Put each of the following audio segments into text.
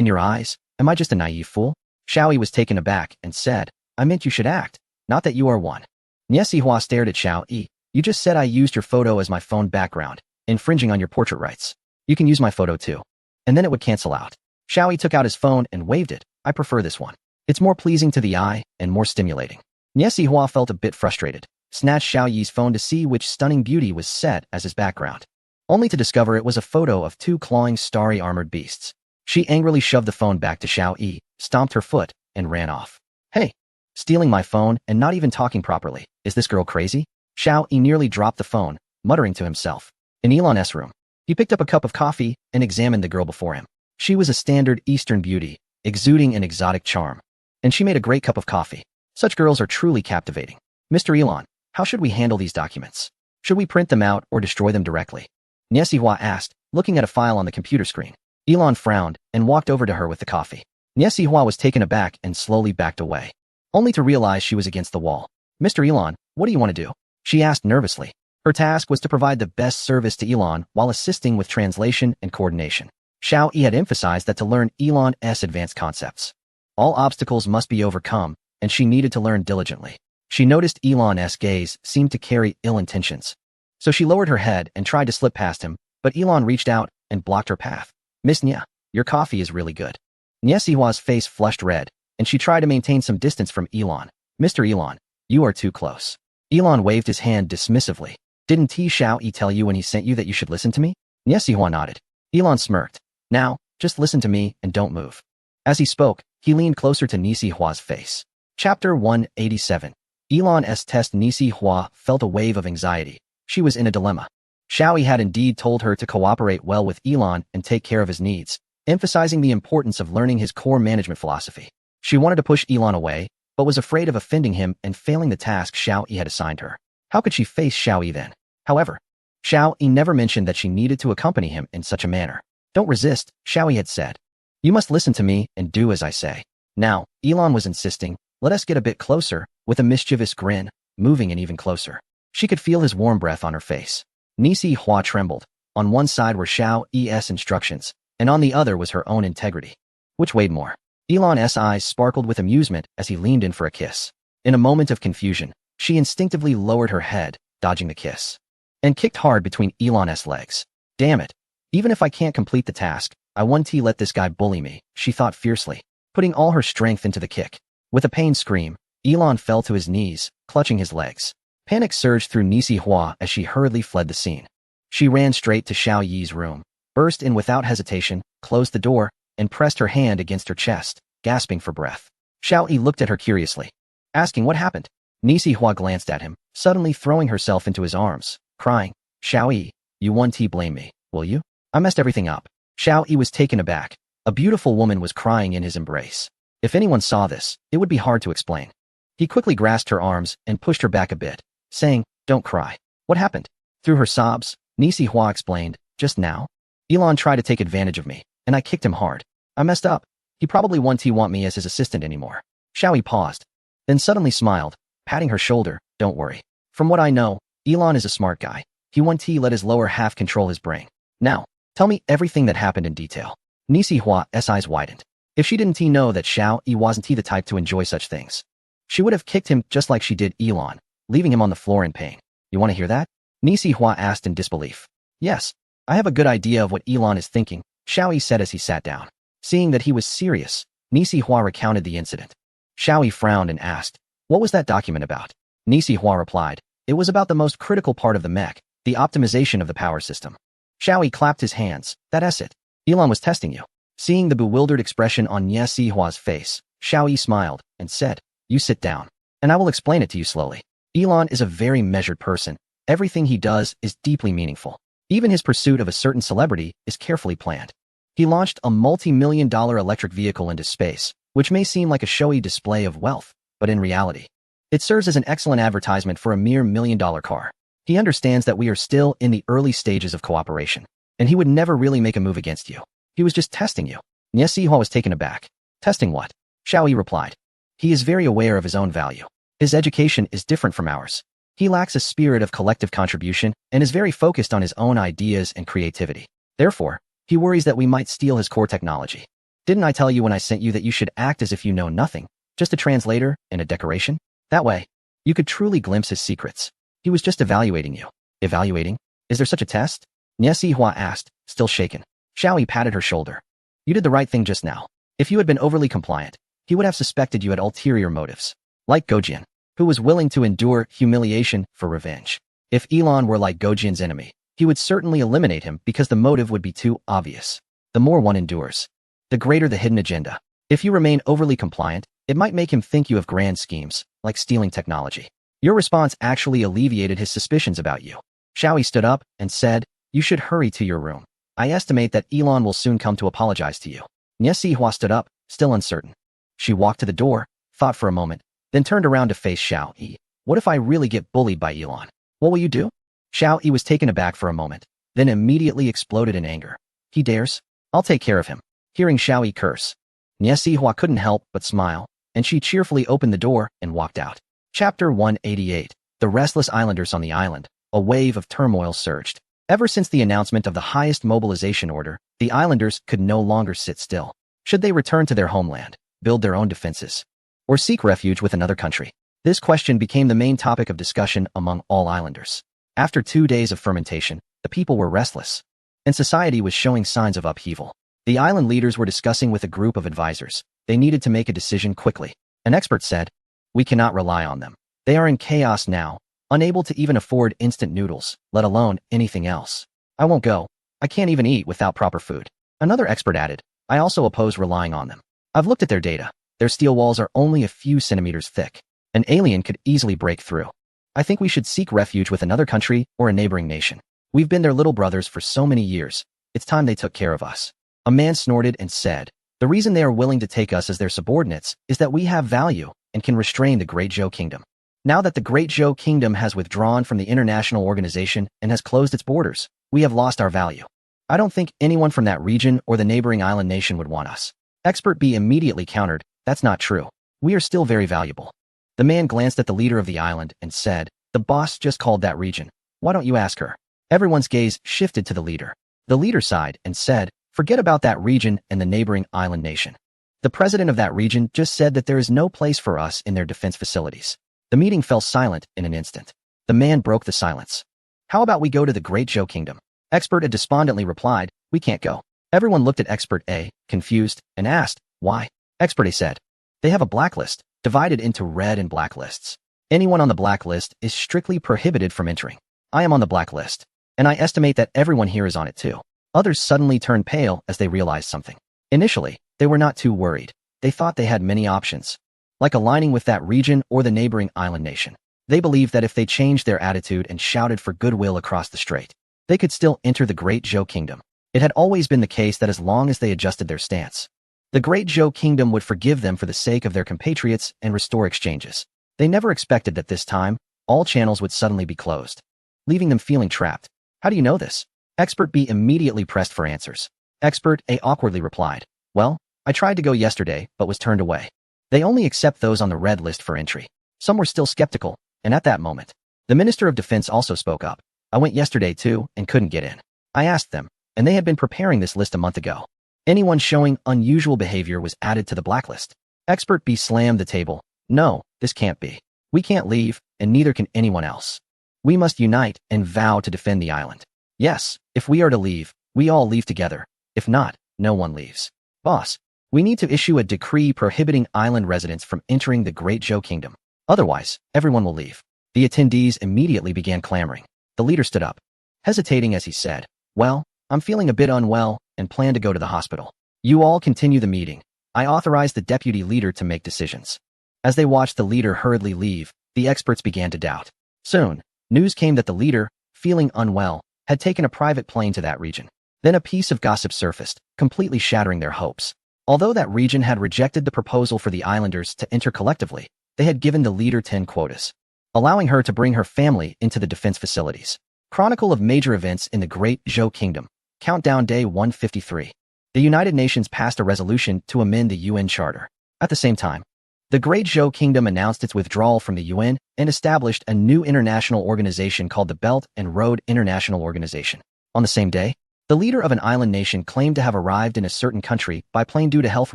In your eyes, am I just a naive fool? Xiaoyi was taken aback and said, I meant you should act, not that you are one. Nie Sihua stared at Xiaoyi. You just said I used your photo as my phone background, infringing on your portrait rights. You can use my photo too. And then it would cancel out. Xiaoyi took out his phone and waved it. I prefer this one. It's more pleasing to the eye and more stimulating. Nie Sihua felt a bit frustrated, snatched Xiaoyi's phone to see which stunning beauty was set as his background, only to discover it was a photo of two clawing starry armored beasts. She angrily shoved the phone back to Xiaoyi, stomped her foot, and ran off. Hey, stealing my phone and not even talking properly. Is this girl crazy? Xiaoyi nearly dropped the phone, muttering to himself. In Elon's room, he picked up a cup of coffee and examined the girl before him. She was a standard Eastern beauty, exuding an exotic charm. And she made a great cup of coffee. Such girls are truly captivating. Mr. Elon, how should we handle these documents? Should we print them out or destroy them directly? Nie Sihua asked, looking at a file on the computer screen. Elon frowned and walked over to her with the coffee. Nie Sihua was taken aback and slowly backed away, only to realize she was against the wall. Mr. Elon, what do you want to do? She asked nervously. Her task was to provide the best service to Elon while assisting with translation and coordination. Xiaoyi had emphasized that to learn Elon's advanced concepts, all obstacles must be overcome, and she needed to learn diligently. She noticed Elon's gaze seemed to carry ill intentions. So she lowered her head and tried to slip past him, but Elon reached out and blocked her path. Miss Nya, your coffee is really good. Nie Sihua's face flushed red, and she tried to maintain some distance from Elon. Mr. Elon, you are too close. Elon waved his hand dismissively. Didn't Xiaoyi tell you when he sent you that you should listen to me? Nie Sihua nodded. Elon smirked. Now, just listen to me and don't move. As he spoke, he leaned closer to Nie Sihua's face. Chapter 187. Elon's test. Nie Sihua felt a wave of anxiety. She was in a dilemma. Xiaoyi had indeed told her to cooperate well with Elon and take care of his needs, emphasizing the importance of learning his core management philosophy. She wanted to push Elon away, but was afraid of offending him and failing the task Xiaoyi had assigned her. How could she face Xiaoyi then? However, Xiaoyi never mentioned that she needed to accompany him in such a manner. Don't resist, Xiaoyi had said. You must listen to me and do as I say. Now, Elon was insisting, let us get a bit closer, with a mischievous grin, moving in even closer. She could feel his warm breath on her face. Nie Sihua trembled. On one side were Xiaoyi's instructions, and on the other was her own integrity. Which weighed more? Elon's eyes sparkled with amusement as he leaned in for a kiss. In a moment of confusion, she instinctively lowered her head, dodging the kiss, and kicked hard between Elon's legs. Damn it. Even if I can't complete the task, I won't let this guy bully me, she thought fiercely, putting all her strength into the kick. With a pained scream, Elon fell to his knees, clutching his legs. Panic surged through Nie Sihua as she hurriedly fled the scene. She ran straight to Xiaoyi's room, burst in without hesitation, closed the door, and pressed her hand against her chest, gasping for breath. Xiaoyi looked at her curiously, asking what happened. Nie Sihua glanced at him, suddenly throwing herself into his arms, crying, Xiaoyi, you won't blame me, will you? I messed everything up. Xiaoyi was taken aback. A beautiful woman was crying in his embrace. If anyone saw this, it would be hard to explain. He quickly grasped her arms and pushed her back a bit, saying, don't cry. What happened? Through her sobs, Nie Sihua explained, just now, Elon tried to take advantage of me, and I kicked him hard. I messed up. He probably won't want me as his assistant anymore. Xiaoyi paused, then suddenly smiled, patting her shoulder, don't worry. From what I know, Elon is a smart guy. He won't let his lower half control his brain. Now, tell me everything that happened in detail. Nie Sihua's eyes widened. If she didn't know that Xiaoyi wasn't the type to enjoy such things, she would have kicked him just like she did Elon, leaving him on the floor in pain. You want to hear that? Nie Sihua asked in disbelief. Yes, I have a good idea of what Elon is thinking, Xiaoyi said as he sat down. Seeing that he was serious, Nie Sihua recounted the incident. Xiaoyi frowned and asked, what was that document about? Nie Sihua replied, it was about the most critical part of the mech, the optimization of the power system. Xiaoyi clapped his hands. That's it. Elon was testing you. Seeing the bewildered expression on Nie Sihua's face, Xiaoyi smiled and said, you sit down, and I will explain it to you slowly. Elon is a very measured person. Everything he does is deeply meaningful. Even his pursuit of a certain celebrity is carefully planned. He launched a multi-million-dollar electric vehicle into space, which may seem like a showy display of wealth, but in reality, it serves as an excellent advertisement for a mere million-dollar car. He understands that we are still in the early stages of cooperation, and he would never really make a move against you. He was just testing you. Nie Sihua was taken aback. Testing what? Xiaoyi replied. He is very aware of his own value. His education is different from ours. He lacks a spirit of collective contribution and is very focused on his own ideas and creativity. Therefore, he worries that we might steal his core technology. Didn't I tell you when I sent you that you should act as if you know nothing, just a translator and a decoration? That way, you could truly glimpse his secrets. He was just evaluating you. Evaluating? Is there such a test? Niesi Hua asked, still shaken. Xiaoyi patted her shoulder. You did the right thing just now. If you had been overly compliant, he would have suspected you had ulterior motives. Like Gojian, who was willing to endure humiliation for revenge. If Elon were like Gojian's enemy, he would certainly eliminate him because the motive would be too obvious. The more one endures, the greater the hidden agenda. If you remain overly compliant, it might make him think you have grand schemes, like stealing technology. Your response actually alleviated his suspicions about you. Xiaoyi stood up and said, you should hurry to your room. I estimate that Elon will soon come to apologize to you. Niesi Hua stood up, still uncertain. She walked to the door, thought for a moment, then turned around to face Xiaoyi. What if I really get bullied by Elon? What will you do? Xiaoyi was taken aback for a moment, then immediately exploded in anger. He dares? I'll take care of him. Hearing Xiaoyi curse, Niesi Hua couldn't help but smile, and she cheerfully opened the door and walked out. Chapter 188. The restless islanders on the island. A wave of turmoil surged. Ever since the announcement of the highest mobilization order, the islanders could no longer sit still. Should they return to their homeland, build their own defenses, or seek refuge with another country? This question became the main topic of discussion among all islanders. After 2 days of fermentation, the people were restless, and society was showing signs of upheaval. The island leaders were discussing with a group of advisors. They needed to make a decision quickly. An expert said, we cannot rely on them. They are in chaos now, unable to even afford instant noodles, let alone anything else. I won't go. I can't even eat without proper food. Another expert added, I also oppose relying on them. I've looked at their data. Their steel walls are only a few centimeters thick. An alien could easily break through. I think we should seek refuge with another country or a neighboring nation. We've been their little brothers for so many years. It's time they took care of us. A man snorted and said, the reason they are willing to take us as their subordinates is that we have value and can restrain the Great Zhou Kingdom. Now that the Great Zhou Kingdom has withdrawn from the international organization and has closed its borders, we have lost our value. I don't think anyone from that region or the neighboring island nation would want us. Expert B immediately countered, that's not true. We are still very valuable. The man glanced at the leader of the island and said, the boss just called that region. Why don't you ask her? Everyone's gaze shifted to the leader. The leader sighed and said, forget about that region and the neighboring island nation. The president of that region just said that there is no place for us in their defense facilities. The meeting fell silent in an instant. The man broke the silence. How about we go to the Great Zhou Kingdom? Expert A despondently replied, we can't go. Everyone looked at Expert A, confused, and asked, why? Expert A said, they have a blacklist, divided into red and black lists. Anyone on the blacklist is strictly prohibited from entering. I am on the blacklist, and I estimate that everyone here is on it too. Others suddenly turned pale as they realized something. Initially, they were not too worried. They thought they had many options, like aligning with that region or the neighboring island nation. They believed that if they changed their attitude and shouted for goodwill across the strait, they could still enter the Great Zhou Kingdom. It had always been the case that as long as they adjusted their stance, the Great Zhou Kingdom would forgive them for the sake of their compatriots and restore exchanges. They never expected that this time, all channels would suddenly be closed, leaving them feeling trapped. How do you know this? Expert B immediately pressed for answers. Expert A awkwardly replied, well, I tried to go yesterday but was turned away. They only accept those on the red list for entry. Some were still skeptical, and at that moment, the Minister of Defense also spoke up. I went yesterday too and couldn't get in. I asked them, and they had been preparing this list a month ago. Anyone showing unusual behavior was added to the blacklist. Expert B slammed the table. No, this can't be. We can't leave, and neither can anyone else. We must unite and vow to defend the island. Yes, if we are to leave, we all leave together. If not, no one leaves. Boss, we need to issue a decree prohibiting island residents from entering the Great Zhou Kingdom. Otherwise, everyone will leave. The attendees immediately began clamoring. The leader stood up, hesitating as he said, well, I'm feeling a bit unwell and plan to go to the hospital. You all continue the meeting. I authorize the deputy leader to make decisions. As they watched the leader hurriedly leave, the experts began to doubt. Soon, news came that the leader, feeling unwell, had taken a private plane to that region. Then a piece of gossip surfaced, completely shattering their hopes. Although that region had rejected the proposal for the islanders to enter collectively, they had given the leader 10 quotas, allowing her to bring her family into the defense facilities. Chronicle of major events in the Great Zhou Kingdom. Countdown Day 153. The United Nations passed a resolution to amend the UN Charter. At the same time, the Great Zhou Kingdom announced its withdrawal from the UN and established a new international organization called the Belt and Road International Organization. On the same day, The leader of an island nation claimed to have arrived in a certain country by plane due to health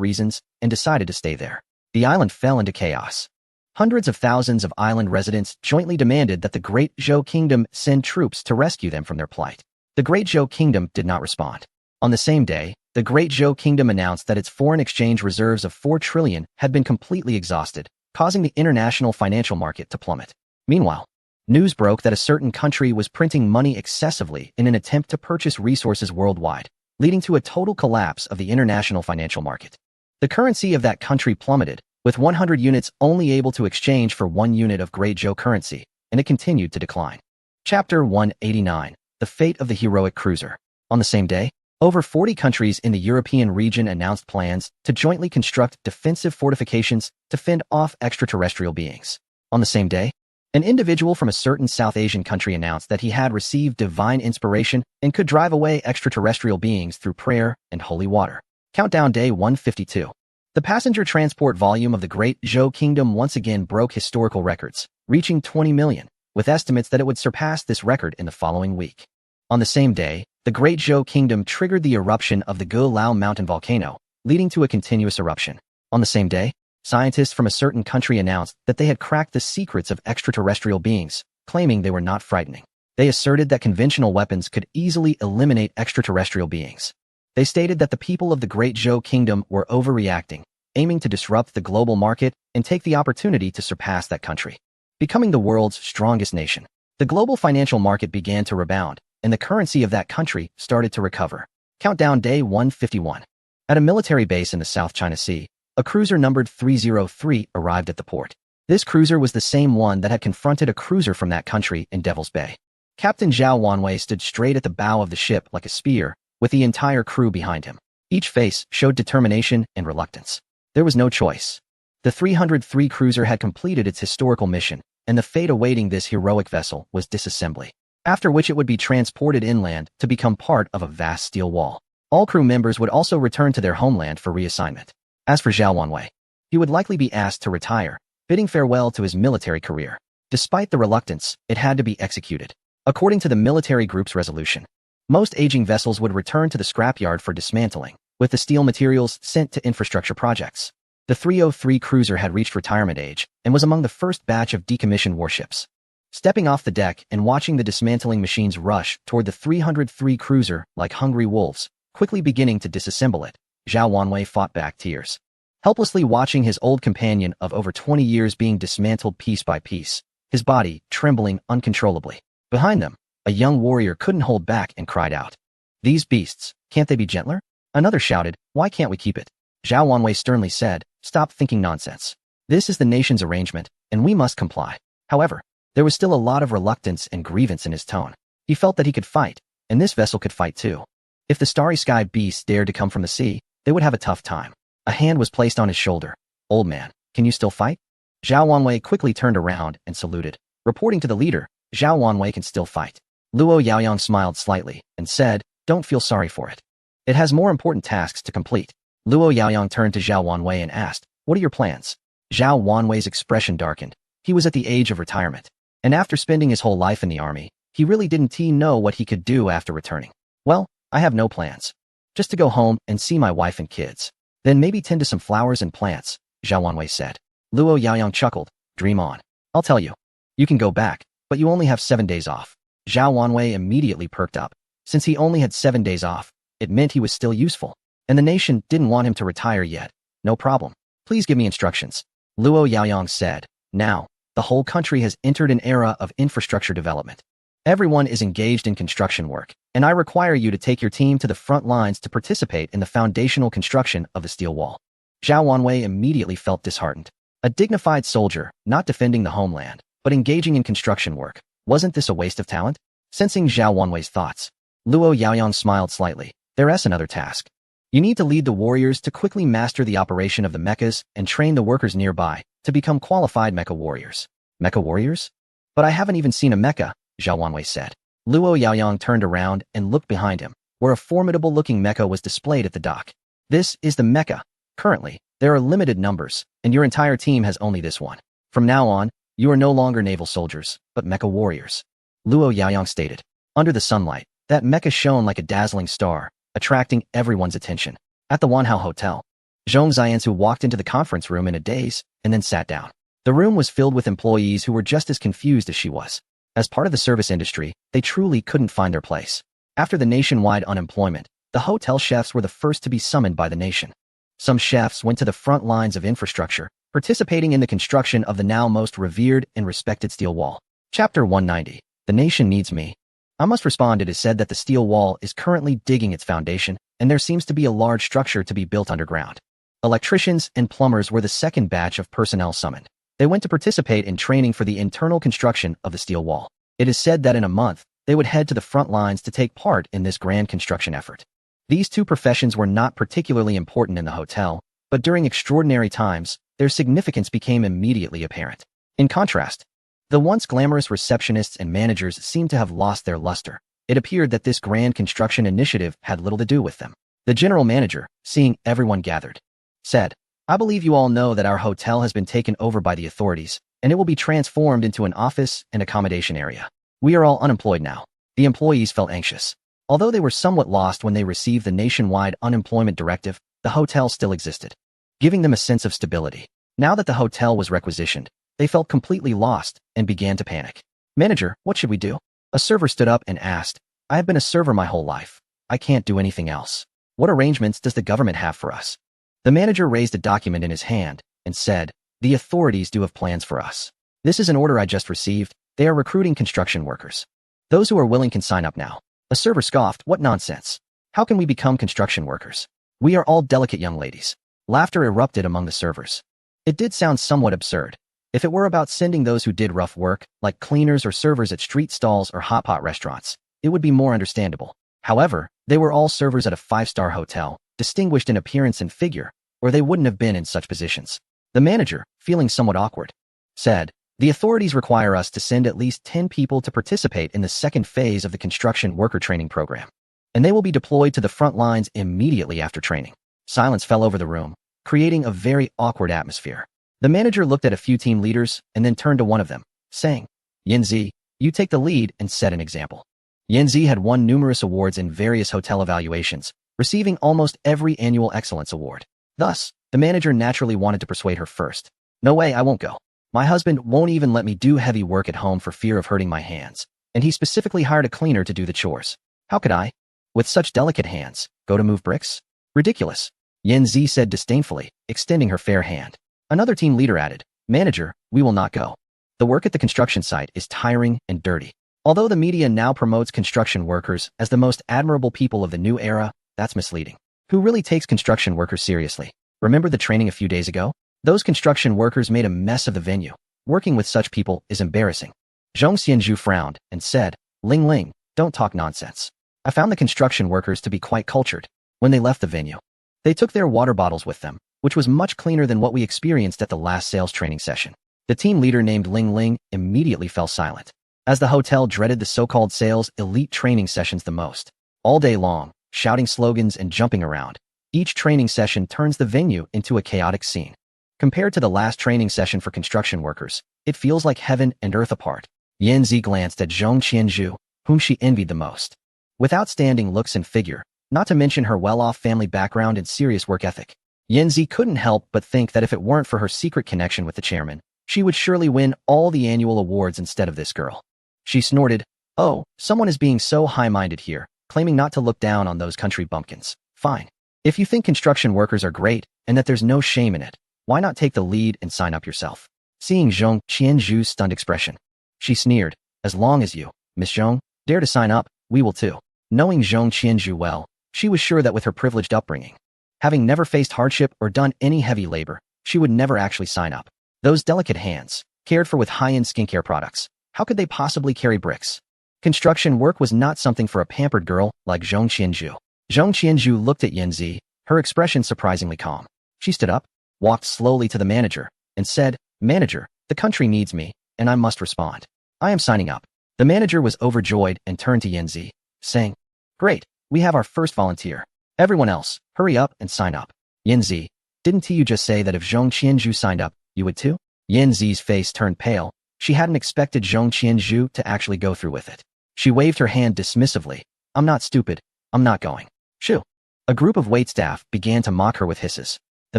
reasons and decided to stay there. The island fell into chaos. Hundreds of thousands of island residents jointly demanded that the Great Zhou Kingdom send troops to rescue them from their plight. The Great Zhou Kingdom did not respond. On the same day, the Great Zhou Kingdom announced that its foreign exchange reserves of 4 trillion had been completely exhausted, causing the international financial market to plummet. Meanwhile, news broke that a certain country was printing money excessively in an attempt to purchase resources worldwide, leading to a total collapse of the international financial market. The currency of that country plummeted, with 100 units only able to exchange for 1 unit of Great Zhou currency, and it continued to decline. Chapter 189. The Fate of the Heroic Cruiser. On the same day, over 40 countries in the European region announced plans to jointly construct defensive fortifications to fend off extraterrestrial beings. On the same day, an individual from a certain South Asian country announced that he had received divine inspiration and could drive away extraterrestrial beings through prayer and holy water. Countdown Day 152. The passenger transport volume of the Great Zhou Kingdom once again broke historical records, reaching 20 million, with estimates that it would surpass this record in the following week. On the same day, the Great Zhou Kingdom triggered the eruption of the Gulao mountain volcano, leading to a continuous eruption. On the same day, scientists from a certain country announced that they had cracked the secrets of extraterrestrial beings, claiming they were not frightening. They asserted that conventional weapons could easily eliminate extraterrestrial beings. They stated that the people of the Great Zhou Kingdom were overreacting, aiming to disrupt the global market and take the opportunity to surpass that country, becoming the world's strongest nation. The global financial market began to rebound, and the currency of that country started to recover. Countdown Day 151. At a military base in the South China Sea, a cruiser numbered 303 arrived at the port. This cruiser was the same one that had confronted a cruiser from that country in Devil's Bay. Captain Zhao Wanwei stood straight at the bow of the ship like a spear, with the entire crew behind him. Each face showed determination and reluctance. There was no choice. The 303 cruiser had completed its historical mission, and the fate awaiting this heroic vessel was disassembly, after which it would be transported inland to become part of a vast steel wall. All crew members would also return to their homeland for reassignment. As for Zhao Wanwei, he would likely be asked to retire, bidding farewell to his military career. Despite the reluctance, it had to be executed. According to the military group's resolution, most aging vessels would return to the scrapyard for dismantling, with the steel materials sent to infrastructure projects. The 303 cruiser had reached retirement age and was among the first batch of decommissioned warships. Stepping off the deck and watching the dismantling machines rush toward the 303 cruiser like hungry wolves, quickly beginning to disassemble it, Zhao Wanwei fought back tears. Helplessly watching his old companion of over 20 years being dismantled piece by piece, his body trembling uncontrollably. Behind them, a young warrior couldn't hold back and cried out, "These beasts, can't they be gentler?" Another shouted, "Why can't we keep it?" Zhao Wanwei sternly said, "Stop thinking nonsense. This is the nation's arrangement, and we must comply." However, there was still a lot of reluctance and grievance in his tone. He felt that he could fight, and this vessel could fight too. If the starry sky beasts dared to come from the sea, they would have a tough time. A hand was placed on his shoulder. "Old man, can you still fight?" Zhao Wanwei quickly turned around and saluted. Reporting to the leader, Zhao Wanwei can still fight. Luo Yaoyang smiled slightly and said, "Don't feel sorry for it. It has more important tasks to complete." Luo Yaoyang turned to Zhao Wanwei and asked, "What are your plans?" Zhao Wanwei's expression darkened. He was at the age of retirement, and after spending his whole life in the army, he really didn't know what he could do after returning. "Well, I have no plans. Just to go home and see my wife and kids. Then maybe tend to some flowers and plants," Zhao Wanwei said. Luo Yaoyang chuckled. "Dream on. I'll tell you. You can go back, but you only have 7 days off." Zhao Wanwei immediately perked up. Since he only had 7 days off, it meant he was still useful, and the nation didn't want him to retire yet. "No problem. Please give me instructions," Luo Yaoyang said. Now, the whole country has entered an era of infrastructure development. Everyone is engaged in construction work, and I require you to take your team to the front lines to participate in the foundational construction of the steel wall. Zhao Wanwei immediately felt disheartened. A dignified soldier, not defending the homeland, but engaging in construction work. Wasn't this a waste of talent? Sensing Zhao Wanwei's thoughts, Luo Yaoyang smiled slightly. "There's another task. You need to lead the warriors to quickly master the operation of the mechas and train the workers nearby to become qualified mecha warriors." "Mecha warriors? But I haven't even seen a mecha," Zhao Wanwei said. Luo Yaoyang turned around and looked behind him, where a formidable-looking mecha was displayed at the dock. "This is the mecha. Currently, there are limited numbers, and your entire team has only this one. From now on, you are no longer naval soldiers, but mecha warriors," Luo Yaoyang stated. Under the sunlight, That mecha shone like a dazzling star, attracting everyone's attention. At the Wanhao Hotel, Zhong Xiansu walked into the conference room in a daze and then sat down. The room was filled with employees who were just as confused as she was. As part of the service industry, they truly couldn't find their place. After the nationwide unemployment, the hotel chefs were the first to be summoned by the nation. Some chefs went to the front lines of infrastructure, participating in the construction of the now most revered and respected steel wall. Chapter 190. The nation needs me. I must respond. It is said that the steel wall is currently digging its foundation, and there seems to be a large structure to be built underground. Electricians and plumbers were the second batch of personnel summoned. They went to participate in training for the internal construction of the steel wall. It is said that in a month, they would head to the front lines to take part in this grand construction effort. These two professions were not particularly important in the hotel, but during extraordinary times, their significance became immediately apparent. In contrast, the once glamorous receptionists and managers seemed to have lost their luster. It appeared that this grand construction initiative had little to do with them. The general manager, seeing everyone gathered, said, I believe you all know that our hotel has been taken over by the authorities, and it will be transformed into an office and accommodation area. We are all unemployed now. The employees felt anxious. Although they were somewhat lost when they received the nationwide unemployment directive, the hotel still existed, giving them a sense of stability. Now that the hotel was requisitioned, they felt completely lost and began to panic. Manager, what should we do? A server stood up and asked, I have been a server my whole life. I can't do anything else. What arrangements does the government have for us? The manager raised a document in his hand and said, the authorities do have plans for us. This is an order I just received. They are recruiting construction workers. Those who are willing can sign up now. A server scoffed, what nonsense. How can we become construction workers? We are all delicate young ladies. Laughter erupted among the servers. It did sound somewhat absurd. If it were about sending those who did rough work, like cleaners or servers at street stalls or hot pot restaurants, it would be more understandable. However, they were all servers at a 5-star hotel, distinguished in appearance and figure, or they wouldn't have been in such positions. The manager, feeling somewhat awkward, said, the authorities require us to send at least 10 people to participate in the second phase of the construction worker training program, and they will be deployed to the front lines immediately after training. Silence fell over the room, creating a very awkward atmosphere. The manager looked at a few team leaders and then turned to one of them, saying, Yanzi, you take the lead and set an example. Yanzi had won numerous awards in various hotel evaluations, receiving almost every annual excellence award. Thus, the manager naturally wanted to persuade her first. No way, I won't go. My husband won't even let me do heavy work at home for fear of hurting my hands, and he specifically hired a cleaner to do the chores. How could I, with such delicate hands, go to move bricks? Ridiculous. Yanzi said disdainfully, extending her fair hand. Another team leader added, Manager, we will not go. The work at the construction site is tiring and dirty. Although the media now promotes construction workers as the most admirable people of the new era, that's misleading. Who really takes construction workers seriously? Remember the training a few days ago? Those construction workers made a mess of the venue. Working with such people is embarrassing. Zhong Xianzhu frowned and said, Ling Ling, don't talk nonsense. I found the construction workers to be quite cultured. When they left the venue, they took their water bottles with them, which was much cleaner than what we experienced at the last sales training session. The team leader named Ling Ling immediately fell silent, as the hotel dreaded the so-called sales elite training sessions the most. All day long, shouting slogans and jumping around, each training session turns the venue into a chaotic scene. Compared to the last training session for construction workers, it feels like heaven and earth apart. Yanzi glanced at Zhong Qianzhu, whom she envied the most. With outstanding looks and figure, not to mention her well-off family background and serious work ethic, Yanzi couldn't help but think that if it weren't for her secret connection with the chairman, she would surely win all the annual awards instead of this girl. She snorted, oh, someone is being so high-minded here, claiming not to look down on those country bumpkins. Fine. If you think construction workers are great and that there's no shame in it, why not take the lead and sign up yourself? Seeing Zhong Qianzhu's stunned expression, she sneered, as long as you, Miss Zhong, dare to sign up, we will too. Knowing Zhong Qianzhu well, she was sure that with her privileged upbringing, having never faced hardship or done any heavy labor, she would never actually sign up. Those delicate hands, cared for with high-end skincare products, how could they possibly carry bricks? Construction work was not something for a pampered girl like Zhong Qianzhu. Zhong Qianzhu looked at Yanzi, her expression surprisingly calm. She stood up, walked slowly to the manager, and said, Manager, the country needs me, and I must respond. I am signing up. The manager was overjoyed and turned to Yanzi, saying, Great, we have our first volunteer. Everyone else, hurry up and sign up. Yanzi, didn't you just say that if Zhong Qianzhu signed up, you would too? Yanzi's face turned pale. She hadn't expected Zhong Qianzhu to actually go through with it. She waved her hand dismissively. I'm not stupid. I'm not going. Shoo. A group of waitstaff began to mock her with hisses. The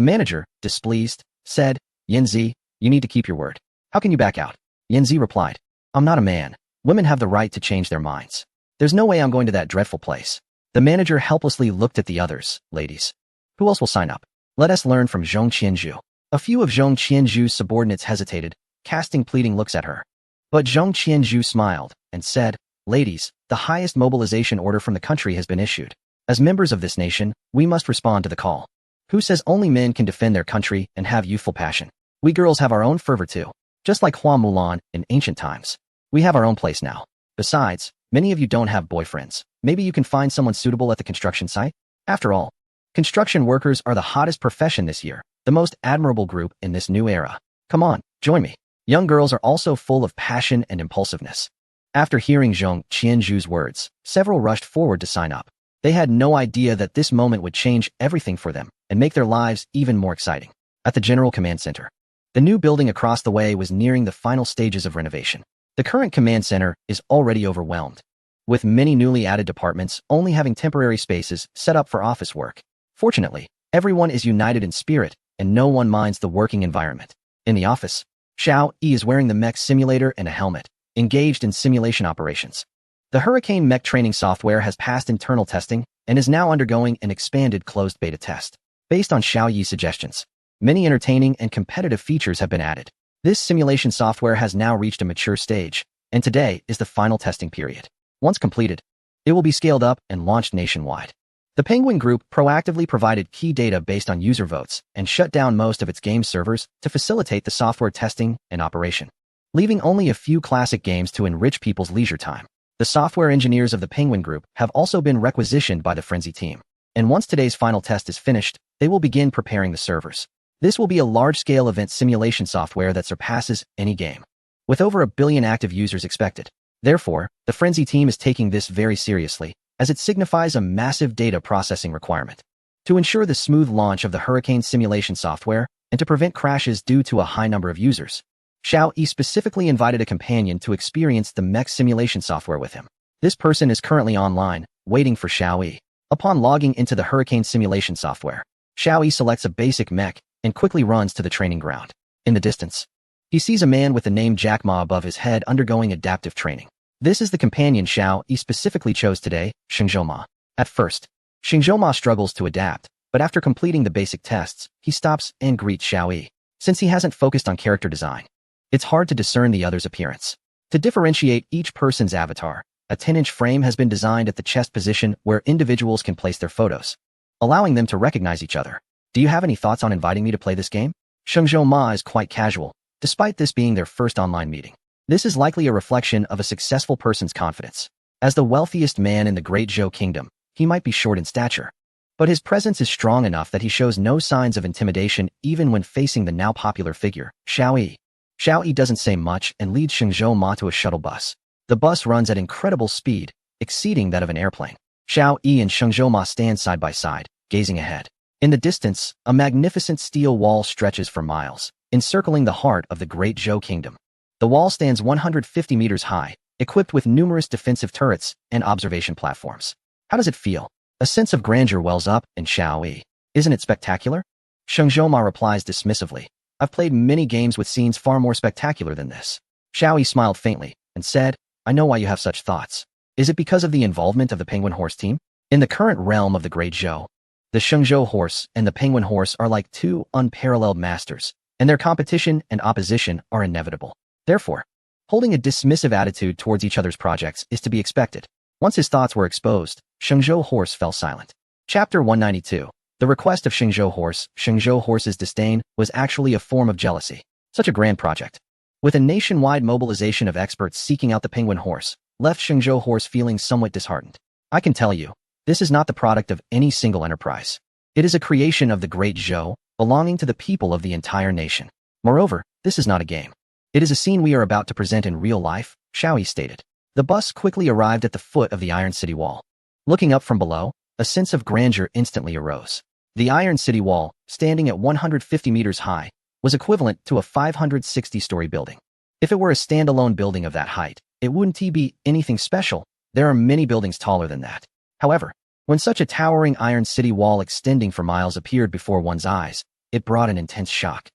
manager, displeased, said, Yanzi, you need to keep your word. How can you back out? Yanzi replied, I'm not a man. Women have the right to change their minds. There's no way I'm going to that dreadful place. The manager helplessly looked at the others. Ladies, who else will sign up? Let us learn from Zhong Qianzhu. A few of Zhong Qianzhu's subordinates hesitated, casting pleading looks at her. But Zhong Qianzhu smiled and said, Ladies, the highest mobilization order from the country has been issued. As members of this nation, we must respond to the call. Who says only men can defend their country and have youthful passion? We girls have our own fervor too. Just like Hua Mulan in ancient times. We have our own place now. Besides, many of you don't have boyfriends. Maybe you can find someone suitable at the construction site? After all, construction workers are the hottest profession this year, the most admirable group in this new era. Come on, join me. Young girls are also full of passion and impulsiveness. After hearing Zhong Qianzhu's words, several rushed forward to sign up. They had no idea that this moment would change everything for them and make their lives even more exciting. At the General Command Center, the new building across the way was nearing the final stages of renovation. The current command center is already overwhelmed, with many newly added departments only having temporary spaces set up for office work. Fortunately, everyone is united in spirit and no one minds the working environment. In the office, Xiao Yi is wearing the mech simulator and a helmet, engaged in simulation operations. The Hurricane Mech training software has passed internal testing and is now undergoing an expanded closed beta test. Based on Xiao Yi's suggestions, many entertaining and competitive features have been added. This simulation software has now reached a mature stage, and today is the final testing period. Once completed, it will be scaled up and launched nationwide. The Penguin Group proactively provided key data based on user votes and shut down most of its game servers to facilitate the software testing and operation, leaving only a few classic games to enrich people's leisure time. The software engineers of the Penguin Group have also been requisitioned by the Frenzy team, and once today's final test is finished, they will begin preparing the servers. This will be a large-scale event simulation software that surpasses any game, with over 1 billion active users expected. Therefore, the Frenzy team is taking this very seriously, as it signifies a massive data processing requirement. To ensure the smooth launch of the Hurricane simulation software and to prevent crashes due to a high number of users, Xiao Yi specifically invited a companion to experience the mech simulation software with him. This person is currently online, waiting for Xiao Yi. Upon logging into the Hurricane simulation software, Xiao Yi selects a basic mech and quickly runs to the training ground. In the distance, he sees a man with the name Jack Ma above his head undergoing adaptive training. This is the companion Xiao Yi specifically chose today, Shengzhou Ma. At first, Shengzhou Ma struggles to adapt, but after completing the basic tests, he stops and greets Xiao Yi. Since he hasn't focused on character design, it's hard to discern the other's appearance. To differentiate each person's avatar, a 10-inch frame has been designed at the chest position where individuals can place their photos, allowing them to recognize each other. Do you have any thoughts on inviting me to play this game? Shengzhou Ma is quite casual, despite this being their first online meeting. This is likely a reflection of a successful person's confidence. As the wealthiest man in the Great Zhou Kingdom, he might be short in stature, but his presence is strong enough that he shows no signs of intimidation even when facing the now popular figure, Xiao Yi. Xiao Yi doesn't say much and leads Shengzhou Ma to a shuttle bus. The bus runs at incredible speed, exceeding that of an airplane. Xiao Yi and Shengzhou Ma stand side by side, gazing ahead. In the distance, a magnificent steel wall stretches for miles, encircling the heart of the Great Zhou Kingdom. The wall stands 150 meters high, equipped with numerous defensive turrets and observation platforms. How does it feel? A sense of grandeur wells up in Xiao Yi. Isn't it spectacular? Shengzhou Ma replies dismissively. I've played many games with scenes far more spectacular than this. Xiao Yi smiled faintly and said, I know why you have such thoughts. Is it because of the involvement of the Penguin Horse team? In the current realm of the Great Zhou, the Shengzhou Horse and the Penguin Horse are like two unparalleled masters, and their competition and opposition are inevitable. Therefore, holding a dismissive attitude towards each other's projects is to be expected. Once his thoughts were exposed, Shengzhou Horse fell silent. Chapter 192. The request of Shengzhou Horse's disdain was actually a form of jealousy. Such a grand project, with a nationwide mobilization of experts seeking out the Penguin Horse, left Shengzhou Horse feeling somewhat disheartened. I can tell you, this is not the product of any single enterprise. It is a creation of the Great Zhou, belonging to the people of the entire nation. Moreover, this is not a game. It is a scene we are about to present in real life, Xiao Yi stated. The bus quickly arrived at the foot of the Iron City Wall. Looking up from below, a sense of grandeur instantly arose. The Iron City Wall, standing at 150 meters high, was equivalent to a 560-story building. If it were a standalone building of that height, it wouldn't be anything special. There are many buildings taller than that. However, when such a towering iron city wall extending for miles appeared before one's eyes, it brought an intense shock.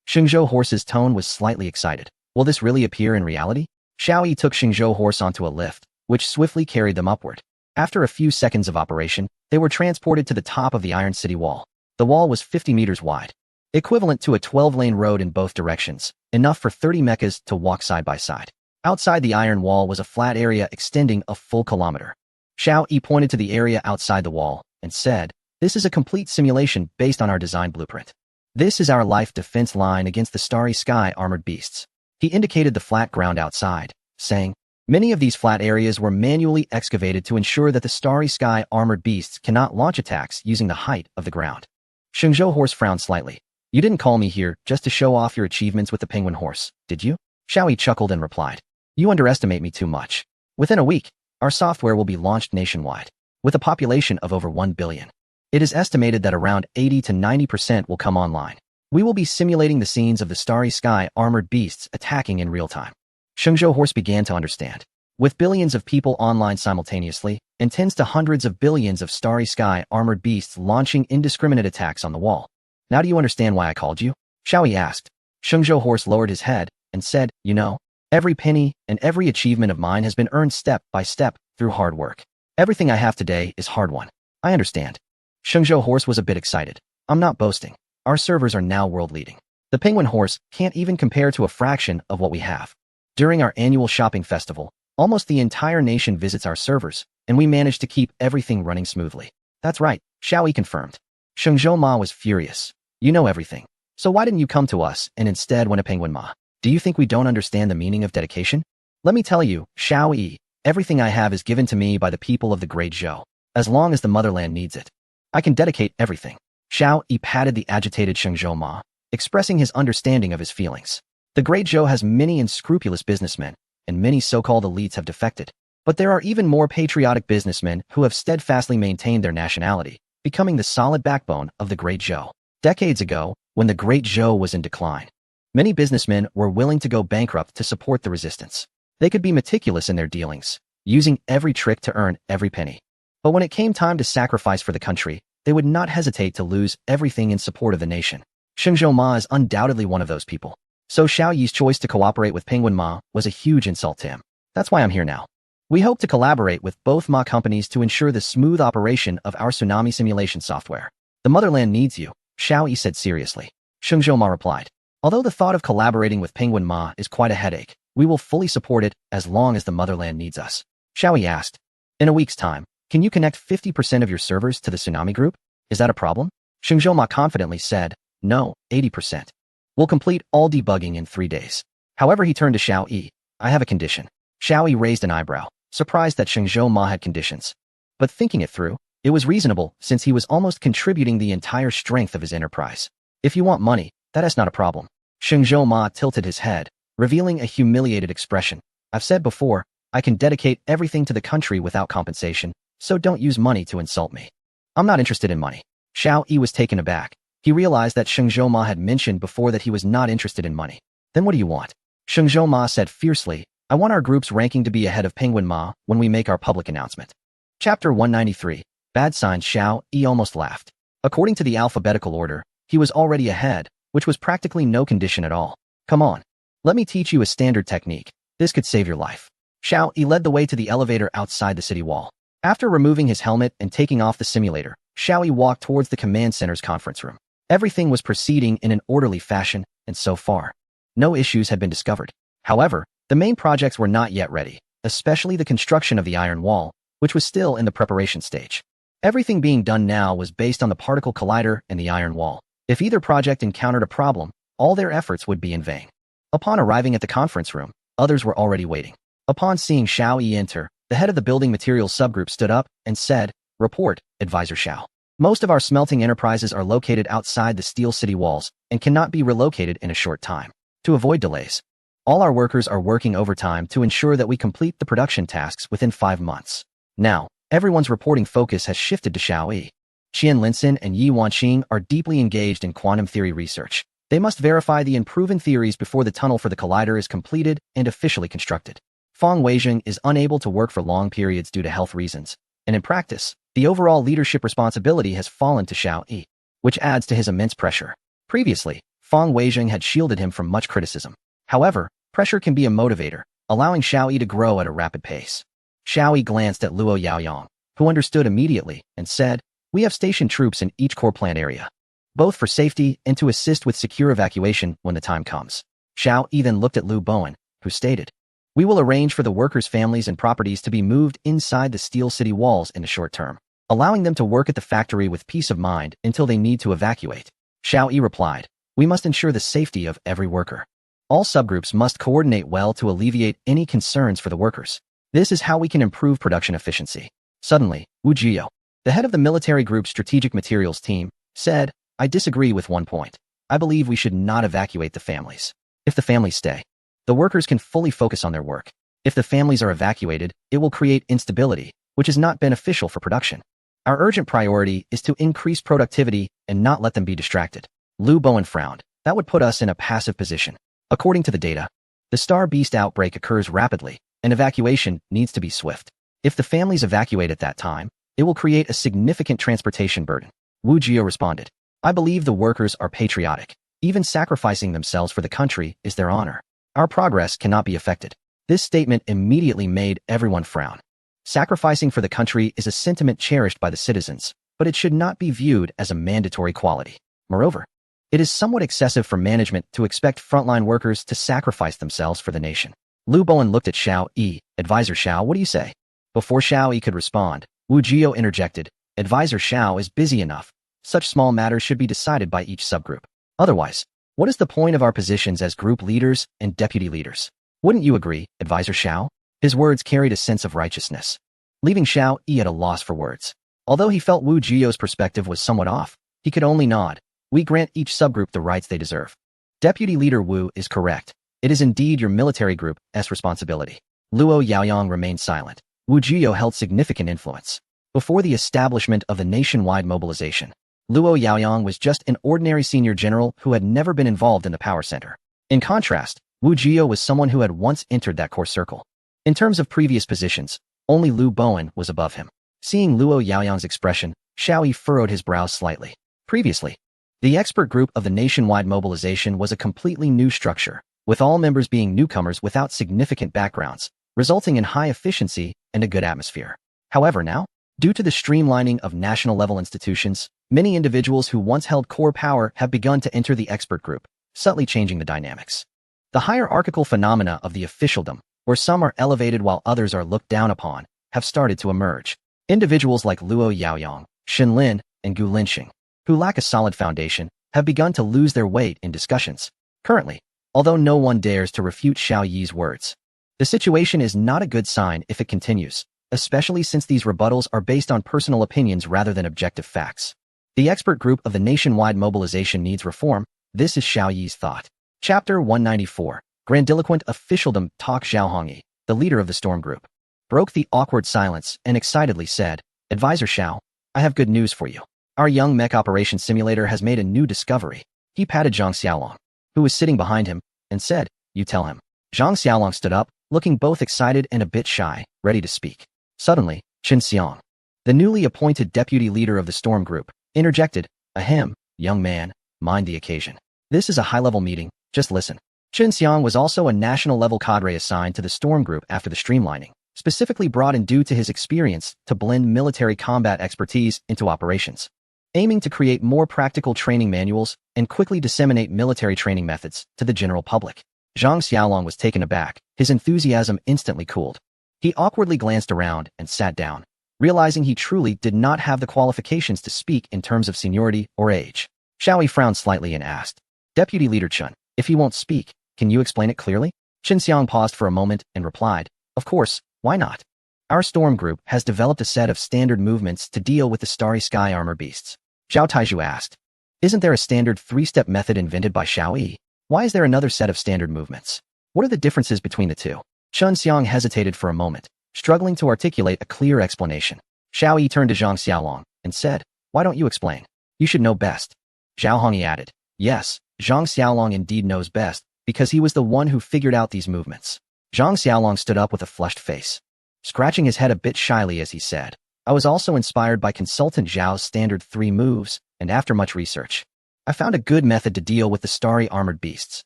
Xingzhou Horse's tone was slightly excited. Will this really appear in reality? Xiao Yi took Xingzhou Horse onto a lift, which swiftly carried them upward. After a few seconds of operation, they were transported to the top of the iron city wall. The wall was 50 meters wide, equivalent to a 12-lane road in both directions, enough for 30 mechas to walk side by side. Outside the iron wall was a flat area extending a full kilometer. Xiao Yi pointed to the area outside the wall and said, "This is a complete simulation based on our design blueprint. This is our life defense line against the starry sky armored beasts." He indicated the flat ground outside, saying, "Many of these flat areas were manually excavated to ensure that the starry sky armored beasts cannot launch attacks using the height of the ground." Xingzhou Horse frowned slightly. "You didn't call me here just to show off your achievements with the penguin horse, did you?" Xiao Yi chuckled and replied, "You underestimate me too much. Within a week, our software will be launched nationwide, with a population of over 1 billion. It is estimated that around 80 to 90% will come online. We will be simulating the scenes of the starry sky armored beasts attacking in real time." Xingzhou Horse began to understand. With billions of people online simultaneously, and tens to hundreds of billions of starry sky armored beasts launching indiscriminate attacks on the wall. "Now do you understand why I called you?" Xiao Yi asked. Xingzhou Horse lowered his head and said, "You know, every penny and every achievement of mine has been earned step by step through hard work. Everything I have today is hard-won. I understand." Xingzhou Horse was a bit excited. "I'm not boasting. Our servers are now world-leading. The penguin horse can't even compare to a fraction of what we have. During our annual shopping festival, almost the entire nation visits our servers, and we manage to keep everything running smoothly." "That's right," Xiao Yi confirmed. Xingzhou Ma was furious. "You know everything. So why didn't you come to us and instead win a penguin Ma? Do you think we don't understand the meaning of dedication? Let me tell you, Xiao Yi, everything I have is given to me by the people of the Great Zhou, as long as the motherland needs it. I can dedicate everything." Xiao Yi patted the agitated Xingzhou Ma, expressing his understanding of his feelings. The Great Zhou has many unscrupulous businessmen, and many so-called elites have defected. But there are even more patriotic businessmen who have steadfastly maintained their nationality, becoming the solid backbone of the Great Zhou. Decades ago, when the Great Zhou was in decline, many businessmen were willing to go bankrupt to support the resistance. They could be meticulous in their dealings, using every trick to earn every penny. But when it came time to sacrifice for the country, they would not hesitate to lose everything in support of the nation. Xingzhou Ma is undoubtedly one of those people. So Xiao Yi's choice to cooperate with Penguin Ma was a huge insult to him. That's why I'm here now. We hope to collaborate with both Ma companies to ensure the smooth operation of our tsunami simulation software. The motherland needs you, Xiao Yi said seriously. Xingzhou Ma replied, "Although the thought of collaborating with Penguin Ma is quite a headache, we will fully support it as long as the motherland needs us." Xiao Yi asked, "In a week's time, can you connect 50% of your servers to the tsunami group? Is that a problem?" Xingzhou Ma confidently said, "No, 80%. We'll complete all debugging in 3 days." However, he turned to Xiao Yi. "I have a condition." Xiao Yi raised an eyebrow, surprised that Xingzhou Ma had conditions. But thinking it through, it was reasonable since he was almost contributing the entire strength of his enterprise. "If you want money, that is not a problem." Xingzhou Ma tilted his head, revealing a humiliated expression. "I've said before, I can dedicate everything to the country without compensation, so don't use money to insult me. I'm not interested in money." Xiao Yi was taken aback. He realized that Xingzhou Ma had mentioned before that he was not interested in money. "Then what do you want?" Xingzhou Ma said fiercely, "I want our group's ranking to be ahead of Penguin Ma when we make our public announcement." Chapter 193. Bad Signs. Xiao Yi almost laughed. According to the alphabetical order, he was already ahead, which was practically no condition at all. "Come on. Let me teach you a standard technique. This could save your life." Xiao Yi led the way to the elevator outside the city wall. After removing his helmet and taking off the simulator, Xiao Yi walked towards the command center's conference room. Everything was proceeding in an orderly fashion, and so far, no issues had been discovered. However, the main projects were not yet ready, especially the construction of the iron wall, which was still in the preparation stage. Everything being done now was based on the particle collider and the iron wall. If either project encountered a problem, all their efforts would be in vain. Upon arriving at the conference room, others were already waiting. Upon seeing Xiao Yi enter, the head of the building materials subgroup stood up and said, "Report, Advisor Xiao. Most of our smelting enterprises are located outside the Steel City walls and cannot be relocated in a short time. To avoid delays, all our workers are working overtime to ensure that we complete the production tasks within 5 months." Now, everyone's reporting focus has shifted to Xiao Yi. Qian Linsen and Yi Wanqing are deeply engaged in quantum theory research. They must verify the unproven theories before the tunnel for the collider is completed and officially constructed. Fang Weijing is unable to work for long periods due to health reasons, and in practice, the overall leadership responsibility has fallen to Xiao Yi, which adds to his immense pressure. Previously, Fang Weijing had shielded him from much criticism. However, pressure can be a motivator, allowing Xiao Yi to grow at a rapid pace. Xiao Yi glanced at Luo Yaoyang, who understood immediately, and said, "We have stationed troops in each core plant area, both for safety and to assist with secure evacuation when the time comes." Xiao Yi then looked at Lu Bowen, who stated, "We will arrange for the workers' families and properties to be moved inside the Steel City walls in the short term, allowing them to work at the factory with peace of mind until they need to evacuate." Xiao Yi replied, "We must ensure the safety of every worker. All subgroups must coordinate well to alleviate any concerns for the workers. This is how we can improve production efficiency." Suddenly, Wu Jio, the head of the military group's strategic materials team, said, "I disagree with one point. I believe we should not evacuate the families. If the families stay, the workers can fully focus on their work. If the families are evacuated, it will create instability, which is not beneficial for production. Our urgent priority is to increase productivity and not let them be distracted." Lu Bowen frowned. "That would put us in a passive position. According to the data, the Star Beast outbreak occurs rapidly, and evacuation needs to be swift. If the families evacuate at that time, it will create a significant transportation burden." Wu Jio responded, "I believe the workers are patriotic. Even sacrificing themselves for the country is their honor. Our progress cannot be affected." This statement immediately made everyone frown. Sacrificing for the country is a sentiment cherished by the citizens, but it should not be viewed as a mandatory quality. Moreover, it is somewhat excessive for management to expect frontline workers to sacrifice themselves for the nation. Lu Bowen looked at Xiao Yi. "Advisor Xiao, what do you say?" Before Xiao Yi could respond, Wu Jio interjected, "Advisor Xiao is busy enough. Such small matters should be decided by each subgroup. Otherwise, what is the point of our positions as group leaders and deputy leaders? Wouldn't you agree, Advisor Xiao?" His words carried a sense of righteousness, leaving Xiao Yi at a loss for words. Although he felt Wu Jio's perspective was somewhat off, he could only nod. "We grant each subgroup the rights they deserve. Deputy Leader Wu is correct. It is indeed your military group's responsibility." Luo Yaoyang remained silent. Wu Jio held significant influence. Before the establishment of the nationwide mobilization, Luo Yaoyang was just an ordinary senior general who had never been involved in the power center. In contrast, Wu Jio was someone who had once entered that core circle. In terms of previous positions, only Lu Bowen was above him. Seeing Luo Yaoyang's expression, Xiao Yi furrowed his brows slightly. Previously, the expert group of the nationwide mobilization was a completely new structure, with all members being newcomers without significant backgrounds, resulting in high efficiency and a good atmosphere. However, now, due to the streamlining of national-level institutions, many individuals who once held core power have begun to enter the expert group, subtly changing the dynamics. The hierarchical phenomena of the officialdom, where some are elevated while others are looked down upon, have started to emerge. Individuals like Luo Yaoyang, Xin Lin, and Gu Linxing, who lack a solid foundation, have begun to lose their weight in discussions. Currently, although no one dares to refute Xiao Yi's words, the situation is not a good sign if it continues, especially since these rebuttals are based on personal opinions rather than objective facts. The expert group of the nationwide mobilization needs reform. This is Xiao Yi's thought. Chapter 194. Grandiloquent officialdom. Talk. Zhao Hongyi, the leader of the storm group, broke the awkward silence and excitedly said, "Advisor Xiao, I have good news for you. Our young mech operations simulator has made a new discovery." He patted Zhang Xiaolong, who was sitting behind him, and said, "You tell him." Zhang Xiaolong stood up, looking both excited and a bit shy, ready to speak. Suddenly, Chen Xiang, the newly appointed deputy leader of the storm group, interjected, "Ahem, young man, mind the occasion. This is a high-level meeting, just listen." Chen Xiang was also a national-level cadre assigned to the storm group after the streamlining, specifically brought in due to his experience to blend military combat expertise into operations, aiming to create more practical training manuals and quickly disseminate military training methods to the general public. Zhang Xiaolong was taken aback. His enthusiasm instantly cooled. He awkwardly glanced around and sat down, realizing he truly did not have the qualifications to speak in terms of seniority or age. Xiao Yi frowned slightly and asked, "Deputy Leader Chen, if he won't speak, can you explain it clearly?" Chen Xiang paused for a moment and replied, "Of course, why not? Our storm group has developed a set of standard movements to deal with the starry sky armor beasts." Zhao Taizhu asked, "Isn't there a standard three-step method invented by Xiao Yi? Why is there another set of standard movements? What are the differences between the two?" Chen Xiang hesitated for a moment, struggling to articulate a clear explanation. Xiao Yi turned to Zhang Xiaolong and said, "Why don't you explain? You should know best." Zhao Hongyi added, "Yes, Zhang Xiaolong indeed knows best, because he was the one who figured out these movements. Zhang Xiaolong stood up with a flushed face, scratching his head a bit shyly as he said, I was also inspired by Consultant Zhao's standard 3 moves, and after much research, I found a good method to deal with the starry armored beasts.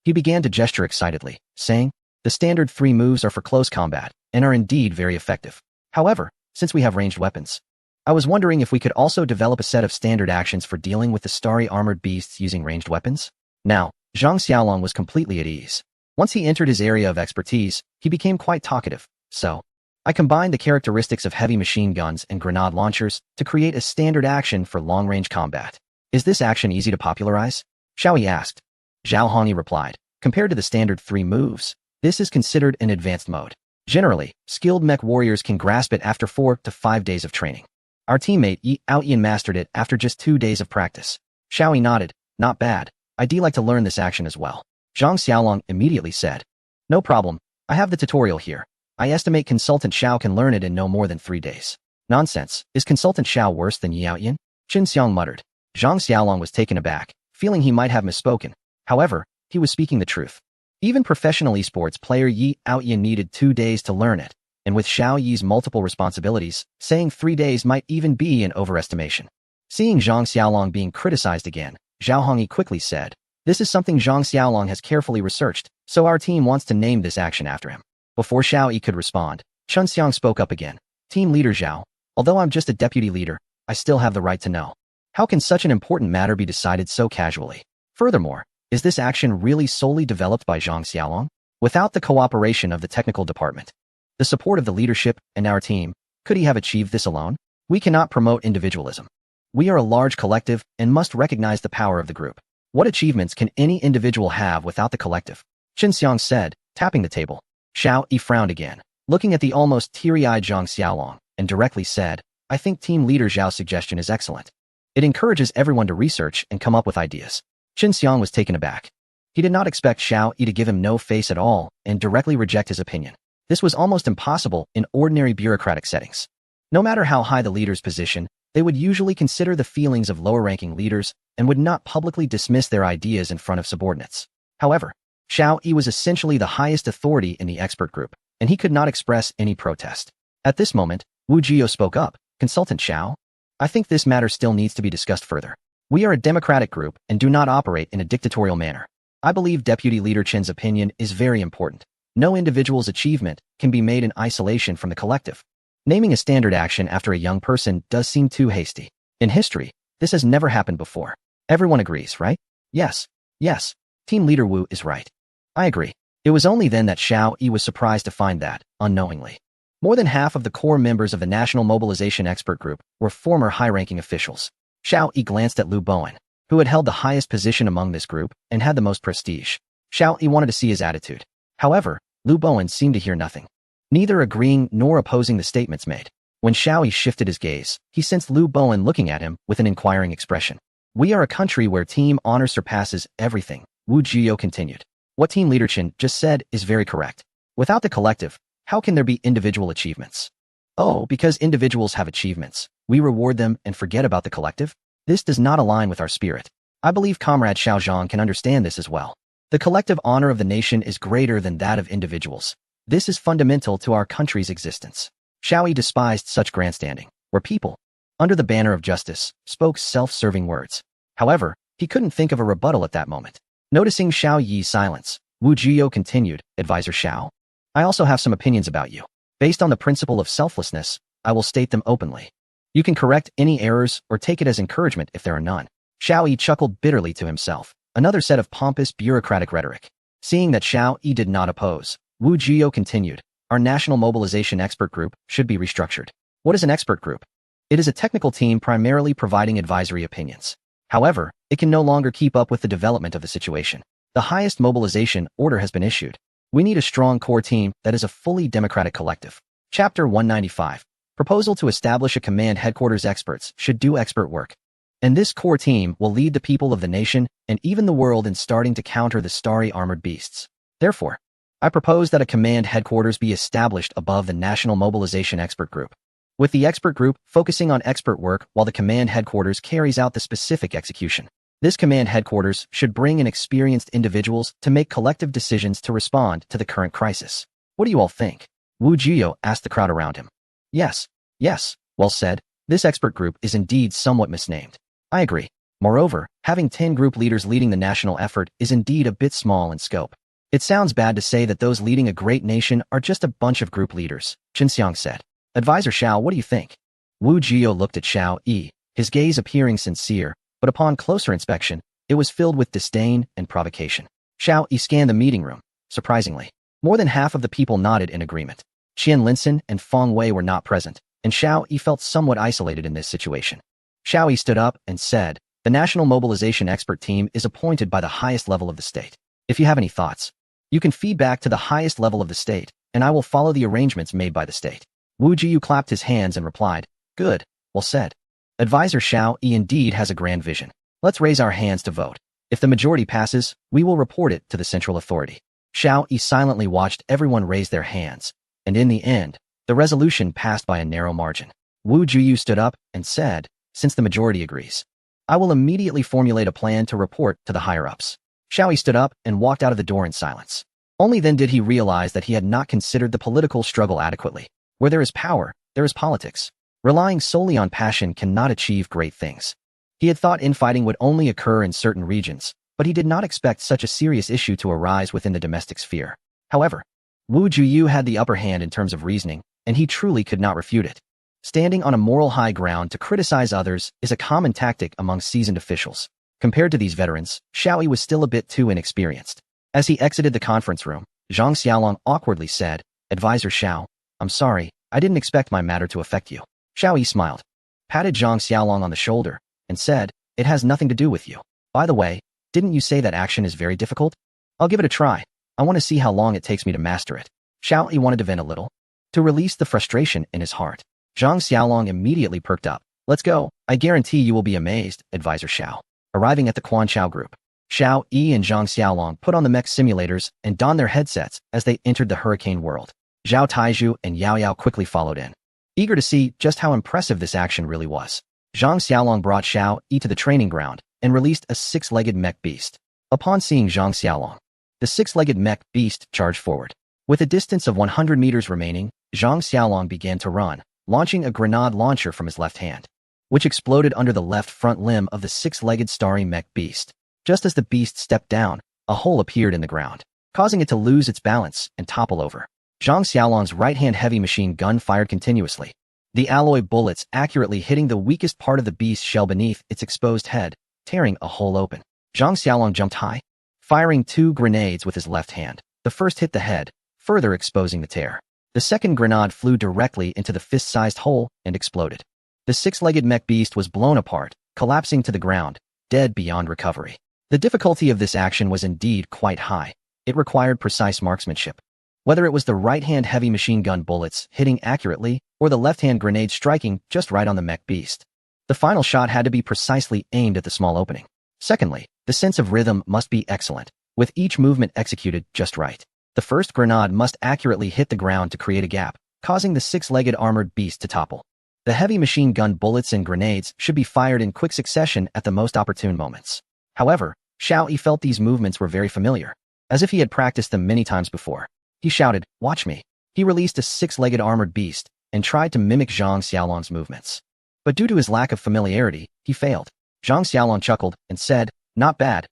He began to gesture excitedly, saying, the standard 3 moves are for close combat, and are indeed very effective. However, since we have ranged weapons, I was wondering if we could also develop a set of standard actions for dealing with the starry armored beasts using ranged weapons? Now, Zhang Xiaolong was completely at ease. Once he entered his area of expertise, he became quite talkative, so I combined the characteristics of heavy machine guns and grenade launchers to create a standard action for long-range combat. Is this action easy to popularize? Xiao Yi asked. Zhao Hongyi replied, compared to the standard 3 moves, this is considered an advanced mode. Generally, skilled mech warriors can grasp it after 4 to 5 days of training. Our teammate Yi Aoyan mastered it after just 2 days of practice. Xiao Yi nodded, not bad. I'd like to learn this action as well. Zhang Xiaolong immediately said, no problem, I have the tutorial here. I estimate Consultant Xiao can learn it in no more than 3 days. Nonsense, is Consultant Xiao worse than Yi Aoyan? Qin Xiang muttered. Zhang Xiaolong was taken aback, feeling he might have misspoken. However, he was speaking the truth. Even professional esports player Yi Aoyan needed 2 days to learn it, and with Xiao Yi's multiple responsibilities, saying 3 days might even be an overestimation. Seeing Zhang Xiaolong being criticized again, Zhao Hongyi quickly said, this is something Zhang Xiaolong has carefully researched, so our team wants to name this action after him. Before Xiao Yi could respond, Chun Xiang spoke up again. Team leader Zhao, although I'm just a deputy leader, I still have the right to know. How can such an important matter be decided so casually? Furthermore, is this action really solely developed by Zhang Xiaolong? Without the cooperation of the technical department, the support of the leadership and our team, could he have achieved this alone? We cannot promote individualism. We are a large collective and must recognize the power of the group. What achievements can any individual have without the collective? Qin Xiang said, tapping the table. Xiao Yi frowned again, looking at the almost teary-eyed Zhang Xiaolong, and directly said, I think team leader Zhao's suggestion is excellent. It encourages everyone to research and come up with ideas. Qin Xiang was taken aback. He did not expect Xiao Yi to give him no face at all and directly reject his opinion. This was almost impossible in ordinary bureaucratic settings. No matter how high the leader's position, they would usually consider the feelings of lower-ranking leaders and would not publicly dismiss their ideas in front of subordinates. However, Xiao Yi was essentially the highest authority in the expert group, and he could not express any protest. At this moment, Wu Jio spoke up, Consultant Xiao, I think this matter still needs to be discussed further. We are a democratic group and do not operate in a dictatorial manner. I believe Deputy Leader Chen's opinion is very important. No individual's achievement can be made in isolation from the collective. Naming a standard action after a young person does seem too hasty. In history, this has never happened before. Everyone agrees, right? Yes. Yes. Team Leader Wu is right. I agree. It was only then that Xiao Yi was surprised to find that, unknowingly, more than half of the core members of the National Mobilization Expert Group were former high-ranking officials. Xiao Yi glanced at Liu Bowen, who had held the highest position among this group and had the most prestige. Xiao Yi wanted to see his attitude. However, Liu Bowen seemed to hear nothing, neither agreeing nor opposing the statements made. When Xiao Yi shifted his gaze, he sensed Liu Bowen looking at him with an inquiring expression. We are a country where team honor surpasses everything, Wu Jio continued. What Team Leader Chen just said is very correct. Without the collective, how can there be individual achievements? Oh, because individuals have achievements, we reward them and forget about the collective? This does not align with our spirit. I believe Comrade Xiao Zhang can understand this as well. The collective honor of the nation is greater than that of individuals. This is fundamental to our country's existence. Xiao Yi despised such grandstanding, where people, under the banner of justice, spoke self-serving words. However, he couldn't think of a rebuttal at that moment. Noticing Xiao Yi's silence, Wu Jio continued, Advisor Xiao, I also have some opinions about you. Based on the principle of selflessness, I will state them openly. You can correct any errors or take it as encouragement if there are none. Xiao Yi chuckled bitterly to himself, another set of pompous bureaucratic rhetoric. Seeing that Xiao Yi did not oppose, Wu Jio continued, our National Mobilization Expert Group should be restructured. What is an expert group? It is a technical team primarily providing advisory opinions. However, it can no longer keep up with the development of the situation. The highest mobilization order has been issued. We need a strong core team that is a fully democratic collective. Chapter 195. Proposal to establish a command headquarters. Experts should do expert work. And this core team will lead the people of the nation and even the world in starting to counter the starry armored beasts. Therefore, I propose that a command headquarters be established above the National Mobilization Expert Group, with the expert group focusing on expert work while the command headquarters carries out the specific execution. This command headquarters should bring in experienced individuals to make collective decisions to respond to the current crisis. What do you all think? Wu Jiyo asked the crowd around him. Yes, yes, well said. This expert group is indeed somewhat misnamed. I agree. Moreover, having 10 group leaders leading the national effort is indeed a bit small in scope. It sounds bad to say that those leading a great nation are just a bunch of group leaders, Jinxiang said. Advisor Xiao, what do you think? Wu Jiyo looked at Xiao Yi, his gaze appearing sincere, but upon closer inspection, it was filled with disdain and provocation. Xiao Yi scanned the meeting room. Surprisingly, more than half of the people nodded in agreement. Qian Linson and Feng Wei were not present, and Xiao Yi felt somewhat isolated in this situation. Xiao Yi stood up and said, the National Mobilization Expert Team is appointed by the highest level of the state. If you have any thoughts, you can feed back to the highest level of the state, and I will follow the arrangements made by the state. Wu Jiyu clapped his hands and replied, good, well said. Advisor Xiao Yi indeed has a grand vision. Let's raise our hands to vote. If the majority passes, we will report it to the central authority. Xiao Yi silently watched everyone raise their hands, and in the end, the resolution passed by a narrow margin. Wu Jiyu stood up and said, since the majority agrees, I will immediately formulate a plan to report to the higher-ups. Xiao Yi stood up and walked out of the door in silence. Only then did he realize that he had not considered the political struggle adequately. Where there is power, there is politics. Relying solely on passion cannot achieve great things. He had thought infighting would only occur in certain regions, but he did not expect such a serious issue to arise within the domestic sphere. However, Wu Jiyu had the upper hand in terms of reasoning, and he truly could not refute it. Standing on a moral high ground to criticize others is a common tactic among seasoned officials. Compared to these veterans, Xiao Yi was still a bit too inexperienced. As he exited the conference room, Zhang Xiaolong awkwardly said, Advisor Xiao, I'm sorry, I didn't expect my matter to affect you. Xiao Yi smiled, patted Zhang Xiaolong on the shoulder, and said, it has nothing to do with you. By the way, didn't you say that action is very difficult? I'll give it a try. I want to see how long it takes me to master it. Xiao Yi wanted to vent a little, to release the frustration in his heart. Zhang Xiaolong immediately perked up. Let's go. I guarantee you will be amazed, Advisor Xiao. Arriving at the Quanchao group, Xiao Yi and Zhang Xiaolong put on the mech simulators and donned their headsets as they entered the hurricane world. Zhao Taizhu and Yao Yao quickly followed in. Eager to see just how impressive this action really was, Zhang Xiaolong brought Xiao Yi to the training ground and released a six-legged mech beast. Upon seeing Zhang Xiaolong, the six-legged mech beast charged forward. With a distance of 100 meters remaining, Zhang Xiaolong began to run, launching a grenade launcher from his left hand, which exploded under the left front limb of the six-legged starry mech beast. Just as the beast stepped down, a hole appeared in the ground, causing it to lose its balance and topple over. Zhang Xiaolong's right-hand heavy machine gun fired continuously, the alloy bullets accurately hitting the weakest part of the beast's shell beneath its exposed head, tearing a hole open. Zhang Xiaolong jumped high, firing 2 grenades with his left hand. The first hit the head, further exposing the tear. The second grenade flew directly into the fist-sized hole and exploded. The six-legged mech beast was blown apart, collapsing to the ground, dead beyond recovery. The difficulty of this action was indeed quite high. It required precise marksmanship. Whether it was the right-hand heavy machine gun bullets hitting accurately or the left-hand grenade striking just right on the mech beast, the final shot had to be precisely aimed at the small opening. Secondly, the sense of rhythm must be excellent, with each movement executed just right. The first grenade must accurately hit the ground to create a gap, causing the six-legged armored beast to topple. The heavy machine gun bullets and grenades should be fired in quick succession at the most opportune moments. However, Xiao Yi felt these movements were very familiar, as if he had practiced them many times before. He shouted, watch me. He released a six-legged armored beast and tried to mimic Zhang Xiaolong's movements. But due to his lack of familiarity, he failed. Zhang Xiaolong chuckled and said, not bad,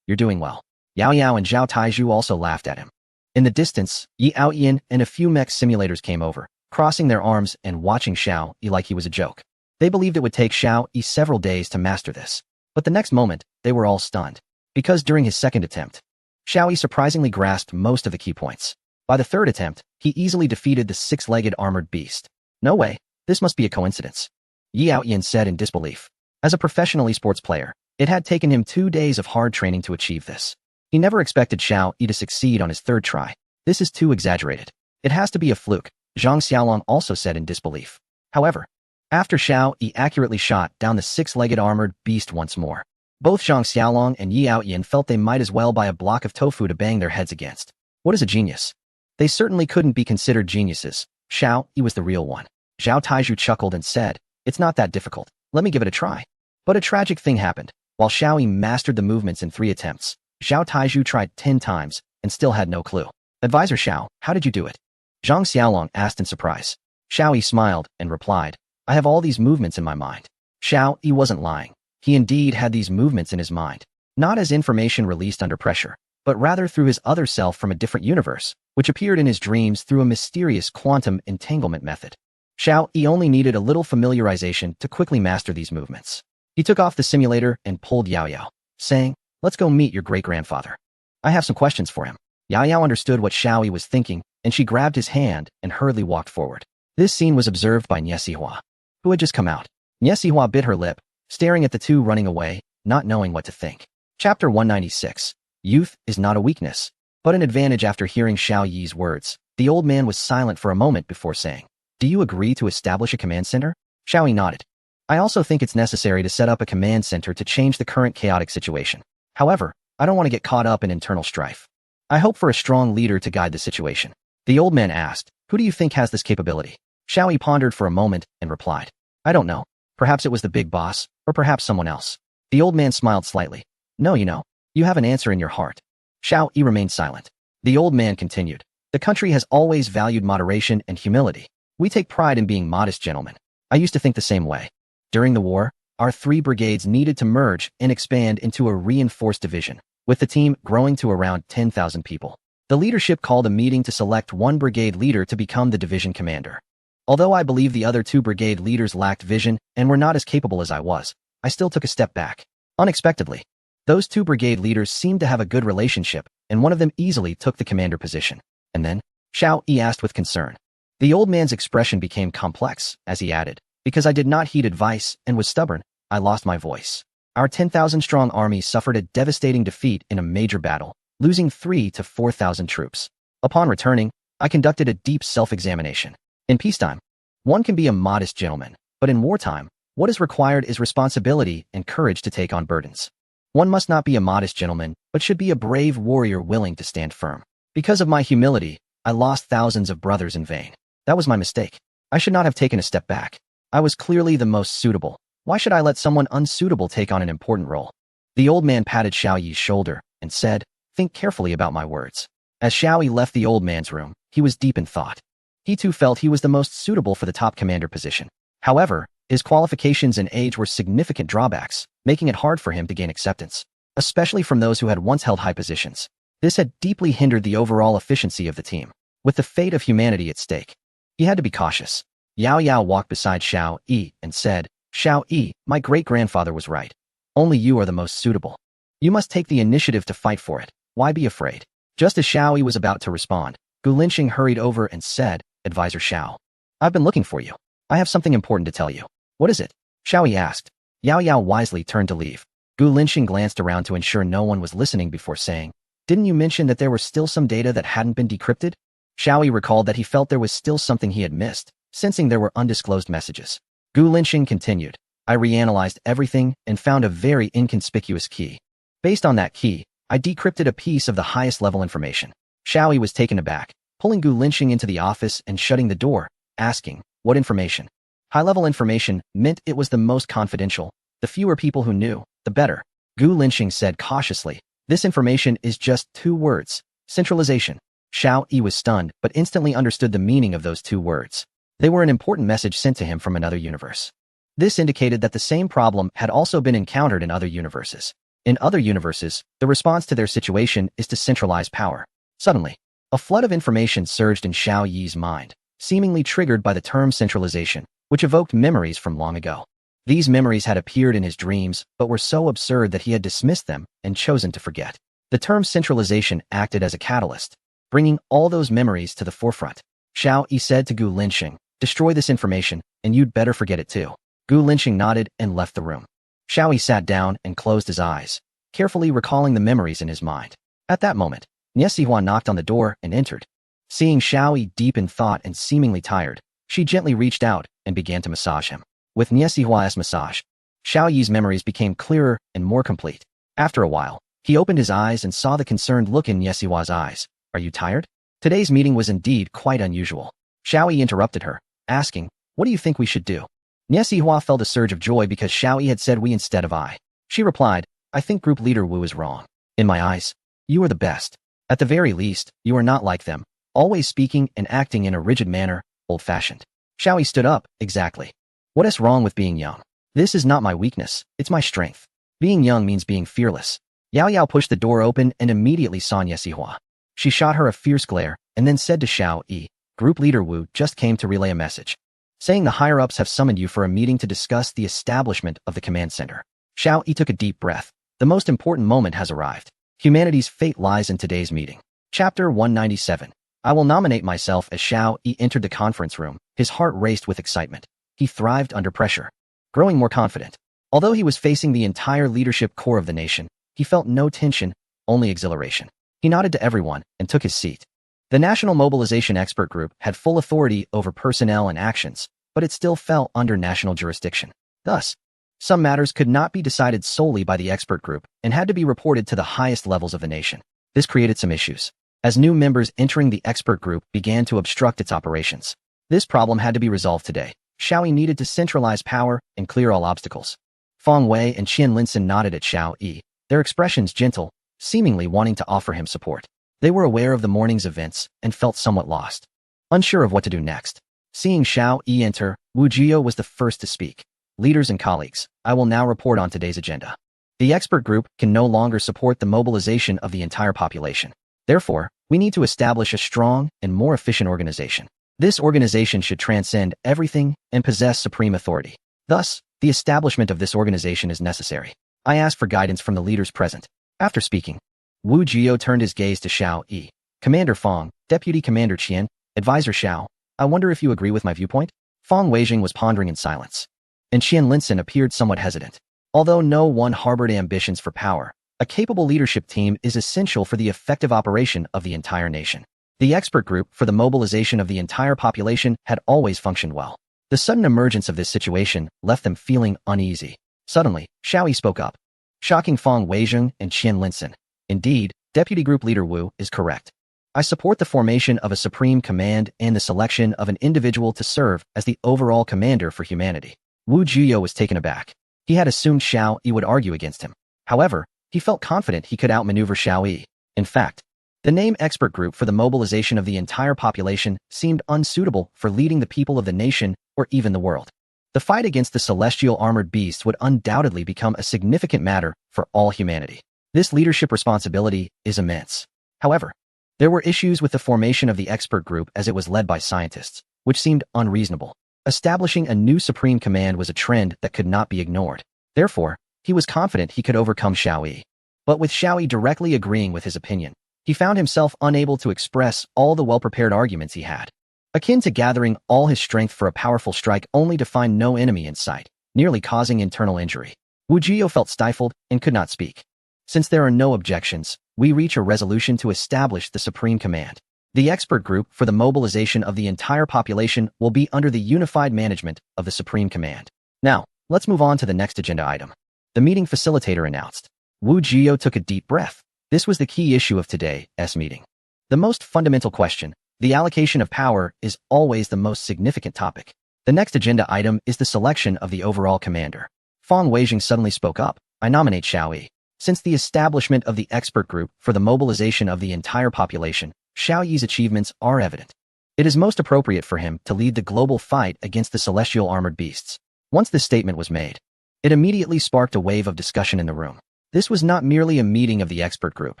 you're doing well. Yao Yao and Zhao Taizhu also laughed at him. In the distance, Yi Aoyan and a few mech simulators came over, crossing their arms and watching Xiao Yi like he was a joke. They believed it would take Xiao Yi several days to master this. But the next moment, they were all stunned, because during his second attempt, Xiao Yi surprisingly grasped most of the key points. By the third attempt, he easily defeated the six-legged armored beast. No way, this must be a coincidence, Yi Aoyan said in disbelief. As a professional esports player, it had taken him 2 days of hard training to achieve this. He never expected Xiao Yi to succeed on his third try. This is too exaggerated. It has to be a fluke, Zhang Xiaolong also said in disbelief. However, after Xiao Yi accurately shot down the six-legged armored beast once more, both Zhang Xiaolong and Yi Aoyan felt they might as well buy a block of tofu to bang their heads against. What is a genius? They certainly couldn't be considered geniuses. Xiao Yi was the real one. Zhao Taizhu chuckled and said, it's not that difficult. Let me give it a try. But a tragic thing happened. While Xiao Yi mastered the movements in 3 attempts, Zhao Taizhu tried 10 times and still had no clue. Advisor Xiao, how did you do it? Zhang Xiaolong asked in surprise. Xiao Yi smiled and replied, I have all these movements in my mind. Xiao Yi wasn't lying. He indeed had these movements in his mind, not as information released under pressure, but rather through his other self from a different universe, which appeared in his dreams through a mysterious quantum entanglement method. Xiao Yi only needed a little familiarization to quickly master these movements. He took off the simulator and pulled Yao Yao, saying, let's go meet your great-grandfather. I have some questions for him. Yao Yao understood what Xiao Yi was thinking, and she grabbed his hand and hurriedly walked forward. This scene was observed by Nie Sihua, who had just come out. Nie Sihua bit her lip, staring at the two running away, not knowing what to think. Chapter 196. Youth is not a weakness, but an advantage. After hearing Xiao Yi's words, the old man was silent for a moment before saying, do you agree to establish a command center? Xiao Yi nodded. I also think it's necessary to set up a command center to change the current chaotic situation. However, I don't want to get caught up in internal strife. I hope for a strong leader to guide the situation. The old man asked, who do you think has this capability? Xiao Yi pondered for a moment and replied, I don't know. Perhaps it was the big boss, or perhaps someone else. The old man smiled slightly. No, you have an answer in your heart. Xiao Yi remained silent. The old man continued, the country has always valued moderation and humility. We take pride in being modest gentlemen. I used to think the same way. During the war, our 3 brigades needed to merge and expand into a reinforced division, with the team growing to around 10,000 people. The leadership called a meeting to select one brigade leader to become the division commander. Although I believe the other 2 brigade leaders lacked vision and were not as capable as I was, I still took a step back. Unexpectedly, those 2 brigade leaders seemed to have a good relationship, and one of them easily took the commander position. And then, Xiao Yi asked with concern. The old man's expression became complex, as he added, because I did not heed advice and was stubborn, I lost my voice. Our 10,000-strong army suffered a devastating defeat in a major battle, losing 3,000 to 4,000 troops. Upon returning, I conducted a deep self-examination. In peacetime, one can be a modest gentleman, but in wartime, what is required is responsibility and courage to take on burdens. One must not be a modest gentleman, but should be a brave warrior willing to stand firm. Because of my humility, I lost thousands of brothers in vain. That was my mistake. I should not have taken a step back. I was clearly the most suitable. Why should I let someone unsuitable take on an important role? The old man patted Xiao Yi's shoulder and said, think carefully about my words. As Xiao Yi left the old man's room, he was deep in thought. He too felt he was the most suitable for the top commander position. However, his qualifications and age were significant drawbacks, making it hard for him to gain acceptance, especially from those who had once held high positions. This had deeply hindered the overall efficiency of the team. With the fate of humanity at stake, he had to be cautious. Yao Yao walked beside Xiao Yi and said, Xiao Yi, my great-grandfather was right. Only you are the most suitable. You must take the initiative to fight for it. Why be afraid? Just as Xiao Yi was about to respond, Gu Linxing hurried over and said, Advisor Xiao, I've been looking for you. I have something important to tell you. What is it? Xiao Yi asked. Yao Yao wisely turned to leave. Gu Linxing glanced around to ensure no one was listening before saying, didn't you mention that there was still some data that hadn't been decrypted? Xiao Yi recalled that he felt there was still something he had missed, sensing there were undisclosed messages. Gu Linxing continued, I reanalyzed everything and found a very inconspicuous key. Based on that key, I decrypted a piece of the highest level information. Xiao Yi was taken aback, pulling Gu Linxing into the office and shutting the door, asking, what information? High-level information meant it was the most confidential. The fewer people who knew, the better. Gu Linxing said cautiously, this information is just 2 words, centralization. Xiao Yi was stunned, but instantly understood the meaning of those 2 words. They were an important message sent to him from another universe. This indicated that the same problem had also been encountered in other universes. In other universes, the response to their situation is to centralize power. Suddenly, a flood of information surged in Xiao Yi's mind, seemingly triggered by the term centralization, which evoked memories from long ago. These memories had appeared in his dreams, but were so absurd that he had dismissed them and chosen to forget. The term centralization acted as a catalyst, bringing all those memories to the forefront. Xiao Yi said to Gu Linxing, destroy this information, and you'd better forget it too. Gu Linxing nodded and left the room. Xiao Yi sat down and closed his eyes, carefully recalling the memories in his mind. At that moment, Nie Sihua knocked on the door and entered. Seeing Xiao Yi deep in thought and seemingly tired, she gently reached out and began to massage him. With Nie Sihua's massage, Xiao Yi's memories became clearer and more complete. After a while, he opened his eyes and saw the concerned look in Nie Sihua's eyes. Are you tired? Today's meeting was indeed quite unusual. Xiao Yi interrupted her, asking, what do you think we should do? Nie Sihua felt a surge of joy because Xiao Yi had said we instead of I. She replied, I think group leader Wu is wrong. In my eyes, you are the best. At the very least, you are not like them, always speaking and acting in a rigid manner, old-fashioned. Xiao Yi stood up. Exactly. What is wrong with being young? This is not my weakness, it's my strength. Being young means being fearless. Yao Yao pushed the door open and immediately saw Niesihua. She shot her a fierce glare and then said to Xiao Yi, Group Leader Wu just came to relay a message, saying the higher-ups have summoned you for a meeting to discuss the establishment of the command center. Xiao Yi took a deep breath. The most important moment has arrived. Humanity's fate lies in today's meeting. Chapter 197. I will nominate myself. As Xiao Yi entered the conference room, his heart raced with excitement. He thrived under pressure, growing more confident. Although he was facing the entire leadership core of the nation, he felt no tension, only exhilaration. He nodded to everyone and took his seat. The National Mobilization Expert Group had full authority over personnel and actions, but it still fell under national jurisdiction. Thus, some matters could not be decided solely by the expert group and had to be reported to the highest levels of the nation. This created some issues, as new members entering the expert group began to obstruct its operations. This problem had to be resolved today. Xiao Yi needed to centralize power and clear all obstacles. Feng Wei and Qian Linson nodded at Xiao Yi, their expressions gentle, seemingly wanting to offer him support. They were aware of the morning's events and felt somewhat lost, unsure of what to do next. Seeing Xiao Yi enter, Wu Jio was the first to speak. Leaders and colleagues, I will now report on today's agenda. The expert group can no longer support the mobilization of the entire population. Therefore, we need to establish a strong and more efficient organization. This organization should transcend everything and possess supreme authority. Thus, the establishment of this organization is necessary. I ask for guidance from the leaders present. After speaking, Wu Jio turned his gaze to Xiao Yi. Commander Feng, Deputy Commander Qian, Advisor Xiao, I wonder if you agree with my viewpoint? Feng Weijing was pondering in silence, and Qian Linson appeared somewhat hesitant. Although no one harbored ambitions for power, a capable leadership team is essential for the effective operation of the entire nation. The expert group for the mobilization of the entire population had always functioned well. The sudden emergence of this situation left them feeling uneasy. Suddenly, Xiao Yi spoke up, shocking Feng Weijing and Qian Linson. Indeed, Deputy Group Leader Wu is correct. I support the formation of a supreme command and the selection of an individual to serve as the overall commander for humanity. Wu Jio was taken aback. He had assumed Xiao Yi would argue against him. However, he felt confident he could outmaneuver Xiao Yi. In fact, the name expert group for the mobilization of the entire population seemed unsuitable for leading the people of the nation or even the world. The fight against the celestial armored beasts would undoubtedly become a significant matter for all humanity. This leadership responsibility is immense. However, there were issues with the formation of the expert group as it was led by scientists, which seemed unreasonable. Establishing a new supreme command was a trend that could not be ignored. Therefore, he was confident he could overcome Xiao Yi. But with Xiao Yi directly agreeing with his opinion, he found himself unable to express all the well-prepared arguments he had. Akin to gathering all his strength for a powerful strike only to find no enemy in sight, nearly causing internal injury. Wu Jio felt stifled and could not speak. Since there are no objections, we reach a resolution to establish the supreme command. The expert group for the mobilization of the entire population will be under the unified management of the supreme command. Now, let's move on to the next agenda item. The meeting facilitator announced. Wu Jio took a deep breath. This was the key issue of today's meeting. The most fundamental question, the allocation of power, is always the most significant topic. The next agenda item is the selection of the overall commander. Feng Weijing suddenly spoke up. I nominate Xiao Yi. Since the establishment of the expert group for the mobilization of the entire population, Xiao Yi's achievements are evident. It is most appropriate for him to lead the global fight against the celestial armored beasts. Once this statement was made, it immediately sparked a wave of discussion in the room. This was not merely a meeting of the expert group,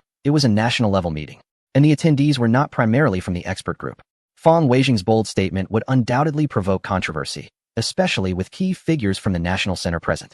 it was a national-level meeting, and the attendees were not primarily from the expert group. Feng Weijing's bold statement would undoubtedly provoke controversy, especially with key figures from the National Center present.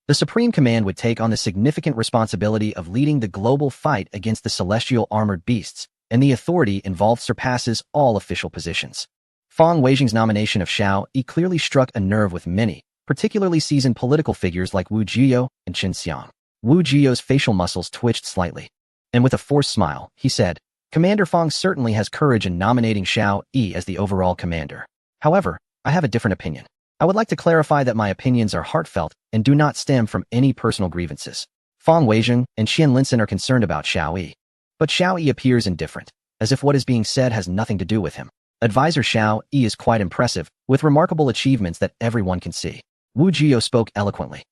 The Supreme Command would take on the significant responsibility of leading the global fight against the celestial armored beasts, and the authority involved surpasses all official positions. Feng Weijing's nomination of Xiao Yi clearly struck a nerve with many, particularly seasoned political figures like Wu Jio and Chen Xiang. Wu Jio's facial muscles twitched slightly, and with a forced smile, he said, Commander Feng certainly has courage in nominating Xiao Yi as the overall commander. However, I have a different opinion. I would like to clarify that my opinions are heartfelt and do not stem from any personal grievances. Feng Weijing and Qian Linson are concerned about Xiao Yi, but Xiao Yi appears indifferent, as if what is being said has nothing to do with him. Advisor Xiao Yi is quite impressive, with remarkable achievements that everyone can see. Wu Jio spoke eloquently.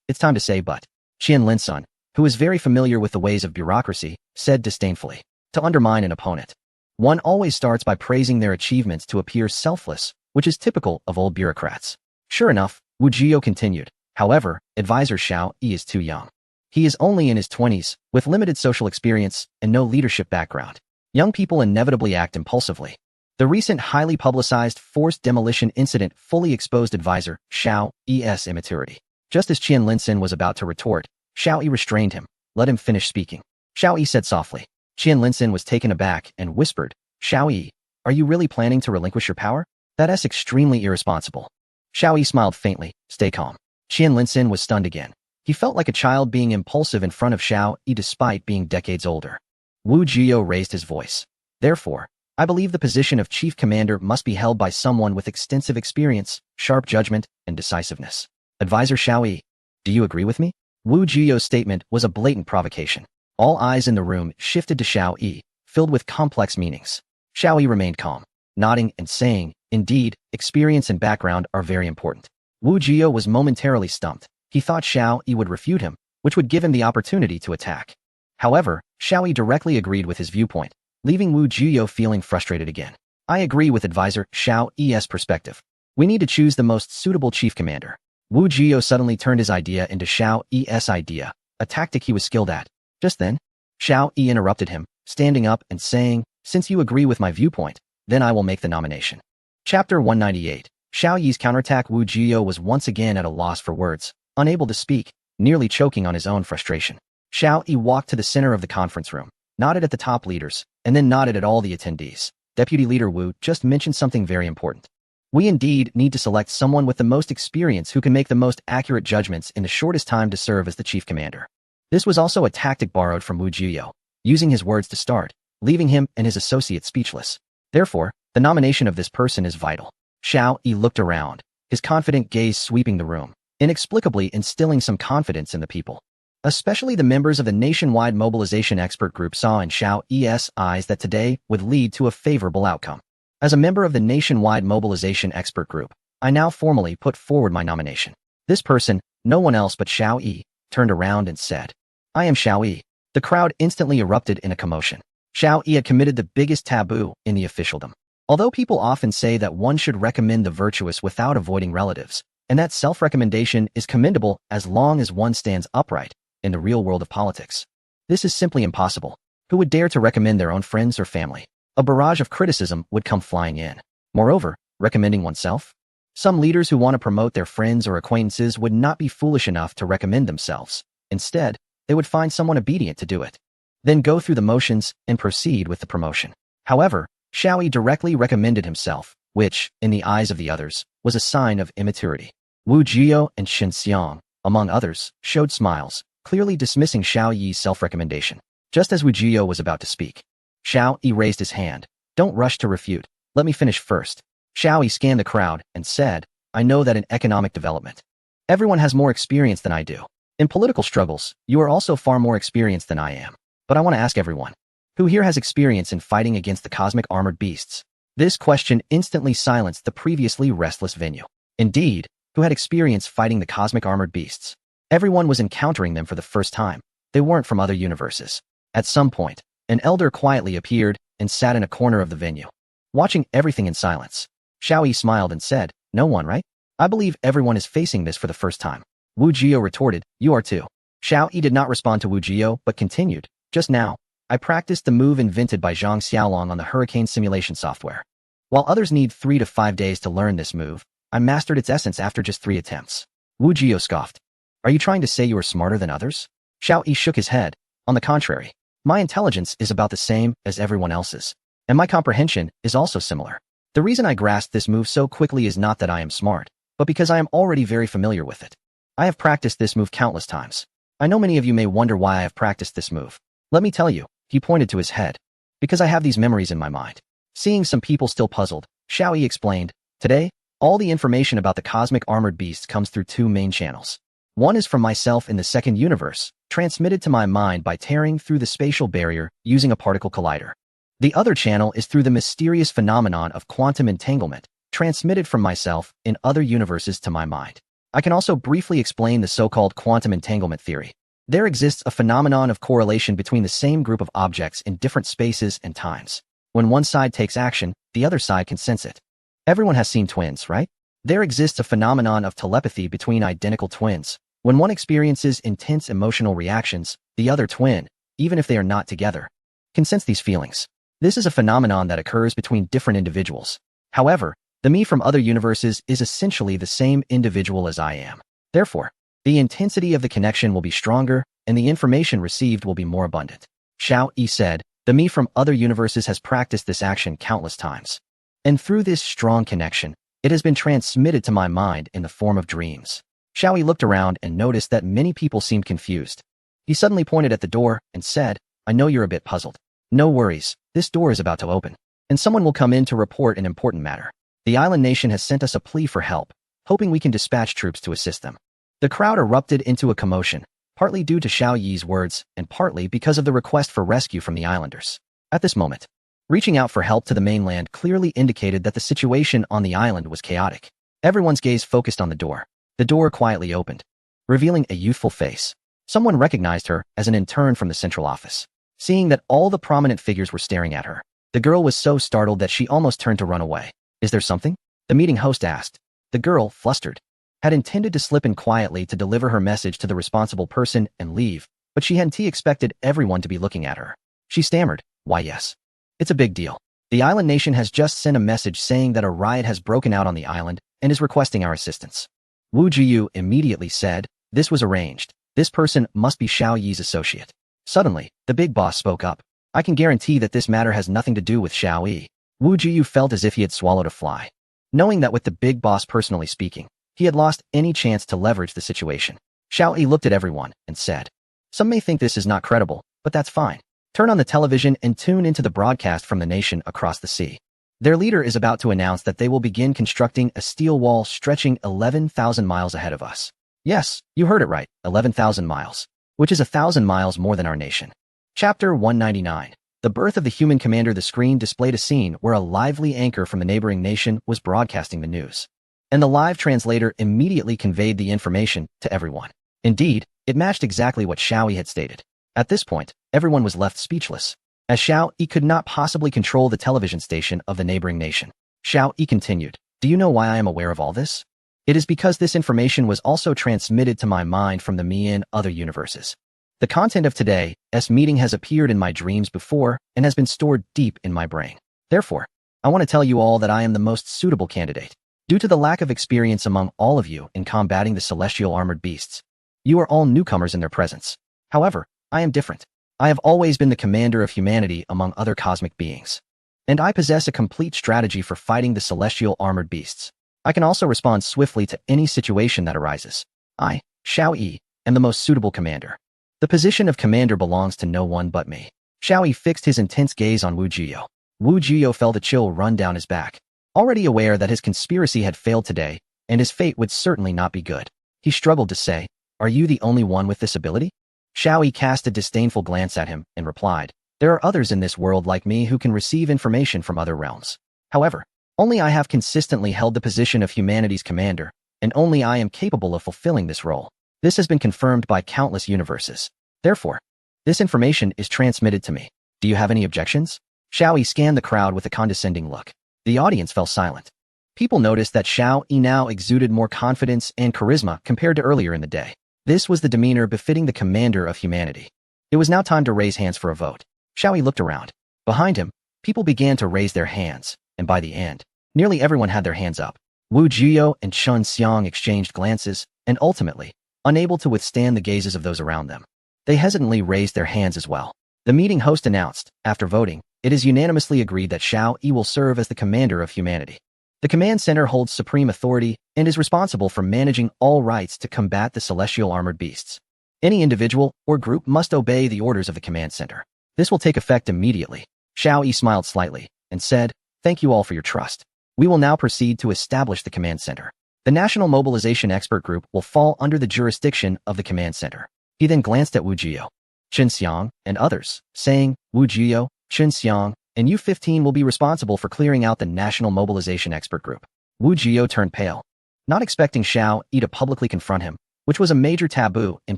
It's time to say but. Qian Linson, who is very familiar with the ways of bureaucracy, said disdainfully. to undermine an opponent. One always starts by praising their achievements to appear selfless, which is typical of old bureaucrats. Sure enough, Wu Jio continued. However, advisor Xiao Yi is too young. He is only in his 20s, with limited social experience and no leadership background. Young people inevitably act impulsively. The recent highly publicized forced demolition incident fully exposed advisor Xiao Yi's immaturity. Just as Qian Linsen was about to retort, Xiao Yi restrained him. Let him finish speaking. Xiao Yi said softly. Qian Linsen was taken aback and whispered, Xiao Yi, are you really planning to relinquish your power? That's extremely irresponsible. Xiao Yi smiled faintly. Stay calm. Qian Linsen was stunned again. He felt like a child being impulsive in front of Xiao Yi despite being decades older. Wu Jio raised his voice. Therefore, I believe the position of chief commander must be held by someone with extensive experience, sharp judgment, and decisiveness. Advisor Xiao Yi, do you agree with me? Wu Jio's statement was a blatant provocation. All eyes in the room shifted to Xiao Yi, filled with complex meanings. Xiao Yi remained calm, nodding and saying, indeed, experience and background are very important. Wu Jio was momentarily stumped. He thought Xiao Yi would refute him, which would give him the opportunity to attack. However, Xiao Yi directly agreed with his viewpoint, leaving Wu Jio feeling frustrated again. I agree with advisor Xiao Yi's perspective. We need to choose the most suitable chief commander. Wu Jio suddenly turned his idea into Xiao Yi's idea, a tactic he was skilled at. Just then, Xiao Yi interrupted him, standing up and saying, since you agree with my viewpoint, then I will make the nomination. Chapter 198. Xiao Yi's counterattack. Wu Jio was once again at a loss for words, unable to speak, nearly choking on his own frustration. Xiao Yi walked to the center of the conference room, nodded at the top leaders, and then nodded at all the attendees. Deputy Leader Wu just mentioned something very important. We indeed need to select someone with the most experience who can make the most accurate judgments in the shortest time to serve as the chief commander. This was also a tactic borrowed from Wu Jio, using his words to start, leaving him and his associates speechless. Therefore, the nomination of this person is vital. Xiao Yi looked around, his confident gaze sweeping the room, inexplicably instilling some confidence in the people. Especially the members of the nationwide mobilization expert group saw in Xiao Yi's eyes that today would lead to a favorable outcome. As a member of the nationwide mobilization expert group, I now formally put forward my nomination. This person, no one else but Xiao Yi, turned around and said, I am Xiao Yi. The crowd instantly erupted in a commotion. Xiao Yi had committed the biggest taboo in the officialdom. Although people often say that one should recommend the virtuous without avoiding relatives, and that self-recommendation is commendable as long as one stands upright in the real world of politics, this is simply impossible. Who would dare to recommend their own friends or family? A barrage of criticism would come flying in. Moreover, recommending oneself? Some leaders who want to promote their friends or acquaintances would not be foolish enough to recommend themselves. Instead, they would find someone obedient to do it. Then go through the motions and proceed with the promotion. However, Xiao Yi directly recommended himself, which, in the eyes of the others, was a sign of immaturity. Wu Jio and Shen Xiang, among others, showed smiles, clearly dismissing Xiao Yi's self-recommendation. Just as Wu Jio was about to speak, Xiao Yi raised his hand. Don't rush to refute. Let me finish first. Xiao Yi scanned the crowd and said, I know that in economic development, everyone has more experience than I do. In political struggles, you are also far more experienced than I am. But I want to ask everyone, who here has experience in fighting against the cosmic armored beasts? This question instantly silenced the previously restless venue. Indeed, who had experience fighting the cosmic armored beasts? Everyone was encountering them for the first time. They weren't from other universes. At some point, an elder quietly appeared and sat in a corner of the venue, watching everything in silence. Xiao Yi smiled and said, no one, right? I believe everyone is facing this for the first time. Wu Jio retorted, you are too. Xiao Yi did not respond to Wu Jio, but continued, just now, I practiced the move invented by Zhang Xiaolong on the hurricane simulation software. While others need 3 to 5 days to learn this move, I mastered its essence after just 3 attempts. Wu Jio scoffed. Are you trying to say you are smarter than others? Xiao Yi shook his head. On the contrary, my intelligence is about the same as everyone else's, and my comprehension is also similar. The reason I grasped this move so quickly is not that I am smart, but because I am already very familiar with it. I have practiced this move countless times. I know many of you may wonder why I have practiced this move. Let me tell you, he pointed to his head. Because I have these memories in my mind. Seeing some people still puzzled, Xiao Yi explained, today, all the information about the cosmic armored beasts comes through 2 main channels. One is from myself in the second universe, transmitted to my mind by tearing through the spatial barrier using a particle collider. The other channel is through the mysterious phenomenon of quantum entanglement, transmitted from myself in other universes to my mind. I can also briefly explain the so-called quantum entanglement theory. There exists a phenomenon of correlation between the same group of objects in different spaces and times. When one side takes action, the other side can sense it. Everyone has seen twins, right? There exists a phenomenon of telepathy between identical twins. When one experiences intense emotional reactions, the other twin, even if they are not together, can sense these feelings. This is a phenomenon that occurs between different individuals. However, the me from other universes is essentially the same individual as I am. Therefore, the intensity of the connection will be stronger, and the information received will be more abundant. Xiao Yi said, the me from other universes has practiced this action countless times. And through this strong connection, it has been transmitted to my mind in the form of dreams. Xiao Yi looked around and noticed that many people seemed confused. He suddenly pointed at the door and said, I know you're a bit puzzled. No worries, this door is about to open, and someone will come in to report an important matter. The island nation has sent us a plea for help, hoping we can dispatch troops to assist them. The crowd erupted into a commotion, partly due to Xiao Yi's words and partly because of the request for rescue from the islanders. At this moment, reaching out for help to the mainland clearly indicated that the situation on the island was chaotic. Everyone's gaze focused on the door. The door quietly opened, revealing a youthful face. Someone recognized her as an intern from the central office. Seeing that all the prominent figures were staring at her, the girl was so startled that she almost turned to run away. Is there something? The meeting host asked. The girl, flustered, had intended to slip in quietly to deliver her message to the responsible person and leave, but she hadn't expected everyone to be looking at her. She stammered, why yes. It's a big deal. The island nation has just sent a message saying that a riot has broken out on the island and is requesting our assistance. Wu Jiyu immediately said, this was arranged. This person must be Xiao Yi's associate. Suddenly, the big boss spoke up. I can guarantee that this matter has nothing to do with Xiao Yi. Wu Jiyu felt as if he had swallowed a fly. Knowing that with the big boss personally speaking, he had lost any chance to leverage the situation. Xiao Yi looked at everyone and said, some may think this is not credible, but that's fine. Turn on the television and tune into the broadcast from the nation across the sea. Their leader is about to announce that they will begin constructing a steel wall stretching 11,000 miles ahead of us. Yes, you heard it right, 11,000 miles, which is 1,000 miles more than our nation. Chapter 199. The birth of the human commander. The screen displayed a scene where a lively anchor from the neighboring nation was broadcasting the news. And the live translator immediately conveyed the information to everyone. Indeed, it matched exactly what Xiao Yi had stated. At this point, everyone was left speechless, as Xiao Yi could not possibly control the television station of the neighboring nation. Xiao Yi continued, do you know why I am aware of all this? It is because this information was also transmitted to my mind from the me in other universes. The content of today's meeting has appeared in my dreams before and has been stored deep in my brain. Therefore, I want to tell you all that I am the most suitable candidate. Due to the lack of experience among all of you in combating the celestial armored beasts, you are all newcomers in their presence. However, I am different. I have always been the commander of humanity among other cosmic beings. And I possess a complete strategy for fighting the celestial armored beasts. I can also respond swiftly to any situation that arises. I, Xiao Yi, am the most suitable commander. The position of commander belongs to no one but me. Xiao Yi fixed his intense gaze on Wu Jiyu. Wu Jiyu felt a chill run down his back. Already aware that his conspiracy had failed today, and his fate would certainly not be good, he struggled to say, are you the only one with this ability? Xiao Yi cast a disdainful glance at him and replied, there are others in this world like me who can receive information from other realms. However, only I have consistently held the position of humanity's commander, and only I am capable of fulfilling this role. This has been confirmed by countless universes. Therefore, this information is transmitted to me. Do you have any objections? Xiao Yi scanned the crowd with a condescending look. The audience fell silent. People noticed that Xiao Yi now exuded more confidence and charisma compared to earlier in the day. This was the demeanor befitting the commander of humanity. It was now time to raise hands for a vote. Xiao Yi looked around. Behind him, people began to raise their hands, and by the end, nearly everyone had their hands up. Wu Jiyu and Chun Xiang exchanged glances, and ultimately, unable to withstand the gazes of those around them, they hesitantly raised their hands as well. The meeting host announced, after voting, it is unanimously agreed that Xiao Yi will serve as the commander of humanity. The command center holds supreme authority and is responsible for managing all rights to combat the celestial armored beasts. Any individual or group must obey the orders of the command center. This will take effect immediately. Xiao Yi smiled slightly and said, thank you all for your trust. We will now proceed to establish the command center. The National Mobilization Expert Group will fall under the jurisdiction of the command center. He then glanced at Wu Jiyu, Chun Xiang, and others, saying, Wu Jiyu, Chun Xiang, and U-15 will be responsible for clearing out the National Mobilization Expert Group. Wu Jiyu turned pale, not expecting Xiao Yi to publicly confront him, which was a major taboo in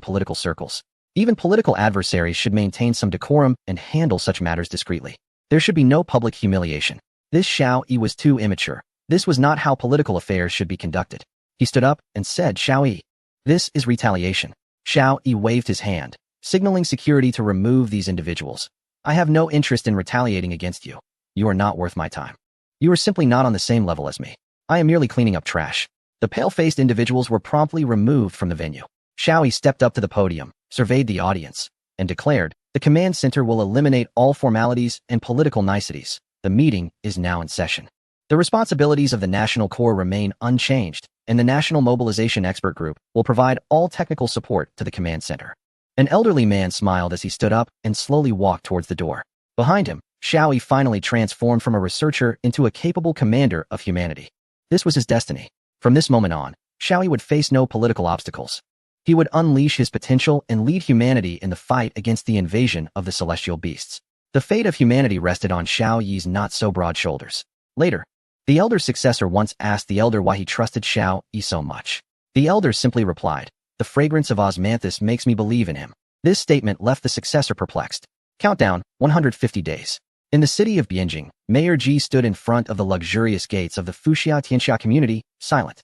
political circles. Even political adversaries should maintain some decorum and handle such matters discreetly. There should be no public humiliation. This Xiao Yi was too immature. This was not how political affairs should be conducted. He stood up and said, Xiao Yi, this is retaliation. Xiao Yi waved his hand, signaling security to remove these individuals. I have no interest in retaliating against you. You are not worth my time. You are simply not on the same level as me. I am merely cleaning up trash. The pale-faced individuals were promptly removed from the venue. Xiao Yi stepped up to the podium, surveyed the audience, and declared, the command center will eliminate all formalities and political niceties. The meeting is now in session. The responsibilities of the National Corps remain unchanged, and the National Mobilization Expert Group will provide all technical support to the command center. An elderly man smiled as he stood up and slowly walked towards the door. Behind him, Xiao Yi finally transformed from a researcher into a capable commander of humanity. This was his destiny. From this moment on, Xiao Yi would face no political obstacles. He would unleash his potential and lead humanity in the fight against the invasion of the celestial beasts. The fate of humanity rested on Xiao Yi's not-so-broad shoulders. Later, the elder's successor once asked the elder why he trusted Xiao Yi so much. The elder simply replied, the fragrance of osmanthus makes me believe in him. This statement left the successor perplexed. Countdown, 150 days. In the city of Bianjing, Mayor Ji stood in front of the luxurious gates of the Fuxia Tianxia community, silent.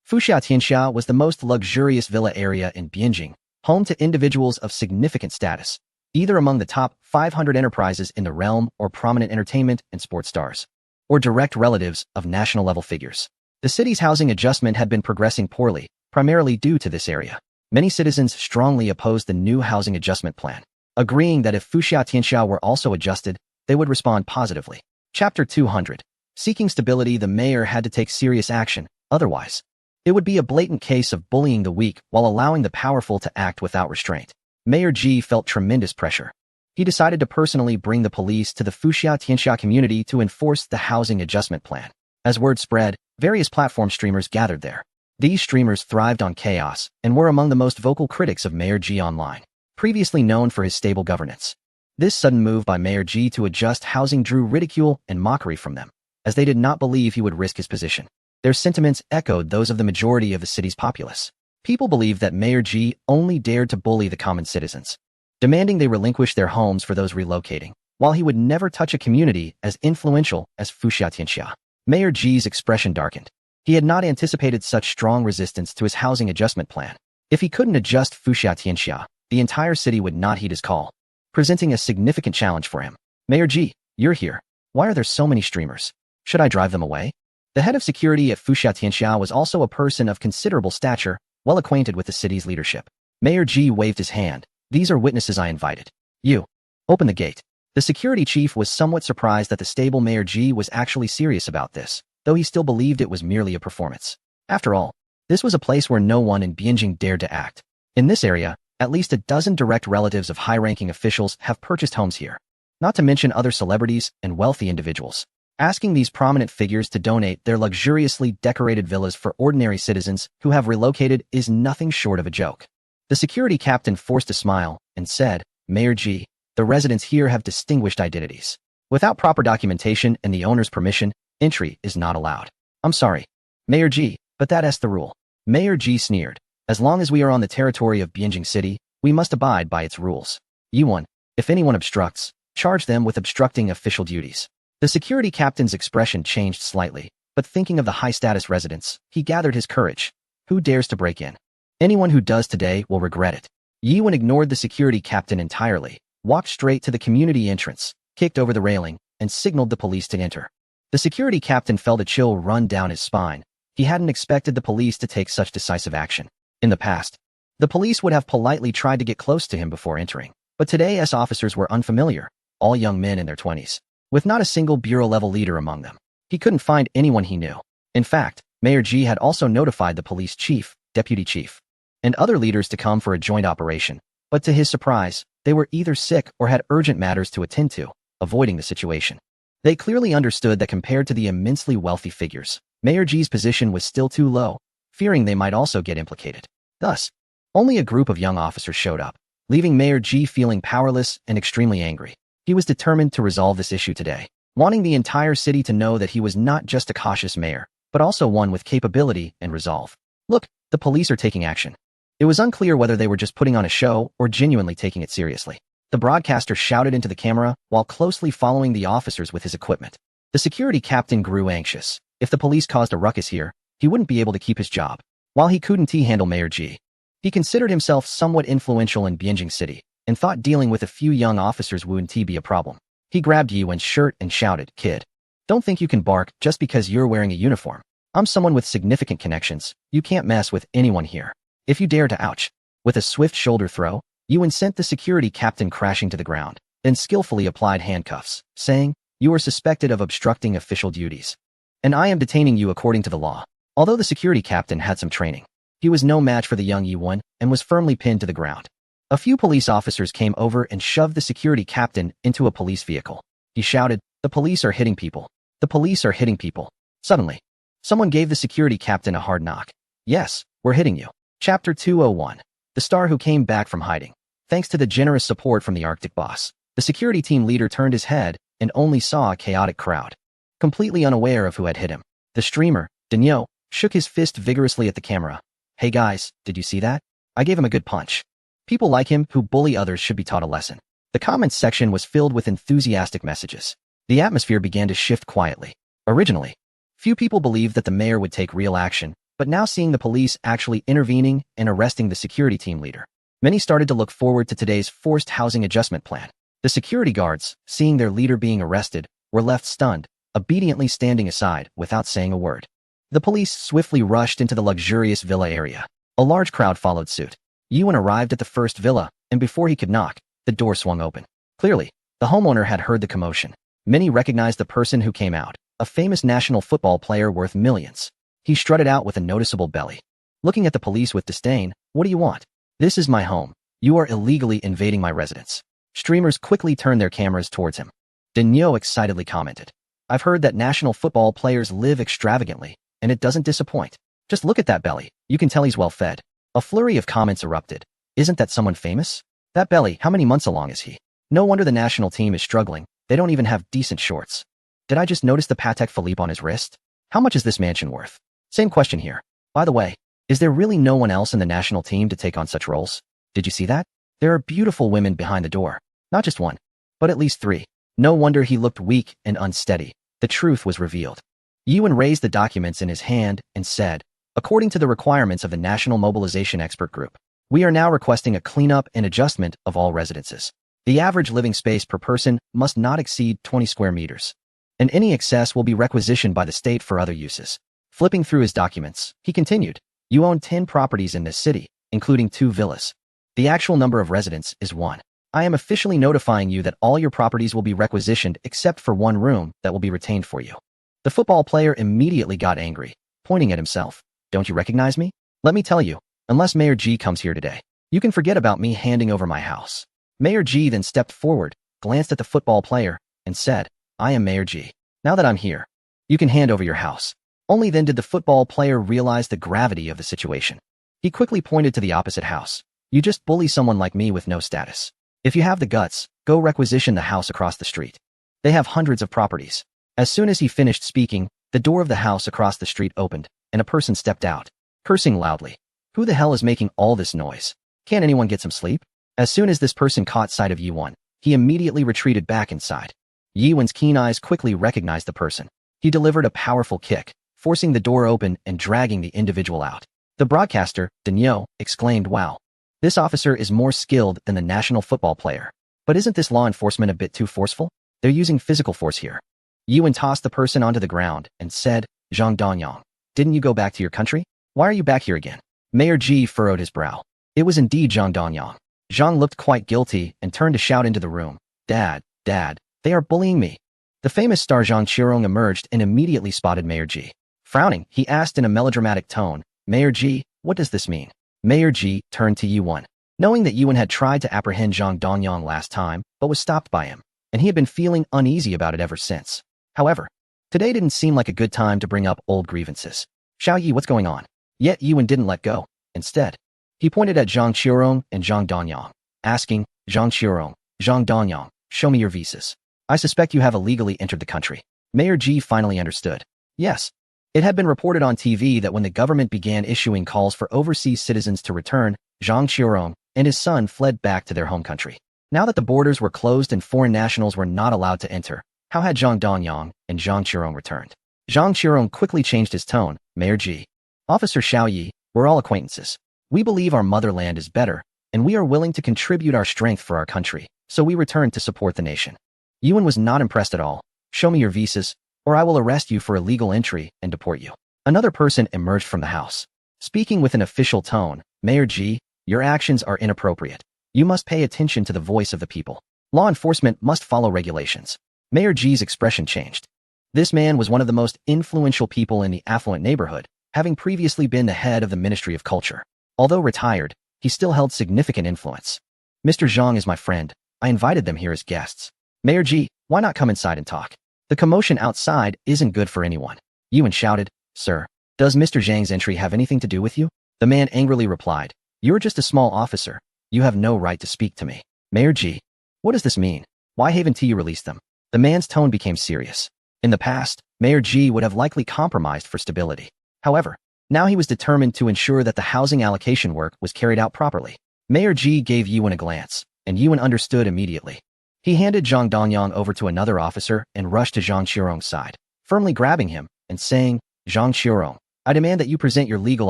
Fuxia Tianxia was the most luxurious villa area in Bianjing, home to individuals of significant status, either among the top 500 enterprises in the realm or prominent entertainment and sports stars, or direct relatives of national-level figures. The city's housing adjustment had been progressing poorly, primarily due to this area. Many citizens strongly opposed the new housing adjustment plan, agreeing that if Fuxia Tianxia were also adjusted, they would respond positively. Chapter 200. Seeking stability, the mayor had to take serious action, otherwise, it would be a blatant case of bullying the weak while allowing the powerful to act without restraint. Mayor Ji felt tremendous pressure. He decided to personally bring the police to the Fuxia Tianxia community to enforce the housing adjustment plan. As word spread, various platform streamers gathered there. These streamers thrived on chaos and were among the most vocal critics of Mayor Ji online, previously known for his stable governance. This sudden move by Mayor Ji to adjust housing drew ridicule and mockery from them, as they did not believe he would risk his position. Their sentiments echoed those of the majority of the city's populace. People believed that Mayor Ji only dared to bully the common citizens, demanding they relinquish their homes for those relocating, while he would never touch a community as influential as Fuxia Tianxia. Mayor Ji's expression darkened. He had not anticipated such strong resistance to his housing adjustment plan. If he couldn't adjust Fuxia Tianxia, the entire city would not heed his call, presenting a significant challenge for him. Mayor Ji, you're here. Why are there so many streamers? Should I drive them away? The head of security at Fuxia Tianxia was also a person of considerable stature, well acquainted with the city's leadership. Mayor Ji waved his hand. These are witnesses I invited. You. Open the gate. The security chief was somewhat surprised that the stable Mayor Ji was actually serious about this, though he still believed it was merely a performance. After all, this was a place where no one in Bianjing dared to act. In this area, at least a dozen direct relatives of high-ranking officials have purchased homes here, not to mention other celebrities and wealthy individuals. Asking these prominent figures to donate their luxuriously decorated villas for ordinary citizens who have relocated is nothing short of a joke. The security captain forced a smile and said, Mayor Ji, the residents here have distinguished identities. Without proper documentation and the owner's permission, entry is not allowed. I'm sorry, Mayor Ji, but that's the rule. Mayor Ji sneered. As long as we are on the territory of Bianjing City, we must abide by its rules. Yuan, if anyone obstructs, charge them with obstructing official duties. The security captain's expression changed slightly, but thinking of the high-status residents, he gathered his courage. Who dares to break in? Anyone who does today will regret it. Yuan ignored the security captain entirely, walked straight to the community entrance, kicked over the railing, and signaled the police to enter. The security captain felt a chill run down his spine. He hadn't expected the police to take such decisive action. In the past, the police would have politely tried to get close to him before entering, but today's officers were unfamiliar, all young men in their 20s. With not a single bureau-level leader among them. He couldn't find anyone he knew. In fact, Mayor Ji had also notified the police chief, deputy chief, and other leaders to come for a joint operation, but to his surprise, they were either sick or had urgent matters to attend to, avoiding the situation. They clearly understood that compared to the immensely wealthy figures, Mayor Ji's position was still too low, fearing they might also get implicated. Thus, only a group of young officers showed up, leaving Mayor Ji feeling powerless and extremely angry. He was determined to resolve this issue today, wanting the entire city to know that he was not just a cautious mayor, but also one with capability and resolve. Look, the police are taking action. It was unclear whether they were just putting on a show or genuinely taking it seriously. The broadcaster shouted into the camera while closely following the officers with his equipment. The security captain grew anxious. If the police caused a ruckus here, he wouldn't be able to keep his job. While he couldn't handle Mayor G, he considered himself somewhat influential in Beijing City and thought dealing with a few young officers wouldn't be a problem. He grabbed Yuan's shirt and shouted, "Kid, don't think you can bark just because you're wearing a uniform. I'm someone with significant connections. You can't mess with anyone here. If you dare to ouch." With a swift shoulder throw, Yuan sent the security captain crashing to the ground, then skillfully applied handcuffs, saying, "You are suspected of obstructing official duties, and I am detaining you according to the law." Although the security captain had some training, he was no match for the young Yuan and was firmly pinned to the ground. A few police officers came over and shoved the security captain into a police vehicle. He shouted, "The police are hitting people. The police are hitting people." Suddenly, someone gave the security captain a hard knock. "Yes, we're hitting you." Chapter 201. The star who came back from hiding. Thanks to the generous support from the Arctic boss, the security team leader turned his head and only saw a chaotic crowd. Completely unaware of who had hit him, the streamer, Daniel, shook his fist vigorously at the camera. "Hey guys, did you see that? I gave him a good punch. People like him who bully others should be taught a lesson." The comments section was filled with enthusiastic messages. The atmosphere began to shift quietly. Originally, few people believed that the mayor would take real action, but now seeing the police actually intervening and arresting the security team leader, many started to look forward to today's forced housing adjustment plan. The security guards, seeing their leader being arrested, were left stunned, obediently standing aside without saying a word. The police swiftly rushed into the luxurious villa area. A large crowd followed suit. Yuan arrived at the first villa, and before he could knock, the door swung open. Clearly, the homeowner had heard the commotion. Many recognized the person who came out, a famous national football player worth millions. He strutted out with a noticeable belly. Looking at the police with disdain, "What do you want? This is my home. You are illegally invading my residence." Streamers quickly turned their cameras towards him. Daniel excitedly commented, "I've heard that national football players live extravagantly, and it doesn't disappoint. Just look at that belly. You can tell he's well fed." A flurry of comments erupted. "Isn't that someone famous? That belly, how many months along is he? No wonder the national team is struggling. They don't even have decent shorts. Did I just notice the Patek Philippe on his wrist? How much is this mansion worth?" Same question here. By the way, is there really no one else in the national team to take on such roles? Did you see that? There are beautiful women behind the door. Not just one, but at least 3. No wonder he looked weak and unsteady. The truth was revealed. Yuan raised the documents in his hand and said, "According to the requirements of the National Mobilization Expert Group, we are now requesting a cleanup and adjustment of all residences. The average living space per person must not exceed 20 square meters, and any excess will be requisitioned by the state for other uses." Flipping through his documents, he continued, "You own 10 properties in this city, including 2 villas. The actual number of residents is 1. I am officially notifying you that all your properties will be requisitioned except for 1 room that will be retained for you." The football player immediately got angry, pointing at himself. "Don't you recognize me? Let me tell you, unless Mayor G comes here today, you can forget about me handing over my house." Mayor G then stepped forward, glanced at the football player, and said, "I am Mayor G. Now that I'm here, you can hand over your house." Only then did the football player realize the gravity of the situation. He quickly pointed to the opposite house. "You just bully someone like me with no status. If you have the guts, go requisition the house across the street. They have hundreds of properties." As soon as he finished speaking, the door of the house across the street opened, and a person stepped out, cursing loudly. "Who the hell is making all this noise? Can't anyone get some sleep?" As soon as this person caught sight of Yuan, he immediately retreated back inside. Yuan's keen eyes quickly recognized the person. He delivered a powerful kick, forcing the door open and dragging the individual out. The broadcaster, Daniel, exclaimed, "Wow. This officer is more skilled than the national football player. But isn't this law enforcement a bit too forceful? They're using physical force here." Yuan tossed the person onto the ground and said, "Zhang Danyang, didn't you go back to your country? Why are you back here again?" Mayor G furrowed his brow. It was indeed Zhang Danyang. Zhang looked quite guilty and turned to shout into the room, Dad, they are bullying me." The famous star Zhang Qirong emerged and immediately spotted Mayor G. Frowning, he asked in a melodramatic tone, "Mayor G, what does this mean?" Mayor G turned to Yuan. Knowing that Yuan had tried to apprehend Zhang Danyang last time, but was stopped by him, and he had been feeling uneasy about it ever since. However, today didn't seem like a good time to bring up old grievances. "Xiao Yi, what's going on?" Yet Yuan didn't let go. Instead, he pointed at Zhang Qirong and Zhang Danyang, asking, "Zhang Qirong, Zhang Danyang, show me your visas. I suspect you have illegally entered the country." Mayor G finally understood. Yes. It had been reported on TV that when the government began issuing calls for overseas citizens to return, Zhang Qiurong, and his son fled back to their home country. Now that the borders were closed and foreign nationals were not allowed to enter, how had Zhang Donyang and Zhang Qiurong returned? Zhang Qiurong quickly changed his tone. Mayor Ji. Officer Xiao Yi, we're all acquaintances. We believe our motherland is better, and we are willing to contribute our strength for our country, so we returned to support the nation. Yuan was not impressed at all. Show me your visas, or I will arrest you for illegal entry and deport you. Another person emerged from the house. Speaking with an official tone, Mayor Ji, your actions are inappropriate. You must pay attention to the voice of the people. Law enforcement must follow regulations. Mayor Ji's expression changed. This man was one of the most influential people in the affluent neighborhood, having previously been the head of the Ministry of Culture. Although retired, he still held significant influence. Mr. Zhang is my friend. I invited them here as guests. Mayor Ji, why not come inside and talk? The commotion outside isn't good for anyone. Yuan shouted, Sir, does Mr. Zhang's entry have anything to do with you? The man angrily replied, You're just a small officer. You have no right to speak to me. Mayor Ji, what does this mean? Why haven't you released them? The man's tone became serious. In the past, Mayor Ji would have likely compromised for stability. However, now he was determined to ensure that the housing allocation work was carried out properly. Mayor Ji gave Yuan a glance, and Yuan understood immediately. He handed Zhang Donyang over to another officer and rushed to Zhang Qiurong's side, firmly grabbing him and saying, Zhang Qiurong, I demand that you present your legal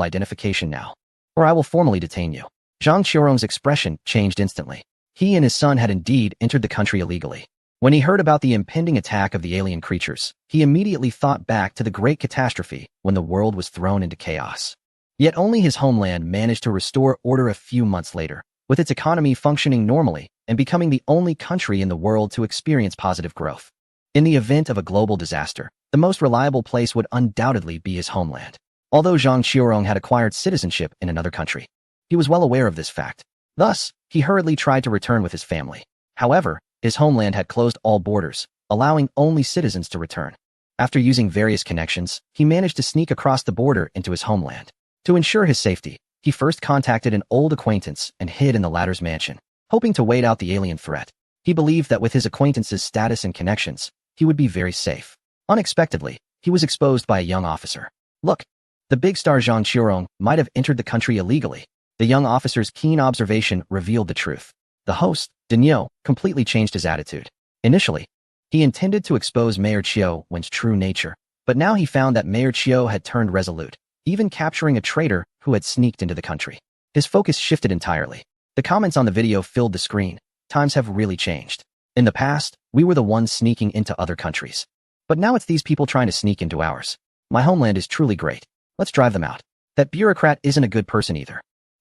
identification now, or I will formally detain you. Zhang Qiurong's expression changed instantly. He and his son had indeed entered the country illegally. When he heard about the impending attack of the alien creatures, he immediately thought back to the great catastrophe when the world was thrown into chaos. Yet only his homeland managed to restore order a few months later, with its economy functioning normally and becoming the only country in the world to experience positive growth. In the event of a global disaster, the most reliable place would undoubtedly be his homeland. Although Zhang Qiurong had acquired citizenship in another country, he was well aware of this fact. Thus, he hurriedly tried to return with his family. However, his homeland had closed all borders, allowing only citizens to return. After using various connections, he managed to sneak across the border into his homeland. To ensure his safety, he first contacted an old acquaintance and hid in the latter's mansion, hoping to wait out the alien threat. He believed that with his acquaintance's status and connections, he would be very safe. Unexpectedly, he was exposed by a young officer. Look, the big star Zhang Qiurong might have entered the country illegally. The young officer's keen observation revealed the truth. The host, Daniel, completely changed his attitude. Initially, he intended to expose Mayor Qiu's true nature, but now he found that Mayor Qiu had turned resolute, even capturing a traitor who had sneaked into the country. His focus shifted entirely. The comments on the video filled the screen. Times have really changed. In the past, we were the ones sneaking into other countries. But now it's these people trying to sneak into ours. My homeland is truly great. Let's drive them out. That bureaucrat isn't a good person either.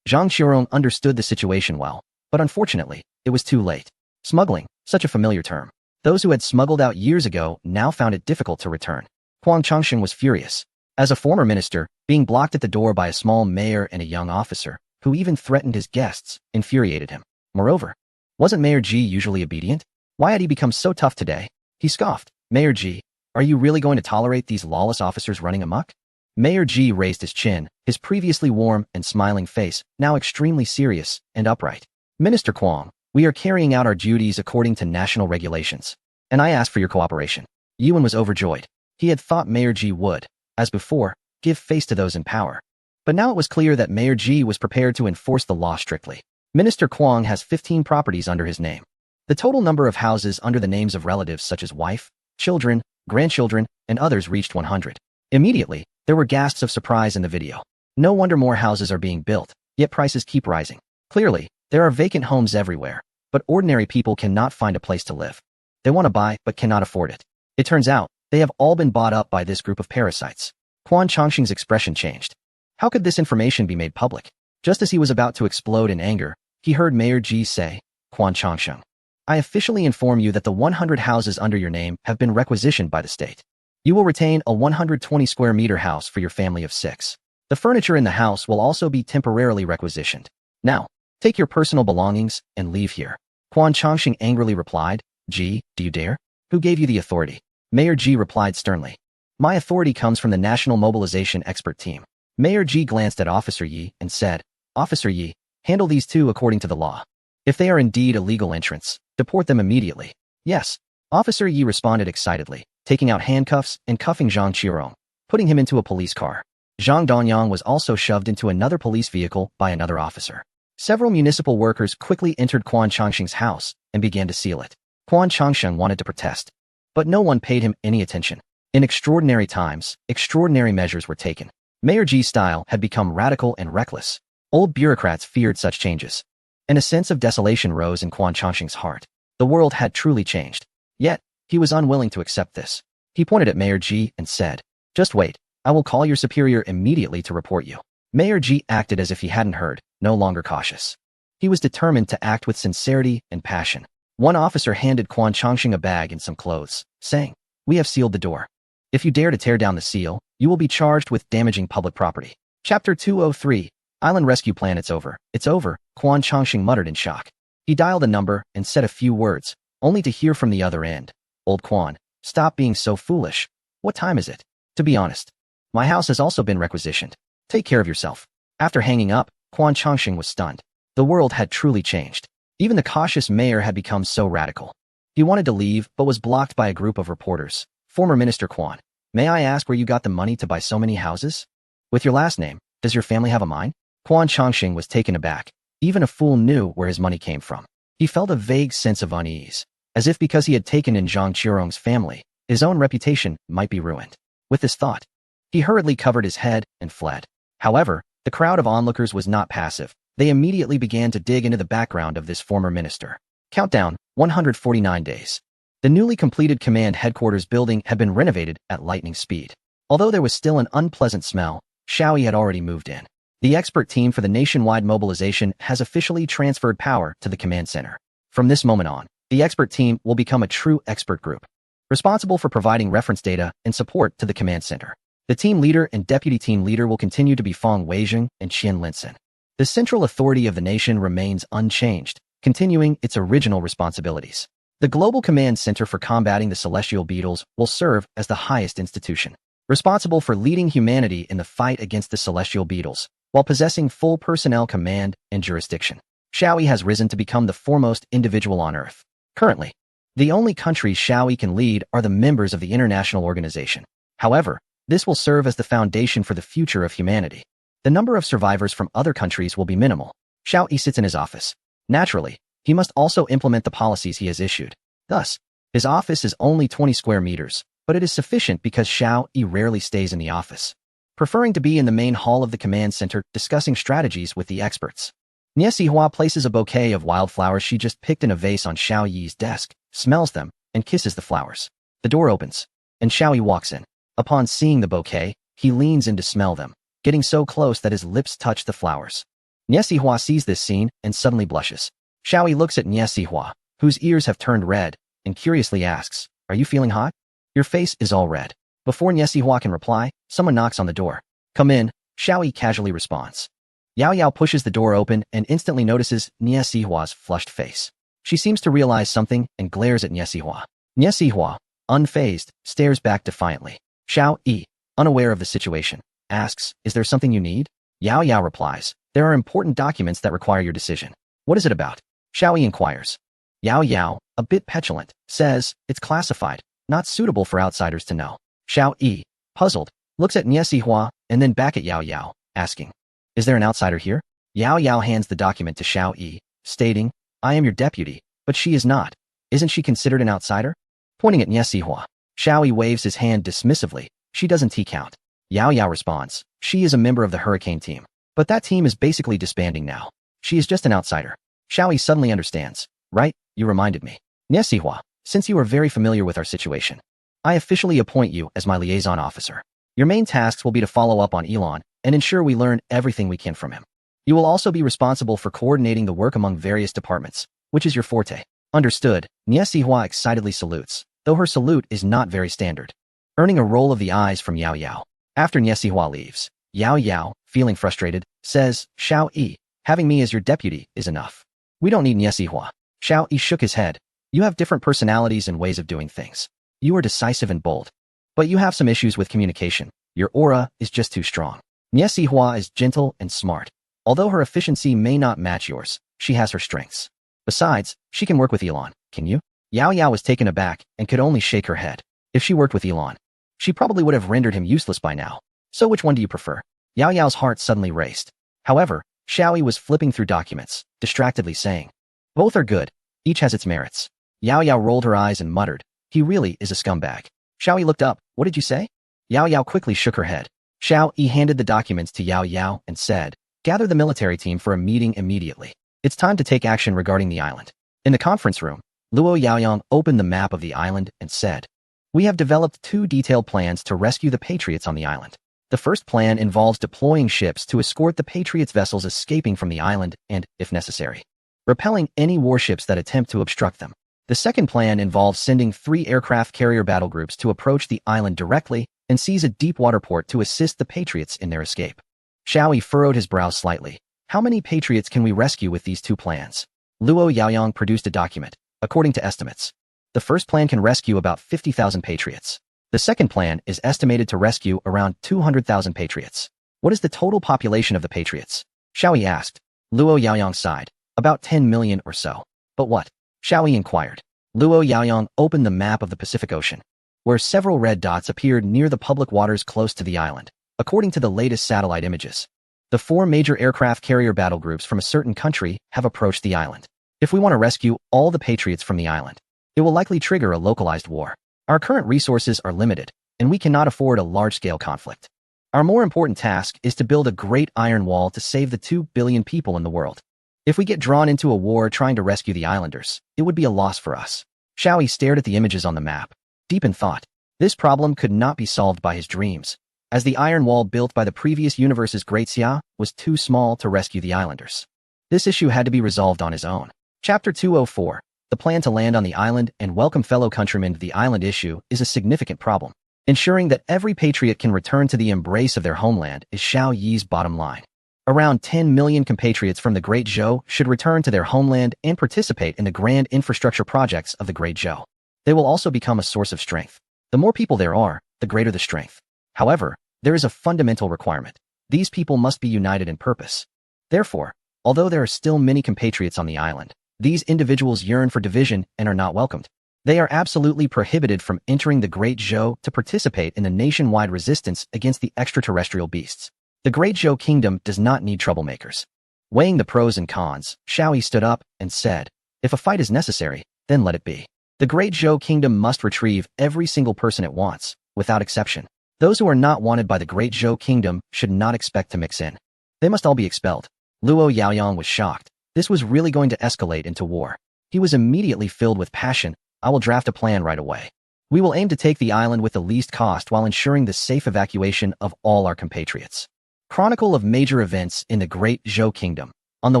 Zhang Qiurong understood the situation well, but unfortunately, it was too late. Smuggling, such a familiar term. Those who had smuggled out years ago now found it difficult to return. Huang Changsheng was furious. As a former minister, being blocked at the door by a small mayor and a young officer, who even threatened his guests, infuriated him. Moreover, wasn't Mayor Ji usually obedient? Why had he become so tough today? He scoffed. Mayor Ji, are you really going to tolerate these lawless officers running amok? Mayor Ji raised his chin, his previously warm and smiling face, now extremely serious and upright. Minister Kwong, we are carrying out our duties according to national regulations, and I ask for your cooperation. Yuan was overjoyed. He had thought Mayor Ji would, as before, give face to those in power. But now it was clear that Mayor Ji was prepared to enforce the law strictly. Minister Kwong has 15 properties under his name. The total number of houses under the names of relatives such as wife, children, grandchildren, and others reached 100. Immediately, there were gasps of surprise in the video. No wonder more houses are being built, yet prices keep rising. Clearly, there are vacant homes everywhere, but ordinary people cannot find a place to live. They want to buy, but cannot afford it. It turns out, they have all been bought up by this group of parasites. Huang Changsheng's expression changed. How could this information be made public? Just as he was about to explode in anger, he heard Mayor Ji say, Huang Changsheng, I officially inform you that the 100 houses under your name have been requisitioned by the state. You will retain a 120 square meter house for your family of 6. The furniture in the house will also be temporarily requisitioned. Now, take your personal belongings and leave here. Huang Changsheng angrily replied, Ji, do you dare? Who gave you the authority? Mayor Ji replied sternly. My authority comes from the National Mobilization Expert Team. Mayor Ji glanced at Officer Yi and said, Officer Yi, handle these two according to the law. If they are indeed illegal entrants, deport them immediately. Yes, Officer Yi responded excitedly, taking out handcuffs and cuffing Zhang Qiurong, putting him into a police car. Zhang Donyang was also shoved into another police vehicle by another officer. Several municipal workers quickly entered Quan Changsheng's house and began to seal it. Quan Changsheng wanted to protest, but no one paid him any attention. In extraordinary times, extraordinary measures were taken. Mayor Ji's style had become radical and reckless. Old bureaucrats feared such changes, and a sense of desolation rose in Quan Changsheng's heart. The world had truly changed. Yet, he was unwilling to accept this. He pointed at Mayor Ji and said, "Just wait, I will call your superior immediately to report you." Mayor Ji acted as if he hadn't heard, no longer cautious. He was determined to act with sincerity and passion. One officer handed Quan Changsheng a bag and some clothes, saying, "We have sealed the door. If you dare to tear down the seal, you will be charged with damaging public property." Chapter 203, Island Rescue Plan. It's over. It's over, Quan Changsheng muttered in shock. He dialed a number and said a few words, only to hear from the other end, "Old Quan, stop being so foolish. What time is it? To be honest, my house has also been requisitioned. Take care of yourself." After hanging up, Quan Changsheng was stunned. The world had truly changed. Even the cautious mayor had become so radical. He wanted to leave, but was blocked by a group of reporters. "Former Minister Quan, may I ask where you got the money to buy so many houses? With your last name, does your family have a mine?" Quan Changsheng was taken aback. Even a fool knew where his money came from. He felt a vague sense of unease, as if because he had taken in Zhang Qirong's family, his own reputation might be ruined. With this thought, he hurriedly covered his head and fled. However, the crowd of onlookers was not passive. They immediately began to dig into the background of this former minister. Countdown, 149 days. The newly completed command headquarters building had been renovated at lightning speed. Although there was still an unpleasant smell, Xiaoyi had already moved in. The expert team for the nationwide mobilization has officially transferred power to the command center. From this moment on, the expert team will become a true expert group, responsible for providing reference data and support to the command center. The team leader and deputy team leader will continue to be Fang Weijing and Qian Linsen. The central authority of the nation remains unchanged, continuing its original responsibilities. The Global Command Center for Combating the Celestial Beetles will serve as the highest institution, responsible for leading humanity in the fight against the celestial beetles, while possessing full personnel command and jurisdiction. Xiaoyi has risen to become the foremost individual on Earth. Currently, the only countries Xiaoyi can lead are the members of the international organization. However, this will serve as the foundation for the future of humanity. The number of survivors from other countries will be minimal. Xiaoyi sits in his office. Naturally, he must also implement the policies he has issued. Thus, his office is only 20 square meters, but it is sufficient because Xiaoyi rarely stays in the office, preferring to be in the main hall of the command center discussing strategies with the experts. Nie Sihua places a bouquet of wildflowers she just picked in a vase on Xiaoyi's desk, smells them, and kisses the flowers. The door opens, and Xiaoyi walks in. Upon seeing the bouquet, he leans in to smell them, getting so close that his lips touch the flowers. Nie Sihua sees this scene and suddenly blushes. Xiaoyi looks at Nie Sihua, whose ears have turned red, and curiously asks, "Are you feeling hot? Your face is all red." Before Nie Sihua can reply, someone knocks on the door. "Come in," Xiaoyi casually responds. Yao Yao pushes the door open and instantly notices Nie Sihua's flushed face. She seems to realize something and glares at Nie Sihua. Nie Sihua, unfazed, stares back defiantly. Xiaoyi, unaware of the situation, asks, "Is there something you need?" Yao Yao replies, "There are important documents that require your decision." "What is it about?" Xiaoyi inquires. Yao Yao, a bit petulant, says, "It's classified, not suitable for outsiders to know." Xiaoyi, puzzled, looks at Nie Sihua and then back at Yao Yao, asking, "Is there an outsider here?" Yao Yao hands the document to Xiaoyi, stating, "I am your deputy, but she is not. Isn't she considered an outsider?" Pointing at Nie Sihua, Xiaoyi waves his hand dismissively. "She doesn't count." Yao Yao responds, "She is a member of the Hurricane team, but that team is basically disbanding now. She is just an outsider." Xiaoyi suddenly understands. "Right, you reminded me. Nie Sihua, since you are very familiar with our situation, I officially appoint you as my liaison officer. Your main tasks will be to follow up on Elon and ensure we learn everything we can from him. You will also be responsible for coordinating the work among various departments, which is your forte." Understood, Nie Sihua excitedly salutes, though her salute is not very standard, earning a roll of the eyes from Yao Yao. After Nie Sihua leaves, Yao Yao, feeling frustrated, says, "Xiaoyi, having me as your deputy is enough. We don't need Nie Sihua." Xiaoyi shook his head. "You have different personalities and ways of doing things. You are decisive and bold, but you have some issues with communication. Your aura is just too strong. Nie Sihua is gentle and smart. Although her efficiency may not match yours, she has her strengths. Besides, she can work with Elon, can you?" Yao Yao was taken aback and could only shake her head. If she worked with Elon, she probably would have rendered him useless by now. So which one do you prefer? Yao Yao's heart suddenly raced. However, Xiaoyi was flipping through documents, distractedly saying, "Both are good. Each has its merits." Yao Yao rolled her eyes and muttered, "He really is a scumbag." Xiaoyi looked up. "What did you say?" Yao Yao quickly shook her head. Xiao Yi handed the documents to Yao Yao and said, "Gather the military team for a meeting immediately. It's time to take action regarding the island." In the conference room, Luo Yaoyang opened the map of the island and said, "We have developed 2 detailed plans to rescue the Patriots on the island. The first plan involves deploying ships to escort the Patriots' vessels escaping from the island and, if necessary, repelling any warships that attempt to obstruct them. The second plan involves sending 3 aircraft carrier battle groups to approach the island directly and seize a deep water port to assist the Patriots in their escape." Xiaoyi furrowed his brow slightly. "How many Patriots can we rescue with these 2 plans?" Luo Yaoyang produced a document. According to estimates, the first plan can rescue about 50,000 Patriots. The second plan is estimated to rescue around 200,000 Patriots. "What is the total population of the Patriots?" Xiaoyi asked. Luo Yaoyang sighed. "About 10 million or so." "But what?" Xiaoyi inquired. Luo Yaoyang opened the map of the Pacific Ocean, where several red dots appeared near the public waters close to the island. According to the latest satellite images, the 4 major aircraft carrier battle groups from a certain country have approached the island. If we want to rescue all the Patriots from the island, it will likely trigger a localized war. Our current resources are limited, and we cannot afford a large-scale conflict. Our more important task is to build a great iron wall to save the 2 billion people in the world. If we get drawn into a war trying to rescue the islanders, it would be a loss for us." Xiaoyi stared at the images on the map, deep in thought. This problem could not be solved by his dreams, as the iron wall built by the previous universe's Great Xia was too small to rescue the islanders. This issue had to be resolved on his own. Chapter 204. The plan to land on the island and welcome fellow countrymen to the island issue is a significant problem. Ensuring that every patriot can return to the embrace of their homeland is Xiao Yi's bottom line. Around 10 million compatriots from the Great Zhou should return to their homeland and participate in the grand infrastructure projects of the Great Zhou. They will also become a source of strength. The more people there are, the greater the strength. However, there is a fundamental requirement. These people must be united in purpose. Therefore, although there are still many compatriots on the island, these individuals yearn for division and are not welcomed. They are absolutely prohibited from entering the Great Zhou to participate in the nationwide resistance against the extraterrestrial beasts. The Great Zhou Kingdom does not need troublemakers. Weighing the pros and cons, Xiaoyi stood up and said, "If a fight is necessary, then let it be. The Great Zhou Kingdom must retrieve every single person it wants, without exception. Those who are not wanted by the Great Zhou Kingdom should not expect to mix in. They must all be expelled." Luo Yaoyang was shocked. This was really going to escalate into war. He was immediately filled with passion. "I will draft a plan right away. We will aim to take the island with the least cost while ensuring the safe evacuation of all our compatriots." Chronicle of major events in the Great Zhou Kingdom. On the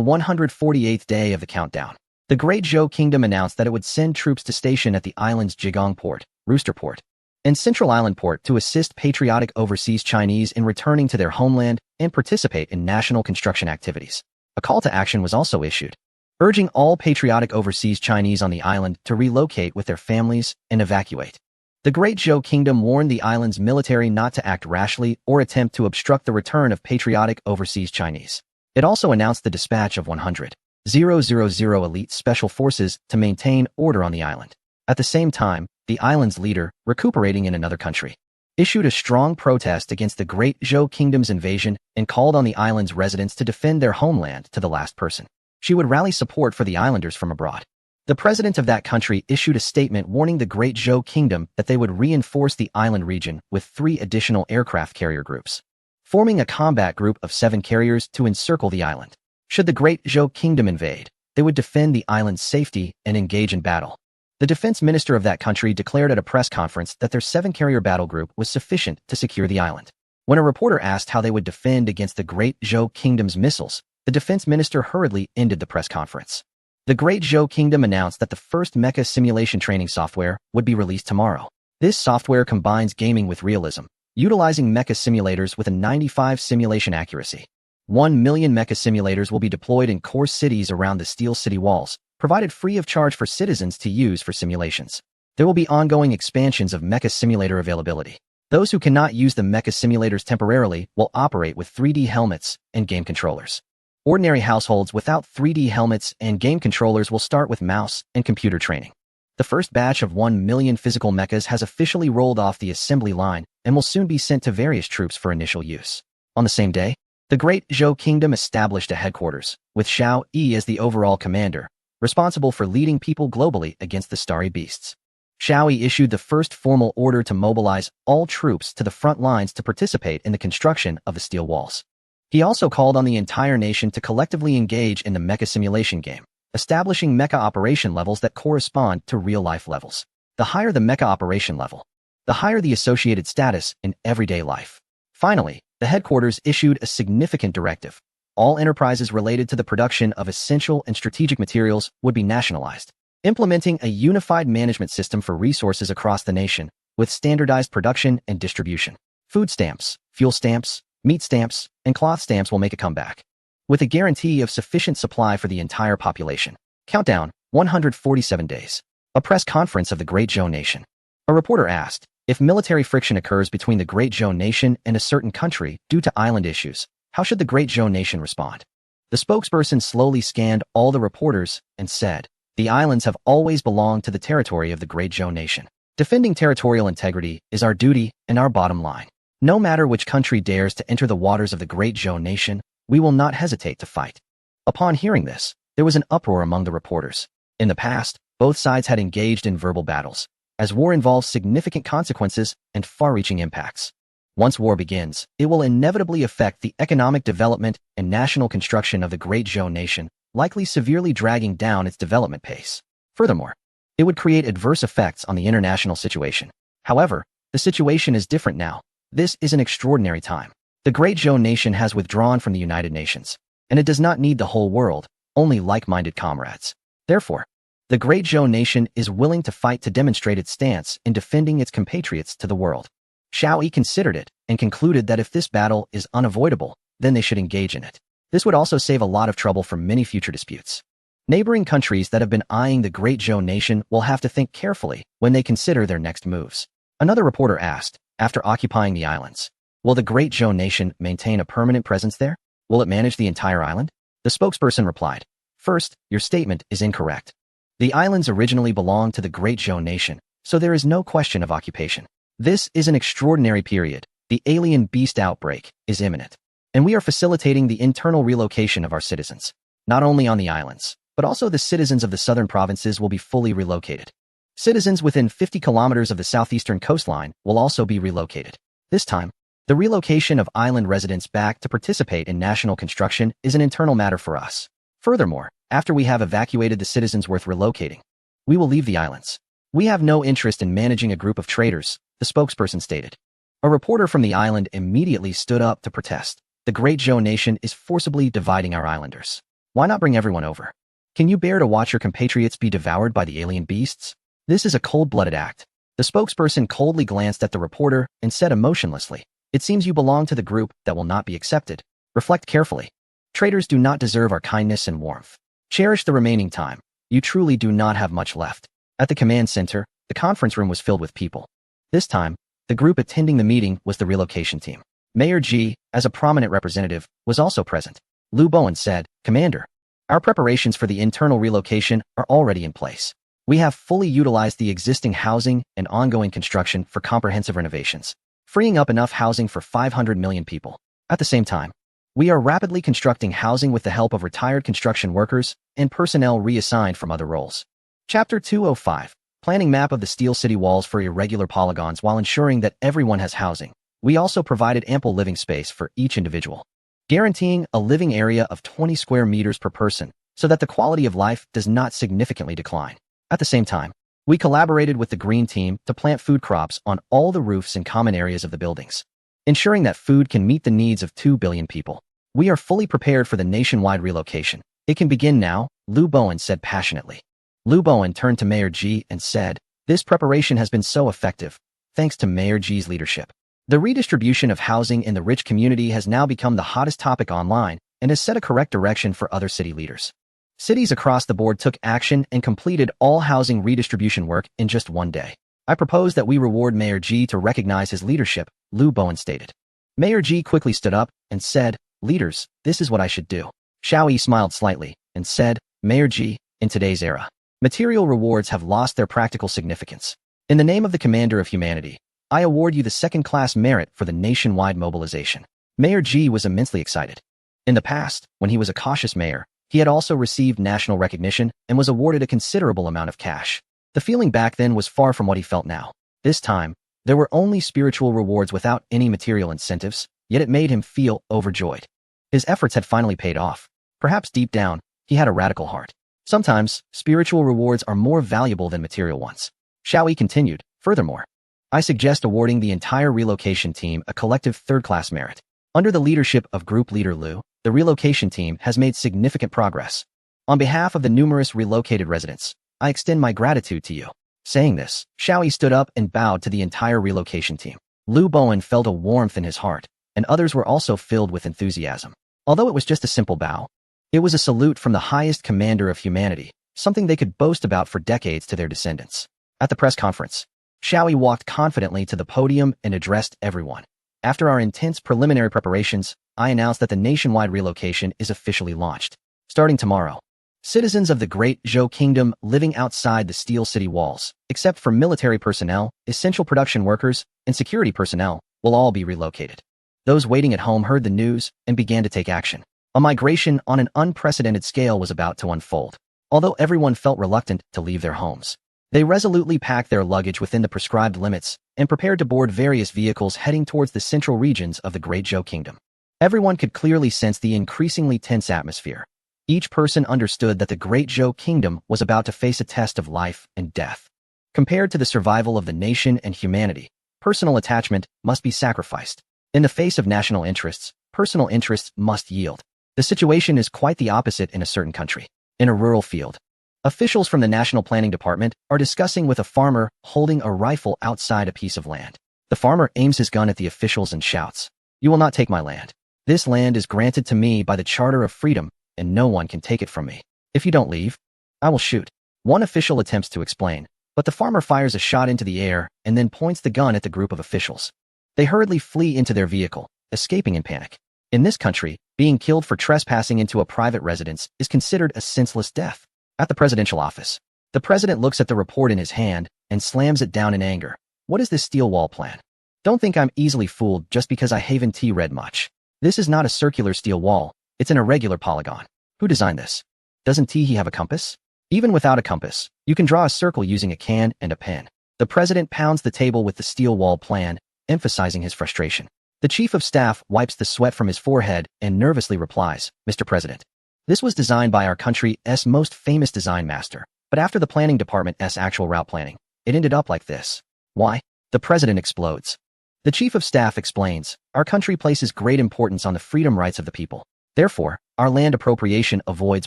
148th day of the countdown, the Great Zhou Kingdom announced that it would send troops to station at the island's Jigong Port, Rooster Port, and Central Island Port to assist patriotic overseas Chinese in returning to their homeland and participate in national construction activities. A call to action was also issued, urging all patriotic overseas Chinese on the island to relocate with their families and evacuate. The Great Zhou Kingdom warned the island's military not to act rashly or attempt to obstruct the return of patriotic overseas Chinese. It also announced the dispatch of 100,000 elite special forces to maintain order on the island. At the same time, the island's leader, recuperating in another country, issued a strong protest against the Great Zhou Kingdom's invasion and called on the island's residents to defend their homeland to the last person. She would rally support for the islanders from abroad. The president of that country issued a statement warning the Great Zhou Kingdom that they would reinforce the island region with 3 additional aircraft carrier groups, forming a combat group of 7 carriers to encircle the island. Should the Great Zhou Kingdom invade, they would defend the island's safety and engage in battle. The defense minister of that country declared at a press conference that their 7-carrier battle group was sufficient to secure the island. When a reporter asked how they would defend against the Great Zhou Kingdom's missiles, the defense minister hurriedly ended the press conference. The Great Zhou Kingdom announced that the first mecha simulation training software would be released tomorrow. This software combines gaming with realism, utilizing mecha simulators with a 95% simulation accuracy. 1 million mecha simulators will be deployed in core cities around the steel city walls, provided free of charge for citizens to use for simulations. There will be ongoing expansions of mecha simulator availability. Those who cannot use the mecha simulators temporarily will operate with 3D helmets and game controllers. Ordinary households without 3D helmets and game controllers will start with mouse and computer training. The first batch of 1 million physical mechas has officially rolled off the assembly line and will soon be sent to various troops for initial use. On the same day, The Great Zhou Kingdom established a headquarters, with Xiao Yi as the overall commander, responsible for leading people globally against the starry beasts. Xiao Yi issued the first formal order to mobilize all troops to the front lines to participate in the construction of the steel walls. He also called on the entire nation to collectively engage in the mecha simulation game, establishing mecha operation levels that correspond to real-life levels. The higher the mecha operation level, the higher the associated status in everyday life. Finally, the headquarters issued a significant directive. All enterprises related to the production of essential and strategic materials would be nationalized, implementing a unified management system for resources across the nation, with standardized production and distribution. Food stamps, fuel stamps, meat stamps, and cloth stamps will make a comeback, with a guarantee of sufficient supply for the entire population. Countdown, 147 days. A press conference of the Great Zhou Nation. A reporter asked, if military friction occurs between the Great Zhou Nation and a certain country due to island issues, how should the Great Zhou Nation respond? The spokesperson slowly scanned all the reporters and said, the islands have always belonged to the territory of the Great Zhou Nation. Defending territorial integrity is our duty and our bottom line. No matter which country dares to enter the waters of the Great Zhou Nation, we will not hesitate to fight. Upon hearing this, there was an uproar among the reporters. In the past, both sides had engaged in verbal battles, as war involves significant consequences and far-reaching impacts. Once war begins, it will inevitably affect the economic development and national construction of the Great Zhou Nation, likely severely dragging down its development pace. Furthermore, it would create adverse effects on the international situation. However, the situation is different now. This is an extraordinary time. The Great Zhou Nation has withdrawn from the United Nations, and it does not need the whole world, only like-minded comrades. Therefore, the Great Zhou Nation is willing to fight to demonstrate its stance in defending its compatriots to the world. Xiao Yi considered it and concluded that if this battle is unavoidable, then they should engage in it. This would also save a lot of trouble from many future disputes. Neighboring countries that have been eyeing the Great Zhou Nation will have to think carefully when they consider their next moves. Another reporter asked, after occupying the islands, will the Great Zhou Nation maintain a permanent presence there? Will it manage the entire island? The spokesperson replied, first, your statement is incorrect. The islands originally belonged to the Great Zhou Nation, so there is no question of occupation. This is an extraordinary period. The alien beast outbreak is imminent, and we are facilitating the internal relocation of our citizens. Not only on the islands, but also the citizens of the southern provinces will be fully relocated. Citizens within 50 kilometers of the southeastern coastline will also be relocated. This time, the relocation of island residents back to participate in national construction is an internal matter for us. Furthermore, after we have evacuated the citizens worth relocating, we will leave the islands. We have no interest in managing a group of traitors, the spokesperson stated. A reporter from the island immediately stood up to protest. The Great Zhou Nation is forcibly dividing our islanders. Why not bring everyone over? Can you bear to watch your compatriots be devoured by the alien beasts? This is a cold-blooded act. The spokesperson coldly glanced at the reporter and said emotionlessly, it seems you belong to the group that will not be accepted. Reflect carefully. Traitors do not deserve our kindness and warmth. Cherish the remaining time. You truly do not have much left. At the command center, the conference room was filled with people. This time, the group attending the meeting was the relocation team. Mayor Ji, as a prominent representative, was also present. Liu Bowen said, Commander, our preparations for the internal relocation are already in place. We have fully utilized the existing housing and ongoing construction for comprehensive renovations, freeing up enough housing for 500 million people. At the same time, we are rapidly constructing housing with the help of retired construction workers and personnel reassigned from other roles. Chapter 205. Planning map of the steel city walls for irregular polygons while ensuring that everyone has housing. We also provided ample living space for each individual, guaranteeing a living area of 20 square meters per person so that the quality of life does not significantly decline. At the same time, we collaborated with the green team to plant food crops on all the roofs and common areas of the buildings, ensuring that food can meet the needs of 2 billion people. We are fully prepared for the nationwide relocation. It can begin now, Liu Bowen said passionately. Liu Bowen turned to Mayor Ji and said, this preparation has been so effective, thanks to Mayor Ji's leadership. The redistribution of housing in the rich community has now become the hottest topic online and has set a correct direction for other city leaders. Cities across the board took action and completed all housing redistribution work in just one day. I propose that we reward Mayor Ji to recognize his leadership, Liu Bowen stated. Mayor Ji quickly stood up and said, leaders, this is what I should do. Xiao Yi smiled slightly and said, Mayor Ji, in today's era, material rewards have lost their practical significance. In the name of the Commander of Humanity, I award you the second-class merit for the nationwide mobilization. Mayor G was immensely excited. In the past, when he was a cautious mayor, he had also received national recognition and was awarded a considerable amount of cash. The feeling back then was far from what he felt now. This time, there were only spiritual rewards without any material incentives, yet it made him feel overjoyed. His efforts had finally paid off. Perhaps deep down, he had a radical heart. Sometimes, spiritual rewards are more valuable than material ones. Xiaoyi continued, furthermore, I suggest awarding the entire relocation team a collective third-class merit. Under the leadership of Group Leader Liu, the relocation team has made significant progress. On behalf of the numerous relocated residents, I extend my gratitude to you. Saying this, Xiaoyi stood up and bowed to the entire relocation team. Liu Bowen felt a warmth in his heart, and others were also filled with enthusiasm. Although it was just a simple bow, it was a salute from the highest commander of humanity, something they could boast about for decades to their descendants. At the press conference, Xiaoyi walked confidently to the podium and addressed everyone. After our intense preliminary preparations, I announce that the nationwide relocation is officially launched. Starting tomorrow, citizens of the Great Zhou Kingdom living outside the Steel City walls, except for military personnel, essential production workers, and security personnel, will all be relocated. Those waiting at home heard the news and began to take action. A migration on an unprecedented scale was about to unfold. Although everyone felt reluctant to leave their homes, they resolutely packed their luggage within the prescribed limits and prepared to board various vehicles heading towards the central regions of the Great Zhou Kingdom. Everyone could clearly sense the increasingly tense atmosphere. Each person understood that the Great Zhou Kingdom was about to face a test of life and death. Compared to the survival of the nation and humanity, personal attachment must be sacrificed. In the face of national interests, personal interests must yield. The situation is quite the opposite in a certain country. In a rural field, officials from the National Planning Department are discussing with a farmer holding a rifle outside a piece of land. The farmer aims his gun at the officials and shouts, "You will not take my land. This land is granted to me by the Charter of Freedom, and no one can take it from me. If you don't leave, I will shoot." One official attempts to explain, but the farmer fires a shot into the air and then points the gun at the group of officials. They hurriedly flee into their vehicle, escaping in panic. In this country, being killed for trespassing into a private residence is considered a senseless death. At the presidential office, the president looks at the report in his hand and slams it down in anger. What is this steel wall plan? Don't think I'm easily fooled just because I haven't read much. This is not a circular steel wall, it's an irregular polygon. Who designed this? Doesn't he have a compass? Even without a compass, you can draw a circle using a can and a pen. The president pounds the table with the steel wall plan, emphasizing his frustration. The chief of staff wipes the sweat from his forehead and nervously replies, "Mr. President, this was designed by our country's most famous design master, but after the planning department's actual route planning, it ended up like this." Why? The president explodes. The chief of staff explains, "Our country places great importance on the freedom rights of the people. Therefore, our land appropriation avoids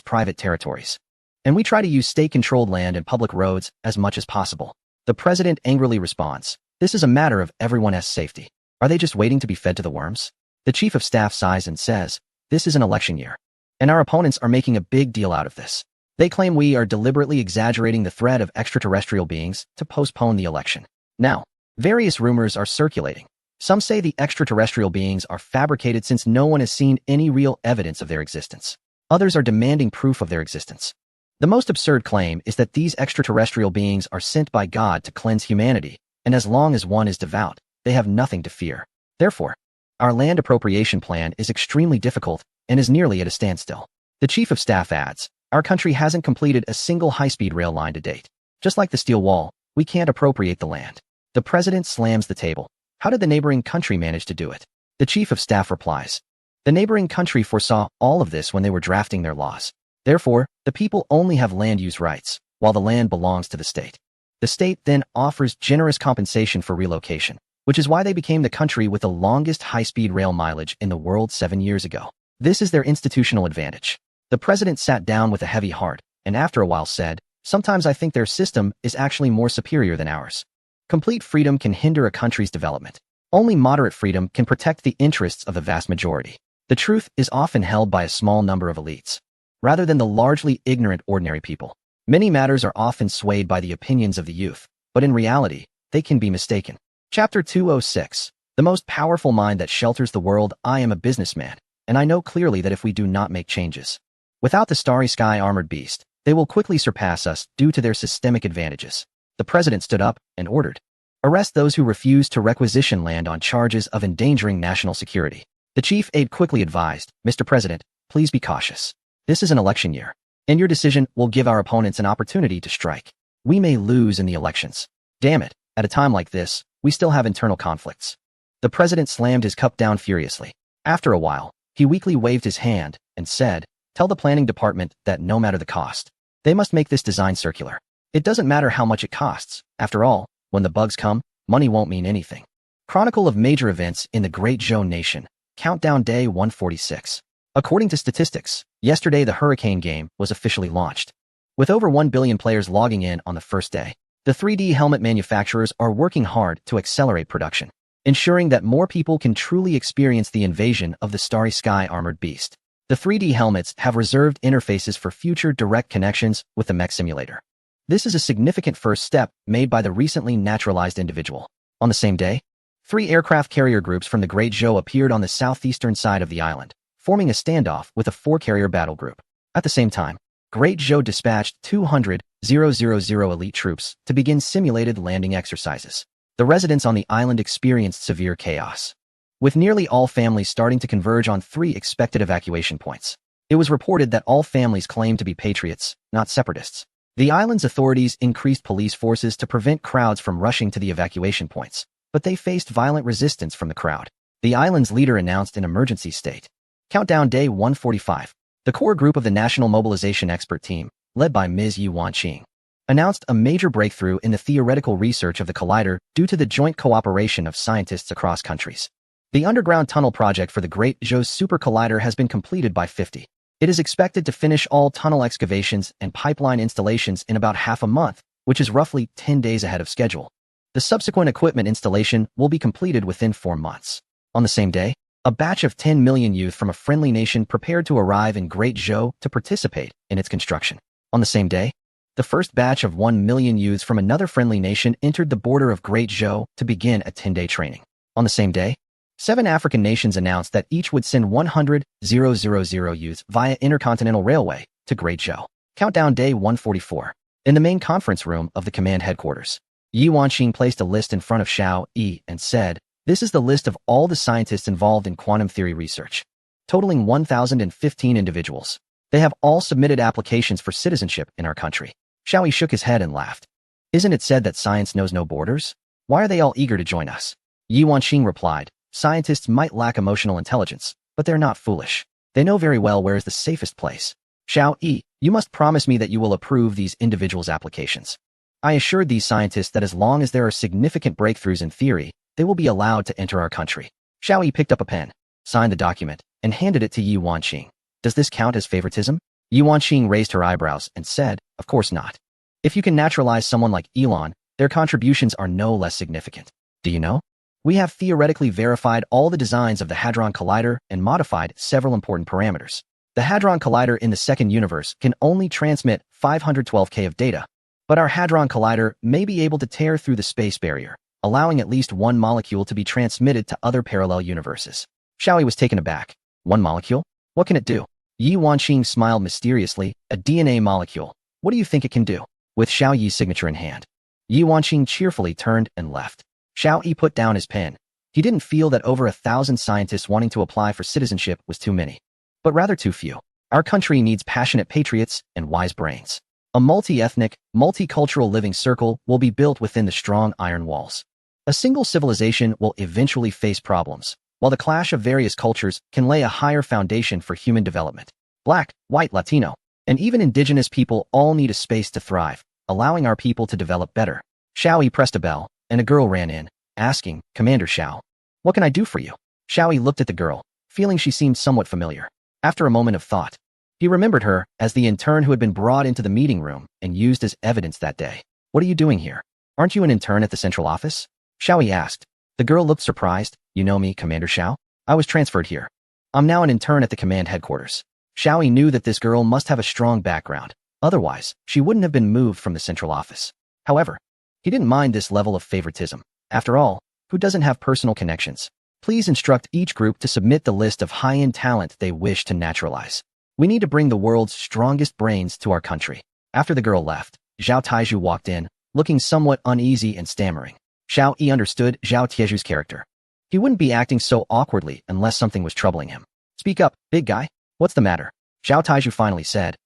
private territories. And we try to use state-controlled land and public roads as much as possible." The president angrily responds, "This is a matter of everyone's safety. Are they just waiting to be fed to the worms?" The chief of staff sighs and says, "This is an election year, and our opponents are making a big deal out of this. They claim we are deliberately exaggerating the threat of extraterrestrial beings to postpone the election. Now, various rumors are circulating. Some say the extraterrestrial beings are fabricated since no one has seen any real evidence of their existence. Others are demanding proof of their existence. The most absurd claim is that these extraterrestrial beings are sent by God to cleanse humanity, and as long as one is devout, they have nothing to fear. Therefore, our land appropriation plan is extremely difficult and is nearly at a standstill." The chief of staff adds, "Our country hasn't completed a single high-speed rail line to date. Just like the steel wall, we can't appropriate the land." The president slams the table. "How did the neighboring country manage to do it?" The chief of staff replies, "The neighboring country foresaw all of this when they were drafting their laws. Therefore, the people only have land use rights, while the land belongs to the state. The state then offers generous compensation for relocation, which is why they became the country with the longest high-speed rail mileage in the world 7 years ago. This is their institutional advantage." The president sat down with a heavy heart, and after a while said, "Sometimes I think their system is actually more superior than ours. Complete freedom can hinder a country's development. Only moderate freedom can protect the interests of the vast majority. The truth is often held by a small number of elites, rather than the largely ignorant ordinary people. Many matters are often swayed by the opinions of the youth, but in reality, they can be mistaken." Chapter 206. The most powerful mind that shelters the world. I am a businessman, and I know clearly that if we do not make changes, without the starry sky armored beast, they will quickly surpass us due to their systemic advantages. The president stood up and ordered, "Arrest those who refuse to requisition land on charges of endangering national security." The chief aide quickly advised, Mr. President, please be cautious. This is an election year, and your decision will give our opponents an opportunity to strike. We may lose in the elections. Damn it, at a time like this, we still have internal conflicts. The president slammed his cup down furiously. After a while, he weakly waved his hand and said, tell the planning department that no matter the cost, they must make this design circular. It doesn't matter how much it costs. After all, when the bugs come, money won't mean anything. Chronicle of major events in the Great Zhou Nation. Countdown Day 146. According to statistics, yesterday the Hurricane game was officially launched. With over 1 billion players logging in on the first day, the 3D helmet manufacturers are working hard to accelerate production, ensuring that more people can truly experience the invasion of the Starry Sky armored beast. The 3D helmets have reserved interfaces for future direct connections with the mech simulator. This is a significant first step made by the recently naturalized individual. On the same day, 3 aircraft carrier groups from the Great Zhou appeared on the southeastern side of the island, forming a standoff with a 4-carrier battle group. At the same time, Great Zhou dispatched 200,000 elite troops to begin simulated landing exercises. The residents on the island experienced severe chaos, with nearly all families starting to converge on 3 expected evacuation points. It was reported that all families claimed to be patriots, not separatists. The island's authorities increased police forces to prevent crowds from rushing to the evacuation points, but they faced violent resistance from the crowd. The island's leader announced an emergency state. Countdown Day 145. The core group of the National Mobilization Expert Team, led by Ms. Yi Wanqing, announced a major breakthrough in the theoretical research of the collider due to the joint cooperation of scientists across countries. The underground tunnel project for the Great Zhou Super Collider has been completed by 50. It is expected to finish all tunnel excavations and pipeline installations in about half a month, which is roughly 10 days ahead of schedule. The subsequent equipment installation will be completed within 4 months. On the same day, a batch of 10 million youth from a friendly nation prepared to arrive in Great Zhou to participate in its construction. On the same day, the first batch of 1 million youths from another friendly nation entered the border of Great Zhou to begin a 10-day training. On the same day, 7 African nations announced that each would send 100,000 youths via intercontinental railway to Great Zhou. Countdown Day 144. In the main conference room of the command headquarters, Yi Wanqing placed a list in front of Xiao Yi and said, this is the list of all the scientists involved in quantum theory research, totaling 1,015 individuals. They have all submitted applications for citizenship in our country. Xiao Yi shook his head and laughed. Isn't it said that science knows no borders? Why are they all eager to join us? Yi Wanqing replied, scientists might lack emotional intelligence, but they're not foolish. They know very well where is the safest place. Xiao Yi, you must promise me that you will approve these individuals' applications. I assured these scientists that as long as there are significant breakthroughs in theory, they will be allowed to enter our country. Xiao Yi picked up a pen, signed the document, and handed it to Yi Wanqing. Does this count as favoritism? Yi Wanqing raised her eyebrows and said, of course not. If you can naturalize someone like Elon, their contributions are no less significant. Do you know? We have theoretically verified all the designs of the Hadron Collider and modified several important parameters. The Hadron Collider in the second universe can only transmit 512K of data, but our Hadron Collider may be able to tear through the space barrier, allowing at least one molecule to be transmitted to other parallel universes. Xiao Yi was taken aback. One molecule? What can it do? Yi Wanqing smiled mysteriously. A DNA molecule. What do you think it can do? With Xiao Yi's signature in hand, Yi Wanqing cheerfully turned and left. Xiao Yi put down his pen. He didn't feel that over 1,000 scientists wanting to apply for citizenship was too many, but rather too few. Our country needs passionate patriots and wise brains. A multi-ethnic, multicultural living circle will be built within the strong iron walls. A single civilization will eventually face problems, while the clash of various cultures can lay a higher foundation for human development. Black, white, Latino, and even indigenous people all need a space to thrive, allowing our people to develop better. Xiao Yi pressed a bell, and a girl ran in, asking, Commander Xiao, what can I do for you? Xiao Yi looked at the girl, feeling she seemed somewhat familiar. After a moment of thought, he remembered her as the intern who had been brought into the meeting room and used as evidence that day. What are you doing here? Aren't you an intern at the central office? Xiao Yi asked. The girl looked surprised. You know me, Commander Xiao? I was transferred here. I'm now an intern at the command headquarters. Xiao Yi knew that this girl must have a strong background. Otherwise, she wouldn't have been moved from the central office. However, he didn't mind this level of favoritism. After all, who doesn't have personal connections? Please instruct each group to submit the list of high-end talent they wish to naturalize. We need to bring the world's strongest brains to our country. After the girl left, Zhao Taizhu walked in, looking somewhat uneasy and stammering. Xiao Yi understood Zhao Tieju's character. He wouldn't be acting so awkwardly unless something was troubling him. Speak up, big guy. What's the matter? Zhao Taiju finally said.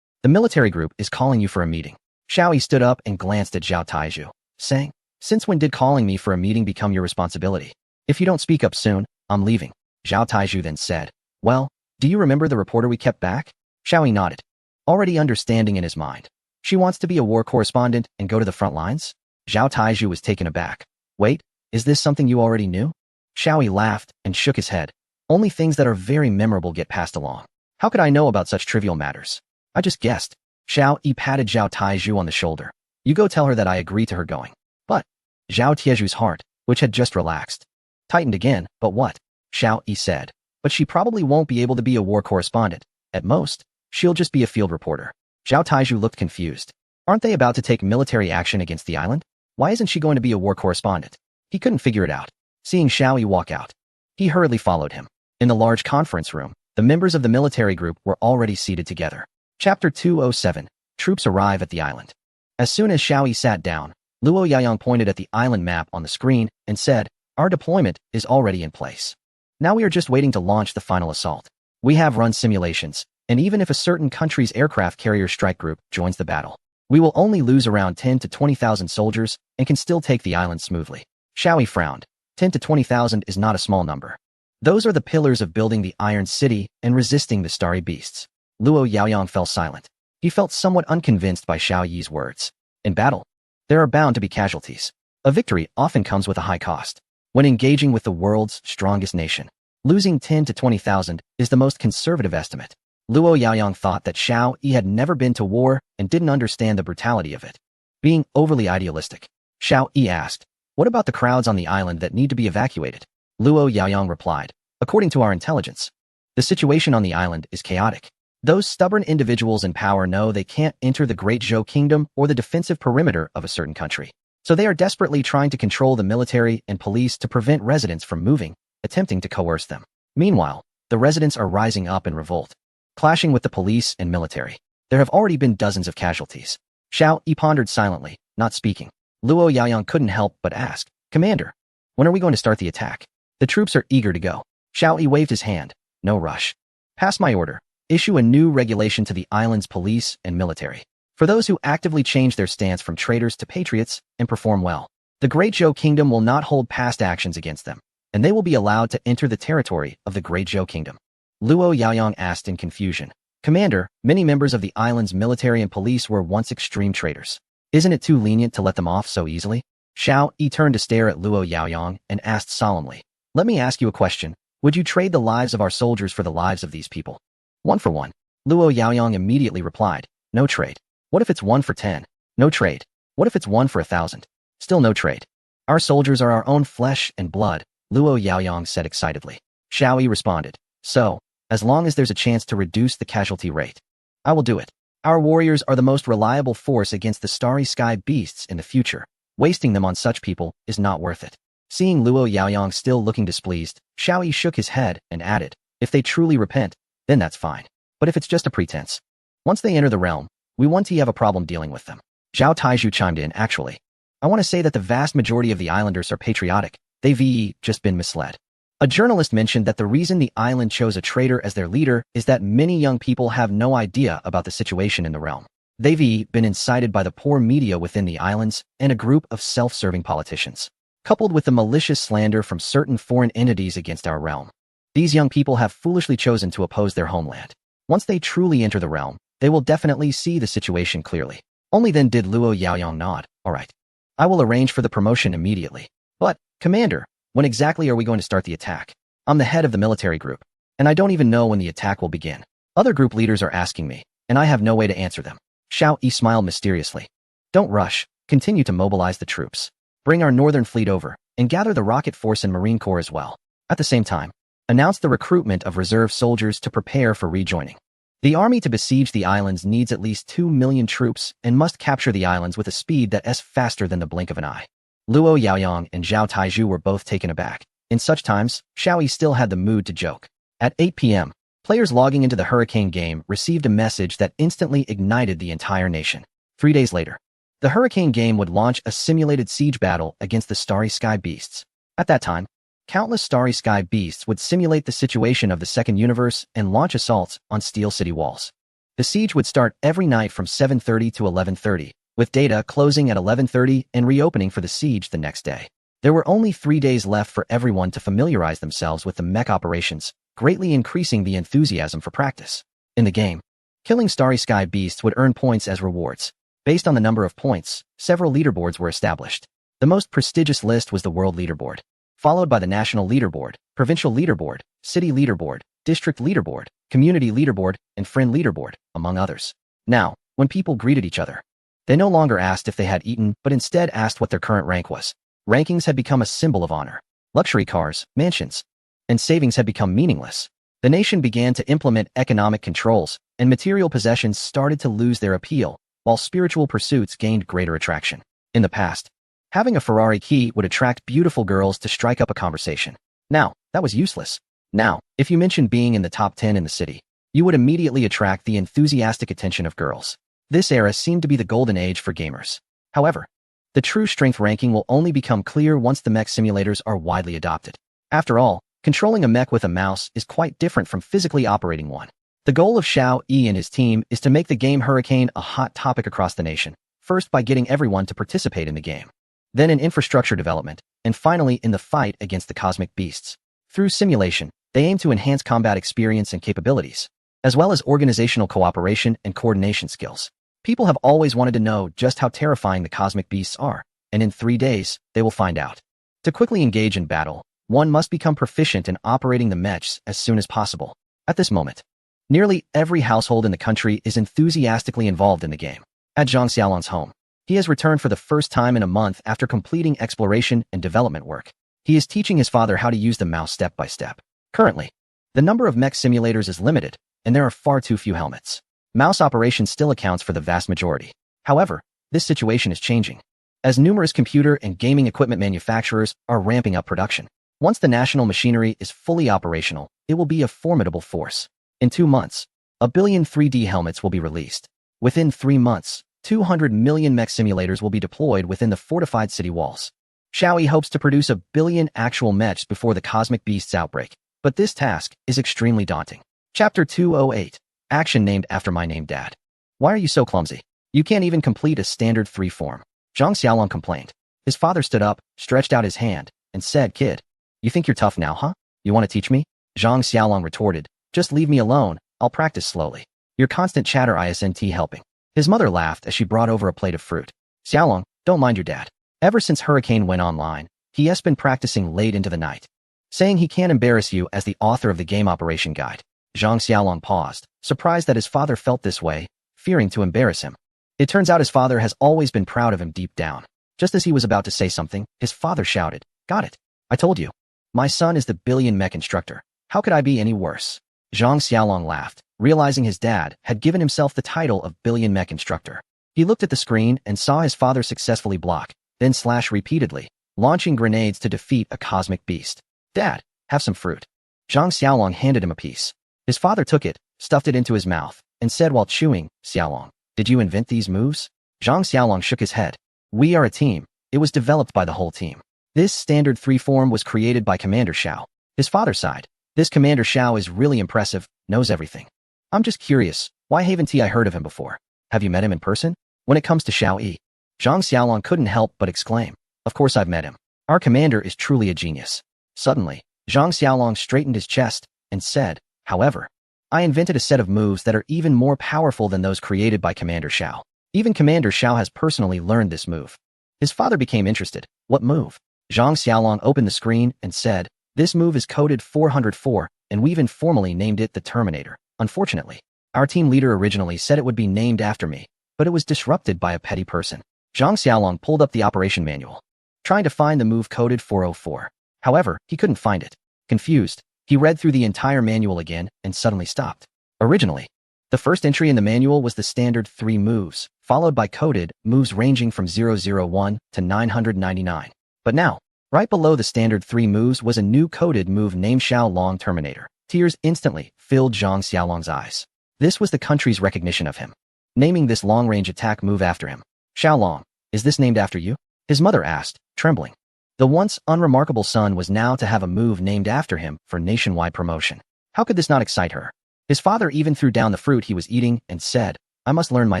The military group is calling you for a meeting. Xiao Yi stood up and glanced at Zhao Taiju, saying, since when did calling me for a meeting become your responsibility? If you don't speak up soon, I'm leaving. Zhao Taiju then said, well, do you remember the reporter we kept back? Xiao Yi nodded, already understanding in his mind. She wants to be a war correspondent and go to the front lines? Zhao Taiju was taken aback. Wait, is this something you already knew? Xiao Yi laughed and shook his head. Only things that are very memorable get passed along. How could I know about such trivial matters? I just guessed. Xiao Yi patted Zhao Taiju on the shoulder. You go tell her that I agree to her going. But Zhao Tieju's heart, which had just relaxed, tightened again. But what? Xiao Yi said. But she probably won't be able to be a war correspondent. At most, she'll just be a field reporter. Zhao Taiju looked confused. Aren't they about to take military action against the island? Why isn't she going to be a war correspondent? He couldn't figure it out. Seeing Xiao Yi walk out, he hurriedly followed him. In the large conference room, the members of the military group were already seated together. Chapter 207. Troops arrive at the island. As soon as Xiao Yi sat down, Luo Yaoyang pointed at the island map on the screen and said, our deployment is already in place. Now we are just waiting to launch the final assault. We have run simulations, and even if a certain country's aircraft carrier strike group joins the battle, we will only lose around 10 to 20,000 soldiers and can still take the island smoothly. Xiao Yi frowned. 10 to 20,000 is not a small number. Those are the pillars of building the Iron City and resisting the starry beasts. Luo Yaoyang fell silent. He felt somewhat unconvinced by Xiao Yi's words. In battle, there are bound to be casualties. A victory often comes with a high cost. When engaging with the world's strongest nation, losing 10 to 20,000 is the most conservative estimate. Luo Yaoyang thought that Xiao Yi had never been to war and didn't understand the brutality of it. Being overly idealistic, Xiao Yi asked, what about the crowds on the island that need to be evacuated? Luo Yaoyang replied, according to our intelligence, the situation on the island is chaotic. Those stubborn individuals in power know they can't enter the Great Zhou Kingdom or the defensive perimeter of a certain country. So they are desperately trying to control the military and police to prevent residents from moving, attempting to coerce them. Meanwhile, the residents are rising up in revolt, clashing with the police and military. There have already been dozens of casualties. Xiao Yi pondered silently, not speaking. Luo Yaoyang couldn't help but ask, Commander, when are we going to start the attack? The troops are eager to go. Xiao Yi waved his hand. No rush. Pass my order. Issue a new regulation to the island's police and military. For those who actively change their stance from traitors to patriots and perform well, the Great Zhou Kingdom will not hold past actions against them, and they will be allowed to enter the territory of the Great Zhou Kingdom. Luo Yaoyang asked in confusion. Commander, many members of the island's military and police were once extreme traitors. Isn't it too lenient to let them off so easily? Xiao Yi turned to stare at Luo Yaoyang and asked solemnly, let me ask you a question. Would you trade the lives of our soldiers for the lives of these people? 1 for 1. Luo Yaoyang immediately replied, no trade. What if it's 1 for 10? No trade. What if it's 1 for 1,000? Still no trade. Our soldiers are our own flesh and blood, Luo Yaoyang said excitedly. Xiao Yi responded, so, as long as there's a chance to reduce the casualty rate, I will do it. Our warriors are the most reliable force against the starry sky beasts in the future. Wasting them on such people is not worth it. Seeing Luo Yaoyang still looking displeased, Xiao Yi shook his head and added, if they truly repent, then that's fine. But if it's just a pretense, once they enter the realm, we won't have a problem dealing with them. Zhao Taiju chimed in, actually. I want to say that the vast majority of the islanders are patriotic. They've just been misled. A journalist mentioned that the reason the island chose a traitor as their leader is that many young people have no idea about the situation in the realm. They've been incited by the poor media within the islands and a group of self-serving politicians, coupled with the malicious slander from certain foreign entities against our realm. These young people have foolishly chosen to oppose their homeland. Once they truly enter the realm, they will definitely see the situation clearly. Only then did Luo Yaoyang nod. All right. I will arrange for the promotion immediately. But, Commander, when exactly are we going to start the attack? I'm the head of the military group, and I don't even know when the attack will begin. Other group leaders are asking me, and I have no way to answer them. Xiao Yi smiled mysteriously. Don't rush. Continue to mobilize the troops. Bring our northern fleet over, and gather the rocket force and Marine Corps as well. At the same time, announce the recruitment of reserve soldiers to prepare for rejoining. The army to besiege the islands needs at least 2 million troops and must capture the islands with a speed that is faster than the blink of an eye. Luo Yaoyang and Zhao Taiju were both taken aback. In such times, Xiao Yi still had the mood to joke. At 8 p.m., players logging into the Hurricane game received a message that instantly ignited the entire nation. 3 days later, the Hurricane game would launch a simulated siege battle against the starry sky beasts. At that time, countless starry sky beasts would simulate the situation of the second universe and launch assaults on Steel City walls. The siege would start every night from 7:30 to 11:30, with data closing at 11:30 and reopening for the siege the next day. There were only 3 days left for everyone to familiarize themselves with the mech operations, greatly increasing the enthusiasm for practice. In the game, killing starry sky beasts would earn points as rewards. Based on the number of points, several leaderboards were established. The most prestigious list was the World Leaderboard, followed by the National Leaderboard, Provincial Leaderboard, City Leaderboard, District Leaderboard, Community Leaderboard, and Friend Leaderboard, among others. Now, when people greeted each other, they no longer asked if they had eaten, but instead asked what their current rank was. Rankings had become a symbol of honor. Luxury cars, mansions, and savings had become meaningless. The nation began to implement economic controls, and material possessions started to lose their appeal, while spiritual pursuits gained greater attraction. In the past, having a Ferrari key would attract beautiful girls to strike up a conversation. Now, that was useless. Now, if you mentioned being in the top 10 in the city, you would immediately attract the enthusiastic attention of girls. This era seemed to be the golden age for gamers. However, the true strength ranking will only become clear once the mech simulators are widely adopted. After all, controlling a mech with a mouse is quite different from physically operating one. The goal of Xiao Yi and his team is to make the game Hurricane a hot topic across the nation, first by getting everyone to participate in the game, then in infrastructure development, and finally in the fight against the cosmic beasts. Through simulation, they aim to enhance combat experience and capabilities, as well as organizational cooperation and coordination skills. People have always wanted to know just how terrifying the cosmic beasts are, and in 3 days, they will find out. To quickly engage in battle, one must become proficient in operating the mechs as soon as possible. At this moment, nearly every household in the country is enthusiastically involved in the game. At Zhang Xiaolong's home, he has returned for the first time in a month after completing exploration and development work. He is teaching his father how to use the mouse step by step. Currently, the number of mech simulators is limited, and there are far too few helmets. Mouse operation still accounts for the vast majority. However, this situation is changing, as numerous computer and gaming equipment manufacturers are ramping up production. Once the national machinery is fully operational, it will be a formidable force. In 2 months, 1 billion 3D helmets will be released. Within 3 months, 200 million mech simulators will be deployed within the fortified city walls. Xiao Yi hopes to produce 1 billion actual mechs before the cosmic beasts outbreak, but this task is extremely daunting. Chapter 208. Action named after my name, Dad. Why are you so clumsy? You can't even complete a standard 3 form. Zhang Xiaolong complained. His father stood up, stretched out his hand, and said, Kid, you think you're tough now, huh? You want to teach me? Zhang Xiaolong retorted, Just leave me alone, I'll practice slowly. Your constant chatter isn't helping. His mother laughed as she brought over a plate of fruit. Xiaolong, don't mind your dad. Ever since Hurricane went online, he has been practicing late into the night, saying he can't embarrass you as the author of the game operation guide. Zhang Xiaolong paused, surprised that his father felt this way, fearing to embarrass him. It turns out his father has always been proud of him deep down. Just as he was about to say something, his father shouted, Got it. I told you. My son is the billion mech instructor. How could I be any worse? Zhang Xiaolong laughed, realizing his dad had given himself the title of billion mech instructor. He looked at the screen and saw his father successfully block, then slash repeatedly, launching grenades to defeat a cosmic beast. Dad, have some fruit. Zhang Xiaolong handed him a piece. His father took it, stuffed it into his mouth, and said while chewing, Xiaolong, did you invent these moves? Zhang Xiaolong shook his head. We are a team. It was developed by the whole team. This standard 3 form was created by Commander Xiao. His father sighed. This Commander Xiao is really impressive, knows everything. I'm just curious, why haven't I heard of him before? Have you met him in person? When it comes to Xiao Yi, Zhang Xiaolong couldn't help but exclaim. Of course I've met him. Our commander is truly a genius. Suddenly, Zhang Xiaolong straightened his chest and said, However, I invented a set of moves that are even more powerful than those created by Commander Xiao. Even Commander Xiao has personally learned this move. His father became interested. What move? Zhang Xiaolong opened the screen and said, This move is coded 404, and we've informally named it the Terminator. Unfortunately, our team leader originally said it would be named after me, but it was disrupted by a petty person. Zhang Xiaolong pulled up the operation manual, trying to find the move coded 404. However, he couldn't find it. Confused, he read through the entire manual again and suddenly stopped. Originally, the first entry in the manual was the standard 3 moves, followed by coded moves ranging from 001 to 999. But now, right below the standard 3 moves was a new coded move named Xiao Long Terminator. Tears instantly filled Zhang Xiaolong's eyes. This was the country's recognition of him, naming this long-range attack move after him. Xiao Long, is this named after you? His mother asked, trembling. The once unremarkable son was now to have a move named after him for nationwide promotion. How could this not excite her? His father even threw down the fruit he was eating and said, "I must learn my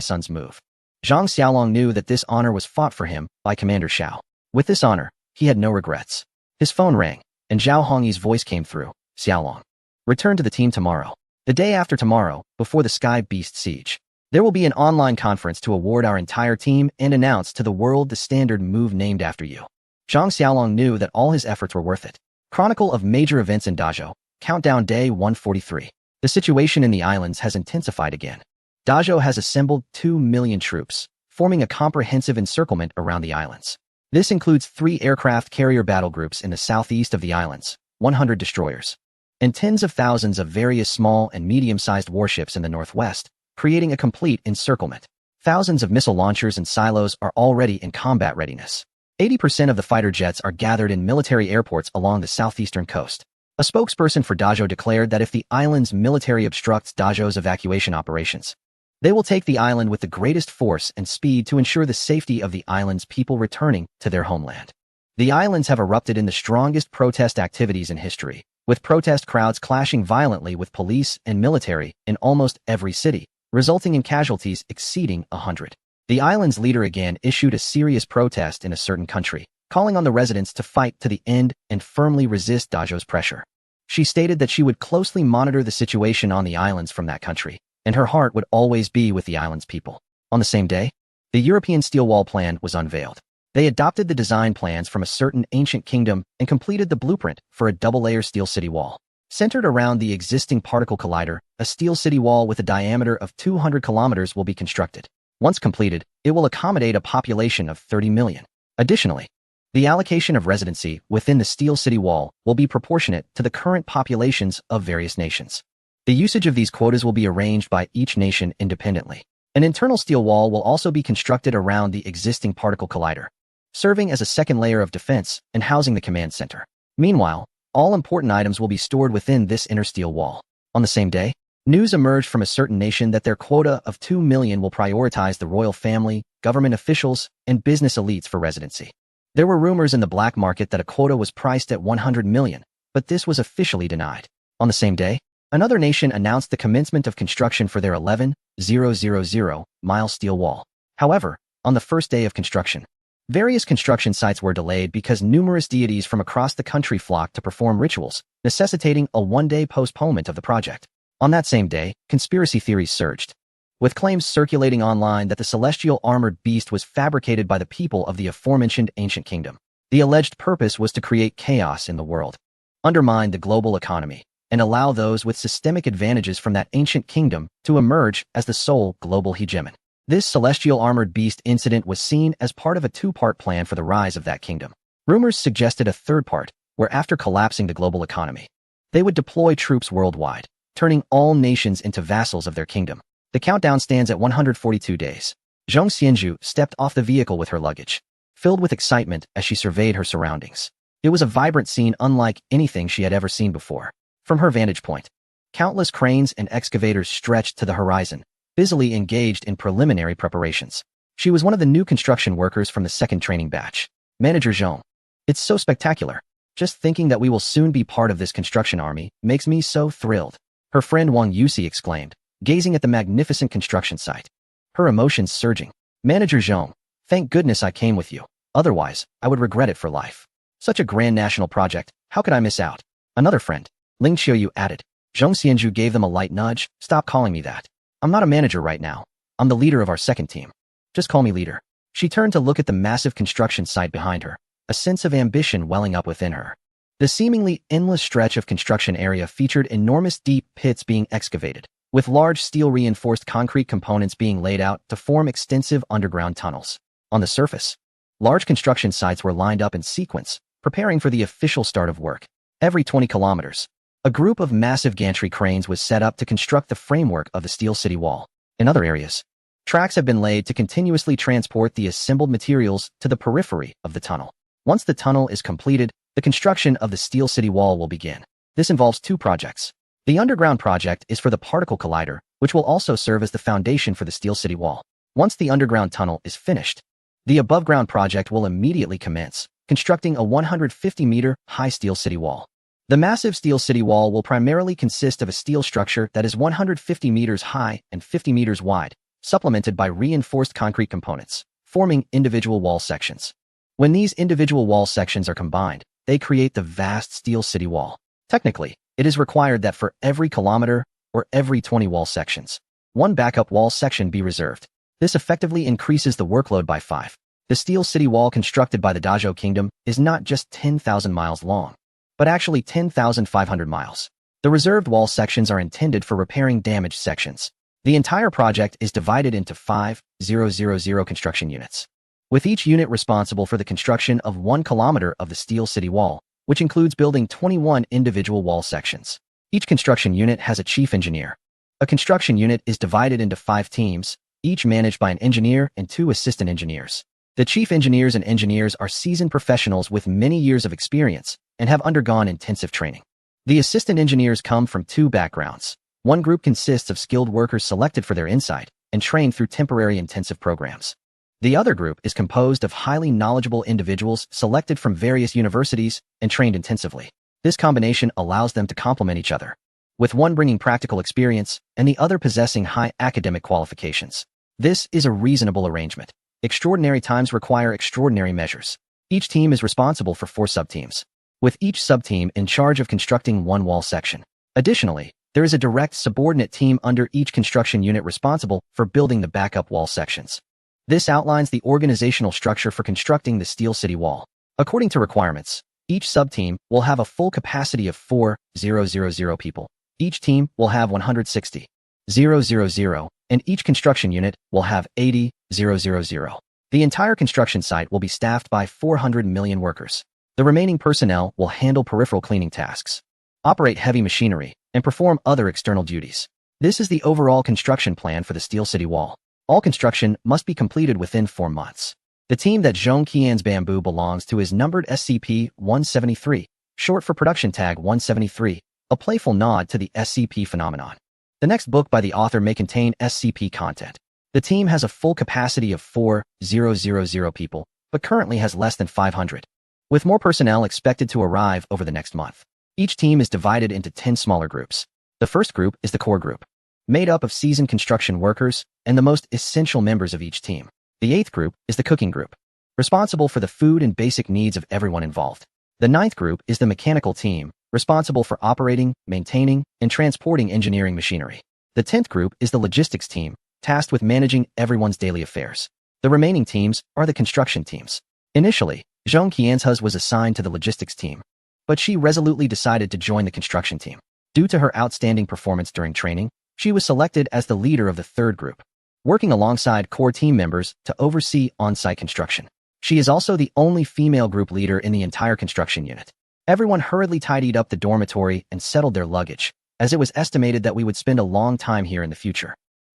son's move." Zhang Xiaolong knew that this honor was fought for him by Commander Xiao. With this honor, he had no regrets. His phone rang, and Zhao Hongyi's voice came through. "Xiaolong, return to the team tomorrow. The day after tomorrow, before the Sky Beast siege. There will be an online conference to award our entire team and announce to the world the standard move named after you." Zhang Xiaolong knew that all his efforts were worth it. Chronicle of major events in Dazhou. Countdown day 143. The situation in the islands has intensified again. Dazhou has assembled 2 million troops, forming a comprehensive encirclement around the islands. This includes 3 aircraft carrier battle groups in the southeast of the islands, 100 destroyers, and tens of thousands of various small and medium-sized warships in the northwest, creating a complete encirclement. Thousands of missile launchers and silos are already in combat readiness. 80% of the fighter jets are gathered in military airports along the southeastern coast. A spokesperson for Dazhou declared that if the island's military obstructs Dazhou's evacuation operations, they will take the island with the greatest force and speed to ensure the safety of the island's people returning to their homeland. The islands have erupted in the strongest protest activities in history, with protest crowds clashing violently with police and military in almost every city, resulting in casualties exceeding 100. The island's leader again issued a serious protest in a certain country, calling on the residents to fight to the end and firmly resist Dazhou's pressure. She stated that she would closely monitor the situation on the islands from that country, and her heart would always be with the island's people. On the same day, the European Steel Wall Plan was unveiled. They adopted the design plans from a certain ancient kingdom and completed the blueprint for a double-layer steel city wall. Centered around the existing particle collider, a steel city wall with a diameter of 200 kilometers will be constructed. Once completed, it will accommodate a population of 30 million. Additionally, the allocation of residency within the steel city wall will be proportionate to the current populations of various nations. The usage of these quotas will be arranged by each nation independently. An internal steel wall will also be constructed around the existing particle collider, serving as a second layer of defense and housing the command center. Meanwhile, all important items will be stored within this inner steel wall. On the same day, news emerged from a certain nation that their quota of 2 million will prioritize the royal family, government officials, and business elites for residency. There were rumors in the black market that a quota was priced at 100 million, but this was officially denied. On the same day, another nation announced the commencement of construction for their 11,000-mile steel wall. However, on the first day of construction, various construction sites were delayed because numerous deities from across the country flocked to perform rituals, necessitating a one-day postponement of the project. On that same day, conspiracy theories surged, with claims circulating online that the celestial armored beast was fabricated by the people of the aforementioned ancient kingdom. The alleged purpose was to create chaos in the world, undermine the global economy, and allow those with systemic advantages from that ancient kingdom to emerge as the sole global hegemon. This celestial armored beast incident was seen as part of a 2-part plan for the rise of that kingdom. Rumors suggested a third part, where after collapsing the global economy, they would deploy troops worldwide, turning all nations into vassals of their kingdom. The countdown stands at 142 days. Zhong Xianzhu stepped off the vehicle with her luggage, filled with excitement as she surveyed her surroundings. It was a vibrant scene unlike anything she had ever seen before. From her vantage point, countless cranes and excavators stretched to the horizon, busily engaged in preliminary preparations. She was one of the new construction workers from the second training batch. Manager Zhong. "It's so spectacular. Just thinking that we will soon be part of this construction army makes me so thrilled," her friend Wang Yusi exclaimed, gazing at the magnificent construction site, her emotions surging. "Manager Zhong, thank goodness I came with you. Otherwise, I would regret it for life. Such a grand national project, how could I miss out?" Another friend, Ling Qiuyu, added. Zhong Xianzhu gave them a light nudge. "Stop calling me that. I'm not a manager right now. I'm the leader of our second team. Just call me leader." She turned to look at the massive construction site behind her, a sense of ambition welling up within her. The seemingly endless stretch of construction area featured enormous deep pits being excavated, with large steel-reinforced concrete components being laid out to form extensive underground tunnels. On the surface, large construction sites were lined up in sequence, preparing for the official start of work. Every 20 kilometers, a group of massive gantry cranes was set up to construct the framework of the steel city wall. In other areas, tracks have been laid to continuously transport the assembled materials to the periphery of the tunnel. Once the tunnel is completed, the construction of the steel city wall will begin. This involves 2 projects. The underground project is for the particle collider, which will also serve as the foundation for the steel city wall. Once the underground tunnel is finished, the above-ground project will immediately commence, constructing a 150-meter high steel city wall. The massive steel city wall will primarily consist of a steel structure that is 150 meters high and 50 meters wide, supplemented by reinforced concrete components, forming individual wall sections. When these individual wall sections are combined, they create the vast steel city wall. Technically, it is required that for every kilometer or every 20 wall sections, one backup wall section be reserved. This effectively increases the workload by 5. The steel city wall constructed by the Dazhou Kingdom is not just 10,000 miles long, but actually 10,500 miles. The reserved wall sections are intended for repairing damaged sections. The entire project is divided into 5,000 construction units, with each unit responsible for the construction of 1 kilometer of the steel city wall, which includes building 21 individual wall sections. Each construction unit has a chief engineer. A construction unit is divided into 5 teams, each managed by an engineer and 2 assistant engineers. The chief engineers and engineers are seasoned professionals with many years of experience and have undergone intensive training. The assistant engineers come from 2 backgrounds. One group consists of skilled workers selected for their insight and trained through temporary intensive programs. The other group is composed of highly knowledgeable individuals selected from various universities and trained intensively. This combination allows them to complement each other, with one bringing practical experience and the other possessing high academic qualifications. This is a reasonable arrangement. Extraordinary times require extraordinary measures. Each team is responsible for 4 subteams, with each subteam in charge of constructing 1 wall section. Additionally, there is a direct subordinate team under each construction unit responsible for building the backup wall sections. This outlines the organizational structure for constructing the steel city wall. According to requirements, each subteam will have a full capacity of 4,000 people. Each team will have 160,000, and each construction unit will have 80,000. The entire construction site will be staffed by 400 million workers. The remaining personnel will handle peripheral cleaning tasks, operate heavy machinery, and perform other external duties. This is the overall construction plan for the steel city wall. All construction must be completed within 4 months. The team that Zhong Qian's bamboo belongs to is numbered SCP-173, short for Production Tag 173, a playful nod to the SCP phenomenon. The next book by the author may contain SCP content. The team has a full capacity of 4,000 people, but currently has less than 500, with more personnel expected to arrive over the next month. Each team is divided into 10 smaller groups. The first group is the core group, made up of seasoned construction workers and the most essential members of each team. The 8th group is the cooking group, responsible for the food and basic needs of everyone involved. The 9th group is the mechanical team, responsible for operating, maintaining, and transporting engineering machinery. The 10th group is the logistics team, tasked with managing everyone's daily affairs. The remaining teams are the construction teams. Initially, Zhong Qian's was assigned to the logistics team, but she resolutely decided to join the construction team. Due to her outstanding performance during training, she was selected as the leader of the 3rd group, working alongside core team members to oversee on-site construction. She is also the only female group leader in the entire construction unit. Everyone hurriedly tidied up the dormitory and settled their luggage, as it was estimated that we would spend a long time here in the future.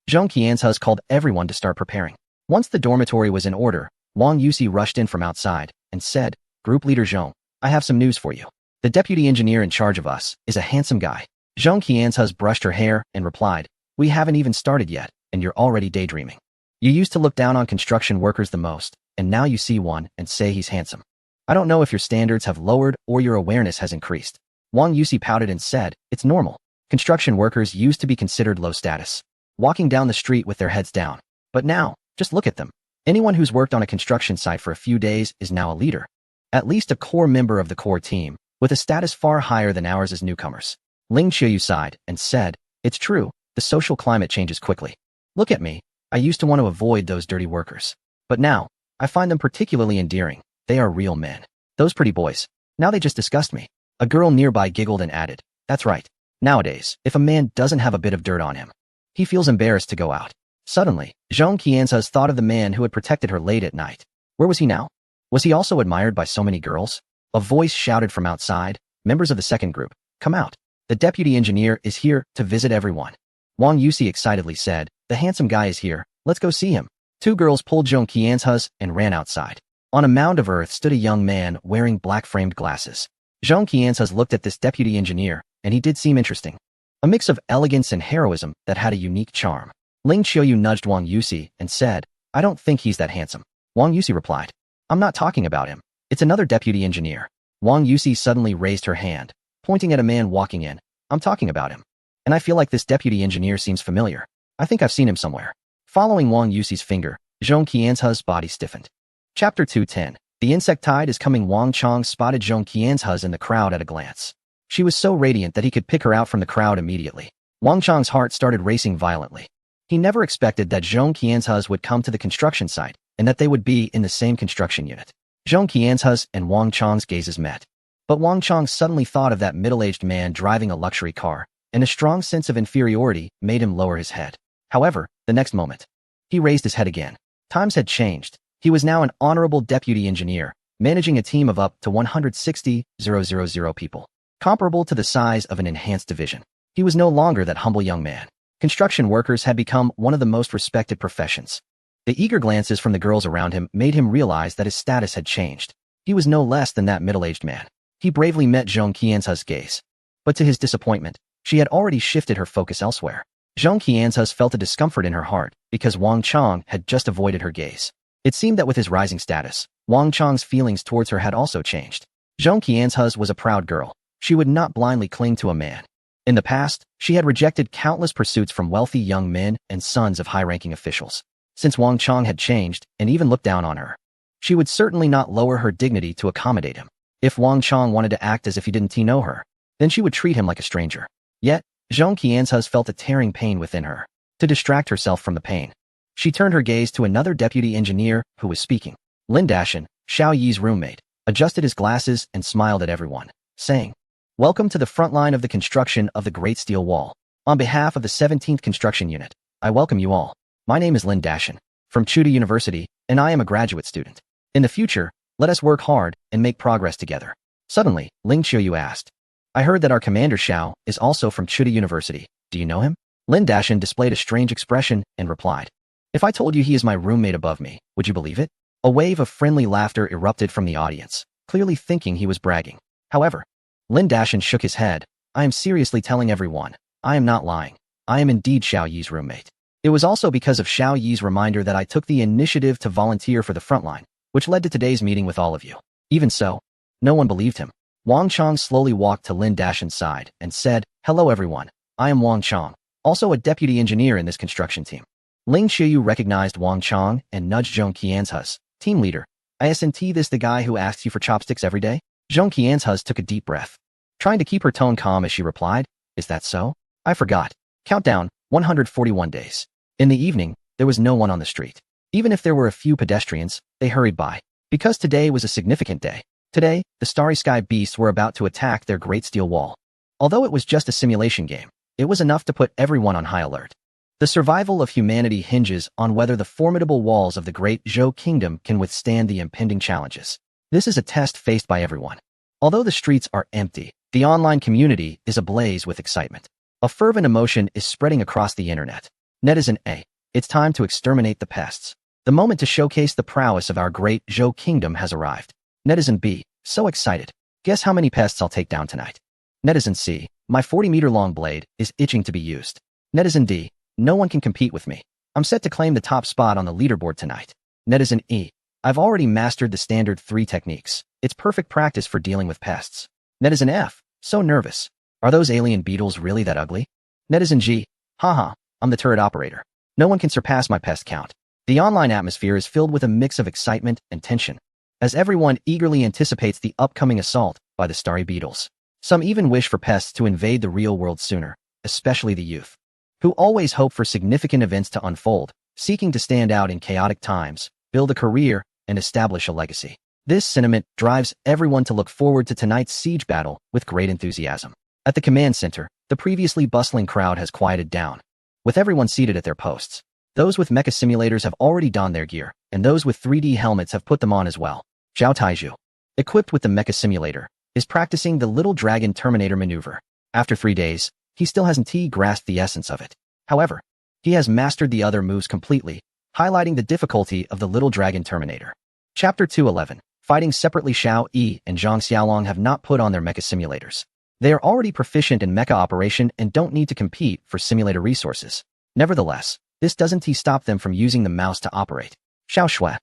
Zhong Qian's called everyone to start preparing. Once the dormitory was in order, Wang Yusi rushed in from outside and said, "Group Leader Zhong, I have some news for you. The deputy engineer in charge of us is a handsome guy." Zhong Qian's brushed her hair and replied, "We haven't even started yet, and you're already daydreaming. You used to look down on construction workers the most, and now you see one and say he's handsome. I don't know if your standards have lowered or your awareness has increased." Wang Yusi pouted and said, "It's normal. Construction workers used to be considered low status, walking down the street with their heads down. But now, just look at them. Anyone who's worked on a construction site for a few days is now a leader. At least a core member of the core team, with a status far higher than ours as newcomers." Ling Qiuyu sighed and said, "It's true, the social climate changes quickly. Look at me. I used to want to avoid those dirty workers. But now, I find them particularly endearing. They are real men. Those pretty boys. Now they just disgust me." A girl nearby giggled and added, "That's right. Nowadays, if a man doesn't have a bit of dirt on him, he feels embarrassed to go out." Suddenly, Zhong Qian's thought of the man who had protected her late at night. Where was he now? Was he also admired by so many girls? A voice shouted from outside, "Members of the 2nd group, come out. The deputy engineer is here to visit everyone." Wang Yusi excitedly said, "The handsome guy is here. Let's go see him." 2 girls pulled Zhong Qian's and ran outside. On a mound of earth stood a young man wearing black-framed glasses. Zhong Qian's looked at this deputy engineer, and he did seem interesting. A mix of elegance and heroism that had a unique charm. Ling Qiuyu nudged Wang Yusi and said, "I don't think he's that handsome." Wang Yusi replied, "I'm not talking about him. It's another deputy engineer. Wang Yusi suddenly raised her hand, pointing at a man walking in. I'm talking about him. And I feel like this deputy engineer seems familiar. I think I've seen him somewhere. Following Wang Yusi's finger, Zhong Qianzhe's body stiffened. Chapter 210. The insect tide is coming. Wang Chong spotted Zhong Qianzhe in the crowd at a glance. She was so radiant that he could pick her out from the crowd immediately. Wang Chong's heart started racing violently. He never expected that Zhong Qianzhe would come to the construction site, and that they would be in the same construction unit. Zhong Qianzhe and Wang Chong's gazes met. But Wang Chong suddenly thought of that middle-aged man driving a luxury car, and a strong sense of inferiority made him lower his head. However, the next moment, he raised his head again. Times had changed. He was now an honorable deputy engineer, managing a team of up to 160,000 people, comparable to the size of an enhanced division. He was no longer that humble young man. Construction workers had become one of the most respected professions. The eager glances from the girls around him made him realize that his status had changed. He was no less than that middle-aged man. He bravely met Zhong Qianzhe's gaze. But to his disappointment, she had already shifted her focus elsewhere. Zhong Qianzhe felt a discomfort in her heart because Wang Chong had just avoided her gaze. It seemed that with his rising status, Wang Chong's feelings towards her had also changed. Zhong Qianzhe was a proud girl. She would not blindly cling to a man. In the past, she had rejected countless pursuits from wealthy young men and sons of high-ranking officials. Since Wang Chong had changed and even looked down on her, she would certainly not lower her dignity to accommodate him. If Wang Chong wanted to act as if he didn't know her, then she would treat him like a stranger. Yet, Zhong Qianzhe felt a tearing pain within her. To distract herself from the pain, she turned her gaze to another deputy engineer who was speaking. Lin Dashan, Xiao Yi's roommate, adjusted his glasses and smiled at everyone, saying, "Welcome to the front line of the construction of the Great Steel Wall. On behalf of the 17th Construction Unit, I welcome you all. My name is Lin Dashan, from Chuda University, and I am a graduate student. In the future, let us work hard and make progress together." Suddenly, Ling Qiuyu asked, "I heard that our commander Xiao is also from Chuda University. Do you know him?" Lin Dashan displayed a strange expression and replied, "If I told you he is my roommate above me, would you believe it?" A wave of friendly laughter erupted from the audience, clearly thinking he was bragging. However, Lin Dashan shook his head. "I am seriously telling everyone, I am not lying. I am indeed Xiao Yi's roommate. It was also because of Xiao Yi's reminder that I took the initiative to volunteer for the frontline, which led to today's meeting with all of you." Even so, no one believed him. Wang Chong slowly walked to Lin Dashan's side and said, "Hello everyone, I am Wang Chong, also a deputy engineer in this construction team." Ling Qiuyu recognized Wang Chong and nudged Zhong Qianzhe, team leader. "Isn't this the guy who asks you for chopsticks every day?" Zhong Qianzhe took a deep breath, trying to keep her tone calm as she replied, "Is that so? I forgot. Countdown, 141 days. In the evening, there was no one on the street. Even if there were a few pedestrians, they hurried by. Because today was a significant day. Today, the Starry Sky Beasts were about to attack their Great Steel Wall. Although it was just a simulation game, it was enough to put everyone on high alert. The survival of humanity hinges on whether the formidable walls of the Great Zhou Kingdom can withstand the impending challenges. This is a test faced by everyone. Although the streets are empty, the online community is ablaze with excitement. A fervent emotion is spreading across the internet. Netizen A. It's time to exterminate the pests. The moment to showcase the prowess of our Great Zhou Kingdom has arrived. Netizen B. So excited. Guess how many pests I'll take down tonight. Netizen C. My 40-meter-long blade is itching to be used. Netizen D. No one can compete with me. I'm set to claim the top spot on the leaderboard tonight. Netizen E. I've already mastered the standard 3 techniques. It's perfect practice for dealing with pests. Netizen F. So nervous. Are those alien beetles really that ugly? Netizen G. Haha, I'm the turret operator. No one can surpass my pest count. The online atmosphere is filled with a mix of excitement and tension, as everyone eagerly anticipates the upcoming assault by the starry beetles. Some even wish for pests to invade the real world sooner, especially the youth, who always hope for significant events to unfold, seeking to stand out in chaotic times, build a career, and establish a legacy. This sentiment drives everyone to look forward to tonight's siege battle with great enthusiasm. At the command center, the previously bustling crowd has quieted down, with everyone seated at their posts. Those with mecha simulators have already donned their gear, and those with 3D helmets have put them on as well. Zhao Taiju, equipped with the mecha simulator, is practicing the Little Dragon Terminator maneuver. After 3 days, he still hasn't grasped the essence of it. However, he has mastered the other moves completely, highlighting the difficulty of the Little Dragon Terminator. Chapter 211. Fighting separately. Xiao Yi and Zhang Xiaolong have not put on their mecha simulators. They are already proficient in mecha operation and don't need to compete for simulator resources. Nevertheless, this doesn't stop them from using the mouse to operate. Xiao Shui.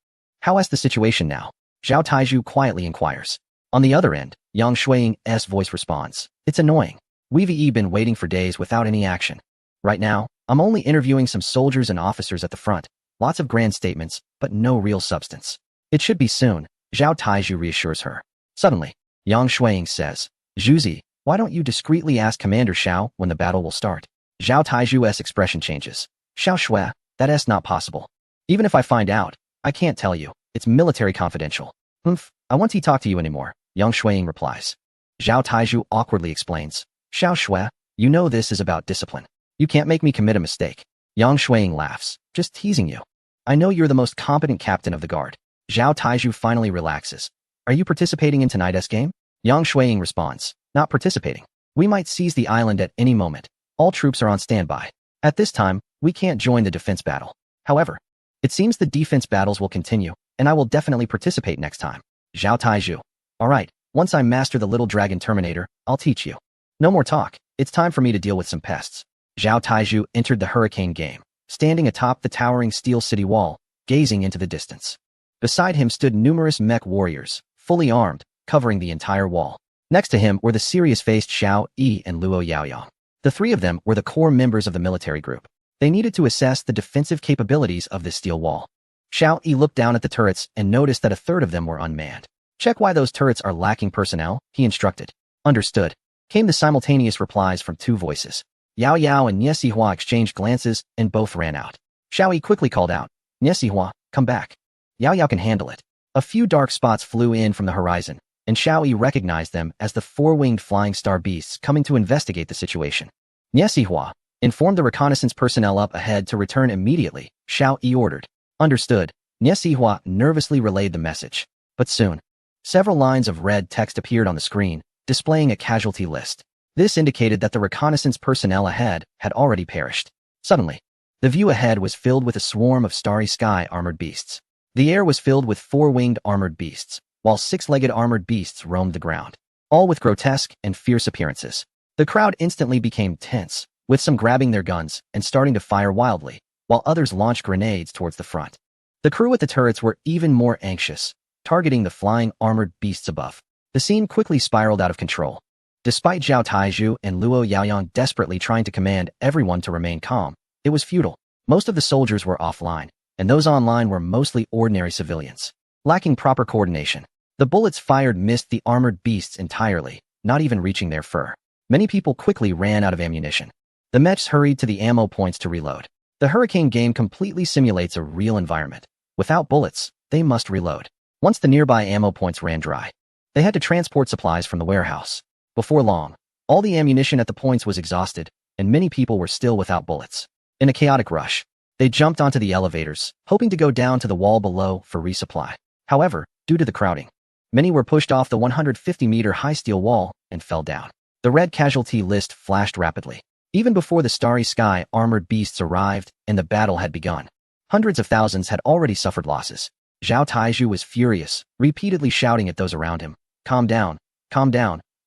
How is the situation now? Zhao Taizhu quietly inquires. On the other end, Yang Shuiying's voice responds. It's annoying. We've been waiting for days without any action. Right now, I'm only interviewing some soldiers and officers at the front. Lots of grand statements, but no real substance. It should be soon, Zhao Taizhu reassures her. Suddenly, Yang Shuiying says, Zhuzi, why don't you discreetly ask Commander Xiao when the battle will start? Zhao Taizhu's expression changes. Xiao Shui, that's not possible. Even if I find out, I can't tell you. It's military confidential. I won't talk to you anymore, Yang Shuiying replies. Zhao Taizhu awkwardly explains. Xiao Shui, you know this is about discipline. You can't make me commit a mistake. Yang Shuiying laughs. Just teasing you. I know you're the most competent captain of the guard. Zhao Taizhu finally relaxes. Are you participating in tonight's game? Yang Shuiying responds. Not participating. We might seize the island at any moment. All troops are on standby. At this time, we can't join the defense battle. However, it seems the defense battles will continue, and I will definitely participate next time. Zhao Taizhu. Alright, once I master the little dragon Terminator, I'll teach you. No more talk. It's time for me to deal with some pests. Zhao Taizhu entered the hurricane game, standing atop the towering steel city wall, gazing into the distance. Beside him stood numerous mech warriors, fully armed, covering the entire wall. Next to him were the serious-faced Xiao Yi and Luo Yaoyang. The three of them were the core members of the military group. They needed to assess the defensive capabilities of this steel wall. Xiao Yi looked down at the turrets and noticed that a third of them were unmanned. Check why those turrets are lacking personnel, he instructed. Understood. Came the simultaneous replies from two voices. Yao Yao and Nie Sihua exchanged glances and both ran out. Xiao Yi quickly called out, Nie Sihua, come back. Yao Yao can handle it. A few dark spots flew in from the horizon, and Xiao Yi recognized them as the four-winged flying star beasts coming to investigate the situation. Nie Sihua informed the reconnaissance personnel up ahead to return immediately, Xiao Yi ordered. Understood. Nie Sihua nervously relayed the message. But soon, several lines of red text appeared on the screen, displaying a casualty list. This indicated that the reconnaissance personnel ahead had already perished. Suddenly, the view ahead was filled with a swarm of starry sky armored beasts. The air was filled with four-winged armored beasts, while six-legged armored beasts roamed the ground, all with grotesque and fierce appearances. The crowd instantly became tense, with some grabbing their guns and starting to fire wildly, while others launched grenades towards the front. The crew at the turrets were even more anxious, targeting the flying armored beasts above. The scene quickly spiraled out of control. Despite Zhao Taizhu and Luo Yaoyang desperately trying to command everyone to remain calm, it was futile. Most of the soldiers were offline, and those online were mostly ordinary civilians, lacking proper coordination. The bullets fired missed the armored beasts entirely, not even reaching their fur. Many people quickly ran out of ammunition. The mechs hurried to the ammo points to reload. The hurricane game completely simulates a real environment. Without bullets, they must reload. Once the nearby ammo points ran dry, they had to transport supplies from the warehouse. Before long, all the ammunition at the points was exhausted, and many people were still without bullets. In a chaotic rush, they jumped onto the elevators, hoping to go down to the wall below for resupply. However, due to the crowding, many were pushed off the 150-meter high steel wall and fell down. The red casualty list flashed rapidly. Even before the starry sky armored beasts arrived and the battle had begun, hundreds of thousands had already suffered losses. Zhao Taizhu was furious, repeatedly shouting at those around him, calm down,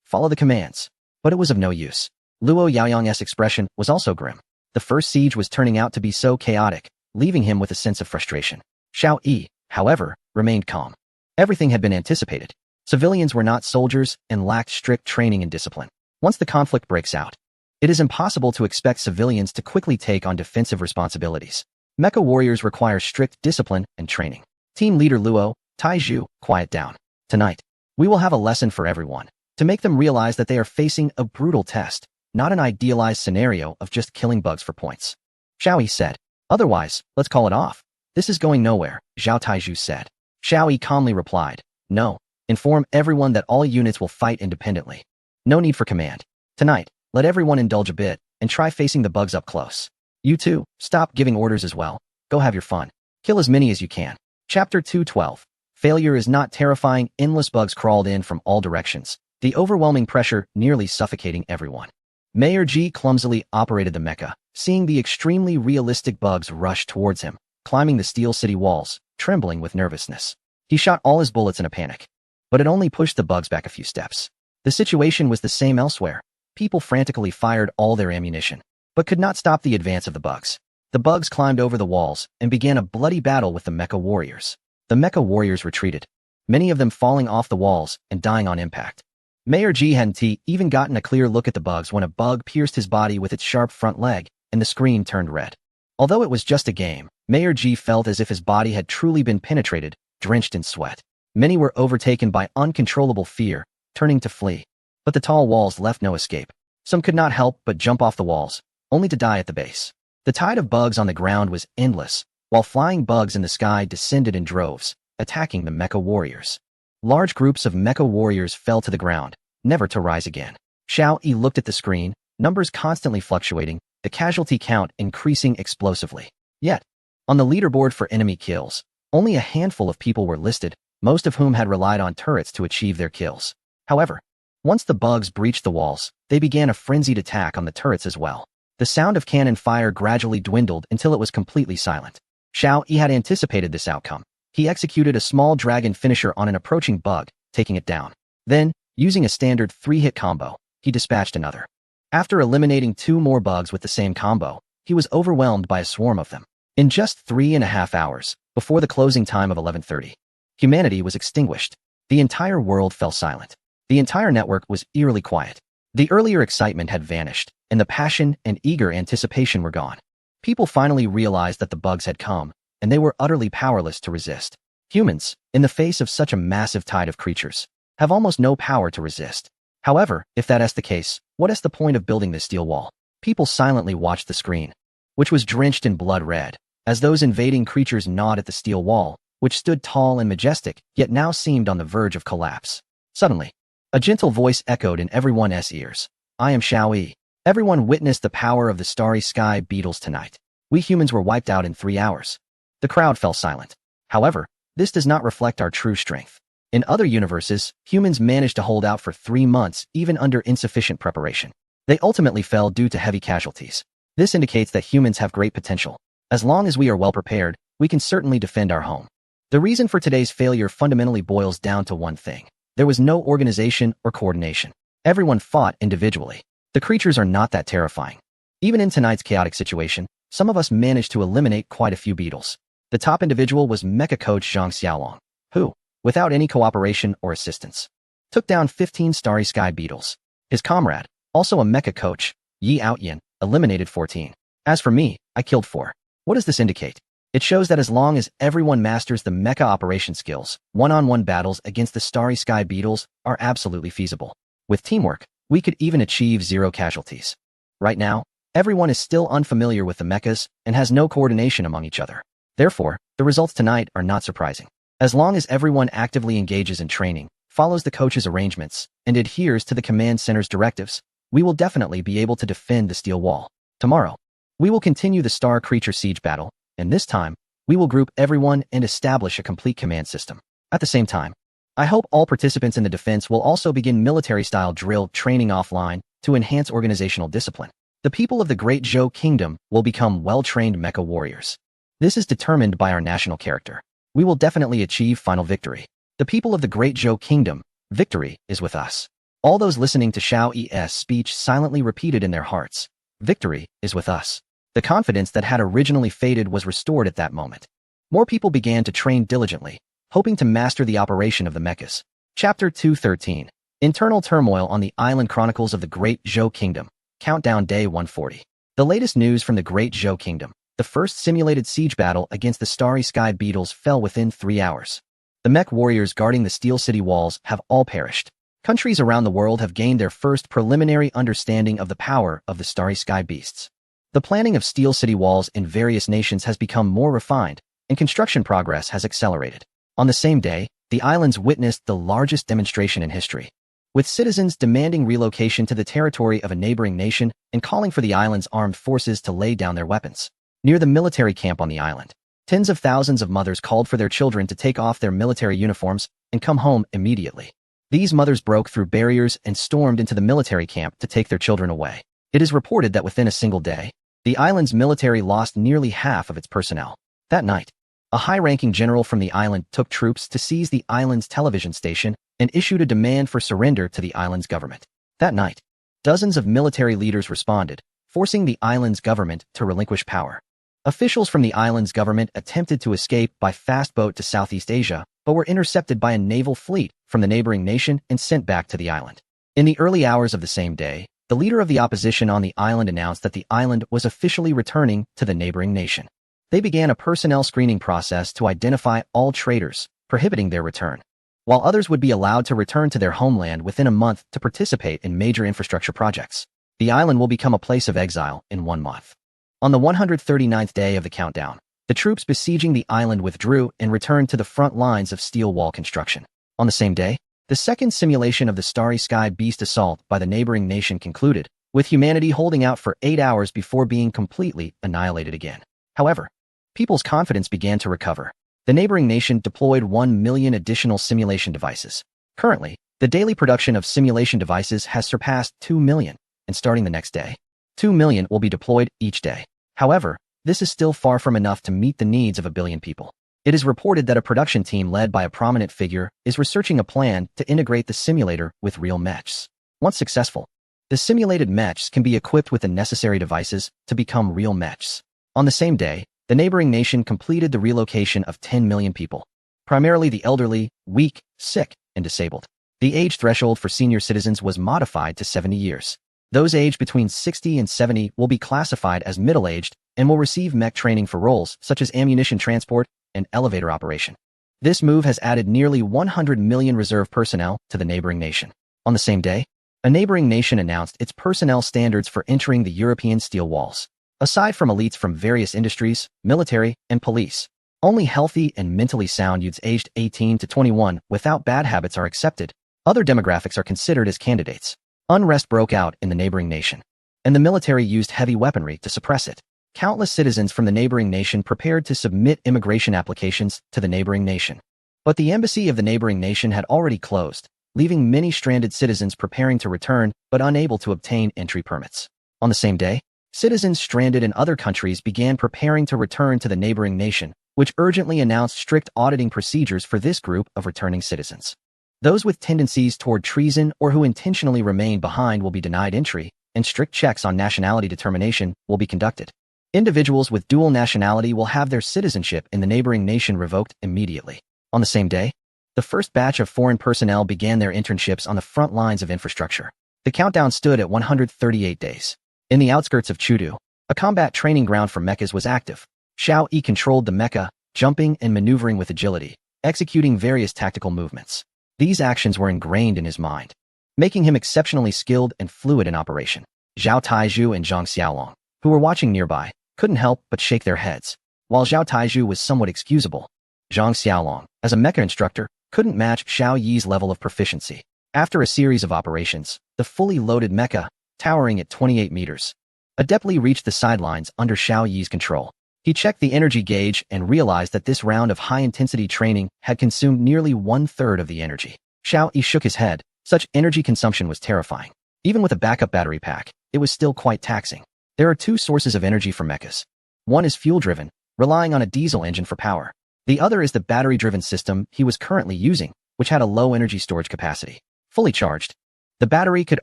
follow the commands. But it was of no use. Luo Yaoyang's expression was also grim. The first siege was turning out to be so chaotic, leaving him with a sense of frustration. Xiao Yi, however, remained calm. Everything had been anticipated. Civilians were not soldiers and lacked strict training and discipline. Once the conflict breaks out, it is impossible to expect civilians to quickly take on defensive responsibilities. Mecha warriors require strict discipline and training. Team leader Luo Taizhu, quiet down. Tonight, we will have a lesson for everyone, to make them realize that they are facing a brutal test, not an idealized scenario of just killing bugs for points. Xiao Yi said. Otherwise, let's call it off. This is going nowhere, Zhao Taizhu said. Xiao Yi calmly replied. No, inform everyone that all units will fight independently. No need for command. Tonight, let everyone indulge a bit and try facing the bugs up close. You too, stop giving orders as well. Go have your fun. Kill as many as you can. Chapter 212. Failure is not terrifying. Endless bugs crawled in from all directions, the overwhelming pressure nearly suffocating everyone. Mayor Ji clumsily operated the mecha, seeing the extremely realistic bugs rush towards him, climbing the steel city walls, trembling with nervousness. He shot all his bullets in a panic, but it only pushed the bugs back a few steps. The situation was the same elsewhere. People frantically fired all their ammunition, but could not stop the advance of the bugs. The bugs climbed over the walls and began a bloody battle with the mecha warriors. The mecha warriors retreated, many of them falling off the walls and dying on impact. Mayor G hadn't even gotten a clear look at the bugs when a bug pierced his body with its sharp front leg, and the screen turned red. Although it was just a game, Mayor G felt as if his body had truly been penetrated, drenched in sweat. Many were overtaken by uncontrollable fear, turning to flee. But the tall walls left no escape. Some could not help but jump off the walls, only to die at the base. The tide of bugs on the ground was endless, while flying bugs in the sky descended in droves, attacking the mecha warriors. Large groups of mecha warriors fell to the ground, never to rise again. Xiao Yi looked at the screen, numbers constantly fluctuating, the casualty count increasing explosively. Yet, on the leaderboard for enemy kills, only a handful of people were listed, most of whom had relied on turrets to achieve their kills. However, once the bugs breached the walls, they began a frenzied attack on the turrets as well. The sound of cannon fire gradually dwindled until it was completely silent. Xiao Yi had anticipated this outcome. He executed a small dragon finisher on an approaching bug, taking it down. Then, using a standard 3-hit combo, he dispatched another. After eliminating 2 more bugs with the same combo, he was overwhelmed by a swarm of them. In just 3.5 hours, before the closing time of 11:30, humanity was extinguished. The entire world fell silent. The entire network was eerily quiet. The earlier excitement had vanished, and the passion and eager anticipation were gone. People finally realized that the bugs had come, and they were utterly powerless to resist. Humans, in the face of such a massive tide of creatures, have almost no power to resist. However, if that is the case, what is the point of building this steel wall? People silently watched the screen, which was drenched in blood red, as those invading creatures gnawed at the steel wall, which stood tall and majestic, yet now seemed on the verge of collapse. Suddenly, a gentle voice echoed in everyone's ears. I am Xiao Yi. Everyone witnessed the power of the starry sky beetles tonight. We humans were wiped out in 3 hours. The crowd fell silent. However, this does not reflect our true strength. In other universes, humans managed to hold out for 3 months even under insufficient preparation. They ultimately fell due to heavy casualties. This indicates that humans have great potential. As long as we are well prepared, we can certainly defend our home. The reason for today's failure fundamentally boils down to one thing. There was no organization or coordination. Everyone fought individually. The creatures are not that terrifying. Even in tonight's chaotic situation, some of us managed to eliminate quite a few beetles. The top individual was Mecha Coach Zhang Xiaolong, who, without any cooperation or assistance, took down 15 starry sky beetles. His comrade, also a Mecha Coach, Yi Outyin, eliminated 14. As for me, I killed 4. What does this indicate? It shows that as long as everyone masters the mecha operation skills, one-on-one battles against the starry sky beetles are absolutely feasible. With teamwork, we could even achieve 0 casualties. Right now, everyone is still unfamiliar with the mechas and has no coordination among each other. Therefore, the results tonight are not surprising. As long as everyone actively engages in training, follows the coach's arrangements, and adheres to the command center's directives, we will definitely be able to defend the steel wall. Tomorrow, we will continue the star creature siege battle, and this time, we will group everyone and establish a complete command system. At the same time, I hope all participants in the defense will also begin military-style drill training offline to enhance organizational discipline. The people of the Great Zhou Kingdom will become well-trained mecha warriors. This is determined by our national character. We will definitely achieve final victory. The people of the Great Zhou Kingdom, victory is with us. All those listening to Xiao Yi's speech silently repeated in their hearts, victory is with us. The confidence that had originally faded was restored at that moment. More people began to train diligently, hoping to master the operation of the mechas. Chapter 213. Internal Turmoil on the Island Chronicles of the Great Zhou Kingdom. Countdown Day 140. The latest news from the Great Zhou Kingdom. The first simulated siege battle against the Starry Sky Beetles fell within 3 hours. The mech warriors guarding the Steel City walls have all perished. Countries around the world have gained their first preliminary understanding of the power of the Starry Sky Beasts. The planning of Steel City walls in various nations has become more refined, and construction progress has accelerated. On the same day, the islands witnessed the largest demonstration in history, with citizens demanding relocation to the territory of a neighboring nation and calling for the island's armed forces to lay down their weapons. Near the military camp on the island, tens of thousands of mothers called for their children to take off their military uniforms and come home immediately. These mothers broke through barriers and stormed into the military camp to take their children away. It is reported that within a single day, the island's military lost nearly half of its personnel. That night, a high-ranking general from the island took troops to seize the island's television station and issued a demand for surrender to the island's government. That night, dozens of military leaders responded, forcing the island's government to relinquish power. Officials from the island's government attempted to escape by fast boat to Southeast Asia, but were intercepted by a naval fleet from the neighboring nation and sent back to the island. In the early hours of the same day, the leader of the opposition on the island announced that the island was officially returning to the neighboring nation. They began a personnel screening process to identify all traitors, prohibiting their return, while others would be allowed to return to their homeland within a month to participate in major infrastructure projects. The island will become a place of exile in 1 month. On the 139th day of the countdown, the troops besieging the island withdrew and returned to the front lines of steel wall construction. On the same day, the second simulation of the Starry Sky Beast assault by the neighboring nation concluded, with humanity holding out for 8 hours before being completely annihilated again. However, people's confidence began to recover. The neighboring nation deployed 1 million additional simulation devices. Currently, the daily production of simulation devices has surpassed 2 million, and starting the next day, 2 million will be deployed each day. However, this is still far from enough to meet the needs of 1 billion people. It is reported that a production team led by a prominent figure is researching a plan to integrate the simulator with real mechs. Once successful, the simulated mechs can be equipped with the necessary devices to become real mechs. On the same day, the neighboring nation completed the relocation of 10 million people, primarily the elderly, weak, sick, and disabled. The age threshold for senior citizens was modified to 70 years. Those aged between 60 and 70 will be classified as middle-aged and will receive mech training for roles such as ammunition transport and elevator operation. This move has added nearly 100 million reserve personnel to the neighboring nation. On the same day, a neighboring nation announced its personnel standards for entering the European steel walls. Aside from elites from various industries, military, and police, only healthy and mentally sound youths aged 18 to 21 without bad habits are accepted. Other demographics are considered as candidates. Unrest broke out in the neighboring nation, and the military used heavy weaponry to suppress it. Countless citizens from the neighboring nation prepared to submit immigration applications to the neighboring nation. But the embassy of the neighboring nation had already closed, leaving many stranded citizens preparing to return but unable to obtain entry permits. On the same day, citizens stranded in other countries began preparing to return to the neighboring nation, which urgently announced strict auditing procedures for this group of returning citizens. Those with tendencies toward treason or who intentionally remain behind will be denied entry, and strict checks on nationality determination will be conducted. Individuals with dual nationality will have their citizenship in the neighboring nation revoked immediately. On the same day, the first batch of foreign personnel began their internships on the front lines of infrastructure. The countdown stood at 138 days. In the outskirts of Chudu, a combat training ground for mechas was active. Xiao Yi controlled the mecha, jumping and maneuvering with agility, executing various tactical movements. These actions were ingrained in his mind, making him exceptionally skilled and fluid in operation. Zhao Taizhu and Zhang Xiaolong, who were watching nearby, couldn't help but shake their heads. While Zhao Taizhu was somewhat excusable, Zhang Xiaolong, as a mecha instructor, couldn't match Xiao Yi's level of proficiency. After a series of operations, the fully loaded mecha, towering at 28 meters, adeptly reached the sidelines under Xiao Yi's control. He checked the energy gauge and realized that this round of high-intensity training had consumed nearly 1/3 of the energy. Xiao Yi shook his head. Such energy consumption was terrifying. Even with a backup battery pack, it was still quite taxing. There are 2 sources of energy for mechas. One is fuel-driven, relying on a diesel engine for power. The other is the battery-driven system he was currently using, which had a low energy storage capacity. Fully charged, the battery could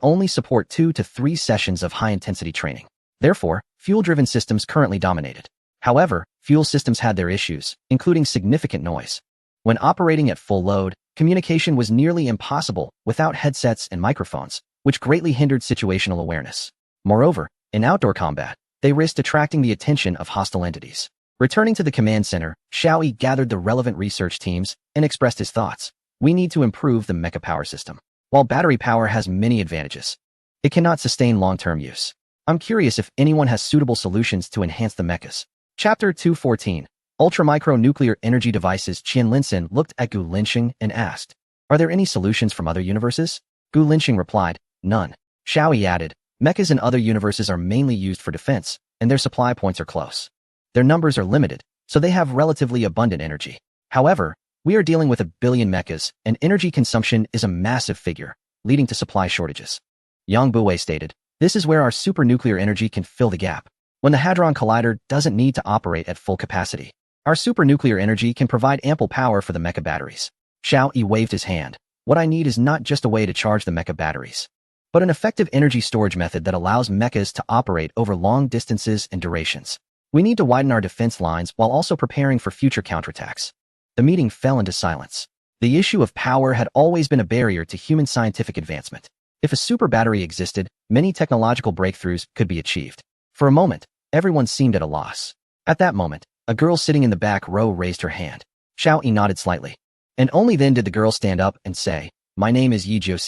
only support 2 to 3 sessions of high-intensity training. Therefore, fuel-driven systems currently dominated. However, fuel systems had their issues, including significant noise. When operating at full load, communication was nearly impossible without headsets and microphones, which greatly hindered situational awareness. Moreover, in outdoor combat, they risked attracting the attention of hostile entities. Returning to the command center, Xiao Yi gathered the relevant research teams and expressed his thoughts. We need to improve the mecha power system. While battery power has many advantages, it cannot sustain long-term use. I'm curious if anyone has suitable solutions to enhance the mechas. Chapter 214. Ultramicro-Nuclear Energy Devices. Qian Linsen looked at Gu Linxing and asked, "Are there any solutions from other universes?" Gu Linxing replied, "None." Xiao Yi added, "Mechas in other universes are mainly used for defense, and their supply points are close. Their numbers are limited, so they have relatively abundant energy. However, we are dealing with 1 billion mechas, and energy consumption is a massive figure, leading to supply shortages." Yang Buwei stated, "This is where our supernuclear energy can fill the gap. When the Hadron Collider doesn't need to operate at full capacity, our supernuclear energy can provide ample power for the mecha batteries." Xiao Yi waved his hand. "What I need is not just a way to charge the mecha batteries, but an effective energy storage method that allows mechas to operate over long distances and durations. We need to widen our defense lines while also preparing for future counterattacks." The meeting fell into silence. The issue of power had always been a barrier to human scientific advancement. If a super battery existed, many technological breakthroughs could be achieved. For a moment, everyone seemed at a loss. At that moment, a girl sitting in the back row raised her hand. Xiao Yi nodded slightly. And only then did the girl stand up and say, "My name is Yi Jiu,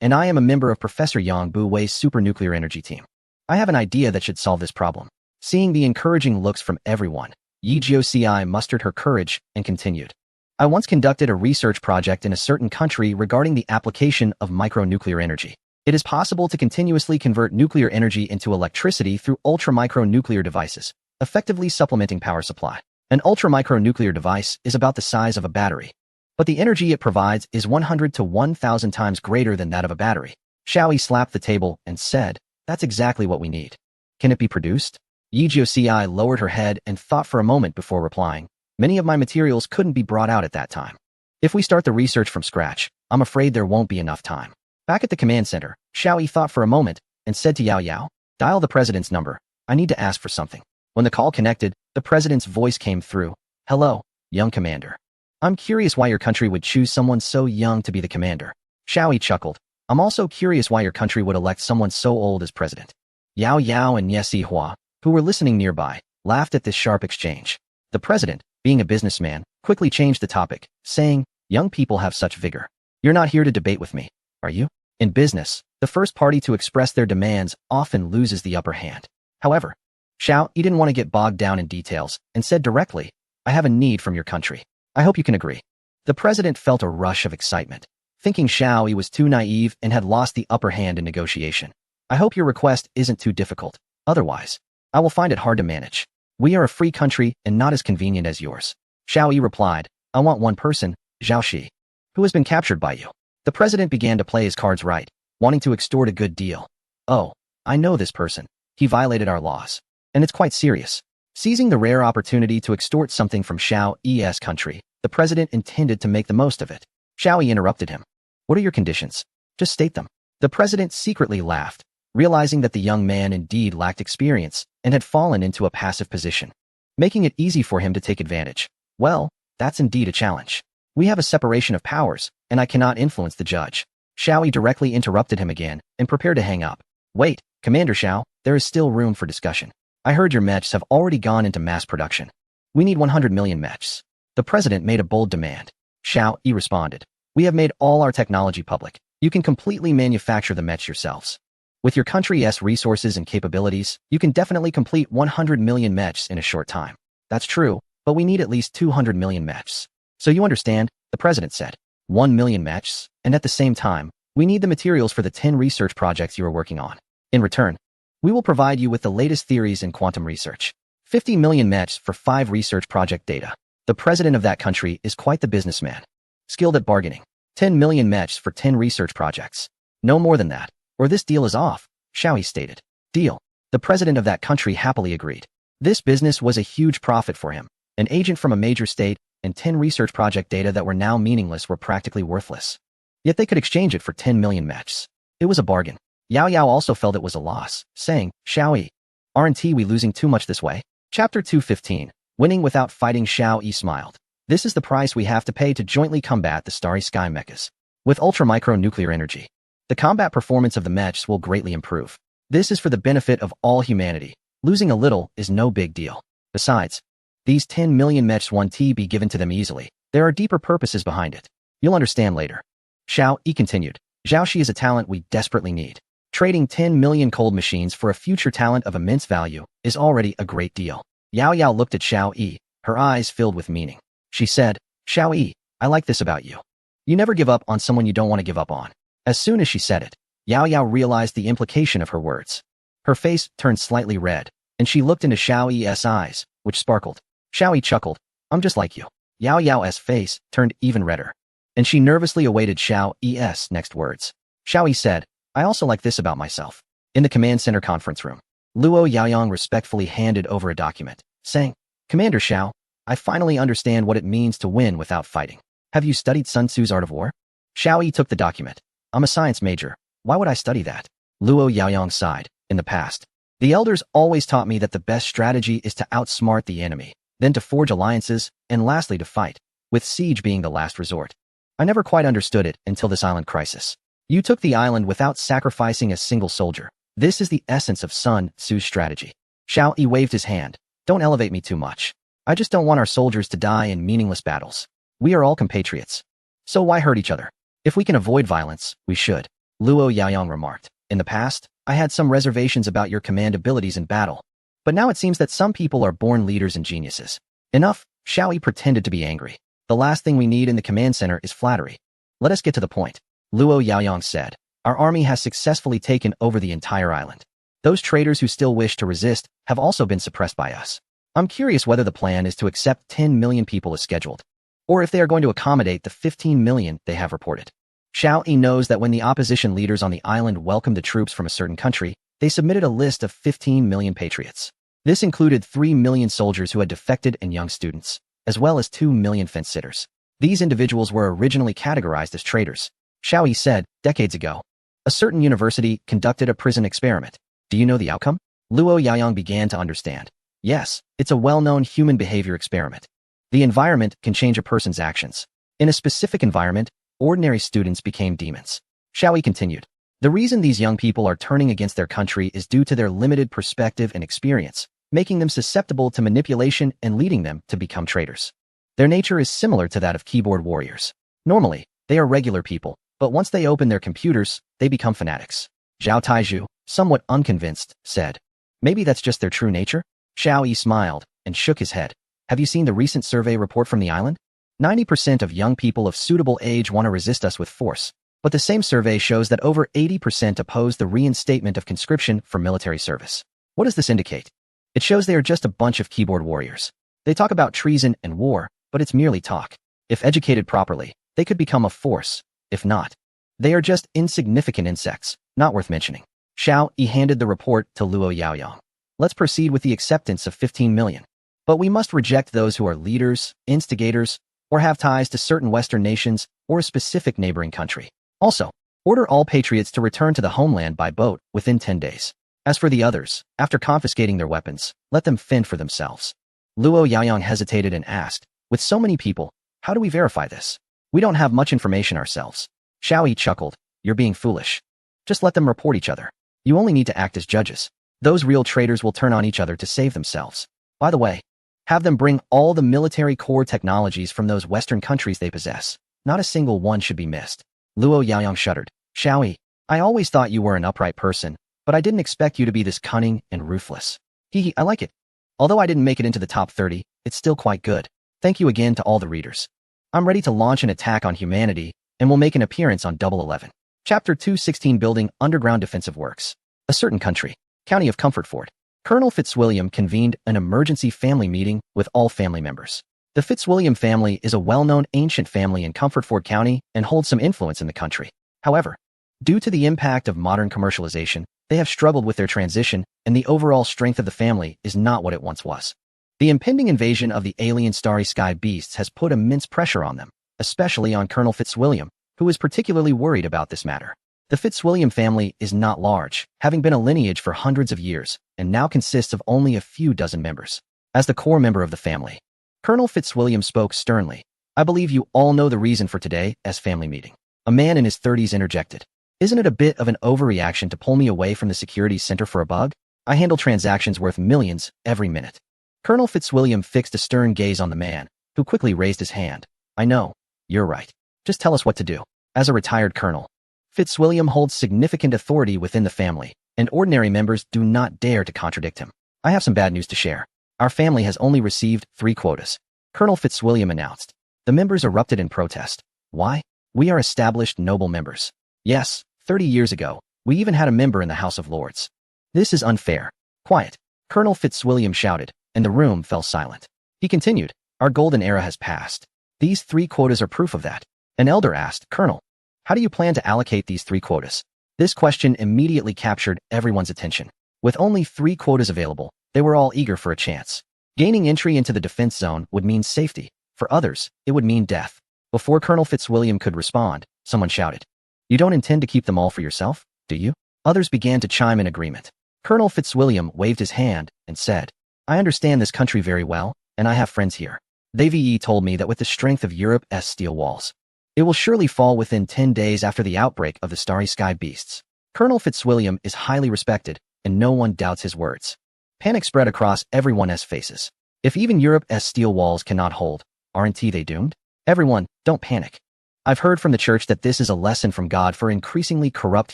and I am a member of Professor Yang Buwei's supernuclear energy team. I have an idea that should solve this problem." Seeing the encouraging looks from everyone, Yi Jiu mustered her courage and continued. "I once conducted a research project in a certain country regarding the application of micronuclear energy. It is possible to continuously convert nuclear energy into electricity through ultra-micronuclear devices, effectively supplementing power supply. An ultra-micronuclear device is about the size of a battery, but the energy it provides is 100 to 1,000 times greater than that of a battery." Xiao Yi slapped the table and said, "That's exactly what we need. Can it be produced?" Yi Jiu lowered her head and thought for a moment before replying, "Many of my materials couldn't be brought out at that time. If we start the research from scratch, I'm afraid there won't be enough time." Back at the command center, Xiao Yi thought for a moment and said to Yao Yao, "Dial the president's number. I need to ask for something." When the call connected, the president's voice came through. "Hello, young commander. I'm curious why your country would choose someone so young to be the commander." Xiao Yi chuckled. "I'm also curious why your country would elect someone so old as president." Yao Yao and Ye Sihua, who were listening nearby, laughed at this sharp exchange. The president, being a businessman, quickly changed the topic, saying, "Young people have such vigor. You're not here to debate with me, are you?" In business, the first party to express their demands often loses the upper hand. However, Xiao Yi didn't want to get bogged down in details and said directly, "I have a need from your country. I hope you can agree." The president felt a rush of excitement, thinking Xiao Yi was too naive and had lost the upper hand in negotiation. "I hope your request isn't too difficult. Otherwise, I will find it hard to manage. We are a free country and not as convenient as yours." Xiao Yi replied, "I want one person, Zhao Shi, who has been captured by you." The president began to play his cards right, wanting to extort a good deal. "Oh, I know this person. He violated our laws. And it's quite serious." Seizing the rare opportunity to extort something from Xiao Yi's country, the president intended to make the most of it. Xiao Yi interrupted him. "What are your conditions? Just state them." The president secretly laughed, realizing that the young man indeed lacked experience and had fallen into a passive position, making it easy for him to take advantage. "Well, that's indeed a challenge. We have a separation of powers, and I cannot influence the judge." Xiao Yi directly interrupted him again and prepared to hang up. "Wait, Commander Xiao, there is still room for discussion. I heard your mechs have already gone into mass production. We need 100 million mechs." The president made a bold demand. Xiao Yi responded, "We have made all our technology public. You can completely manufacture the mechs yourselves. With your country's resources and capabilities, you can definitely complete 100 million mechs in a short time." "That's true, but we need at least 200 million mechs. So you understand," the president said. 1 million mechs, and at the same time, we need the materials for the 10 research projects you are working on. In return, we will provide you with the latest theories in quantum research. 50 million mechs for 5 research project data. The president of that country is quite the businessman, skilled at bargaining. 10 million mechs for 10 research projects. No more than that, or this deal is off, Xiao Yi stated. Deal. The president of that country happily agreed. This business was a huge profit for him. An agent from a major state and 10 research project data that were now meaningless were practically worthless. Yet they could exchange it for 10 million mechs. It was a bargain. Yao Yao also felt it was a loss, saying, "Xiao Yi, aren't we losing too much this way?" Chapter 215. Winning without fighting. Xiao Yi smiled. "This is the price we have to pay to jointly combat the Starry Sky mechas. With ultra-micro-nuclear energy, the combat performance of the mechs will greatly improve. This is for the benefit of all humanity. Losing a little is no big deal. Besides, these 10 million mechs won't be given to them easily. There are deeper purposes behind it. You'll understand later." Xiao Yi continued. "Zhao Shi is a talent we desperately need. Trading 10 million cold machines for a future talent of immense value is already a great deal." Yao Yao looked at Xiao Yi, her eyes filled with meaning. She said, "Xiao Yi, I like this about you. You never give up on someone you don't want to give up on." As soon as she said it, Yao Yao realized the implication of her words. Her face turned slightly red, and she looked into Xiao Yi's eyes, which sparkled. Xiao Yi chuckled. "I'm just like you." Yao Yao's face turned even redder, and she nervously awaited Xiao Yi's next words. Xiao Yi said, "I also like this about myself." In the command center conference room, Luo Yaoyang respectfully handed over a document, saying, "Commander Xiao, I finally understand what it means to win without fighting. Have you studied Sun Tzu's Art of War?" Xiao Yi took the document. "I'm a science major. Why would I study that?" Luo Yaoyang sighed. "In the past, the elders always taught me that the best strategy is to outsmart the enemy, then to forge alliances, and lastly to fight, with siege being the last resort. I never quite understood it until this island crisis. You took the island without sacrificing a single soldier. This is the essence of Sun Tzu's strategy. Xiao Yi waved his hand. Don't elevate me too much. I just don't want our soldiers to die in meaningless battles. We are all compatriots. So why hurt each other? If we can avoid violence, we should. Luo Yaoyang remarked. In the past, I had some reservations about your command abilities in battle. But now it seems that some people are born leaders and geniuses. Enough, Xiao Yi pretended to be angry. The last thing we need in the command center is flattery. Let us get to the point. Luo Yaoyang said. Our army has successfully taken over the entire island. Those traitors who still wish to resist have also been suppressed by us. I'm curious whether the plan is to accept 10 million people as scheduled, or if they are going to accommodate the 15 million they have reported. Xiao Yi knows that when the opposition leaders on the island welcomed the troops from a certain country, they submitted a list of 15 million patriots. This included 3 million soldiers who had defected and young students, as well as 2 million fence-sitters. These individuals were originally categorized as traitors. Xiao Yi said, decades ago, a certain university conducted a prison experiment. Do you know the outcome? Luo Yaoyang began to understand. Yes, it's a well-known human behavior experiment. The environment can change a person's actions. In a specific environment, ordinary students became demons. Xiao Yi continued. The reason these young people are turning against their country is due to their limited perspective and experience, making them susceptible to manipulation and leading them to become traitors. Their nature is similar to that of keyboard warriors. Normally, they are regular people, but once they open their computers, they become fanatics. Zhao Taizhu, somewhat unconvinced, said. Maybe that's just their true nature? Xiao Yi smiled and shook his head. Have you seen the recent survey report from the island? 90% of young people of suitable age want to resist us with force, but the same survey shows that over 80% oppose the reinstatement of conscription for military service. What does this indicate? It shows they are just a bunch of keyboard warriors. They talk about treason and war, but it's merely talk. If educated properly, they could become a force. If not, they are just insignificant insects, not worth mentioning. Xiao Yi handed the report to Luo Yaoyang. Let's proceed with the acceptance of 15 million. But we must reject those who are leaders, instigators, or have ties to certain Western nations or a specific neighboring country. Also, order all patriots to return to the homeland by boat within 10 days. As for the others, after confiscating their weapons, let them fend for themselves. Luo Yaoyang hesitated and asked, with so many people, how do we verify this? We don't have much information ourselves. Xiao Yi chuckled. You're being foolish. Just let them report each other. You only need to act as judges. Those real traitors will turn on each other to save themselves. By the way, have them bring all the military core technologies from those Western countries they possess. Not a single one should be missed. Luo Yaoyang shuddered. Xiao Yi, I always thought you were an upright person, but I didn't expect you to be this cunning and ruthless. Hee, I like it. Although I didn't make it into the top 30, it's still quite good. Thank you again to all the readers. I'm ready to launch an attack on humanity, and will make an appearance on Double 11. Chapter 216 Building Underground Defensive Works. A certain country, County of Comfortford. Colonel Fitzwilliam convened an emergency family meeting with all family members. The Fitzwilliam family is a well-known ancient family in Comfortford County and holds some influence in the country. However, due to the impact of modern commercialization, they have struggled with their transition, and the overall strength of the family is not what it once was. The impending invasion of the alien starry sky beasts has put immense pressure on them, especially on Colonel Fitzwilliam, who is particularly worried about this matter. The Fitzwilliam family is not large, having been a lineage for hundreds of years, and now consists of only a few dozen members. As the core member of the family, Colonel Fitzwilliam spoke sternly. I believe you all know the reason for today's family meeting. A man in his 30s interjected. Isn't it a bit of an overreaction to pull me away from the security center for a bug? I handle transactions worth millions every minute. Colonel Fitzwilliam fixed a stern gaze on the man, who quickly raised his hand. I know, you're right. Just tell us what to do. As a retired colonel, Fitzwilliam holds significant authority within the family, and ordinary members do not dare to contradict him. I have some bad news to share. Our family has only received 3 quotas. Colonel Fitzwilliam announced. The members erupted in protest. Why? We are established noble members. Yes, 30 years ago, we even had a member in the House of Lords. This is unfair. Quiet. Colonel Fitzwilliam shouted, and the room fell silent. He continued, our golden era has passed. These 3 quotas are proof of that. An elder asked, Colonel, how do you plan to allocate these 3 quotas? This question immediately captured everyone's attention. With only 3 quotas available, they were all eager for a chance. Gaining entry into the defense zone would mean safety. For others, it would mean death. Before Colonel Fitzwilliam could respond, someone shouted, You don't intend to keep them all for yourself, do you? Others began to chime in agreement. Colonel Fitzwilliam waved his hand and said, I understand this country very well, and I have friends here. They've told me that with the strength of Europe's steel walls, It will surely fall within 10 days after the outbreak of the starry sky beasts. Colonel Fitzwilliam is highly respected, and no one doubts his words. Panic spread across everyone's faces. If even Europe's steel walls cannot hold, aren't they doomed? Everyone, don't panic. I've heard from the church that this is a lesson from God for increasingly corrupt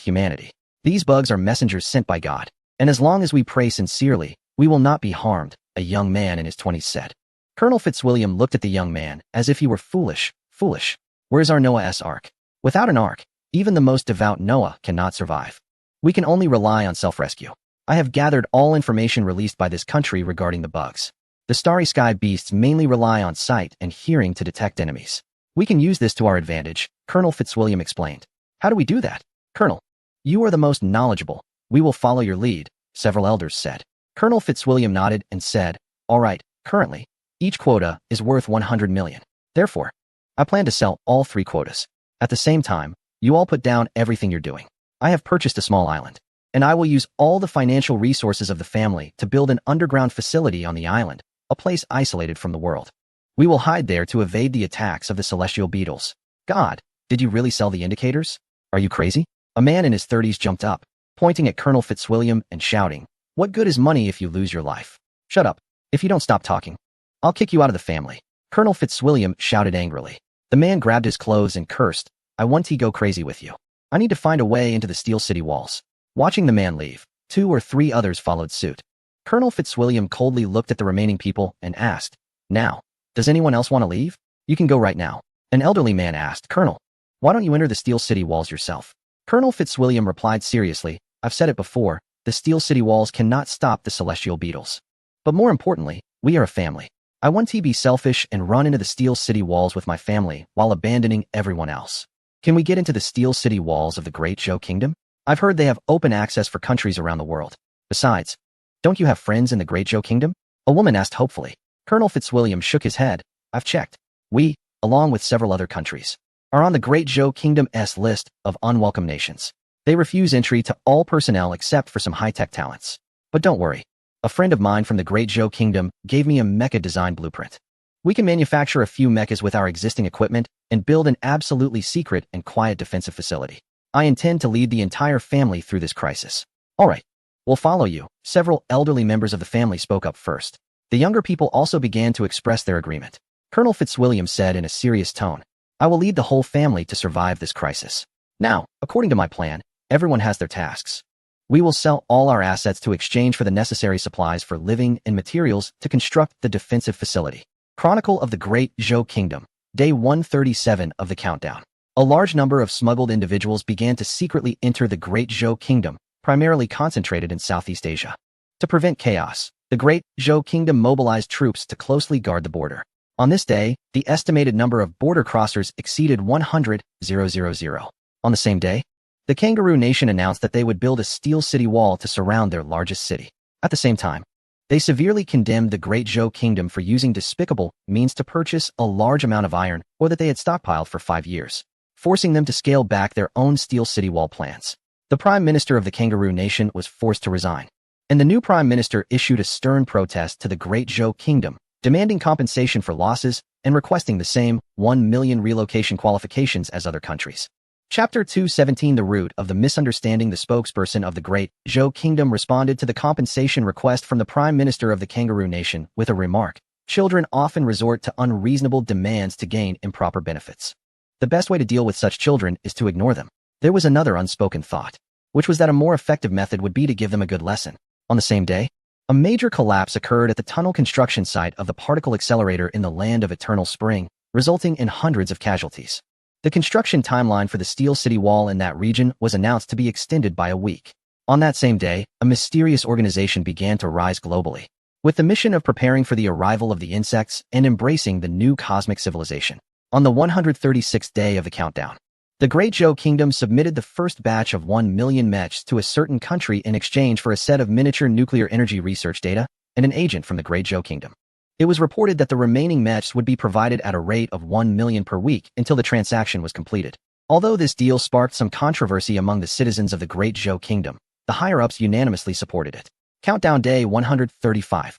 humanity. These bugs are messengers sent by God, and as long as we pray sincerely, we will not be harmed, a young man in his 20s said. Colonel Fitzwilliam looked at the young man as if he were foolish. Foolish. Where's our Noah's Ark? Without an ark, even the most devout Noah cannot survive. We can only rely on self-rescue. I have gathered all information released by this country regarding the bugs. The starry sky beasts mainly rely on sight and hearing to detect enemies. We can use this to our advantage, Colonel Fitzwilliam explained. How do we do that? Colonel, you are the most knowledgeable. We will follow your lead, several elders said. Colonel Fitzwilliam nodded and said, all right, currently, each quota is worth 100 million. Therefore, I plan to sell all 3 quotas. At the same time, you all put down everything you're doing. I have purchased a small island, and I will use all the financial resources of the family to build an underground facility on the island, a place isolated from the world. We will hide there to evade the attacks of the celestial beetles. God, did you really sell the indicators? Are you crazy? A man in his 30s jumped up, pointing at Colonel Fitzwilliam and shouting, what good is money if you lose your life? Shut up. If you don't stop talking, I'll kick you out of the family. Colonel Fitzwilliam shouted angrily. The man grabbed his clothes and cursed, I want to go crazy with you. I need to find a way into the Steel City walls. Watching the man leave, 2 or 3 others followed suit. Colonel Fitzwilliam coldly looked at the remaining people and asked, now, does anyone else want to leave? You can go right now. An elderly man asked, Colonel, why don't you enter the Steel City walls yourself? Colonel Fitzwilliam replied seriously, I've said it before, the Steel City walls cannot stop the celestial beetles. But more importantly, we are a family. I want to be selfish and run into the Steel City walls with my family while abandoning everyone else. Can we get into the Steel City walls of the Great Zhou Kingdom? I've heard they have open access for countries around the world. Besides, don't you have friends in the Great Zhou Kingdom? A woman asked hopefully. Colonel Fitzwilliam shook his head. I've checked. We, along with several other countries, are on the Great Zhou Kingdom's list of unwelcome nations. They refuse entry to all personnel except for some high-tech talents. But don't worry. A friend of mine from the Great Zhou Kingdom gave me a mecha design blueprint. We can manufacture a few mechas with our existing equipment and build an absolutely secret and quiet defensive facility. I intend to lead the entire family through this crisis. All right, we'll follow you. Several elderly members of the family spoke up first. The younger people also began to express their agreement. Colonel Fitzwilliam said in a serious tone, I will lead the whole family to survive this crisis. Now, according to my plan, everyone has their tasks. We will sell all our assets to exchange for the necessary supplies for living and materials to construct the defensive facility. Chronicle of the Great Zhou Kingdom, Day 137 of the countdown. A large number of smuggled individuals began to secretly enter the Great Zhou Kingdom, primarily concentrated in Southeast Asia. To prevent chaos, the Great Zhou Kingdom mobilized troops to closely guard the border. On this day, the estimated number of border crossers exceeded 100,000. On the same day, the Kangaroo Nation announced that they would build a steel city wall to surround their largest city. At the same time, they severely condemned the Great Zhou Kingdom for using despicable means to purchase a large amount of iron or that they had stockpiled for 5 years, forcing them to scale back their own steel city wall plans. The Prime Minister of the Kangaroo Nation was forced to resign, and the new Prime Minister issued a stern protest to the Great Zhou Kingdom, demanding compensation for losses and requesting the same 1 million relocation qualifications as other countries. Chapter 217 The Root of the Misunderstanding. The spokesperson of the Great Zhou Kingdom responded to the compensation request from the Prime Minister of the Kangaroo Nation with a remark. Children often resort to unreasonable demands to gain improper benefits. The best way to deal with such children is to ignore them. There was another unspoken thought, which was that a more effective method would be to give them a good lesson. On the same day, a major collapse occurred at the tunnel construction site of the particle accelerator in the land of Eternal Spring, resulting in hundreds of casualties. The construction timeline for the Steel City Wall in that region was announced to be extended by a week. On that same day, a mysterious organization began to rise globally, with the mission of preparing for the arrival of the insects and embracing the new cosmic civilization. On the 136th day of the countdown, the Great Zhou Kingdom submitted the first batch of 1 million mechs to a certain country in exchange for a set of miniature nuclear energy research data and an agent from the Great Zhou Kingdom. It was reported that the remaining mechs would be provided at a rate of 1 million per week until the transaction was completed. Although this deal sparked some controversy among the citizens of the Great Zhou Kingdom, the higher-ups unanimously supported it. Countdown Day 135.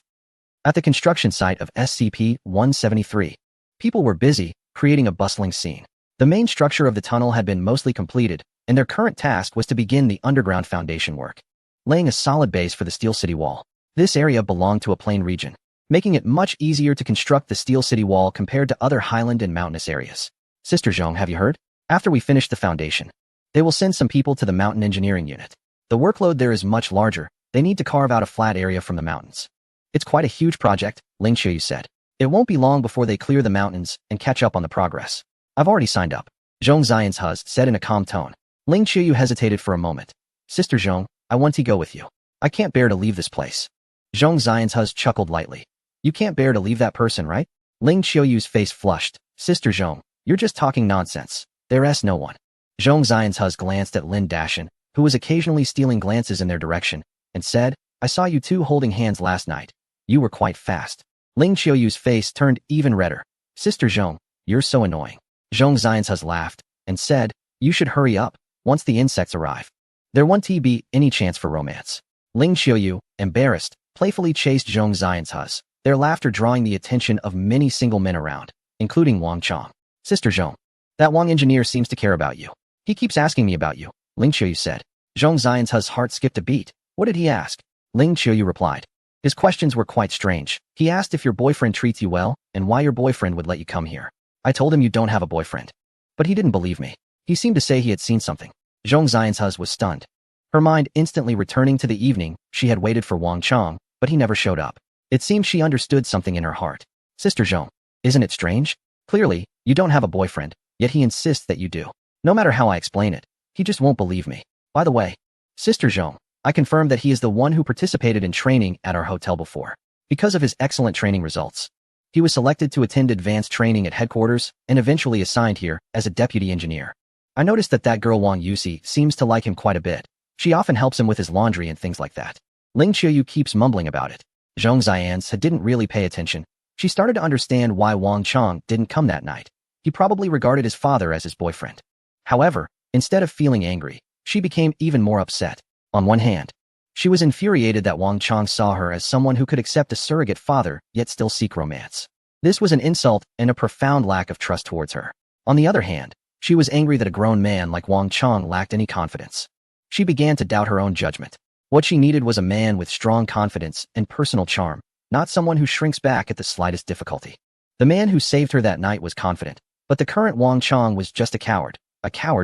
At the construction site of SCP-173, people were busy, creating a bustling scene. The main structure of the tunnel had been mostly completed, and their current task was to begin the underground foundation work, laying a solid base for the Steel City Wall. This area belonged to a plain region, making it much easier to construct the Steel City Wall compared to other highland and mountainous areas. Sister Zhong, have you heard? After we finish the foundation, they will send some people to the mountain engineering unit. The workload there is much larger. They need to carve out a flat area from the mountains. It's quite a huge project, Ling Qiuyu said. It won't be long before they clear the mountains and catch up on the progress. I've already signed up, Zhong Xian's said in a calm tone. Ling Qiuyu hesitated for a moment. Sister Zhong, I want to go with you. I can't bear to leave this place. Zhong Xian's chuckled lightly. You can't bear to leave that person, right? Ling Qiuyu's face flushed. Sister Zhong, you're just talking nonsense. There's no one. Zhong Xian's glanced at Lin Dashan, who was occasionally stealing glances in their direction, and said, I saw you two holding hands last night. You were quite fast. Ling Qiuyu's face turned even redder. Sister Zhong, you're so annoying. Zhong Xian's laughed and said, you should hurry up once the insects arrive. There won't be any chance for romance. Ling Qiuyu, embarrassed, playfully chased Zhong Xian's, their laughter drawing the attention of many single men around, including Wang Chong. Sister Zhong, that Wang engineer seems to care about you. He keeps asking me about you, Ling Qiuyu said. Zhong Xian's heart skipped a beat. What did he ask? Ling Qiuyu replied. His questions were quite strange. He asked if your boyfriend treats you well, and why your boyfriend would let you come here. I told him you don't have a boyfriend. But he didn't believe me. He seemed to say he had seen something. Zhong Xian's was stunned. Her mind instantly returning to the evening, she had waited for Wang Chong, but he never showed up. It seemed she understood something in her heart. Sister Zhong, isn't it strange? Clearly, you don't have a boyfriend, yet he insists that you do. No matter how I explain it, he just won't believe me. By the way, Sister Zhong, I confirm that he is the one who participated in training at our hotel before. Because of his excellent training results, he was selected to attend advanced training at headquarters and eventually assigned here as a deputy engineer. I noticed that girl Wang Yusi seems to like him quite a bit. She often helps him with his laundry and things like that. Ling Qiuyu keeps mumbling about it. Zhong Xian's didn't really pay attention. She started to understand why Wang Chong didn't come that night. He probably regarded his father as his boyfriend. However, instead of feeling angry, she became even more upset. On one hand, she was infuriated that Wang Chong saw her as someone who could accept a surrogate father yet still seek romance. This was an insult and a profound lack of trust towards her. On the other hand, she was angry that a grown man like Wang Chong lacked any confidence. She began to doubt her own judgment. What she needed was a man with strong confidence and personal charm, not someone who shrinks back at the slightest difficulty. The man who saved her that night was confident, but the current Wang Chong was just a coward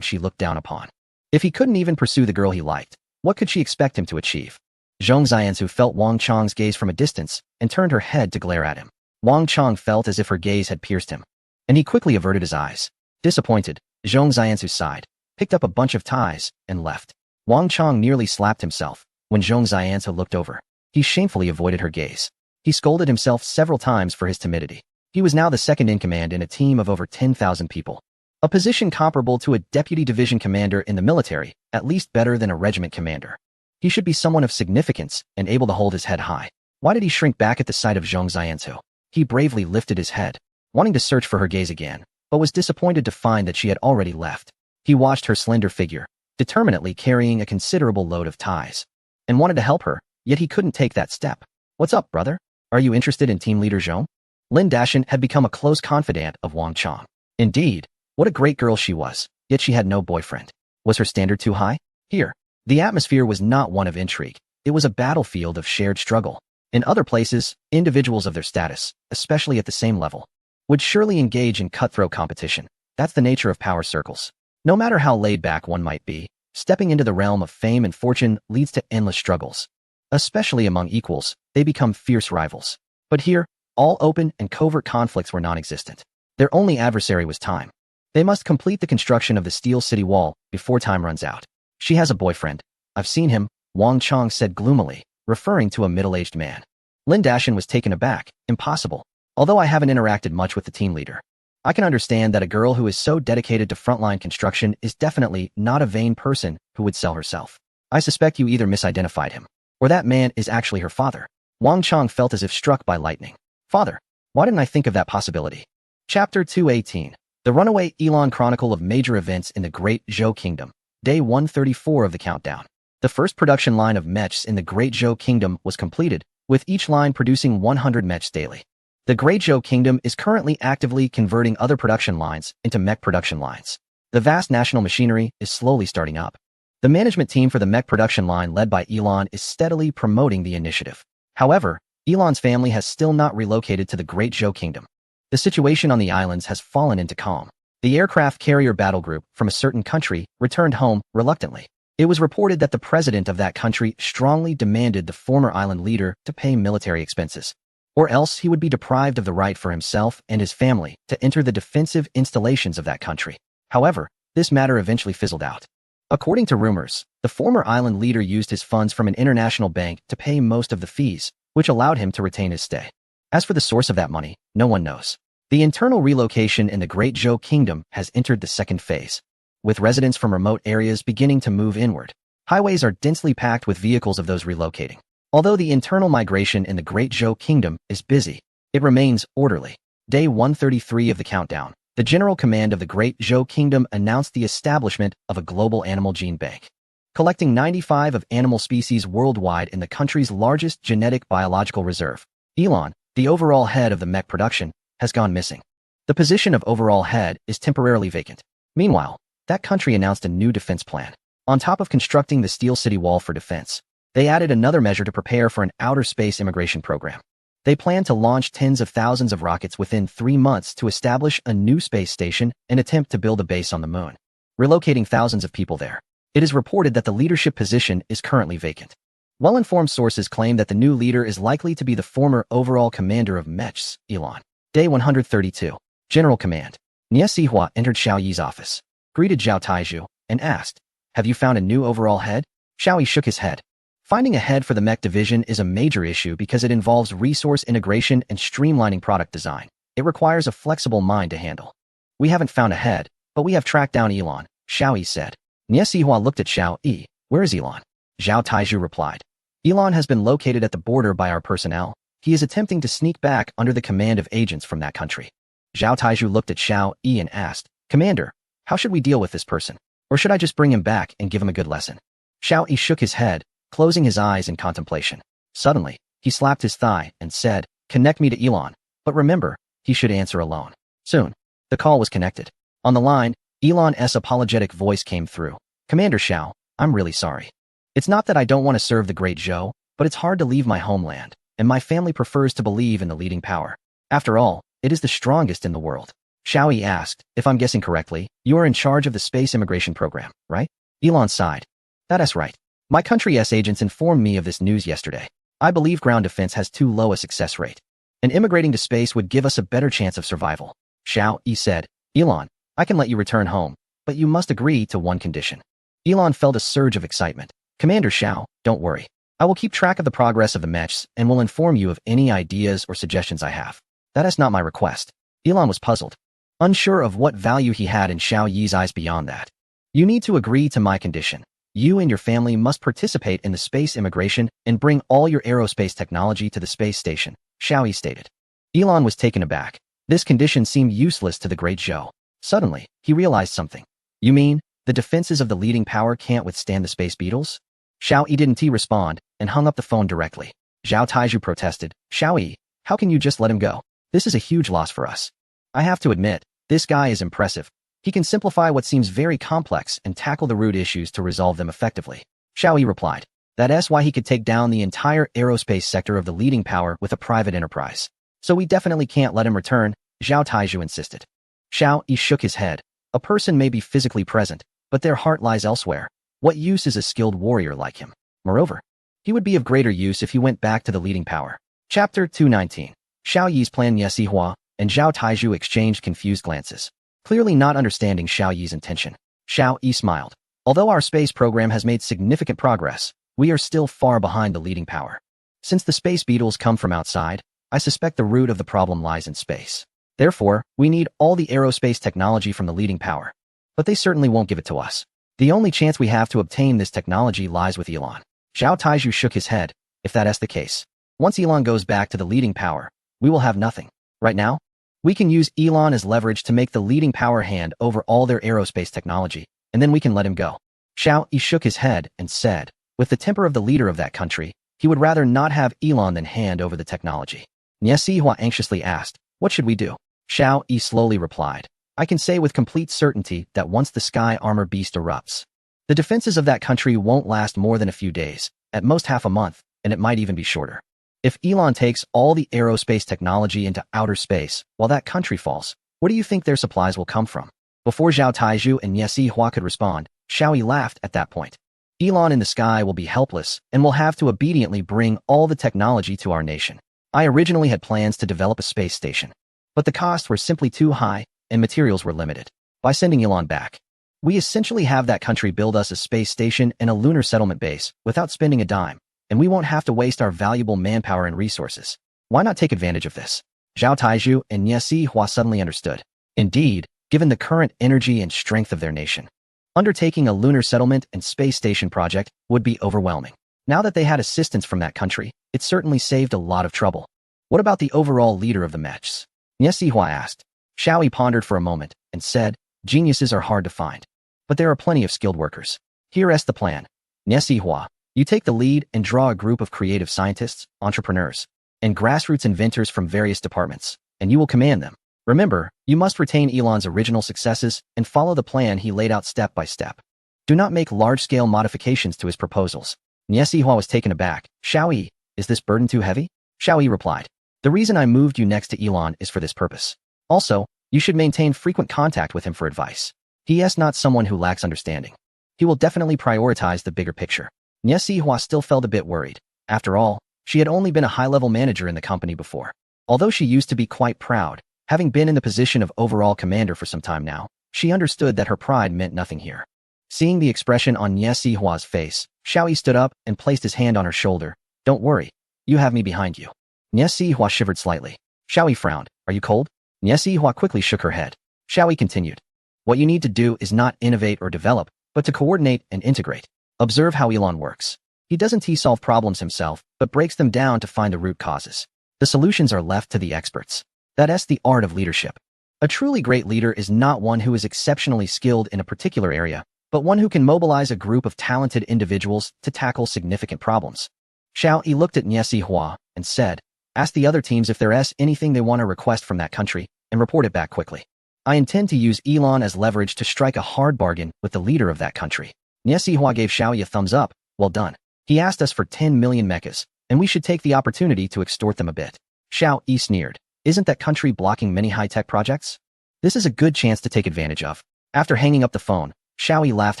she looked down upon. If he couldn't even pursue the girl he liked, what could she expect him to achieve? Zhong Xianzu felt Wang Chong's gaze from a distance and turned her head to glare at him. Wang Chong felt as if her gaze had pierced him, and he quickly averted his eyes. Disappointed, Zhong Xianzu sighed, picked up a bunch of ties, and left. Wang Chong nearly slapped himself when Zhong Xianzu looked over. He shamefully avoided her gaze. He scolded himself several times for his timidity. He was now the second in command in a team of over 10,000 people. A position comparable to a deputy division commander in the military, at least better than a regiment commander. He should be someone of significance and able to hold his head high. Why did he shrink back at the sight of Zhong Xianzu? He bravely lifted his head, wanting to search for her gaze again, but was disappointed to find that she had already left. He watched her slender figure, determinedly carrying a considerable load of ties, and wanted to help her, yet he couldn't take that step. What's up, brother? Are you interested in team leader Zhong? Lin Dashan had become a close confidant of Wang Chong. Indeed, what a great girl she was, yet she had no boyfriend. Was her standard too high? Here, the atmosphere was not one of intrigue. It was a battlefield of shared struggle. In other places, individuals of their status, especially at the same level, would surely engage in cutthroat competition. That's the nature of power circles. No matter how laid back one might be, stepping into the realm of fame and fortune leads to endless struggles. Especially among equals, they become fierce rivals. But here, all open and covert conflicts were non-existent. Their only adversary was time. They must complete the construction of the Steel City Wall before time runs out. She has a boyfriend. I've seen him, Wang Chong said gloomily, referring to a middle-aged man. Lin Dashan was taken aback. Impossible. Although I haven't interacted much with the team leader, I can understand that a girl who is so dedicated to frontline construction is definitely not a vain person who would sell herself. I suspect you either misidentified him, or that man is actually her father. Wang Chong felt as if struck by lightning. Father, why didn't I think of that possibility? Chapter 218. The Runaway Elon Chronicle of Major Events in the Great Zhou Kingdom. Day 134 of the countdown. The first production line of mechs in the Great Zhou Kingdom was completed, with each line producing 100 mechs daily. The Great Zhou Kingdom is currently actively converting other production lines into mech production lines. The vast national machinery is slowly starting up. The management team for the mech production line led by Elon is steadily promoting the initiative. However, Elon's family has still not relocated to the Great Zhou Kingdom. The situation on the islands has fallen into calm. The aircraft carrier battle group from a certain country returned home reluctantly. It was reported that the president of that country strongly demanded the former island leader to pay military expenses, or else he would be deprived of the right for himself and his family to enter the defensive installations of that country. However, this matter eventually fizzled out. According to rumors, the former island leader used his funds from an international bank to pay most of the fees, which allowed him to retain his stay. As for the source of that money, no one knows. The internal relocation in the Great Zhou Kingdom has entered the second phase, with residents from remote areas beginning to move inward. Highways are densely packed with vehicles of those relocating. Although the internal migration in the Great Zhou Kingdom is busy, it remains orderly. Day 133 of the countdown. The General Command of the Great Zhou Kingdom announced the establishment of a global animal gene bank, collecting 95 of animal species worldwide in the country's largest genetic biological reserve. Elon, the overall head of the mech production, has gone missing. The position of overall head is temporarily vacant. Meanwhile, that country announced a new defense plan. On top of constructing the Steel City Wall for defense, they added another measure to prepare for an outer space immigration program. They plan to launch tens of thousands of rockets within 3 months to establish a new space station and attempt to build a base on the moon, relocating thousands of people there. It is reported that the leadership position is currently vacant. Well-informed sources claim that the new leader is likely to be the former overall commander of mechs, Elon. Day 132. General Command. Nie Sihua entered Xiao Yi's office, greeted Zhao Taizhu, and asked, "Have you found a new overall head?" Xiao Yi shook his head. Finding a head for the mech division is a major issue because it involves resource integration and streamlining product design. It requires a flexible mind to handle. "We haven't found a head, but we have tracked down Elon," Xiao Yi said. Nie Sihua looked at Xiao Yi. "Where is Elon?" Zhao Taizhu replied. "Elon has been located at the border by our personnel. He is attempting to sneak back under the command of agents from that country." Zhao Taizhu looked at Xiao Yi and asked, "Commander, how should we deal with this person? Or should I just bring him back and give him a good lesson?" Xiao Yi shook his head, closing his eyes in contemplation. Suddenly, he slapped his thigh and said, "Connect me to Elon, but remember, he should answer alone." Soon, the call was connected. On the line, Elon's apologetic voice came through. "Commander Xiao, I'm really sorry. It's not that I don't want to serve the Great Zhou, but it's hard to leave my homeland, and my family prefers to believe in the leading power. After all, it is the strongest in the world." Xiao Yi asked, "If I'm guessing correctly, you are in charge of the space immigration program, right?" Elon sighed. "That's right. My country's agents informed me of this news yesterday. I believe ground defense has too low a success rate, and immigrating to space would give us a better chance of survival." Xiao Yi said, "Elon, I can let you return home, but you must agree to one condition." Elon felt a surge of excitement. "Commander Xiao, don't worry. I will keep track of the progress of the mechs and will inform you of any ideas or suggestions I have." "That is not my request." Elon was puzzled, unsure of what value he had in Xiao Yi's eyes beyond that. "You need to agree to my condition. You and your family must participate in the space immigration and bring all your aerospace technology to the space station," Xiao Yi stated. Elon was taken aback. This condition seemed useless to the Great Zhou. Suddenly, he realized something. "You mean, the defenses of the leading power can't withstand the space beetles?" Xiao Yi didn't respond and hung up the phone directly. Zhao Taizhu protested, "Xiao Yi, how can you just let him go? This is a huge loss for us." "I have to admit, this guy is impressive. He can simplify what seems very complex and tackle the root issues to resolve them effectively," Xiao Yi replied. "That's why he could take down the entire aerospace sector of the leading power with a private enterprise. So we definitely can't let him return," Zhao Taizhu insisted. Xiao Yi shook his head. "A person may be physically present, but their heart lies elsewhere. What use is a skilled warrior like him? Moreover, he would be of greater use if he went back to the leading power." Chapter 219. Xiao Yi's plan. Nie Sihua and Zhao Taizhu exchanged confused glances, clearly not understanding Xiao Yi's intention. Xiao Yi smiled. "Although our space program has made significant progress, we are still far behind the leading power. Since the space beetles come from outside, I suspect the root of the problem lies in space. Therefore, we need all the aerospace technology from the leading power. But they certainly won't give it to us. The only chance we have to obtain this technology lies with Elon." Zhao Taizhu shook his head. "If that's the case, once Elon goes back to the leading power, we will have nothing. Right now, we can use Elon as leverage to make the leading power hand over all their aerospace technology, and then we can let him go." Xiao Yi shook his head and said, with the temper of the leader of that country, he would rather not have Elon than hand over the technology. Niesihua anxiously asked, what should we do? Xiao Yi slowly replied, I can say with complete certainty that once the sky armor beast erupts, the defenses of that country won't last more than a few days, at most half a month, and it might even be shorter. If Elon takes all the aerospace technology into outer space while that country falls, where do you think their supplies will come from? Before Zhao Taizhu and Niesihua could respond, Xiao Yi laughed at that point. Elon in the sky will be helpless and will have to obediently bring all the technology to our nation. I originally had plans to develop a space station, but the costs were simply too high and materials were limited. By sending Elon back, we essentially have that country build us a space station and a lunar settlement base without spending a dime, and we won't have to waste our valuable manpower and resources. Why not take advantage of this? Zhao Taizhu and Niesihua suddenly understood. Indeed, given the current energy and strength of their nation, undertaking a lunar settlement and space station project would be overwhelming. Now that they had assistance from that country, it certainly saved a lot of trouble. What about the overall leader of the mechs? Niesihua asked. Xiao Yi pondered for a moment and said, geniuses are hard to find, but there are plenty of skilled workers. Here's the plan. Niesihua, you take the lead and draw a group of creative scientists, entrepreneurs, and grassroots inventors from various departments, and you will command them. Remember, you must retain Elon's original successes and follow the plan he laid out step by step. Do not make large-scale modifications to his proposals. Niesihua was taken aback. Xiao Yi, is this burden too heavy? Xiao Yi replied, the reason I moved you next to Elon is for this purpose. Also, you should maintain frequent contact with him for advice. He is not someone who lacks understanding. He will definitely prioritize the bigger picture. Niesihua still felt a bit worried. After all, she had only been a high-level manager in the company before. Although she used to be quite proud, having been in the position of overall commander for some time now, she understood that her pride meant nothing here. Seeing the expression on Niesihua's face, Xiao Yi stood up and placed his hand on her shoulder. Don't worry, you have me behind you. Niesihua shivered slightly. Xiao Yi frowned. Are you cold? Niesihua quickly shook her head. Xiao Yi continued. What you need to do is not innovate or develop, but to coordinate and integrate. Observe how Elon works. He doesn't solve problems himself, but breaks them down to find the root causes. The solutions are left to the experts. That's the art of leadership. A truly great leader is not one who is exceptionally skilled in a particular area, but one who can mobilize a group of talented individuals to tackle significant problems. Xiao Yi looked at Niesihua and said, ask the other teams if there's anything they want to request from that country, and report it back quickly. I intend to use Elon as leverage to strike a hard bargain with the leader of that country. Niesihua gave Xiao Yi a thumbs up. Well done. He asked us for 10 million mechas, and we should take the opportunity to extort them a bit. Xiao Yi sneered. Isn't that country blocking many high-tech projects? This is a good chance to take advantage of. After hanging up the phone, Xiao Yi laughed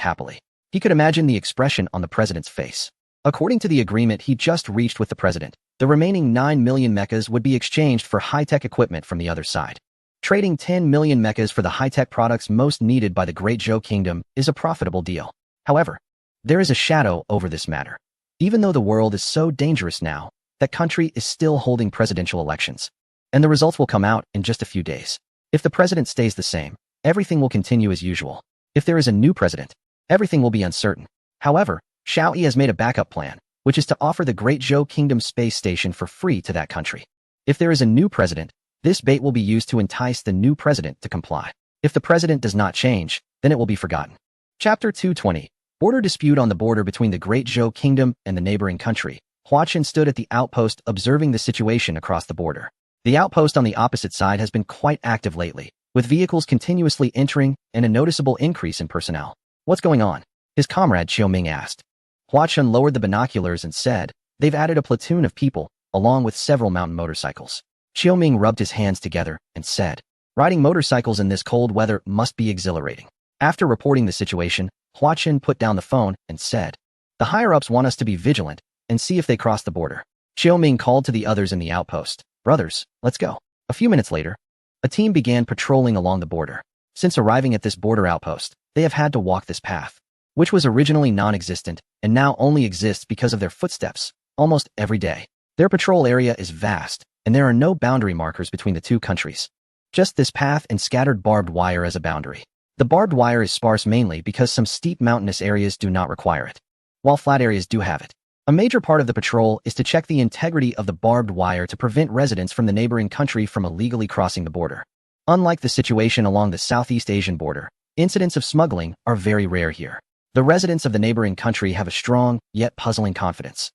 happily. He could imagine the expression on the president's face. According to the agreement he just reached with the president, the remaining 9 million mechas would be exchanged for high-tech equipment from the other side. Trading 10 million mechas for the high-tech products most needed by the Great Zhou Kingdom is a profitable deal. However, there is a shadow over this matter. Even though the world is so dangerous now, that country is still holding presidential elections, and the results will come out in just a few days. If the president stays the same, everything will continue as usual. If there is a new president, everything will be uncertain. However, Xiao Yi has made a backup plan, which is to offer the Great Zhou Kingdom space station for free to that country. If there is a new president, this bait will be used to entice the new president to comply. If the president does not change, then it will be forgotten. Chapter 220. Border dispute on the border between the Great Zhou Kingdom and the neighboring country. Hua Chen stood at the outpost observing the situation across the border. The outpost on the opposite side has been quite active lately, with vehicles continuously entering and a noticeable increase in personnel. What's going on? His comrade Qiu Ming asked. Hua Chen lowered the binoculars and said, they've added a platoon of people, along with several mountain motorcycles. Qiu Ming rubbed his hands together and said, riding motorcycles in this cold weather must be exhilarating. After reporting the situation, Hua Chen put down the phone and said, the higher-ups want us to be vigilant and see if they cross the border. Qiu Ming called to the others in the outpost. Brothers, let's go. A few minutes later, a team began patrolling along the border. Since arriving at this border outpost, they have had to walk this path, which was originally non-existent and now only exists because of their footsteps, almost every day. Their patrol area is vast, and there are no boundary markers between the two countries. Just this path and scattered barbed wire as a boundary. The barbed wire is sparse mainly because some steep mountainous areas do not require it, while flat areas do have it. A major part of the patrol is to check the integrity of the barbed wire to prevent residents from the neighboring country from illegally crossing the border. Unlike the situation along the Southeast Asian border, incidents of smuggling are very rare here. The residents of the neighboring country have a strong, yet puzzling confidence.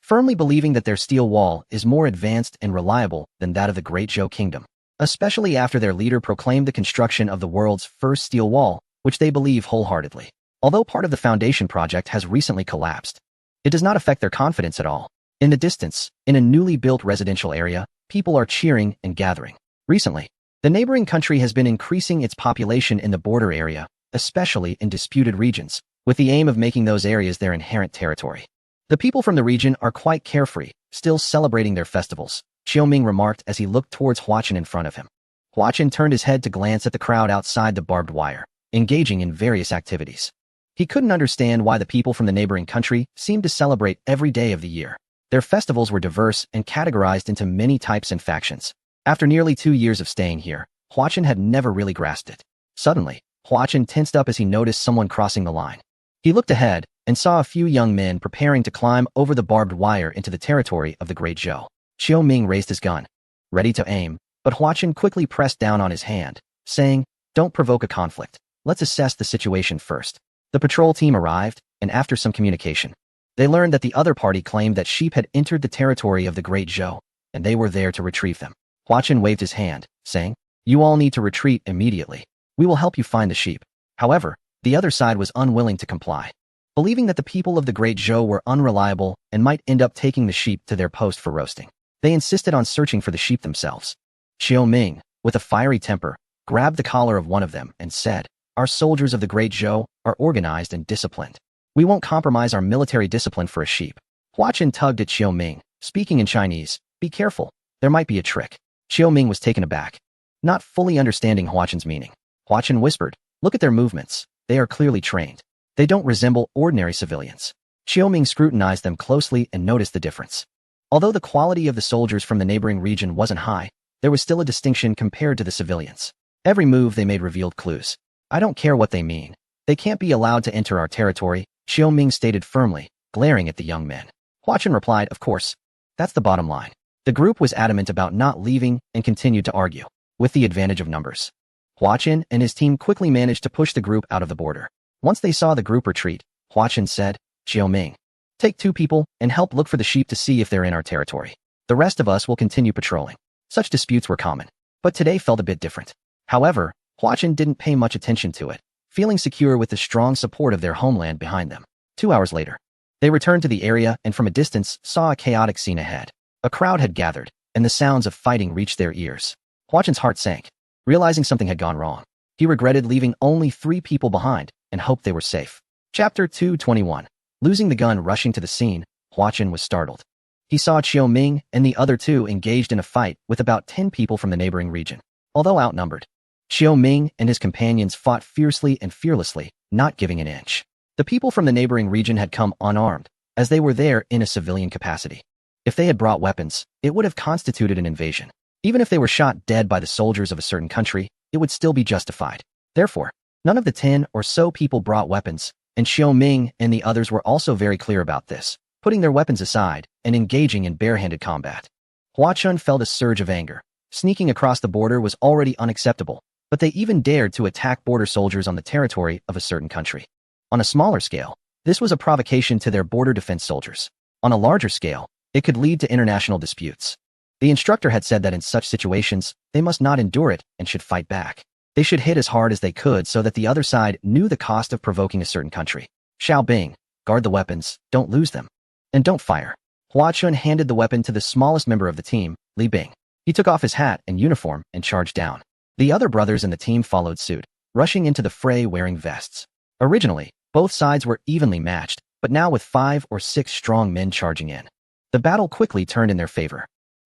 firmly believing that their steel wall is more advanced and reliable than that of the Great Zhou Kingdom, especially after their leader proclaimed the construction of the world's first steel wall, which they believe wholeheartedly. Although part of the foundation project has recently collapsed, it does not affect their confidence at all. In the distance, in a newly built residential area, people are cheering and gathering. Recently, the neighboring country has been increasing its population in the border area, especially in disputed regions, with the aim of making those areas their inherent territory. The people from the region are quite carefree, still celebrating their festivals, Xiaoming remarked as he looked towards Huaqin in front of him. Huaqin turned his head to glance at the crowd outside the barbed wire, engaging in various activities. He couldn't understand why the people from the neighboring country seemed to celebrate every day of the year. Their festivals were diverse and categorized into many types and factions. After nearly 2 years of staying here, Huaqin had never really grasped it. Suddenly, Huaqin tensed up as he noticed someone crossing the line. He looked ahead and saw a few young men preparing to climb over the barbed wire into the territory of the Great Zhou. Xiaoming raised his gun, ready to aim, but Huaqin quickly pressed down on his hand, saying, "Don't provoke a conflict. Let's assess the situation first." The patrol team arrived, and after some communication, they learned that the other party claimed that sheep had entered the territory of the Great Zhou, and they were there to retrieve them. Huaqin waved his hand, saying, "You all need to retreat immediately. We will help you find the sheep." However, the other side was unwilling to comply. Believing that the people of the Great Zhou were unreliable and might end up taking the sheep to their post for roasting, they insisted on searching for the sheep themselves. Xiaoming, with a fiery temper, grabbed the collar of one of them and said, "Our soldiers of the Great Zhou are organized and disciplined. We won't compromise our military discipline for a sheep." Huaqin tugged at Xiaoming, speaking in Chinese, "Be careful, there might be a trick." Xiaoming was taken aback, not fully understanding Huaqin's meaning. Huaqin whispered, "Look at their movements. They are clearly trained. They don't resemble ordinary civilians." Xiaoming scrutinized them closely and noticed the difference. Although the quality of the soldiers from the neighboring region wasn't high, there was still a distinction compared to the civilians. Every move they made revealed clues. "I don't care what they mean. They can't be allowed to enter our territory," Xiaoming stated firmly, glaring at the young men. Huaqin replied, "Of course. That's the bottom line." The group was adamant about not leaving and continued to argue, with the advantage of numbers. Huaqin and his team quickly managed to push the group out of the border. Once they saw the group retreat, Huaqin said, "Xiaoming, take 2 people and help look for the sheep to see if they're in our territory. The rest of us will continue patrolling." Such disputes were common, but today felt a bit different. However, Huaqin didn't pay much attention to it, feeling secure with the strong support of their homeland behind them. 2 hours later, they returned to the area and from a distance saw a chaotic scene ahead. A crowd had gathered, and the sounds of fighting reached their ears. Huaqin's heart sank, realizing something had gone wrong. He regretted leaving only 3 people behind and hoped they were safe. Chapter 221. Losing the gun. Rushing to the scene, Huaqin was startled. He saw Xiaoming and the other 2 engaged in a fight with about 10 people from the neighboring region. Although outnumbered, Xiaoming and his companions fought fiercely and fearlessly, not giving an inch. The people from the neighboring region had come unarmed, as they were there in a civilian capacity. If they had brought weapons, it would have constituted an invasion. Even if they were shot dead by the soldiers of a certain country, it would still be justified. Therefore, none of the 10 or so people brought weapons, and Xiaoming and the others were also very clear about this, putting their weapons aside and engaging in barehanded combat. Huaqin felt a surge of anger. Sneaking across the border was already unacceptable, but they even dared to attack border soldiers on the territory of a certain country. On a smaller scale, this was a provocation to their border defense soldiers. On a larger scale, it could lead to international disputes. The instructor had said that in such situations, they must not endure it and should fight back. They should hit as hard as they could so that the other side knew the cost of provoking a certain country. Xiao Bing, guard the weapons, don't lose them. And don't fire. Huaqin handed the weapon to the smallest member of the team, Li Bing. He took off his hat and uniform and charged down. The other brothers in the team followed suit, rushing into the fray wearing vests. Originally, both sides were evenly matched, but now with 5 or 6 strong men charging in, the battle quickly turned in their favor.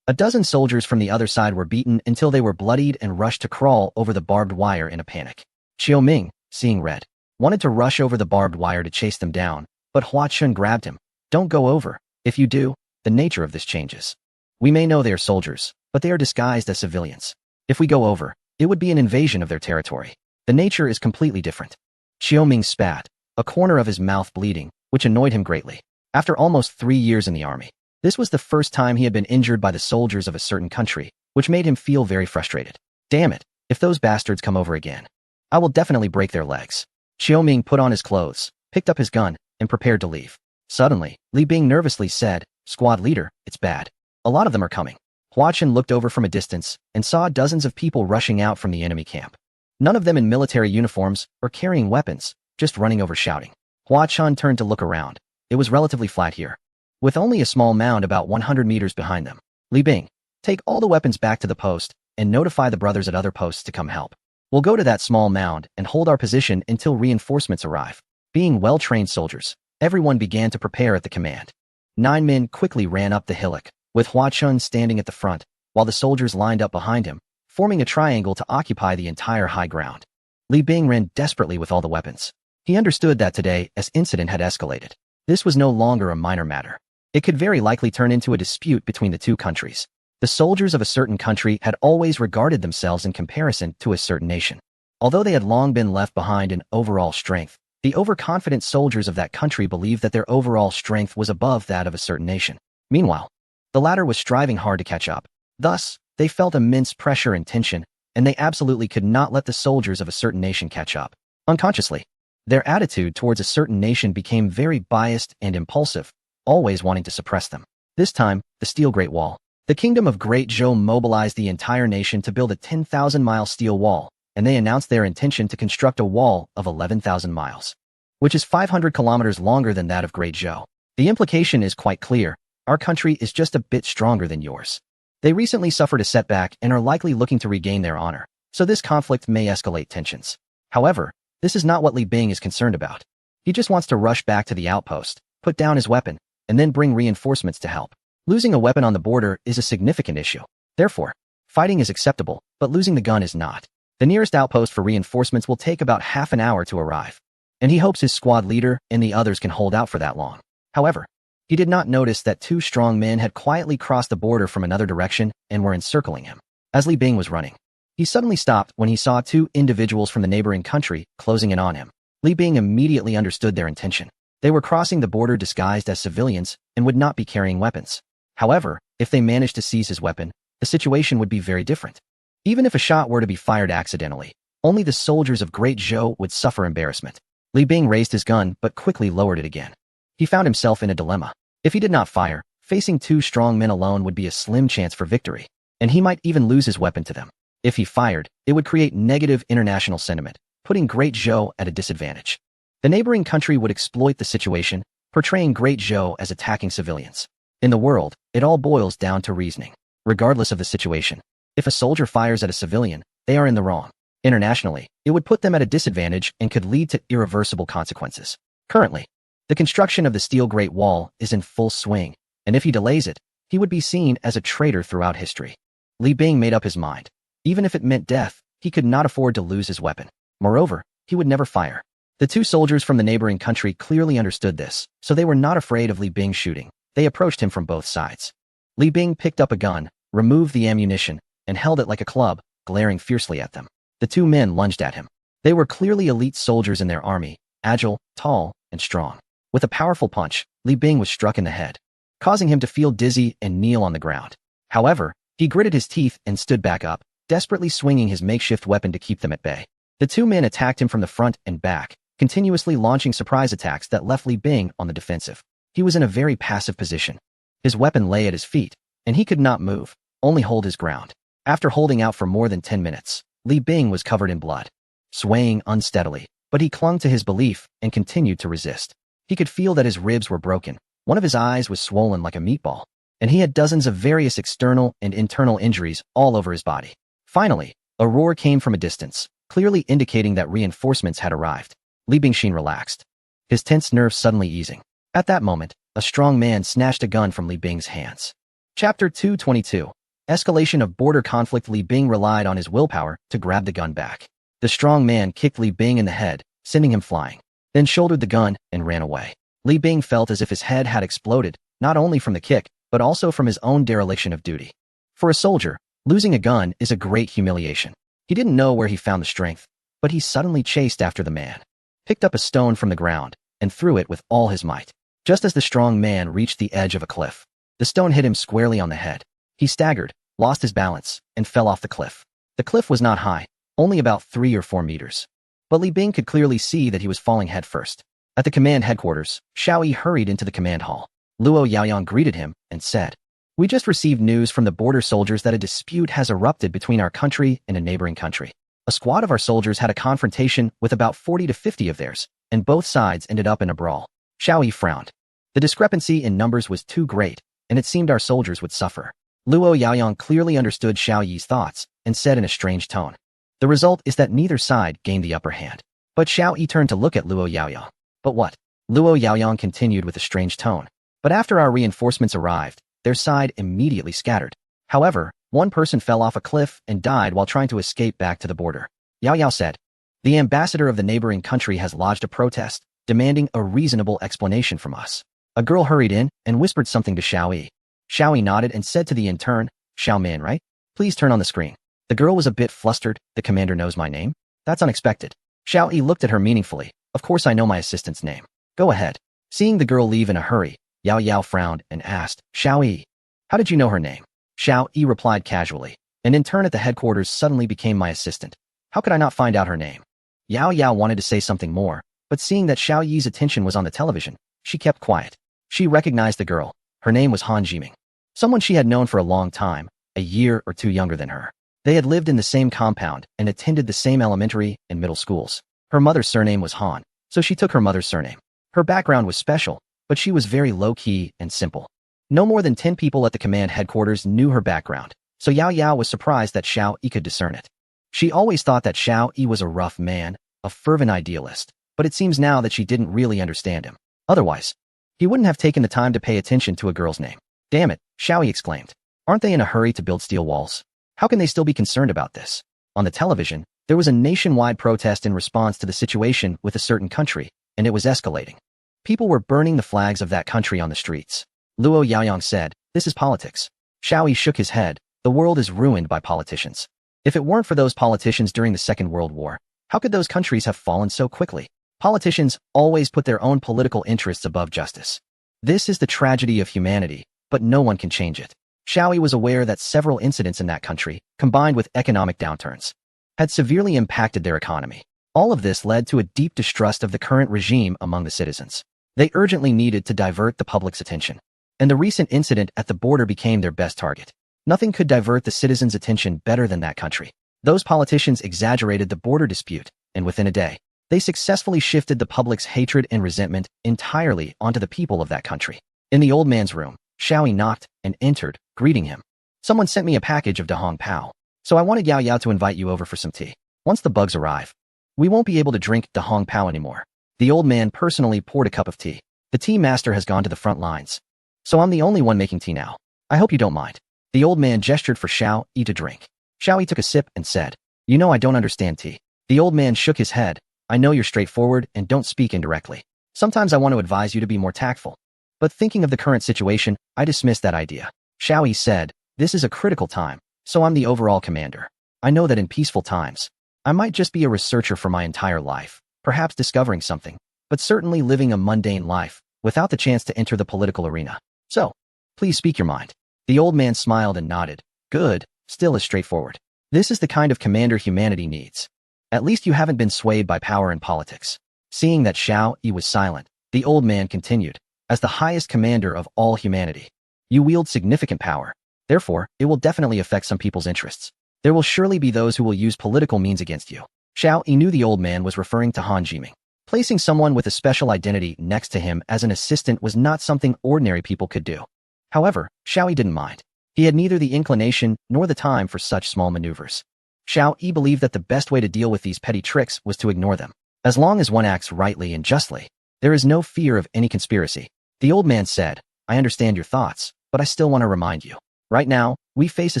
A dozen soldiers from the other side were beaten until they were bloodied and rushed to crawl over the barbed wire in a panic. Xiaoming, seeing red, wanted to rush over the barbed wire to chase them down, but Huaqin grabbed him. "Don't go over. If you do, the nature of this changes. We may know they are soldiers, but they are disguised as civilians. If we go over, it would be an invasion of their territory. The nature is completely different." Xiaoming spat, a corner of his mouth bleeding, which annoyed him greatly. After almost 3 years in the army, this was the first time he had been injured by the soldiers of a certain country, which made him feel very frustrated. "Damn it, if those bastards come over again, I will definitely break their legs." Xiaoming put on his clothes, picked up his gun, and prepared to leave. Suddenly, Li Bing nervously said, "Squad leader, it's bad. A lot of them are coming." Hua Chen looked over from a distance and saw dozens of people rushing out from the enemy camp. None of them in military uniforms or carrying weapons, just running over shouting. Hua Chen turned to look around. It was relatively flat here, with only a small mound about 100 meters behind them. "Li Bing, take all the weapons back to the post and notify the brothers at other posts to come help. We'll go to that small mound and hold our position until reinforcements arrive." Being well-trained soldiers, everyone began to prepare at the command. 9 men quickly ran up the hillock, with Hua Chun standing at the front, while the soldiers lined up behind him, forming a triangle to occupy the entire high ground. Li Bing ran desperately with all the weapons. He understood that today, as incident had escalated, this was no longer a minor matter. It could very likely turn into a dispute between the two countries. The soldiers of a certain country had always regarded themselves in comparison to a certain nation. Although they had long been left behind in overall strength, the overconfident soldiers of that country believed that their overall strength was above that of a certain nation. Meanwhile, the latter was striving hard to catch up. Thus, they felt immense pressure and tension, and they absolutely could not let the soldiers of a certain nation catch up. Unconsciously, their attitude towards a certain nation became very biased and impulsive, always wanting to suppress them. This time, the Steel Great Wall. The Kingdom of Great Zhou mobilized the entire nation to build a 10,000-mile steel wall, and they announced their intention to construct a wall of 11,000 miles, which is 500 kilometers longer than that of Great Zhou. The implication is quite clear: our country is just a bit stronger than yours. They recently suffered a setback and are likely looking to regain their honor, so this conflict may escalate tensions. However, this is not what Li Bing is concerned about. He just wants to rush back to the outpost, put down his weapon, and then bring reinforcements to help. Losing a weapon on the border is a significant issue. Therefore, fighting is acceptable, but losing the gun is not. The nearest outpost for reinforcements will take about half an hour to arrive, and he hopes his squad leader and the others can hold out for that long. However, he did not notice that 2 strong men had quietly crossed the border from another direction and were encircling him. As Li Bing was running, he suddenly stopped when he saw 2 individuals from the neighboring country closing in on him. Li Bing immediately understood their intention. They were crossing the border disguised as civilians and would not be carrying weapons. However, if they managed to seize his weapon, the situation would be very different. Even if a shot were to be fired accidentally, only the soldiers of Great Zhou would suffer embarrassment. Li Bing raised his gun but quickly lowered it again. He found himself in a dilemma. If he did not fire, facing 2 strong men alone would be a slim chance for victory, and he might even lose his weapon to them. If he fired, it would create negative international sentiment, putting Great Zhou at a disadvantage. The neighboring country would exploit the situation, portraying Great Zhou as attacking civilians. In the world, it all boils down to reasoning. Regardless of the situation, if a soldier fires at a civilian, they are in the wrong. Internationally, it would put them at a disadvantage and could lead to irreversible consequences. Currently, the construction of the Steel Great Wall is in full swing, and if he delays it, he would be seen as a traitor throughout history. Li Bing made up his mind. Even if it meant death, he could not afford to lose his weapon. Moreover, he would never fire. The 2 soldiers from the neighboring country clearly understood this, so they were not afraid of Li Bing shooting. They approached him from both sides. Li Bing picked up a gun, removed the ammunition, and held it like a club, glaring fiercely at them. The 2 men lunged at him. They were clearly elite soldiers in their army, agile, tall, and strong. With a powerful punch, Li Bing was struck in the head, causing him to feel dizzy and kneel on the ground. However, he gritted his teeth and stood back up, desperately swinging his makeshift weapon to keep them at bay. The 2 men attacked him from the front and back, continuously launching surprise attacks that left Li Bing on the defensive. He was in a very passive position. His weapon lay at his feet, and he could not move, only hold his ground. After holding out for more than 10 minutes, Li Bing was covered in blood, swaying unsteadily, but he clung to his belief and continued to resist. He could feel that his ribs were broken, one of his eyes was swollen like a meatball, and he had dozens of various external and internal injuries all over his body. Finally, a roar came from a distance, clearly indicating that reinforcements had arrived. Li Bingxin relaxed, his tense nerves suddenly easing. At that moment, a strong man snatched a gun from Li Bing's hands. Chapter 222. Escalation of border conflict. Li Bing relied on his willpower to grab the gun back. The strong man kicked Li Bing in the head, sending him flying, then shouldered the gun and ran away. Li Bing felt as if his head had exploded, not only from the kick, but also from his own dereliction of duty. For a soldier, losing a gun is a great humiliation. He didn't know where he found the strength, but he suddenly chased after the man, picked up a stone from the ground, and threw it with all his might. Just as the strong man reached the edge of a cliff, the stone hit him squarely on the head. He staggered, lost his balance, and fell off the cliff. The cliff was not high, only about 3 or 4 meters. But Li Bing could clearly see that he was falling headfirst. At the command headquarters, Xiao Yi hurried into the command hall. Luo Yaoyang greeted him and said, "We just received news from the border soldiers that a dispute has erupted between our country and a neighboring country. A squad of our soldiers had a confrontation with about 40 to 50 of theirs, and both sides ended up in a brawl." Xiao Yi frowned. The discrepancy in numbers was too great, and it seemed our soldiers would suffer. Luo Yaoyang clearly understood Xiao Yi's thoughts and said in a strange tone, "The result is that neither side gained the upper hand." But Xiao Yi turned to look at Luo Yaoyang. "But what?" Luo Yaoyang continued with a strange tone. "But after our reinforcements arrived, their side immediately scattered. However, one person fell off a cliff and died while trying to escape back to the border." Yao Yao said, "The ambassador of the neighboring country has lodged a protest, demanding a reasonable explanation from us." A girl hurried in and whispered something to Xiao Yi. Xiao Yi nodded and said to the intern, "Xiao Man, right? Please turn on the screen." The girl was a bit flustered. "The commander knows my name? That's unexpected." Xiao Yi looked at her meaningfully. "Of course I know my assistant's name. Go ahead." Seeing the girl leave in a hurry, Yao Yao frowned and asked, "Xiao Yi, how did you know her name?" Xiao Yi replied casually. "An intern at the headquarters suddenly became my assistant. How could I not find out her name?" Yao Yao wanted to say something more, but seeing that Xiao Yi's attention was on the television, she kept quiet. She recognized the girl. Her name was Han Jiming. Someone she had known for a long time, a year or two younger than her. They had lived in the same compound and attended the same elementary and middle schools. Her mother's surname was Han, so she took her mother's surname. Her background was special, but she was very low-key and simple. No more than 10 people at the command headquarters knew her background, so Yao Yao was surprised that Xiao Yi could discern it. She always thought that Xiao Yi was a rough man, a fervent idealist, but it seems now that she didn't really understand him. Otherwise, he wouldn't have taken the time to pay attention to a girl's name. "Damn it," Xiao Yi exclaimed. "Aren't they in a hurry to build steel walls? How can they still be concerned about this?" On the television, there was a nationwide protest in response to the situation with a certain country, and it was escalating. People were burning the flags of that country on the streets. Luo Yaoyang said, "This is politics." Xiao Yi shook his head. "The world is ruined by politicians. If it weren't for those politicians during the Second World War, how could those countries have fallen so quickly? Politicians always put their own political interests above justice. This is the tragedy of humanity, but no one can change it." Xiao Yi was aware that several incidents in that country, combined with economic downturns, had severely impacted their economy. All of this led to a deep distrust of the current regime among the citizens. They urgently needed to divert the public's attention. And the recent incident at the border became their best target. Nothing could divert the citizens' attention better than that country. Those politicians exaggerated the border dispute, and within a day, they successfully shifted the public's hatred and resentment entirely onto the people of that country. In the old man's room, Xiao Yi knocked and entered, greeting him. "Someone sent me a package of Dahong Pao, so I wanted Yao Yao to invite you over for some tea. Once the bugs arrive, we won't be able to drink Dahong Pao anymore." The old man personally poured a cup of tea. "The tea master has gone to the front lines, so I'm the only one making tea now. I hope you don't mind." The old man gestured for Xiao Yi to drink. Xiao Yi took a sip and said, "You know I don't understand tea." The old man shook his head. "I know you're straightforward and don't speak indirectly. Sometimes I want to advise you to be more tactful. But thinking of the current situation, I dismiss that idea." Xiao Yi said, "This is a critical time, so I'm the overall commander. I know that in peaceful times, I might just be a researcher for my entire life, perhaps discovering something, but certainly living a mundane life, without the chance to enter the political arena. So, please speak your mind." The old man smiled and nodded. "Good, still as straightforward. This is the kind of commander humanity needs. At least you haven't been swayed by power and politics." Seeing that Xiao Yi was silent, the old man continued, "As the highest commander of all humanity, you wield significant power. Therefore, it will definitely affect some people's interests. There will surely be those who will use political means against you." Xiao Yi knew the old man was referring to Han Jiming. Placing someone with a special identity next to him as an assistant was not something ordinary people could do. However, Xiao Yi didn't mind. He had neither the inclination nor the time for such small maneuvers. Xiao Yi believed that the best way to deal with these petty tricks was to ignore them. As long as one acts rightly and justly, there is no fear of any conspiracy. The old man said, "I understand your thoughts, but I still want to remind you. Right now, we face a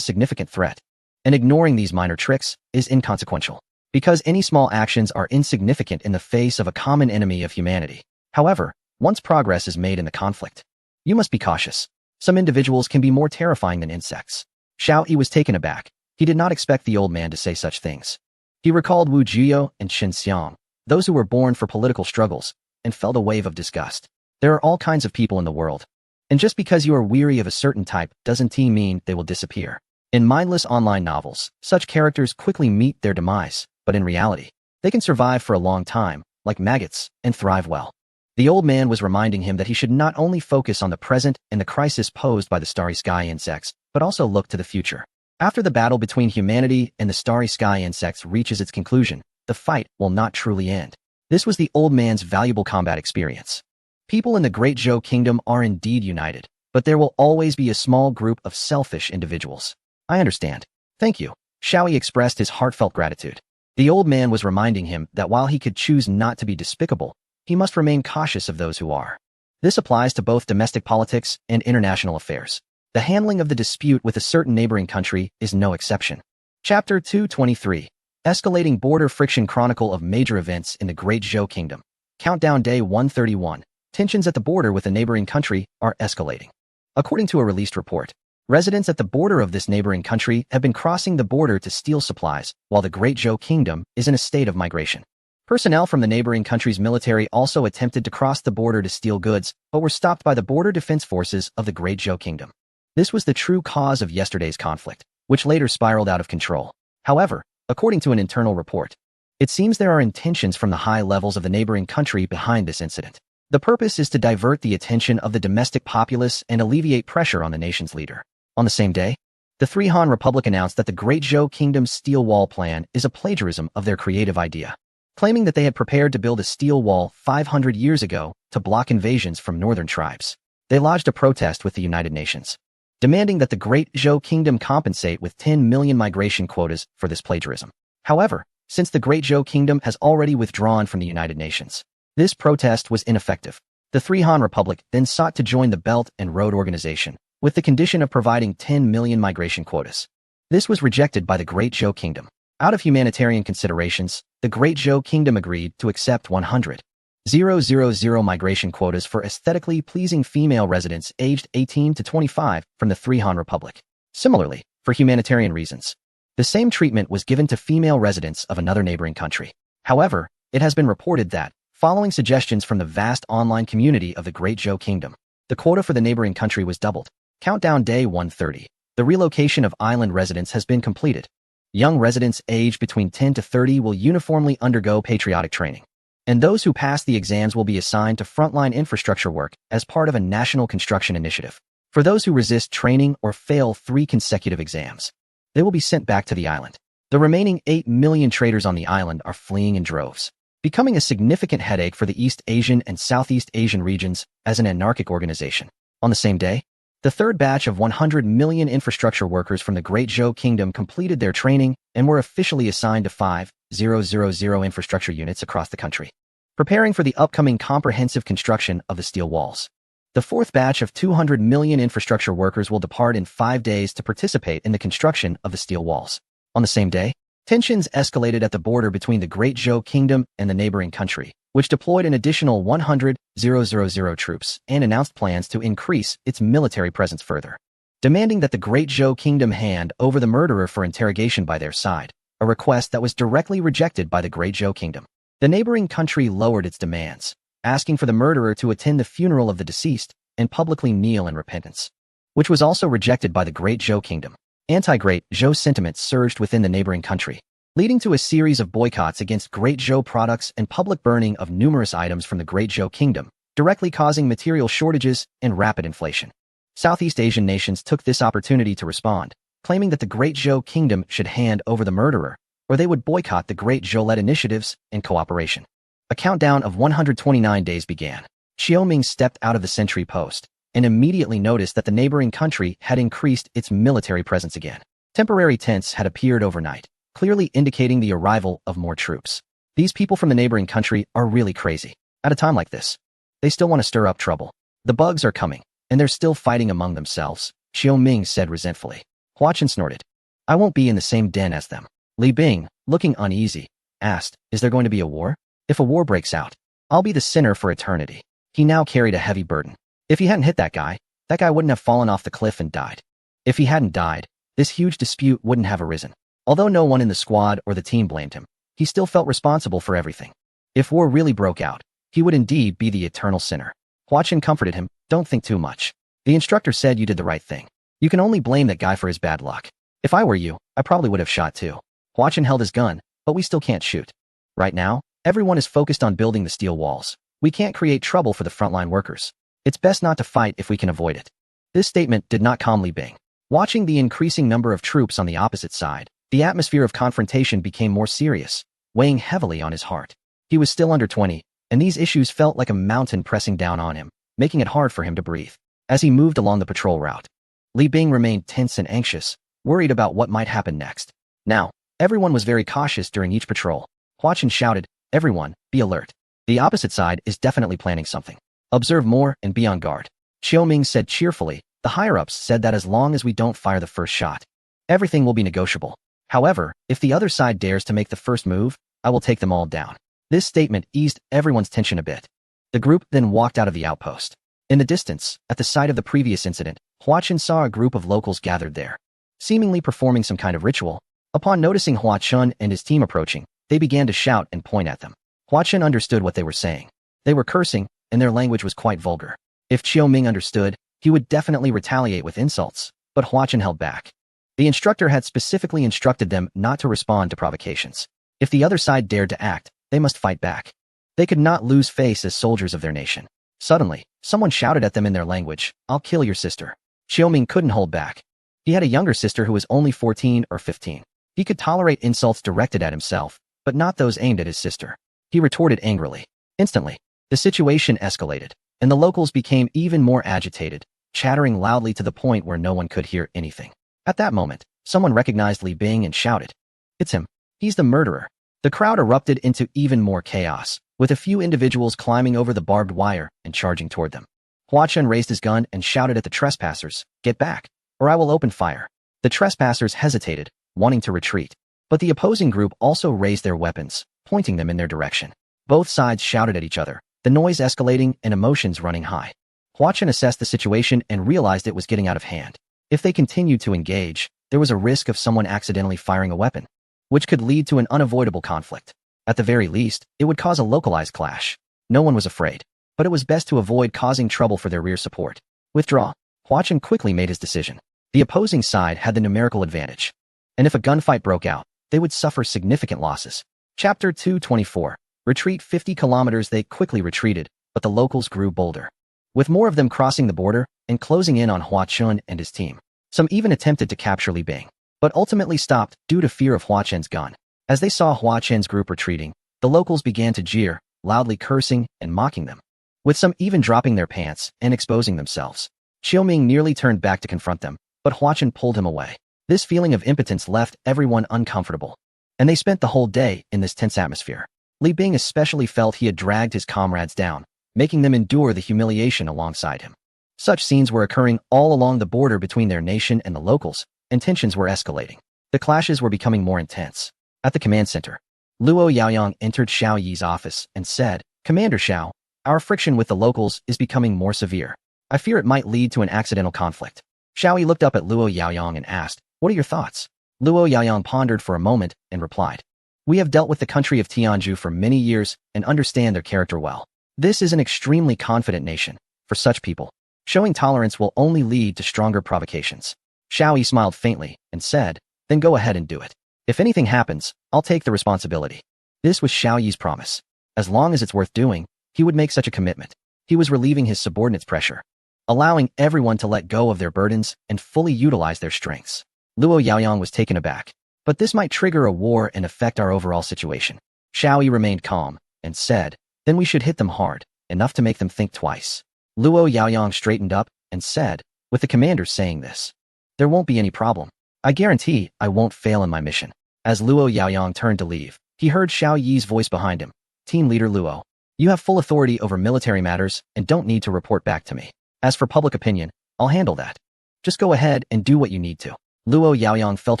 significant threat, and ignoring these minor tricks is inconsequential, because any small actions are insignificant in the face of a common enemy of humanity. However, once progress is made in the conflict, you must be cautious. Some individuals can be more terrifying than insects." Xiao Yi was taken aback. He did not expect the old man to say such things. He recalled Wu Jiao and Qin Xiang, those who were born for political struggles, and felt a wave of disgust. There are all kinds of people in the world, and just because you are weary of a certain type doesn't mean they will disappear. In mindless online novels, such characters quickly meet their demise, but in reality, they can survive for a long time, like maggots, and thrive well. The old man was reminding him that he should not only focus on the present and the crisis posed by the starry sky insects, but also look to the future. After the battle between humanity and the starry sky insects reaches its conclusion, the fight will not truly end. This was the old man's valuable combat experience. People in the Great Zhou Kingdom are indeed united, but there will always be a small group of selfish individuals. I understand. Thank you. Xiaoyi expressed his heartfelt gratitude. The old man was reminding him that while he could choose not to be despicable, he must remain cautious of those who are. This applies to both domestic politics and international affairs. The handling of the dispute with a certain neighboring country is no exception. Chapter 223. Escalating Border Friction Chronicle of Major Events in the Great Zhou Kingdom. Countdown Day 131. Tensions at the border with a neighboring country are escalating. According to a released report, residents at the border of this neighboring country have been crossing the border to steal supplies, while the Great Zhou Kingdom is in a state of migration. Personnel from the neighboring country's military also attempted to cross the border to steal goods, but were stopped by the Border Defense Forces of the Great Zhou Kingdom. This was the true cause of yesterday's conflict, which later spiraled out of control. However, according to an internal report, it seems there are intentions from the high levels of the neighboring country behind this incident. The purpose is to divert the attention of the domestic populace and alleviate pressure on the nation's leader. On the same day, the Three Han Republic announced that the Great Zhou Kingdom's steel wall plan is a plagiarism of their creative idea, claiming that they had prepared to build a steel wall 500 years ago to block invasions from northern tribes. They lodged a protest with the United Nations, demanding that the Great Zhou Kingdom compensate with 10 million migration quotas for this plagiarism. However, since the Great Zhou Kingdom has already withdrawn from the United Nations, this protest was ineffective. The Three Han Republic then sought to join the Belt and Road Organization, with the condition of providing 10 million migration quotas. This was rejected by the Great Zhou Kingdom. Out of humanitarian considerations, the Great Zhou Kingdom agreed to accept 100,000 migration quotas for aesthetically pleasing female residents aged 18 to 25 from the Three Han Republic. Similarly, for humanitarian reasons, the same treatment was given to female residents of another neighboring country. However, it has been reported that, following suggestions from the vast online community of the Great Zhou Kingdom, the quota for the neighboring country was doubled. Countdown Day 130. The relocation of island residents has been completed. Young residents aged between 10 to 30 will uniformly undergo patriotic training, and those who pass the exams will be assigned to frontline infrastructure work as part of a national construction initiative. For those who resist training or fail 3 consecutive exams, they will be sent back to the island. The remaining 8 million traders on the island are fleeing in droves, becoming a significant headache for the East Asian and Southeast Asian regions as an anarchic organization. On the same day, the third batch of 100 million infrastructure workers from the Great Zhou Kingdom completed their training and were officially assigned to 5,000 infrastructure units across the country, preparing for the upcoming comprehensive construction of the steel walls. The fourth batch of 200 million infrastructure workers will depart in 5 days to participate in the construction of the steel walls. On the same day, tensions escalated at the border between the Great Zhou Kingdom and the neighboring country, which deployed an additional 100,000 troops and announced plans to increase its military presence further, demanding that the Great Zhou Kingdom hand over the murderer for interrogation by their side, a request that was directly rejected by the Great Zhou Kingdom. The neighboring country lowered its demands, asking for the murderer to attend the funeral of the deceased and publicly kneel in repentance, which was also rejected by the Great Zhou Kingdom. Anti-Great Zhou sentiment surged within the neighboring country, leading to a series of boycotts against Great Zhou products and public burning of numerous items from the Great Zhou Kingdom, directly causing material shortages and rapid inflation. Southeast Asian nations took this opportunity to respond, claiming that the Great Zhou Kingdom should hand over the murderer, or they would boycott the Great Zhou-led initiatives and cooperation. A countdown of 129 days began. Xiaoming stepped out of the sentry post and immediately noticed that the neighboring country had increased its military presence again. Temporary tents had appeared overnight, clearly indicating the arrival of more troops. These people from the neighboring country are really crazy. At a time like this, they still want to stir up trouble. The bugs are coming, and they're still fighting among themselves, Xiaoming said resentfully. Hua Chen snorted. I won't be in the same den as them. Li Bing, looking uneasy, asked, is there going to be a war? If a war breaks out, I'll be the sinner for eternity. He now carried a heavy burden. If he hadn't hit that guy wouldn't have fallen off the cliff and died. If he hadn't died, this huge dispute wouldn't have arisen. Although no one in the squad or the team blamed him, he still felt responsible for everything. If war really broke out, he would indeed be the eternal sinner. Hua Chen comforted him, don't think too much. The instructor said you did the right thing. You can only blame that guy for his bad luck. If I were you, I probably would have shot too. Hua Chen held his gun, but we still can't shoot. Right now, everyone is focused on building the steel walls. We can't create trouble for the frontline workers. It's best not to fight if we can avoid it. This statement did not calm Li Bing. Watching the increasing number of troops on the opposite side, the atmosphere of confrontation became more serious, weighing heavily on his heart. He was still under 20, and these issues felt like a mountain pressing down on him, making it hard for him to breathe. As he moved along the patrol route, Li Bing remained tense and anxious, worried about what might happen next. Now, everyone was very cautious during each patrol. Hua Chen shouted, "Everyone, be alert. The opposite side is definitely planning something. Observe more and be on guard." Xiao Ming said cheerfully, "The higher-ups said that as long as we don't fire the first shot, everything will be negotiable. However, if the other side dares to make the first move, I will take them all down." This statement eased everyone's tension a bit. The group then walked out of the outpost. In the distance, at the site of the previous incident, Hua Chen saw a group of locals gathered there, seemingly performing some kind of ritual. Upon noticing Hua Chen and his team approaching, they began to shout and point at them. Hua Chen understood what they were saying. They were cursing, and their language was quite vulgar. If Xiao Ming understood, he would definitely retaliate with insults, but Hua Chen held back. The instructor had specifically instructed them not to respond to provocations. If the other side dared to act, they must fight back. They could not lose face as soldiers of their nation. Suddenly, someone shouted at them in their language, "I'll kill your sister." Xiao Ming couldn't hold back. He had a younger sister who was only 14 or 15. He could tolerate insults directed at himself, but not those aimed at his sister. He retorted angrily. Instantly, the situation escalated, and the locals became even more agitated, chattering loudly to the point where no one could hear anything. At that moment, someone recognized Li Bing and shouted, "It's him. He's the murderer." The crowd erupted into even more chaos, with a few individuals climbing over the barbed wire and charging toward them. Hua Chen raised his gun and shouted at the trespassers, "Get back, or I will open fire." The trespassers hesitated, wanting to retreat, but the opposing group also raised their weapons, pointing them in their direction. Both sides shouted at each other, the noise escalating and emotions running high. Hua Chen assessed the situation and realized it was getting out of hand. If they continued to engage, there was a risk of someone accidentally firing a weapon, which could lead to an unavoidable conflict. At the very least, it would cause a localized clash. No one was afraid, but it was best to avoid causing trouble for their rear support. Withdraw. Hua Chen quickly made his decision. The opposing side had the numerical advantage, and if a gunfight broke out, they would suffer significant losses. Chapter 224. Retreat 50 kilometers. They quickly retreated, but the locals grew bolder, with more of them crossing the border and closing in on Hua Chen and his team. Some even attempted to capture Li Bing, but ultimately stopped due to fear of Hua Chen's gun. As they saw Hua Chen's group retreating, the locals began to jeer, loudly cursing and mocking them, with some even dropping their pants and exposing themselves. Xiao Ming nearly turned back to confront them, but Hua Chen pulled him away. This feeling of impotence left everyone uncomfortable, and they spent the whole day in this tense atmosphere. Li Bing especially felt he had dragged his comrades down, making them endure the humiliation alongside him. Such scenes were occurring all along the border between their nation and the locals, and tensions were escalating. The clashes were becoming more intense. At the command center, Luo Yaoyang entered Xiao Yi's office and said, "Commander Xiao, our friction with the locals is becoming more severe. I fear it might lead to an accidental conflict." Xiao Yi looked up at Luo Yaoyang and asked, "What are your thoughts?" Luo Yaoyang pondered for a moment and replied, "We have dealt with the country of Tianzhu for many years and understand their character well. This is an extremely confident nation. For such people, showing tolerance will only lead to stronger provocations." Xiao Yi smiled faintly and said, "Then go ahead and do it. If anything happens, I'll take the responsibility." This was Xiao Yi's promise. As long as it's worth doing, he would make such a commitment. He was relieving his subordinates' pressure, allowing everyone to let go of their burdens and fully utilize their strengths. Luo Yaoyang was taken aback, but this might trigger a war and affect our overall situation. Xiao Yi remained calm and said, "Then we should hit them hard, enough to make them think twice." Luo Yaoyang straightened up and said, "With the commander saying this, there won't be any problem. I guarantee I won't fail in my mission." As Luo Yaoyang turned to leave, he heard Xiao Yi's voice behind him. "Team leader Luo, you have full authority over military matters and don't need to report back to me. As for public opinion, I'll handle that. Just go ahead and do what you need to." Luo Yaoyang felt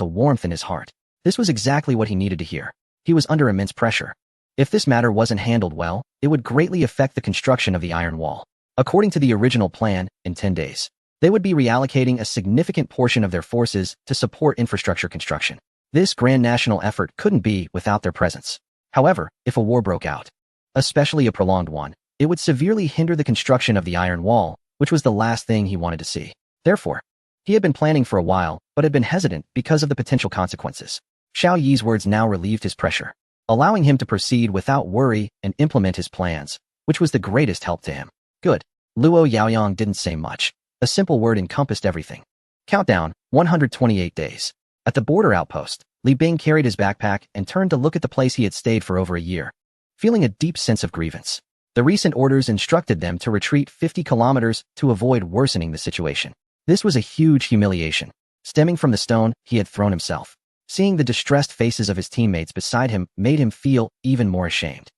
a warmth in his heart. This was exactly what he needed to hear. He was under immense pressure. If this matter wasn't handled well, it would greatly affect the construction of the Iron Wall. According to the original plan, in 10 days, they would be reallocating a significant portion of their forces to support infrastructure construction. This grand national effort couldn't be without their presence. However, if a war broke out, especially a prolonged one, it would severely hinder the construction of the Iron Wall, which was the last thing he wanted to see. Therefore, he had been planning for a while, but had been hesitant because of the potential consequences. Xiao Yi's words now relieved his pressure, allowing him to proceed without worry and implement his plans, which was the greatest help to him. Good. Luo Yaoyang didn't say much. A simple word encompassed everything. Countdown, 128 days. At the border outpost, Li Bing carried his backpack and turned to look at the place he had stayed for over a year, feeling a deep sense of grievance. The recent orders instructed them to retreat 50 kilometers to avoid worsening the situation. This was a huge humiliation, stemming from the stone he had thrown himself. Seeing the distressed faces of his teammates beside him made him feel even more ashamed.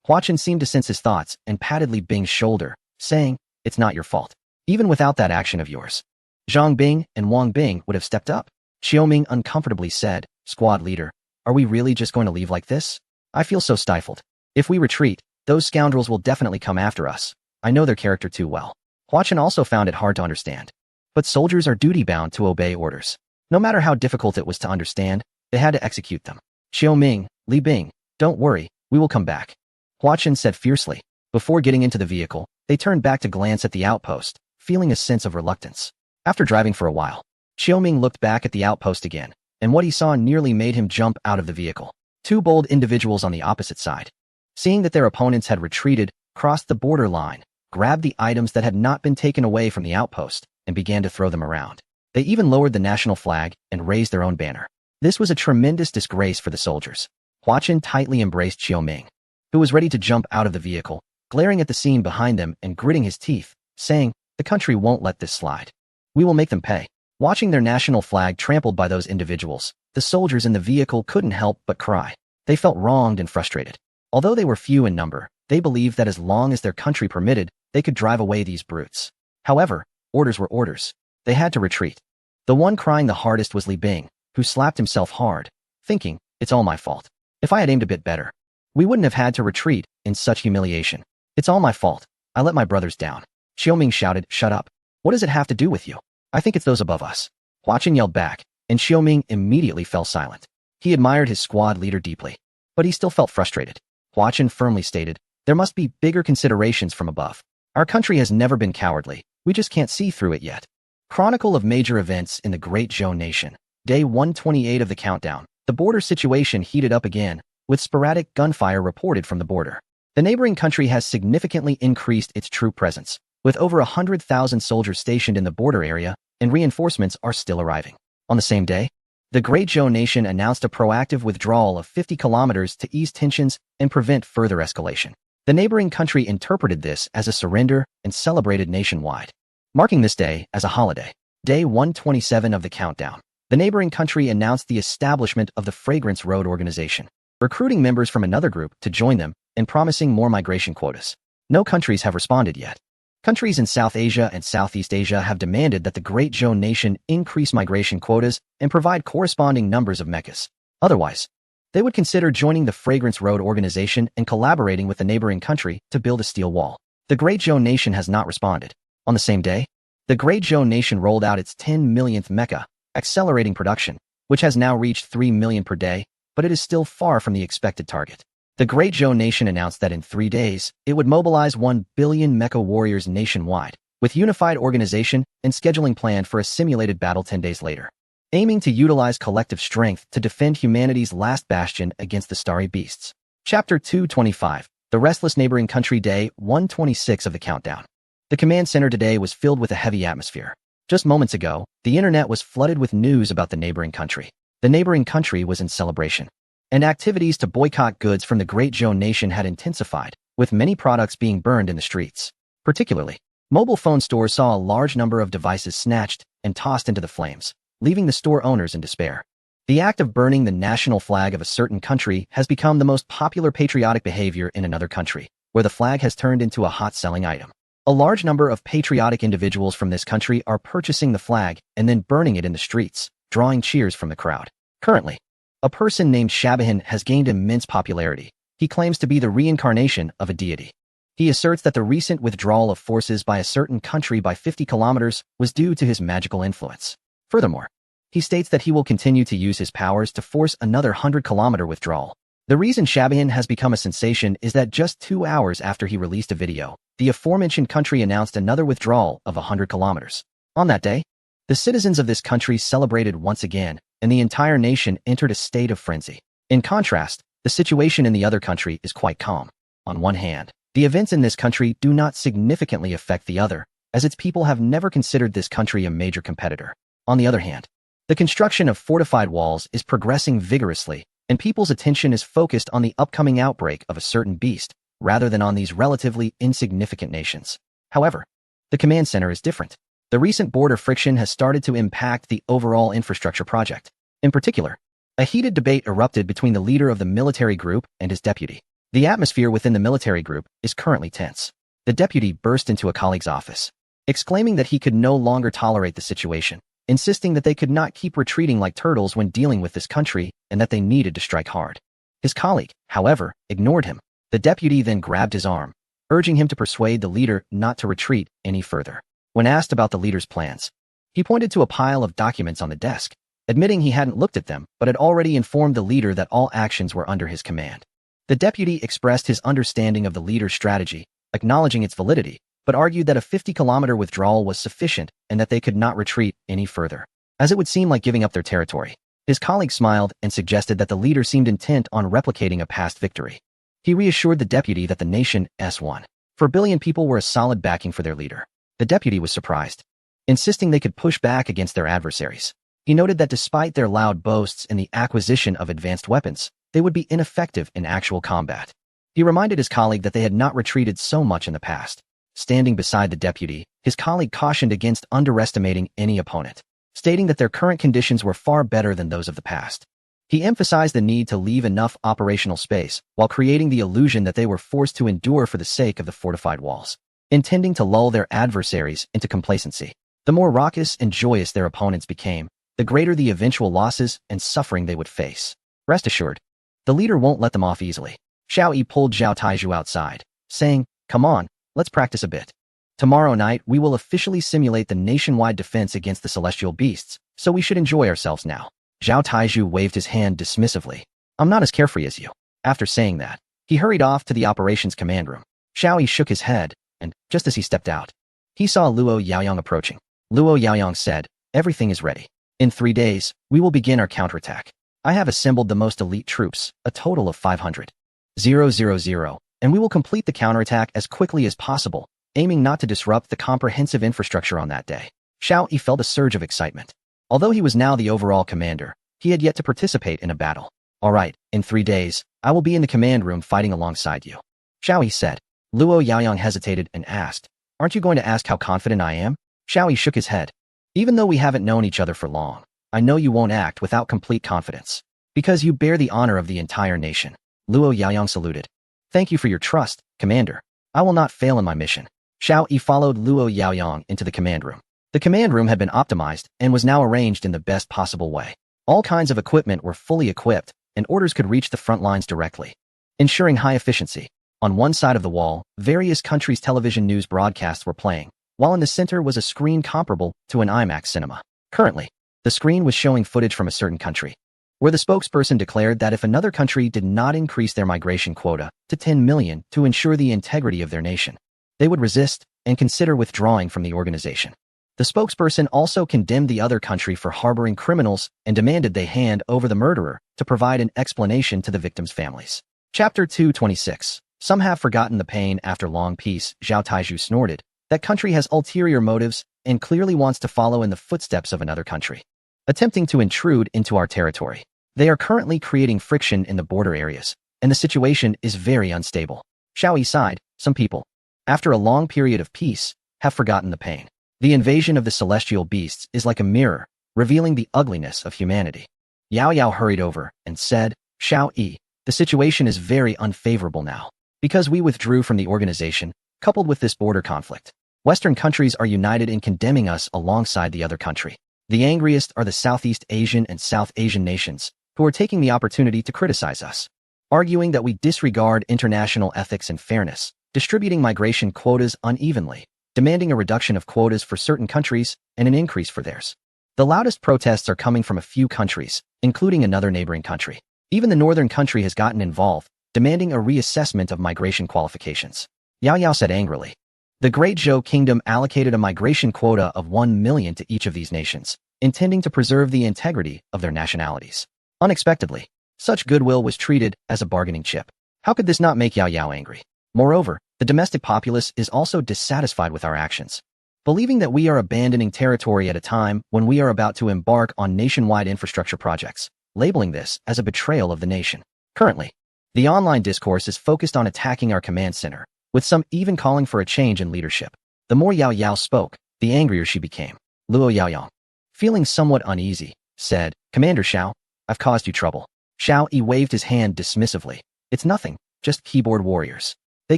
Hua Chen seemed to sense his thoughts and patted Li Bing's shoulder, saying, "It's not your fault. Even without that action of yours, Zhang Bing and Wang Bing would have stepped up." Xiaoming uncomfortably said, "Squad leader, are we really just going to leave like this? I feel so stifled. If we retreat, those scoundrels will definitely come after us. I know their character too well." Hua Chen also found it hard to understand. But soldiers are duty-bound to obey orders. No matter how difficult it was to understand, they had to execute them. "Xiaoming, Li Bing, don't worry, we will come back," Hua Chen said fiercely. Before getting into the vehicle, they turned back to glance at the outpost, feeling a sense of reluctance. After driving for a while, Xiaoming looked back at the outpost again, and what he saw nearly made him jump out of the vehicle. Two bold individuals on the opposite side, seeing that their opponents had retreated, crossed the border line, grabbed the items that had not been taken away from the outpost, and began to throw them around. They even lowered the national flag and raised their own banner. This was a tremendous disgrace for the soldiers. Hua Chen tightly embraced Xiaoming, who was ready to jump out of the vehicle, glaring at the scene behind them and gritting his teeth, saying, "The country won't let this slide. We will make them pay." Watching their national flag trampled by those individuals, the soldiers in the vehicle couldn't help but cry. They felt wronged and frustrated. Although they were few in number, they believed that as long as their country permitted, they could drive away these brutes. However, orders were orders. They had to retreat. The one crying the hardest was Li Bing, who slapped himself hard, thinking, "It's all my fault. If I had aimed a bit better, we wouldn't have had to retreat in such humiliation. It's all my fault. I let my brothers down." Xiaoming shouted, "Shut up. What does it have to do with you? I think it's those above us." Hua Chen yelled back, and Xiaoming immediately fell silent. He admired his squad leader deeply, but he still felt frustrated. Hua Chen firmly stated, "There must be bigger considerations from above. Our country has never been cowardly. We just can't see through it yet." Chronicle of major events in the Great Zhou Nation. Day 128 of the countdown. The border situation heated up again, with sporadic gunfire reported from the border. The neighboring country has significantly increased its troop presence, with over 100,000 soldiers stationed in the border area, and reinforcements are still arriving. On the same day, the Great Zhou Nation announced a proactive withdrawal of 50 kilometers to ease tensions and prevent further escalation. The neighboring country interpreted this as a surrender and celebrated nationwide, marking this day as a holiday. Day 127 of the countdown. The neighboring country announced the establishment of the Fragrance Road Organization, recruiting members from another group to join them and promising more migration quotas. No countries have responded yet. Countries in South Asia and Southeast Asia have demanded that the Great Zhou Nation increase migration quotas and provide corresponding numbers of mechas. Otherwise, they would consider joining the Fragrance Road Organization and collaborating with the neighboring country to build a steel wall. The Great Zhou Nation has not responded. On the same day, the Great Zhou Nation rolled out its 10 millionth mecha, accelerating production, which has now reached 3 million per day, but it is still far from the expected target. The Great Zhou Nation announced that in 3 days, it would mobilize 1 billion mecha warriors nationwide, with unified organization and scheduling planned for a simulated battle 10 days later, aiming to utilize collective strength to defend humanity's last bastion against the starry beasts. Chapter 225, The Restless Neighboring Country. Day 126 of the countdown. The command center today was filled with a heavy atmosphere. Just moments ago, the internet was flooded with news about the neighboring country. The neighboring country was in celebration, and activities to boycott goods from the Great Zhou Nation had intensified, with many products being burned in the streets. Particularly, mobile phone stores saw a large number of devices snatched and tossed into the flames, leaving the store owners in despair. The act of burning the national flag of a certain country has become the most popular patriotic behavior in another country, where the flag has turned into a hot-selling item. A large number of patriotic individuals from this country are purchasing the flag and then burning it in the streets, drawing cheers from the crowd. Currently, a person named Shabahin has gained immense popularity. He claims to be the reincarnation of a deity. He asserts that the recent withdrawal of forces by a certain country by 50 kilometers was due to his magical influence. Furthermore, he states that he will continue to use his powers to force another 100-kilometer withdrawal. The reason Shabahin has become a sensation is that just 2 hours after he released a video, the aforementioned country announced another withdrawal of 100 kilometers. On that day, the citizens of this country celebrated once again, and the entire nation entered a state of frenzy. In contrast, the situation in the other country is quite calm. On one hand, The events in this country do not significantly affect the other, as its people have never considered this country a major competitor. On the other hand, the construction of fortified walls is progressing vigorously, and people's attention is focused on the upcoming outbreak of a certain beast, rather than on these relatively insignificant nations. However, the command center is different. The recent border friction has started to impact the overall infrastructure project. In particular, a heated debate erupted between the leader of the military group and his deputy. The atmosphere within the military group is currently tense. The deputy burst into a colleague's office, exclaiming that he could no longer tolerate the situation, insisting that they could not keep retreating like turtles when dealing with this country and that they needed to strike hard. His colleague, however, ignored him. The deputy then grabbed his arm, urging him to persuade the leader not to retreat any further. When asked about the leader's plans, he pointed to a pile of documents on the desk, admitting he hadn't looked at them but had already informed the leader that all actions were under his command. The deputy expressed his understanding of the leader's strategy, acknowledging its validity, but argued that a 50-kilometer withdrawal was sufficient and that they could not retreat any further, as it would seem like giving up their territory. His colleague smiled and suggested that the leader seemed intent on replicating a past victory. He reassured the deputy that the nation's 4 billion people were a solid backing for their leader. The deputy was surprised, insisting they could push back against their adversaries. He noted that despite their loud boasts and the acquisition of advanced weapons, they would be ineffective in actual combat. He reminded his colleague that they had not retreated so much in the past. Standing beside the deputy, his colleague cautioned against underestimating any opponent, stating that their current conditions were far better than those of the past. He emphasized the need to leave enough operational space while creating the illusion that they were forced to endure for the sake of the fortified walls, intending to lull their adversaries into complacency. The more raucous and joyous their opponents became, the greater the eventual losses and suffering they would face. Rest assured, the leader won't let them off easily. Xiao Yi pulled Zhao Taizhu outside, saying, "Come on, let's practice a bit. Tomorrow night we will officially simulate the nationwide defense against the celestial beasts, so we should enjoy ourselves now." Zhao Taizhu waved his hand dismissively. "I'm not as carefree as you." After saying that, he hurried off to the operations command room. Xiao Yi shook his head, and just as he stepped out, he saw Luo Yaoyang approaching. Luo Yaoyang said, "Everything is ready. In 3 days, we will begin our counterattack. I have assembled the most elite troops, a total of 500,000, and we will complete the counterattack as quickly as possible, aiming not to disrupt the comprehensive infrastructure on that day." Xiao Yi felt a surge of excitement. Although he was now the overall commander, he had yet to participate in a battle. "All right, in 3 days, I will be in the command room fighting alongside you," Xiao Yi said. Luo Yaoyang hesitated and asked, "Aren't you going to ask how confident I am?" Xiao Yi shook his head. "Even though we haven't known each other for long, I know you won't act without complete confidence, because you bear the honor of the entire nation." Luo Yaoyang saluted. "Thank you for your trust, Commander. I will not fail in my mission." Xiao Yi followed Luo Yaoyang into the command room. The command room had been optimized and was now arranged in the best possible way. All kinds of equipment were fully equipped, and orders could reach the front lines directly, ensuring high efficiency. On one side of the wall, various countries' television news broadcasts were playing, while in the center was a screen comparable to an IMAX cinema. Currently, the screen was showing footage from a certain country, where the spokesperson declared that if another country did not increase their migration quota to 10 million to ensure the integrity of their nation, they would resist and consider withdrawing from the organization. The spokesperson also condemned the other country for harboring criminals and demanded they hand over the murderer to provide an explanation to the victims' families. Chapter 226. Some have forgotten the pain after long peace. Zhao Taizhu snorted. That country has ulterior motives and clearly wants to follow in the footsteps of another country, attempting to intrude into our territory. They are currently creating friction in the border areas, and the situation is very unstable. Xiao Yi sighed. Some people, after a long period of peace, have forgotten the pain. The invasion of the celestial beasts is like a mirror, revealing the ugliness of humanity. Yao Yao hurried over and said, "Xiao Yi, the situation is very unfavorable now. Because we withdrew from the organization, coupled with this border conflict, Western countries are united in condemning us alongside the other country. The angriest are the Southeast Asian and South Asian nations, who are taking the opportunity to criticize us, arguing that we disregard international ethics and fairness, distributing migration quotas unevenly, demanding a reduction of quotas for certain countries and an increase for theirs. The loudest protests are coming from a few countries, including another neighboring country. Even the northern country has gotten involved, demanding a reassessment of migration qualifications." Yao Yao said angrily. The Great Zhou Kingdom allocated a migration quota of 1 million to each of these nations, intending to preserve the integrity of their nationalities. Unexpectedly, such goodwill was treated as a bargaining chip. How could this not make Yao Yao angry? Moreover, The domestic populace is also dissatisfied with our actions, believing that we are abandoning territory at a time when we are about to embark on nationwide infrastructure projects, labeling this as a betrayal of the nation. Currently, the online discourse is focused on attacking our command center, with some even calling for a change in leadership. The more Yao Yao spoke, the angrier she became. Luo Yaoyang, feeling somewhat uneasy, said, "Commander Xiao, I've caused you trouble." Xiao Yi waved his hand dismissively. "It's nothing, just keyboard warriors. They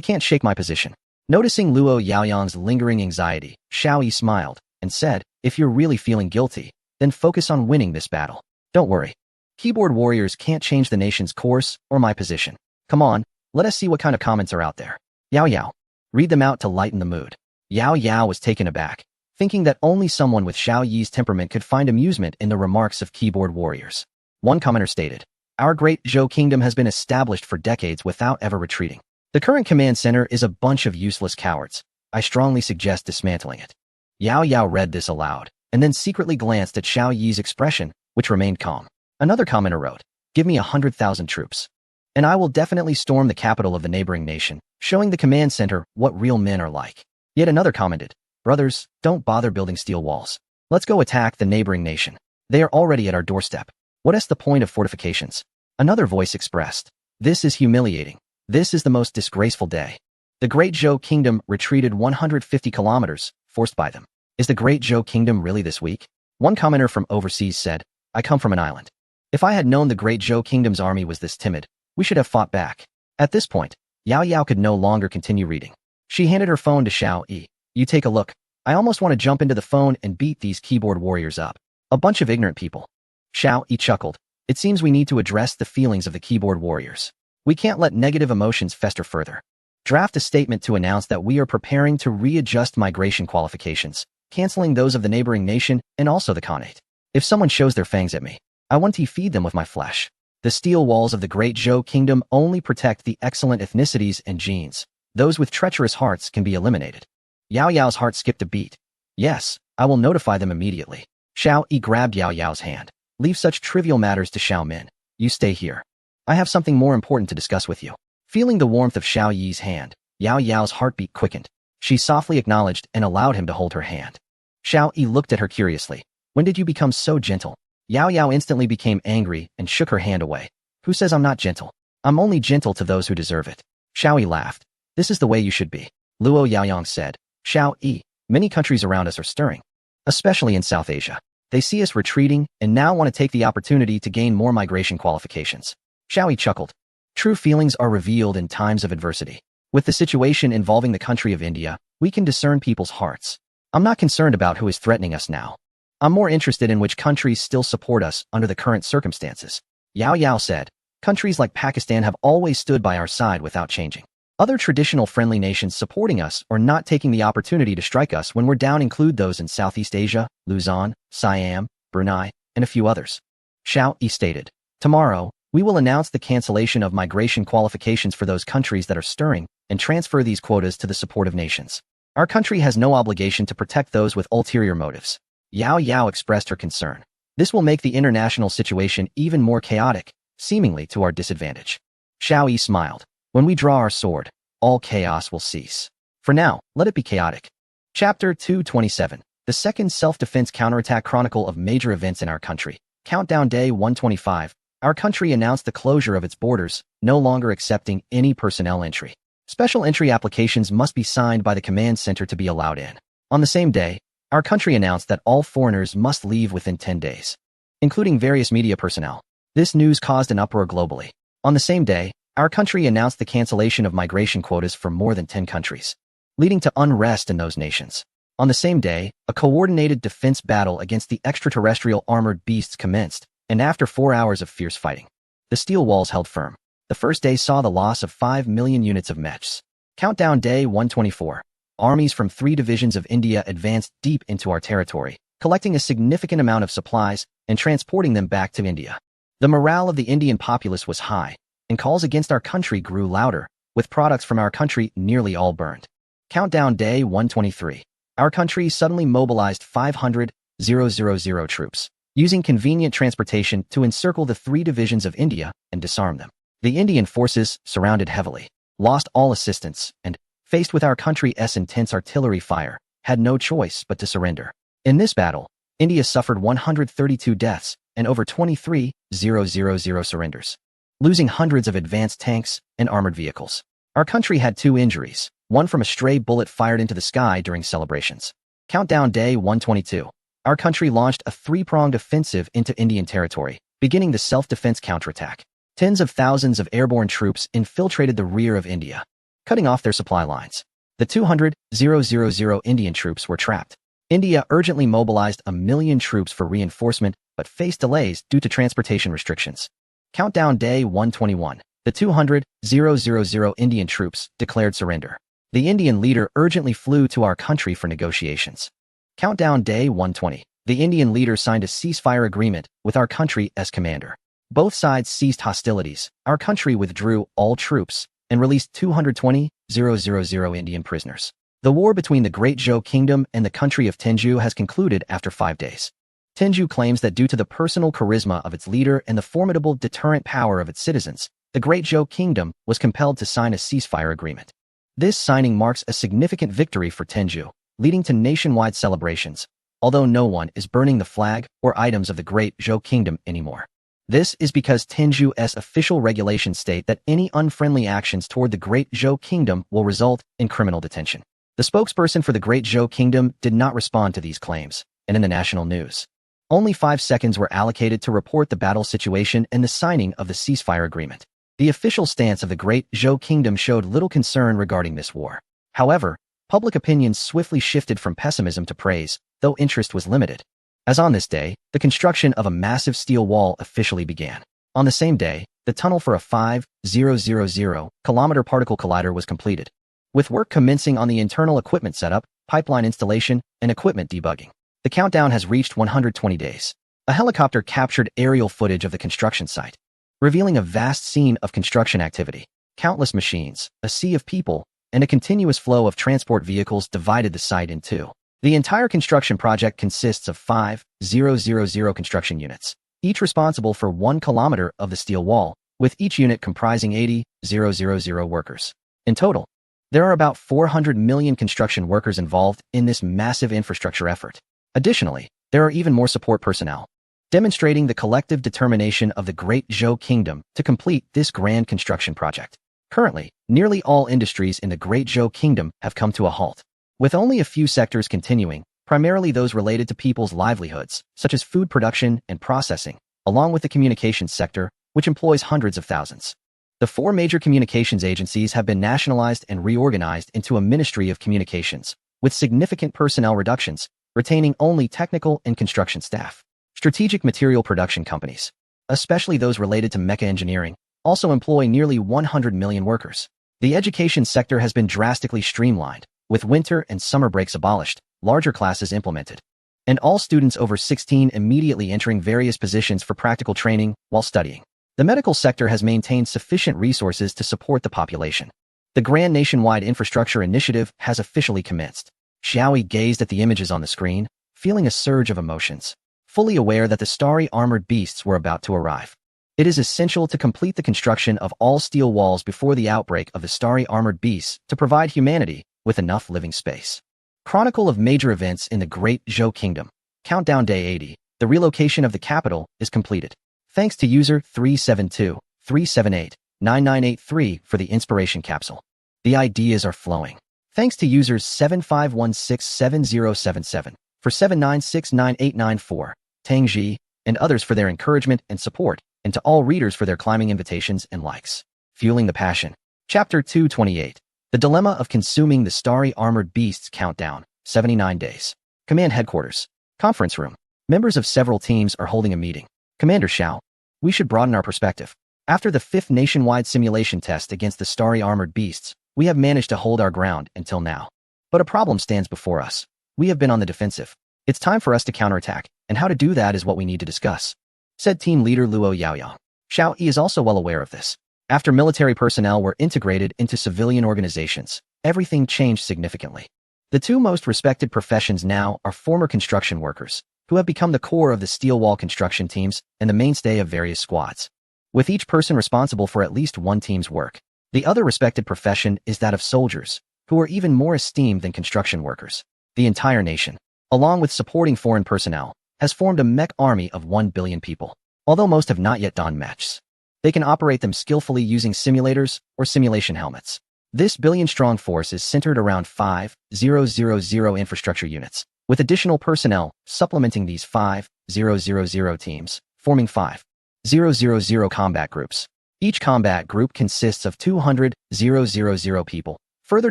can't shake my position." Noticing Luo Yaoyang's lingering anxiety, Xiao Yi smiled and said, "If you're really feeling guilty, then focus on winning this battle. Don't worry. Keyboard warriors can't change the nation's course or my position. Come on, let us see what kind of comments are out there. Yao Yao, read them out to lighten the mood." Yao Yao was taken aback, thinking that only someone with Xiao Yi's temperament could find amusement in the remarks of keyboard warriors. One commenter stated, "Our great Zhou kingdom has been established for decades without ever retreating. The current command center is a bunch of useless cowards. I strongly suggest dismantling it." Yao Yao read this aloud, and then secretly glanced at Xiao Yi's expression, which remained calm. Another commenter wrote, "Give me 100,000 troops, and I will definitely storm the capital of the neighboring nation, showing the command center what real men are like." Yet another commented, "Brothers, don't bother building steel walls. Let's go attack the neighboring nation. They are already at our doorstep. What is the point of fortifications?" Another voice expressed, "This is humiliating. This is the most disgraceful day. The Great Zhou Kingdom retreated 150 kilometers, forced by them. Is the Great Zhou Kingdom really this weak?" One commenter from overseas said, "I come from an island. If I had known the Great Zhou Kingdom's army was this timid, we should have fought back." At this point, Yao Yao could no longer continue reading. She handed her phone to Xiao Yi. "You take a look. I almost want to jump into the phone and beat these keyboard warriors up. A bunch of ignorant people." Xiao Yi chuckled. "It seems we need to address the feelings of the keyboard warriors. We can't let negative emotions fester further. Draft a statement to announce that we are preparing to readjust migration qualifications, canceling those of the neighboring nation and also the Khanate. If someone shows their fangs at me, I want to feed them with my flesh. The steel walls of the Great Zhou Kingdom only protect the excellent ethnicities and genes. Those with treacherous hearts can be eliminated." Yao Yao's heart skipped a beat. "Yes, I will notify them immediately." Xiao Yi grabbed Yao Yao's hand. "Leave such trivial matters to Xiao Min. You stay here. I have something more important to discuss with you." Feeling the warmth of Xiao Yi's hand, Yao Yao's heartbeat quickened. She softly acknowledged and allowed him to hold her hand. Xiao Yi looked at her curiously. "When did you become so gentle?" Yao Yao instantly became angry and shook her hand away. "Who says I'm not gentle? I'm only gentle to those who deserve it." Xiao Yi laughed. "This is the way you should be." Luo Yaoyang said, "Xiao Yi, many countries around us are stirring, especially in South Asia. They see us retreating and now want to take the opportunity to gain more migration qualifications." Xiao Yi chuckled. "True feelings are revealed in times of adversity. With the situation involving the country of India, we can discern people's hearts. I'm not concerned about who is threatening us now. I'm more interested in which countries still support us under the current circumstances." Yao Yao said, "Countries like Pakistan have always stood by our side without changing. Other traditional friendly nations supporting us or not taking the opportunity to strike us when we're down include those in Southeast Asia, Luzon, Siam, Brunei, and a few others." Xiao Yi stated, "Tomorrow, we will announce the cancellation of migration qualifications for those countries that are stirring and transfer these quotas to the supportive nations. Our country has no obligation to protect those with ulterior motives." Yao Yao expressed her concern. "This will make the international situation even more chaotic, seemingly to our disadvantage." Xiao Yi smiled. "When we draw our sword, all chaos will cease. For now, let it be chaotic." Chapter 227, the second self-defense counterattack chronicle of major events in our country. Countdown Day 125. Our country announced the closure of its borders, no longer accepting any personnel entry. Special entry applications must be signed by the command center to be allowed in. On the same day, our country announced that all foreigners must leave within 10 days, including various media personnel. This news caused an uproar globally. On the same day, our country announced the cancellation of migration quotas for more than 10 countries, leading to unrest in those nations. On the same day, a coordinated defense battle against the extraterrestrial armored beasts commenced, and after 4 hours of fierce fighting, the steel walls held firm. The first day saw the loss of 5 million units of mechs. Countdown Day 124. Armies from 3 divisions of India advanced deep into our territory, collecting a significant amount of supplies and transporting them back to India. The morale of the Indian populace was high, and calls against our country grew louder, with products from our country nearly all burned. Countdown Day 123. Our country suddenly mobilized 500,000 troops, using convenient transportation to encircle the 3 divisions of India and disarm them. The Indian forces, surrounded heavily, lost all assistance and, faced with our country's intense artillery fire, had no choice but to surrender. In this battle, India suffered 132 deaths and over 23,000 surrenders, losing hundreds of advanced tanks and armored vehicles. Our country had 2 injuries, one from a stray bullet fired into the sky during celebrations. Countdown Day 122. Our country launched a 3-pronged offensive into Indian territory, beginning the self-defense counterattack. Tens of thousands of airborne troops infiltrated the rear of India, cutting off their supply lines. The 200,000 Indian troops were trapped. India urgently mobilized 1 million troops for reinforcement, but faced delays due to transportation restrictions. Countdown Day 121. The 200,000 Indian troops declared surrender. The Indian leader urgently flew to our country for negotiations. Countdown Day 120. The Indian leader signed a ceasefire agreement with our country as commander. Both sides ceased hostilities. Our country withdrew all troops and released 220,000 Indian prisoners. The war between the Great Zhou Kingdom and the country of Tenju has concluded after 5 days. Tenju claims that due to the personal charisma of its leader and the formidable deterrent power of its citizens, the Great Zhou Kingdom was compelled to sign a ceasefire agreement. This signing marks a significant victory for Tenju, leading to nationwide celebrations, although no one is burning the flag or items of the Great Zhou Kingdom anymore. This is because Tenju's official regulations state that any unfriendly actions toward the Great Zhou Kingdom will result in criminal detention. The spokesperson for the Great Zhou Kingdom did not respond to these claims, and in the national news, only 5 seconds were allocated to report the battle situation and the signing of the ceasefire agreement. The official stance of the Great Zhou Kingdom showed little concern regarding this war. However, public opinion swiftly shifted from pessimism to praise, though interest was limited. As on this day, the construction of a massive steel wall officially began. On the same day, the tunnel for a 5,000-kilometer particle collider was completed, with work commencing on the internal equipment setup, pipeline installation, and equipment debugging. The countdown has reached 120 days. A helicopter captured aerial footage of the construction site, revealing a vast scene of construction activity. Countless machines, a sea of people, and a continuous flow of transport vehicles divided the site in 2. The entire construction project consists of 5,000 construction units, each responsible for 1 kilometer of the steel wall, with each unit comprising 80,000 workers. In total, there are about 400 million construction workers involved in this massive infrastructure effort. Additionally, there are even more support personnel, demonstrating the collective determination of the Great Zhou Kingdom to complete this grand construction project. Currently, nearly all industries in the Great Zhou Kingdom have come to a halt, with only a few sectors continuing, primarily those related to people's livelihoods, such as food production and processing, along with the communications sector, which employs hundreds of thousands. The 4 major communications agencies have been nationalized and reorganized into a Ministry of Communications, with significant personnel reductions, retaining only technical and construction staff. Strategic material production companies, especially those related to mecha engineering, also employ nearly 100 million workers. The education sector has been drastically streamlined, with winter and summer breaks abolished, larger classes implemented, and all students over 16 immediately entering various positions for practical training while studying. The medical sector has maintained sufficient resources to support the population. The Grand Nationwide Infrastructure Initiative has officially commenced. Xiaoyi gazed at the images on the screen, feeling a surge of emotions, fully aware that the starry armored beasts were about to arrive. It is essential to complete the construction of all steel walls before the outbreak of the starry armored beasts to provide humanity with enough living space. Chronicle of major events in the Great Zhou Kingdom. Countdown Day 80. The relocation of the capital is completed. Thanks to user 372-378-9983 for the inspiration capsule. The ideas are flowing. Thanks to users 75167077 for 79699894, Tangji, and others for their encouragement and support, and to all readers for their climbing invitations and likes. Fueling the passion. Chapter 228. The Dilemma of Consuming the Starry Armored Beasts. Countdown, 79 days. Command Headquarters. Conference Room. Members of several teams are holding a meeting. Commander Xiao, we should broaden our perspective. After the 5th nationwide simulation test against the Starry Armored Beasts, we have managed to hold our ground until now. But a problem stands before us. We have been on the defensive. It's time for us to counterattack, and how to do that is what we need to discuss, said team leader Luo Yaoyang. Xiao Yi is also well aware of this. After military personnel were integrated into civilian organizations, everything changed significantly. The 2 most respected professions now are former construction workers, who have become the core of the steel wall construction teams and the mainstay of various squads, with each person responsible for at least one team's work. The other respected profession is that of soldiers, who are even more esteemed than construction workers. The entire nation, along with supporting foreign personnel, has formed a mech army of 1 billion people. Although most have not yet donned mechs, they can operate them skillfully using simulators or simulation helmets. This billion-strong force is centered around 5,000 infrastructure units, with additional personnel supplementing these 5,000 teams, forming 5,000 combat groups. Each combat group consists of 200,000 people, further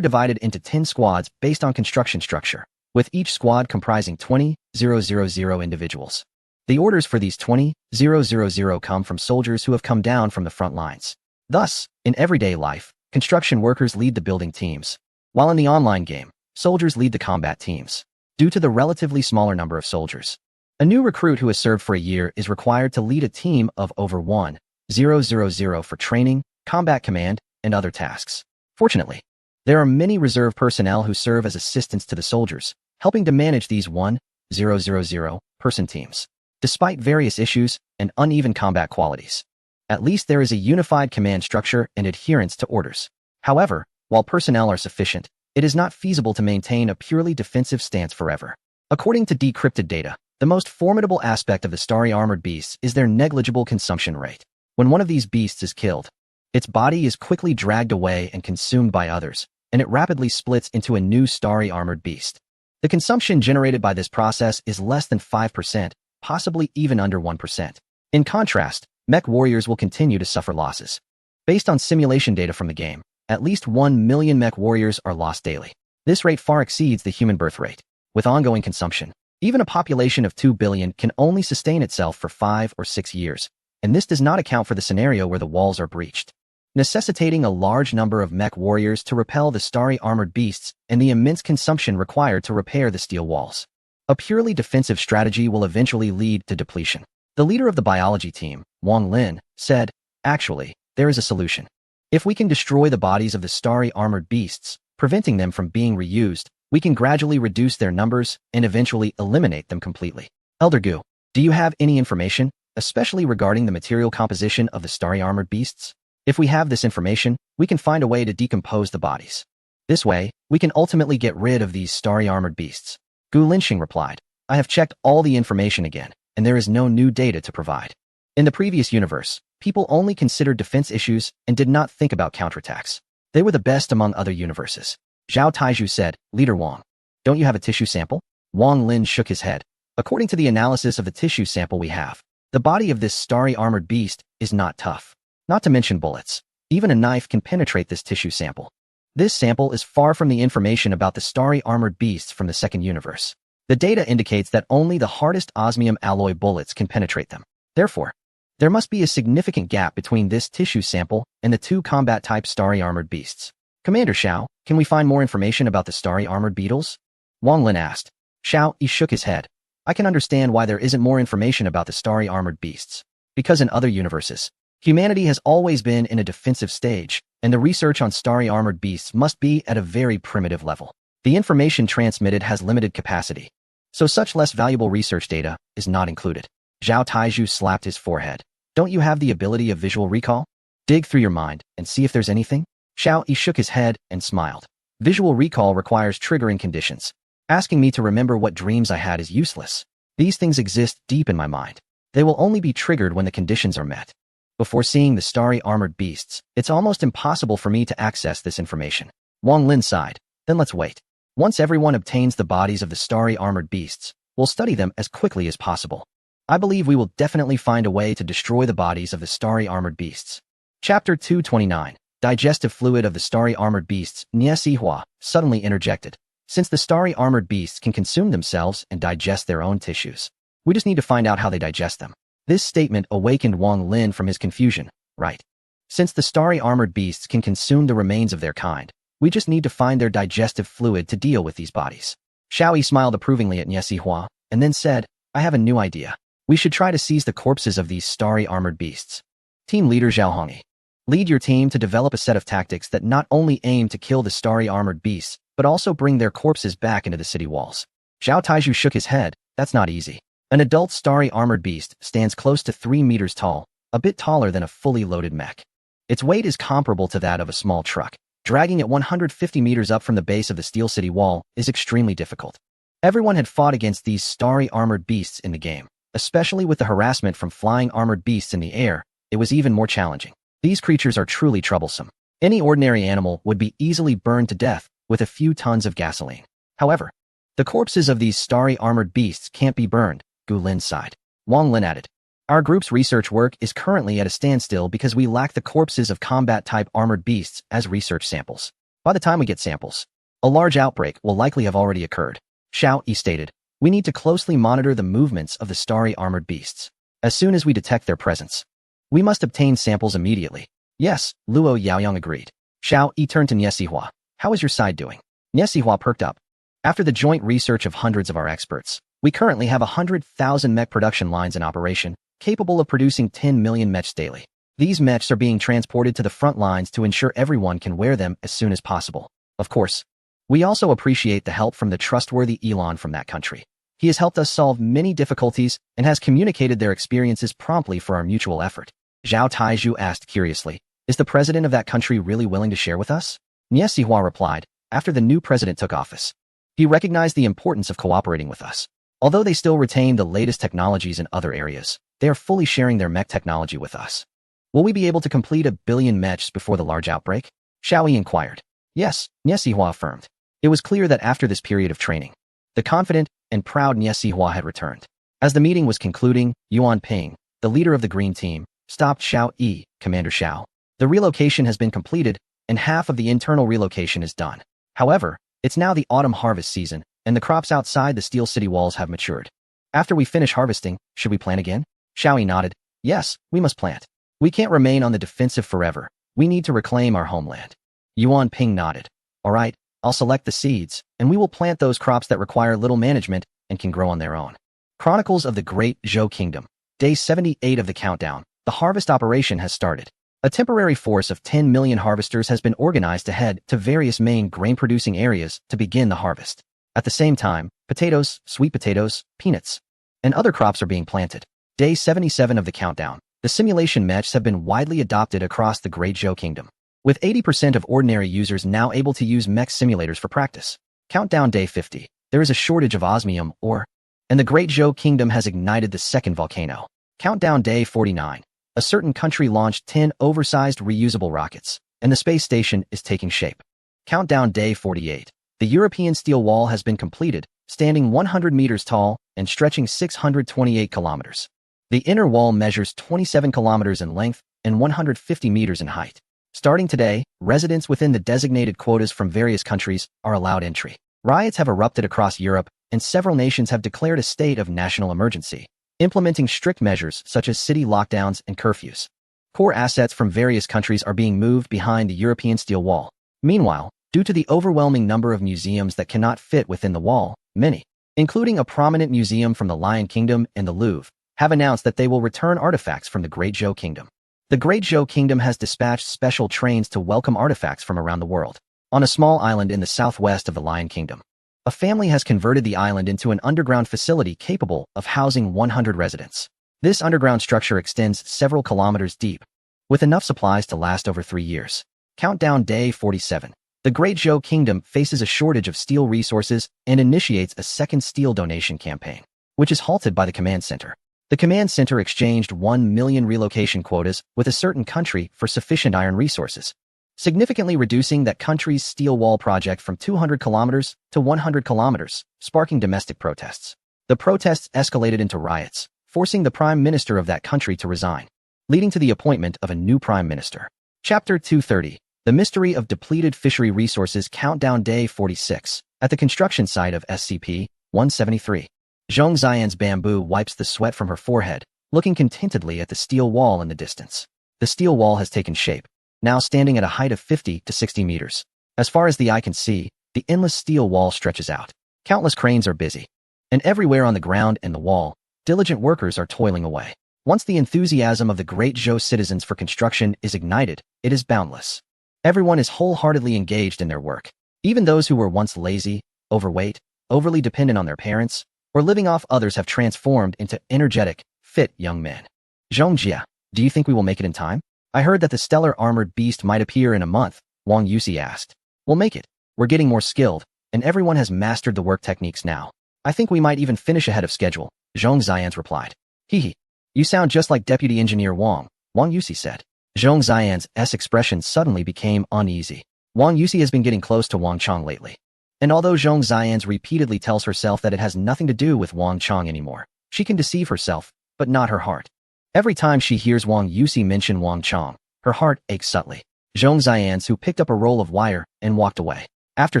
divided into 10 squads based on construction structure, with each squad comprising 20,000 individuals. The orders for these 20,000 come from soldiers who have come down from the front lines. Thus, in everyday life, construction workers lead the building teams, while in the online game, soldiers lead the combat teams. Due to the relatively smaller number of soldiers, a new recruit who has served for a year is required to lead a team of over 1,000 for training, combat command, and other tasks. Fortunately, there are many reserve personnel who serve as assistants to the soldiers, helping to manage these 1,000-person teams. Despite various issues and uneven combat qualities, at least there is a unified command structure and adherence to orders. However, while personnel are sufficient, it is not feasible to maintain a purely defensive stance forever. According to decrypted data, the most formidable aspect of the starry armored beasts is their negligible consumption rate. When one of these beasts is killed, its body is quickly dragged away and consumed by others, and it rapidly splits into a new starry armored beast. The consumption generated by this process is less than 5%, possibly even under 1%. In contrast, mech warriors will continue to suffer losses. Based on simulation data from the game, at least 1 million mech warriors are lost daily. This rate far exceeds the human birth rate. With ongoing consumption, even a population of 2 billion can only sustain itself for 5 or 6 years, and this does not account for the scenario where the walls are breached, necessitating a large number of mech warriors to repel the starry armored beasts and the immense consumption required to repair the steel walls. A purely defensive strategy will eventually lead to depletion. The leader of the biology team, Wang Lin, said, "Actually, there is a solution. If we can destroy the bodies of the starry armored beasts, preventing them from being reused, we can gradually reduce their numbers and eventually eliminate them completely." Elder Gu, do you have any information, especially regarding the material composition of the starry armored beasts? If we have this information, we can find a way to decompose the bodies. This way, we can ultimately get rid of these starry armored beasts. Gu Linxing replied, "I have checked all the information again, and there is no new data to provide. In the previous universe, people only considered defense issues and did not think about counterattacks. They were the best among other universes." Zhao Taizhu said, "Leader Wang, don't you have a tissue sample?" Wang Lin shook his head. "According to the analysis of the tissue sample we have, the body of this starry armored beast is not tough. Not to mention bullets. Even a knife can penetrate this tissue sample. This sample is far from the information about the starry armored beasts from the second universe. The data indicates that only the hardest osmium alloy bullets can penetrate them. Therefore, there must be a significant gap between this tissue sample and the two combat-type starry armored beasts. Commander Xiao, can we find more information about the starry armored beetles?" Wang Lin asked. Xiao Yi shook his head. "I can understand why there isn't more information about the starry armored beasts. Because in other universes, humanity has always been in a defensive stage, and the research on starry armored beasts must be at a very primitive level. The information transmitted has limited capacity, so such less valuable research data is not included." Zhao Taizhu slapped his forehead. "Don't you have the ability of visual recall? Dig through your mind and see if there's anything?" Xiao Yi shook his head and smiled. "Visual recall requires triggering conditions. Asking me to remember what dreams I had is useless. These things exist deep in my mind. They will only be triggered when the conditions are met. Before seeing the starry armored beasts, it's almost impossible for me to access this information." Wang Lin sighed. "Then let's wait. Once everyone obtains the bodies of the starry armored beasts, we'll study them as quickly as possible. I believe we will definitely find a way to destroy the bodies of the starry armored beasts." Chapter 229. Digestive fluid of the starry armored beasts. Nie Sihua suddenly interjected. "Since the starry armored beasts can consume themselves and digest their own tissues, we just need to find out how they digest them." This statement awakened Wang Lin from his confusion. "Right. Since the starry armored beasts can consume the remains of their kind, we just need to find their digestive fluid to deal with these bodies." Xiao Yi smiled approvingly at Nie Sihua, and then said, "I have a new idea. We should try to seize the corpses of these starry armored beasts. Team leader Zhao Hongyi, lead your team to develop a set of tactics that not only aim to kill the starry armored beasts, but also bring their corpses back into the city walls." Zhao Taizhu shook his head. "That's not easy. An adult starry armored beast stands close to 3 meters tall, a bit taller than a fully loaded mech. Its weight is comparable to that of a small truck. Dragging it 150 meters up from the base of the Steel City wall is extremely difficult. Everyone had fought against these starry armored beasts in the game, especially with the harassment from flying armored beasts in the air. It was even more challenging. These creatures are truly troublesome. Any ordinary animal would be easily burned to death with a few tons of gasoline. However, the corpses of these starry armored beasts can't be burned, Gu Lin sighed. Wang Lin added, our group's research work is currently at a standstill because we lack the corpses of combat-type armored beasts as research samples. By the time we get samples, a large outbreak will likely have already occurred. Xiao Yi stated, we need to closely monitor the movements of the starry armored beasts. As soon as we detect their presence, we must obtain samples immediately. Yes, Luo Yaoyang agreed. Xiao Yi turned to Nie Xihua. How is your side doing? Nie Xihua perked up. After the joint research of hundreds of our experts, we currently have 100,000 mech production lines in operation, capable of producing 10 million mechs daily. These mechs are being transported to the front lines to ensure everyone can wear them as soon as possible. Of course, we also appreciate the help from the trustworthy Elon from that country. He has helped us solve many difficulties and has communicated their experiences promptly for our mutual effort. Zhao Taizhu asked curiously, is the president of that country really willing to share with us? Nie Xihua replied, after the new president took office, he recognized the importance of cooperating with us. Although they still retain the latest technologies in other areas, they are fully sharing their mech technology with us. Will we be able to complete 1 billion mechs before the large outbreak? Xiao Yi inquired. Yes, Nie Xihua affirmed. It was clear that after this period of training, the confident and proud Nie Xihua had returned. As the meeting was concluding, Yuan Ping, the leader of the Green Team, stopped Xiao Yi, Commander Xiao. The relocation has been completed, and half of the internal relocation is done. However, it's now the autumn harvest season, and the crops outside the Steel City walls have matured. After we finish harvesting, should we plant again? Xiao Yi nodded. Yes, we must plant. We can't remain on the defensive forever. We need to reclaim our homeland. Yuan Ping nodded. All right, I'll select the seeds, and we will plant those crops that require little management and can grow on their own. Chronicles of the Great Zhou Kingdom. Day 78 of the countdown. The harvest operation has started. A temporary force of 10 million harvesters has been organized to head to various main grain-producing areas to begin the harvest. At the same time, potatoes, sweet potatoes, peanuts, and other crops are being planted. Day 77 of the countdown. The simulation mechs have been widely adopted across the Great Zhou Kingdom, with 80% of ordinary users now able to use mech simulators for practice. Countdown Day 50. There is a shortage of osmium ore, and the Great Zhou Kingdom has ignited the second volcano. Countdown Day 49. A certain country launched 10 oversized reusable rockets, and the space station is taking shape. Countdown Day 48. The European steel wall has been completed, standing 100 meters tall and stretching 628 kilometers. The inner wall measures 27 kilometers in length and 150 meters in height. Starting today, residents within the designated quotas from various countries are allowed entry. Riots have erupted across Europe, and several nations have declared a state of national emergency, implementing strict measures such as city lockdowns and curfews. Core assets from various countries are being moved behind the European steel wall. Meanwhile, due to the overwhelming number of museums that cannot fit within the wall, many, including a prominent museum from the Lion Kingdom and the Louvre, have announced that they will return artifacts from the Great Zhou Kingdom. The Great Zhou Kingdom has dispatched special trains to welcome artifacts from around the world. On a small island in the southwest of the Lion Kingdom, a family has converted the island into an underground facility capable of housing 100 residents. This underground structure extends several kilometers deep, with enough supplies to last over 3 years. Countdown Day 47. The Great Zhou Kingdom faces a shortage of steel resources and initiates a second steel donation campaign, which is halted by the command center. The command center exchanged 1 million relocation quotas with a certain country for sufficient iron resources, significantly reducing that country's steel wall project from 200 kilometers to 100 kilometers, sparking domestic protests. The protests escalated into riots, forcing the prime minister of that country to resign, leading to the appointment of a new prime minister. Chapter 230. The Mystery of Depleted Fishery Resources. Countdown Day 46. At the construction site of SCP-173. Zhong Xian's bamboo wipes the sweat from her forehead, looking contentedly at the steel wall in the distance. The steel wall has taken shape, now standing at a height of 50 to 60 meters. As far as the eye can see, the endless steel wall stretches out. Countless cranes are busy, and everywhere on the ground and the wall, diligent workers are toiling away. Once the enthusiasm of the Great Zhou citizens for construction is ignited, it is boundless. Everyone is wholeheartedly engaged in their work. Even those who were once lazy, overweight, overly dependent on their parents, or living off others have transformed into energetic, fit young men. Zhong Jia, do you think we will make it in time? I heard that the stellar armored beast might appear in a month, Wang Yusi asked. We'll make it. We're getting more skilled, and everyone has mastered the work techniques now. I think we might even finish ahead of schedule, Zhong Xian's replied. Hee. You sound just like Deputy Engineer Wang Yusi said. Zhong Xian's expression suddenly became uneasy. Wang Yusi has been getting close to Wang Chong lately. And although Zhong Xian's repeatedly tells herself that it has nothing to do with Wang Chong anymore, she can deceive herself, but not her heart. Every time she hears Wang Yusi mention Wang Chong, her heart aches subtly. Zhong Xian's picked up a roll of wire and walked away. After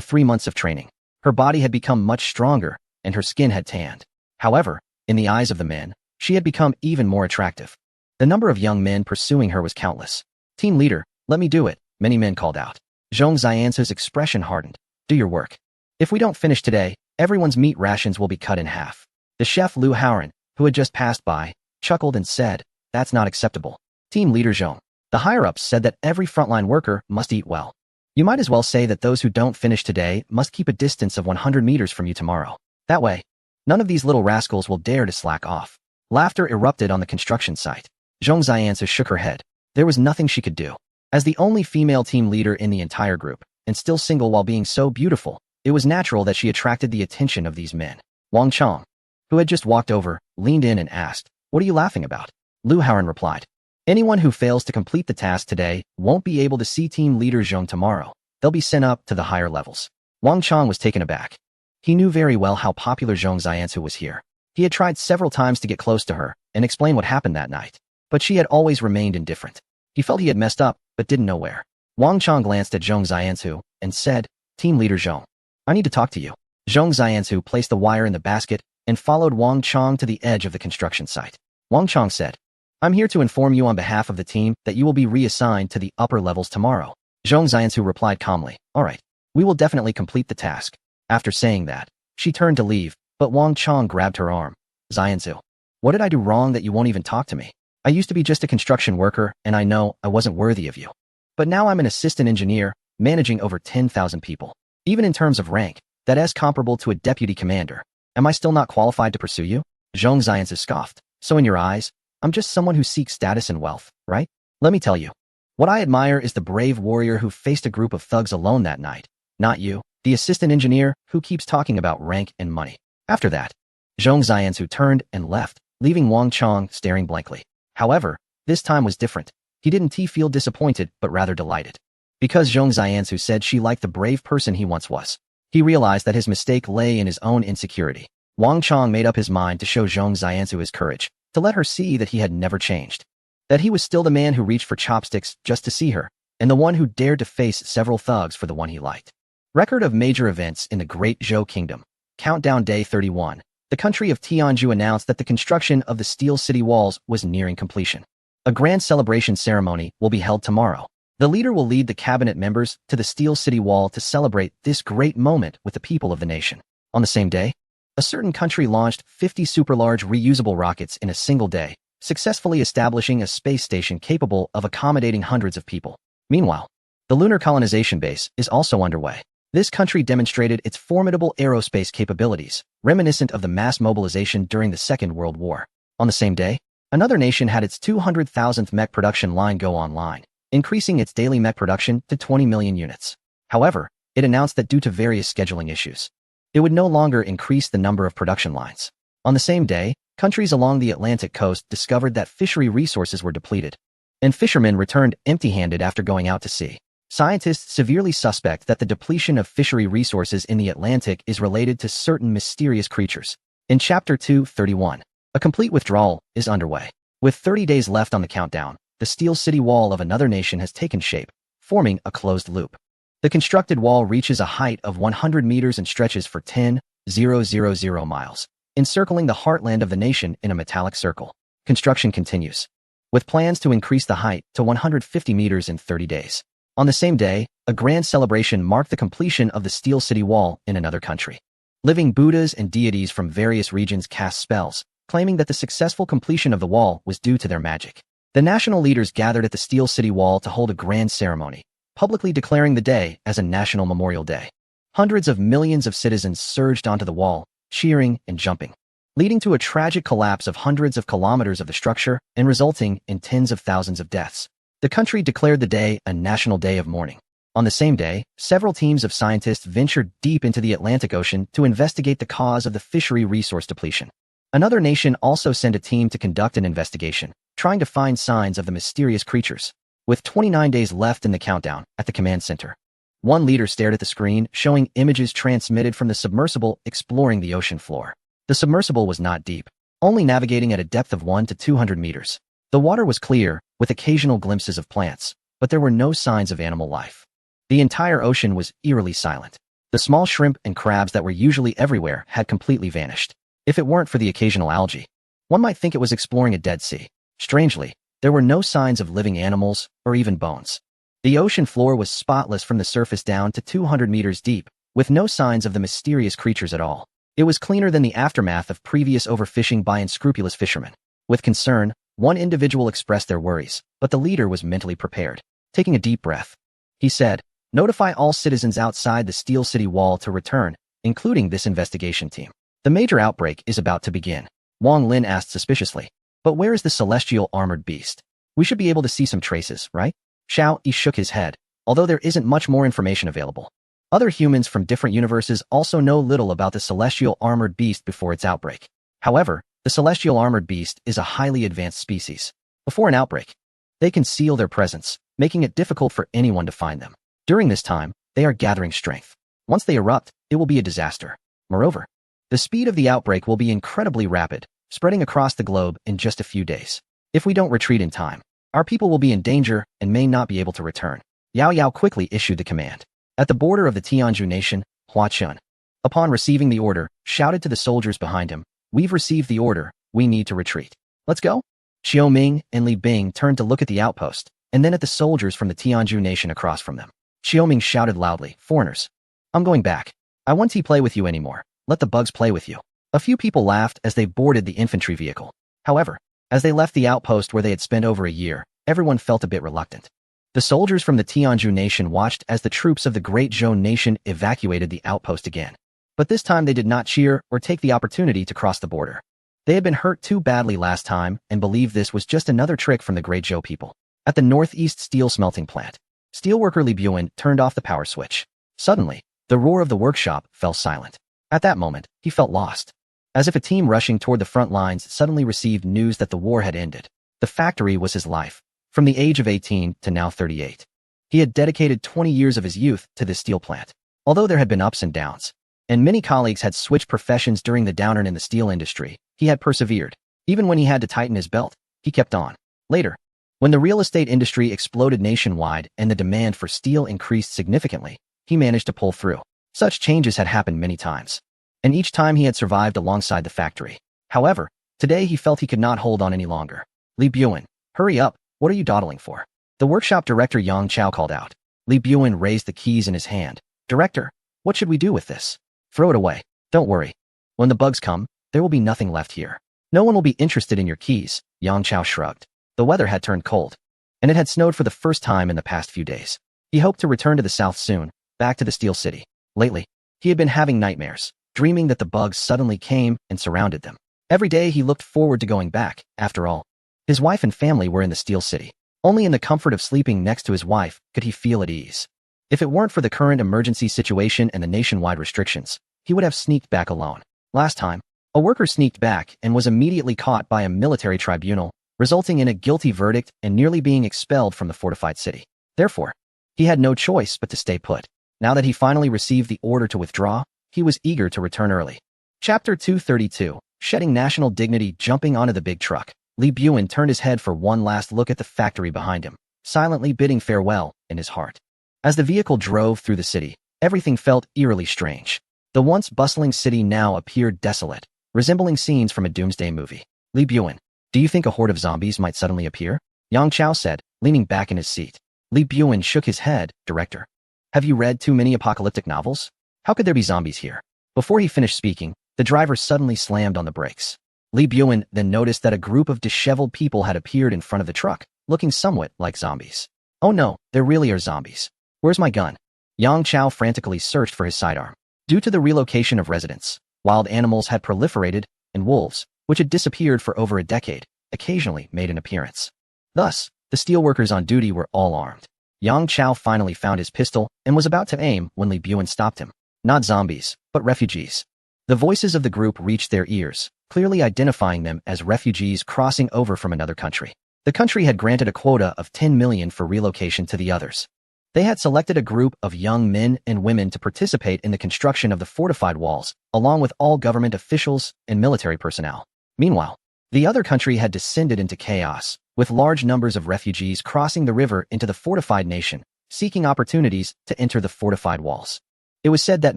3 months of training, her body had become much stronger and her skin had tanned. However, in the eyes of the men, she had become even more attractive. The number of young men pursuing her was countless. Team leader, let me do it, many men called out. Zhong Xian's expression hardened. Do your work. If we don't finish today, everyone's meat rations will be cut in half. The chef Liu Haoran, who had just passed by, chuckled and said, that's not acceptable. Team leader Zhong. The higher-ups said that every frontline worker must eat well. You might as well say that those who don't finish today must keep a distance of 100 meters from you tomorrow. That way, none of these little rascals will dare to slack off. Laughter erupted on the construction site. Zhong Xianzi shook her head. There was nothing she could do. As the only female team leader in the entire group, and still single while being so beautiful, it was natural that she attracted the attention of these men. Wang Chong, who had just walked over, leaned in and asked, what are you laughing about? Liu Haoran replied, anyone who fails to complete the task today won't be able to see team leader Zhong tomorrow. They'll be sent up to the higher levels. Wang Chong was taken aback. He knew very well how popular Zhong Xianzu was here. He had tried several times to get close to her and explain what happened that night, but she had always remained indifferent. He felt he had messed up, but didn't know where. Wang Chong glanced at Zhong Xianzu and said, Team leader Zhong, I need to talk to you. Zhong Xianzu placed the wire in the basket and followed Wang Chong to the edge of the construction site. Wang Chong said, I'm here to inform you on behalf of the team that you will be reassigned to the upper levels tomorrow. Zhong Xianzu replied calmly, all right, we will definitely complete the task. After saying that, she turned to leave, but Wang Chong grabbed her arm. Xianzu, what did I do wrong that you won't even talk to me? I used to be just a construction worker, and I know I wasn't worthy of you. But now I'm an assistant engineer, managing over 10,000 people. Even in terms of rank, that is comparable to a deputy commander. Am I still not qualified to pursue you? Zhong Xianzu scoffed. So in your eyes, I'm just someone who seeks status and wealth, right? Let me tell you. What I admire is the brave warrior who faced a group of thugs alone that night. Not you, the assistant engineer who keeps talking about rank and money. After that, Zhong Xianzu turned and left, leaving Wang Chong staring blankly. However, this time was different. He didn't feel disappointed, but rather delighted. Because Zhong Xianzu said she liked the brave person he once was. He realized that his mistake lay in his own insecurity. Wang Chong made up his mind to show Zhong Xianzu his courage, to let her see that he had never changed. That he was still the man who reached for chopsticks just to see her, and the one who dared to face several thugs for the one he liked. Record of major events in the Great Zhou Kingdom. Countdown Day 31. The country of Tianzhu announced that the construction of the Steel City walls was nearing completion. A grand celebration ceremony will be held tomorrow. The leader will lead the cabinet members to the Steel City wall to celebrate this great moment with the people of the nation. On the same day, a certain country launched 50 super-large reusable rockets in a single day, successfully establishing a space station capable of accommodating hundreds of people. Meanwhile, the lunar colonization base is also underway. This country demonstrated its formidable aerospace capabilities, reminiscent of the mass mobilization during the Second World War. On the same day, another nation had its 200,000th mech production line go online, increasing its daily mech production to 20 million units. However, it announced that due to various scheduling issues, it would no longer increase the number of production lines. On the same day, countries along the Atlantic coast discovered that fishery resources were depleted, and fishermen returned empty-handed after going out to sea. Scientists severely suspect that the depletion of fishery resources in the Atlantic is related to certain mysterious creatures. In Chapter 231, a complete withdrawal is underway. With 30 days left on the countdown, the Steel City wall of another nation has taken shape, forming a closed loop. The constructed wall reaches a height of 100 meters and stretches for 10,000 miles, encircling the heartland of the nation in a metallic circle. Construction continues, with plans to increase the height to 150 meters in 30 days. On the same day, a grand celebration marked the completion of the Steel City wall in another country. Living Buddhas and deities from various regions cast spells, claiming that the successful completion of the wall was due to their magic. The national leaders gathered at the Steel City wall to hold a grand ceremony, publicly declaring the day as a national memorial day. Hundreds of millions of citizens surged onto the wall, cheering and jumping, leading to a tragic collapse of hundreds of kilometers of the structure and resulting in tens of thousands of deaths. The country declared the day a national day of mourning. On the same day, several teams of scientists ventured deep into the Atlantic Ocean to investigate the cause of the fishery resource depletion. Another nation also sent a team to conduct an investigation, trying to find signs of the mysterious creatures. With 29 days left in the countdown at the command center, one leader stared at the screen, showing images transmitted from the submersible exploring the ocean floor. The submersible was not deep, only navigating at a depth of 1 to 200 meters. The water was clear, with occasional glimpses of plants, but there were no signs of animal life. The entire ocean was eerily silent. The small shrimp and crabs that were usually everywhere had completely vanished. If it weren't for the occasional algae, one might think it was exploring a dead sea. Strangely, there were no signs of living animals or even bones. The ocean floor was spotless from the surface down to 200 meters deep, with no signs of the mysterious creatures at all. It was cleaner than the aftermath of previous overfishing by unscrupulous fishermen. With concern, one individual expressed their worries, but the leader was mentally prepared. Taking a deep breath, he said, "Notify all citizens outside the Steel City wall to return, including this investigation team. The major outbreak is about to begin." Wang Lin asked suspiciously, "But where is the celestial armored beast? We should be able to see some traces, right?" Xiao Yi shook his head, although there isn't much more information available. Other humans from different universes also know little about the celestial armored beast before its outbreak. However, the celestial armored beast is a highly advanced species. Before an outbreak, they conceal their presence, making it difficult for anyone to find them. During this time, they are gathering strength. Once they erupt, it will be a disaster. Moreover, the speed of the outbreak will be incredibly rapid, spreading across the globe in just a few days. If we don't retreat in time, our people will be in danger and may not be able to return. Yao Yao quickly issued the command. At the border of the Tianzhu nation, Hua Chun, upon receiving the order, shouted to the soldiers behind him, "We've received the order, we need to retreat. Let's go." Xiao Ming and Li Bing turned to look at the outpost, and then at the soldiers from the Tianzhu nation across from them. Xiao Ming shouted loudly, "Foreigners, I'm going back. I won't play with you anymore. Let the bugs play with you." A few people laughed as they boarded the infantry vehicle. However, as they left the outpost where they had spent over a year, everyone felt a bit reluctant. The soldiers from the Tianzhu nation watched as the troops of the Great Zhou nation evacuated the outpost again. But this time they did not cheer or take the opportunity to cross the border. They had been hurt too badly last time and believed this was just another trick from the Great Zhou people. At the northeast steel smelting plant, steelworker Li Buan turned off the power switch. Suddenly, the roar of the workshop fell silent. At that moment, he felt lost. As if a team rushing toward the front lines suddenly received news that the war had ended. The factory was his life. From the age of 18 to now 38. He had dedicated 20 years of his youth to this steel plant. Although there had been ups and downs, and many colleagues had switched professions during the downturn in the steel industry, he had persevered. Even when he had to tighten his belt, he kept on. Later, when the real estate industry exploded nationwide and the demand for steel increased significantly, he managed to pull through. Such changes had happened many times, and each time he had survived alongside the factory. However, today he felt he could not hold on any longer. "Li Buan, hurry up. What are you dawdling for?" The workshop director Yang Chao called out. Li Buan raised the keys in his hand. "Director, what should we do with this?" "Throw it away. Don't worry. When the bugs come, there will be nothing left here. No one will be interested in your keys." Yang Chao shrugged. The weather had turned cold, and it had snowed for the first time in the past few days. He hoped to return to the south soon, back to the Steel City. Lately, he had been having nightmares, dreaming that the bugs suddenly came and surrounded them. Every day he looked forward to going back. After all, his wife and family were in the Steel City. Only in the comfort of sleeping next to his wife could he feel at ease. If it weren't for the current emergency situation and the nationwide restrictions, he would have sneaked back alone. Last time, a worker sneaked back and was immediately caught by a military tribunal, resulting in a guilty verdict and nearly being expelled from the fortified city. Therefore, he had no choice but to stay put. Now that he finally received the order to withdraw, he was eager to return early. Chapter 232, Shedding National Dignity. Jumping onto the big truck, Li Buan turned his head for one last look at the factory behind him, silently bidding farewell in his heart. As the vehicle drove through the city, everything felt eerily strange. The once bustling city now appeared desolate, resembling scenes from a doomsday movie. "Li Buan, do you think a horde of zombies might suddenly appear?" Yang Chao said, leaning back in his seat. Li Buan shook his head. "Director, have you read too many apocalyptic novels? How could there be zombies here?" Before he finished speaking, the driver suddenly slammed on the brakes. Li Buan then noticed that a group of disheveled people had appeared in front of the truck, looking somewhat like zombies. "Oh no, there really are zombies. Where's my gun?" Yang Chao frantically searched for his sidearm. Due to the relocation of residents, wild animals had proliferated, and wolves, which had disappeared for over a decade, occasionally made an appearance. Thus, the steelworkers on duty were all armed. Yang Chao finally found his pistol and was about to aim when Li Buyuan stopped him. Not zombies, but refugees. The voices of the group reached their ears, clearly identifying them as refugees crossing over from another country. The country had granted a quota of 10 million for relocation to the others. They had selected a group of young men and women to participate in the construction of the fortified walls, along with all government officials and military personnel. Meanwhile, the other country had descended into chaos, with large numbers of refugees crossing the river into the fortified nation, seeking opportunities to enter the fortified walls. It was said that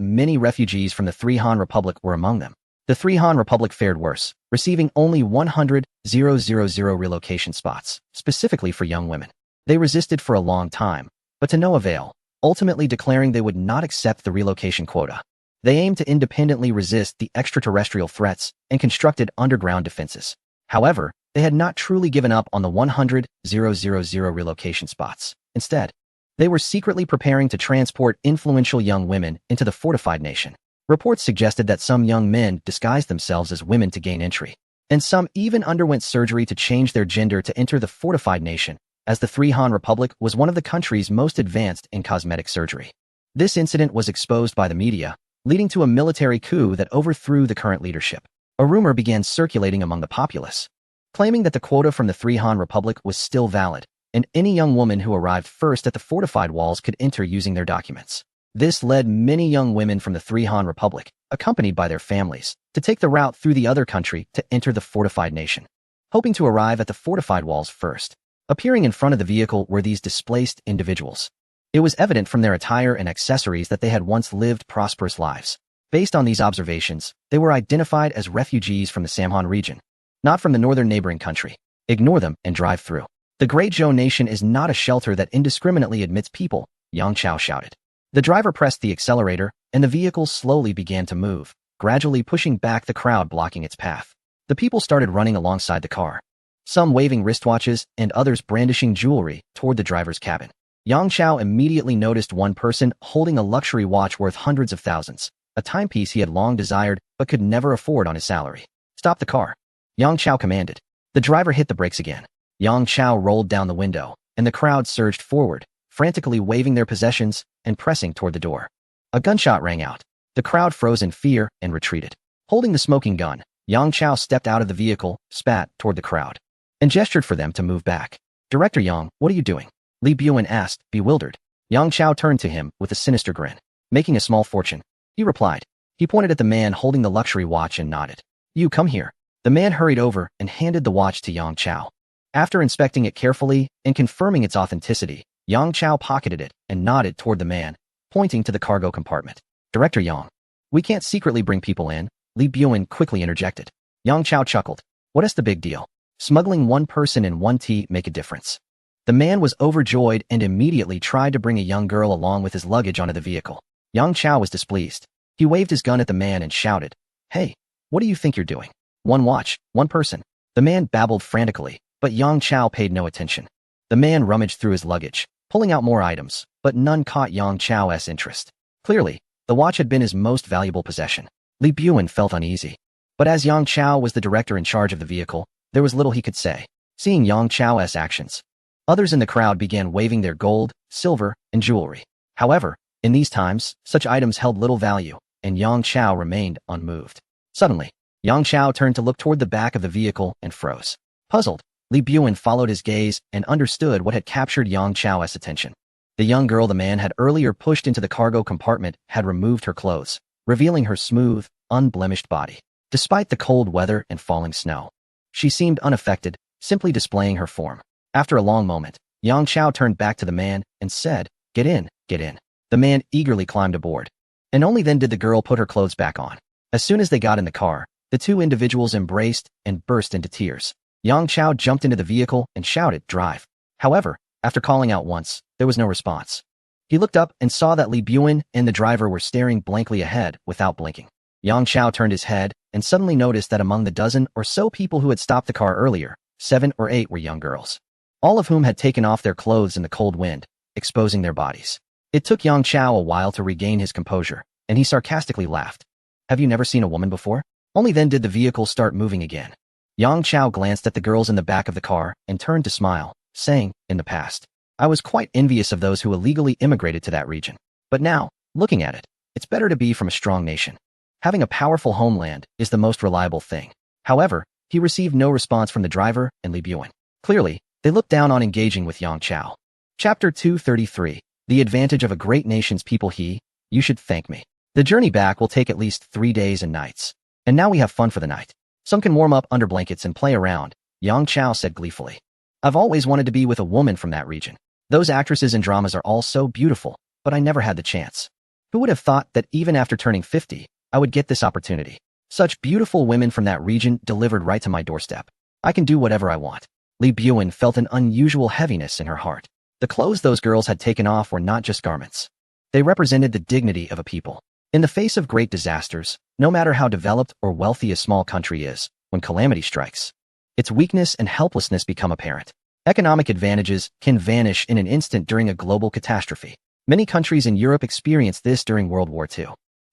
many refugees from the Three Han Republic were among them. The Three Han Republic fared worse, receiving only 100,000 relocation spots, specifically for young women. They resisted for a long time, but to no avail, ultimately declaring they would not accept the relocation quota. They aimed to independently resist the extraterrestrial threats and constructed underground defenses. However, they had not truly given up on the 100,000 relocation spots. Instead, they were secretly preparing to transport influential young women into the fortified nation. Reports suggested that some young men disguised themselves as women to gain entry, and some even underwent surgery to change their gender to enter the fortified nation, as the Three Han Republic was one of the countries most advanced in cosmetic surgery. This incident was exposed by the media, leading to a military coup that overthrew the current leadership. A rumor began circulating among the populace, claiming that the quota from the Three Han Republic was still valid, and any young woman who arrived first at the fortified walls could enter using their documents. This led many young women from the Three Han Republic, accompanied by their families, to take the route through the other country to enter the fortified nation, hoping to arrive at the fortified walls first. Appearing in front of the vehicle were these displaced individuals. It was evident from their attire and accessories that they had once lived prosperous lives. Based on these observations, they were identified as refugees from the Samhan region, not from the northern neighboring country. Ignore them and drive through. The Great Zhou Nation is not a shelter that indiscriminately admits people, Yang Chao shouted. The driver pressed the accelerator, and the vehicle slowly began to move, gradually pushing back the crowd blocking its path. The people started running alongside the car, some waving wristwatches and others brandishing jewelry toward the driver's cabin. Yang Chao immediately noticed one person holding a luxury watch worth hundreds of thousands, a timepiece he had long desired but could never afford on his salary. Stop the car, Yang Chao commanded. The driver hit the brakes again. Yang Chao rolled down the window, and the crowd surged forward, frantically waving their possessions and pressing toward the door. A gunshot rang out. The crowd froze in fear and retreated. Holding the smoking gun, Yang Chao stepped out of the vehicle, spat toward the crowd, and gestured for them to move back. Director Yang, what are you doing? Li Buyuan asked, bewildered. Yang Chao turned to him with a sinister grin. Making a small fortune, he replied. He pointed at the man holding the luxury watch and nodded. You come here. The man hurried over and handed the watch to Yang Chao. After inspecting it carefully and confirming its authenticity, Yang Chao pocketed it and nodded toward the man, pointing to the cargo compartment. Director Yang, we can't secretly bring people in, Li Buyuan quickly interjected. Yang Chao chuckled. What is the big deal? Smuggling one person in one tea make a difference. The man was overjoyed and immediately tried to bring a young girl along with his luggage onto the vehicle. Yang Chao was displeased. He waved his gun at the man and shouted, Hey, what do you think you're doing? One watch, one person. The man babbled frantically, but Yang Chao paid no attention. The man rummaged through his luggage, pulling out more items, but none caught Yang Chao's interest. Clearly, the watch had been his most valuable possession. Li Buyuan felt uneasy. But as Yang Chao was the director in charge of the vehicle, there was little he could say. Seeing Yang Chao's actions, others in the crowd began waving their gold, silver, and jewelry. However, in these times, such items held little value, and Yang Chao remained unmoved. Suddenly, Yang Chao turned to look toward the back of the vehicle and froze. Puzzled, Li Buyuan followed his gaze and understood what had captured Yang Chao's attention. The young girl the man had earlier pushed into the cargo compartment had removed her clothes, revealing her smooth, unblemished body. Despite the cold weather and falling snow, she seemed unaffected, simply displaying her form. After a long moment, Yang Chao turned back to the man and said, Get in, get in. The man eagerly climbed aboard. And only then did the girl put her clothes back on. As soon as they got in the car, the two individuals embraced and burst into tears. Yang Chao jumped into the vehicle and shouted, Drive. However, after calling out once, there was no response. He looked up and saw that Li Buyuan and the driver were staring blankly ahead without blinking. Yang Chao turned his head and suddenly noticed that among the dozen or so people who had stopped the car earlier, 7 or 8 were young girls, all of whom had taken off their clothes in the cold wind, exposing their bodies. It took Yang Chao a while to regain his composure, and he sarcastically laughed. Have you never seen a woman before? Only then did the vehicle start moving again. Yang Chao glanced at the girls in the back of the car and turned to smile, saying, In the past, I was quite envious of those who illegally immigrated to that region. But now, looking at it, it's better to be from a strong nation. Having a powerful homeland is the most reliable thing. However, he received no response from the driver and Li Buin. Clearly, they looked down on engaging with Yang Chao. Chapter 233. The advantage of a great nation's people. You should thank me. The journey back will take at least 3 days and nights. And now we have fun for the night. Some can warm up under blankets and play around, Yang Chao said gleefully. I've always wanted to be with a woman from that region. Those actresses in dramas are all so beautiful, but I never had the chance. Who would have thought that even after turning 50, I would get this opportunity? Such beautiful women from that region delivered right to my doorstep. I can do whatever I want. Li Buin felt an unusual heaviness in her heart. The clothes those girls had taken off were not just garments. They represented the dignity of a people. In the face of great disasters, no matter how developed or wealthy a small country is, when calamity strikes, its weakness and helplessness become apparent. Economic advantages can vanish in an instant during a global catastrophe. Many countries in Europe experienced this during World War II.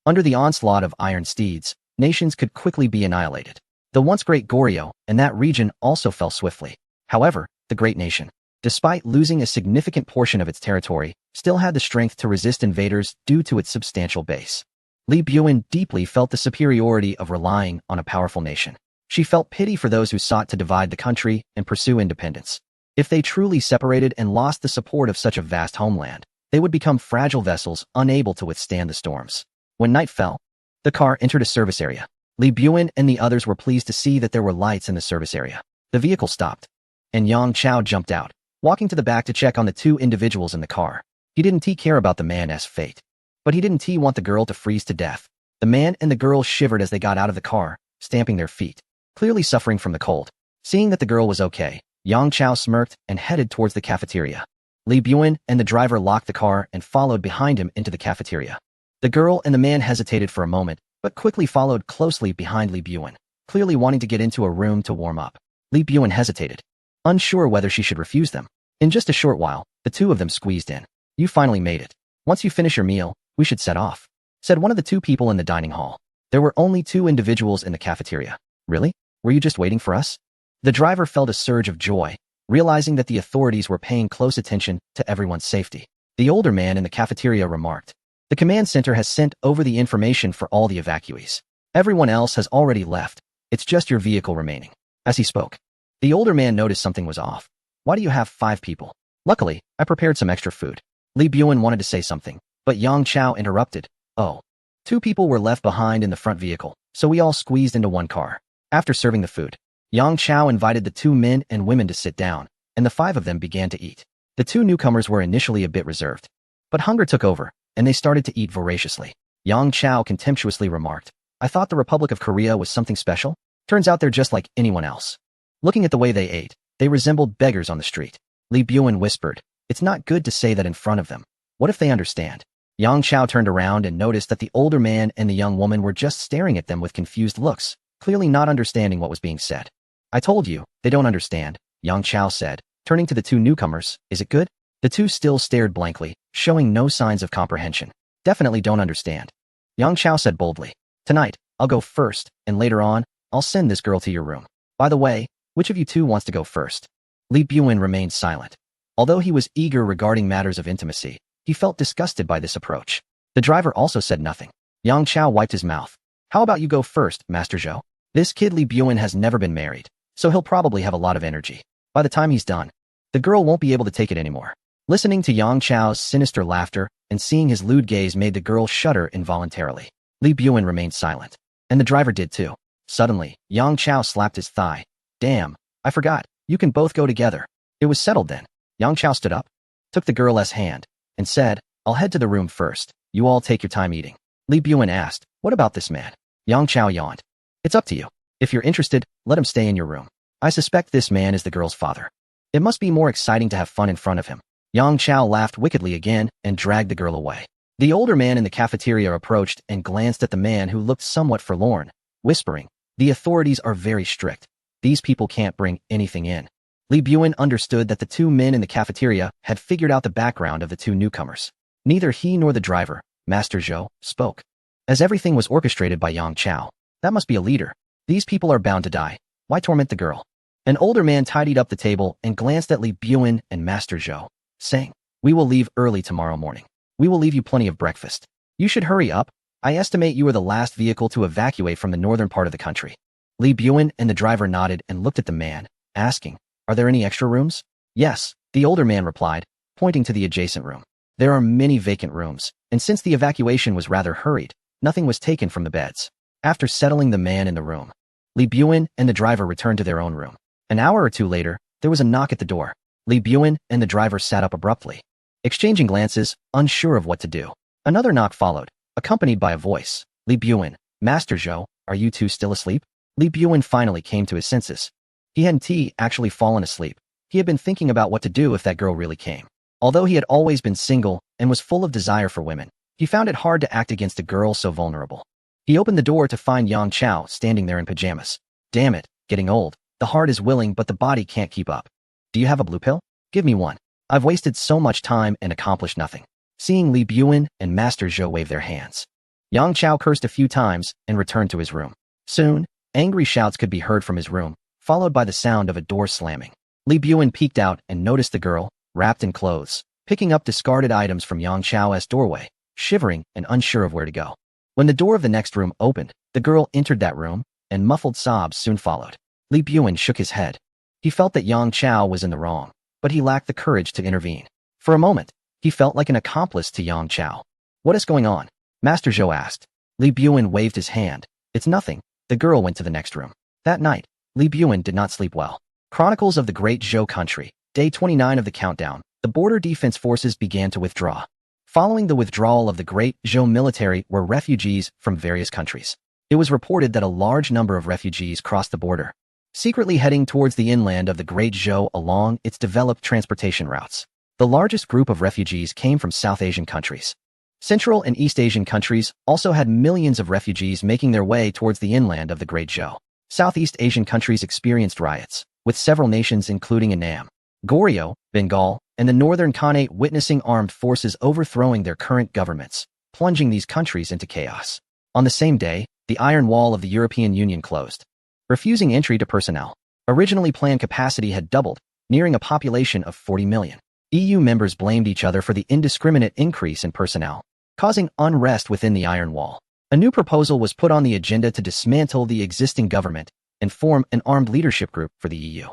Under the onslaught of iron steeds, nations could quickly be annihilated. The once great Goryeo and that region also fell swiftly. However, the great nation, despite losing a significant portion of its territory, still had the strength to resist invaders due to its substantial base. Li Buin deeply felt the superiority of relying on a powerful nation. She felt pity for those who sought to divide the country and pursue independence. If they truly separated and lost the support of such a vast homeland, they would become fragile vessels unable to withstand the storms. When night fell, the car entered a service area. Li Buin and the others were pleased to see that there were lights in the service area. The vehicle stopped, and Yang Chao jumped out, walking to the back to check on the two individuals in the car. He didn't care about the man's fate, but he didn't want the girl to freeze to death. The man and the girl shivered as they got out of the car, stamping their feet, clearly suffering from the cold. Seeing that the girl was okay, Yang Chao smirked and headed towards the cafeteria. Li Buin and the driver locked the car and followed behind him into the cafeteria. The girl and the man hesitated for a moment, but quickly followed closely behind Li Buin, clearly wanting to get into a room to warm up. Li Buin hesitated, unsure whether she should refuse them. In just a short while, the two of them squeezed in. You finally made it. Once you finish your meal, we should set off, said one of the two people in the dining hall. There were only two individuals in the cafeteria. Really? Were you just waiting for us? The driver felt a surge of joy, realizing that the authorities were paying close attention to everyone's safety. The older man in the cafeteria remarked, the command center has sent over the information for all the evacuees. Everyone else has already left. It's just your vehicle remaining. As he spoke, the older man noticed something was off. Why do you have 5 people? Luckily, I prepared some extra food. Li Buin wanted to say something, but Yang Chao interrupted. Oh. 2 people were left behind in the front vehicle, so we all squeezed into one car. After serving the food, Yang Chao invited the 2 men and women to sit down, and the 5 of them began to eat. The 2 newcomers were initially a bit reserved, but hunger took over, and they started to eat voraciously. Yang Chao contemptuously remarked, I thought the Republic of Korea was something special. Turns out they're just like anyone else. Looking at the way they ate, they resembled beggars on the street. Li Buin whispered, it's not good to say that in front of them. What if they understand? Yang Chao turned around and noticed that the older man and the young woman were just staring at them with confused looks, clearly not understanding what was being said. I told you, they don't understand, Yang Chao said, turning to the 2 newcomers. Is it good? The 2 still stared blankly, showing no signs of comprehension. Definitely don't understand. Yang Chao said boldly, tonight, I'll go first, and later on, I'll send this girl to your room. By the way, which of you 2 wants to go first? Li Buin remained silent. Although he was eager regarding matters of intimacy, he felt disgusted by this approach. The driver also said nothing. Yang Chao wiped his mouth. How about you go first, Master Zhou? This kid Li Buin has never been married, so he'll probably have a lot of energy. By the time he's done, the girl won't be able to take it anymore. Listening to Yang Chao's sinister laughter and seeing his lewd gaze made the girl shudder involuntarily. Li Buin remained silent, and the driver did too. Suddenly, Yang Chao slapped his thigh. Damn, I forgot. You can both go together. It was settled then. Yang Chao stood up, took the girl's hand, and said, I'll head to the room first. You all take your time eating. Li Buin asked, what about this man? Yang Chao yawned. It's up to you. If you're interested, let him stay in your room. I suspect this man is the girl's father. It must be more exciting to have fun in front of him. Yang Chao laughed wickedly again and dragged the girl away. The older man in the cafeteria approached and glanced at the man who looked somewhat forlorn, whispering, the authorities are very strict. These people can't bring anything in. Li Buin understood that the 2 men in the cafeteria had figured out the background of the 2 newcomers. Neither he nor the driver, Master Zhou, spoke. As everything was orchestrated by Yang Chao, that must be a leader. These people are bound to die. Why torment the girl? An older man tidied up the table and glanced at Li Buin and Master Zhou. saying, "We will leave early tomorrow morning. We will leave you plenty of breakfast. You should hurry up. I estimate you are the last vehicle to evacuate from the northern part of the country." Li Buen and the driver nodded and looked at the man, asking, "Are there any extra rooms?" "Yes," the older man replied, pointing to the adjacent room. "There are many vacant rooms, and since the evacuation was rather hurried, nothing was taken from the beds." After settling the man in the room, Li Buen and the driver returned to their own room. An hour or two later, there was a knock at the door. Li Buen and the driver sat up abruptly, exchanging glances, unsure of what to do. Another knock followed, accompanied by a voice. "Li Buen, Master Zhou, are you two still asleep?" Li Buen finally came to his senses. He hadn't actually fallen asleep. He had been thinking about what to do if that girl really came. Although he had always been single and was full of desire for women, he found it hard to act against a girl so vulnerable. He opened the door to find Yang Chao standing there in pajamas. "Damn it, getting old. The heart is willing but the body can't keep up. Do you have a blue pill? Give me one. I've wasted so much time and accomplished nothing." Seeing Li Buen and Master Zhou wave their hands, Yang Chao cursed a few times and returned to his room. Soon, angry shouts could be heard from his room, followed by the sound of a door slamming. Li Buen peeked out and noticed the girl, wrapped in clothes, picking up discarded items from Yang Chao's doorway, shivering and unsure of where to go. When the door of the next room opened, the girl entered that room, and muffled sobs soon followed. Li Buen shook his head. He felt that Yang Chao was in the wrong, but he lacked the courage to intervene. For a moment, he felt like an accomplice to Yang Chao. "What is going on?" Master Zhou asked. Li Buen waved his hand. "It's nothing." The girl went to the next room. That night, Li Buen did not sleep well. Chronicles of the Great Zhou Country, Day 29 of the countdown. The border defense forces began to withdraw. Following the withdrawal of the Great Zhou military were refugees from various countries. It was reported that a large number of refugees crossed the border, secretly heading towards the inland of the Great Zhou along its developed transportation routes. The largest group of refugees came from South Asian countries. Central and East Asian countries also had millions of refugees making their way towards the inland of the Great Zhou. Southeast Asian countries experienced riots, with several nations including Annam, Goryeo, Bengal, and the Northern Khanate witnessing armed forces overthrowing their current governments, plunging these countries into chaos. On the same day, the Iron Wall of the European Union closed, refusing entry to personnel. Originally planned capacity had doubled, nearing a population of 40 million. EU members blamed each other for the indiscriminate increase in personnel, causing unrest within the Iron Wall. A new proposal was put on the agenda to dismantle the existing government and form an armed leadership group for the EU.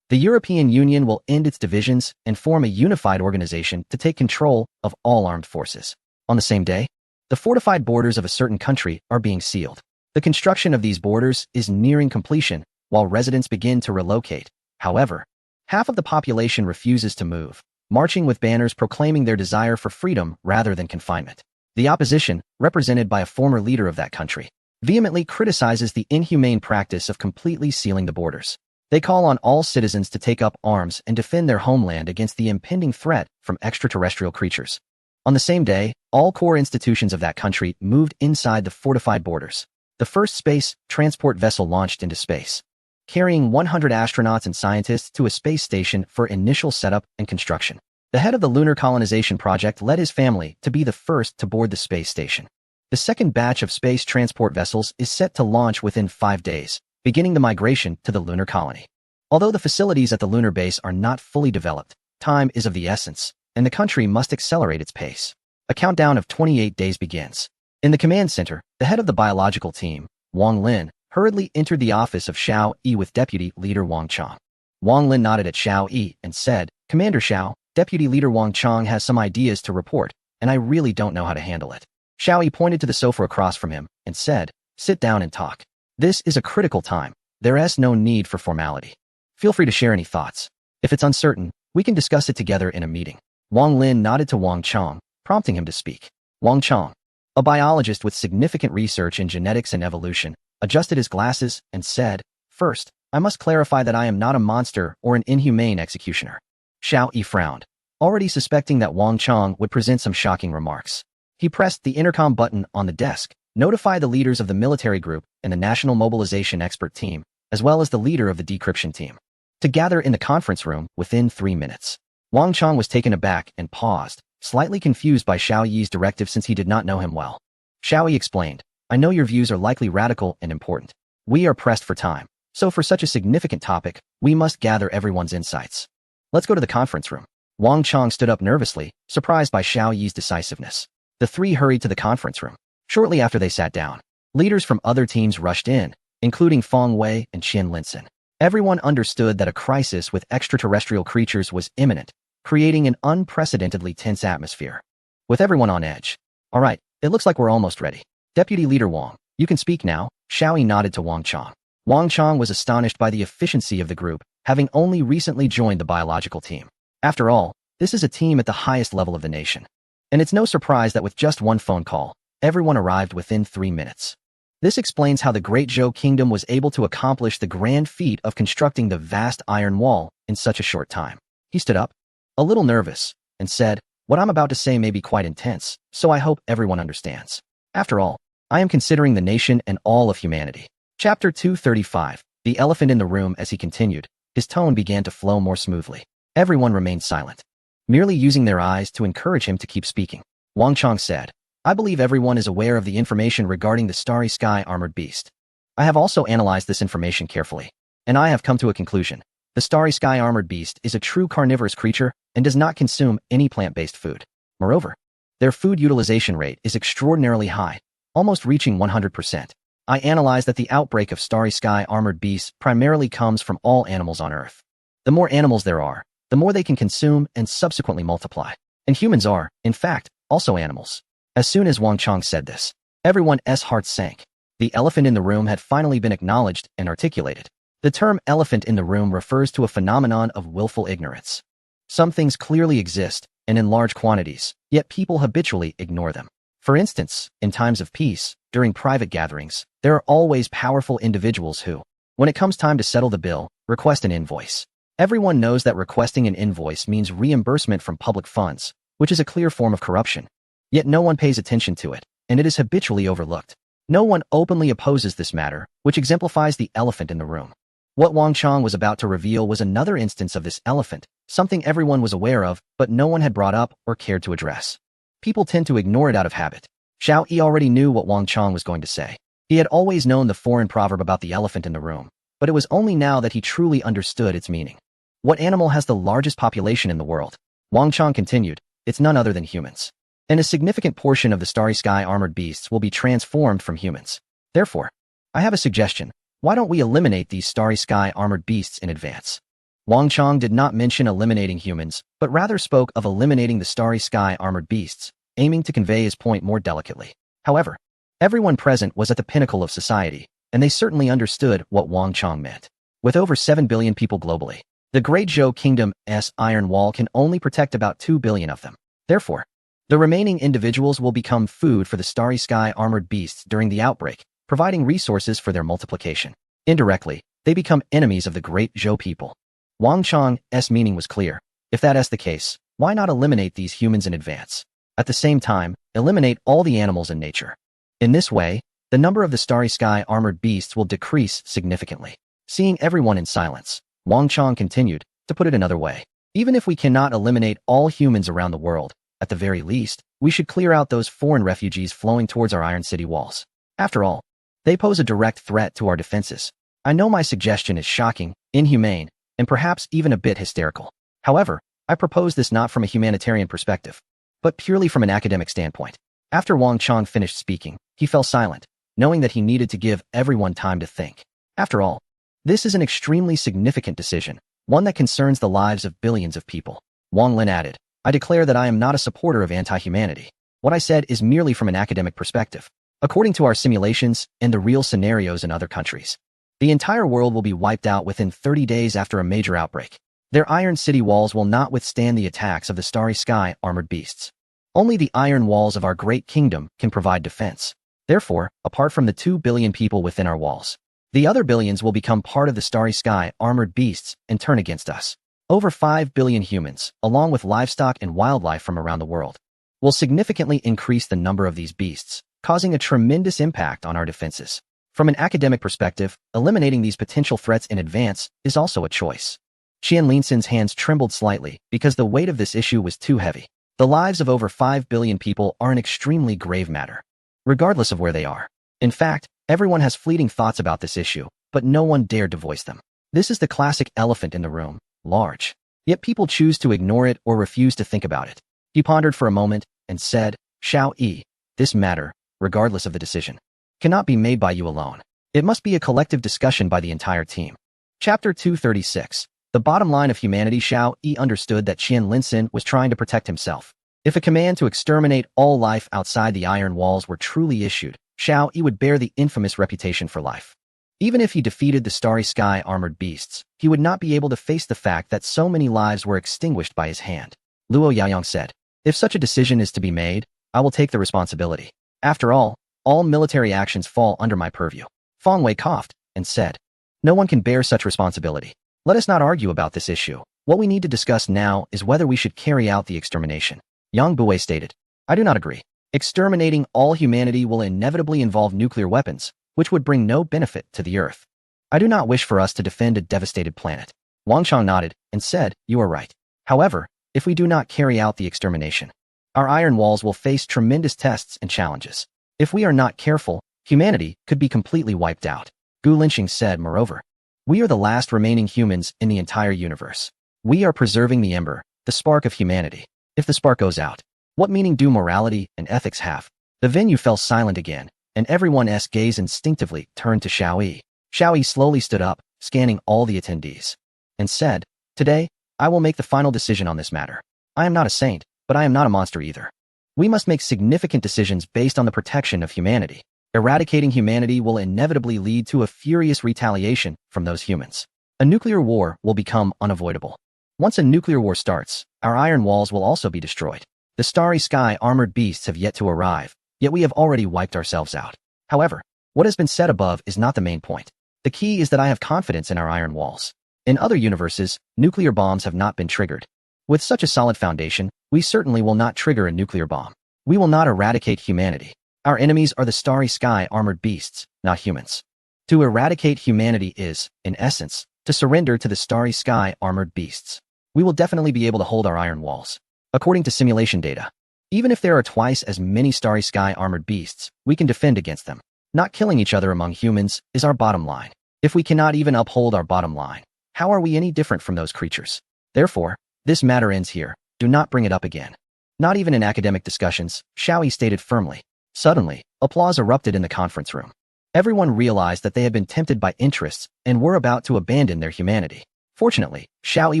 The European Union will end its divisions and form a unified organization to take control of all armed forces. On the same day, the fortified borders of a certain country are being sealed. The construction of these borders is nearing completion, while residents begin to relocate. However, half of the population refuses to move, marching with banners proclaiming their desire for freedom rather than confinement. The opposition, represented by a former leader of that country, vehemently criticizes the inhumane practice of completely sealing the borders. They call on all citizens to take up arms and defend their homeland against the impending threat from extraterrestrial creatures. On the same day, all core institutions of that country moved inside the fortified borders. The first space transport vessel launched into space, carrying 100 astronauts and scientists to a space station for initial setup and construction. The head of the lunar colonization project led his family to be the first to board the space station. The second batch of space transport vessels is set to launch within 5 days, beginning the migration to the lunar colony. Although the facilities at the lunar base are not fully developed, time is of the essence, and the country must accelerate its pace. A countdown of 28 days begins. In the command center, the head of the biological team, Wang Lin, hurriedly entered the office of Xiao Yi with Deputy Leader Wang Chong. Wang Lin nodded at Xiao Yi and said, "Commander Xiao, Deputy Leader Wang Chong has some ideas to report, and I really don't know how to handle it." Xiao Yi pointed to the sofa across from him and said, "Sit down and talk. This is a critical time. There is no need for formality. Feel free to share any thoughts. If it's uncertain, we can discuss it together in a meeting." Wang Lin nodded to Wang Chong, prompting him to speak. Wang Chong, a biologist with significant research in genetics and evolution, adjusted his glasses and said, "First, I must clarify that I am not a monster or an inhumane executioner." Xiao Yi frowned, already suspecting that Wang Chong would present some shocking remarks. He pressed the intercom button on the desk, notify the leaders of the military group and the National Mobilization Expert Team, as well as the leader of the decryption team, to gather in the conference room within 3 minutes. Wang Chong was taken aback and paused, slightly confused by Xiao Yi's directive since he did not know him well. Xiao Yi explained, "I know your views are likely radical and important. We are pressed for time, so for such a significant topic, we must gather everyone's insights. Let's go to the conference room." Wang Chong stood up nervously, surprised by Xiao Yi's decisiveness. The three hurried to the conference room. Shortly after they sat down, leaders from other teams rushed in, including Feng Wei and Qian Linson. Everyone understood that a crisis with extraterrestrial creatures was imminent, creating an unprecedentedly tense atmosphere. With everyone on edge. All right, it looks like we're almost ready. Deputy Leader Wang, you can speak now, Xiao Yi nodded to Wang Chong. Wang Chong was astonished by the efficiency of the group, having only recently joined the biological team. After all, this is a team at the highest level of the nation. And it's no surprise that with just one phone call, everyone arrived within 3 minutes. This explains how the Great Zhou Kingdom was able to accomplish the grand feat of constructing the vast iron wall in such a short time. He stood up, a little nervous, and said, "What I'm about to say may be quite intense, so I hope everyone understands. After all, I am considering the nation and all of humanity." Chapter 235, The Elephant in the Room. As he continued, his tone began to flow more smoothly. Everyone remained silent, merely using their eyes to encourage him to keep speaking. Wang Chong said, "I believe everyone is aware of the information regarding the Starry Sky Armored Beast. I have also analyzed this information carefully, and I have come to a conclusion. The Starry Sky Armored Beast is a true carnivorous creature and does not consume any plant-based food. Moreover, their food utilization rate is extraordinarily high, almost reaching 100%. I analyzed that the outbreak of Starry Sky Armored Beasts primarily comes from all animals on Earth. The more animals there are, the more they can consume and subsequently multiply. And humans are, in fact, also animals." As soon as Wang Chong said this, everyone's hearts sank. The elephant in the room had finally been acknowledged and articulated. The term elephant in the room refers to a phenomenon of willful ignorance. Some things clearly exist, and in large quantities, yet people habitually ignore them. For instance, in times of peace, during private gatherings, there are always powerful individuals who, when it comes time to settle the bill, request an invoice. Everyone knows that requesting an invoice means reimbursement from public funds, which is a clear form of corruption. Yet no one pays attention to it, and it is habitually overlooked. No one openly opposes this matter, which exemplifies the elephant in the room. What Wang Chong was about to reveal was another instance of this elephant, something everyone was aware of, but no one had brought up or cared to address. People tend to ignore it out of habit. Xiao Yi already knew what Wang Chong was going to say. He had always known the foreign proverb about the elephant in the room, but it was only now that he truly understood its meaning. What animal has the largest population in the world? Wang Chong continued, "It's none other than humans. And a significant portion of the Starry Sky Armored Beasts will be transformed from humans. Therefore, I have a suggestion. Why don't we eliminate these Starry Sky Armored Beasts in advance?" Wang Chong did not mention eliminating humans, but rather spoke of eliminating the Starry Sky Armored Beasts, aiming to convey his point more delicately. However, everyone present was at the pinnacle of society, and they certainly understood what Wang Chong meant. With over 7 billion people globally, the Great Zhou Kingdom's iron wall can only protect about 2 billion of them. Therefore, the remaining individuals will become food for the Starry Sky Armored Beasts during the outbreak, providing resources for their multiplication. Indirectly, they become enemies of the Great Zhou people. Wang Chong's meaning was clear. If that's the case, why not eliminate these humans in advance? At the same time, eliminate all the animals in nature. In this way, the number of the Starry Sky Armored Beasts will decrease significantly. Seeing everyone in silence, Wang Chong continued, "To put it another way, even if we cannot eliminate all humans around the world, at the very least, we should clear out those foreign refugees flowing towards our Iron City walls. After all, they pose a direct threat to our defenses. I know my suggestion is shocking, inhumane, and perhaps even a bit hysterical. However, I propose this not from a humanitarian perspective, but purely from an academic standpoint." After Wang Chong finished speaking, he fell silent, knowing that he needed to give everyone time to think. After all, this is an extremely significant decision, one that concerns the lives of billions of people. Wang Lin added, "I declare that I am not a supporter of anti-humanity. What I said is merely from an academic perspective. According to our simulations and the real scenarios in other countries, the entire world will be wiped out within 30 days after a major outbreak. Their Iron City walls will not withstand the attacks of the Starry Sky Armored Beasts. Only the iron walls of our great kingdom can provide defense. Therefore, apart from the 2 billion people within our walls, the other billions will become part of the Starry Sky Armored Beasts and turn against us. Over 5 billion humans, along with livestock and wildlife from around the world, will significantly increase the number of these beasts, causing a tremendous impact on our defenses. From an academic perspective, eliminating these potential threats in advance is also a choice." Qian Linson's hands trembled slightly because the weight of this issue was too heavy. The lives of over 5 billion people are an extremely grave matter, regardless of where they are. In fact, everyone has fleeting thoughts about this issue, but no one dared to voice them. This is the classic elephant in the room, large. Yet people choose to ignore it or refuse to think about it. He pondered for a moment and said, Xiao Yi, this matter, regardless of the decision, cannot be made by you alone. It must be a collective discussion by the entire team. Chapter 236. The bottom line of humanity. Xiao Yi understood that Qian Linsun was trying to protect himself. If a command to exterminate all life outside the iron walls were truly issued, Xiao Yi would bear the infamous reputation for life. Even if he defeated the Starry Sky armored beasts, he would not be able to face the fact that so many lives were extinguished by his hand. Luo Yaoyang said, if such a decision is to be made, I will take the responsibility. After all military actions fall under my purview. Feng Wei coughed and said, no one can bear such responsibility. Let us not argue about this issue. What we need to discuss now is whether we should carry out the extermination. Yang Buwei stated, I do not agree. Exterminating all humanity will inevitably involve nuclear weapons, which would bring no benefit to the Earth. I do not wish for us to defend a devastated planet. Wang Chang nodded and said, you are right. However, if we do not carry out the extermination, our iron walls will face tremendous tests and challenges. If we are not careful, humanity could be completely wiped out. Gu Linxing said, moreover, we are the last remaining humans in the entire universe. We are preserving the ember, the spark of humanity. If the spark goes out, what meaning do morality and ethics have? The venue fell silent again, and everyone's gaze instinctively turned to Xiao Yi. Xiao Yi slowly stood up, scanning all the attendees, and said, today, I will make the final decision on this matter. I am not a saint, but I am not a monster either. We must make significant decisions based on the protection of humanity. Eradicating humanity will inevitably lead to a furious retaliation from those humans. A nuclear war will become unavoidable. Once a nuclear war starts, our iron walls will also be destroyed. The Starry Sky armored beasts have yet to arrive, yet we have already wiped ourselves out. However, what has been said above is not the main point. The key is that I have confidence in our iron walls. In other universes, nuclear bombs have not been triggered. With such a solid foundation, we certainly will not trigger a nuclear bomb. We will not eradicate humanity. Our enemies are the Starry Sky armored beasts, not humans. To eradicate humanity is, in essence, to surrender to the Starry Sky armored beasts. We will definitely be able to hold our iron walls. According to simulation data, even if there are twice as many Starry Sky armored beasts, we can defend against them. Not killing each other among humans is our bottom line. If we cannot even uphold our bottom line, how are we any different from those creatures? Therefore, this matter ends here. Do not bring it up again. Not even in academic discussions, Xiao Yi stated firmly. Suddenly, applause erupted in the conference room. Everyone realized that they had been tempted by interests and were about to abandon their humanity. Fortunately, Xiao Yi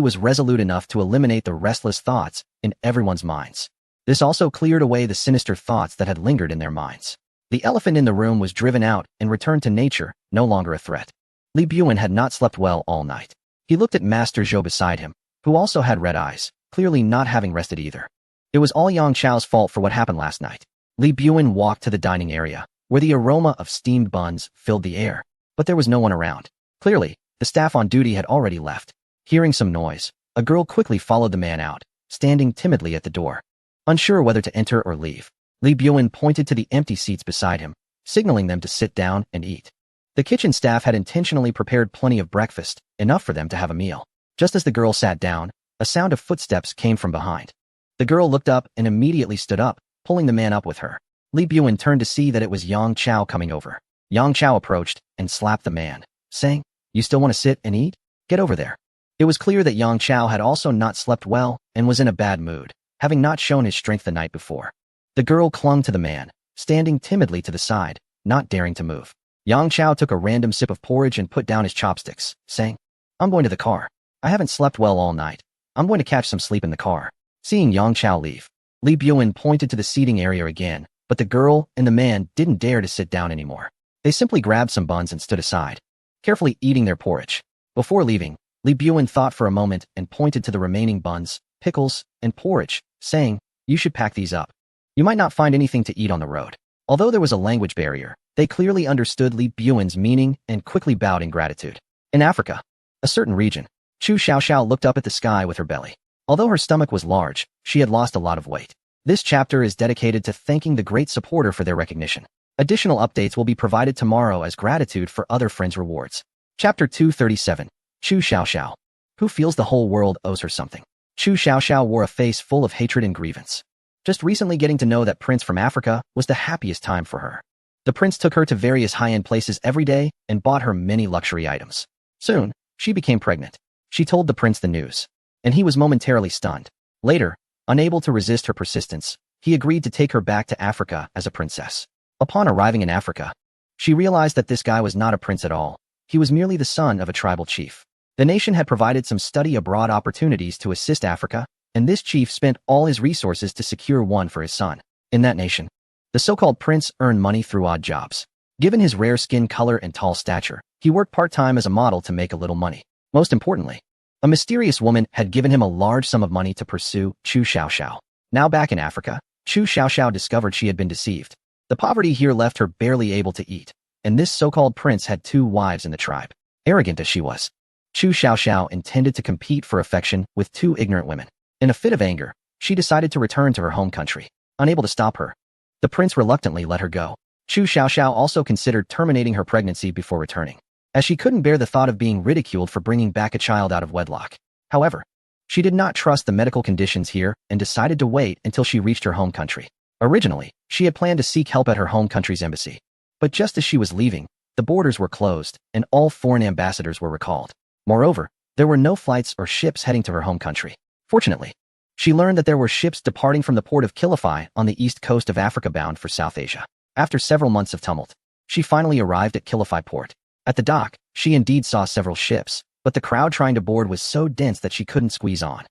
was resolute enough to eliminate the restless thoughts in everyone's minds. This also cleared away the sinister thoughts that had lingered in their minds. The elephant in the room was driven out and returned to nature, no longer a threat. Li Buan had not slept well all night. He looked at Master Zhou beside him, who also had red eyes, clearly not having rested either. It was all Yang Chao's fault for what happened last night. Li Buan walked to the dining area, where the aroma of steamed buns filled the air, but there was no one around. Clearly, the staff on duty had already left. Hearing some noise, a girl quickly followed the man out, standing timidly at the door. Unsure whether to enter or leave, Li Buan pointed to the empty seats beside him, signaling them to sit down and eat. The kitchen staff had intentionally prepared plenty of breakfast, enough for them to have a meal. Just as the girl sat down, a sound of footsteps came from behind. The girl looked up and immediately stood up, pulling the man up with her. Li Buan turned to see that it was Yang Chao coming over. Yang Chao approached and slapped the man, saying, "You still want to sit and eat? Get over there." It was clear that Yang Chao had also not slept well and was in a bad mood, having not shown his strength the night before. The girl clung to the man, standing timidly to the side, not daring to move. Yang Chao took a random sip of porridge and put down his chopsticks, saying, "I'm going to the car. I haven't slept well all night. I'm going to catch some sleep in the car." Seeing Yang Chao leave, Li Buan pointed to the seating area again, but the girl and the man didn't dare to sit down anymore. They simply grabbed some buns and stood aside, carefully eating their porridge. Before leaving, Li Buan thought for a moment and pointed to the remaining buns, pickles, and porridge, saying, "You should pack these up. You might not find anything to eat on the road." Although there was a language barrier, they clearly understood Li Buan's meaning and quickly bowed in gratitude. In Africa, a certain region, Chu Xiaoxiao looked up at the sky with her belly. Although her stomach was large, she had lost a lot of weight. This chapter is dedicated to thanking the great supporter for their recognition. Additional updates will be provided tomorrow as gratitude for other friends' rewards. Chapter 237. Chu Xiaoxiao. Who feels the whole world owes her something? Chu Xiaoxiao wore a face full of hatred and grievance. Just recently getting to know that prince from Africa was the happiest time for her. The prince took her to various high-end places every day and bought her many luxury items. Soon, she became pregnant. She told the prince the news. and he was momentarily stunned. Later, unable to resist her persistence, he agreed to take her back to Africa as a princess. Upon arriving in Africa, she realized that this guy was not a prince at all. He was merely the son of a tribal chief. The nation had provided some study abroad opportunities to assist Africa, and this chief spent all his resources to secure one for his son. In that nation, the so-called prince earned money through odd jobs. Given his rare skin color and tall stature, he worked part-time as a model to make a little money. Most importantly, a mysterious woman had given him a large sum of money to pursue Chu Xiaoxiao. Now back in Africa, Chu Xiaoxiao discovered she had been deceived. The poverty here left her barely able to eat, and this so-called prince had 2 wives in the tribe. Arrogant as she was, Chu Xiaoxiao intended to compete for affection with 2 ignorant women. In a fit of anger, she decided to return to her home country. Unable to stop her, the prince reluctantly let her go. Chu Xiaoxiao also considered terminating her pregnancy before returning, as she couldn't bear the thought of being ridiculed for bringing back a child out of wedlock. However, she did not trust the medical conditions here and decided to wait until she reached her home country. Originally, she had planned to seek help at her home country's embassy. But just as she was leaving, the borders were closed and all foreign ambassadors were recalled. Moreover, there were no flights or ships heading to her home country. Fortunately, she learned that there were ships departing from the port of Kilify on the east coast of Africa bound for South Asia. After several months of tumult, she finally arrived at Kilify port. At the dock, she indeed saw several ships, but the crowd trying to board was so dense that she couldn't squeeze on.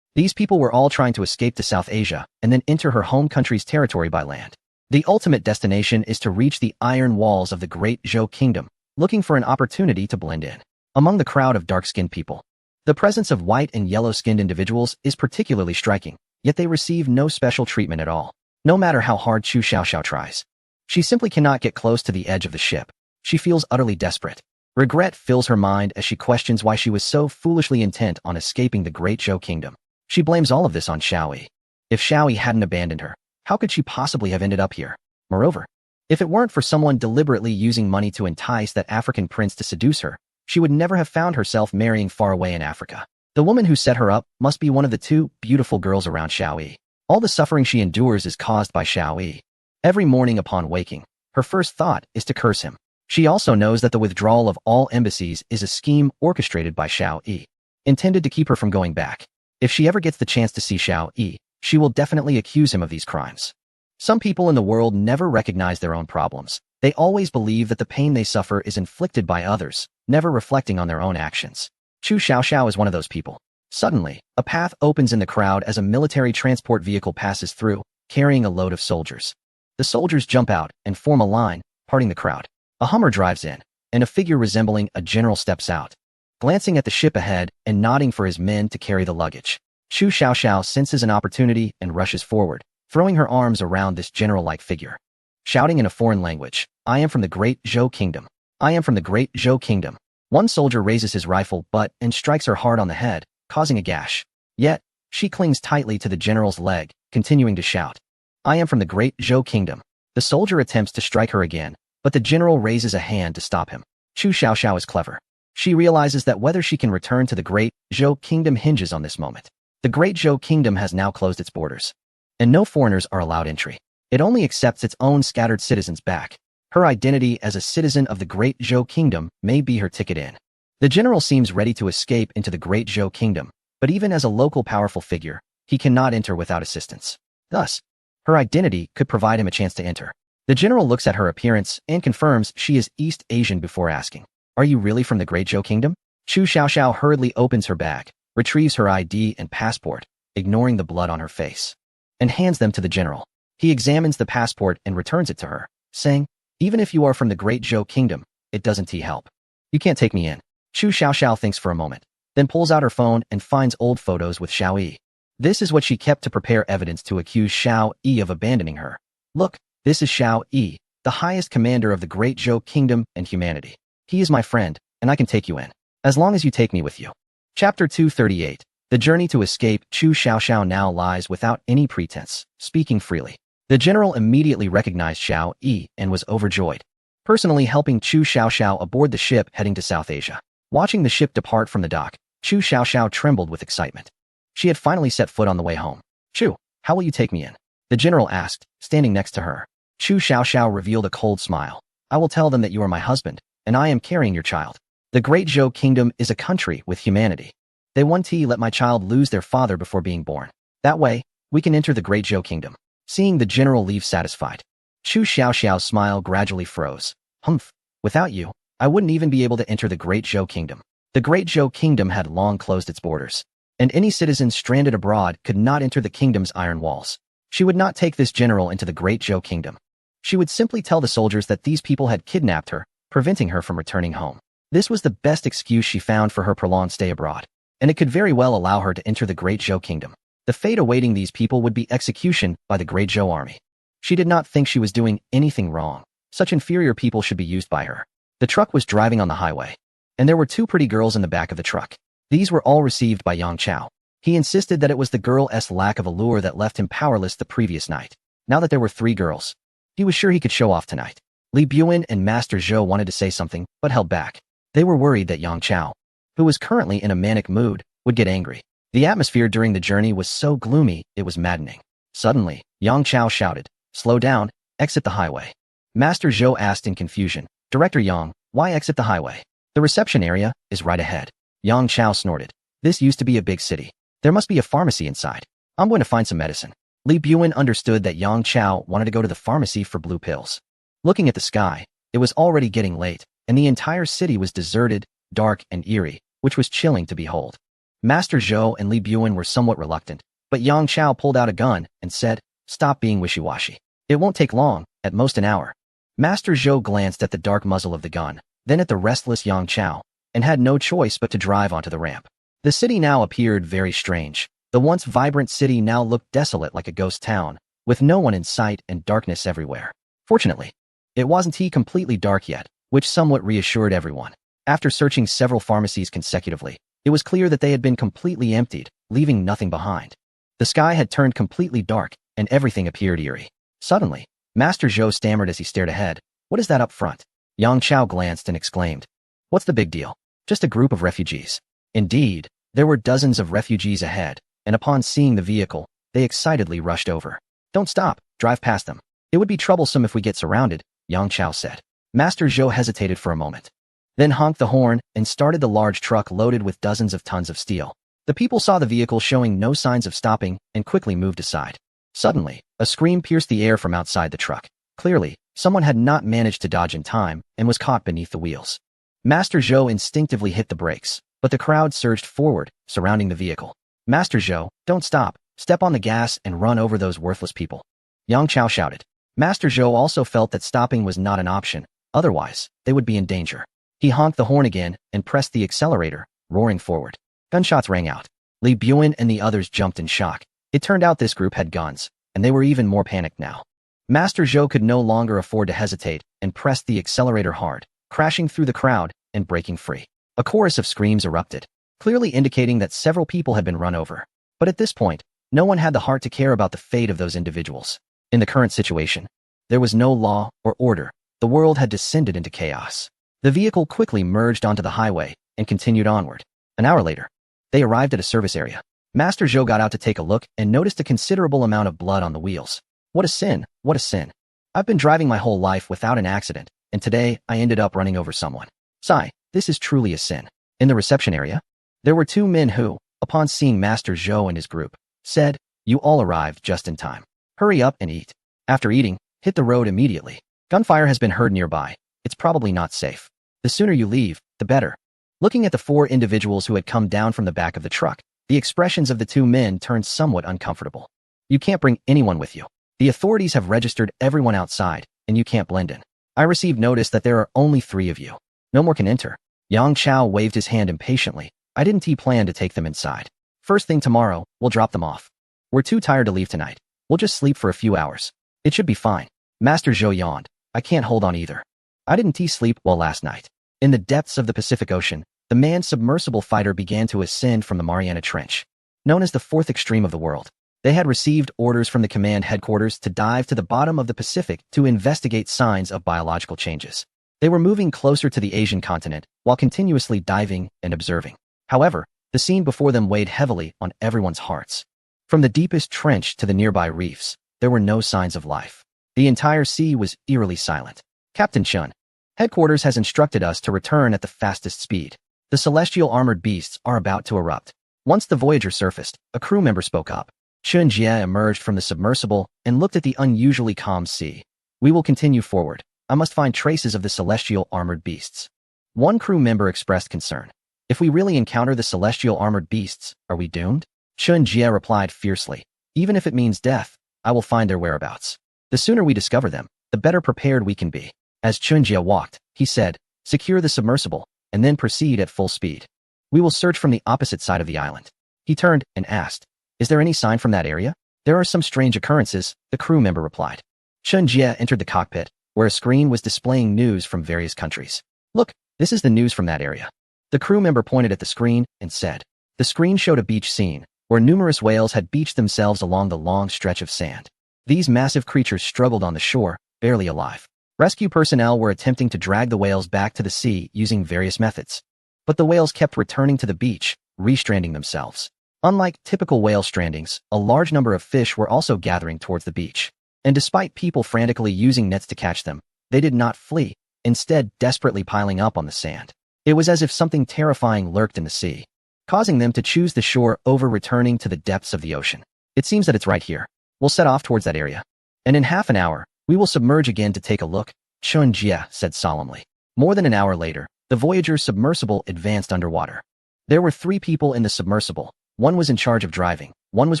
These people were all trying to escape to South Asia and then enter her home country's territory by land. The ultimate destination is to reach the iron walls of the Great Zhou Kingdom, looking for an opportunity to blend in. Among the crowd of dark-skinned people, the presence of white and yellow-skinned individuals is particularly striking, yet they receive no special treatment at all. No matter how hard Chu Xiaoxiao tries, she simply cannot get close to the edge of the ship. She feels utterly desperate. Regret fills her mind as she questions why she was so foolishly intent on escaping the Great Zhou Kingdom. She blames all of this on Xiaoyi. If Xiaoyi hadn't abandoned her, how could she possibly have ended up here? Moreover, if it weren't for someone deliberately using money to entice that African prince to seduce her, she would never have found herself marrying far away in Africa. The woman who set her up must be one of the 2 beautiful girls around Xiaoyi. All the suffering she endures is caused by Xiaoyi. Every morning upon waking, her first thought is to curse him. She also knows that the withdrawal of all embassies is a scheme orchestrated by Xiaoyi, intended to keep her from going back. If she ever gets the chance to see Xiaoyi, she will definitely accuse him of these crimes. Some people in the world never recognize their own problems. They always believe that the pain they suffer is inflicted by others, never reflecting on their own actions. Chu Xiaoxiao is one of those people. Suddenly, a path opens in the crowd as a military transport vehicle passes through, carrying a load of soldiers. The soldiers jump out and form a line, parting the crowd. A Hummer drives in, and a figure resembling a general steps out, glancing at the ship ahead and nodding for his men to carry the luggage. Chu Xiaoxiao senses an opportunity and rushes forward, throwing her arms around this general-like figure. Shouting in a foreign language, "I am from the Great Zhou Kingdom. I am from the Great Zhou Kingdom." One soldier raises his rifle butt and strikes her hard on the head, causing a gash. Yet, she clings tightly to the general's leg, continuing to shout, "I am from the Great Zhou Kingdom." The soldier attempts to strike her again, but the general raises a hand to stop him. Chu Xiaoxiao is clever. She realizes that whether she can return to the Great Zhou Kingdom hinges on this moment. The Great Zhou Kingdom has now closed its borders, and no foreigners are allowed entry. It only accepts its own scattered citizens back. Her identity as a citizen of the Great Zhou Kingdom may be her ticket in. The general seems ready to escape into the Great Zhou Kingdom, but even as a local powerful figure, he cannot enter without assistance. Thus, her identity could provide him a chance to enter. The general looks at her appearance and confirms she is East Asian before asking, "Are you really from the Great Zhou Kingdom?" Chu Xiaoxiao hurriedly opens her bag, retrieves her ID and passport, ignoring the blood on her face, and hands them to the general. He examines the passport and returns it to her, saying, "Even if you are from the Great Zhou Kingdom, it doesn't help. You can't take me in." Chu Xiaoxiao thinks for a moment, then pulls out her phone and finds old photos with Xiaoyi. This is what she kept to prepare evidence to accuse Xiaoyi of abandoning her. "Look, this is Xiaoyi, the highest commander of the Great Zhou Kingdom and humanity. He is my friend, and I can take you in, as long as you take me with you." Chapter 238. The journey to escape. Chu Xiaoxiao now lies without any pretense, speaking freely. The general immediately recognized Xiaoyi and was overjoyed, personally helping Chu Xiaoxiao aboard the ship heading to South Asia. Watching the ship depart from the dock, Chu Xiaoxiao trembled with excitement. She had finally set foot on the way home. "Chu, how will you take me in?" the general asked, standing next to her. Chu Xiaoxiao revealed a cold smile. "I will tell them that you are my husband, and I am carrying your child. The Great Zhou Kingdom is a country with humanity. They want to let my child lose their father before being born. That way, we can enter the Great Zhou Kingdom. Seeing the general leave satisfied, Chu Xiaoxiao's smile gradually froze. Humph, without you, I wouldn't even be able to enter the Great Zhou Kingdom. The Great Zhou Kingdom had long closed its borders, and any citizen stranded abroad could not enter the kingdom's iron walls. She would not take this general into the Great Zhou Kingdom. She would simply tell the soldiers that these people had kidnapped her, preventing her from returning home. This was the best excuse she found for her prolonged stay abroad, and it could very well allow her to enter the Great Zhou Kingdom. The fate awaiting these people would be execution by the Great Zhou army. She did not think she was doing anything wrong. Such inferior people should be used by her. The truck was driving on the highway, and there were two pretty girls in the back of the truck. These were all received by Yang Chao. He insisted that it was the girl's lack of allure that left him powerless the previous night. Now that there were three girls, he was sure he could show off tonight. Li Buin and Master Zhou wanted to say something, but held back. They were worried that Yang Chao, who was currently in a manic mood, would get angry. The atmosphere during the journey was so gloomy, it was maddening. Suddenly, Yang Chao shouted, "Slow down, exit the highway." Master Zhou asked in confusion, "Director Yang, why exit the highway? The reception area is right ahead." Yang Chao snorted. "This used to be a big city. There must be a pharmacy inside. I'm going to find some medicine." Li Buin understood that Yang Chao wanted to go to the pharmacy for blue pills. Looking at the sky, it was already getting late, and the entire city was deserted, dark, and eerie, which was chilling to behold. Master Zhou and Li Buin were somewhat reluctant, but Yang Chao pulled out a gun and said, "Stop being wishy-washy. It won't take long, at most an hour." Master Zhou glanced at the dark muzzle of the gun, then at the restless Yang Chao, and had no choice but to drive onto the ramp. The city now appeared very strange. The once vibrant city now looked desolate like a ghost town, with no one in sight and darkness everywhere. Fortunately, it wasn't completely dark yet, which somewhat reassured everyone. After searching several pharmacies consecutively, it was clear that they had been completely emptied, leaving nothing behind. The sky had turned completely dark, and everything appeared eerie. Suddenly, Master Zhou stammered as he stared ahead. "What is that up front?" Yang Chao glanced and exclaimed, "What's the big deal? Just a group of refugees." Indeed, there were dozens of refugees ahead, and upon seeing the vehicle, they excitedly rushed over. "Don't stop, drive past them. It would be troublesome if we get surrounded," Yang Chao said. Master Zhou hesitated for a moment, then honked the horn and started the large truck loaded with dozens of tons of steel. The people saw the vehicle showing no signs of stopping and quickly moved aside. Suddenly, a scream pierced the air from outside the truck. Clearly, someone had not managed to dodge in time and was caught beneath the wheels. Master Zhou instinctively hit the brakes, but the crowd surged forward, surrounding the vehicle. "Master Zhou, don't stop. Step on the gas and run over those worthless people," Yang Chao shouted. Master Zhou also felt that stopping was not an option, otherwise, they would be in danger. He honked the horn again and pressed the accelerator, roaring forward. Gunshots rang out. Li Buin and the others jumped in shock. It turned out this group had guns, and they were even more panicked now. Master Zhou could no longer afford to hesitate and pressed the accelerator hard, crashing through the crowd and breaking free. A chorus of screams erupted, clearly indicating that several people had been run over. But at this point, no one had the heart to care about the fate of those individuals. In the current situation, there was no law or order. The world had descended into chaos. The vehicle quickly merged onto the highway and continued onward. An hour later, they arrived at a service area. Master Zhou got out to take a look and noticed a considerable amount of blood on the wheels. What a sin, what a sin. I've been driving my whole life without an accident, and today I ended up running over someone. Sigh, this is truly a sin. In the reception area, there were two men who, upon seeing Master Zhou and his group, said, "You all arrived just in time. Hurry up and eat. After eating, hit the road immediately. Gunfire has been heard nearby. It's probably not safe. The sooner you leave, the better." Looking at the four individuals who had come down from the back of the truck, the expressions of the two men turned somewhat uncomfortable. "You can't bring anyone with you. The authorities have registered everyone outside, and you can't blend in. I received notice that there are only 3 of you. No more can enter." Yang Chao waved his hand impatiently. "I didn't plan to take them inside. First thing tomorrow, we'll drop them off. We're too tired to leave tonight. We'll just sleep for a few hours. It should be fine." Master Zhou yawned. "I can't hold on either. I didn't sleep well last night." In the depths of the Pacific Ocean, the manned submersible fighter began to ascend from the Mariana Trench, known as the fourth extreme of the world. They had received orders from the command headquarters to dive to the bottom of the Pacific to investigate signs of biological changes. They were moving closer to the Asian continent while continuously diving and observing. However, the scene before them weighed heavily on everyone's hearts. From the deepest trench to the nearby reefs, there were no signs of life. The entire sea was eerily silent. "Captain Chun, headquarters has instructed us to return at the fastest speed. The celestial armored beasts are about to erupt. Once the Voyager surfaced, a crew member spoke up. Chun Jie emerged from the submersible and looked at the unusually calm sea. We will continue forward. I must find traces of the celestial armored beasts. One crew member expressed concern. If we really encounter the celestial armored beasts, are we doomed? Chun Jie replied fiercely. Even if it means death, I will find their whereabouts. The sooner we discover them, the better prepared we can be. As Chun Jie walked, he said, secure the submersible, and then proceed at full speed. We will search from the opposite side of the island. He turned and asked, is there any sign from that area? There are some strange occurrences, the crew member replied. Chun Jie entered the cockpit, where a screen was displaying news from various countries. Look, this is the news from that area. The crew member pointed at the screen and said. The screen showed a beach scene, where numerous whales had beached themselves along the long stretch of sand. These massive creatures struggled on the shore, barely alive. Rescue personnel were attempting to drag the whales back to the sea using various methods. But the whales kept returning to the beach, restranding themselves. Unlike typical whale strandings, a large number of fish were also gathering towards the beach. And despite people frantically using nets to catch them, they did not flee, instead desperately piling up on the sand. It was as if something terrifying lurked in the sea, causing them to choose the shore over returning to the depths of the ocean. It seems that it's right here. We'll set off towards that area. And in half an hour, we will submerge again to take a look, Chun Jie said solemnly. More than an hour later, the Voyager's submersible advanced underwater. There were 3 people in the submersible. One was in charge of driving, one was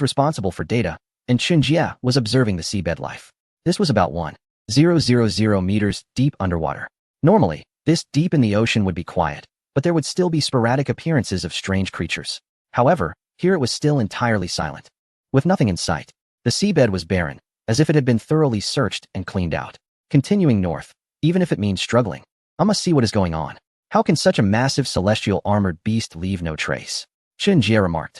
responsible for data, and Chun Jie was observing the seabed life. This was about 1,000 meters deep underwater. Normally, this deep in the ocean would be quiet, but there would still be sporadic appearances of strange creatures. However, here it was still entirely silent. With nothing in sight, the seabed was barren, as if it had been thoroughly searched and cleaned out. Continuing north, even if it means struggling, I must see what is going on. How can such a massive celestial armored beast leave no trace? Chun Jie remarked.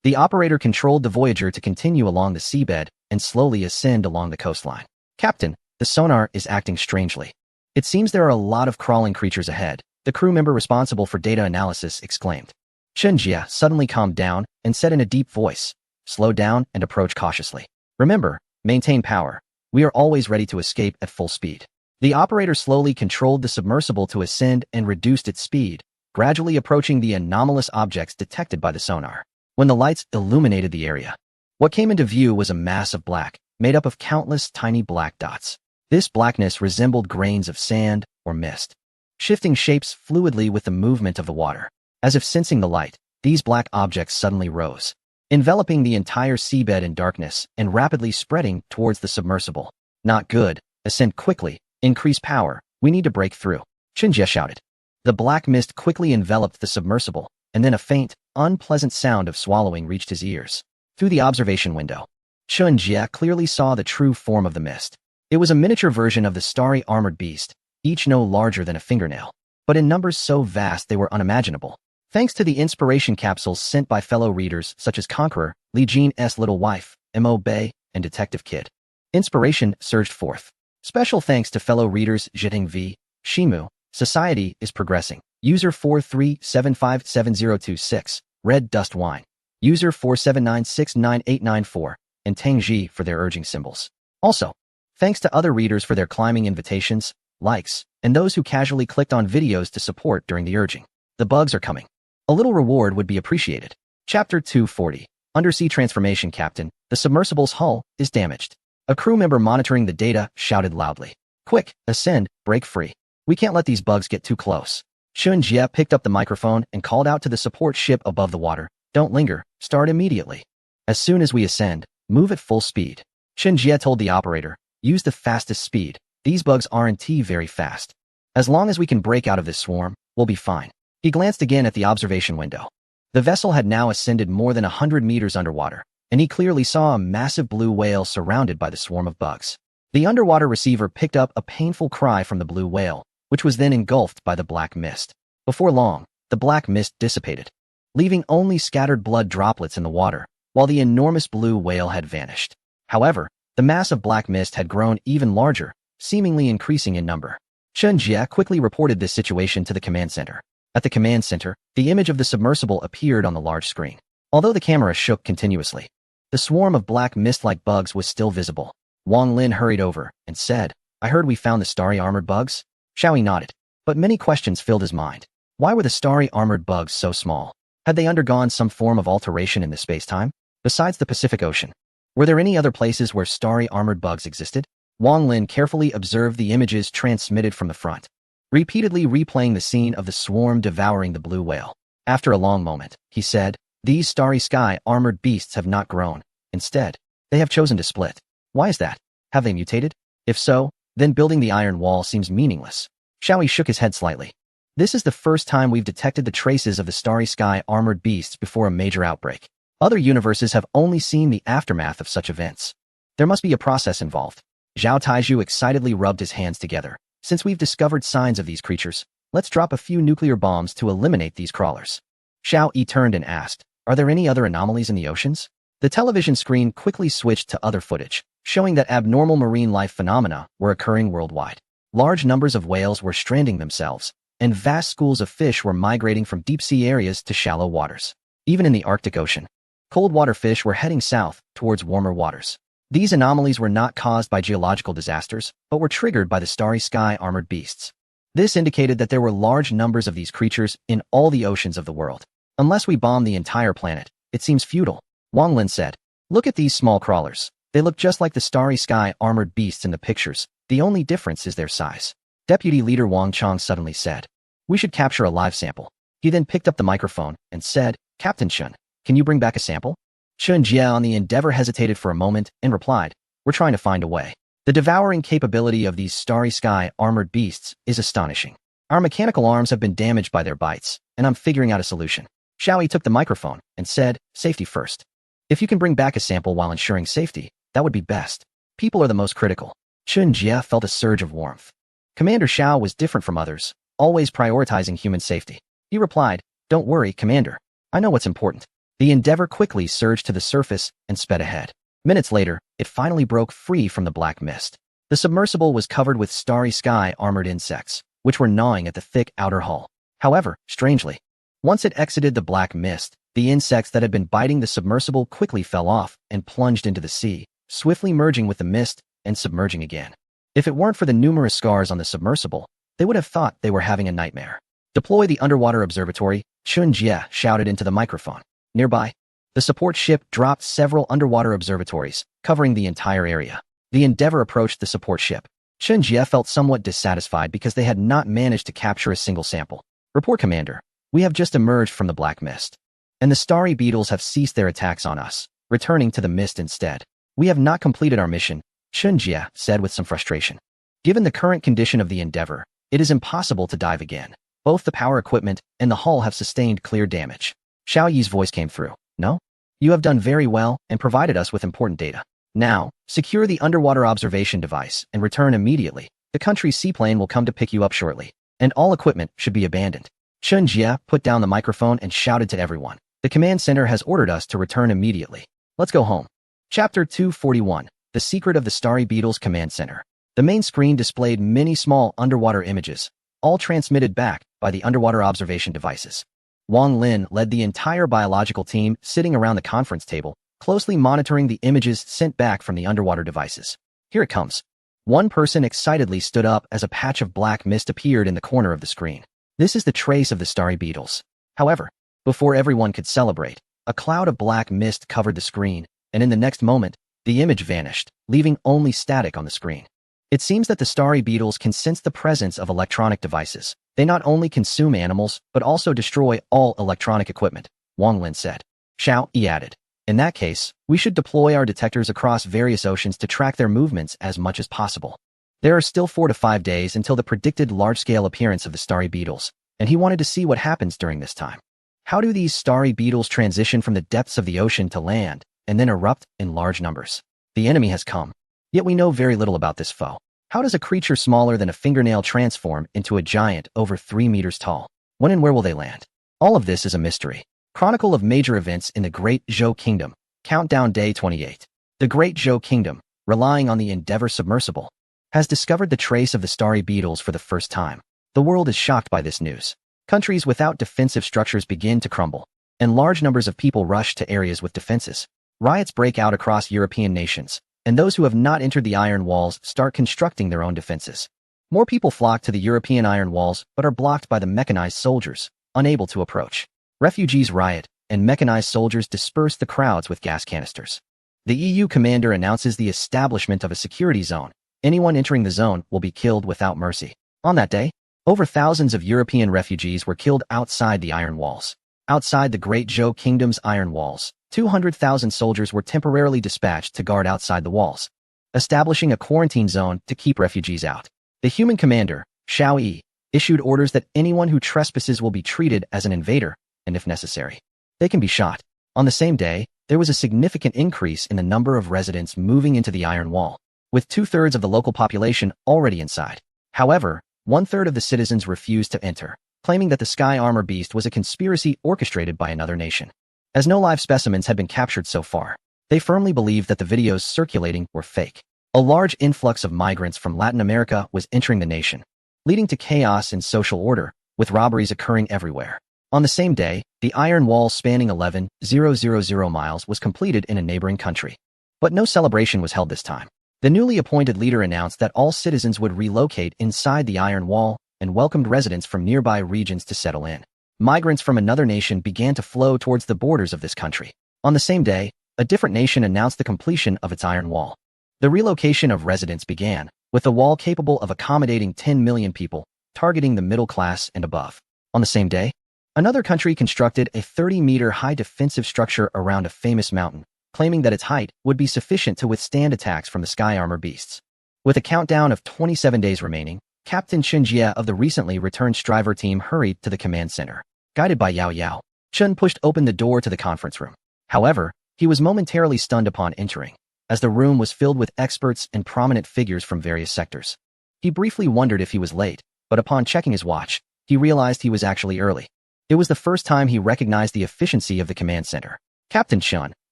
The operator controlled the Voyager to continue along the seabed and slowly ascend along the coastline. Captain, the sonar is acting strangely. It seems there are a lot of crawling creatures ahead, the crew member responsible for data analysis exclaimed. Chun Jie suddenly calmed down and said in a deep voice, slow down and approach cautiously. Remember, maintain power. We are always ready to escape at full speed. The operator slowly controlled the submersible to ascend and reduced its speed, gradually approaching the anomalous objects detected by the sonar. When the lights illuminated the area, what came into view was a mass of black, made up of countless tiny black dots. This blackness resembled grains of sand or mist, shifting shapes fluidly with the movement of the water. As if sensing the light, these black objects suddenly rose, enveloping the entire seabed in darkness and rapidly spreading towards the submersible. Not good. Ascend quickly. Increase power. We need to break through. Chun Jie shouted. The black mist quickly enveloped the submersible, and then a faint, unpleasant sound of swallowing reached his ears. Through the observation window, Chun Jie clearly saw the true form of the mist. It was a miniature version of the starry armored beast, each no larger than a fingernail, but in numbers so vast they were unimaginable. Thanks to the inspiration capsules sent by fellow readers such as Conqueror, Li Jin's little wife, Mo Bei, and Detective Kid, inspiration surged forth. Special thanks to fellow readers Jiting V, Shimu, Society is progressing. User 437577026, Red Dust Wine. User 479698994, and Tang Ji for their urging symbols. Also, thanks to other readers for their climbing invitations, likes, and those who casually clicked on videos to support during the urging. The bugs are coming. A little reward would be appreciated. Chapter 240. Undersea Transformation Captain, the submersible's hull is damaged. A crew member monitoring the data shouted loudly. Quick, ascend, break free. We can't let these bugs get too close. Chun Jie picked up the microphone and called out to the support ship above the water. Don't linger, start immediately. As soon as we ascend, move at full speed. Chun Jie told the operator, use the fastest speed. These bugs aren't very fast. As long as we can break out of this swarm, we'll be fine. He glanced again at the observation window. The vessel had now ascended more than 100 meters underwater, and he clearly saw a massive blue whale surrounded by the swarm of bugs. The underwater receiver picked up a painful cry from the blue whale, which was then engulfed by the black mist. Before long, the black mist dissipated, leaving only scattered blood droplets in the water, while the enormous blue whale had vanished. However, the mass of black mist had grown even larger, seemingly increasing in number. Chun Jie quickly reported this situation to the command center. At the command center, the image of the submersible appeared on the large screen. Although the camera shook continuously, the swarm of black mist-like bugs was still visible. Wang Lin hurried over and said, I heard we found the starry armored bugs? Xiaoyi nodded, but many questions filled his mind. Why were the starry armored bugs so small? Had they undergone some form of alteration in the space-time? Besides the Pacific Ocean, were there any other places where starry armored bugs existed? Wang Lin carefully observed the images transmitted from the front, repeatedly replaying the scene of the swarm devouring the blue whale. After a long moment, he said, "These starry sky armored beasts have not grown. Instead, they have chosen to split. Why is that? Have they mutated? If so, then building the iron wall seems meaningless." Xiaoyi shook his head slightly. "This is the first time we've detected the traces of the starry sky armored beasts before a major outbreak. Other universes have only seen the aftermath of such events. There must be a process involved." Zhao Taizhu excitedly rubbed his hands together. "Since we've discovered signs of these creatures, let's drop a few nuclear bombs to eliminate these crawlers." Xiao Yi turned and asked, "Are there any other anomalies in the oceans?" The television screen quickly switched to other footage, showing that abnormal marine life phenomena were occurring worldwide. Large numbers of whales were stranding themselves, and vast schools of fish were migrating from deep-sea areas to shallow waters. Even in the Arctic Ocean, cold water fish were heading south towards warmer waters. These anomalies were not caused by geological disasters, but were triggered by the starry sky armored beasts. This indicated that there were large numbers of these creatures in all the oceans of the world. "Unless we bomb the entire planet, it seems futile," Wang Lin said. "Look at these small crawlers. They look just like the starry sky armored beasts in the pictures. The only difference is their size." Deputy Leader Wang Chang suddenly said, "We should capture a live sample." He then picked up the microphone and said, "Captain Chun, can you bring back a sample?" Chun Jia on the Endeavor hesitated for a moment and replied, "We're trying to find a way. The devouring capability of these starry sky armored beasts is astonishing. Our mechanical arms have been damaged by their bites, and I'm figuring out a solution." Xiaoyi took the microphone and said, "Safety first. If you can bring back a sample while ensuring safety, that would be best. People are the most critical." Chun Jia felt a surge of warmth. Commander Xiao was different from others, always prioritizing human safety. He replied, "Don't worry, Commander. I know what's important." The Endeavor quickly surged to the surface and sped ahead. Minutes later, it finally broke free from the black mist. The submersible was covered with starry sky armored insects, which were gnawing at the thick outer hull. However, strangely, once it exited the black mist, the insects that had been biting the submersible quickly fell off and plunged into the sea, swiftly merging with the mist and submerging again. If it weren't for the numerous scars on the submersible, they would have thought they were having a nightmare. "Deploy the underwater observatory," Chun Jia shouted into the microphone. Nearby, the support ship dropped several underwater observatories, covering the entire area. The Endeavor approached the support ship. Chun Jia felt somewhat dissatisfied because they had not managed to capture a single sample. "Report, Commander. We have just emerged from the black mist, and the starry beetles have ceased their attacks on us, returning to the mist instead. We have not completed our mission," Chun Jia said with some frustration. "Given the current condition of the Endeavor, it is impossible to dive again. Both the power equipment and the hull have sustained clear damage." Xiao Yi's voice came through. "No? You have done very well and provided us with important data. Now, secure the underwater observation device and return immediately. The country's seaplane will come to pick you up shortly, and all equipment should be abandoned." Chun Jia put down the microphone and shouted to everyone, "The command center has ordered us to return immediately. Let's go home." Chapter 241, The Secret of the Starry Beetles Command Center. The main screen displayed many small underwater images, all transmitted back by the underwater observation devices. Wang Lin led the entire biological team sitting around the conference table, closely monitoring the images sent back from the underwater devices. "Here it comes." One person excitedly stood up as a patch of black mist appeared in the corner of the screen. "This is the trace of the starry beetles." However, before everyone could celebrate, a cloud of black mist covered the screen, and in the next moment, the image vanished, leaving only static on the screen. It seems that the starry beetles can sense the presence of electronic devices. They not only consume animals, but also destroy all electronic equipment, Wang Lin said. Xiao Yi added, "In that case, we should deploy our detectors across various oceans to track their movements as much as possible." There are still 4 to 5 days until the predicted large-scale appearance of the starry beetles, and he wanted to see what happens during this time. How do these starry beetles transition from the depths of the ocean to land, and then erupt in large numbers? The enemy has come. Yet we know very little about this foe. How does a creature smaller than a fingernail transform into a giant over 3 meters tall? When and where will they land? All of this is a mystery. Chronicle of Major Events in the Great Zhou Kingdom. Countdown Day 28. The Great Zhou Kingdom, relying on the Endeavor submersible, has discovered the trace of the starry beetles for the first time. The world is shocked by this news. Countries without defensive structures begin to crumble, and large numbers of people rush to areas with defenses. Riots break out across European nations, and those who have not entered the iron walls start constructing their own defenses. More people flock to the European iron walls but are blocked by the mechanized soldiers, unable to approach. Refugees riot, and mechanized soldiers disperse the crowds with gas canisters. The EU commander announces the establishment of a security zone. Anyone entering the zone will be killed without mercy. On that day, over thousands of European refugees were killed outside the Iron Walls. Outside the Great Zhou Kingdom's Iron Walls, 200,000 soldiers were temporarily dispatched to guard outside the walls, establishing a quarantine zone to keep refugees out. The human commander, Xiao Yi, issued orders that anyone who trespasses will be treated as an invader, and if necessary, they can be shot. On the same day, there was a significant increase in the number of residents moving into the Iron Wall, with 2/3 of the local population already inside. However, 1/3 of the citizens refused to enter, claiming that the Sky Armor Beast was a conspiracy orchestrated by another nation. As no live specimens had been captured so far, they firmly believed that the videos circulating were fake. A large influx of migrants from Latin America was entering the nation, leading to chaos and social order, with robberies occurring everywhere. On the same day, the Iron Wall spanning 11,000 miles was completed in a neighboring country. But no celebration was held this time. The newly appointed leader announced that all citizens would relocate inside the Iron Wall and welcomed residents from nearby regions to settle in. Migrants from another nation began to flow towards the borders of this country. On the same day, a different nation announced the completion of its Iron Wall. The relocation of residents began, with the wall capable of accommodating 10 million people, targeting the middle class and above. On the same day, another country constructed a 30-meter-high defensive structure around a famous mountain, claiming that its height would be sufficient to withstand attacks from the Sky Armor Beasts. With a countdown of 27 days remaining, Captain Chen Jie of the recently returned Striver team hurried to the command center. Guided by Yao Yao, Chen pushed open the door to the conference room. However, he was momentarily stunned upon entering, as the room was filled with experts and prominent figures from various sectors. He briefly wondered if he was late, but upon checking his watch, he realized he was actually early. It was the first time he recognized the efficiency of the command center. Captain Chen,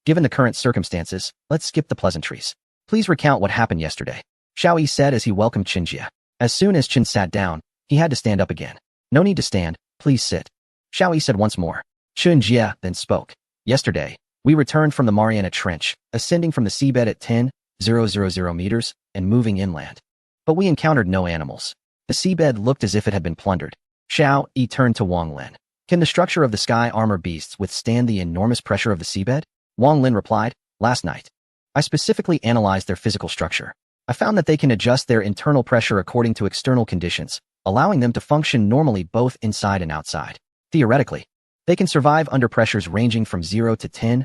given the current circumstances, let's skip the pleasantries. Please recount what happened yesterday, Xiao Yi said as he welcomed Chen Jie. As soon as Chen sat down, he had to stand up again. No need to stand, please sit, Xiao Yi said once more. Chen Jie then spoke. Yesterday, we returned from the Mariana Trench, ascending from the seabed at 10,000 meters and moving inland. But we encountered no animals. The seabed looked as if it had been plundered. Xiao Yi turned to Wang Lin. Can the structure of the Sky Armor Beasts withstand the enormous pressure of the seabed? Wang Lin replied, last night, I specifically analyzed their physical structure. I found that they can adjust their internal pressure according to external conditions, allowing them to function normally both inside and outside. Theoretically, they can survive under pressures ranging from 0 to 10,000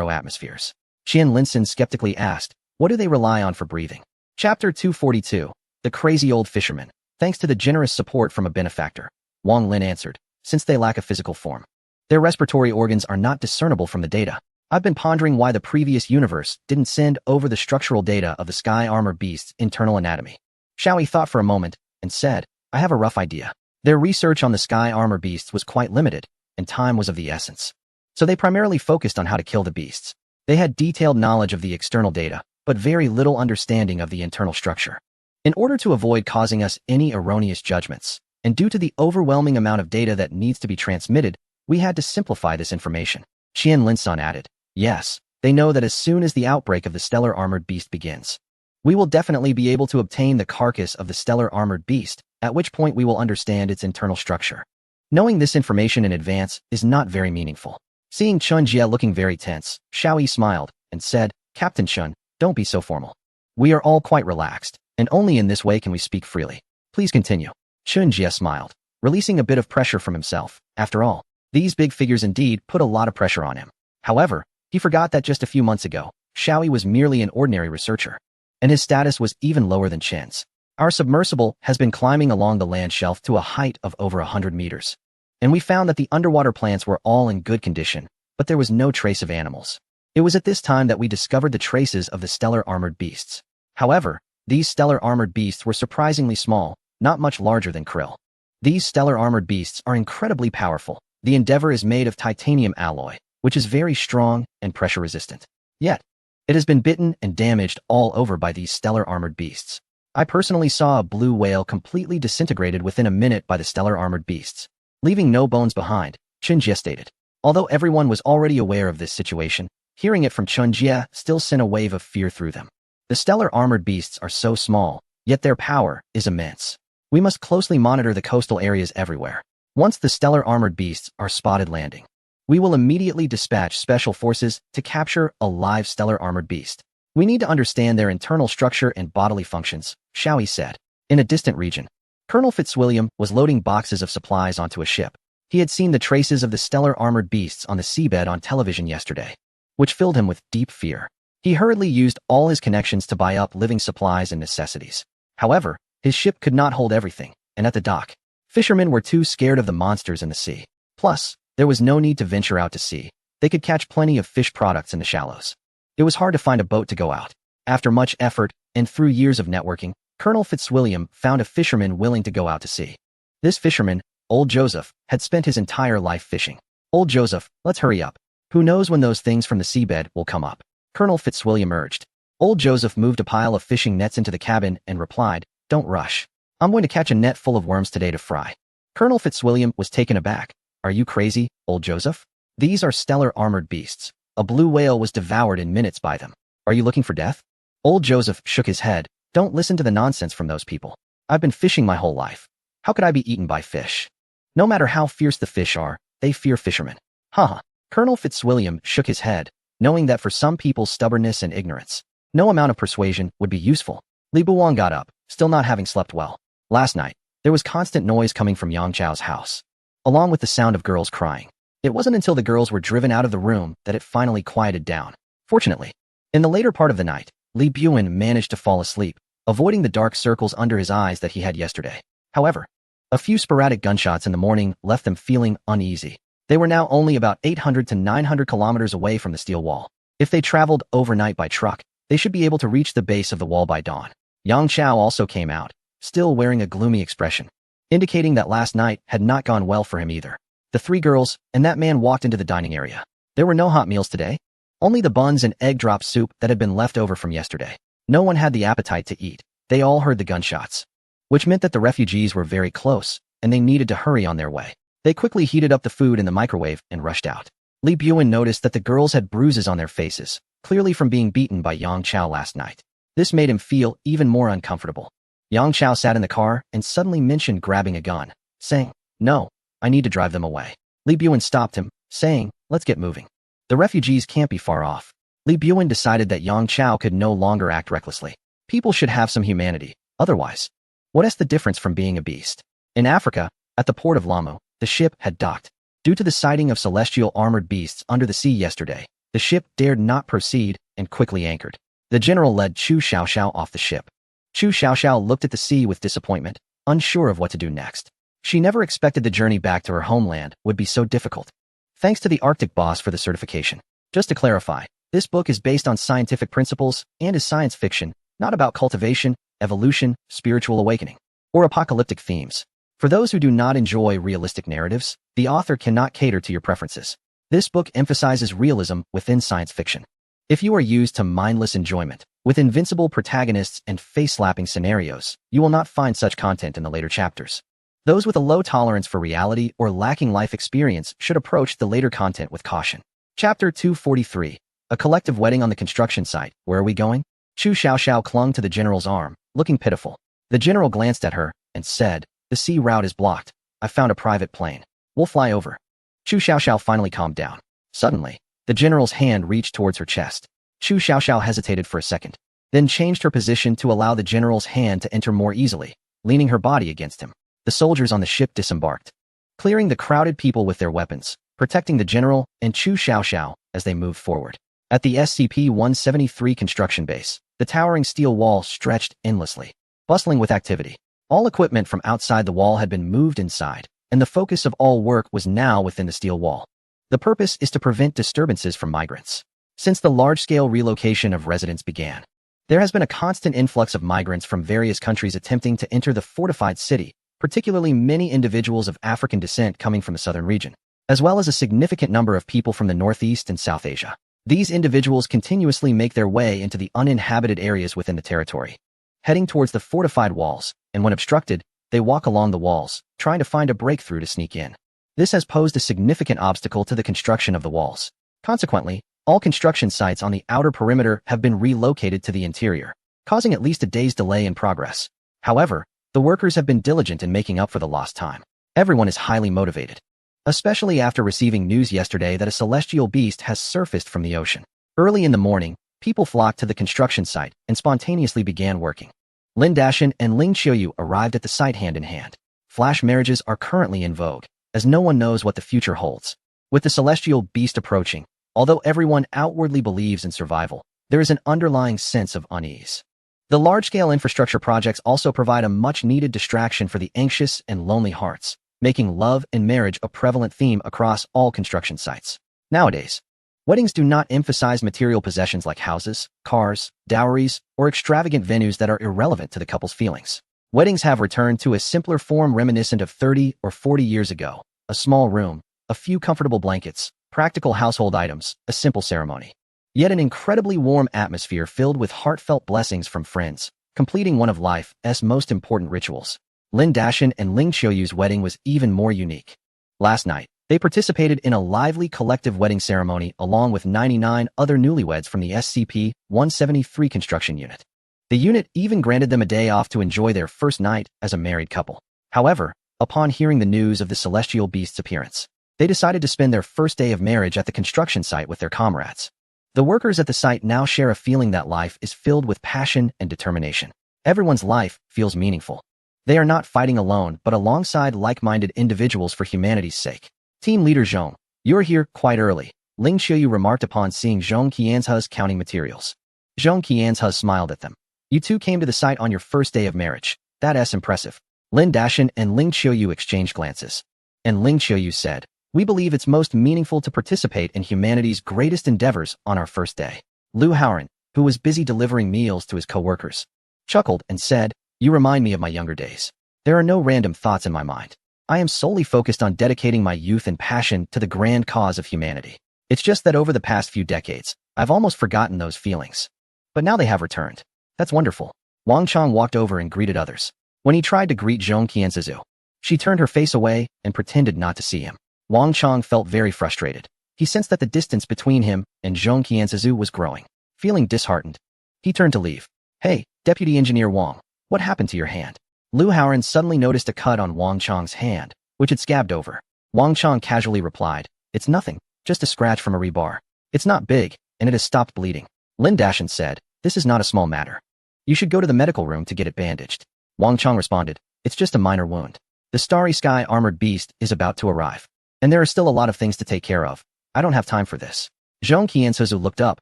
atmospheres. Qian Linson skeptically asked, what do they rely on for breathing? Chapter 242, The Crazy Old Fisherman. Thanks to the generous support from a benefactor, Wang Lin answered, since they lack a physical form, their respiratory organs are not discernible from the data. I've been pondering why the previous universe didn't send over the structural data of the Sky Armor Beast's internal anatomy. Xiao Yi thought for a moment and said, I have a rough idea. Their research on the Sky Armor Beasts was quite limited, and time was of the essence. So they primarily focused on how to kill the beasts. They had detailed knowledge of the external data, but very little understanding of the internal structure. In order to avoid causing us any erroneous judgments, and due to the overwhelming amount of data that needs to be transmitted, we had to simplify this information. Qian Linson added, yes, they know that as soon as the outbreak of the stellar armored beast begins, we will definitely be able to obtain the carcass of the stellar armored beast, at which point we will understand its internal structure. Knowing this information in advance is not very meaningful. Seeing Chen Jie looking very tense, Xiao Yi smiled and said, Captain Chen, don't be so formal. We are all quite relaxed, and only in this way can we speak freely. Please continue. Chen Jie smiled, releasing a bit of pressure from himself. After all, these big figures indeed put a lot of pressure on him. However, he forgot that just a few months ago, Xiao Yi was merely an ordinary researcher, and his status was even lower than Chen's. Our submersible has been climbing along the land shelf to a height of over 100 meters, and we found that the underwater plants were all in good condition, but there was no trace of animals. It was at this time that we discovered the traces of the stellar armored beasts. However, these stellar armored beasts were surprisingly small, not much larger than krill. These stellar armored beasts are incredibly powerful. The Endeavor is made of titanium alloy, which is very strong and pressure resistant. Yet, it has been bitten and damaged all over by these stellar armored beasts. I personally saw a blue whale completely disintegrated within a minute by the stellar armored beasts, leaving no bones behind, Chen Jie stated. Although everyone was already aware of this situation, hearing it from Chen Jie still sent a wave of fear through them. The stellar armored beasts are so small, yet their power is immense. We must closely monitor the coastal areas everywhere. Once the stellar armored beasts are spotted landing, we will immediately dispatch special forces to capture a live stellar armored beast. We need to understand their internal structure and bodily functions, Showie said. In a distant region, Colonel Fitzwilliam was loading boxes of supplies onto a ship. He had seen the traces of the stellar armored beasts on the seabed on television yesterday, which filled him with deep fear. He hurriedly used all his connections to buy up living supplies and necessities. However, his ship could not hold everything, and at the dock, fishermen were too scared of the monsters in the sea. Plus, there was no need to venture out to sea. They could catch plenty of fish products in the shallows. It was hard to find a boat to go out. After much effort, and through years of networking, Colonel Fitzwilliam found a fisherman willing to go out to sea. This fisherman, Old Joseph, had spent his entire life fishing. Old Joseph, let's hurry up. Who knows when those things from the seabed will come up? Colonel Fitzwilliam urged. Old Joseph moved a pile of fishing nets into the cabin and replied, "Don't rush. I'm going to catch a net full of worms today to fry." Colonel Fitzwilliam was taken aback. "Are you crazy, Old Joseph? These are stellar armored beasts. A blue whale was devoured in minutes by them. Are you looking for death?" Old Joseph shook his head. "Don't listen to the nonsense from those people. I've been fishing my whole life. How could I be eaten by fish? No matter how fierce the fish are, they fear fishermen." Haha. Colonel Fitzwilliam shook his head, knowing that for some people's stubbornness and ignorance, no amount of persuasion would be useful. Li Buwang got up, still not having slept well. Last night, there was constant noise coming from Yang Chao's house, along with the sound of girls crying. It wasn't until the girls were driven out of the room that it finally quieted down. Fortunately, in the later part of the night, Li Buwen managed to fall asleep, avoiding the dark circles under his eyes that he had yesterday. However, a few sporadic gunshots in the morning left them feeling uneasy. They were now only about 800 to 900 kilometers away from the steel wall. If they traveled overnight by truck, they should be able to reach the base of the wall by dawn. Yang Chao also came out, still wearing a gloomy expression, indicating that last night had not gone well for him either. The three girls and that man walked into the dining area. There were no hot meals today, only the buns and egg drop soup that had been left over from yesterday. No one had the appetite to eat. They all heard the gunshots, which meant that the refugees were very close, and they needed to hurry on their way. They quickly heated up the food in the microwave and rushed out. Li Buwen noticed that the girls had bruises on their faces, clearly from being beaten by Yang Chao last night. This made him feel even more uncomfortable. Yang Chao sat in the car and suddenly mentioned grabbing a gun, saying, "No, I need to drive them away." Li Buwen stopped him, saying, "Let's get moving. The refugees can't be far off." Li Buwen decided that Yang Chao could no longer act recklessly. People should have some humanity. Otherwise, what is the difference from being a beast? In Africa, at the port of Lamu, the ship had docked. Due to the sighting of celestial armored beasts under the sea yesterday, the ship dared not proceed and quickly anchored. The general led Chu Xiaoxiao off the ship. Chu Xiaoxiao looked at the sea with disappointment, unsure of what to do next. She never expected the journey back to her homeland would be so difficult. Thanks to the Arctic boss for the certification. Just to clarify, this book is based on scientific principles and is science fiction, not about cultivation, evolution, spiritual awakening, or apocalyptic themes. For those who do not enjoy realistic narratives, the author cannot cater to your preferences. This book emphasizes realism within science fiction. If you are used to mindless enjoyment, with invincible protagonists and face-slapping scenarios, you will not find such content in the later chapters. Those with a low tolerance for reality or lacking life experience should approach the later content with caution. Chapter 243. A collective wedding on the construction site. Where are we going? Chu Xiaoxiao clung to the general's arm, looking pitiful. The general glanced at her and said, "The sea route is blocked. I found a private plane. We'll fly over." Chu Xiaoxiao finally calmed down. Suddenly, the general's hand reached towards her chest. Chu Xiaoxiao hesitated for a second, then changed her position to allow the general's hand to enter more easily, leaning her body against him. The soldiers on the ship disembarked, clearing the crowded people with their weapons, protecting the general and Chu Xiaoxiao as they moved forward. At the SCP-173 construction base, the towering steel wall stretched endlessly, bustling with activity. All equipment from outside the wall had been moved inside, and the focus of all work was now within the steel wall. The purpose is to prevent disturbances from migrants. Since the large-scale relocation of residents began, there has been a constant influx of migrants from various countries attempting to enter the fortified city, particularly many individuals of African descent coming from the southern region, as well as a significant number of people from the Northeast and South Asia. These individuals continuously make their way into the uninhabited areas within the territory, heading towards the fortified walls, and when obstructed, they walk along the walls, trying to find a breakthrough to sneak in. This has posed a significant obstacle to the construction of the walls. Consequently, all construction sites on the outer perimeter have been relocated to the interior, causing at least a day's delay in progress. However, the workers have been diligent in making up for the lost time. Everyone is highly motivated, especially after receiving news yesterday that a celestial beast has surfaced from the ocean. Early in the morning, people flocked to the construction site and spontaneously began working. Lin Dashan and Ling Qiuyu arrived at the site hand in hand. Flash marriages are currently in vogue, as no one knows what the future holds. With the celestial beast approaching, although everyone outwardly believes in survival, there is an underlying sense of unease. The large-scale infrastructure projects also provide a much-needed distraction for the anxious and lonely hearts, making love and marriage a prevalent theme across all construction sites. Nowadays, weddings do not emphasize material possessions like houses, cars, dowries, or extravagant venues that are irrelevant to the couple's feelings. Weddings have returned to a simpler form reminiscent of 30 or 40 years ago: a small room, a few comfortable blankets, practical household items, a simple ceremony. Yet an incredibly warm atmosphere filled with heartfelt blessings from friends, completing one of life's most important rituals. Lin Dashan and Ling Qiuyu's wedding was even more unique. Last night, they participated in a lively collective wedding ceremony along with 99 other newlyweds from the SCP-173 construction unit. The unit even granted them a day off to enjoy their first night as a married couple. However, upon hearing the news of the celestial beast's appearance, they decided to spend their first day of marriage at the construction site with their comrades. The workers at the site now share a feeling that life is filled with passion and determination. Everyone's life feels meaningful. They are not fighting alone, but alongside like-minded individuals for humanity's sake. Team leader Zhong, you're here quite early, Ling Qiuyu remarked upon seeing Zhong Qianzhe's counting materials. Zhong Qianzhe smiled at them. You two came to the site on your first day of marriage. That's impressive. Lin Dashan and Ling Qiuyu exchanged glances. And Ling Qiuyu said, we believe it's most meaningful to participate in humanity's greatest endeavors on our first day. Lu Haoran, who was busy delivering meals to his co-workers, chuckled and said, you remind me of my younger days. There are no random thoughts in my mind. I am solely focused on dedicating my youth and passion to the grand cause of humanity. It's just that over the past few decades, I've almost forgotten those feelings. But now they have returned. That's wonderful. Wang Chong walked over and greeted others. When he tried to greet Zhong Qianzhe, she turned her face away and pretended not to see him. Wang Chong felt very frustrated. He sensed that the distance between him and Zhong Qianzhe was growing. Feeling disheartened, he turned to leave. Hey, Deputy Engineer Wang, what happened to your hand? Lu Haoran suddenly noticed a cut on Wang Chong's hand, which had scabbed over. Wang Chong casually replied, it's nothing, just a scratch from a rebar. It's not big, and it has stopped bleeding. Lin Dashan said, this is not a small matter. You should go to the medical room to get it bandaged. Wang Chong responded, it's just a minor wound. The Starry Sky armored beast is about to arrive. And there are still a lot of things to take care of. I don't have time for this. Zhong Qianzhe looked up,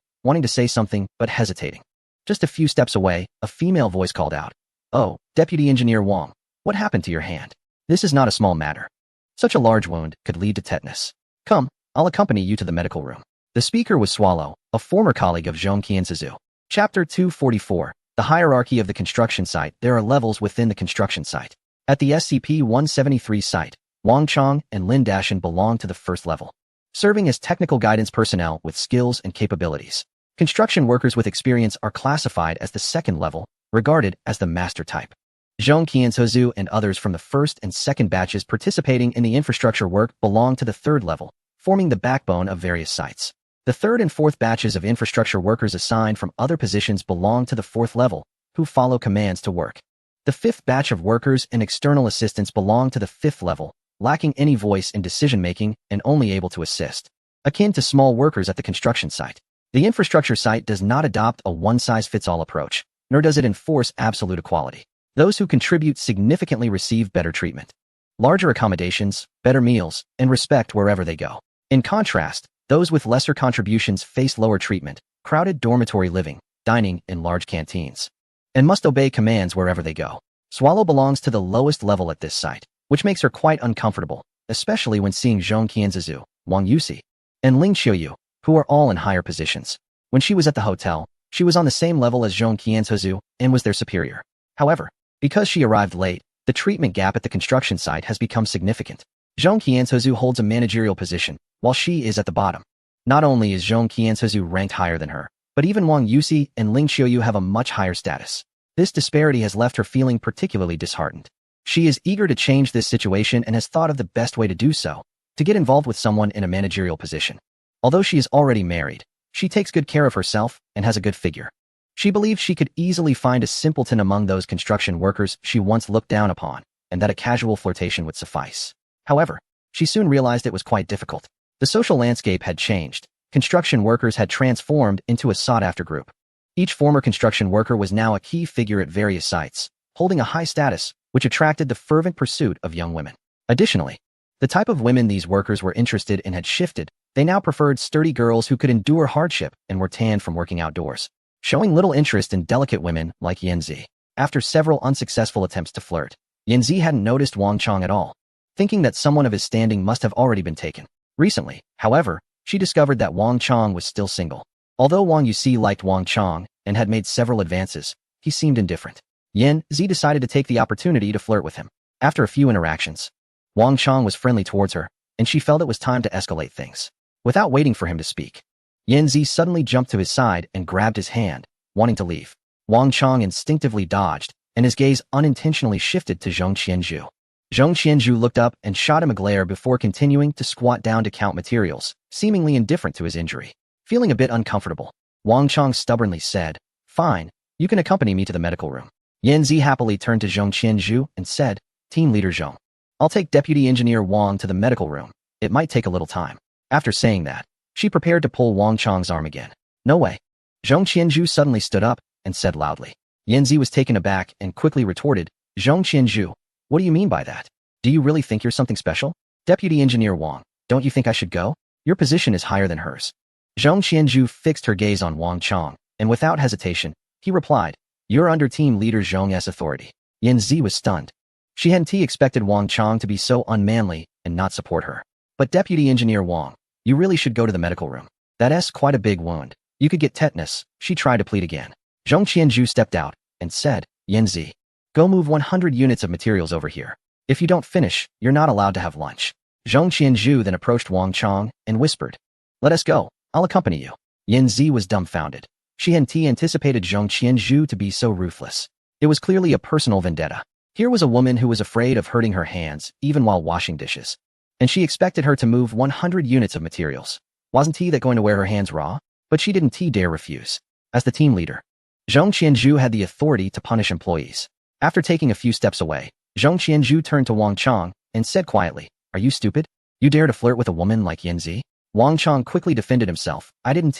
wanting to say something, but hesitating. Just a few steps away, a female voice called out. Oh, Deputy Engineer Wang, what happened to your hand? This is not a small matter. Such a large wound could lead to tetanus. Come, I'll accompany you to the medical room. The speaker was Swallow, a former colleague of Zhong Qianzhe. Chapter 244, The Hierarchy of the Construction Site. There are levels within the construction site. At the SCP-173 site, Wang Chong and Lin Dashan belong to the first level, serving as technical guidance personnel with skills and capabilities. Construction workers with experience are classified as the second level, regarded as the master type. Zhong Qianzhe and others from the first and second batches participating in the infrastructure work belong to the third level, forming the backbone of various sites. The third and fourth batches of infrastructure workers assigned from other positions belong to the fourth level, who follow commands to work. The fifth batch of workers and external assistants belong to the fifth level, lacking any voice in decision-making and only able to assist. Akin to small workers at the construction site, the infrastructure site does not adopt a one-size-fits-all approach, nor does it enforce absolute equality. Those who contribute significantly receive better treatment, larger accommodations, better meals, and respect wherever they go. In contrast, those with lesser contributions face lower treatment, crowded dormitory living, dining in large canteens, and must obey commands wherever they go. Swallow belongs to the lowest level at this site, which makes her quite uncomfortable, especially when seeing Zhong Qianzhe, Wang Yuxi, and Ling Qiuyu, who are all in higher positions. When she was at the hotel, she was on the same level as Zhong Qianzhe and was their superior. However, because she arrived late, the treatment gap at the construction site has become significant. Zhong Qianzhe holds a managerial position, while she is at the bottom. Not only is Zhong Qianzhe ranked higher than her, but even Wang Yuxi and Ling Qiuyu have a much higher status. This disparity has left her feeling particularly disheartened. She is eager to change this situation and has thought of the best way to do so, to get involved with someone in a managerial position. Although she is already married, she takes good care of herself and has a good figure. She believes she could easily find a simpleton among those construction workers she once looked down upon, and that a casual flirtation would suffice. However, she soon realized it was quite difficult. The social landscape had changed. Construction workers had transformed into a sought-after group. Each former construction worker was now a key figure at various sites, holding a high status, which attracted the fervent pursuit of young women. Additionally, the type of women these workers were interested in had shifted. They now preferred sturdy girls who could endure hardship and were tanned from working outdoors, showing little interest in delicate women like Yanzi. After several unsuccessful attempts to flirt, Yanzi hadn't noticed Wang Chong at all, thinking that someone of his standing must have already been taken. Recently, however, she discovered that Wang Chong was still single. Although Wang Yuxi liked Wang Chong and had made several advances, he seemed indifferent. Yanzi decided to take the opportunity to flirt with him. After a few interactions, Wang Chong was friendly towards her, and she felt it was time to escalate things. Without waiting for him to speak, Yanzi suddenly jumped to his side and grabbed his hand, wanting to leave. Wang Chong instinctively dodged, and his gaze unintentionally shifted to Zhong Qianzhu. Zhong Qianzhu looked up and shot him a glare before continuing to squat down to count materials, seemingly indifferent to his injury. Feeling a bit uncomfortable, Wang Chong stubbornly said, "Fine, you can accompany me to the medical room." Yanzi happily turned to Zhong Qianzhu and said, "Team leader Zhong, I'll take Deputy Engineer Wang to the medical room. It might take a little time." After saying that, she prepared to pull Wang Chong's arm again. "No way." Zhong Qianzhu suddenly stood up and said loudly. Yanzi was taken aback and quickly retorted, "Zhong Qianzhu, what do you mean by that? Do you really think you're something special? Deputy Engineer Wang, don't you think I should go? Your position is higher than hers." Zhong Qianzhu fixed her gaze on Wang Chong, and without hesitation, he replied, "You're under Team Leader Zhong's authority." Yanzi was stunned. She hadn't expected Wang Chong to be so unmanly and not support her. "But Deputy Engineer Wang, you really should go to the medical room. That's quite a big wound. You could get tetanus." She tried to plead again. Zhong Qianzhu stepped out and said, "Yanzi, go move 100 units of materials over here. If you don't finish, you're not allowed to have lunch." Zhong Qianzhu then approached Wang Chong and whispered, "Let us go. I'll accompany you." Yanzi was dumbfounded. She hadn't anticipated Zhong Qianzhu to be so ruthless. It was clearly a personal vendetta. Here was a woman who was afraid of hurting her hands, even while washing dishes. And she expected her to move 100 units of materials. Wasn't that going to wear her hands raw? But she didn't dare refuse. As the team leader, Zhong Qianzhu had the authority to punish employees. After taking a few steps away, Zhong Qianzhu turned to Wang Chong and said quietly, "Are you stupid? You dare to flirt with a woman like Yanzi?" Wang Chong quickly defended himself. "I didn't."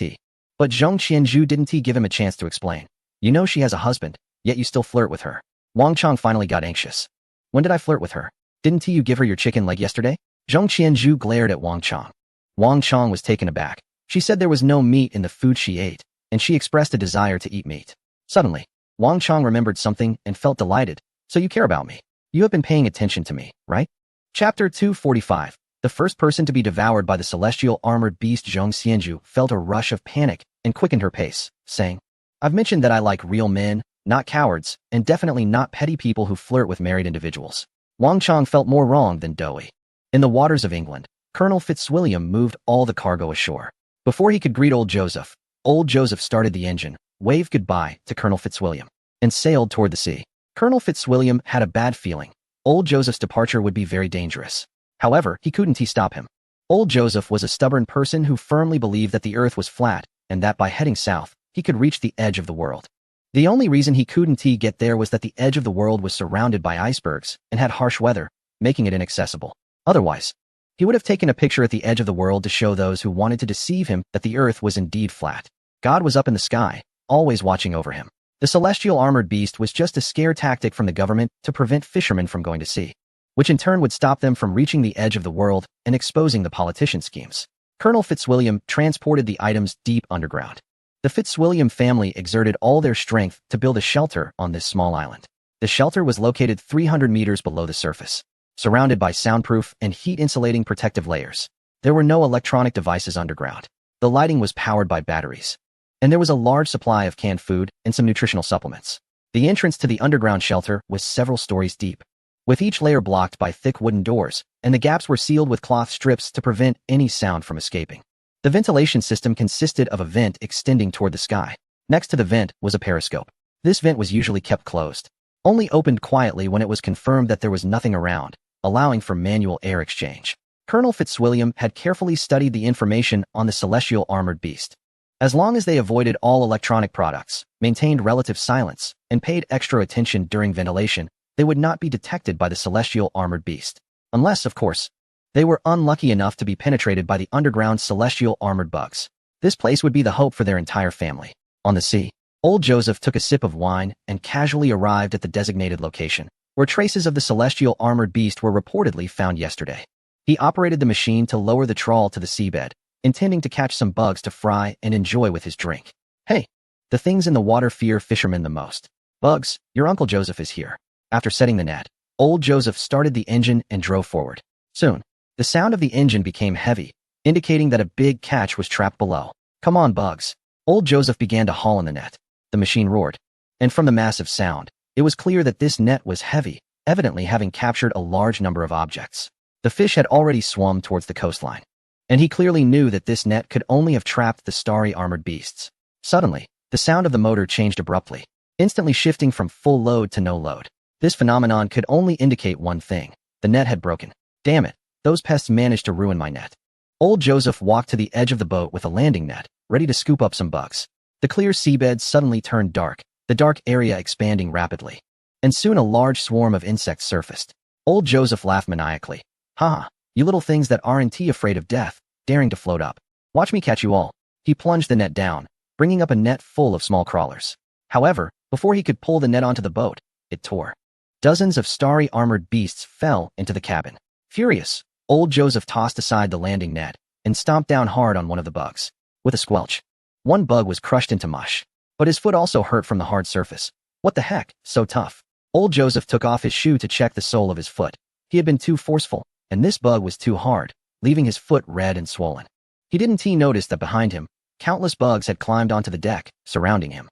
But Zhong Qianzhu didn't give him a chance to explain. "You know she has a husband, yet you still flirt with her." Wang Chong finally got anxious. "When did I flirt with her? Didn't you give her your chicken leg yesterday?" Zhong Qianzhu glared at Wang Chong. Wang Chong was taken aback. She said there was no meat in the food she ate, and she expressed a desire to eat meat. Suddenly, Wang Chong remembered something and felt delighted. "So you care about me. You have been paying attention to me, right?" Chapter 245. The first person to be devoured by the celestial armored beast. Zhong Qianzhu felt a rush of panic and quickened her pace, saying, "I've mentioned that I like real men, not cowards, and definitely not petty people who flirt with married individuals." Wang Chong felt more wrong than doughy. In the waters of England, Colonel Fitzwilliam moved all the cargo ashore. Before he could greet Old Joseph started the engine, waved goodbye to Colonel Fitzwilliam, and sailed toward the sea. Colonel Fitzwilliam had a bad feeling. Old Joseph's departure would be very dangerous. However, he couldn't stop him. Old Joseph was a stubborn person who firmly believed that the earth was flat, and that by heading south, he could reach the edge of the world. The only reason he couldn't get there was that the edge of the world was surrounded by icebergs and had harsh weather, making it inaccessible. Otherwise, he would have taken a picture at the edge of the world to show those who wanted to deceive him that the earth was indeed flat. God was up in the sky, always watching over him. The celestial armored beast was just a scare tactic from the government to prevent fishermen from going to sea, which in turn would stop them from reaching the edge of the world and exposing the politicians' schemes. Colonel Fitzwilliam transported the items deep underground. The Fitzwilliam family exerted all their strength to build a shelter on this small island. The shelter was located 300 meters below the surface, surrounded by soundproof and heat-insulating protective layers. There were no electronic devices underground. The lighting was powered by batteries, and there was a large supply of canned food and some nutritional supplements. The entrance to the underground shelter was several stories deep, with each layer blocked by thick wooden doors, and the gaps were sealed with cloth strips to prevent any sound from escaping. The ventilation system consisted of a vent extending toward the sky. Next to the vent was a periscope. This vent was usually kept closed, only opened quietly when it was confirmed that there was nothing around, allowing for manual air exchange. Colonel Fitzwilliam had carefully studied the information on the celestial armored beast. As long as they avoided all electronic products, maintained relative silence, and paid extra attention during ventilation, they would not be detected by the celestial armored beast. Unless, of course, they were unlucky enough to be penetrated by the underground celestial armored bugs. This place would be the hope for their entire family. On the sea, old Joseph took a sip of wine and casually arrived at the designated location, where traces of the celestial armored beast were reportedly found yesterday. He operated the machine to lower the trawl to the seabed, intending to catch some bugs to fry and enjoy with his drink. Hey, the things in the water fear fishermen the most. Bugs, your Uncle Joseph is here. After setting the net, old Joseph started the engine and drove forward. Soon, the sound of the engine became heavy, indicating that a big catch was trapped below. Come on, Bugs. Old Joseph began to haul in the net. The machine roared, and from the massive sound, it was clear that this net was heavy, evidently having captured a large number of objects. The fish had already swum towards the coastline, and he clearly knew that this net could only have trapped the starry armored beasts. Suddenly, the sound of the motor changed abruptly, instantly shifting from full load to no load. This phenomenon could only indicate one thing. The net had broken. Damn it, those pests managed to ruin my net. Old Joseph walked to the edge of the boat with a landing net, ready to scoop up some bugs. The clear seabed suddenly turned dark, the dark area expanding rapidly. And soon a large swarm of insects surfaced. Old Joseph laughed maniacally. Ha, you little things that aren't afraid of death, daring to float up. Watch me catch you all. He plunged the net down, bringing up a net full of small crawlers. However, before he could pull the net onto the boat, it tore. Dozens of starry armored beasts fell into the cabin. Furious, old Joseph tossed aside the landing net and stomped down hard on one of the bugs. With a squelch, one bug was crushed into mush, but his foot also hurt from the hard surface. What the heck, so tough? Old Joseph took off his shoe to check the sole of his foot. He had been too forceful, and this bug was too hard, leaving his foot red and swollen. He didn't notice that behind him, countless bugs had climbed onto the deck, surrounding him.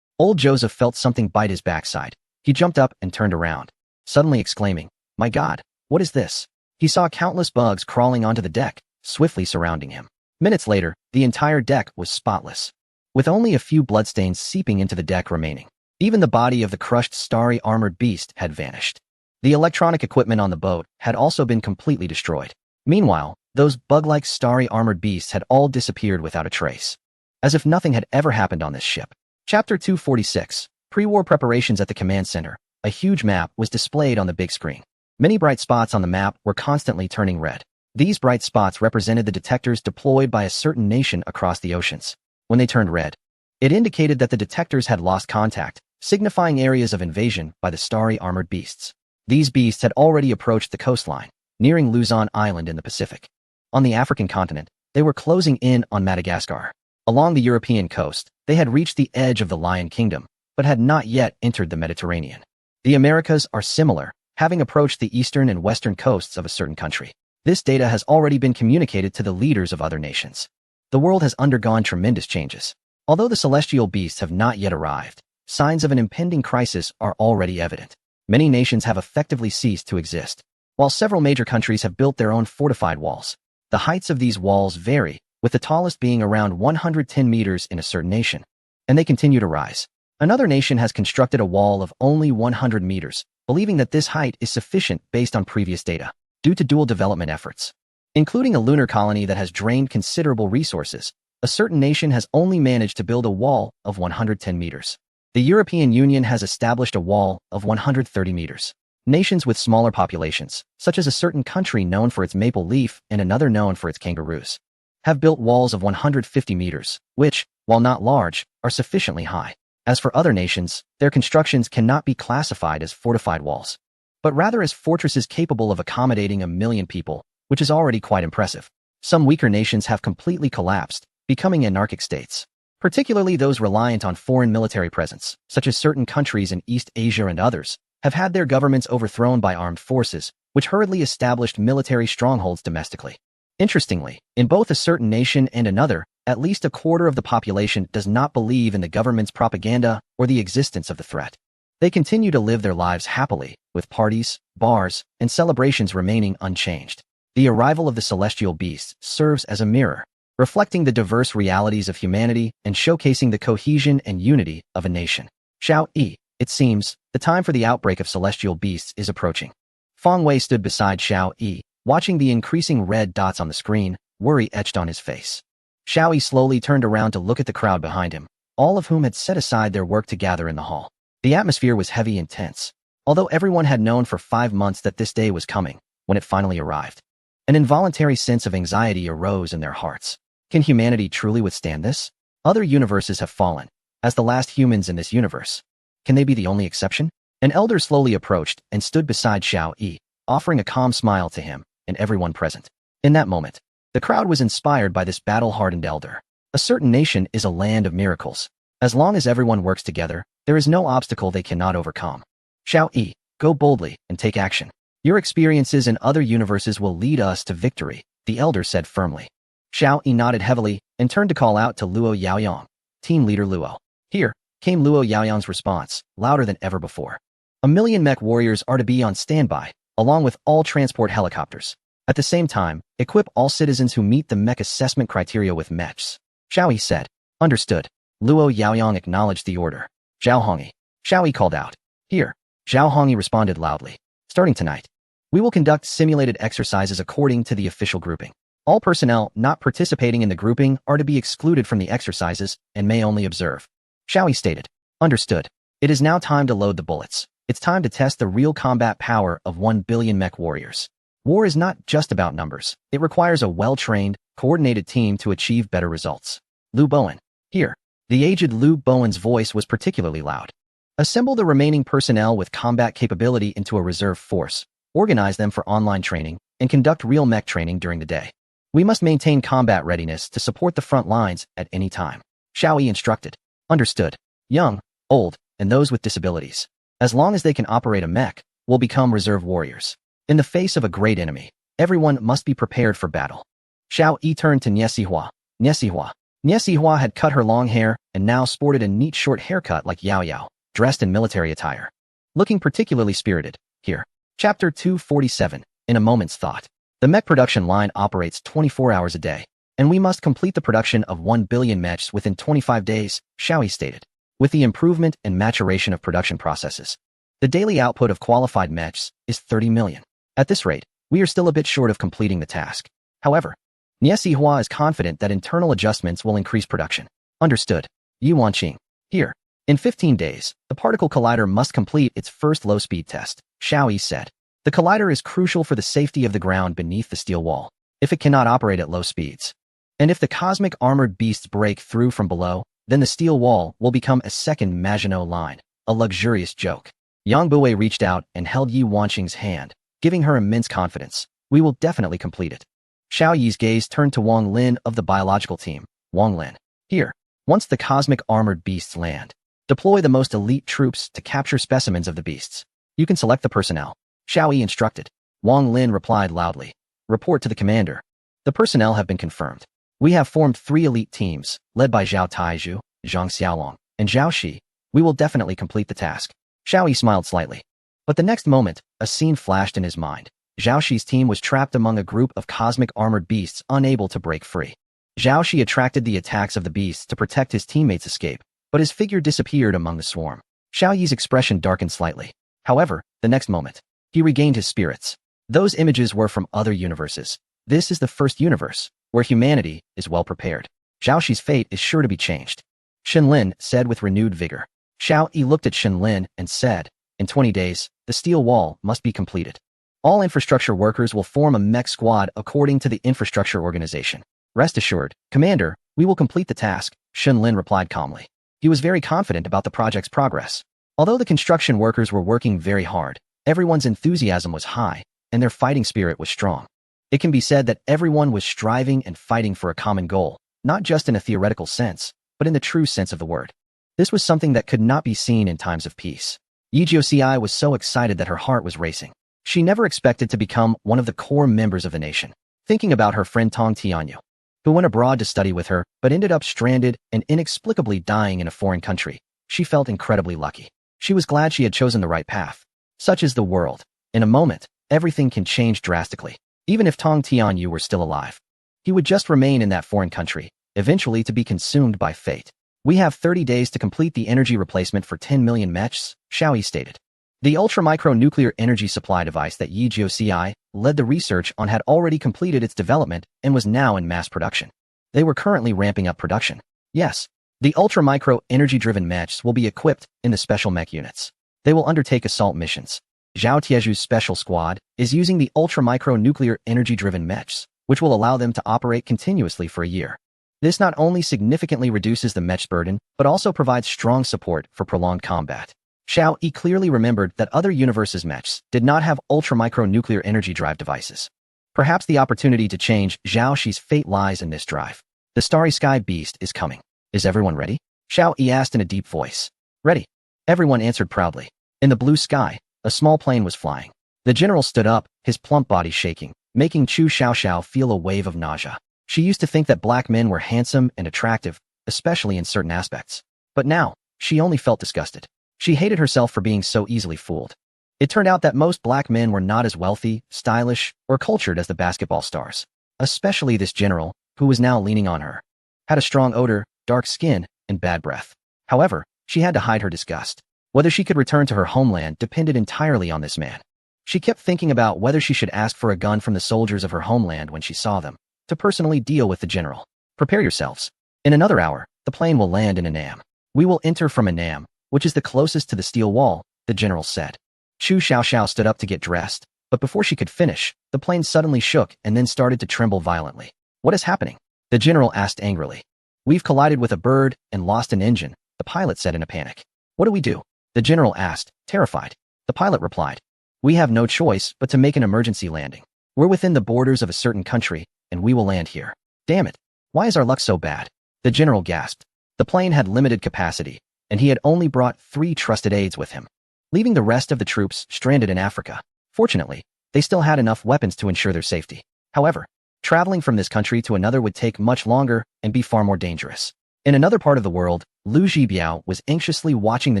Old Joseph felt something bite his backside. He jumped up and turned around, suddenly exclaiming, "My God, what is this?" He saw countless bugs crawling onto the deck, swiftly surrounding him. Minutes later, the entire deck was spotless, with only a few bloodstains seeping into the deck remaining. Even the body of the crushed starry armored beast had vanished. The electronic equipment on the boat had also been completely destroyed. Meanwhile, those bug-like starry armored beasts had all disappeared without a trace, as if nothing had ever happened on this ship. Chapter 246. Pre-war preparations at the command center. A huge map was displayed on the big screen. Many bright spots on the map were constantly turning red. These bright spots represented the detectors deployed by a certain nation across the oceans. When they turned red, it indicated that the detectors had lost contact, signifying areas of invasion by the starry armored beasts. These beasts had already approached the coastline, nearing Luzon Island in the Pacific. On the African continent, they were closing in on Madagascar. Along the European coast, they had reached the edge of the Lion Kingdom, but had not yet entered the Mediterranean. The Americas are similar, having approached the eastern and western coasts of a certain country. This data has already been communicated to the leaders of other nations. The world has undergone tremendous changes. Although the celestial beasts have not yet arrived, signs of an impending crisis are already evident. Many nations have effectively ceased to exist, while several major countries have built their own fortified walls. The heights of these walls vary, with the tallest being around 110 meters in a certain nation, and they continue to rise. Another nation has constructed a wall of only 100 meters, believing that this height is sufficient based on previous data. Due to dual development efforts, including a lunar colony that has drained considerable resources, a certain nation has only managed to build a wall of 110 meters. The European Union has established a wall of 130 meters. Nations with smaller populations, such as a certain country known for its maple leaf and another known for its kangaroos, have built walls of 150 meters, which, while not large, are sufficiently high. As for other nations, their constructions cannot be classified as fortified walls, but rather as fortresses capable of accommodating 1 million people, which is already quite impressive. Some weaker nations have completely collapsed, becoming anarchic states, particularly those reliant on foreign military presence, such as certain countries in East Asia and others, have had their governments overthrown by armed forces, which hurriedly established military strongholds domestically. Interestingly, in both a certain nation and another, at least a quarter of the population does not believe in the government's propaganda or the existence of the threat. They continue to live their lives happily, with parties, bars, and celebrations remaining unchanged. The arrival of the celestial beasts serves as a mirror, reflecting the diverse realities of humanity and showcasing the cohesion and unity of a nation. Xiao-Yi, it seems, the time for the outbreak of celestial beasts is approaching. Feng Wei stood beside Xiao-Yi, watching the increasing red dots on the screen, worry etched on his face. Xiao-Yi slowly turned around to look at the crowd behind him, all of whom had set aside their work to gather in the hall. The atmosphere was heavy and tense. Although everyone had known for 5 months that this day was coming, when it finally arrived. An involuntary sense of anxiety arose in their hearts. Can humanity truly withstand this? Other universes have fallen, as the last humans in this universe. Can they be the only exception? An elder slowly approached and stood beside Xiao Yi, offering a calm smile to him and everyone present. In that moment, the crowd was inspired by this battle-hardened elder. A certain nation is a land of miracles. As long as everyone works together, there is no obstacle they cannot overcome. Xiao Yi, go boldly and take action. Your experiences in other universes will lead us to victory, the elder said firmly. Xiao Yi nodded heavily and turned to call out to Luo Yaoyang, team leader Luo. Here came Luo Yaoyang's response, louder than ever before. 1,000,000 mech warriors are to be on standby, along with all transport helicopters. At the same time, equip all citizens who meet the mech assessment criteria with mechs. Xiao Yi said. Understood. Luo Yaoyang acknowledged the order. Zhao Hongyi. Xiao Yi called out. Here. Zhao Hongyi responded loudly. Starting tonight, we will conduct simulated exercises according to the official grouping. All personnel not participating in the grouping are to be excluded from the exercises and may only observe. Xiao Yi stated. Understood. It is now time to load the bullets. It's time to test the real combat power of 1,000,000,000 mech warriors. War is not just about numbers. It requires a well-trained, coordinated team to achieve better results. Lu Bowen. Here. The aged Lu Bowen's voice was particularly loud. Assemble the remaining personnel with combat capability into a reserve force, organize them for online training, and conduct real mech training during the day. We must maintain combat readiness to support the front lines at any time. Xiao Yi instructed. Understood. Young, old, and those with disabilities, as long as they can operate a mech, will become reserve warriors. In the face of a great enemy, everyone must be prepared for battle. Xiao Yi turned to Nie Sihua. Nie Sihua. Nie Sihua had cut her long hair and now sported a neat short haircut like Yao Yao, dressed in military attire. Looking particularly spirited. Here. Chapter 247. In a moment's thought. The mech production line operates 24 hours a day, and we must complete the production of 1,000,000,000 mechs within 25 days, Xiao Yi stated. With the improvement and maturation of production processes, the daily output of qualified mechs is 30 million. At this rate, we are still a bit short of completing the task. However, Nie Sihua is confident that internal adjustments will increase production. Understood. Yu Wanqing. Here. In 15 days, the particle collider must complete its first low-speed test, Xiao Yi said. The collider is crucial for the safety of the ground beneath the steel wall, if it cannot operate at low speeds. And if the cosmic armored beasts break through from below, then the steel wall will become a second Maginot Line, a luxurious joke. Yang Buwei reached out and held Yu Wanqing's hand, giving her immense confidence. We will definitely complete it. Xiao Yi's gaze turned to Wang Lin of the biological team. Wang Lin. Here. Once the cosmic armored beasts land, deploy the most elite troops to capture specimens of the beasts. You can select the personnel. Xiao Yi instructed. Wang Lin replied loudly. Report to the commander. The personnel have been confirmed. We have formed 3 elite teams, led by Zhao Taizhu, Zhang Xiaolong, and Zhao Shi. We will definitely complete the task. Xiao Yi smiled slightly. But the next moment, a scene flashed in his mind. Zhao Shi's team was trapped among a group of cosmic armored beasts unable to break free. Zhao Shi attracted the attacks of the beasts to protect his teammates' escape, but his figure disappeared among the swarm. Xiao Yi's expression darkened slightly. However, the next moment, he regained his spirits. Those images were from other universes. This is the first universe, where humanity is well prepared. Zhao Shi's fate is sure to be changed. Shen Lin said with renewed vigor. Xiao Yi looked at Shen Lin and said, in 20 days, the steel wall must be completed. All infrastructure workers will form a mech squad according to the infrastructure organization. Rest assured, Commander, we will complete the task, Shen Lin replied calmly. He was very confident about the project's progress. Although the construction workers were working very hard, everyone's enthusiasm was high, and their fighting spirit was strong. It can be said that everyone was striving and fighting for a common goal, not just in a theoretical sense, but in the true sense of the word. This was something that could not be seen in times of peace. Yi Jiuxi was so excited that her heart was racing. She never expected to become one of the core members of the nation. Thinking about her friend Tong Tianyu, who went abroad to study with her, but ended up stranded and inexplicably dying in a foreign country, she felt incredibly lucky. She was glad she had chosen the right path. Such is the world. In a moment, everything can change drastically. Even if Tong Tianyu were still alive, he would just remain in that foreign country, eventually to be consumed by fate. We have 30 days to complete the energy replacement for 10 million mechs, Xiao Yi stated. The ultra-micro nuclear energy supply device that Yi Jiuxi led the research on had already completed its development and was now in mass production. They were currently ramping up production. Yes, the ultra-micro energy-driven mechs will be equipped in the special mech units. They will undertake assault missions. Zhao Tieju's special squad is using the ultra-micro nuclear energy-driven mechs, which will allow them to operate continuously for a year. This not only significantly reduces the mech's burden, but also provides strong support for prolonged combat. Xiao Yi clearly remembered that other universes' mechs did not have ultra-micro nuclear energy drive devices. Perhaps the opportunity to change Zhao Shi's fate lies in this drive. The Starry Sky Beast is coming. Is everyone ready? Xiao Yi asked in a deep voice. Ready. Everyone answered proudly. In the blue sky, a small plane was flying. The general stood up, his plump body shaking, making Chu Xiaoxiao feel a wave of nausea. She used to think that black men were handsome and attractive, especially in certain aspects. But now, she only felt disgusted. She hated herself for being so easily fooled. It turned out that most black men were not as wealthy, stylish, or cultured as the basketball stars. Especially this general, who was now leaning on her. Had a strong odor, dark skin, and bad breath. However, she had to hide her disgust. Whether she could return to her homeland depended entirely on this man. She kept thinking about whether she should ask for a gun from the soldiers of her homeland when she saw them, to personally deal with the general. Prepare yourselves. In another hour, the plane will land in Annam. We will enter from Annam, which is the closest to the steel wall, the general said. Chu Xiaoxiao stood up to get dressed, but before she could finish, the plane suddenly shook and then started to tremble violently. What is happening? The general asked angrily. We've collided with a bird and lost an engine, the pilot said in a panic. What do we do? The general asked, terrified. The pilot replied. We have no choice but to make an emergency landing. We're within the borders of a certain country, and we will land here. Damn it. Why is our luck so bad? The general gasped. The plane had limited capacity, and he had only brought 3 trusted aides with him, leaving the rest of the troops stranded in Africa. Fortunately, they still had enough weapons to ensure their safety. However, traveling from this country to another would take much longer and be far more dangerous. In another part of the world, Lu Zhibiao was anxiously watching the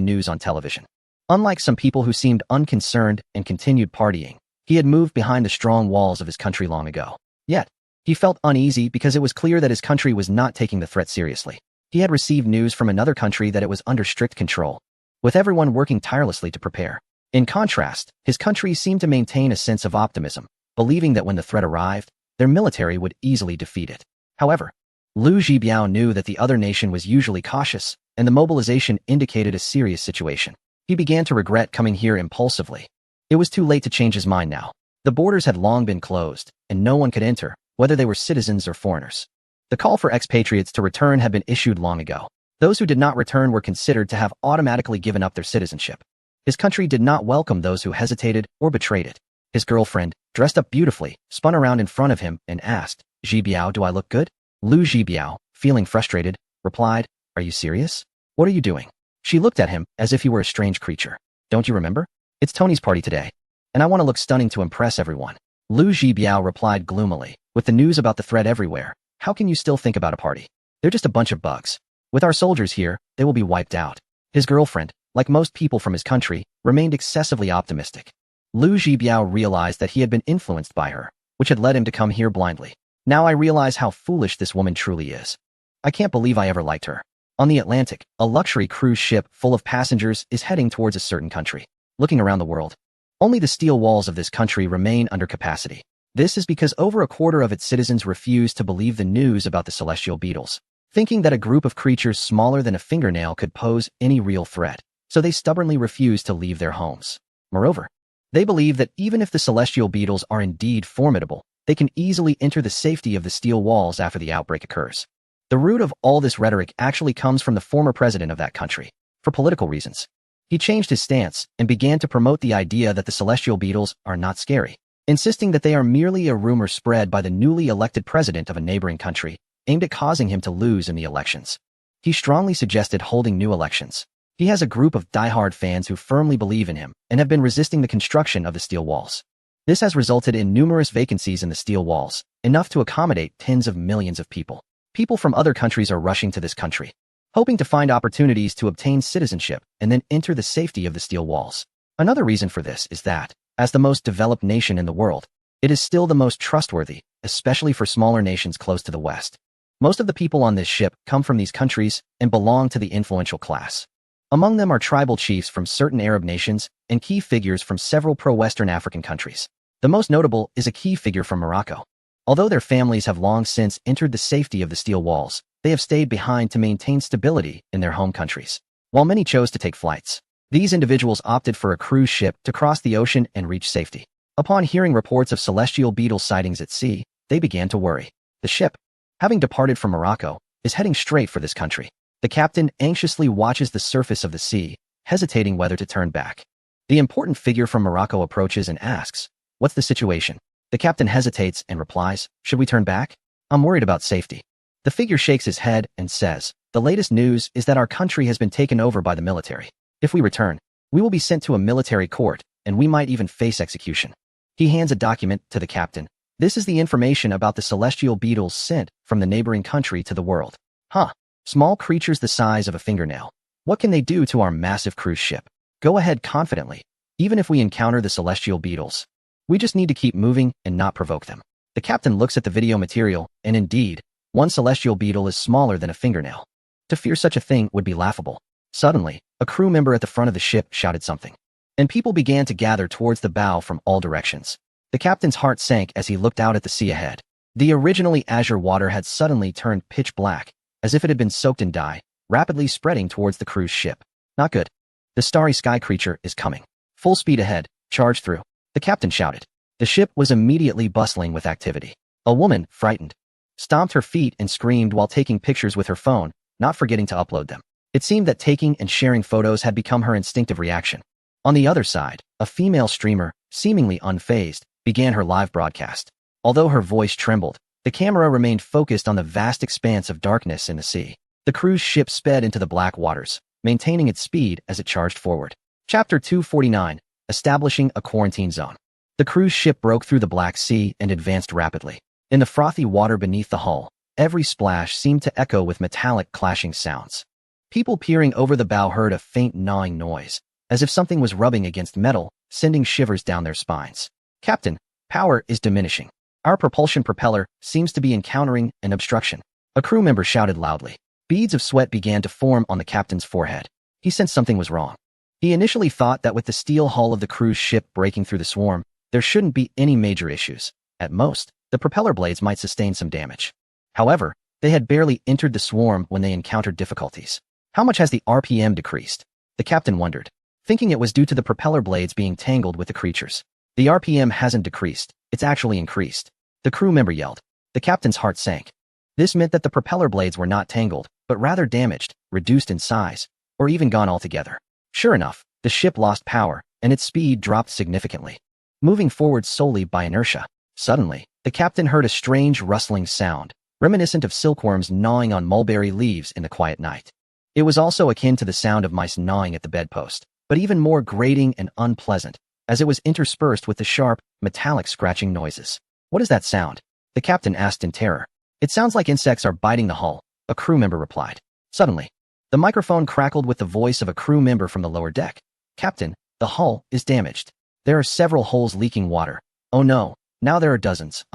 news on television. Unlike some people who seemed unconcerned and continued partying, he had moved behind the strong walls of his country long ago. Yet, he felt uneasy because it was clear that his country was not taking the threat seriously. He had received news from another country that it was under strict control, with everyone working tirelessly to prepare. In contrast, his country seemed to maintain a sense of optimism, believing that when the threat arrived, their military would easily defeat it. However, Lu Zhibiao knew that the other nation was usually cautious, and the mobilization indicated a serious situation. He began to regret coming here impulsively. It was too late to change his mind now. The borders had long been closed, and no one could enter, whether they were citizens or foreigners. The call for expatriates to return had been issued long ago. Those who did not return were considered to have automatically given up their citizenship. His country did not welcome those who hesitated or betrayed it. His girlfriend, dressed up beautifully, spun around in front of him and asked, Zhibiao, do I look good? Lu Zhibiao, feeling frustrated, replied, Are you serious? What are you doing? She looked at him as if he were a strange creature. Don't you remember? It's Tony's party today, and I want to look stunning to impress everyone. Lu Zhibiao replied gloomily, with the news about the threat everywhere. How can you still think about a party? They're just a bunch of bugs. With our soldiers here, they will be wiped out. His girlfriend, like most people from his country, remained excessively optimistic. Lu Zhibiao realized that he had been influenced by her, which had led him to come here blindly. Now I realize how foolish this woman truly is. I can't believe I ever liked her. On the Atlantic, a luxury cruise ship full of passengers is heading towards a certain country. Looking around the world, only the steel walls of this country remain under capacity. This is because over a quarter of its citizens refuse to believe the news about the celestial beetles, thinking that a group of creatures smaller than a fingernail could pose any real threat, so they stubbornly refuse to leave their homes. Moreover, they believe that even if the celestial beetles are indeed formidable, they can easily enter the safety of the steel walls after the outbreak occurs. The root of all this rhetoric actually comes from the former president of that country. For political reasons, he changed his stance and began to promote the idea that the celestial beetles are not scary, insisting that they are merely a rumor spread by the newly elected president of a neighboring country, aimed at causing him to lose in the elections. He strongly suggested holding new elections. He has a group of die-hard fans who firmly believe in him and have been resisting the construction of the steel walls. This has resulted in numerous vacancies in the steel walls, enough to accommodate tens of millions of people. People from other countries are rushing to this country, hoping to find opportunities to obtain citizenship and then enter the safety of the steel walls. Another reason for this is that, as the most developed nation in the world, it is still the most trustworthy, especially for smaller nations close to the West. Most of the people on this ship come from these countries and belong to the influential class. Among them are tribal chiefs from certain Arab nations and key figures from several pro-Western African countries. The most notable is a key figure from Morocco. Although their families have long since entered the safety of the steel walls, they have stayed behind to maintain stability in their home countries. While many chose to take flights, These individuals opted for a cruise ship to cross the ocean and reach safety. Upon hearing reports of celestial beetle sightings at sea, they began to worry. The ship, having departed from Morocco, is heading straight for this country. The captain anxiously watches the surface of the sea, hesitating whether to turn back. The important figure from Morocco approaches and asks, "What's the situation?" The captain hesitates and replies, "Should we turn back? I'm worried about safety." The figure shakes his head and says, "The latest news is that our country has been taken over by the military. If we return, we will be sent to a military court, and we might even face execution." He hands a document to the captain. This is the information about the celestial beetles sent from the neighboring country to the world. Huh. Small creatures the size of a fingernail. What can they do to our massive cruise ship? Go ahead confidently. Even if we encounter the celestial beetles, we just need to keep moving and not provoke them. The captain looks at the video material, and indeed, one celestial beetle is smaller than a fingernail. To fear such a thing would be laughable. Suddenly, a crew member at the front of the ship shouted something, and people began to gather towards the bow from all directions. The captain's heart sank as he looked out at the sea ahead. The originally azure water had suddenly turned pitch black, as if it had been soaked in dye, rapidly spreading towards the cruise ship. Not good. The starry sky creature is coming. Full speed ahead, charge through. The captain shouted. The ship was immediately bustling with activity. A woman, frightened, stomped her feet and screamed while taking pictures with her phone, not forgetting to upload them. It seemed that taking and sharing photos had become her instinctive reaction. On the other side, a female streamer, seemingly unfazed, began her live broadcast. Although her voice trembled, the camera remained focused on the vast expanse of darkness in the sea. The cruise ship sped into the black waters, maintaining its speed as it charged forward. Chapter 249, Establishing a Quarantine Zone. The cruise ship broke through the Black Sea and advanced rapidly. In the frothy water beneath the hull, every splash seemed to echo with metallic clashing sounds. People peering over the bow heard a faint gnawing noise, as if something was rubbing against metal, sending shivers down their spines. "Captain, power is diminishing. Our propulsion propeller seems to be encountering an obstruction." A crew member shouted loudly. Beads of sweat began to form on the captain's forehead. He sensed something was wrong. He initially thought that with the steel hull of the cruise ship breaking through the swarm, there shouldn't be any major issues. At most, the propeller blades might sustain some damage. However, they had barely entered the swarm when they encountered difficulties. How much has the RPM decreased? The captain wondered, thinking it was due to the propeller blades being tangled with the creatures. The RPM hasn't decreased, it's actually increased. The crew member yelled. The captain's heart sank. This meant that the propeller blades were not tangled, but rather damaged, reduced in size, or even gone altogether. Sure enough, the ship lost power, and its speed dropped significantly, moving forward solely by inertia. Suddenly, the captain heard a strange rustling sound, reminiscent of silkworms gnawing on mulberry leaves in the quiet night. It was also akin to the sound of mice gnawing at the bedpost, but even more grating and unpleasant, as it was interspersed with the sharp, metallic scratching noises. "What is that sound?" the captain asked in terror. "It sounds like insects are biting the hull," a crew member replied. Suddenly, the microphone crackled with the voice of a crew member from the lower deck. "Captain, the hull is damaged. There are several holes leaking water. Oh no, now there are dozens,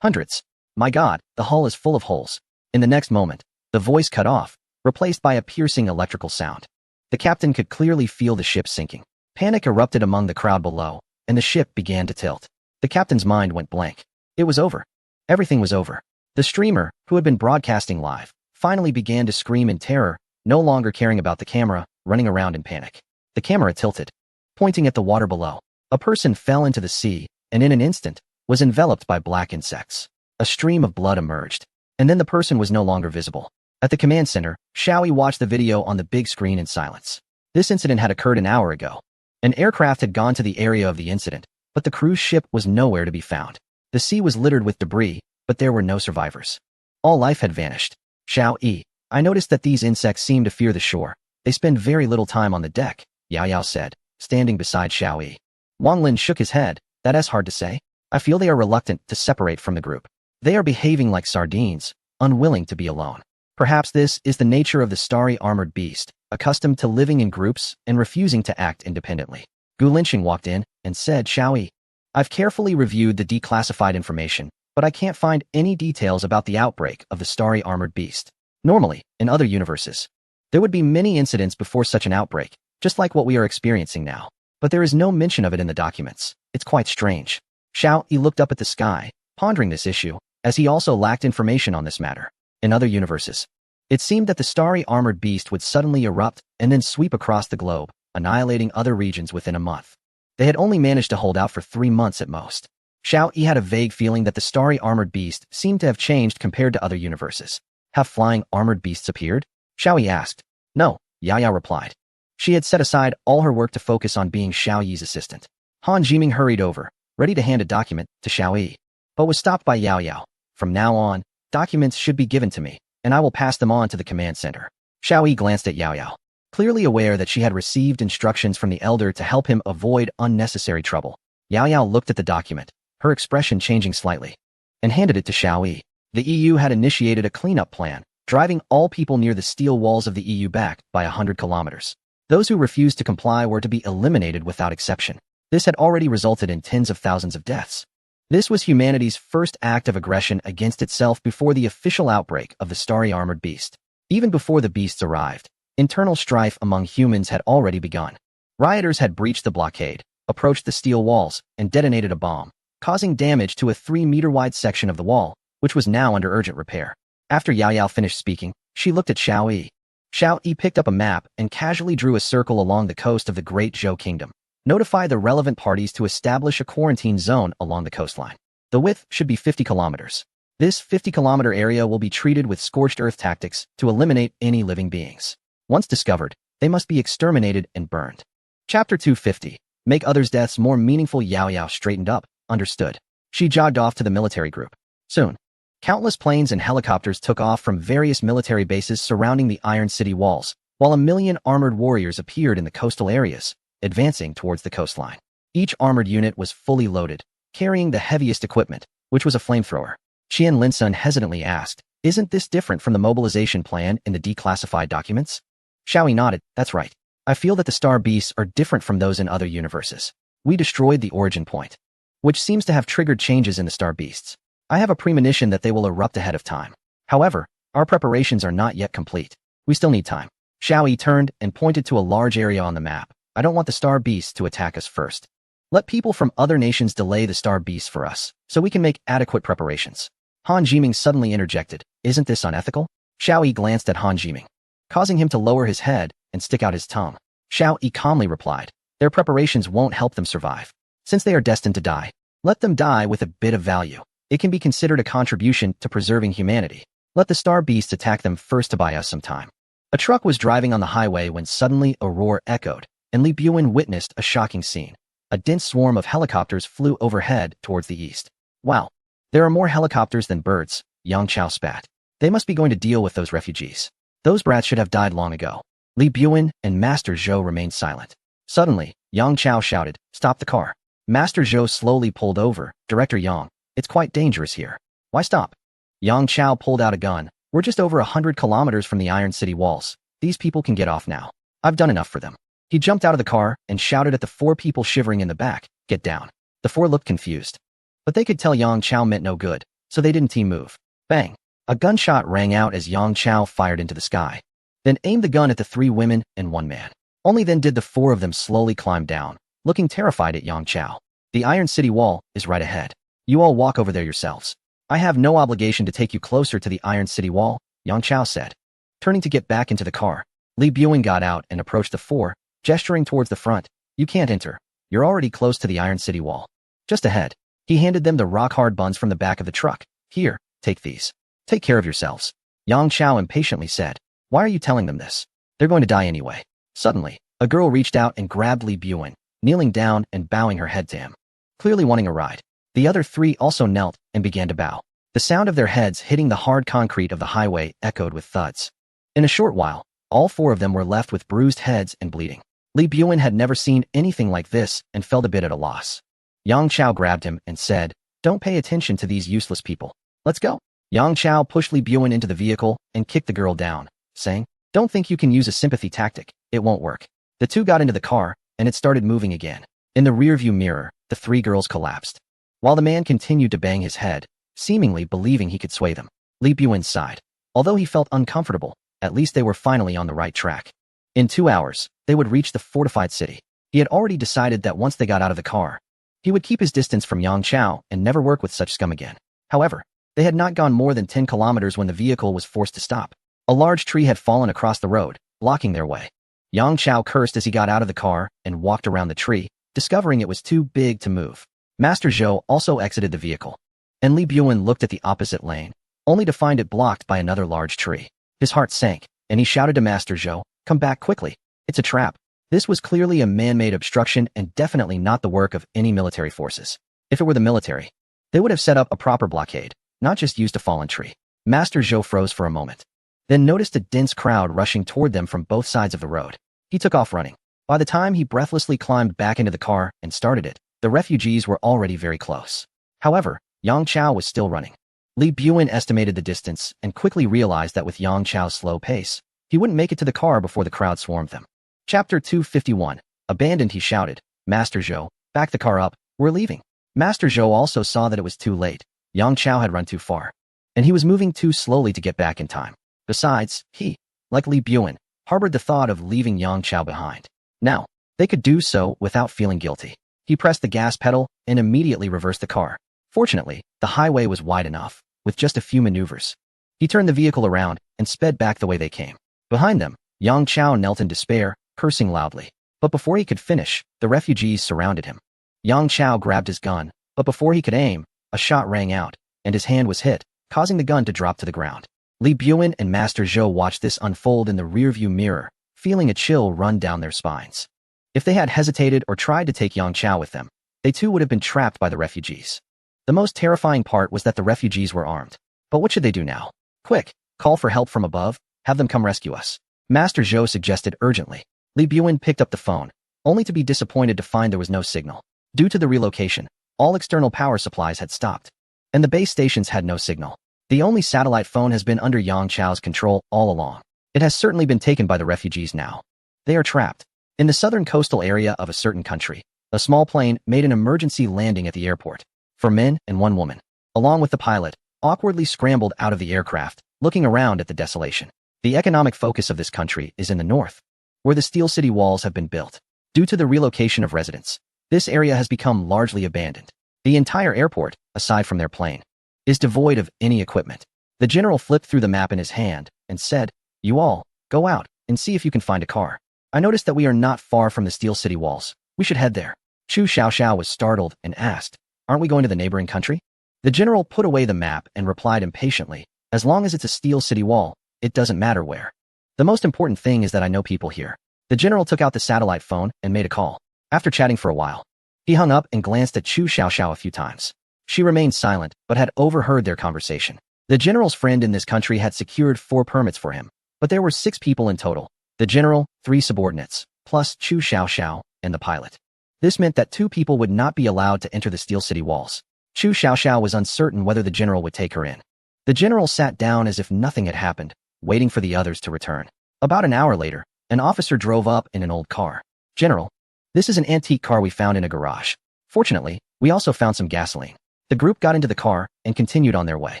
hundreds. My God, the hull is full of holes." In the next moment, the voice cut off, replaced by a piercing electrical sound. The captain could clearly feel the ship sinking. Panic erupted among the crowd below, and the ship began to tilt. The captain's mind went blank. It was over. Everything was over. The streamer, who had been broadcasting live, finally began to scream in terror, no longer caring about the camera, running around in panic. The camera tilted, pointing at the water below. A person fell into the sea, and in an instant, was enveloped by black insects. A stream of blood emerged, and then the person was no longer visible. At the command center, Xiaoyi watched the video on the big screen in silence. This incident had occurred an hour ago. An aircraft had gone to the area of the incident, but the cruise ship was nowhere to be found. The sea was littered with debris, but there were no survivors. All life had vanished. "Xiaoyi, I noticed that these insects seem to fear the shore. They spend very little time on the deck," Yao Yao said, standing beside Xiaoyi. Wang Lin shook his head. "That's hard to say. I feel they are reluctant to separate from the group. They are behaving like sardines, unwilling to be alone. Perhaps this is the nature of the starry armored beast, accustomed to living in groups and refusing to act independently." Gu Linxing walked in and said, "Xiaoyi, I've carefully reviewed the declassified information, but I can't find any details about the outbreak of the starry armored beast. Normally, in other universes, there would be many incidents before such an outbreak, just like what we are experiencing now. But there is no mention of it in the documents. It's quite strange." Xiaoyi looked up at the sky, pondering this issue, as he also lacked information on this matter. In other universes, it seemed that the starry armored beast would suddenly erupt and then sweep across the globe, annihilating other regions within a month. They had only managed to hold out for 3 months at most. Xiao Yi had a vague feeling that the starry armored beast seemed to have changed compared to other universes. Have flying armored beasts appeared? Xiao Yi asked. No, Yao replied. She had set aside all her work to focus on being Xiao Yi's assistant. Han Jiming hurried over, ready to hand a document to Xiao Yi, but was stopped by Yao. From now on, documents should be given to me, and I will pass them on to the command center. Xiao Yi glanced at Yao, clearly aware that she had received instructions from the elder to help him avoid unnecessary trouble. Yao looked at the document, her expression changing slightly, and handed it to Xiao Yi. The EU had initiated a cleanup plan, driving all people near the steel walls of the EU back by 100 kilometers. Those who refused to comply were to be eliminated without exception. This had already resulted in tens of thousands of deaths. This was humanity's first act of aggression against itself before the official outbreak of the starry armored beast. Even before the beasts arrived, internal strife among humans had already begun. Rioters had breached the blockade, approached the steel walls, and detonated a bomb, causing damage to a 3-meter-wide section of the wall, which was now under urgent repair. After Yao finished speaking, she looked at Xiao Yi. Xiao Yi picked up a map and casually drew a circle along the coast of the Great Zhou Kingdom. Notify the relevant parties to establish a quarantine zone along the coastline. The width should be 50 kilometers. This 50-kilometer area will be treated with scorched earth tactics to eliminate any living beings. Once discovered, they must be exterminated and burned. Chapter 250. Make others' deaths more meaningful. Yao straightened up, understood. She jogged off to the military group. Soon, countless planes and helicopters took off from various military bases surrounding the Iron City walls, while 1 million armored warriors appeared in the coastal areas, advancing towards the coastline. Each armored unit was fully loaded, carrying the heaviest equipment, which was a flamethrower. Qian Linsun hesitantly asked, "Isn't this different from the mobilization plan in the declassified documents?" Xiao Yi nodded. "That's right. I feel that the star beasts are different from those in other universes. We destroyed the origin point, which seems to have triggered changes in the star beasts. I have a premonition that they will erupt ahead of time. However, our preparations are not yet complete. We still need time." Xiao Yi turned and pointed to a large area on the map. "I don't want the star beasts to attack us first. Let people from other nations delay the star beasts for us, so we can make adequate preparations." Han Jiming suddenly interjected, "Isn't this unethical?" Xiao Yi glanced at Han Jiming, causing him to lower his head and stick out his tongue. Xiao Yi calmly replied, "Their preparations won't help them survive. Since they are destined to die, let them die with a bit of value. It can be considered a contribution to preserving humanity. Let the star beasts attack them first to buy us some time." A truck was driving on the highway when suddenly a roar echoed, and Li Buin witnessed a shocking scene. A dense swarm of helicopters flew overhead towards the east. "Wow, there are more helicopters than birds," Yang Chao spat. "They must be going to deal with those refugees. Those brats should have died long ago." Li Buin and Master Zhou remained silent. Suddenly, Yang Chao shouted, "Stop the car." Master Zhou slowly pulled over. "Director Yang, it's quite dangerous here." "Why stop?" Yang Chao pulled out a gun. "We're just over 100 kilometers from the Iron City walls. These people can get off now. I've done enough for them." He jumped out of the car and shouted at the 4 people shivering in the back, "Get down." The 4 looked confused, but they could tell Yang Chao meant no good, so they didn't team move. Bang! A gunshot rang out as Yang Chao fired into the sky, then aimed the gun at the 3 women and 1 man. Only then did the 4 of them slowly climb down, looking terrified at Yang Chao. "The Iron City wall is right ahead. You all walk over there yourselves. I have no obligation to take you closer to the Iron City wall," Yang Chao said. Turning to get back into the car, Li Buin got out and approached the 4, gesturing towards the front. "You can't enter. You're already close to the Iron City wall. Just ahead." He handed them the rock-hard buns from the back of the truck. "Here, take these. Take care of yourselves." Yang Chao impatiently said, "Why are you telling them this? They're going to die anyway." Suddenly, a girl reached out and grabbed Li Buin, kneeling down and bowing her head to him, clearly wanting a ride. The other 3 also knelt and began to bow. The sound of their heads hitting the hard concrete of the highway echoed with thuds. In a short while, all 4 of them were left with bruised heads and bleeding. Li Buin had never seen anything like this and felt a bit at a loss. Yang Chao grabbed him and said, "Don't pay attention to these useless people. Let's go." Yang Chao pushed Li Buin into the vehicle and kicked the girl down, saying, "Don't think you can use a sympathy tactic. It won't work." The 2 got into the car, and it started moving again. In the rearview mirror, the 3 girls collapsed, while the man continued to bang his head, seemingly believing he could sway them. Li Buin sighed. Although he felt uncomfortable, at least they were finally on the right track. In 2 hours, they would reach the fortified city. He had already decided that once they got out of the car, he would keep his distance from Yang Chao and never work with such scum again. However, they had not gone more than 10 kilometers when the vehicle was forced to stop. A large tree had fallen across the road, blocking their way. Yang Chao cursed as he got out of the car and walked around the tree, discovering it was too big to move. Master Zhou also exited the vehicle, and Li Buan looked at the opposite lane, only to find it blocked by another large tree. His heart sank, and he shouted to Master Zhou, "Come back quickly. It's a trap." This was clearly a man-made obstruction and definitely not the work of any military forces. If it were the military, they would have set up a proper blockade, not just used a fallen tree. Master Zhou froze for a moment, then noticed a dense crowd rushing toward them from both sides of the road. He took off running. By the time he breathlessly climbed back into the car and started it, the refugees were already very close. However, Yang Chao was still running. Li Buan estimated the distance and quickly realized that with Yang Chao's slow pace, he wouldn't make it to the car before the crowd swarmed them. Chapter 251. Abandoned, he shouted. "Master Zhou, back the car up, we're leaving." Master Zhou also saw that it was too late. Yang Chao had run too far, and he was moving too slowly to get back in time. Besides, he, like Li Buan, harbored the thought of leaving Yang Chao behind. Now, they could do so without feeling guilty. He pressed the gas pedal and immediately reversed the car. Fortunately, the highway was wide enough, with just a few maneuvers. He turned the vehicle around and sped back the way they came. Behind them, Yang Chao knelt in despair, cursing loudly. But before he could finish, the refugees surrounded him. Yang Chao grabbed his gun, but before he could aim, a shot rang out, and his hand was hit, causing the gun to drop to the ground. Li Buan and Master Zhou watched this unfold in the rearview mirror, feeling a chill run down their spines. If they had hesitated or tried to take Yang Chao with them, they too would have been trapped by the refugees. The most terrifying part was that the refugees were armed. But what should they do now? Quick, call for help from above, have them come rescue us. Master Zhou suggested urgently. Li Buan picked up the phone, only to be disappointed to find there was no signal. Due to the relocation, all external power supplies had stopped, and the base stations had no signal. The only satellite phone has been under Yang Chao's control all along. It has certainly been taken by the refugees now. They are trapped. In the southern coastal area of a certain country, a small plane made an emergency landing at the airport. 4 men and 1 woman, along with the pilot, awkwardly scrambled out of the aircraft, looking around at the desolation. The economic focus of this country is in the north, where the steel city walls have been built. Due to the relocation of residents, this area has become largely abandoned. The entire airport, aside from their plane, is devoid of any equipment. The general flipped through the map in his hand and said, "You all, go out and see if you can find a car. I noticed that we are not far from the steel city walls. We should head there." Chu Xiaoxiao was startled and asked, "Aren't we going to the neighboring country?" The general put away the map and replied impatiently, "As long as it's a steel city wall, it doesn't matter where. The most important thing is that I know people here." The general took out the satellite phone and made a call. After chatting for a while, he hung up and glanced at Chu Xiaoxiao a few times. She remained silent, but had overheard their conversation. The general's friend in this country had secured 4 permits for him, but there were 6 people in total. The general, 3 subordinates, plus Chu Xiaoxiao, and the pilot. This meant that 2 people would not be allowed to enter the steel city walls. Chu Xiaoxiao was uncertain whether the general would take her in. The general sat down as if nothing had happened, waiting for the others to return. About an hour later, an officer drove up in an old car. "General, this is an antique car we found in a garage. Fortunately, we also found some gasoline." The group got into the car and continued on their way.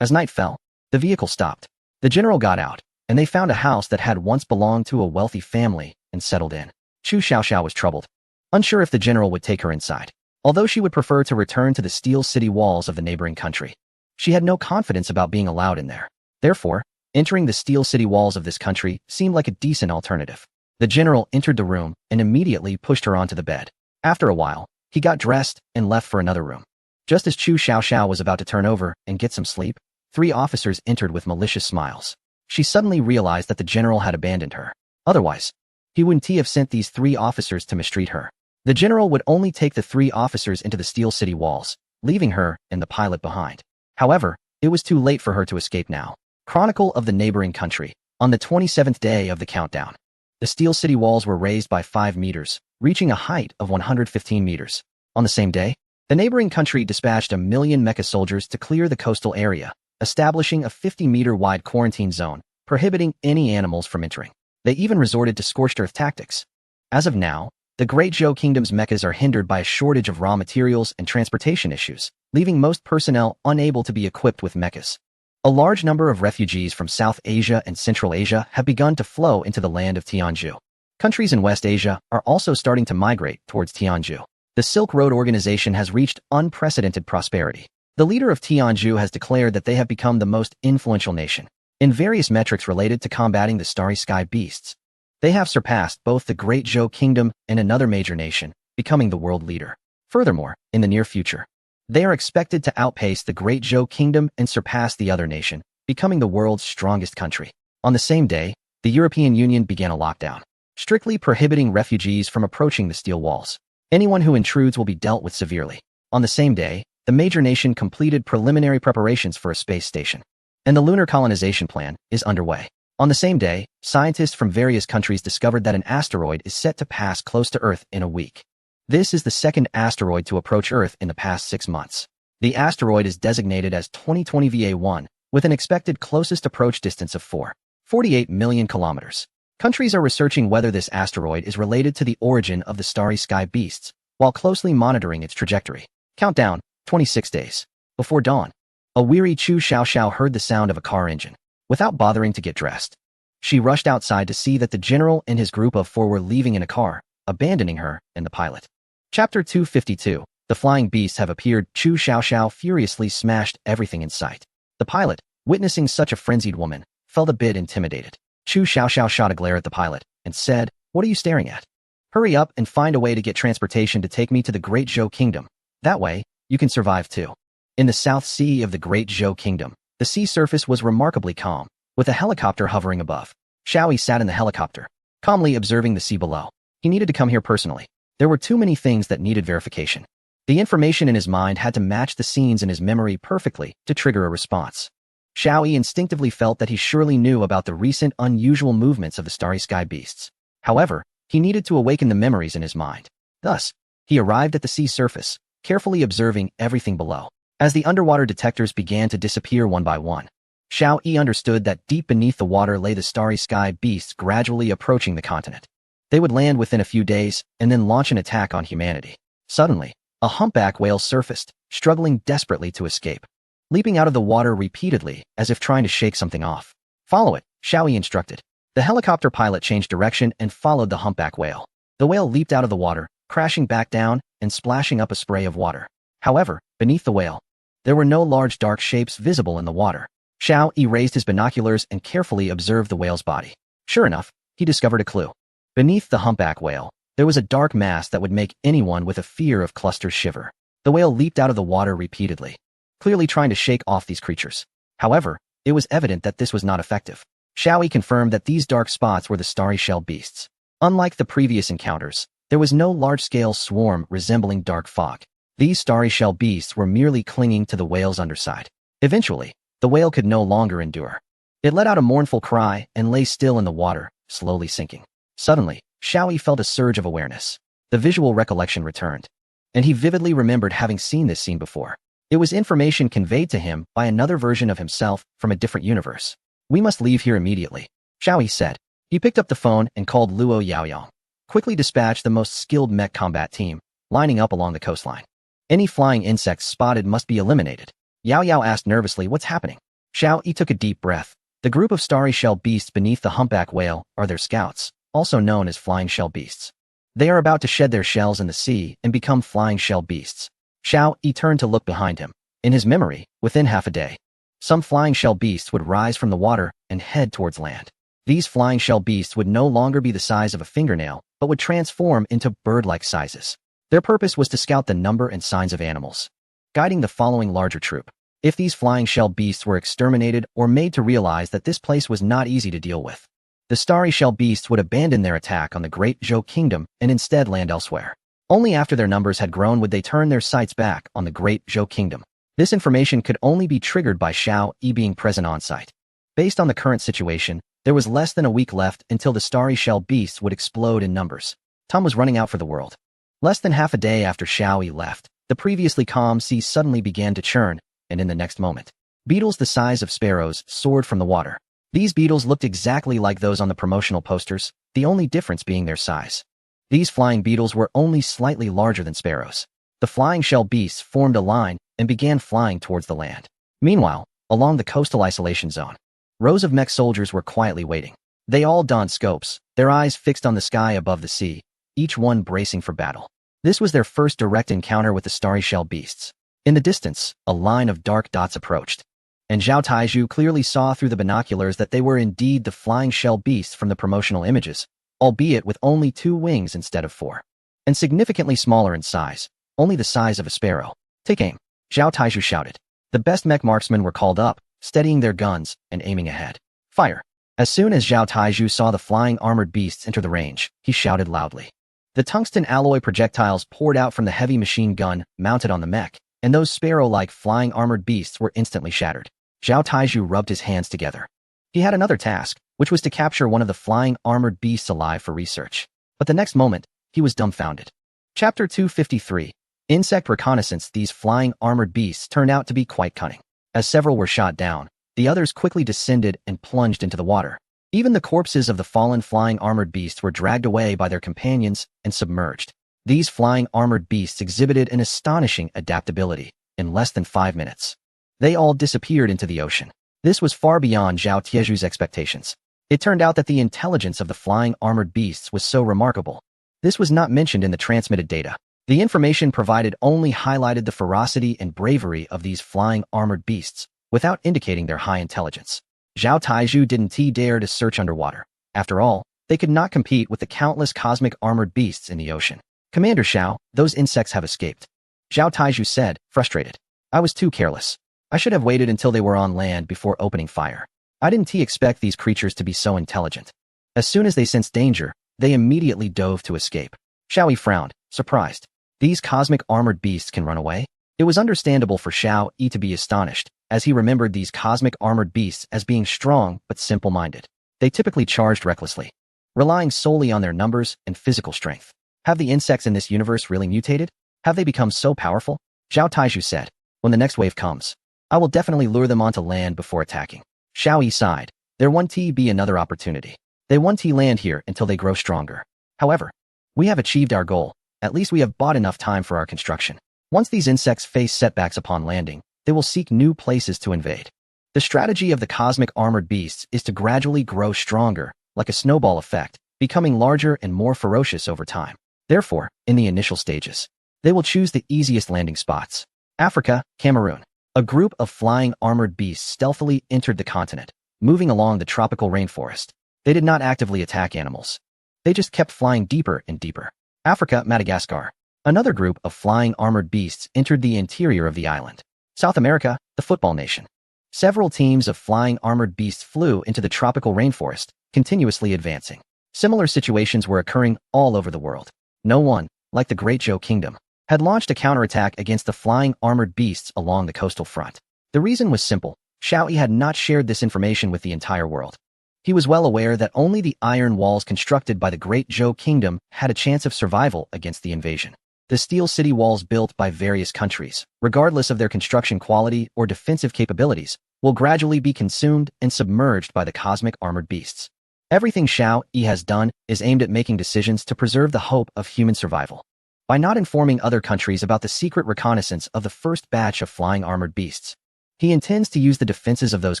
As night fell, the vehicle stopped. The general got out, and they found a house that had once belonged to a wealthy family and settled in. Chu Xiaoxiao was troubled, unsure if the general would take her inside. Although she would prefer to return to the steel city walls of the neighboring country, she had no confidence about being allowed in there. Therefore, entering the steel city walls of this country seemed like a decent alternative. The general entered the room and immediately pushed her onto the bed. After a while, he got dressed and left for another room. Just as Chu Xiaoxiao was about to turn over and get some sleep, 3 officers entered with malicious smiles. She suddenly realized that the general had abandoned her. Otherwise, he wouldn't have sent these 3 officers to mistreat her. The general would only take the 3 officers into the steel city walls, leaving her and the pilot behind. However, it was too late for her to escape now. Chronicle of the neighboring country. On the 27th day of the countdown, the steel city walls were raised by 5 meters, reaching a height of 115 meters. On the same day, the neighboring country dispatched 1 million mecha soldiers to clear the coastal area, establishing a 50-meter-wide quarantine zone, prohibiting any animals from entering. They even resorted to scorched earth tactics. As of now, the Great Zhou Kingdom's mechas are hindered by a shortage of raw materials and transportation issues, leaving most personnel unable to be equipped with mechas. A large number of refugees from South Asia and Central Asia have begun to flow into the land of Tianzhu. Countries in West Asia are also starting to migrate towards Tianzhu. The Silk Road Organization has reached unprecedented prosperity. The leader of Tianzhu has declared that they have become the most influential nation in various metrics related to combating the starry sky beasts. They have surpassed both the Great Zhou Kingdom and another major nation, becoming the world leader. Furthermore, in the near future, they are expected to outpace the Great Zhou Kingdom and surpass the other nation, becoming the world's strongest country. On the same day, the European Union began a lockdown, strictly prohibiting refugees from approaching the steel walls. Anyone who intrudes will be dealt with severely. On the same day, the major nation completed preliminary preparations for a space station, and the lunar colonization plan is underway. On the same day, scientists from various countries discovered that an asteroid is set to pass close to Earth in a week. This is the second asteroid to approach Earth in the past 6 months. The asteroid is designated as 2020 VA1, with an expected closest approach distance of 4.48 million kilometers. Countries are researching whether this asteroid is related to the origin of the starry sky beasts, while closely monitoring its trajectory. Countdown, 26 days. Before dawn, a weary Chu Xiaoxiao heard the sound of a car engine. Without bothering to get dressed, she rushed outside to see that the general and his group of 4 were leaving in a car, abandoning her and the pilot. Chapter 252. The flying beasts have appeared. Chu Xiaoxiao furiously smashed everything in sight. The pilot, witnessing such a frenzied woman, felt a bit intimidated. Chu Xiaoxiao shot a glare at the pilot and said, "What are you staring at? Hurry up and find a way to get transportation to take me to the Great Zhou Kingdom. That way, you can survive too." In the South Sea of the Great Zhou Kingdom, the sea surface was remarkably calm, with a helicopter hovering above. Xiaoyi sat in the helicopter, calmly observing the sea below. He needed to come here personally. There were too many things that needed verification. The information in his mind had to match the scenes in his memory perfectly to trigger a response. Xiaoyi instinctively felt that he surely knew about the recent unusual movements of the starry sky beasts. However, he needed to awaken the memories in his mind. Thus, he arrived at the sea surface, carefully observing everything below. As the underwater detectors began to disappear one by one, Xiaoyi understood that deep beneath the water lay the starry sky beasts gradually approaching the continent. They would land within a few days and then launch an attack on humanity. Suddenly, a humpback whale surfaced, struggling desperately to escape, leaping out of the water repeatedly as if trying to shake something off. "Follow it," Xiaoyi instructed. The helicopter pilot changed direction and followed the humpback whale. The whale leaped out of the water, crashing back down and splashing up a spray of water. However, beneath the whale, there were no large dark shapes visible in the water. Xiaoyi raised his binoculars and carefully observed the whale's body. Sure enough, he discovered a clue. Beneath the humpback whale, there was a dark mass that would make anyone with a fear of clusters shiver. The whale leaped out of the water repeatedly, clearly trying to shake off these creatures. However, it was evident that this was not effective. Xiaoyi confirmed that these dark spots were the starry shell beasts. Unlike the previous encounters, there was no large-scale swarm resembling dark fog. These starry shell beasts were merely clinging to the whale's underside. Eventually, the whale could no longer endure. It let out a mournful cry and lay still in the water, slowly sinking. Suddenly, Xiaoyi felt a surge of awareness. The visual recollection returned, and he vividly remembered having seen this scene before. It was information conveyed to him by another version of himself from a different universe. "We must leave here immediately," Xiaoyi said. He picked up the phone and called Luo Yaoyao. Quickly dispatched the most skilled mech combat team, lining up along the coastline. Any flying insects spotted must be eliminated. Yaoyao asked nervously, "What's happening?" Xiaoyi took a deep breath. The group of starry shell beasts beneath the humpback whale are their scouts, also known as flying shell beasts. They are about to shed their shells in the sea and become flying shell beasts. Xiaoyi turned to look behind him. In his memory, within half a day, some flying shell beasts would rise from the water and head towards land. These flying shell beasts would no longer be the size of a fingernail, but would transform into bird-like sizes. Their purpose was to scout the number and signs of animals, guiding the following larger troop. If these flying shell beasts were exterminated or made to realize that this place was not easy to deal with, the starry shell beasts would abandon their attack on the Great Zhou Kingdom and instead land elsewhere. Only after their numbers had grown would they turn their sights back on the Great Zhou Kingdom. This information could only be triggered by Xiaoyi being present on site. Based on the current situation, there was less than a week left until the starry shell beasts would explode in numbers. Time was running out for the world. Less than half a day after Xiaoyi left, the previously calm sea suddenly began to churn, and in the next moment, beetles the size of sparrows soared from the water. These beetles looked exactly like those on the promotional posters, the only difference being their size. These flying beetles were only slightly larger than sparrows. The flying shell beasts formed a line and began flying towards the land. Meanwhile, along the coastal isolation zone, rows of mech soldiers were quietly waiting. They all donned scopes, their eyes fixed on the sky above the sea, each one bracing for battle. This was their first direct encounter with the starry shell beasts. In the distance, a line of dark dots approached, and Zhao Taizhu clearly saw through the binoculars that they were indeed the flying shell beasts from the promotional images, albeit with only 2 wings instead of 4, and significantly smaller in size, only the size of a sparrow. Take aim, Zhao Taizhu shouted. The best mech marksmen were called up, steadying their guns and aiming ahead. Fire! As soon as Zhao Taizhu saw the flying armored beasts enter the range, he shouted loudly. The tungsten alloy projectiles poured out from the heavy machine gun mounted on the mech, and those sparrow-like flying armored beasts were instantly shattered. Zhao Taizhu rubbed his hands together. He had another task, which was to capture one of the flying armored beasts alive for research. But the next moment, he was dumbfounded. Chapter 253. Insect Reconnaissance. These flying armored beasts turned out to be quite cunning. As several were shot down, the others quickly descended and plunged into the water. Even the corpses of the fallen flying armored beasts were dragged away by their companions and submerged. These flying armored beasts exhibited an astonishing adaptability in less than 5 minutes. They all disappeared into the ocean. This was far beyond Zhao Taizhu's expectations. It turned out that the intelligence of the flying armored beasts was so remarkable. This was not mentioned in the transmitted data. The information provided only highlighted the ferocity and bravery of these flying armored beasts, without indicating their high intelligence. Zhao Taizhu didn't dare to search underwater. After all, they could not compete with the countless cosmic armored beasts in the ocean. Commander Xiao, those insects have escaped. Zhao Taizhu said, frustrated. I was too careless. I should have waited until they were on land before opening fire. I didn't expect these creatures to be so intelligent. As soon as they sensed danger, they immediately dove to escape. Xiao Yi frowned, surprised. These cosmic armored beasts can run away? It was understandable for Xiao Yi to be astonished, as he remembered these cosmic armored beasts as being strong but simple-minded. They typically charged recklessly, relying solely on their numbers and physical strength. Have the insects in this universe really mutated? Have they become so powerful? Zhao Taizhu said. When the next wave comes, I will definitely lure them onto land before attacking. Xiao Yi sighed. There won't be another opportunity. They won't land here until they grow stronger. However, we have achieved our goal. At least we have bought enough time for our construction. Once these insects face setbacks upon landing, they will seek new places to invade. The strategy of the cosmic armored beasts is to gradually grow stronger, like a snowball effect, becoming larger and more ferocious over time. Therefore, in the initial stages, they will choose the easiest landing spots. Africa, Cameroon. A group of flying armored beasts stealthily entered the continent, moving along the tropical rainforest. They did not actively attack animals. They just kept flying deeper and deeper. Africa, Madagascar. Another group of flying armored beasts entered the interior of the island. South America, the football nation. Several teams of flying armored beasts flew into the tropical rainforest, continuously advancing. Similar situations were occurring all over the world. No one, like the Great Zhou Kingdom, had launched a counterattack against the flying armored beasts along the coastal front. The reason was simple. Xiao Yi had not shared this information with the entire world. He was well aware that only the iron walls constructed by the Great Zhou Kingdom had a chance of survival against the invasion. The steel city walls built by various countries, regardless of their construction quality or defensive capabilities, will gradually be consumed and submerged by the cosmic armored beasts. Everything Xiao Yi has done is aimed at making decisions to preserve the hope of human survival. By not informing other countries about the secret reconnaissance of the first batch of flying armored beasts, he intends to use the defenses of those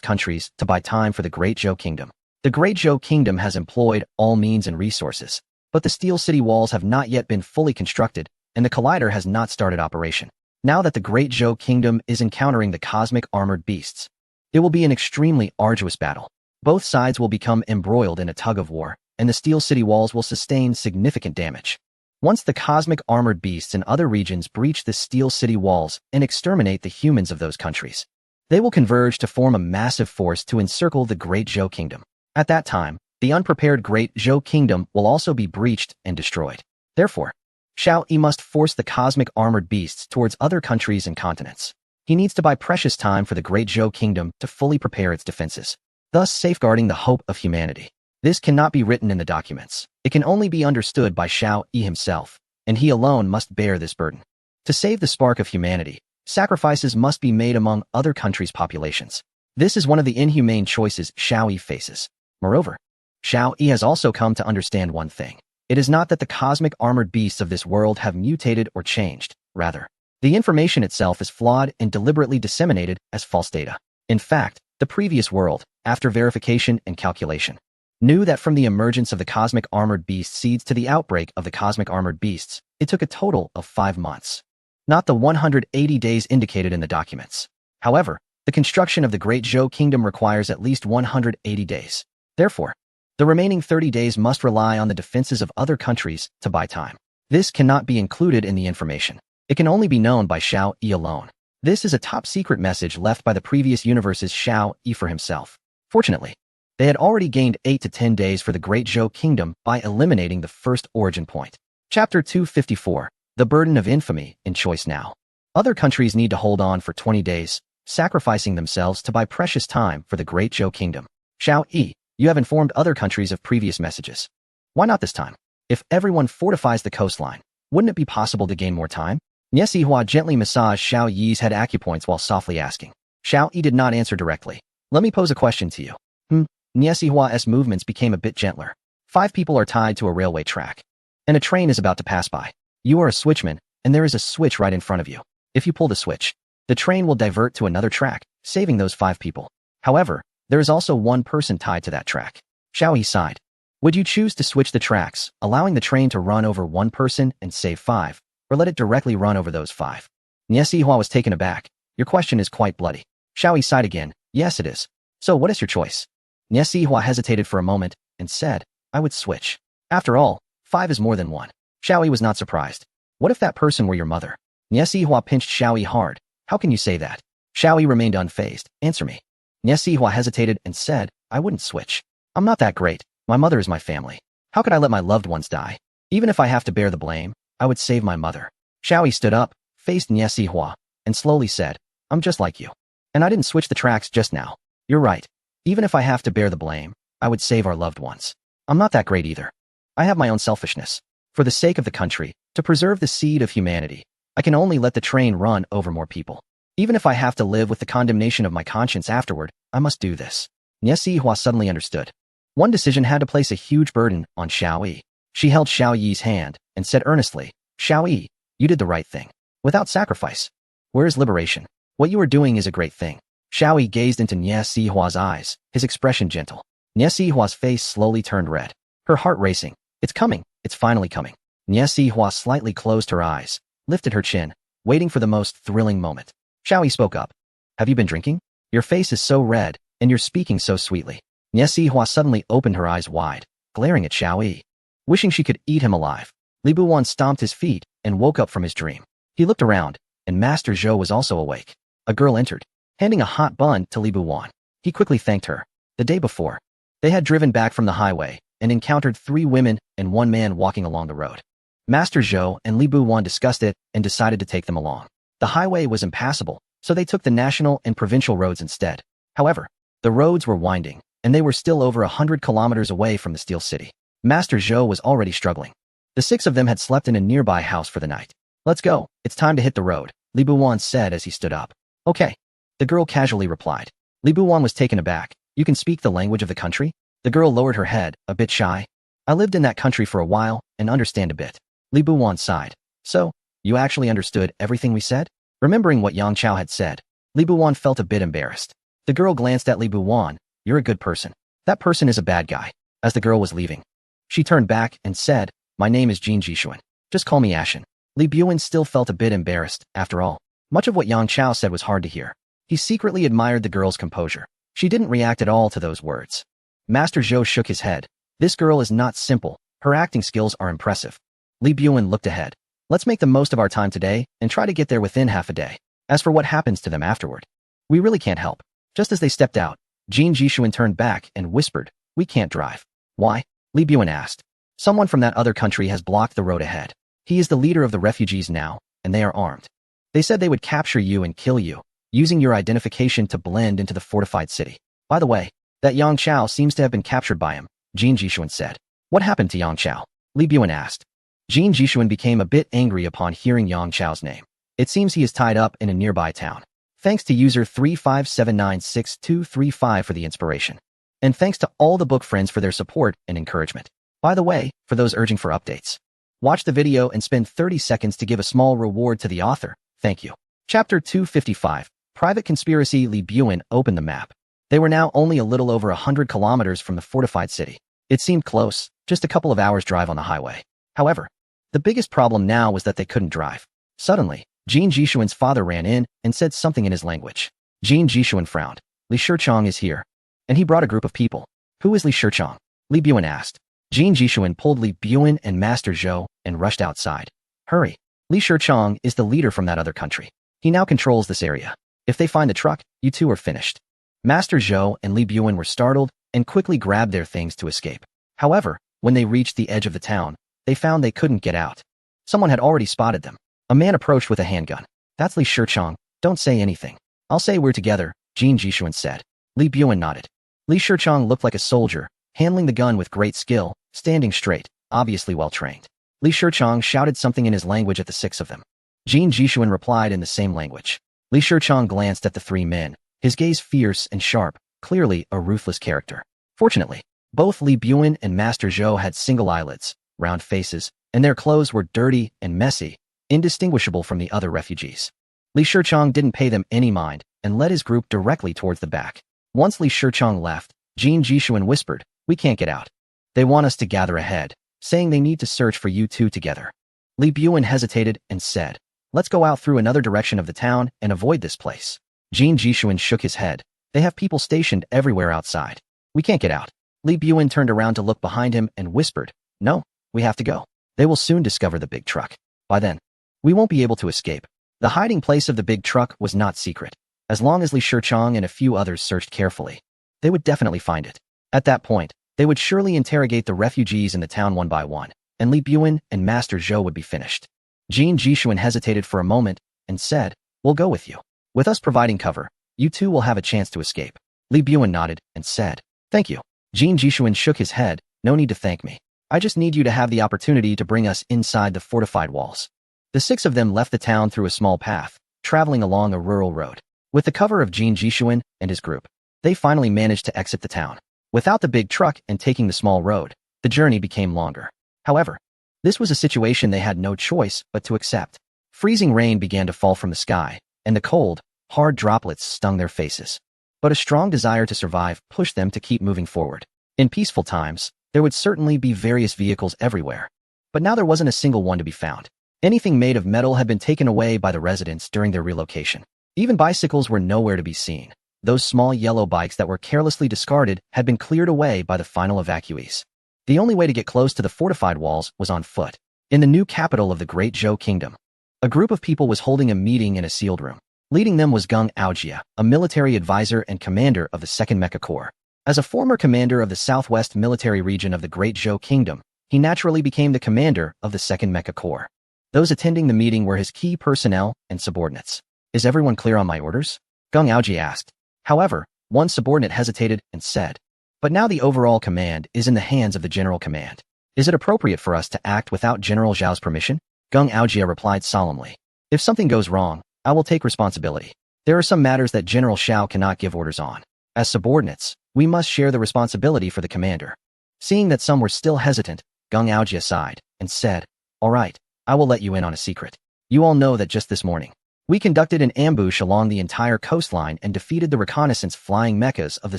countries to buy time for the Great Zhou Kingdom. The Great Zhou Kingdom has employed all means and resources, but the steel city walls have not yet been fully constructed, and the collider has not started operation. Now that the Great Zhou Kingdom is encountering the cosmic armored beasts, it will be an extremely arduous battle. Both sides will become embroiled in a tug-of-war, and the steel city walls will sustain significant damage. Once the cosmic armored beasts in other regions breach the steel city walls and exterminate the humans of those countries, they will converge to form a massive force to encircle the Great Zhou Kingdom. At that time, the unprepared Great Zhou Kingdom will also be breached and destroyed. Therefore, Xiao Yi must force the cosmic armored beasts towards other countries and continents. He needs to buy precious time for the Great Zhou Kingdom to fully prepare its defenses, thus safeguarding the hope of humanity. This cannot be written in the documents. It can only be understood by Xiao Yi himself, and he alone must bear this burden. To save the spark of humanity, sacrifices must be made among other countries' populations. This is one of the inhumane choices Xiao Yi faces. Moreover, Xiao Yi has also come to understand one thing. It is not that the cosmic armored beasts of this world have mutated or changed. Rather, the information itself is flawed and deliberately disseminated as false data. In fact, the previous world, after verification and calculation, knew that from the emergence of the cosmic armored beast seeds to the outbreak of the cosmic armored beasts, it took a total of 5 months. Not the 180 days indicated in the documents. However, the construction of the Great Zhou Kingdom requires at least 180 days. Therefore, The remaining 30 days must rely on the defenses of other countries to buy time. This cannot be included in the information. It can only be known by Xiao Yi alone. This is a top-secret message left by the previous universe's Xiao Yi for himself. Fortunately, they had already gained 8 to 10 days for the Great Zhou Kingdom by eliminating the first origin point. Chapter 254. The Burden of Infamy in Choice Now. Other countries need to hold on for 20 days, sacrificing themselves to buy precious time for the Great Zhou Kingdom. Xiao Yi, you have informed other countries of previous messages. Why not this time? If everyone fortifies the coastline, wouldn't it be possible to gain more time? Nie Sihua gently massaged Xiao Yi's head acupoints while softly asking. Xiao Yi did not answer directly. Let me pose a question to you. Nie Sihua's movements became a bit gentler. 5 people are tied to a railway track, and a train is about to pass by. You are a switchman, and there is a switch right in front of you. If you pull the switch, the train will divert to another track, saving those 5 people. However, there is also one person tied to that track. Xiao Yi sighed. Would you choose to switch the tracks, allowing the train to run over one person and save 5, or let it directly run over those 5? Nie Sihua was taken aback. Your question is quite bloody. Xiao Yi sighed again. Yes, it is. So what is your choice? Nie Sihua hesitated for a moment and said, I would switch. After all, 5 is more than 1. Xiao Yi was not surprised. What if that person were your mother? Nie Sihua pinched Xiao Yi hard. How can you say that? Xiao Yi remained unfazed. Answer me. Nie Sihua hesitated and said, I wouldn't switch. I'm not that great. My mother is my family. How could I let my loved ones die? Even if I have to bear the blame, I would save my mother. Xiao Yi stood up, faced Nie Sihua, and slowly said, I'm just like you. And I didn't switch the tracks just now. You're right. Even if I have to bear the blame, I would save our loved ones. I'm not that great either. I have my own selfishness. For the sake of the country, to preserve the seed of humanity, I can only let the train run over more people. Even if I have to live with the condemnation of my conscience afterward, I must do this. Nie Sihua suddenly understood. One decision had to place a huge burden on Xiao Yi. She held Xiao Yi's hand and said earnestly, Xiao Yi, you did the right thing. Without sacrifice. Where is liberation? What you are doing is a great thing. Xiao Yi gazed into Nie Sihua's eyes, his expression gentle. Nie Sihua's face slowly turned red, her heart racing. It's coming. It's finally coming. Nie Sihua slightly closed her eyes, lifted her chin, waiting for the most thrilling moment. Xiao Yi spoke up. Have you been drinking? Your face is so red, and you're speaking so sweetly. Nie Sihua suddenly opened her eyes wide, glaring at Xiao Yi, wishing she could eat him alive. Li Buwan stomped his feet and woke up from his dream. He looked around, and Master Zhou was also awake. A girl entered, handing a hot bun to Li Buwan. He quickly thanked her. The day before, they had driven back from the highway and encountered 3 women and 1 man walking along the road. Master Zhou and Li Buwan discussed it and decided to take them along. The highway was impassable, so they took the national and provincial roads instead. However, the roads were winding, and they were still over 100 kilometers away from the Steel City. Master Zhou was already struggling. The 6 of them had slept in a nearby house for the night. Let's go. It's time to hit the road, Li Buwan said as he stood up. Okay. The girl casually replied. Li Buwan was taken aback. You can speak the language of the country? The girl lowered her head, a bit shy. I lived in that country for a while and understand a bit. Li Buwan sighed. So, you actually understood everything we said? Remembering what Yang Chao had said, Li Buwan felt a bit embarrassed. The girl glanced at Li Buwan. You're a good person. That person is a bad guy. As the girl was leaving, she turned back and said, my name is Jin Jishuan. Just call me Ashen. Li Buwan still felt a bit embarrassed. After all, much of what Yang Chao said was hard to hear. He secretly admired the girl's composure. She didn't react at all to those words. Master Zhou shook his head. This girl is not simple. Her acting skills are impressive. Li Buwan looked ahead. Let's make the most of our time today and try to get there within half a day. As for what happens to them afterward, we really can't help. Just as they stepped out, Jin Jishuan turned back and whispered, we can't drive. Why? Li Buwan asked. Someone from that other country has blocked the road ahead. He is the leader of the refugees now, and they are armed. They said they would capture you and kill you, using your identification to blend into the fortified city. By the way, that Yang Chao seems to have been captured by him, Jin Jishuan said. What happened to Yang Chao? Li Buwan asked. Jin Jishuan became a bit angry upon hearing Yang Chao's name. It seems he is tied up in a nearby town. Thanks to user 35796235 for the inspiration. And thanks to all the book friends for their support and encouragement. By the way, for those urging for updates, watch the video and spend 30 seconds to give a small reward to the author. Thank you. Chapter 255. Private Conspiracy. Li Buwan opened the map. They were now only a little over 100 kilometers from the fortified city. It seemed close, just a couple of hours drive on the highway. However, the biggest problem now was that they couldn't drive. Suddenly, Jin Jishuan's father ran in and said something in his language. Jin Jishuan frowned. Li Shichong is here. And he brought a group of people. Who is Li Shichong? Li Buyuan asked. Jin Jishuan pulled Li Buyuan and Master Zhou and rushed outside. Hurry. Li Shichong is the leader from that other country. He now controls this area. If they find the truck, you two are finished. Master Zhou and Li Buyuan were startled and quickly grabbed their things to escape. However, when they reached the edge of the town, they found they couldn't get out. Someone had already spotted them. A man approached with a handgun. That's Li Shichong. Don't say anything. I'll say we're together, Jin Jishuan said. Li Buyuan nodded. Li Shichong looked like a soldier, handling the gun with great skill, standing straight, obviously well-trained. Li Shichong shouted something in his language at the six of them. Jin Jishuan replied in the same language. Li Shichong glanced at the three men, his gaze fierce and sharp, clearly a ruthless character. Fortunately, both Li Buyuan and Master Zhou had single eyelids, round faces, and their clothes were dirty and messy, indistinguishable from the other refugees. Li Shichong didn't pay them any mind and led his group directly towards the back. Once Li Shichong left, Jin Jishuan whispered, "We can't get out. They want us to gather ahead, saying they need to search for you two together." Li Buyuan hesitated and said, "Let's go out through another direction of the town and avoid this place." Jin Jishuan shook his head. "They have people stationed everywhere outside. We can't get out." Li Buyuan turned around to look behind him and whispered, "No, we have to go. They will soon discover the big truck. By then, we won't be able to escape." The hiding place of the big truck was not secret. As long as Li Shichong and a few others searched carefully, they would definitely find it. At that point, they would surely interrogate the refugees in the town one by one, and Li Buyuan and Master Zhou would be finished. Jin Jishuan hesitated for a moment and said, "We'll go with you. With us providing cover, you two will have a chance to escape." Li Buyuan nodded and said, "Thank you." Jin Jishuan shook his head. "No need to thank me. I just need you to have the opportunity to bring us inside the fortified walls." The six of them left the town through a small path, traveling along a rural road. With the cover of Jin Jishuan and his group, they finally managed to exit the town. Without the big truck and taking the small road, the journey became longer. However, this was a situation they had no choice but to accept. Freezing rain began to fall from the sky, and the cold, hard droplets stung their faces. But a strong desire to survive pushed them to keep moving forward. In peaceful times, there would certainly be various vehicles everywhere. But now there wasn't a single one to be found. Anything made of metal had been taken away by the residents during their relocation. Even bicycles were nowhere to be seen. Those small yellow bikes that were carelessly discarded had been cleared away by the final evacuees. The only way to get close to the fortified walls was on foot. In the new capital of the Great Zhou Kingdom, a group of people was holding a meeting in a sealed room. Leading them was Gung Aojia, a military advisor and commander of the 2nd Mecha Corps. As a former commander of the southwest military region of the Great Zhou Kingdom, he naturally became the commander of the 2nd Mecha Corps. Those attending the meeting were his key personnel and subordinates. "Is everyone clear on my orders?" Gung Aojia asked. However, one subordinate hesitated and said, "But now the overall command is in the hands of the general command. Is it appropriate for us to act without General Zhao's permission?" Gung Aojia replied solemnly, "If something goes wrong, I will take responsibility. There are some matters that General Zhao cannot give orders on. As subordinates, we must share the responsibility for the commander." Seeing that some were still hesitant, Gung Aojia sighed and said, "All right, I will let you in on a secret. You all know that just this morning, we conducted an ambush along the entire coastline and defeated the reconnaissance flying mechas of the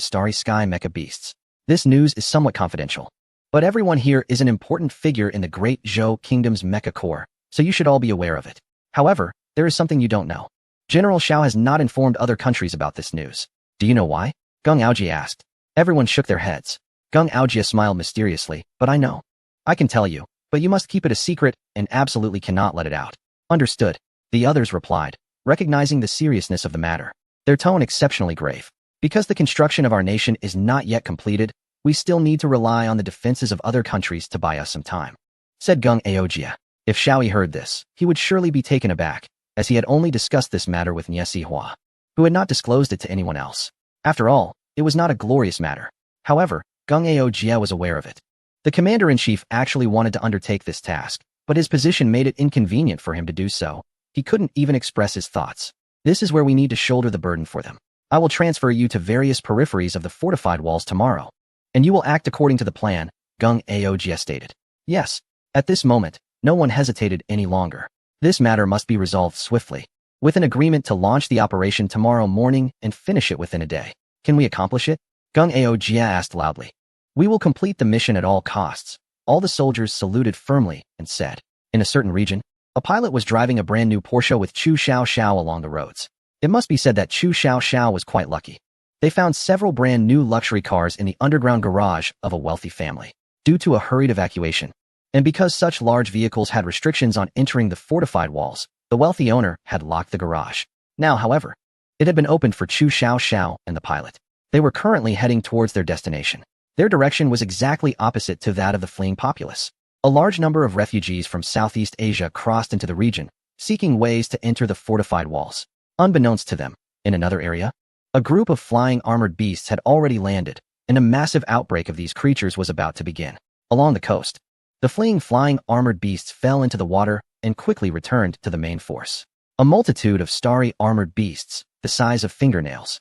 Starry Sky mecha beasts. This news is somewhat confidential, but everyone here is an important figure in the Great Zhou Kingdom's mecha corps, so you should all be aware of it. However, there is something you don't know. General Zhao has not informed other countries about this news. Do you know why?" Gung Aojia asked. Everyone shook their heads. Gung Aojia smiled mysteriously, "But I know. I can tell you, but you must keep it a secret and absolutely cannot let it out." "Understood," the others replied, recognizing the seriousness of the matter. Their tone exceptionally grave. "Because the construction of our nation is not yet completed, we still need to rely on the defenses of other countries to buy us some time," said Gung Aojia. If Xiaoyi heard this, he would surely be taken aback, as he had only discussed this matter with Nie Sihua, who had not disclosed it to anyone else. After all, it was not a glorious matter. However, Gung Aojia was aware of it. The commander-in-chief actually wanted to undertake this task, but his position made it inconvenient for him to do so. He couldn't even express his thoughts. "This is where we need to shoulder the burden for them. I will transfer you to various peripheries of the fortified walls tomorrow, and you will act according to the plan," Gung Aojia stated. Yes, at this moment, no one hesitated any longer. This matter must be resolved swiftly, with an agreement to launch the operation tomorrow morning and finish it within a day. "Can we accomplish it?" Gung Aojia asked loudly. "We will complete the mission at all costs." All the soldiers saluted firmly and said. In a certain region, a pilot was driving a brand new Porsche with Chu Xiao Xiao along the roads. It must be said that Chu Xiao Xiao was quite lucky. They found several brand new luxury cars in the underground garage of a wealthy family. Due to a hurried evacuation, and because such large vehicles had restrictions on entering the fortified walls, the wealthy owner had locked the garage. Now, however, it had been opened for Chu Xiao and the pilot. They were currently heading towards their destination. Their direction was exactly opposite to that of the fleeing populace. A large number of refugees from Southeast Asia crossed into the region, seeking ways to enter the fortified walls. Unbeknownst to them, in another area, a group of flying armored beasts had already landed, and a massive outbreak of these creatures was about to begin. Along the coast, the fleeing flying armored beasts fell into the water and quickly returned to the main force. A multitude of starry armored beasts, the size of fingernails,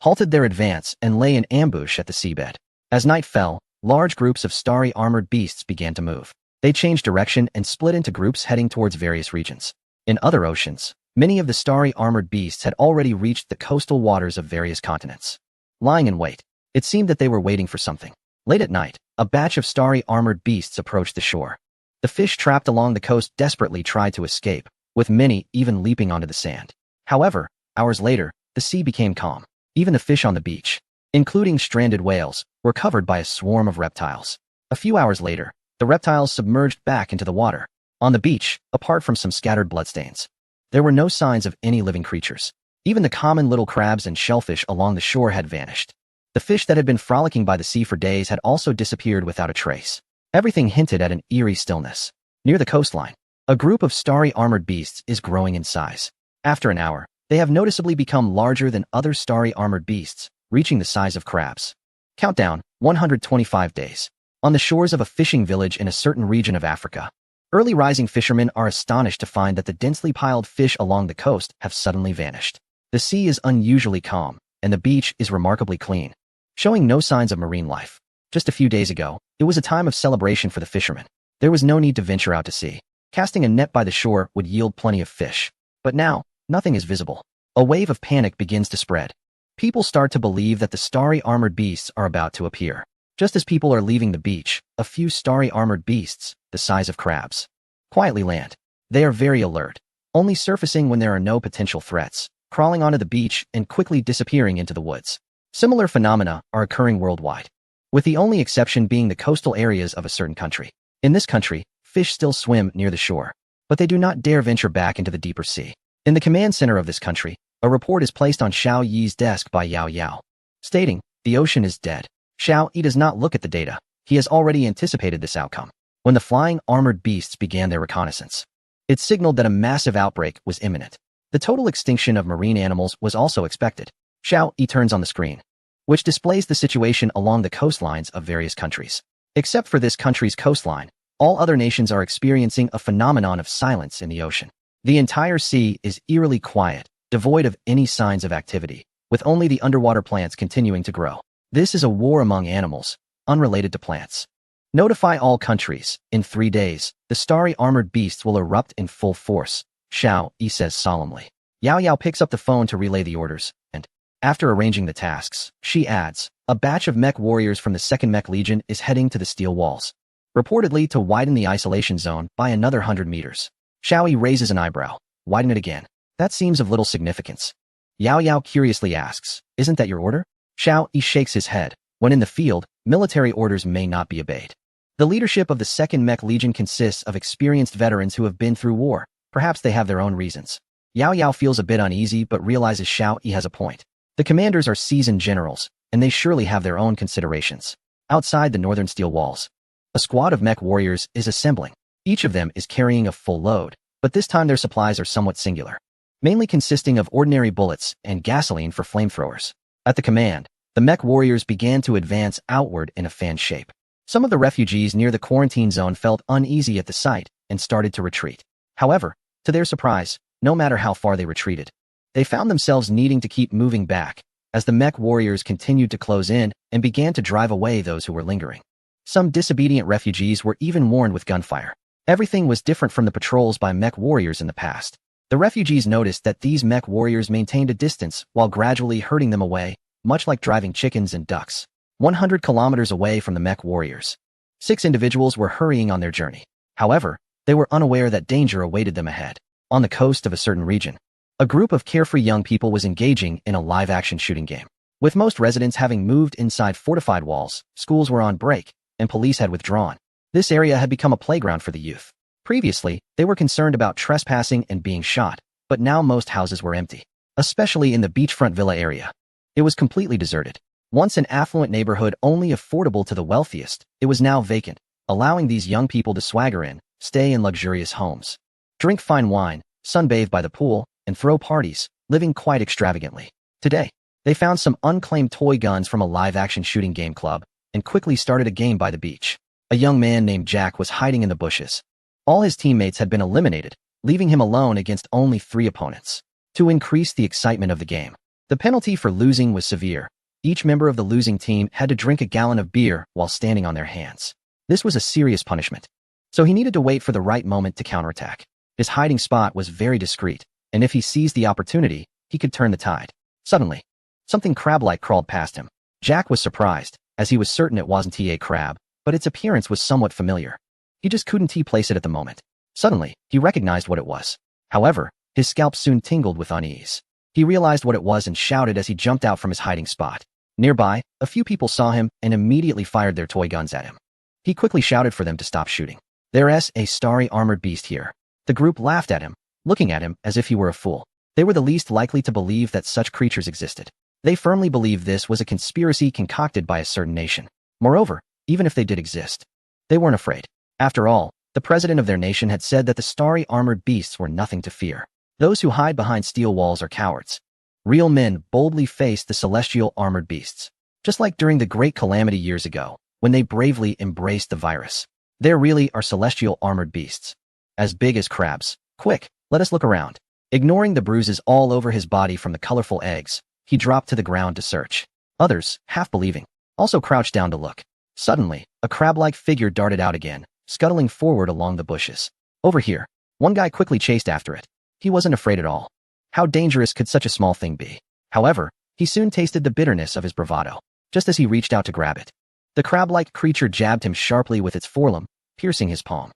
halted their advance and lay in ambush at the seabed. As night fell, large groups of starry armored beasts began to move. They changed direction and split into groups heading towards various regions. In other oceans, many of the starry armored beasts had already reached the coastal waters of various continents. Lying in wait, it seemed that they were waiting for something. Late at night, a batch of starry armored beasts approached the shore. The fish trapped along the coast desperately tried to escape, with many even leaping onto the sand. However, hours later, the sea became calm. Even the fish on the beach, including stranded whales, were covered by a swarm of reptiles. A few hours later, the reptiles submerged back into the water. On the beach, apart from some scattered bloodstains, there were no signs of any living creatures. Even the common little crabs and shellfish along the shore had vanished. The fish that had been frolicking by the sea for days had also disappeared without a trace. Everything hinted at an eerie stillness. Near the coastline, a group of starry armored beasts is growing in size. After an hour, they have noticeably become larger than other starry armored beasts, reaching the size of crabs. Countdown, 125 days. On the shores of a fishing village in a certain region of Africa, early rising fishermen are astonished to find that the densely piled fish along the coast have suddenly vanished. The sea is unusually calm, and the beach is remarkably clean, showing no signs of marine life. Just a few days ago, it was a time of celebration for the fishermen. There was no need to venture out to sea. Casting a net by the shore would yield plenty of fish. But now, nothing is visible. A wave of panic begins to spread. People start to believe that the starry armored beasts are about to appear. Just as people are leaving the beach, a few starry armored beasts, the size of crabs, quietly land. They are very alert, only surfacing when there are no potential threats, crawling onto the beach and quickly disappearing into the woods. Similar phenomena are occurring worldwide, with the only exception being the coastal areas of a certain country. In this country, fish still swim near the shore, but they do not dare venture back into the deeper sea. In the command center of this country, a report is placed on Xiao Yi's desk by Yao Yao, stating, "The ocean is dead." Xiao Yi does not look at the data. He has already anticipated this outcome. When the flying armored beasts began their reconnaissance, it signaled that a massive outbreak was imminent. The total extinction of marine animals was also expected. Xiao Yi turns on the screen, which displays the situation along the coastlines of various countries. Except for this country's coastline, all other nations are experiencing a phenomenon of silence in the ocean. The entire sea is eerily quiet, devoid of any signs of activity, with only the underwater plants continuing to grow. This is a war among animals, unrelated to plants. Notify all countries. In 3 days, the starry armored beasts will erupt in full force, Xiao Yi says solemnly. Yao Yao picks up the phone to relay the orders, and, after arranging the tasks, she adds, a batch of mech warriors from the 2nd Mech Legion is heading to the steel walls, reportedly to widen the isolation zone by another 100 meters. Xiao Yi raises an eyebrow. Widen it again. That seems of little significance. Yao Yao curiously asks, isn't that your order? Xiao Yi shakes his head. When in the field, military orders may not be obeyed. The leadership of the 2nd Mech Legion consists of experienced veterans who have been through war. Perhaps they have their own reasons. Yao Yao feels a bit uneasy but realizes Xiao Yi has a point. The commanders are seasoned generals, and they surely have their own considerations. Outside the northern steel walls, a squad of mech warriors is assembling. Each of them is carrying a full load, but this time their supplies are somewhat singular, mainly consisting of ordinary bullets and gasoline for flamethrowers. At the command, the mech warriors began to advance outward in a fan shape. Some of the refugees near the quarantine zone felt uneasy at the sight and started to retreat. However, to their surprise, no matter how far they retreated, they found themselves needing to keep moving back as the mech warriors continued to close in and began to drive away those who were lingering. Some disobedient refugees were even warned with gunfire. Everything was different from the patrols by mech warriors in the past. The refugees noticed that these mech warriors maintained a distance while gradually herding them away, much like driving chickens and ducks. 100 kilometers away from the mech warriors, 6 individuals were hurrying on their journey. However, they were unaware that danger awaited them ahead. On the coast of a certain region, a group of carefree young people was engaging in a live-action shooting game. With most residents having moved inside fortified walls, schools were on break, and police had withdrawn. This area had become a playground for the youth. Previously, they were concerned about trespassing and being shot, but now most houses were empty, especially in the beachfront villa area. It was completely deserted. Once an affluent neighborhood only affordable to the wealthiest, it was now vacant, allowing these young people to swagger in, stay in luxurious homes, drink fine wine, sunbathe by the pool, and throw parties, living quite extravagantly. Today, they found some unclaimed toy guns from a live-action shooting game club and quickly started a game by the beach. A young man named Jack was hiding in the bushes. All his teammates had been eliminated, leaving him alone against only 3 opponents. To increase the excitement of the game, the penalty for losing was severe. Each member of the losing team had to drink a gallon of beer while standing on their hands. This was a serious punishment, so he needed to wait for the right moment to counterattack. His hiding spot was very discreet, and if he seized the opportunity, he could turn the tide. Suddenly, something crab-like crawled past him. Jack was surprised, as he was certain it wasn't a crab, but its appearance was somewhat familiar. He just couldn't place it at the moment. Suddenly, he recognized what it was. However, his scalp soon tingled with unease. He realized what it was and shouted as he jumped out from his hiding spot. Nearby, a few people saw him and immediately fired their toy guns at him. He quickly shouted for them to stop shooting. "There's a starry armored beast here." The group laughed at him, looking at him as if he were a fool. They were the least likely to believe that such creatures existed. They firmly believed this was a conspiracy concocted by a certain nation. Moreover, even if they did exist, they weren't afraid. After all, the president of their nation had said that the starry armored beasts were nothing to fear. Those who hide behind steel walls are cowards. Real men boldly faced the celestial armored beasts. Just like during the Great Calamity years ago, when they bravely embraced the virus. There really are celestial armored beasts. As big as crabs. Quick, let us look around. Ignoring the bruises all over his body from the colorful eggs, he dropped to the ground to search. Others, half believing, also crouched down to look. Suddenly, a crab-like figure darted out again, scuttling forward along the bushes. Over here, one guy quickly chased after it. He wasn't afraid at all. How dangerous could such a small thing be? However, he soon tasted the bitterness of his bravado, just as he reached out to grab it. The crab-like creature jabbed him sharply with its forelimb, piercing his palm.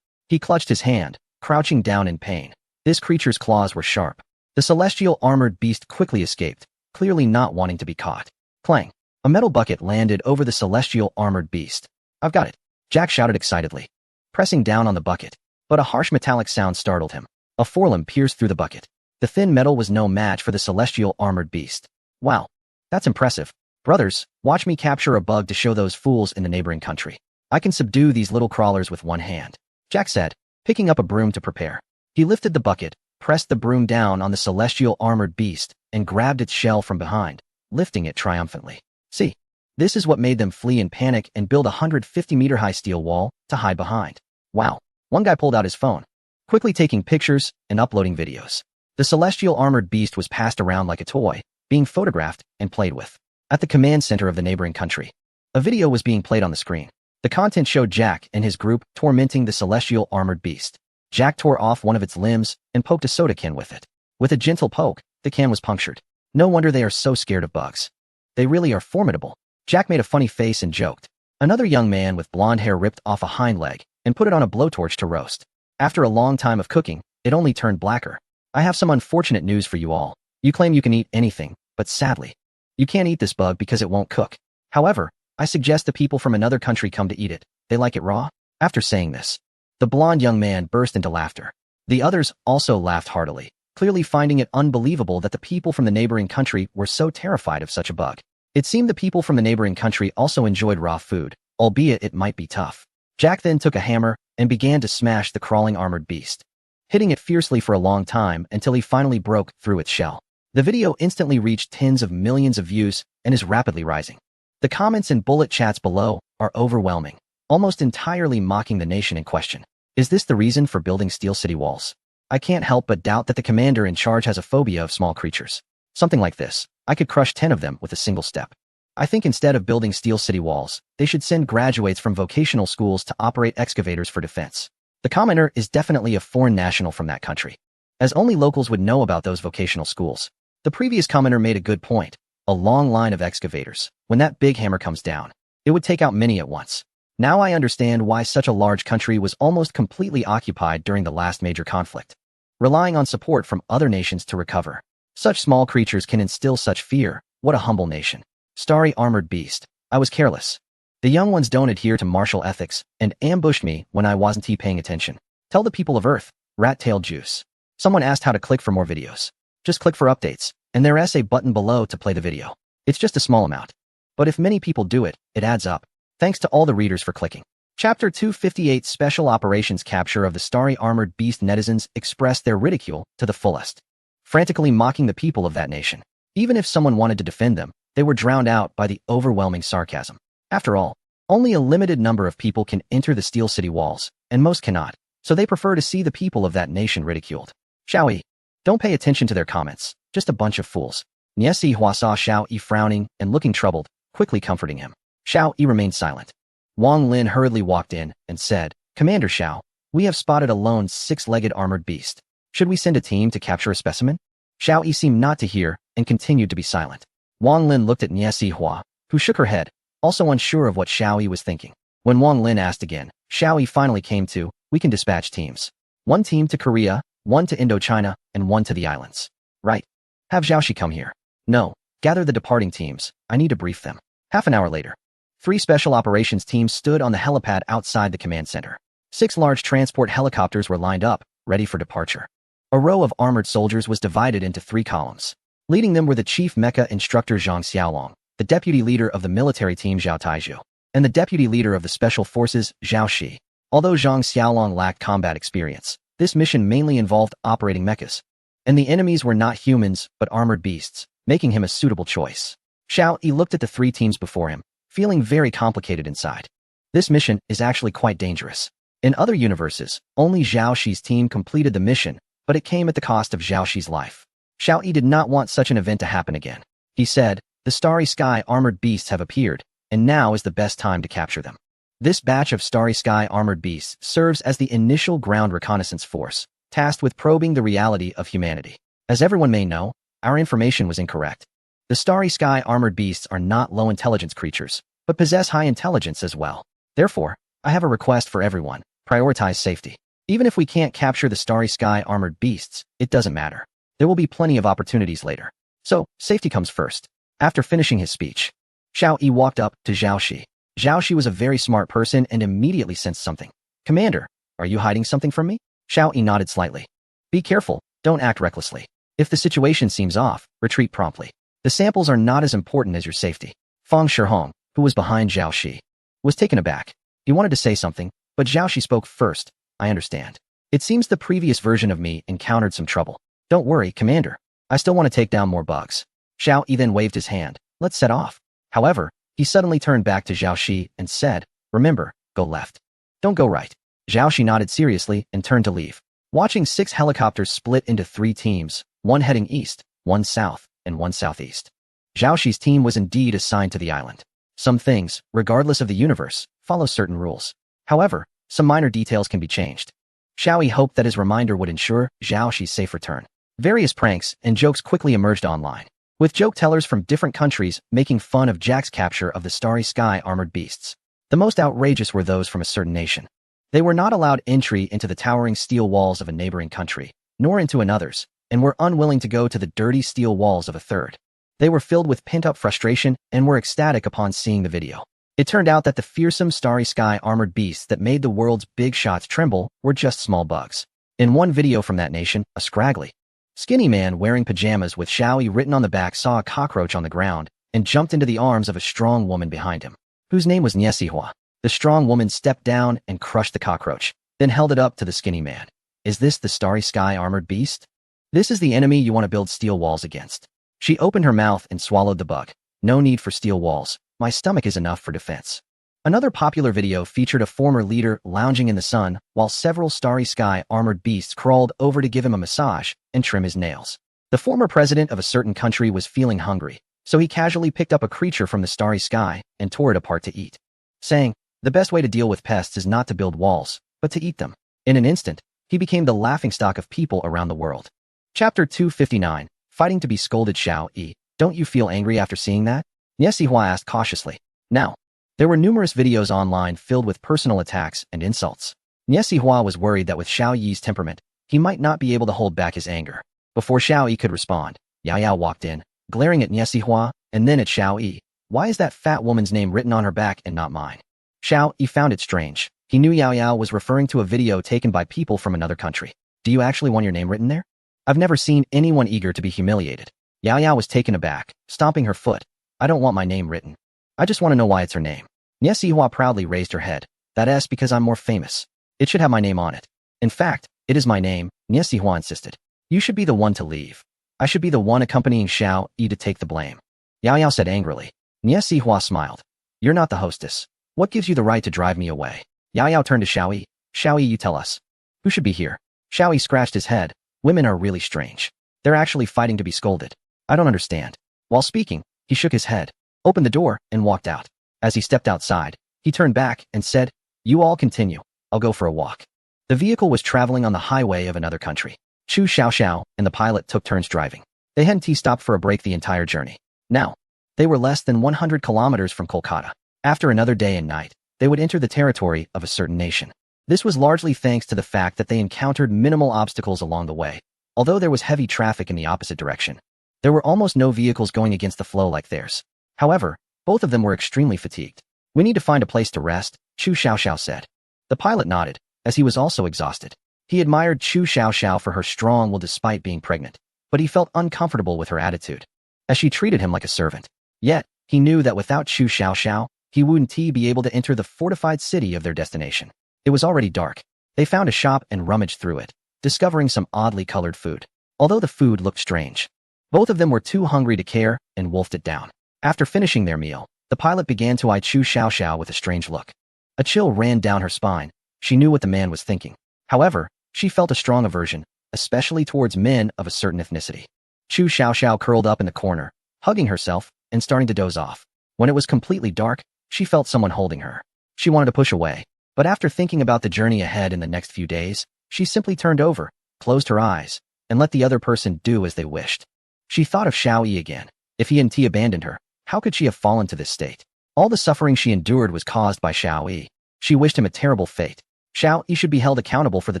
He clutched his hand, crouching down in pain. This creature's claws were sharp. The celestial armored beast quickly escaped, clearly not wanting to be caught. Clang! A metal bucket landed over the celestial armored beast. "I've got it," Jack shouted excitedly, pressing down on the bucket. But a harsh metallic sound startled him. A forelimb pierced through the bucket. The thin metal was no match for the celestial armored beast. "Wow, that's impressive. Brothers, watch me capture a bug to show those fools in the neighboring country. I can subdue these little crawlers with one hand," Jack said, picking up a broom to prepare. He lifted the bucket, pressed the broom down on the celestial armored beast, and grabbed its shell from behind, lifting it triumphantly. See, this is what made them flee in panic and build a 150-meter-high steel wall to hide behind. Wow. One guy pulled out his phone, quickly taking pictures and uploading videos. The celestial armored beast was passed around like a toy, being photographed and played with. At the command center of the neighboring country, a video was being played on the screen. The content showed Jack and his group tormenting the celestial armored beast. Jack tore off one of its limbs and poked a soda can with it. With a gentle poke, the can was punctured. No wonder they are so scared of bugs. They really are formidable. Jack made a funny face and joked. Another young man with blonde hair ripped off a hind leg and put it on a blowtorch to roast. After a long time of cooking, it only turned blacker. "I have some unfortunate news for you all. You claim you can eat anything, but sadly, you can't eat this bug because it won't cook. However, I suggest the people from another country come to eat it. They like it raw." After saying this, the blonde young man burst into laughter. The others also laughed heartily, clearly finding it unbelievable that the people from the neighboring country were so terrified of such a bug. It seemed the people from the neighboring country also enjoyed raw food, albeit it might be tough. Jack then took a hammer and began to smash the crawling armored beast, hitting it fiercely for a long time until he finally broke through its shell. The video instantly reached tens of millions of views and is rapidly rising. The comments and bullet chats below are overwhelming, almost entirely mocking the nation in question. Is this the reason for building steel city walls? I can't help but doubt that the commander in charge has a phobia of small creatures. Something like this. I could crush 10 of them with a single step. I think instead of building steel city walls, they should send graduates from vocational schools to operate excavators for defense. The commenter is definitely a foreign national from that country, as only locals would know about those vocational schools. The previous commenter made a good point. A long line of excavators. When that big hammer comes down, it would take out many at once. Now I understand why such a large country was almost completely occupied during the last major conflict, relying on support from other nations to recover. Such small creatures can instill such fear. What a humble nation. Starry armored beast. I was careless. The young ones don't adhere to martial ethics and ambushed me when I wasn't paying attention. Tell the people of Earth, rat-tailed juice. Someone asked how to click for more videos. Just click for updates, and there's a button below to play the video. It's just a small amount. But if many people do it, it adds up. Thanks to all the readers for clicking. Chapter 258 Special Operations Capture of the Starry Armored Beast. Netizens expressed their ridicule to the fullest, frantically mocking the people of that nation. Even if someone wanted to defend them, they were drowned out by the overwhelming sarcasm. After all, only a limited number of people can enter the Steel City walls, and most cannot, so they prefer to see the people of that nation ridiculed. Xiao Yi. Don't pay attention to their comments, just a bunch of fools. Niesi Hua saw Xiao Yi frowning and looking troubled, quickly comforting him. Xiao Yi remained silent. Wang Lin hurriedly walked in and said, Commander Xiao, we have spotted a lone six-legged armored beast. Should we send a team to capture a specimen? Xiao Yi seemed not to hear and continued to be silent. Wang Lin looked at Niesi Hua, who shook her head, also unsure of what Xiao Yi was thinking. When Wang Lin asked again, Xiao Yi finally came to, we can dispatch teams. One team to Korea, one to Indochina, and one to the islands. Right. Have Zhaoxi come here. No. Gather the departing teams. I need to brief them. Half an hour later, 3 special operations teams stood on the helipad outside the command center. 6 large transport helicopters were lined up, ready for departure. A row of armored soldiers was divided into 3 columns. Leading them were the chief mecha instructor Zhang Xiaolong, the deputy leader of the military team Zhao Taizhu, and the deputy leader of the special forces Zhao Shi. Although Zhang Xiaolong lacked combat experience, this mission mainly involved operating mechas, and the enemies were not humans but armored beasts, making him a suitable choice. Xiao Yi looked at the 3 teams before him, feeling very complicated inside. This mission is actually quite dangerous. In other universes, only Zhao Shi's team completed the mission, but it came at the cost of Zhao Shi's life. Xiao Yi did not want such an event to happen again. He said, the Starry Sky armored beasts have appeared, and now is the best time to capture them. This batch of Starry Sky armored beasts serves as the initial ground reconnaissance force, tasked with probing the reality of humanity. As everyone may know, our information was incorrect. The Starry Sky armored beasts are not low intelligence creatures, but possess high intelligence as well. Therefore, I have a request for everyone. Prioritize safety. Even if we can't capture the Starry Sky armored beasts, it doesn't matter. There will be plenty of opportunities later. So, safety comes first. After finishing his speech, Xiao Yi walked up to Zhao Shi. Zhao Shi was a very smart person and immediately sensed something. Commander, are you hiding something from me? Xiao Yi nodded slightly. Be careful, don't act recklessly. If the situation seems off, retreat promptly. The samples are not as important as your safety. Fang Shihong, who was behind Zhao Shi, was taken aback. He wanted to say something, but Zhao Shi spoke first. I understand. It seems the previous version of me encountered some trouble. Don't worry, Commander. I still want to take down more bugs. Xiao Yi then waved his hand. Let's set off. However, he suddenly turned back to Zhao Shi and said, remember, go left. Don't go right. Zhao Shi nodded seriously and turned to leave. Watching 6 helicopters split into 3 teams, one heading east, one south, and one southeast. Zhao Shi's team was indeed assigned to the island. Some things, regardless of the universe, follow certain rules. However, some minor details can be changed. Xiao Yi hoped that his reminder would ensure Zhao Shi's safe return. Various pranks and jokes quickly emerged online, with joke tellers from different countries making fun of Jack's capture of the Starry Sky armored beasts. The most outrageous were those from a certain nation. They were not allowed entry into the towering steel walls of a neighboring country, nor into another's, and were unwilling to go to the dirty steel walls of a third. They were filled with pent-up frustration and were ecstatic upon seeing the video. It turned out that the fearsome Starry Sky armored beasts that made the world's big shots tremble were just small bugs. In one video from that nation, a scraggly, skinny man wearing pajamas with Xiao Yi written on the back saw a cockroach on the ground and jumped into the arms of a strong woman behind him, whose name was Niesi Hua. The strong woman stepped down and crushed the cockroach, then held it up to the skinny man. Is this the Starry Sky armored beast? This is the enemy you want to build steel walls against. She opened her mouth and swallowed the bug. No need for steel walls. My stomach is enough for defense. Another popular video featured a former leader lounging in the sun while several Starry Sky armored beasts crawled over to give him a massage and trim his nails. The former president of a certain country was feeling hungry, so he casually picked up a creature from the Starry Sky and tore it apart to eat, saying, the best way to deal with pests is not to build walls, but to eat them. In an instant, he became the laughingstock of people around the world. Chapter 259, Fighting to be Scolded. Xiao Yi, don't you feel angry after seeing that? Niesi Hua asked cautiously. Now, there were numerous videos online filled with personal attacks and insults. Niesi Hua was worried that with Xiao Yi's temperament, he might not be able to hold back his anger. Before Xiao Yi could respond, Yao Yao walked in, glaring at Niesi Hua and then at Xiao Yi. Why is that fat woman's name written on her back and not mine? Xiao Yi found it strange. He knew Yao Yao was referring to a video taken by people from another country. Do you actually want your name written there? I've never seen anyone eager to be humiliated. Yao Yao was taken aback, stomping her foot. I don't want my name written. I just want to know why it's her name. Nie Sihua proudly raised her head. That's because I'm more famous. It should have my name on it. In fact, it is my name, Nie Sihua insisted. You should be the one to leave. I should be the one accompanying Xiao Yi to take the blame. Yao Yao said angrily. Nie Sihua smiled. You're not the hostess. What gives you the right to drive me away? Yao Yao turned to Xiao Yi. Xiao Yi, you tell us. Who should be here? Xiao Yi scratched his head. Women are really strange. They're actually fighting to be scolded. I don't understand. While speaking, he shook his head, opened the door, and walked out. As he stepped outside, he turned back and said, You all continue. I'll go for a walk. The vehicle was traveling on the highway of another country. Chu Xiaoxiao and the pilot took turns driving. They hadn't stopped for a break the entire journey. Now, they were less than 100 kilometers from Kolkata. After another day and night, they would enter the territory of a certain nation. This was largely thanks to the fact that they encountered minimal obstacles along the way, although there was heavy traffic in the opposite direction. There were almost no vehicles going against the flow like theirs. However, both of them were extremely fatigued. We need to find a place to rest, Chu Xiaoxiao said. The pilot nodded, as he was also exhausted. He admired Chu Xiaoxiao for her strong will despite being pregnant, but he felt uncomfortable with her attitude, as she treated him like a servant. Yet, he knew that without Chu Xiaoxiao, he wouldn't be able to enter the fortified city of their destination. It was already dark. They found a shop and rummaged through it, discovering some oddly colored food. Although the food looked strange, both of them were too hungry to care and wolfed it down. After finishing their meal, the pilot began to eye Chu Xiaoxiao with a strange look. A chill ran down her spine. She knew what the man was thinking. However, she felt a strong aversion, especially towards men of a certain ethnicity. Chu Xiaoxiao curled up in the corner, hugging herself and starting to doze off. When it was completely dark, she felt someone holding her. She wanted to push away, but after thinking about the journey ahead in the next few days, she simply turned over, closed her eyes, and let the other person do as they wished. She thought of Xiao Yi again. If he hadn't abandoned her, how could she have fallen to this state? All the suffering she endured was caused by Xiao Yi. She wished him a terrible fate. Xiao Yi should be held accountable for the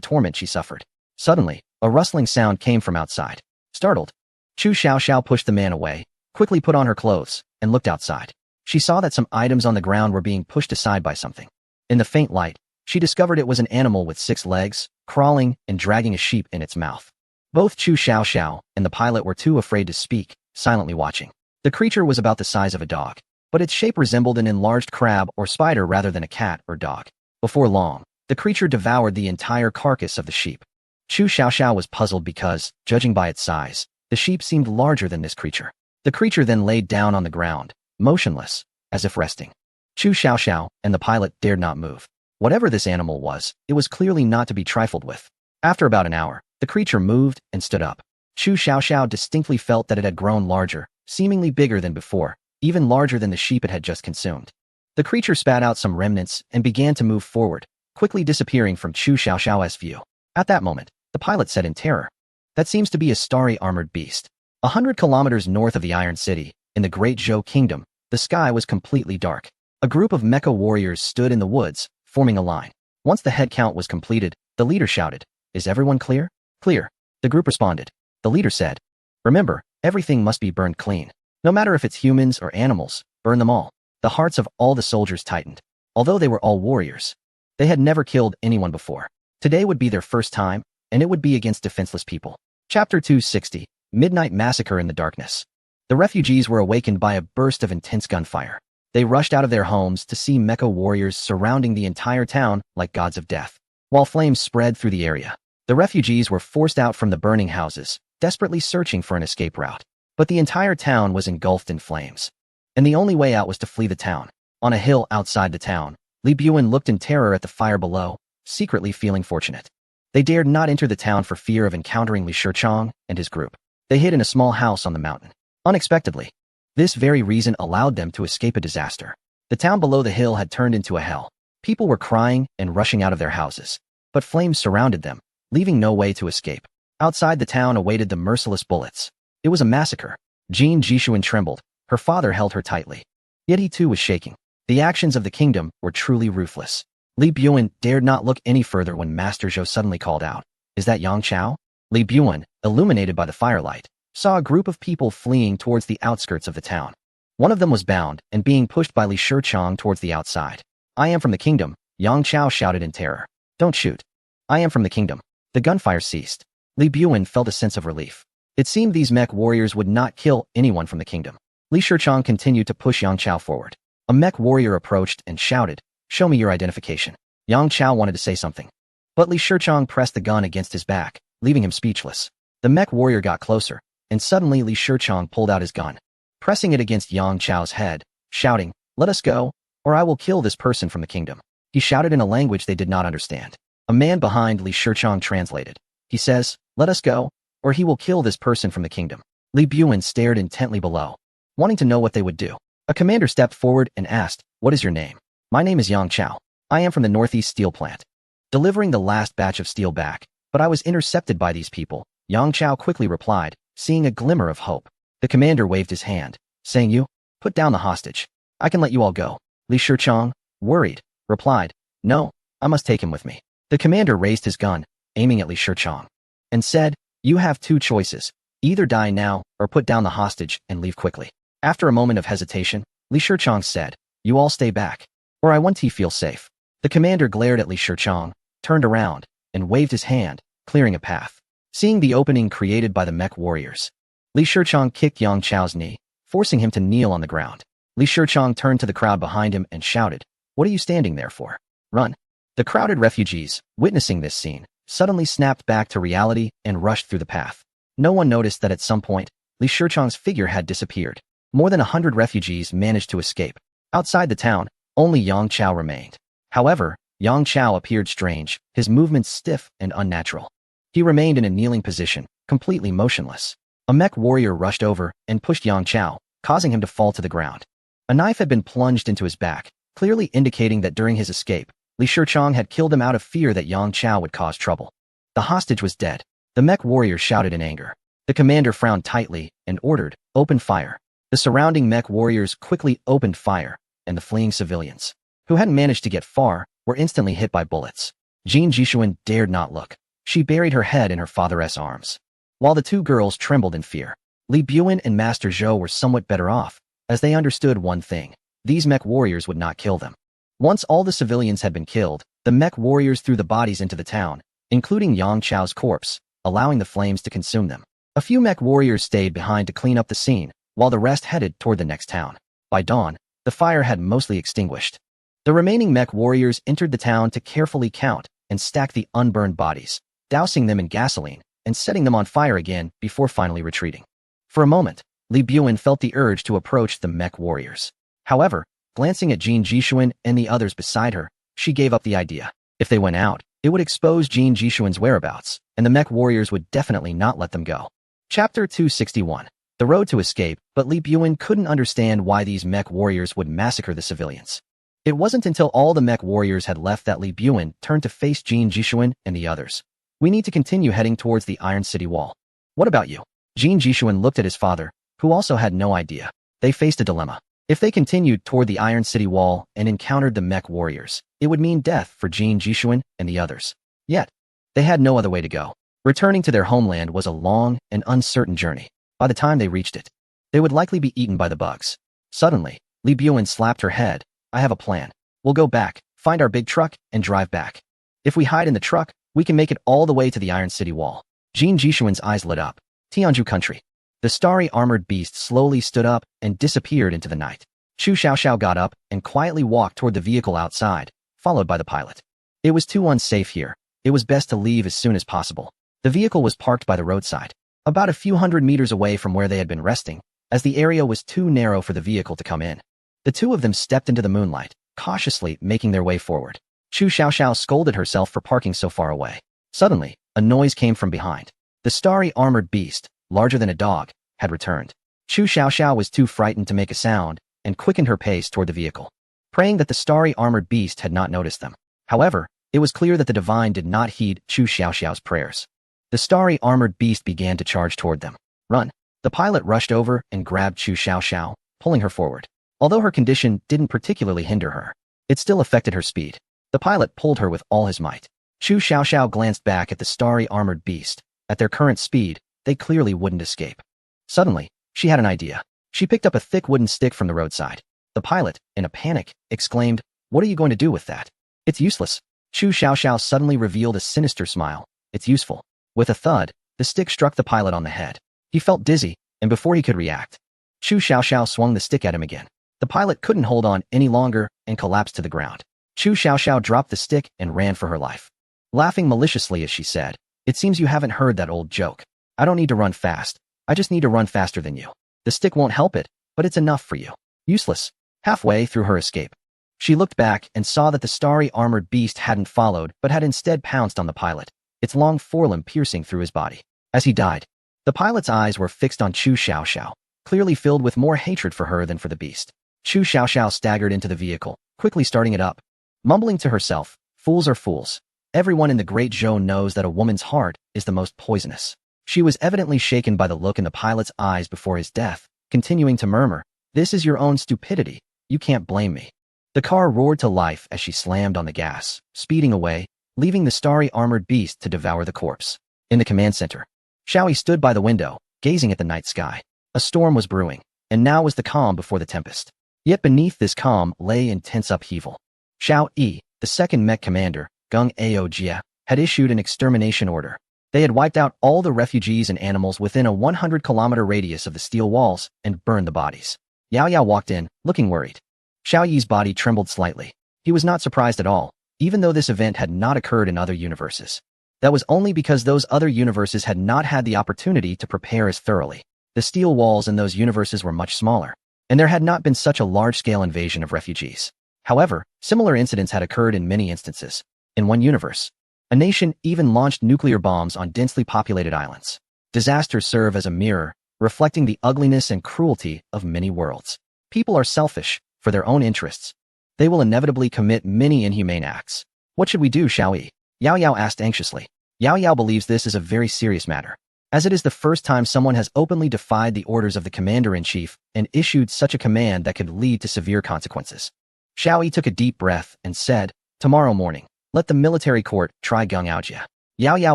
torment she suffered. Suddenly, a rustling sound came from outside. Startled, Chu Xiaoxiao pushed the man away, quickly put on her clothes, and looked outside. She saw that some items on the ground were being pushed aside by something. In the faint light, she discovered it was an animal with 6 legs, crawling and dragging a sheep in its mouth. Both Chu Xiaoxiao and the pilot were too afraid to speak, silently watching. The creature was about the size of a dog, but its shape resembled an enlarged crab or spider rather than a cat or dog. Before long, the creature devoured the entire carcass of the sheep. Chu Xiaoxiao was puzzled because, judging by its size, the sheep seemed larger than this creature. The creature then laid down on the ground, motionless, as if resting. Chu Xiaoxiao and the pilot dared not move. Whatever this animal was, it was clearly not to be trifled with. After about an hour, the creature moved and stood up. Chu Xiaoxiao distinctly felt that it had grown larger, seemingly bigger than before, even larger than the sheep it had just consumed. The creature spat out some remnants and began to move forward, quickly disappearing from Chu Xiaoxiao's view. At that moment, the pilot said in terror, "That seems to be a starry armored beast." 100 kilometers north of the Iron City, in the Great Zhou Kingdom, the sky was completely dark. A group of mecha warriors stood in the woods, forming a line. Once the head count was completed, the leader shouted, "Is everyone clear?" "Clear." The group responded. The leader said, "Remember, everything must be burned clean. No matter if it's humans or animals, burn them all." The hearts of all the soldiers tightened. Although they were all warriors, they had never killed anyone before. Today would be their first time, and it would be against defenseless people. Chapter 260, Midnight Massacre in the Darkness. The refugees were awakened by a burst of intense gunfire. They rushed out of their homes to see mecha warriors surrounding the entire town like gods of death. While flames spread through the area, the refugees were forced out from the burning houses, desperately searching for an escape route. But the entire town was engulfed in flames, and the only way out was to flee the town. On a hill outside the town, Li Buan looked in terror at the fire below, secretly feeling fortunate. They dared not enter the town for fear of encountering Li Shichong and his group. They hid in a small house on the mountain. Unexpectedly, this very reason allowed them to escape a disaster. The town below the hill had turned into a hell. People were crying and rushing out of their houses, but flames surrounded them, leaving no way to escape. Outside the town awaited the merciless bullets. It was a massacre. Jean Jishuan trembled. Her father held her tightly. Yet he too was shaking. The actions of the kingdom were truly ruthless. Li Buan dared not look any further when Master Zhou suddenly called out, "Is that Yang Chao?" Li Buan, illuminated by the firelight, saw a group of people fleeing towards the outskirts of the town. One of them was bound and being pushed by Li Shichang towards the outside. I am from the kingdom, Yang Chao shouted in terror. Don't shoot. I am from the kingdom. The gunfire ceased. Li Buin felt a sense of relief. It seemed these mech warriors would not kill anyone from the kingdom. Li Shichang continued to push Yang Chao forward. A mech warrior approached and shouted, "Show me your identification." Yang Chao wanted to say something, but Li Shichang pressed the gun against his back, leaving him speechless. The mech warrior got closer, and suddenly Li Shichang pulled out his gun, pressing it against Yang Chao's head, shouting, "Let us go, or I will kill this person from the kingdom." He shouted in a language they did not understand. A man behind Li Shichang translated. He says, "Let us go, or he will kill this person from the kingdom." Li Buin stared intently below, wanting to know what they would do. A commander stepped forward and asked, "What is your name?" "My name is Yang Chao. I am from the Northeast Steel Plant, delivering the last batch of steel back, but I was intercepted by these people," Yang Chao quickly replied, seeing a glimmer of hope. The commander waved his hand, saying, "You, put down the hostage. I can let you all go." Li Shichang, worried, replied, "No, I must take him with me." The commander raised his gun, aiming at Li Shichang, and said, "You have two choices. Either die now or put down the hostage and leave quickly." After a moment of hesitation, Li Shichang said, "You all stay back, or I want to feel safe." The commander glared at Li Shichang, turned around, and waved his hand, clearing a path. Seeing the opening created by the mech warriors, Li Shichang kicked Yang Chao's knee, forcing him to kneel on the ground. Li Shichang turned to the crowd behind him and shouted, "What are you standing there for? Run!" The crowded refugees, witnessing this scene, suddenly snapped back to reality and rushed through the path. No one noticed that at some point, Li Shichang's figure had disappeared. More than 100 refugees managed to escape. Outside the town, only Yang Chao remained. However, Yang Chao appeared strange, his movements stiff and unnatural. He remained in a kneeling position, completely motionless. A mech warrior rushed over and pushed Yang Chao, causing him to fall to the ground. A knife had been plunged into his back, clearly indicating that during his escape, Li Shichang had killed him out of fear that Yang Chao would cause trouble. The hostage was dead. The mech warrior shouted in anger. The commander frowned tightly and ordered, "Open fire." The surrounding mech warriors quickly opened fire, and the fleeing civilians, who hadn't managed to get far, were instantly hit by bullets. Jin Jishuan dared not look. She buried her head in her father's arms. While the two girls trembled in fear, Li Buin and Master Zhou were somewhat better off, as they understood one thing: these mech warriors would not kill them. Once all the civilians had been killed, the mech warriors threw the bodies into the town, including Yang Chao's corpse, allowing the flames to consume them. A few mech warriors stayed behind to clean up the scene, while the rest headed toward the next town. By dawn, the fire had mostly extinguished. The remaining mech warriors entered the town to carefully count and stack the unburned bodies, dousing them in gasoline and setting them on fire again before finally retreating. For a moment, Li Buin felt the urge to approach the mech warriors. However, glancing at Jin Jishuan and the others beside her, she gave up the idea. If they went out, it would expose Jin Jishuan's whereabouts, and the mech warriors would definitely not let them go. Chapter 261. The road to escape, but Li Buin couldn't understand why these mech warriors would massacre the civilians. It wasn't until all the mech warriors had left that Li Buin turned to face Jin Jishuan and the others. "We need to continue heading towards the Iron City Wall. What about you?" Jin Jishuan looked at his father, who also had no idea. They faced a dilemma. If they continued toward the Iron City Wall and encountered the mech warriors, it would mean death for Jin Jishuan and the others. Yet, they had no other way to go. Returning to their homeland was a long and uncertain journey. By the time they reached it, they would likely be eaten by the bugs. Suddenly, Li Buin slapped her head. "I have a plan. We'll go back, find our big truck, and drive back. If we hide in the truck, we can make it all the way to the Iron City Wall." Jin Jishuan's eyes lit up. Tianju country. The starry armored beast slowly stood up and disappeared into the night. Chu Xiaoxiao got up and quietly walked toward the vehicle outside, followed by the pilot. It was too unsafe here. It was best to leave as soon as possible. The vehicle was parked by the roadside, about a few hundred meters away from where they had been resting, as the area was too narrow for the vehicle to come in. The two of them stepped into the moonlight, cautiously making their way forward. Chu Xiaoxiao scolded herself for parking so far away. Suddenly, a noise came from behind. The starry armored beast, larger than a dog, had returned. Chu Xiaoxiao was too frightened to make a sound and quickened her pace toward the vehicle, praying that the starry armored beast had not noticed them. However, it was clear that the divine did not heed Chu Xiaoxiao's prayers. The starry armored beast began to charge toward them. "Run!" The pilot rushed over and grabbed Chu Xiaoxiao, pulling her forward. Although her condition didn't particularly hinder her, it still affected her speed. The pilot pulled her with all his might. Chu Xiaoxiao glanced back at the starry armored beast. At their current speed, they clearly wouldn't escape. Suddenly, she had an idea. She picked up a thick wooden stick from the roadside. The pilot, in a panic, exclaimed, "What are you going to do with that?" "It's useless." Chu Xiaoxiao suddenly revealed a sinister smile. "It's useful." With a thud, the stick struck the pilot on the head. He felt dizzy, and before he could react, Chu Xiaoxiao swung the stick at him again. The pilot couldn't hold on any longer and collapsed to the ground. Chu Xiaoxiao dropped the stick and ran for her life, laughing maliciously as she said, "It seems you haven't heard that old joke. I don't need to run fast. I just need to run faster than you. The stick won't help it, but it's enough for you." Useless. Halfway through her escape, she looked back and saw that the starry armored beast hadn't followed but had instead pounced on the pilot, its long forelimb piercing through his body. As he died, the pilot's eyes were fixed on Chu Xiaoxiao, clearly filled with more hatred for her than for the beast. Chu Xiaoxiao staggered into the vehicle, quickly starting it up, mumbling to herself, "Fools are fools. Everyone in the Great Zhou knows that a woman's heart is the most poisonous." She was evidently shaken by the look in the pilot's eyes before his death, continuing to murmur, "This is your own stupidity. You can't blame me." The car roared to life as she slammed on the gas, speeding away, leaving the starry armored beast to devour the corpse. In the command center, Xiaoyi stood by the window, gazing at the night sky. A storm was brewing, and now was the calm before the tempest. Yet beneath this calm lay intense upheaval. Xiaoyi, the second mech commander, Gung Aojia, had issued an extermination order. They had wiped out all the refugees and animals within a 100-kilometer radius of the steel walls and burned the bodies. Yao Yao walked in, looking worried. Xiaoyi's body trembled slightly. He was not surprised at all, even though this event had not occurred in other universes. That was only because those other universes had not had the opportunity to prepare as thoroughly. The steel walls in those universes were much smaller, and there had not been such a large-scale invasion of refugees. However, similar incidents had occurred in many instances. In one universe, a nation even launched nuclear bombs on densely populated islands. Disasters serve as a mirror, reflecting the ugliness and cruelty of many worlds. People are selfish for their own interests. They will inevitably commit many inhumane acts. "What should we do, Xiaoyi?" Yao Yao asked anxiously. Yao Yao believes this is a very serious matter, as it is the first time someone has openly defied the orders of the commander-in-chief and issued such a command that could lead to severe consequences. Xiaoyi took a deep breath and said, "Tomorrow morning, let the military court try Gung Aojia." Yao Yao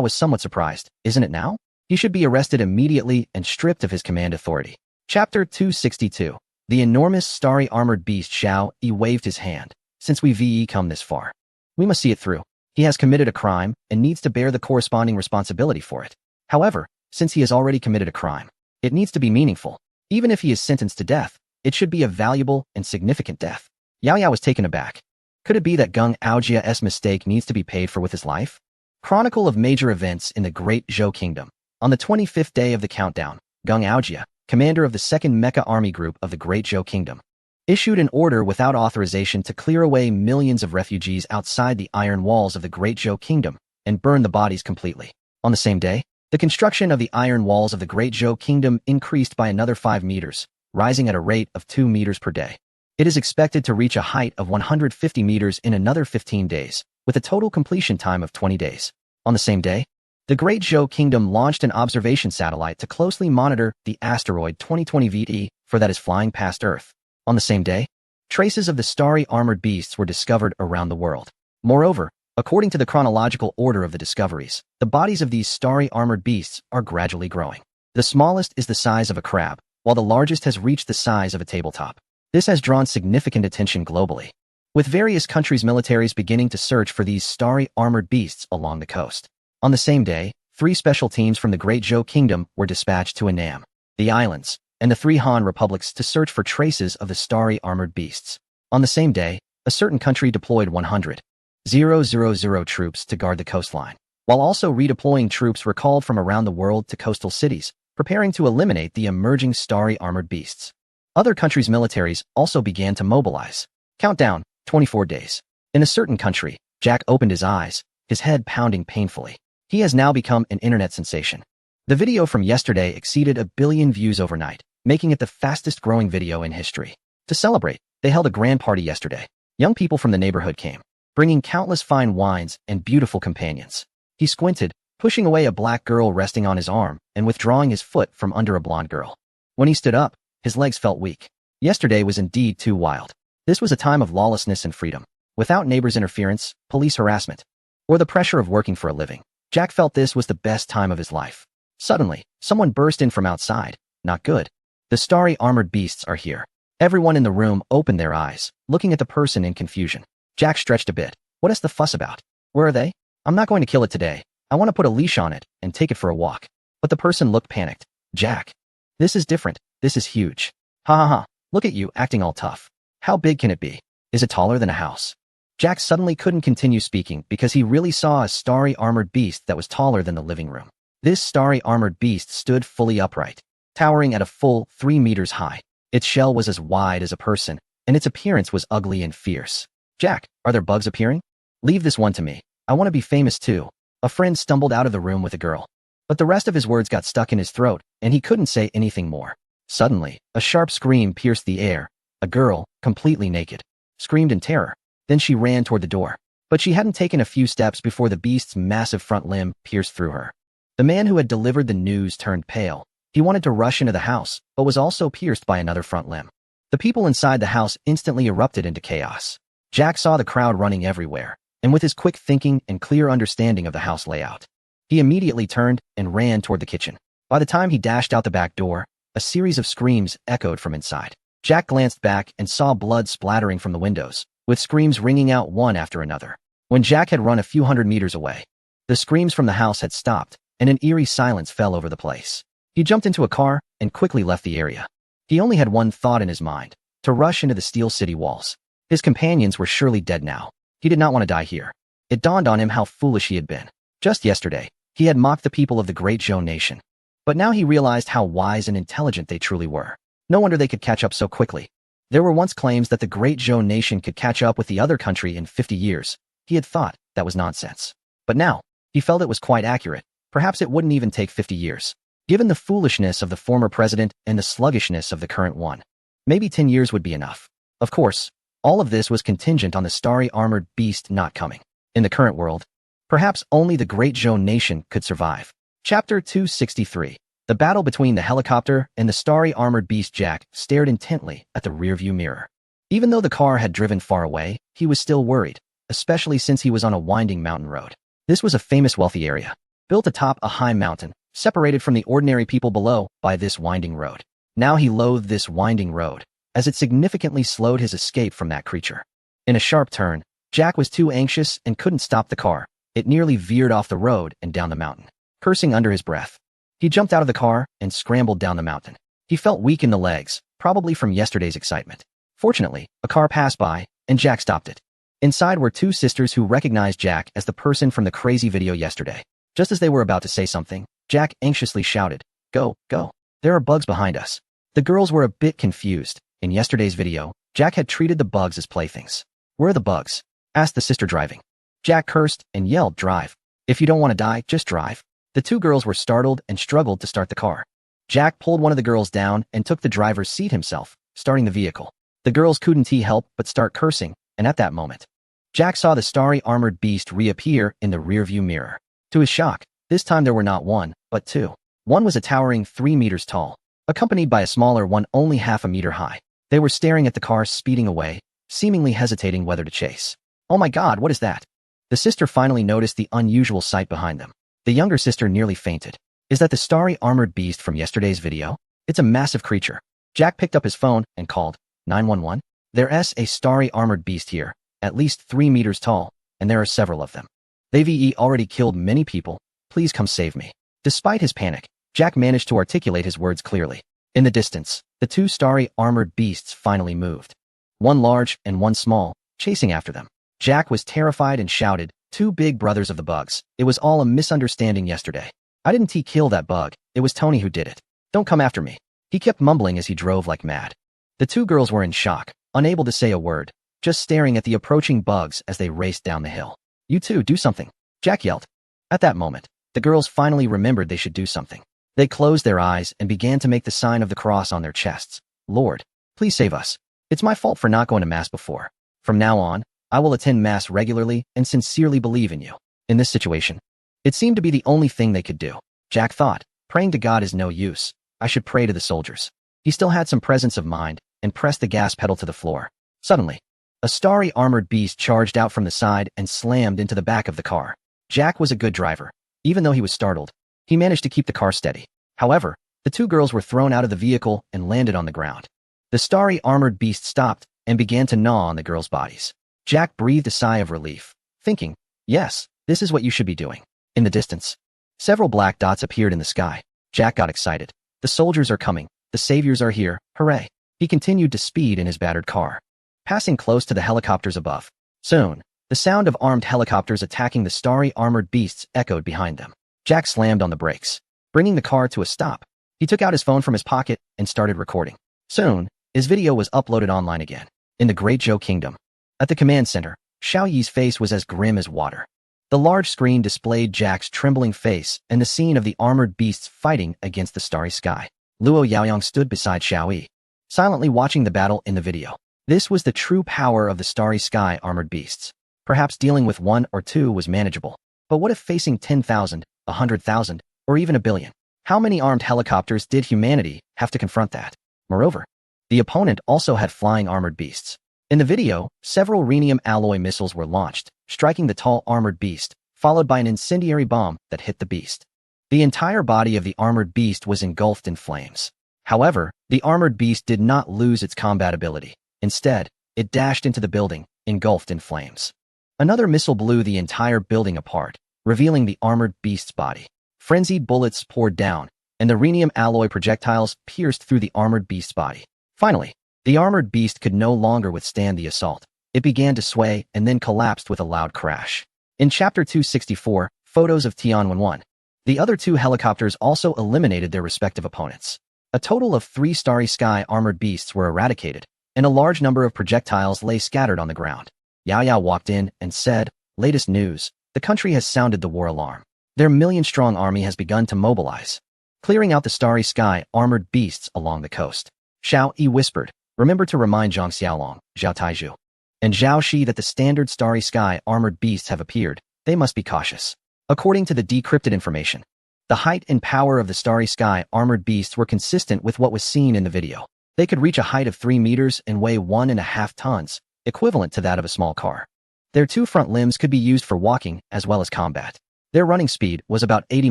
was somewhat surprised. Isn't it now? He should be arrested immediately and stripped of his command authority. Chapter 262. The enormous starry armored beast Xiaoyi waved his hand. "Since we've come this far, we must see it through. He has committed a crime and needs to bear the corresponding responsibility for it. However, since he has already committed a crime, it needs to be meaningful. Even if he is sentenced to death, it should be a valuable and significant death." Yao Yao was taken aback. Could it be that Gung Aojia's mistake needs to be paid for with his life? Chronicle of major events in the Great Zhou Kingdom. On the 25th day of the countdown, Gung Aojia, commander of the 2nd Mecha Army Group of the Great Zhou Kingdom, issued an order without authorization to clear away millions of refugees outside the iron walls of the Great Zhou Kingdom and burn the bodies completely. On the same day, the construction of the iron walls of the Great Zhou Kingdom increased by another 5 meters, rising at a rate of 2 meters per day. It is expected to reach a height of 150 meters in another 15 days, with a total completion time of 20 days. On the same day, the Great Zhou Kingdom launched an observation satellite to closely monitor the asteroid 2020 VT, for that is flying past Earth. On the same day, traces of the starry armored beasts were discovered around the world. Moreover, according to the chronological order of the discoveries, the bodies of these starry armored beasts are gradually growing. The smallest is the size of a crab, while the largest has reached the size of a tabletop. This has drawn significant attention globally, with various countries' militaries beginning to search for these starry armored beasts along the coast. On the same day, 3 special teams from the Great Zhou Kingdom were dispatched to Annam, the islands, and the 3 Han republics to search for traces of the starry armored beasts. On the same day, a certain country deployed 100,000 troops to guard the coastline, while also redeploying troops recalled from around the world to coastal cities, preparing to eliminate the emerging starry armored beasts. Other countries' militaries also began to mobilize. Countdown, 24 days. In a certain country, Jack opened his eyes, his head pounding painfully. He has now become an internet sensation. The video from yesterday exceeded 1 billion views overnight, making it the fastest-growing video in history. To celebrate, they held a grand party yesterday. Young people from the neighborhood came, bringing countless fine wines and beautiful companions. He squinted, pushing away a black girl resting on his arm and withdrawing his foot from under a blonde girl. When he stood up, his legs felt weak. Yesterday was indeed too wild. This was a time of lawlessness and freedom, without neighbors' interference, police harassment, or the pressure of working for a living. Jack felt this was the best time of his life. Suddenly, someone burst in from outside. Not good. The starry armored beasts are here. Everyone in the room opened their eyes, looking at the person in confusion. Jack stretched a bit. What is the fuss about? Where are they? I'm not going to kill it today. I want to put a leash on it and take it for a walk. But the person looked panicked. Jack. This is different. This is huge. Ha ha ha. Look at you, acting all tough. How big can it be? Is it taller than a house? Jack suddenly couldn't continue speaking because he really saw a starry armored beast that was taller than the living room. This starry armored beast stood fully upright, towering at a full 3 meters high. Its shell was as wide as a person, and its appearance was ugly and fierce. Jack, are there bugs appearing? Leave this one to me. I want to be famous too. A friend stumbled out of the room with a girl. But the rest of his words got stuck in his throat, and he couldn't say anything more. Suddenly, a sharp scream pierced the air. A girl, completely naked, screamed in terror. Then she ran toward the door. But she hadn't taken a few steps before the beast's massive front limb pierced through her. The man who had delivered the news turned pale. He wanted to rush into the house, but was also pierced by another front limb. The people inside the house instantly erupted into chaos. Jack saw the crowd running everywhere, and with his quick thinking and clear understanding of the house layout, he immediately turned and ran toward the kitchen. By the time he dashed out the back door, a series of screams echoed from inside. Jack glanced back and saw blood splattering from the windows, with screams ringing out one after another. When Jack had run a few hundred meters away, the screams from the house had stopped, and an eerie silence fell over the place. He jumped into a car and quickly left the area. He only had one thought in his mind: to rush into the steel city walls. His companions were surely dead now. He did not want to die here. It dawned on him how foolish he had been. Just yesterday, he had mocked the people of the Great Zhou nation. But now he realized how wise and intelligent they truly were. No wonder they could catch up so quickly. There were once claims that the Great Zhou nation could catch up with the other country in 50 years. He had thought that was nonsense. But now, he felt it was quite accurate. Perhaps it wouldn't even take 50 years. Given the foolishness of the former president and the sluggishness of the current one, maybe 10 years would be enough. Of course, all of this was contingent on the starry armored beast not coming. In the current world, perhaps only the Great Zhou nation could survive. Chapter 263. The battle between the helicopter and the starry armored beast. Jack stared intently at the rearview mirror. Even though the car had driven far away, he was still worried, especially since he was on a winding mountain road. This was a famous wealthy area, built atop a high mountain, separated from the ordinary people below by this winding road. Now he loathed this winding road, as it significantly slowed his escape from that creature. In a sharp turn, Jack was too anxious and couldn't stop the car. It nearly veered off the road and down the mountain. Cursing under his breath, he jumped out of the car and scrambled down the mountain. He felt weak in the legs, probably from yesterday's excitement. Fortunately, a car passed by, and Jack stopped it. Inside were two sisters who recognized Jack as the person from the crazy video yesterday. Just as they were about to say something, Jack anxiously shouted, "Go, go. There are bugs behind us." The girls were a bit confused. In yesterday's video, Jack had treated the bugs as playthings. "Where are the bugs?" asked the sister driving. Jack cursed and yelled, "Drive. If you don't want to die, just drive." The two girls were startled and struggled to start the car. Jack pulled one of the girls down and took the driver's seat himself, starting the vehicle. The girls couldn't help but start cursing, and at that moment, Jack saw the starry armored beast reappear in the rearview mirror. To his shock, this time there were not one, but two. One was a towering 3 meters tall, accompanied by a smaller one only half a meter high. They were staring at the car speeding away, seemingly hesitating whether to chase. "Oh my God, what is that?" The sister finally noticed the unusual sight behind them. The younger sister nearly fainted. "Is that the starry armored beast from yesterday's video? It's a massive creature." Jack picked up his phone and called 911. "There's a starry armored beast here, at least 3 meters tall, and there are several of them. They've already killed many people. Please come save me." Despite his panic, Jack managed to articulate his words clearly. In the distance, the two starry armored beasts finally moved. One large and one small, chasing after them. Jack was terrified and shouted, "Two big brothers of the bugs. It was all a misunderstanding yesterday. I didn't kill that bug. It was Tony who did it. Don't come after me." He kept mumbling as he drove like mad. The two girls were in shock, unable to say a word, just staring at the approaching bugs as they raced down the hill. "You two, do something," Jack yelled. At that moment, the girls finally remembered they should do something. They closed their eyes and began to make the sign of the cross on their chests. "Lord, please save us. It's my fault for not going to Mass before. From now on, I will attend Mass regularly and sincerely believe in you." In this situation, it seemed to be the only thing they could do. Jack thought, praying to God is no use. I should pray to the soldiers. He still had some presence of mind and pressed the gas pedal to the floor. Suddenly, a starry armored beast charged out from the side and slammed into the back of the car. Jack was a good driver. Even though he was startled, he managed to keep the car steady. However, The two girls were thrown out of the vehicle and landed on the ground. The starry armored beast stopped and began to gnaw on the girls' bodies. Jack breathed a sigh of relief, thinking, yes, this is what you should be doing. In the distance, several black dots appeared in the sky. Jack got excited. The soldiers are coming. The saviors are here. Hooray. He continued to speed in his battered car, passing close to the helicopters above. Soon, the sound of armed helicopters attacking the starry armored beasts echoed behind them. Jack slammed on the brakes, bringing the car to a stop. He took out his phone from his pocket and started recording. Soon, his video was uploaded online again. In the Great Zhou Kingdom, at the command center, Xiao Yi's face was as grim as water. The large screen displayed Jack's trembling face and the scene of the armored beasts fighting against the starry sky. Luo Yaoyang stood beside Xiao Yi, silently watching the battle in the video. This was the true power of the starry sky armored beasts. Perhaps dealing with 1 or 2 was manageable. But what if facing 10,000, 100,000, or even 1 billion? How many armed helicopters did humanity have to confront that? Moreover, the opponent also had flying armored beasts. In the video, several rhenium alloy missiles were launched, striking the tall armored beast, followed by an incendiary bomb that hit the beast. The entire body of the armored beast was engulfed in flames. However, the armored beast did not lose its combat ability. Instead, it dashed into the building, engulfed in flames. Another missile blew the entire building apart, revealing the armored beast's body. Frenzied bullets poured down, and the rhenium alloy projectiles pierced through the armored beast's body. Finally, the armored beast could no longer withstand the assault. It began to sway and then collapsed with a loud crash. In Chapter 264, photos of Tianwen-1. The other 2 helicopters also eliminated their respective opponents. A total of 3 starry sky armored beasts were eradicated, and a large number of projectiles lay scattered on the ground. Yao Yao walked in and said, latest news, the country has sounded the war alarm. Their million-strong army has begun to mobilize, clearing out the starry sky armored beasts along the coast. Xiao Yi whispered, remember to remind Zhang Xiaolong, Zhao Taizhu, and Zhao Shi that the standard starry sky armored beasts have appeared. They must be cautious. According to the decrypted information, the height and power of the starry sky armored beasts were consistent with what was seen in the video. They could reach a height of 3 meters and weigh 1.5 tons, equivalent to that of a small car. Their 2 front limbs could be used for walking as well as combat. Their running speed was about 80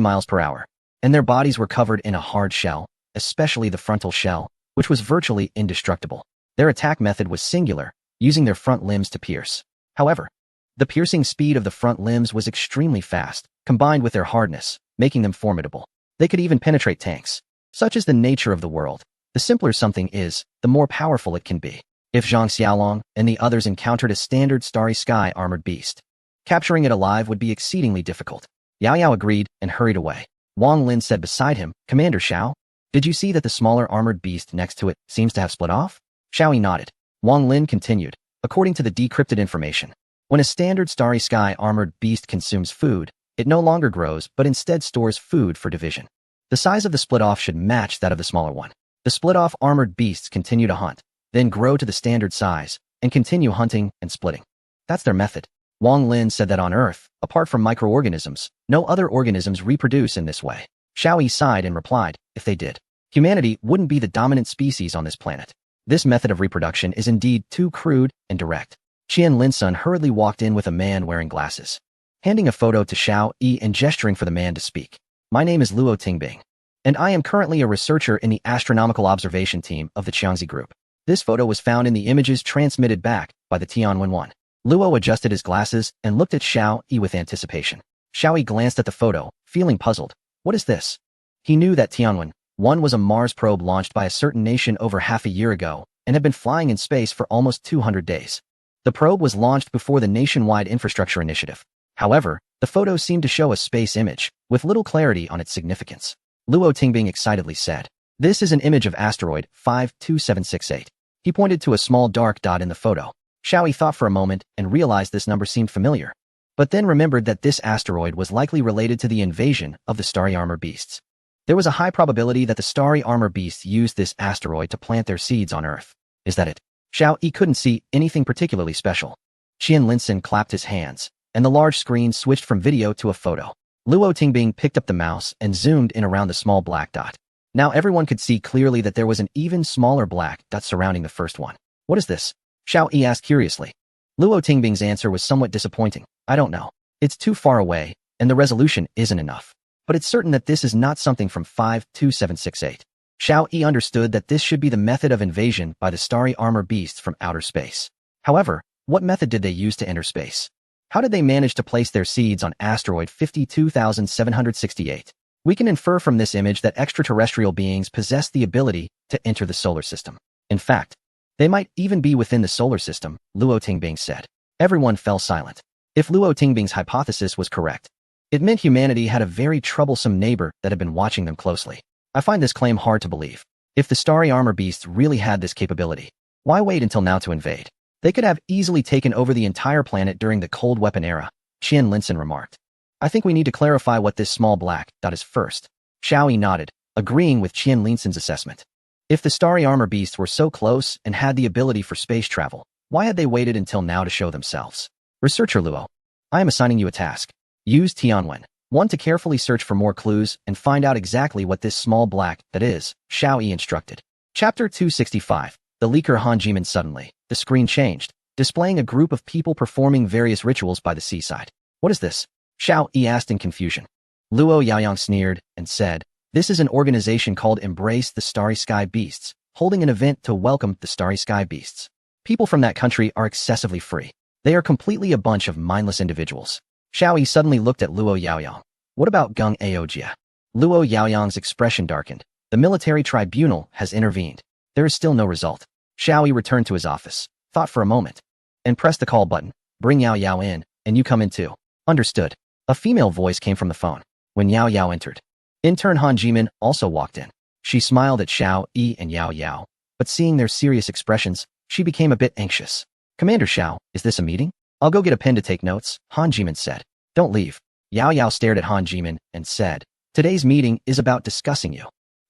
miles per hour, and their bodies were covered in a hard shell, especially the frontal shell, which was virtually indestructible. Their attack method was singular, using their front limbs to pierce. However, the piercing speed of the front limbs was extremely fast, combined with their hardness, making them formidable. They could even penetrate tanks. Such is the nature of the world. The simpler something is, the more powerful it can be. If Zhang Xiaolong and the others encountered a standard starry sky armored beast, capturing it alive would be exceedingly difficult. Yao Yao agreed and hurried away. Wang Lin said beside him, Commander Xiao, did you see that the smaller armored beast next to it seems to have split off? Xiao Yi nodded. Wang Lin continued, according to the decrypted information, when a standard starry sky armored beast consumes food, it no longer grows but instead stores food for division. The size of the split-off should match that of the smaller one. The split-off armored beasts continue to hunt, then grow to the standard size, and continue hunting and splitting. That's their method. Wang Lin said that on Earth, apart from microorganisms, no other organisms reproduce in this way. Xiao Yi sighed and replied, if they did, humanity wouldn't be the dominant species on this planet. This method of reproduction is indeed too crude and direct. Qian Linsun hurriedly walked in with a man wearing glasses, handing a photo to Xiao Yi and gesturing for the man to speak. My name is Luo Tingbing, and I am currently a researcher in the astronomical observation team of the Qiangzi Group. This photo was found in the images transmitted back by the Tianwen-1. Luo adjusted his glasses and looked at Xiao Yi with anticipation. Xiao Yi glanced at the photo, feeling puzzled. What is this? He knew that Tianwen-1 was a Mars probe launched by a certain nation over half a year ago and had been flying in space for almost 200 days. The probe was launched before the nationwide infrastructure initiative. However, the photo seemed to show a space image, with little clarity on its significance. Luo Tingbing excitedly said, this is an image of asteroid 52768. He pointed to a small dark dot in the photo. Xiao Yi thought for a moment and realized this number seemed familiar, but then remembered that this asteroid was likely related to the invasion of the starry armor beasts. There was a high probability that the starry armor beasts used this asteroid to plant their seeds on Earth. Is that it? Xiao Yi couldn't see anything particularly special. Qian Linsun clapped his hands, and the large screen switched from video to a photo. Luo Tingbing picked up the mouse and zoomed in around the small black dot. Now everyone could see clearly that there was an even smaller black dot surrounding the first one. What is this? Xiao Yi asked curiously. Luo Tingbing's answer was somewhat disappointing. I don't know. It's too far away, and the resolution isn't enough. but it's certain that this is not something from 52768. Xiao Yi understood that this should be the method of invasion by the starry armor beasts from outer space. However, what method did they use to enter space? How did they manage to place their seeds on asteroid 52768? We can infer from this image that extraterrestrial beings possess the ability to enter the solar system. In fact, they might even be within the solar system, Luo Tingbing said. Everyone fell silent. If Luo Tingbing's hypothesis was correct, it meant humanity had a very troublesome neighbor that had been watching them closely. I find this claim hard to believe. If the starry armor beasts really had this capability, why wait until now to invade? They could have easily taken over the entire planet during the cold weapon era, Qian Linson remarked. I think we need to clarify what this small black dot is first. Xiao Yi nodded, agreeing with Qian Linson's assessment. If the starry armor beasts were so close and had the ability for space travel, why had they waited until now to show themselves? Researcher Luo, I am assigning you a task. Use Tianwen. One to carefully search for more clues and find out exactly what this small black that is, Xiao Yi instructed. Chapter 265. The leaker Han Jimin. Suddenly, the screen changed, displaying a group of people performing various rituals by the seaside. What is this? Xiao Yi asked in confusion. Luo Yaoyang sneered and said, this is an organization called Embrace the Starry Sky Beasts, holding an event to welcome the Starry Sky Beasts. People from that country are excessively free. They are completely a bunch of mindless individuals. Xiao Yi suddenly looked at Luo Yaoyang. What about Gung Aojia? Luo Yaoyang's expression darkened. The military tribunal has intervened. There is still no result. Xiao Yi returned to his office, thought for a moment, and pressed the call button. Bring Yao Yao in, and you come in too. Understood. A female voice came from the phone. When Yao Yao entered, intern Han Jimin also walked in. She smiled at Xiao Yi and Yao Yao, but seeing their serious expressions, she became a bit anxious. Commander Xiao, is this a meeting? I'll go get a pen to take notes, Han Jimin said. Don't leave. Yao Yao stared at Han Jimin and said, today's meeting is about discussing you.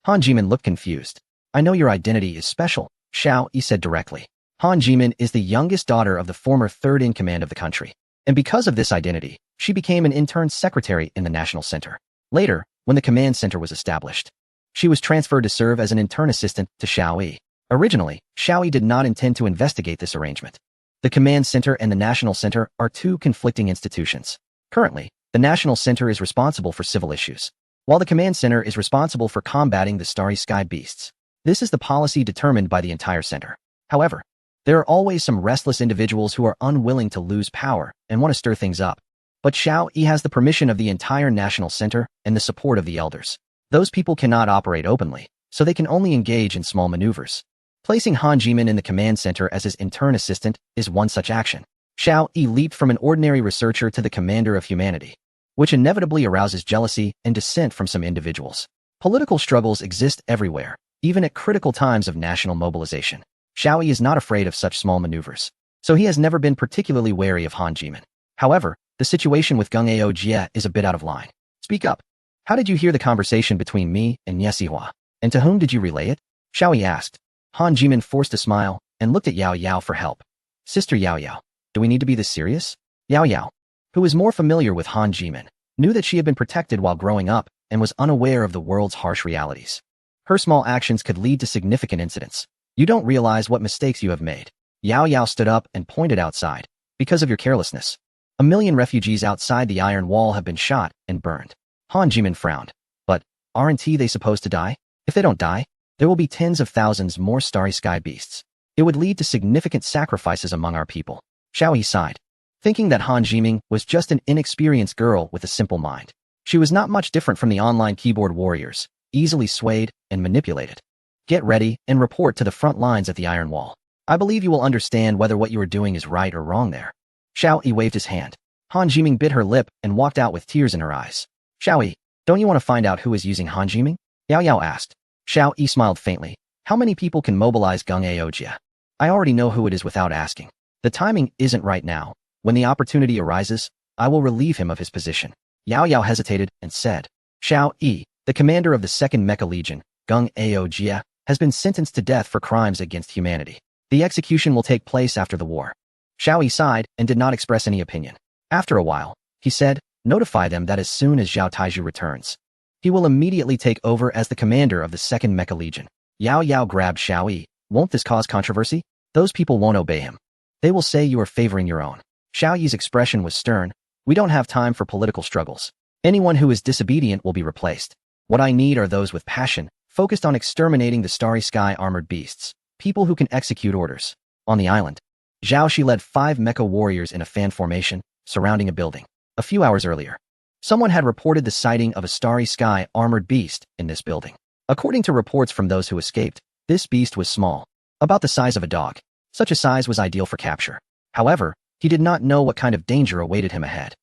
Han Jimin looked confused. I know your identity is special, Xiao Yi said directly. Han Jimin is the youngest daughter of the former third-in-command of the country, and because of this identity, she became an intern secretary in the National Center. Later, when the command center was established, she was transferred to serve as an intern assistant to Xiao Yi. Originally, Xiao Yi did not intend to investigate this arrangement. The command center and the National Center are two conflicting institutions. Currently, the National Center is responsible for civil issues, while the command center is responsible for combating the starry sky beasts. This is the policy determined by the entire center. However, there are always some restless individuals who are unwilling to lose power and want to stir things up. But Xiao Yi has the permission of the entire National Center and the support of the elders. Those people cannot operate openly, so they can only engage in small maneuvers. Placing Han Jimin in the command center as his intern assistant is one such action. Xiao Yi leaped from an ordinary researcher to the commander of humanity, which inevitably arouses jealousy and dissent from some individuals. Political struggles exist everywhere, even at critical times of national mobilization. Xiao Yi is not afraid of such small maneuvers, so he has never been particularly wary of Han Jimin. However, the situation with Gung Aojia is a bit out of line. Speak up. How did you hear the conversation between me and Niesihua? And to whom did you relay it? Xiao Yi asked. Han Jimin forced a smile and looked at Yao Yao for help. Sister Yao Yao, do we need to be this serious? Yao Yao, who was more familiar with Han Jimin, knew that she had been protected while growing up and was unaware of the world's harsh realities. Her small actions could lead to significant incidents. You don't realize what mistakes you have made. Yao Yao stood up and pointed outside. Because of your carelessness, 1 million refugees outside the Iron Wall have been shot and burned. Han Jimin frowned. But, aren't they supposed to die? If they don't die, there will be tens of thousands more starry sky beasts. It would lead to significant sacrifices among our people. Xiao Yi sighed, thinking that Han Jimin was just an inexperienced girl with a simple mind. She was not much different from the online keyboard warriors, easily swayed and manipulated. Get ready and report to the front lines at the Iron Wall. I believe you will understand whether what you are doing is right or wrong there. Xiao Yi waved his hand. Han Jimin bit her lip and walked out with tears in her eyes. Xiao Yi, don't you want to find out who is using Han Jimin? Yao Yao asked. Xiao Yi smiled faintly. How many people can mobilize Gung Aojia? I already know who it is without asking. The timing isn't right now. When the opportunity arises, I will relieve him of his position. Yao Yao hesitated and said, Xiao Yi, the commander of the 2nd Mecha Legion, Gung Aojia, has been sentenced to death for crimes against humanity. The execution will take place after the war. Xiao Yi sighed and did not express any opinion. After a while, he said, notify them that as soon as Zhao Taiju returns, he will immediately take over as the commander of the 2nd Mecha Legion. Yao Yao grabbed Xiao Yi. Won't this cause controversy? Those people won't obey him. They will say you are favoring your own. Xiao Yi's expression was stern. We don't have time for political struggles. Anyone who is disobedient will be replaced. What I need are those with passion, focused on exterminating the starry sky armored beasts, people who can execute orders. On the island, Zhao Shi led 5 mecha warriors in a fan formation, surrounding a building. A few hours earlier, someone had reported the sighting of a starry sky armored beast in this building. According to reports from those who escaped, this beast was small, about the size of a dog. Such a size was ideal for capture. However, he did not know what kind of danger awaited him ahead.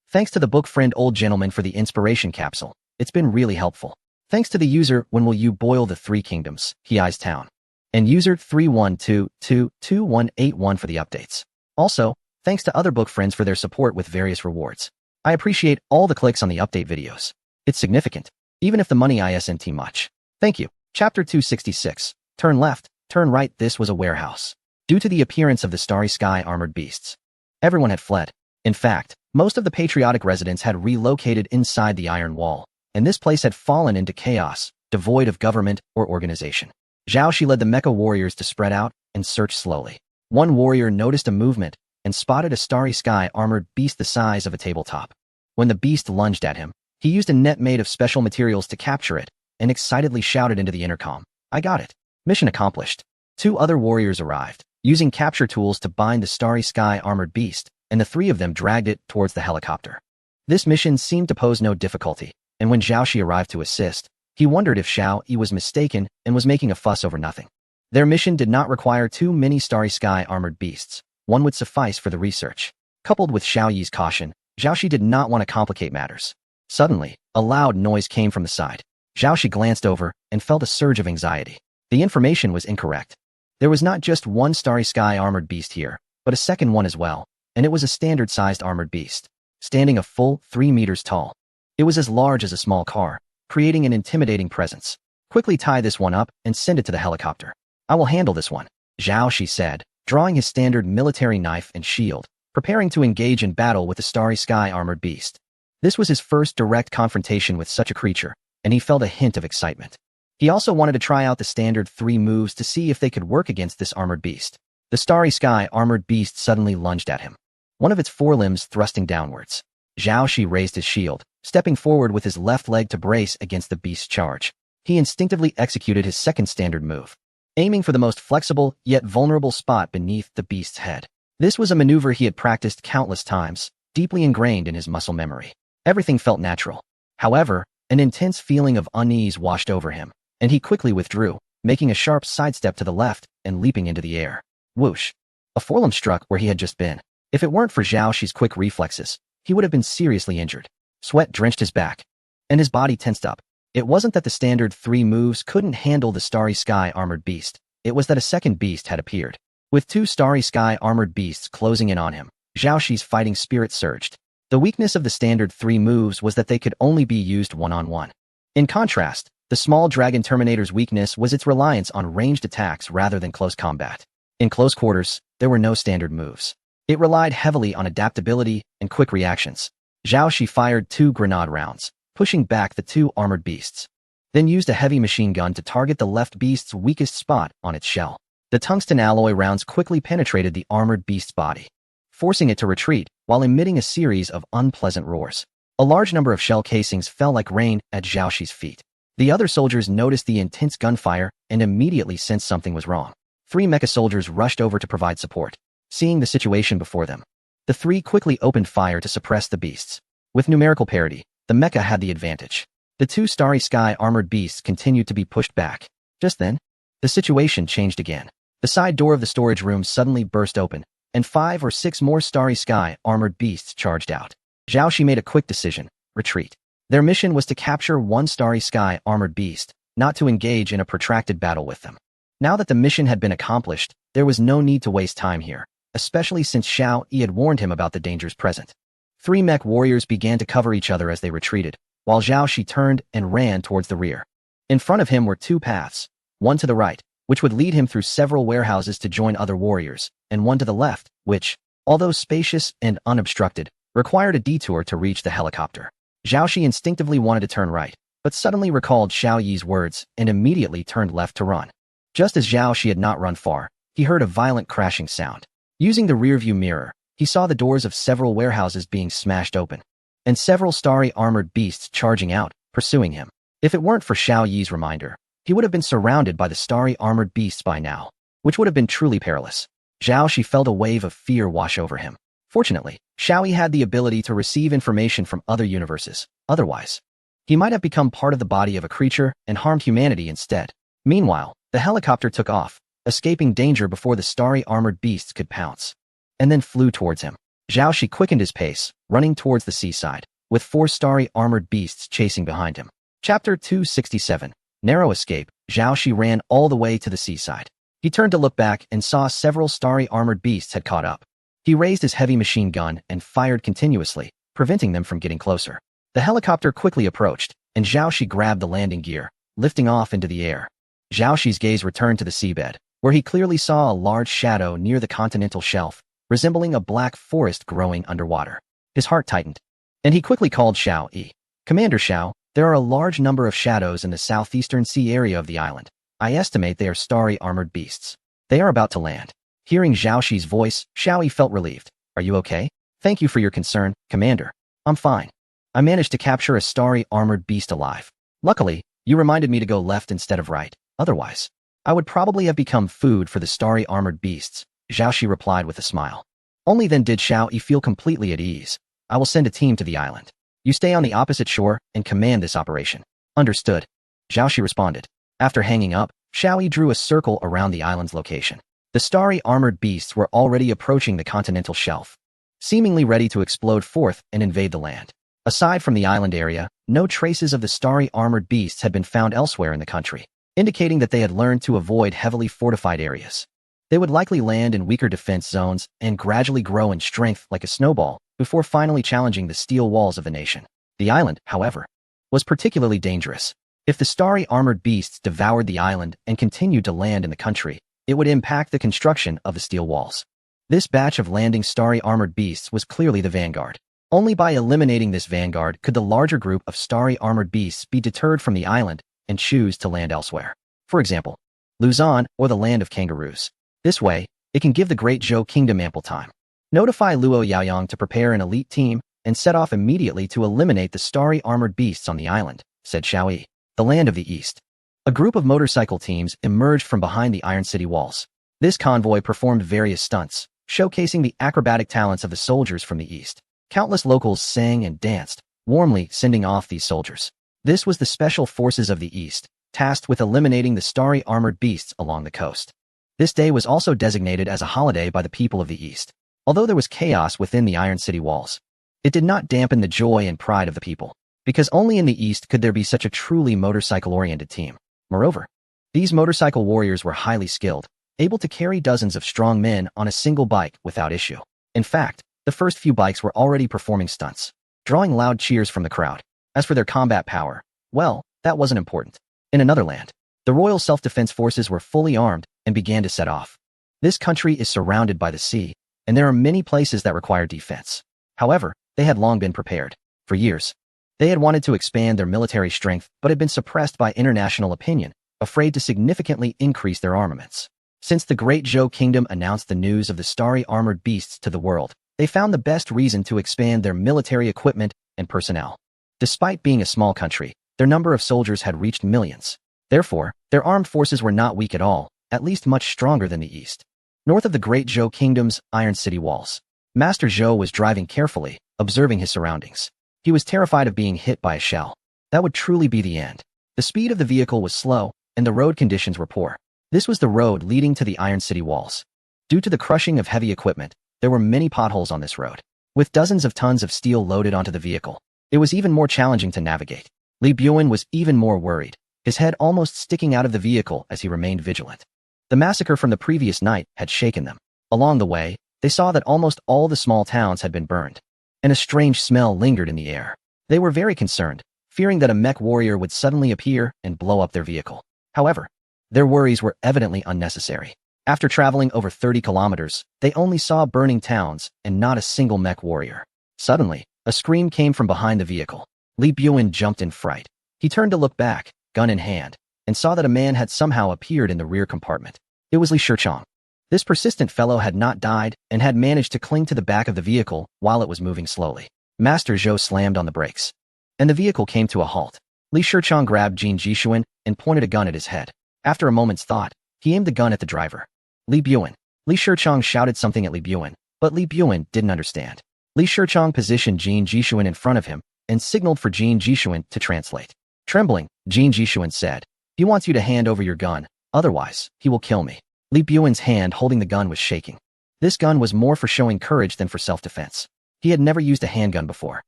Thanks to the book friend Old Gentleman for the inspiration capsule. It's been really helpful. Thanks to the user When Will You Boil the Three Kingdoms, Hei's Town. And user 31222181 for the updates. Also, thanks to other book friends for their support with various rewards. I appreciate all the clicks on the update videos. It's significant, even if the money isn't much. Thank you. Chapter 266. Turn left, turn right. This was a warehouse. Due to the appearance of the starry sky armored beasts, everyone had fled. In fact, most of the patriotic residents had relocated inside the iron wall, and this place had fallen into chaos, devoid of government or organization. Zhao Shi led the mecha warriors to spread out and search slowly. One warrior noticed a movement and spotted a starry sky armored beast the size of a tabletop. When the beast lunged at him, he used a net made of special materials to capture it and excitedly shouted into the intercom, "I got it." Mission accomplished. 2 other warriors arrived, using capture tools to bind the starry sky armored beast, and the 3 of them dragged it towards the helicopter. This mission seemed to pose no difficulty, and when Zhao Shi arrived to assist, he wondered if Xiao Yi was mistaken and was making a fuss over nothing. Their mission did not require too many starry sky armored beasts. One would suffice for the research. Coupled with Xiao Yi's caution, Zhao Shi did not want to complicate matters. Suddenly, a loud noise came from the side. Zhao Shi glanced over and felt a surge of anxiety. The information was incorrect. There was not just one starry sky armored beast here, but a second one as well, and it was a standard-sized armored beast, standing a full 3 meters tall. It was as large as a small car, creating an intimidating presence. Quickly tie this one up and send it to the helicopter. I will handle this one, Zhao Shi said, drawing his standard military knife and shield, preparing to engage in battle with the starry sky armored beast. This was his first direct confrontation with such a creature, and he felt a hint of excitement. He also wanted to try out the standard 3 moves to see if they could work against this armored beast. The starry sky armored beast suddenly lunged at him, one of its forelimbs thrusting downwards. Zhao Shi raised his shield, stepping forward with his left leg to brace against the beast's charge. He instinctively executed his second standard move, aiming for the most flexible yet vulnerable spot beneath the beast's head. This was a maneuver he had practiced countless times, deeply ingrained in his muscle memory. Everything felt natural. However, an intense feeling of unease washed over him, and he quickly withdrew, making a sharp sidestep to the left and leaping into the air. Whoosh! A forelimb struck where he had just been. If it weren't for Zhao Shi's quick reflexes, he would have been seriously injured. Sweat drenched his back, and his body tensed up. It wasn't that the standard 3 moves couldn't handle the starry sky armored beast. It was that a second beast had appeared. With 2 starry sky armored beasts closing in on him, Zhao Shi's fighting spirit surged. The weakness of the standard 3 moves was that they could only be used one-on-one. In contrast, the small dragon Terminator's weakness was its reliance on ranged attacks rather than close combat. In close quarters, there were no standard moves. It relied heavily on adaptability and quick reactions. Zhao Shi fired 2 grenade rounds, pushing back the 2 armored beasts, then used a heavy machine gun to target the left beast's weakest spot on its shell. The tungsten alloy rounds quickly penetrated the armored beast's body, forcing it to retreat while emitting a series of unpleasant roars. A large number of shell casings fell like rain at Zhao Shi's feet. The other soldiers noticed the intense gunfire and immediately sensed something was wrong. 3 mecha soldiers rushed over to provide support. Seeing the situation before them, the 3 quickly opened fire to suppress the beasts. With numerical parity, the mecha had the advantage. The 2 starry sky armored beasts continued to be pushed back. Just then, the situation changed again. The side door of the storage room suddenly burst open, and 5 or 6 more starry sky armored beasts charged out. Zhao Shi made a quick decision: retreat. Their mission was to capture 1 starry sky armored beast, not to engage in a protracted battle with them. Now that the mission had been accomplished, there was no need to waste time here, especially since Xiao Yi had warned him about the dangers present. 3 mech warriors began to cover each other as they retreated, while Zhao Shi turned and ran towards the rear. In front of him were 2 paths, one to the right, which would lead him through several warehouses to join other warriors, and one to the left, which, although spacious and unobstructed, required a detour to reach the helicopter. Zhao Shi instinctively wanted to turn right, but suddenly recalled Xiao Yi's words and immediately turned left to run. Just as Zhao Shi had not run far, he heard a violent crashing sound. Using the rearview mirror, he saw the doors of several warehouses being smashed open. and several starry armored beasts charging out, pursuing him. If it weren't for Xiao Yi's reminder, he would have been surrounded by the starry armored beasts by now, which would have been truly perilous. Zhao Shi felt a wave of fear wash over him. Fortunately, Xiao Yi had the ability to receive information from other universes. Otherwise, he might have become part of the body of a creature and harmed humanity instead. Meanwhile, the helicopter took off, escaping danger before the starry armored beasts could pounce, and then flew towards him. Zhao Shi quickened his pace, running towards the seaside, with 4 starry armored beasts chasing behind him. Chapter 267. Narrow Escape. Zhao Shi ran all the way to the seaside. He turned to look back and saw several starry armored beasts had caught up. He raised his heavy machine gun and fired continuously, preventing them from getting closer. The helicopter quickly approached, and Zhao Shi grabbed the landing gear, lifting off into the air. Zhao Shi's gaze returned to the seabed, where he clearly saw a large shadow near the continental shelf, resembling a black forest growing underwater. His heart tightened, and he quickly called Xiao Yi. Commander Xiao, there are a large number of shadows in the southeastern sea area of the island. I estimate they are starry armored beasts. They are about to land. Hearing Zhao Shi's voice, Xiao Yi felt relieved. Are you okay? Thank you for your concern, Commander. I'm fine. I managed to capture a starry armored beast alive. Luckily, you reminded me to go left instead of right. Otherwise, I would probably have become food for the starry armored beasts, Zhao Shi replied with a smile. Only then did Xiao Yi feel completely at ease. I will send a team to the island. You stay on the opposite shore and command this operation. Understood. Zhao Shi responded. After hanging up, Xiao Yi drew a circle around the island's location. The starry armored beasts were already approaching the continental shelf, seemingly ready to explode forth and invade the land. Aside from the island area, no traces of the starry armored beasts had been found elsewhere in the country, indicating that they had learned to avoid heavily fortified areas. They would likely land in weaker defense zones and gradually grow in strength like a snowball before finally challenging the steel walls of the nation. The island, however, was particularly dangerous. If the starry armored beasts devoured the island and continued to land in the country, it would impact the construction of the steel walls. This batch of landing starry armored beasts was clearly the vanguard. Only by eliminating this vanguard could the larger group of starry armored beasts be deterred from the island and choose to land elsewhere. For example, Luzon or the land of kangaroos. This way, it can give the Great Zhou Kingdom ample time. Notify Luo Yaoyang to prepare an elite team and set off immediately to eliminate the starry armored beasts on the island, said Xiao Yi. The land of the east. A group of motorcycle teams emerged from behind the Iron City walls. This convoy performed various stunts, showcasing the acrobatic talents of the soldiers from the east. Countless locals sang and danced, warmly sending off these soldiers. This was the Special Forces of the East, tasked with eliminating the starry armored beasts along the coast. This day was also designated as a holiday by the people of the East. Although there was chaos within the Iron City walls, it did not dampen the joy and pride of the people, because only in the East could there be such a truly motorcycle-oriented team. Moreover, these motorcycle warriors were highly skilled, able to carry dozens of strong men on a single bike without issue. In fact, the first few bikes were already performing stunts, drawing loud cheers from the crowd. As for their combat power, well, that wasn't important. In another land, the Royal Self-Defense Forces were fully armed and began to set off. This country is surrounded by the sea, and there are many places that require defense. However, they had long been prepared. For years, they had wanted to expand their military strength but had been suppressed by international opinion, afraid to significantly increase their armaments. Since the Great Zhou Kingdom announced the news of the starry armored beasts to the world, they found the best reason to expand their military equipment and personnel. Despite being a small country, their number of soldiers had reached millions. Therefore, their armed forces were not weak at all, at least much stronger than the East. North of the Great Zhou Kingdom's Iron City walls, Master Zhou was driving carefully, observing his surroundings. He was terrified of being hit by a shell. That would truly be the end. The speed of the vehicle was slow, and the road conditions were poor. This was the road leading to the Iron City walls. Due to the crushing of heavy equipment, there were many potholes on this road. With dozens of tons of steel loaded onto the vehicle, it was even more challenging to navigate. Li Buan was even more worried, his head almost sticking out of the vehicle as he remained vigilant. The massacre from the previous night had shaken them. Along the way, they saw that almost all the small towns had been burned, and a strange smell lingered in the air. They were very concerned, fearing that a mech warrior would suddenly appear and blow up their vehicle. However, their worries were evidently unnecessary. After traveling over 30 kilometers, they only saw burning towns and not a single mech warrior. Suddenly, a scream came from behind the vehicle. Li Buan jumped in fright. He turned to look back, gun in hand, and saw that a man had somehow appeared in the rear compartment. It was Li Shichong. This persistent fellow had not died and had managed to cling to the back of the vehicle while it was moving slowly. Master Zhou slammed on the brakes, and the vehicle came to a halt. Li Shichong grabbed Jin Jishuan and pointed a gun at his head. After a moment's thought, he aimed the gun at the driver. Li Buan. Li Shichong shouted something at Li Buan, but Li Buan didn't understand. Li Shichong positioned Jin Jishuan in front of him and signaled for Jin Jishuan to translate. Trembling, Jin Jishuan said, "He wants you to hand over your gun, otherwise, he will kill me." Li Buan's hand holding the gun was shaking. This gun was more for showing courage than for self-defense. He had never used a handgun before.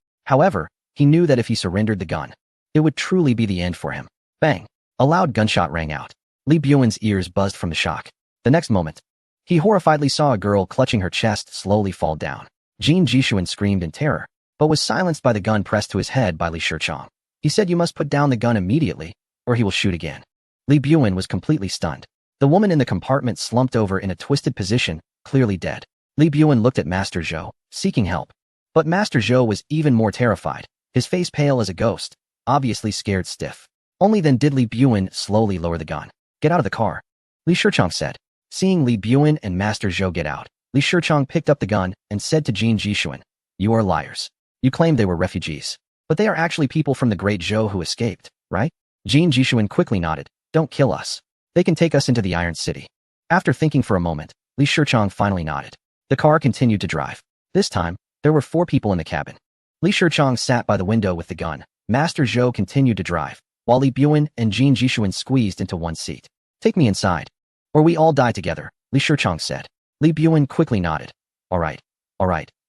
However, he knew that if he surrendered the gun, it would truly be the end for him. Bang! A loud gunshot rang out. Li Buan's ears buzzed from the shock. The next moment, he horrifiedly saw a girl clutching her chest slowly fall down. Jin Jishuan screamed in terror, but was silenced by the gun pressed to his head by Li Shichong. He said, "You must put down the gun immediately, or he will shoot again." Li Buan was completely stunned. The woman in the compartment slumped over in a twisted position, clearly dead. Li Buan looked at Master Zhou, seeking help. But Master Zhou was even more terrified, his face pale as a ghost, obviously scared stiff. Only then did Li Buan slowly lower the gun. "Get out of the car," Li Shichong said. Seeing Li Buan and Master Zhou get out, Li Shichong picked up the gun and said to Jin Jishuan, "You are liars. You claimed they were refugees, but they are actually people from the great Zhou who escaped, right?" Jin Jishuan quickly nodded. "Don't kill us. They can take us into the Iron City." After thinking for a moment, Li Shichong finally nodded. The car continued to drive. This time, there were 4 people in the cabin. Li Shichong sat by the window with the gun. Master Zhou continued to drive, while Li Buan and Jin Jishuan squeezed into one seat. "Take me inside, or we all die together," Li Shichong said. Li Buan quickly nodded. All right.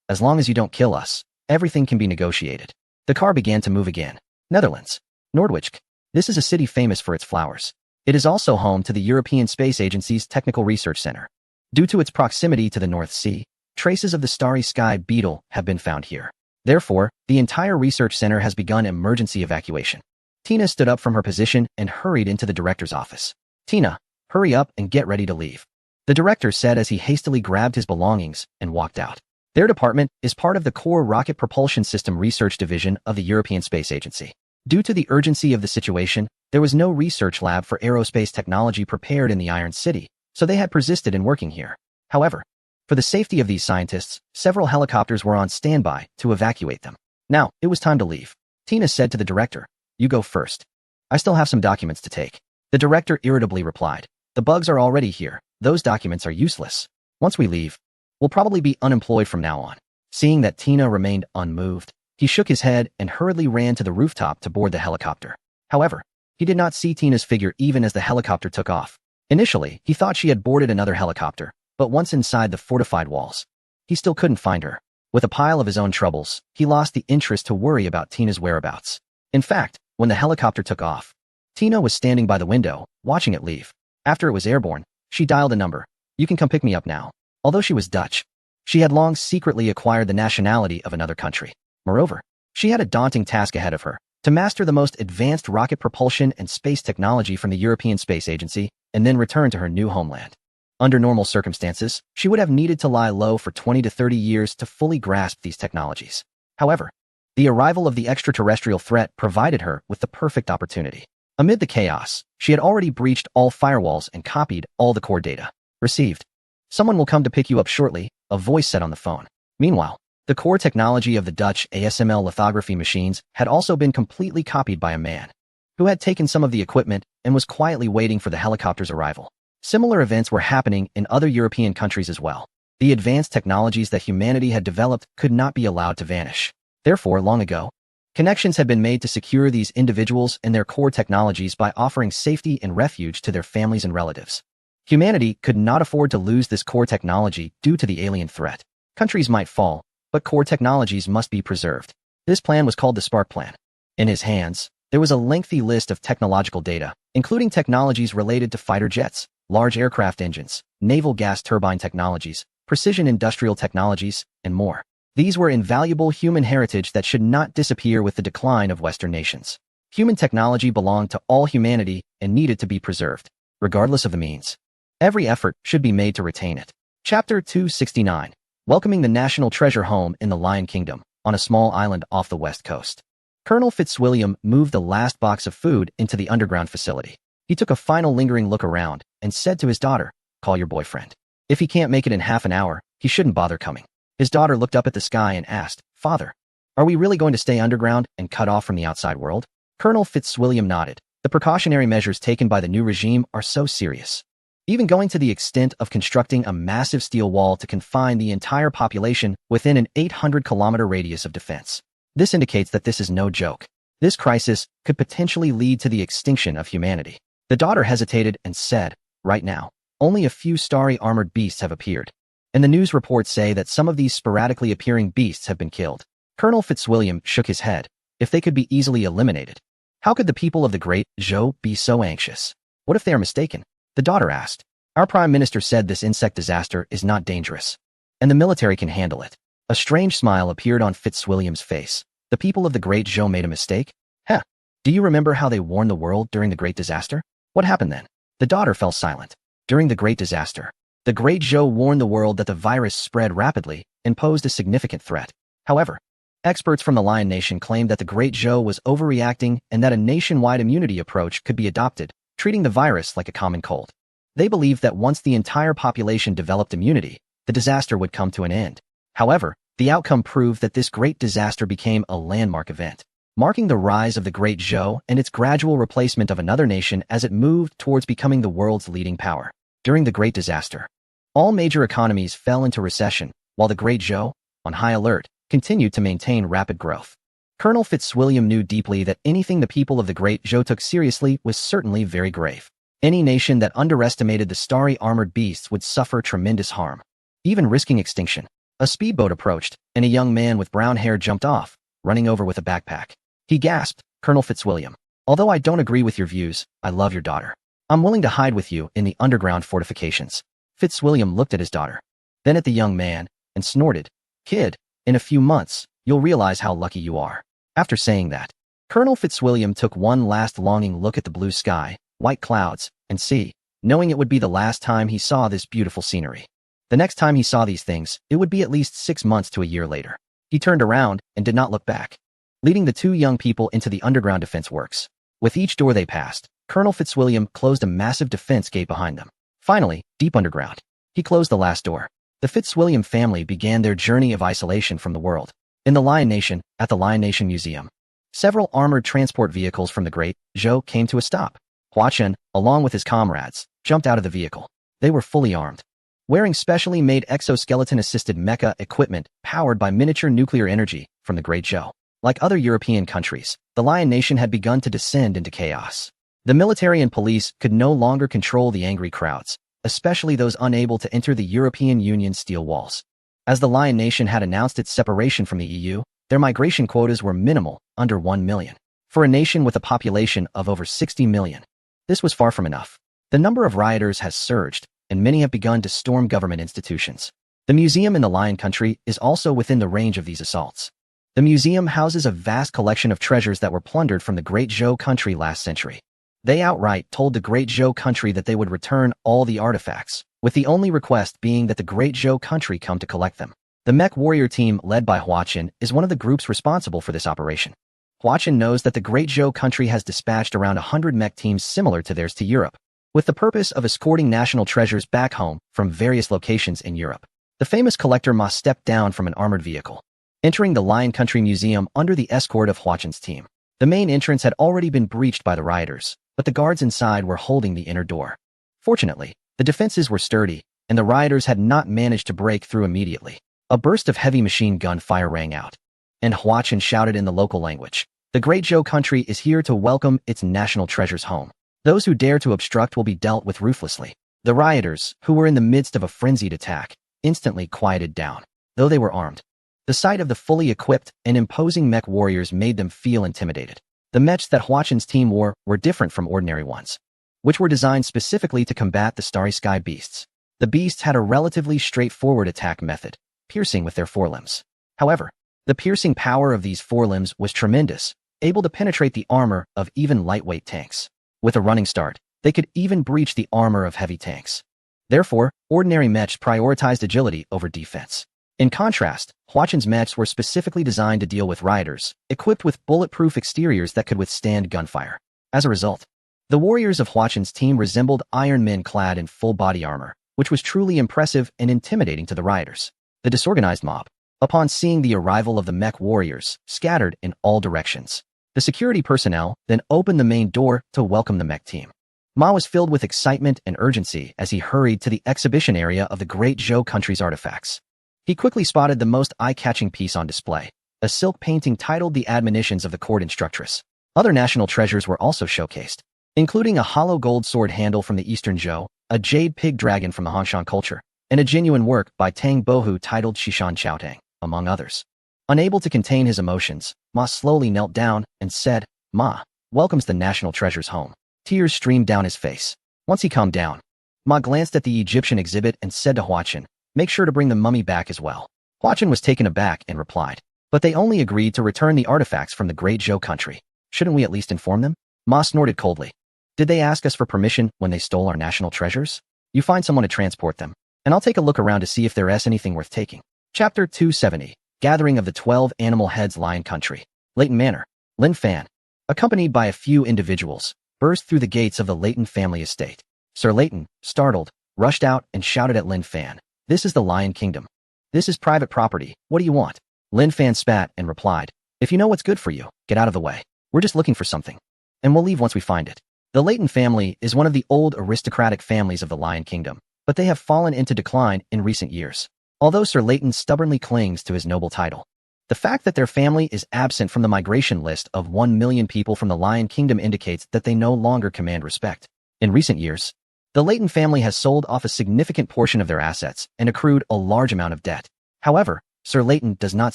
As long as you don't kill us, everything can be negotiated." The car began to move again. Netherlands. Noordwijk. This is a city famous for its flowers. It is also home to the European Space Agency's Technical Research Center. Due to its proximity to the North Sea, traces of the starry sky beetle have been found here. Therefore, the entire research center has begun emergency evacuation. Tina stood up from her position and hurried into the director's office. "Tina, hurry up and get ready to leave," the director said as he hastily grabbed his belongings and walked out. Their department is part of the Core Rocket Propulsion System Research Division of the European Space Agency. Due to the urgency of the situation, there was no research lab for aerospace technology prepared in the Iron City, so they had persisted in working here. However, for the safety of these scientists, several helicopters were on standby to evacuate them. Now, it was time to leave. Tina said to the director, "You go first. I still have some documents to take." The director irritably replied, "The bugs are already here. Those documents are useless. Once we leave, we'll probably be unemployed from now on." Seeing that Tina remained unmoved, he shook his head and hurriedly ran to the rooftop to board the helicopter. However, he did not see Tina's figure even as the helicopter took off. Initially, he thought she had boarded another helicopter, but once inside the fortified walls, he still couldn't find her. With a pile of his own troubles, he lost the interest to worry about Tina's whereabouts. In fact, when the helicopter took off, Tina was standing by the window, watching it leave. After it was airborne, she dialed a number. "You can come pick me up now." Although she was Dutch, she had long secretly acquired the nationality of another country. Moreover, she had a daunting task ahead of her, to master the most advanced rocket propulsion and space technology from the European Space Agency, and then return to her new homeland. Under normal circumstances, she would have needed to lie low for 20 to 30 years to fully grasp these technologies. However, the arrival of the extraterrestrial threat provided her with the perfect opportunity. Amid the chaos, she had already breached all firewalls and copied all the core data. Received. "Someone will come to pick you up shortly," a voice said on the phone. Meanwhile, the core technology of the Dutch ASML lithography machines had also been completely copied by a man, who had taken some of the equipment and was quietly waiting for the helicopter's arrival. Similar events were happening in other European countries as well. The advanced technologies that humanity had developed could not be allowed to vanish. Therefore, long ago, connections had been made to secure these individuals and their core technologies by offering safety and refuge to their families and relatives. Humanity could not afford to lose this core technology due to the alien threat. Countries might fall, but core technologies must be preserved. This plan was called the Spark Plan. In his hands, there was a lengthy list of technological data, including technologies related to fighter jets, large aircraft engines, naval gas turbine technologies, precision industrial technologies, and more. These were invaluable human heritage that should not disappear with the decline of Western nations. Human technology belonged to all humanity and needed to be preserved, regardless of the means. Every effort should be made to retain it. Chapter 269. Welcoming the national treasure home in the Lion Kingdom, on a small island off the west coast. Colonel Fitzwilliam moved the last box of food into the underground facility. He took a final lingering look around and said to his daughter, "Call your boyfriend. If he can't make it in half an hour, he shouldn't bother coming." His daughter looked up at the sky and asked, "Father, Are we really going to stay underground and cut off from the outside world? Colonel Fitzwilliam nodded. The precautionary measures taken by the new regime are so serious, even going to the extent of constructing a massive steel wall to confine the entire population within an 800-kilometer radius of defense. This indicates that this is no joke. This crisis could potentially lead to the extinction of humanity. The daughter hesitated and said, right now, only a few starry armored beasts have appeared, and the news reports say that some of these sporadically appearing beasts have been killed. Colonel Fitzwilliam shook his head. If they could be easily eliminated, how could the people of the Great Zhou be so anxious? What if they are mistaken? The daughter asked. Our prime minister said this insect disaster is not dangerous, and the military can handle it. A strange smile appeared on Fitzwilliam's face. The people of the Great Zhou made a mistake? Heh. Do you remember how they warned the world during the Great Disaster? What happened then? The daughter fell silent. During the Great Disaster, the Great Zhou warned the world that the virus spread rapidly and posed a significant threat. However, experts from the Lion Nation claimed that the Great Zhou was overreacting and that a nationwide immunity approach could be adopted, treating the virus like a common cold. They believed that once the entire population developed immunity, the disaster would come to an end. However, the outcome proved that this great disaster became a landmark event, marking the rise of the Great Zhou and its gradual replacement of another nation as it moved towards becoming the world's leading power. During the Great Disaster, all major economies fell into recession, while the Great Zhou, on high alert, continued to maintain rapid growth. Colonel Fitzwilliam knew deeply that anything the people of the Great Zhou took seriously was certainly very grave. Any nation that underestimated the starry armored beasts would suffer tremendous harm, even risking extinction. A speedboat approached, and a young man with brown hair jumped off, running over with a backpack. He gasped, Colonel Fitzwilliam, although I don't agree with your views, I love your daughter. I'm willing to hide with you in the underground fortifications. Fitzwilliam looked at his daughter, then at the young man, and snorted, Kid, in a few months, you'll realize how lucky you are. After saying that, Colonel Fitzwilliam took one last longing look at the blue sky, white clouds, and sea, knowing it would be the last time he saw this beautiful scenery. The next time he saw these things, it would be at least 6 months to a year later. He turned around and did not look back, leading the two young people into the underground defense works. With each door they passed, Colonel Fitzwilliam closed a massive defense gate behind them. Finally, deep underground, he closed the last door. The Fitzwilliam family began their journey of isolation from the world. In the Lion Nation, at the Lion Nation Museum, several armored transport vehicles from the Great Zhou came to a stop. Hua Chen, along with his comrades, jumped out of the vehicle. They were fully armed, wearing specially made exoskeleton-assisted mecha equipment powered by miniature nuclear energy from the Great Zhou. Like other European countries, the Lion Nation had begun to descend into chaos. The military and police could no longer control the angry crowds, especially those unable to enter the European Union's steel walls. As the Lion Nation had announced its separation from the EU, their migration quotas were minimal, under 1 million. For a nation with a population of over 60 million, this was far from enough. The number of rioters has surged, and many have begun to storm government institutions. The museum in the Lion Country is also within the range of these assaults. The museum houses a vast collection of treasures that were plundered from the Great Zhou country last century. They outright told the Great Zhou country that they would return all the artifacts, with the only request being that the Great Zhou country come to collect them. The mech warrior team led by Hua Chen is one of the groups responsible for this operation. Hua Chen knows that the Great Zhou country has dispatched around 100 mech teams similar to theirs to Europe, with the purpose of escorting national treasures back home from various locations in Europe. The famous collector Ma stepped down from an armored vehicle, entering the Lion Country Museum under the escort of Hua Chen's team. The main entrance had already been breached by the rioters, but the guards inside were holding the inner door. Fortunately, the defenses were sturdy, and the rioters had not managed to break through immediately. A burst of heavy machine gun fire rang out, and Hua Chen shouted in the local language, "The Great Zhou country is here to welcome its national treasures home. Those who dare to obstruct will be dealt with ruthlessly." The rioters, who were in the midst of a frenzied attack, instantly quieted down, though they were armed. The sight of the fully equipped and imposing mech warriors made them feel intimidated. The mechs that Hua Chen's team wore were different from ordinary ones, which were designed specifically to combat the starry sky beasts. The beasts had a relatively straightforward attack method, piercing with their forelimbs. However, the piercing power of these forelimbs was tremendous, able to penetrate the armor of even lightweight tanks. With a running start, they could even breach the armor of heavy tanks. Therefore, ordinary mechs prioritized agility over defense. In contrast, Hua Chen's mechs were specifically designed to deal with riders, equipped with bulletproof exteriors that could withstand gunfire. As a result, the warriors of Hua Chen's team resembled Iron Men clad in full body armor, which was truly impressive and intimidating to the riders. The disorganized mob, upon seeing the arrival of the mech warriors scattered in all directions. The security personnel then opened the main door to welcome the mech team. Ma was filled with excitement and urgency as he hurried to the exhibition area of the Great Zhou country's artifacts. He quickly spotted the most eye-catching piece on display, a silk painting titled The Admonitions of the Court Instructress. Other national treasures were also showcased, including a hollow gold sword handle from the Eastern Zhou, a jade pig dragon from the Hongshan culture, and a genuine work by Tang Bohu titled Shishan Chaotang, among others. Unable to contain his emotions, Ma slowly knelt down and said, "Ma, welcomes the national treasures home." Tears streamed down his face. Once he calmed down, Ma glanced at the Egyptian exhibit and said to Huaqin, "Make sure to bring the mummy back as well." Huaqin was taken aback and replied, "But they only agreed to return the artifacts from the Great Zhou country. Shouldn't we at least inform them?" Ma snorted coldly. "Did they ask us for permission when they stole our national treasures? You find someone to transport them, and I'll take a look around to see if there is anything worth taking." Chapter 270, Gathering of the 12 Animal Heads Lion Country. Leighton Manor. Lin Fan, accompanied by a few individuals, burst through the gates of the Leighton family estate. Sir Leighton, startled, rushed out and shouted at Lin Fan, "This is the Lion Kingdom. This is private property. What do you want?" Lin Fan spat and replied, "If you know what's good for you, get out of the way. We're just looking for something, and we'll leave once we find it." The Leighton family is one of the old aristocratic families of the Lion Kingdom, but they have fallen into decline in recent years. Although Sir Leighton stubbornly clings to his noble title, the fact that their family is absent from the migration list of 1 million people from the Lion Kingdom indicates that they no longer command respect. In recent years, the Leighton family has sold off a significant portion of their assets and accrued a large amount of debt. However, Sir Leighton does not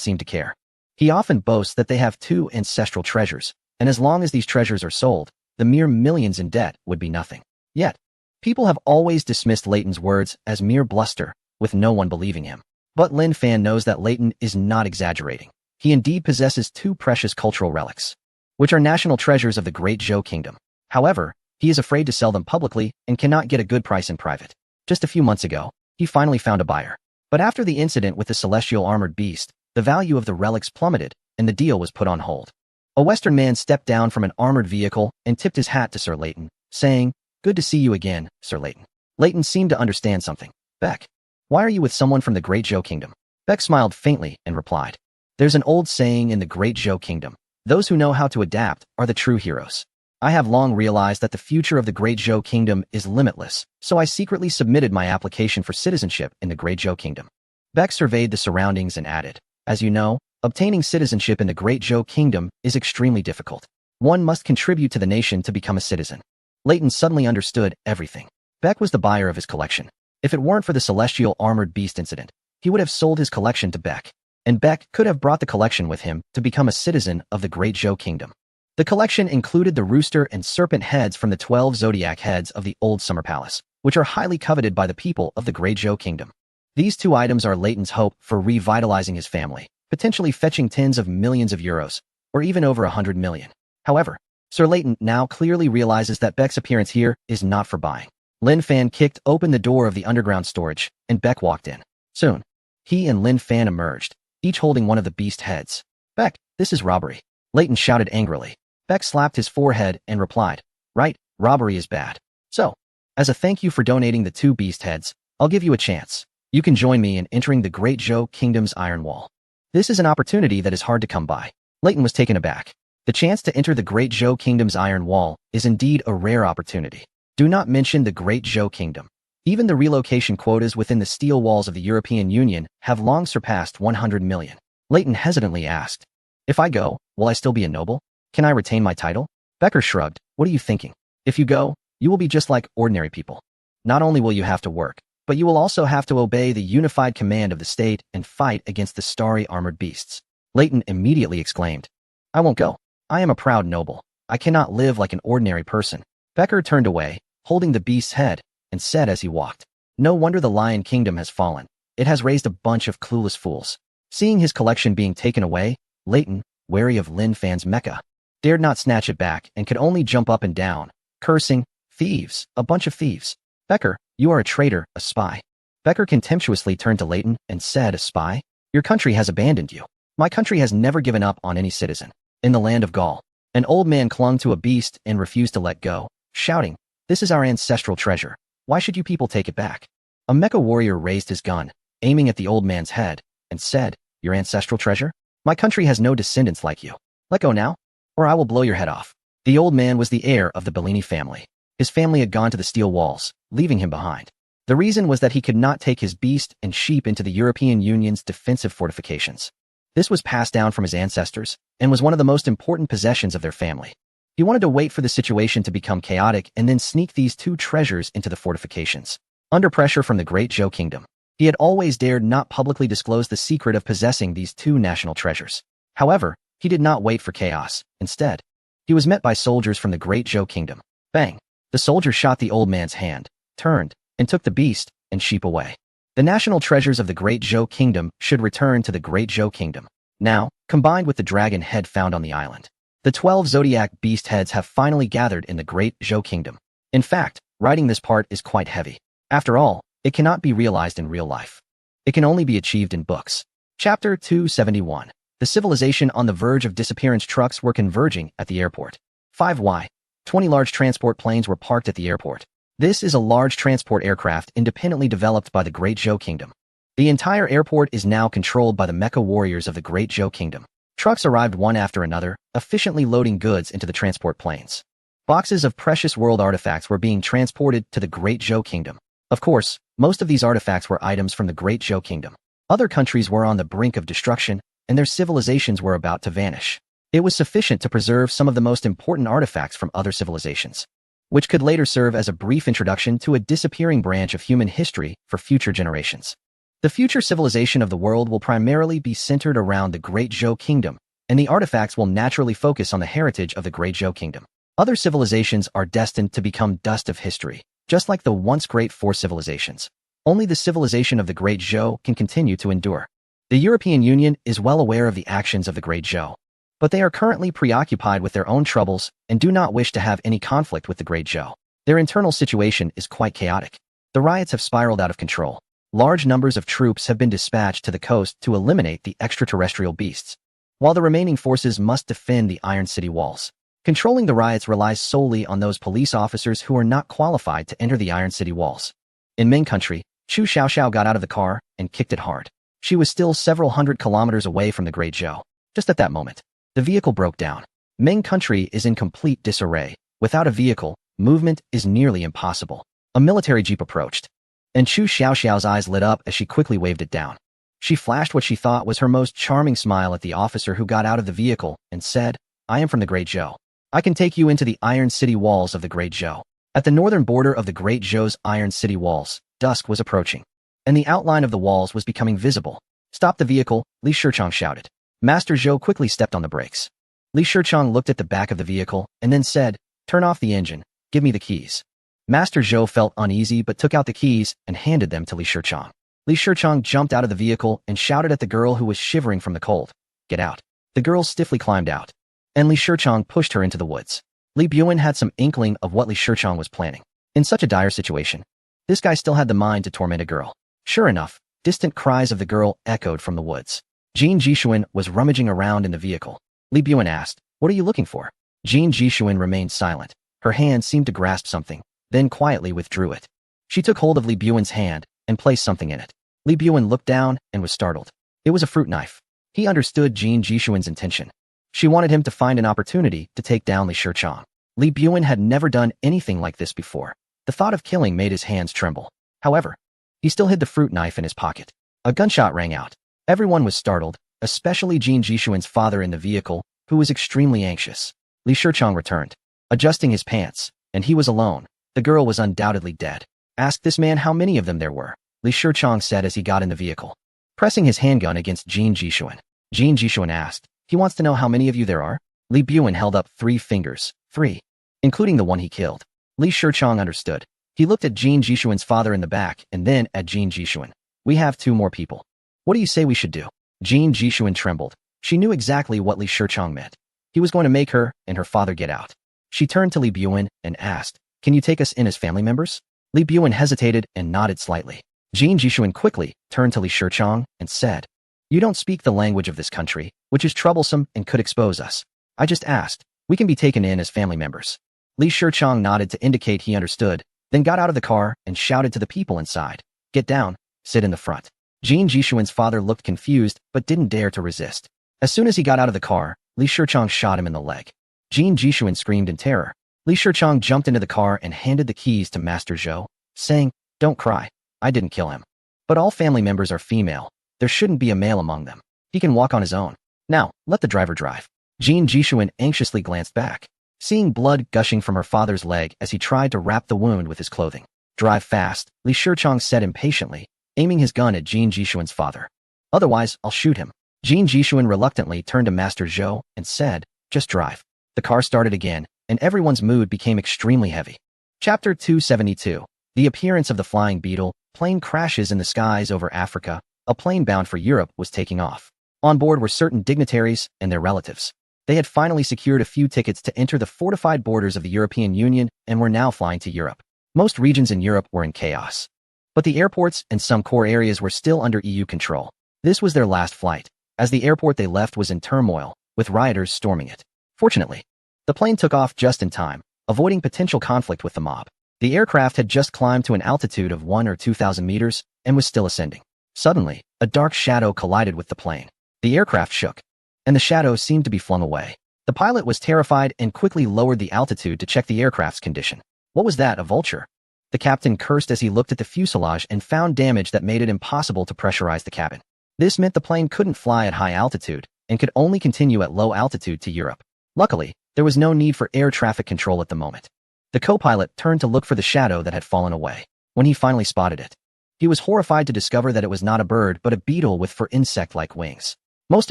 seem to care. He often boasts that they have 2 ancestral treasures, and as long as these treasures are sold, the mere millions in debt would be nothing. Yet, people have always dismissed Leighton's words as mere bluster, with no one believing him. But Lin Fan knows that Leighton is not exaggerating. He indeed possesses 2 precious cultural relics, which are national treasures of the Great Zhou Kingdom. However, he is afraid to sell them publicly and cannot get a good price in private. Just a few months ago, he finally found a buyer. But after the incident with the celestial armored beast, the value of the relics plummeted, and the deal was put on hold. A Western man stepped down from an armored vehicle and tipped his hat to Sir Leighton, saying, "Good to see you again, Sir Leighton." Leighton seemed to understand something. "Beck, why are you with someone from the Great Zhou Kingdom?" Beck smiled faintly and replied, "There's an old saying in the Great Zhou Kingdom, those who know how to adapt are the true heroes. I have long realized that the future of the Great Zhou Kingdom is limitless, so I secretly submitted my application for citizenship in the Great Zhou Kingdom." Beck surveyed the surroundings and added, "As you know, obtaining citizenship in the Great Zhou Kingdom is extremely difficult. One must contribute to the nation to become a citizen." Leighton suddenly understood everything. Beck was the buyer of his collection. If it weren't for the celestial armored beast incident, he would have sold his collection to Beck, and Beck could have brought the collection with him to become a citizen of the Great Zhou Kingdom. The collection included the rooster and serpent heads from the 12 zodiac heads of the Old Summer Palace, which are highly coveted by the people of the Great Zhou Kingdom. These 2 items are Leighton's hope for revitalizing his family, potentially fetching tens of millions of euros, or even over 100 million. However, Sir Leighton now clearly realizes that Beck's appearance here is not for buying. Lin Fan kicked open the door of the underground storage, and Beck walked in. Soon, he and Lin Fan emerged, each holding one of the beast heads. "Beck, this is robbery," Leighton shouted angrily. Beck slapped his forehead and replied, "Right, robbery is bad. So, as a thank you for donating the 2 beast heads, I'll give you a chance. You can join me in entering the Great Zhou Kingdom's Iron Wall. This is an opportunity that is hard to come by." Leighton was taken aback. The chance to enter the Great Zhou Kingdom's Iron Wall is indeed a rare opportunity. Do not mention the Great Zhou Kingdom. Even the relocation quotas within the steel walls of the European Union have long surpassed 100 million. Leighton hesitantly asked, "If I go, will I still be a noble? Can I retain my title?" Becker shrugged. "What are you thinking? If you go, you will be just like ordinary people. Not only will you have to work, but you will also have to obey the unified command of the state and fight against the starry armored beasts." Leighton immediately exclaimed, "I won't go. I am a proud noble. I cannot live like an ordinary person." Becker turned away, holding the beast's head, and said as he walked, "No wonder the Lion Kingdom has fallen. It has raised a bunch of clueless fools." Seeing his collection being taken away, Leighton, wary of Lin Fan's mecha, dared not snatch it back and could only jump up and down, cursing, "Thieves, a bunch of thieves. Becker, you are a traitor, a spy." Becker contemptuously turned to Leighton and said, "A spy? Your country has abandoned you." "My country has never given up on any citizen." In the land of Gaul, an old man clung to a beast and refused to let go, shouting, "This is our ancestral treasure. Why should you people take it back?" A mecha warrior raised his gun, aiming at the old man's head, and said, your ancestral treasure? My country has no descendants like you. Let go now, or I will blow your head off. The old man was the heir of the Bellini family. His family had gone to the steel walls, leaving him behind. The reason was that he could not take his beast and sheep into the European Union's defensive fortifications. This was passed down from his ancestors and was one of the most important possessions of their family. He wanted to wait for the situation to become chaotic and then sneak these two treasures into the fortifications. Under pressure from the Great Zhou Kingdom, he had always dared not publicly disclose the secret of possessing these two national treasures. However, he did not wait for chaos. Instead, he was met by soldiers from the Great Zhou Kingdom. Bang! The soldier shot the old man's hand, turned, and took the beast and sheep away. The national treasures of the Great Zhou Kingdom should return to the Great Zhou Kingdom. Now, combined with the dragon head found on the island, the 12 zodiac beast heads have finally gathered in the Great Zhou Kingdom. In fact, writing this part is quite heavy. After all, it cannot be realized in real life. It can only be achieved in books. Chapter 271. The civilization on the verge of disappearance. Trucks were converging at the airport. 5Y. 20 large transport planes were parked at the airport. This is a large transport aircraft independently developed by the Great Zhou Kingdom. The entire airport is now controlled by the mecha warriors of the Great Zhou Kingdom. Trucks arrived one after another, efficiently loading goods into the transport planes. Boxes of precious world artifacts were being transported to the Great Zhou Kingdom. Of course, most of these artifacts were items from the Great Zhou Kingdom. Other countries were on the brink of destruction, and their civilizations were about to vanish. It was sufficient to preserve some of the most important artifacts from other civilizations, which could later serve as a brief introduction to a disappearing branch of human history for future generations. The future civilization of the world will primarily be centered around the Great Zhou Kingdom, and the artifacts will naturally focus on the heritage of the Great Zhou Kingdom. Other civilizations are destined to become dust of history, just like the once great four civilizations. Only the civilization of the Great Zhou can continue to endure. The European Union is well aware of the actions of the Great Zhou, but they are currently preoccupied with their own troubles and do not wish to have any conflict with the Great Zhou. Their internal situation is quite chaotic. The riots have spiraled out of control. Large numbers of troops have been dispatched to the coast to eliminate the extraterrestrial beasts, while the remaining forces must defend the Iron City walls. Controlling the riots relies solely on those police officers who are not qualified to enter the Iron City walls. In Ming country, Chu Xiaoxiao got out of the car and kicked it hard. She was still several hundred kilometers away from the Great Zhou. Just at that moment, the vehicle broke down. Ming country is in complete disarray. Without a vehicle, movement is nearly impossible. A military jeep approached, and Chu Xiaoxiao's eyes lit up as she quickly waved it down. She flashed what she thought was her most charming smile at the officer who got out of the vehicle and said, "I am from the Great Zhou. I can take you into the Iron City walls of the Great Zhou." At the northern border of the Great Zhou's Iron City walls, dusk was approaching, and the outline of the walls was becoming visible. "Stop the vehicle," Li Shichong shouted. Master Zhou quickly stepped on the brakes. Li Shichong looked at the back of the vehicle and then said, "Turn off the engine. Give me the keys." Master Zhou felt uneasy but took out the keys and handed them to Li Shichong. Li Shichong jumped out of the vehicle and shouted at the girl who was shivering from the cold, "Get out." The girl stiffly climbed out, and Li Shichong pushed her into the woods. Li Buin had some inkling of what Li Shichong was planning. In such a dire situation, this guy still had the mind to torment a girl. Sure enough, distant cries of the girl echoed from the woods. Jin Jishuan was rummaging around in the vehicle. Li Buin asked, "What are you looking for?" Jin Jishuan remained silent. Her hand seemed to grasp something, then quietly withdrew it. She took hold of Li Buin's hand and placed something in it. Li Buin looked down and was startled. It was a fruit knife. He understood Jin Jishuan's intention. She wanted him to find an opportunity to take down Li Shichong. Li Buin had never done anything like this before. The thought of killing made his hands tremble. However, he still hid the fruit knife in his pocket. A gunshot rang out. Everyone was startled, especially Jin Jishuan's father in the vehicle, who was extremely anxious. Li Shichong returned, adjusting his pants, and he was alone. The girl was undoubtedly dead. "Ask this man how many of them there were," Li Shichong said as he got in the vehicle, pressing his handgun against Jin Jishuan. Jin Jishuan asked, "He wants to know how many of you there are?" Li Buin held up 3 fingers, 3, including the one he killed. Li Shichong understood. He looked at Jin Jishuan's father in the back and then at Jin Jishuan. "We have 2 more people. What do you say we should do?" Jin Jishuan trembled. She knew exactly what Li Shichong meant. He was going to make her and her father get out. She turned to Li Buin and asked, "Can you take us in as family members?" Li Buin hesitated and nodded slightly. Jin Jishuan quickly turned to Li Shichong and said, "You don't speak the language of this country, which is troublesome and could expose us. I just asked. We can be taken in as family members." Li Shichong nodded to indicate he understood, then got out of the car and shouted to the people inside, "Get down, sit in the front." Jin Jishuan's father looked confused but didn't dare to resist. As soon as he got out of the car, Li Shichong shot him in the leg. Jin Jishuan screamed in terror. Li Shichong jumped into the car and handed the keys to Master Zhou, saying, "Don't cry. I didn't kill him. But all family members are female. There shouldn't be a male among them. He can walk on his own. Now, let the driver drive." Jin Jishuan anxiously glanced back, seeing blood gushing from her father's leg as he tried to wrap the wound with his clothing. "Drive fast," Li Shichong said impatiently, aiming his gun at Jin Jishuan's father. "Otherwise, I'll shoot him." Jin Jishuan reluctantly turned to Master Zhou and said, "Just drive." The car started again, and everyone's mood became extremely heavy. Chapter 272. The appearance of the flying beetle. Plane crashes in the skies over Africa. A plane bound for Europe was taking off. On board were certain dignitaries and their relatives. They had finally secured a few tickets to enter the fortified borders of the European Union and were now flying to Europe. Most regions in Europe were in chaos. But the airports and some core areas were still under EU control. This was their last flight, as the airport they left was in turmoil, with rioters storming it. Fortunately, the plane took off just in time, avoiding potential conflict with the mob. The aircraft had just climbed to an altitude of 1,000 or 2,000 meters and was still ascending. Suddenly, a dark shadow collided with the plane. The aircraft shook, and the shadow seemed to be flung away. The pilot was terrified and quickly lowered the altitude to check the aircraft's condition. What was that, a vulture? The captain cursed as he looked at the fuselage and found damage that made it impossible to pressurize the cabin. This meant the plane couldn't fly at high altitude and could only continue at low altitude to Europe. Luckily, there was no need for air traffic control at the moment. The co-pilot turned to look for the shadow that had fallen away. When he finally spotted it, he was horrified to discover that it was not a bird but a beetle with fur insect-like wings. Most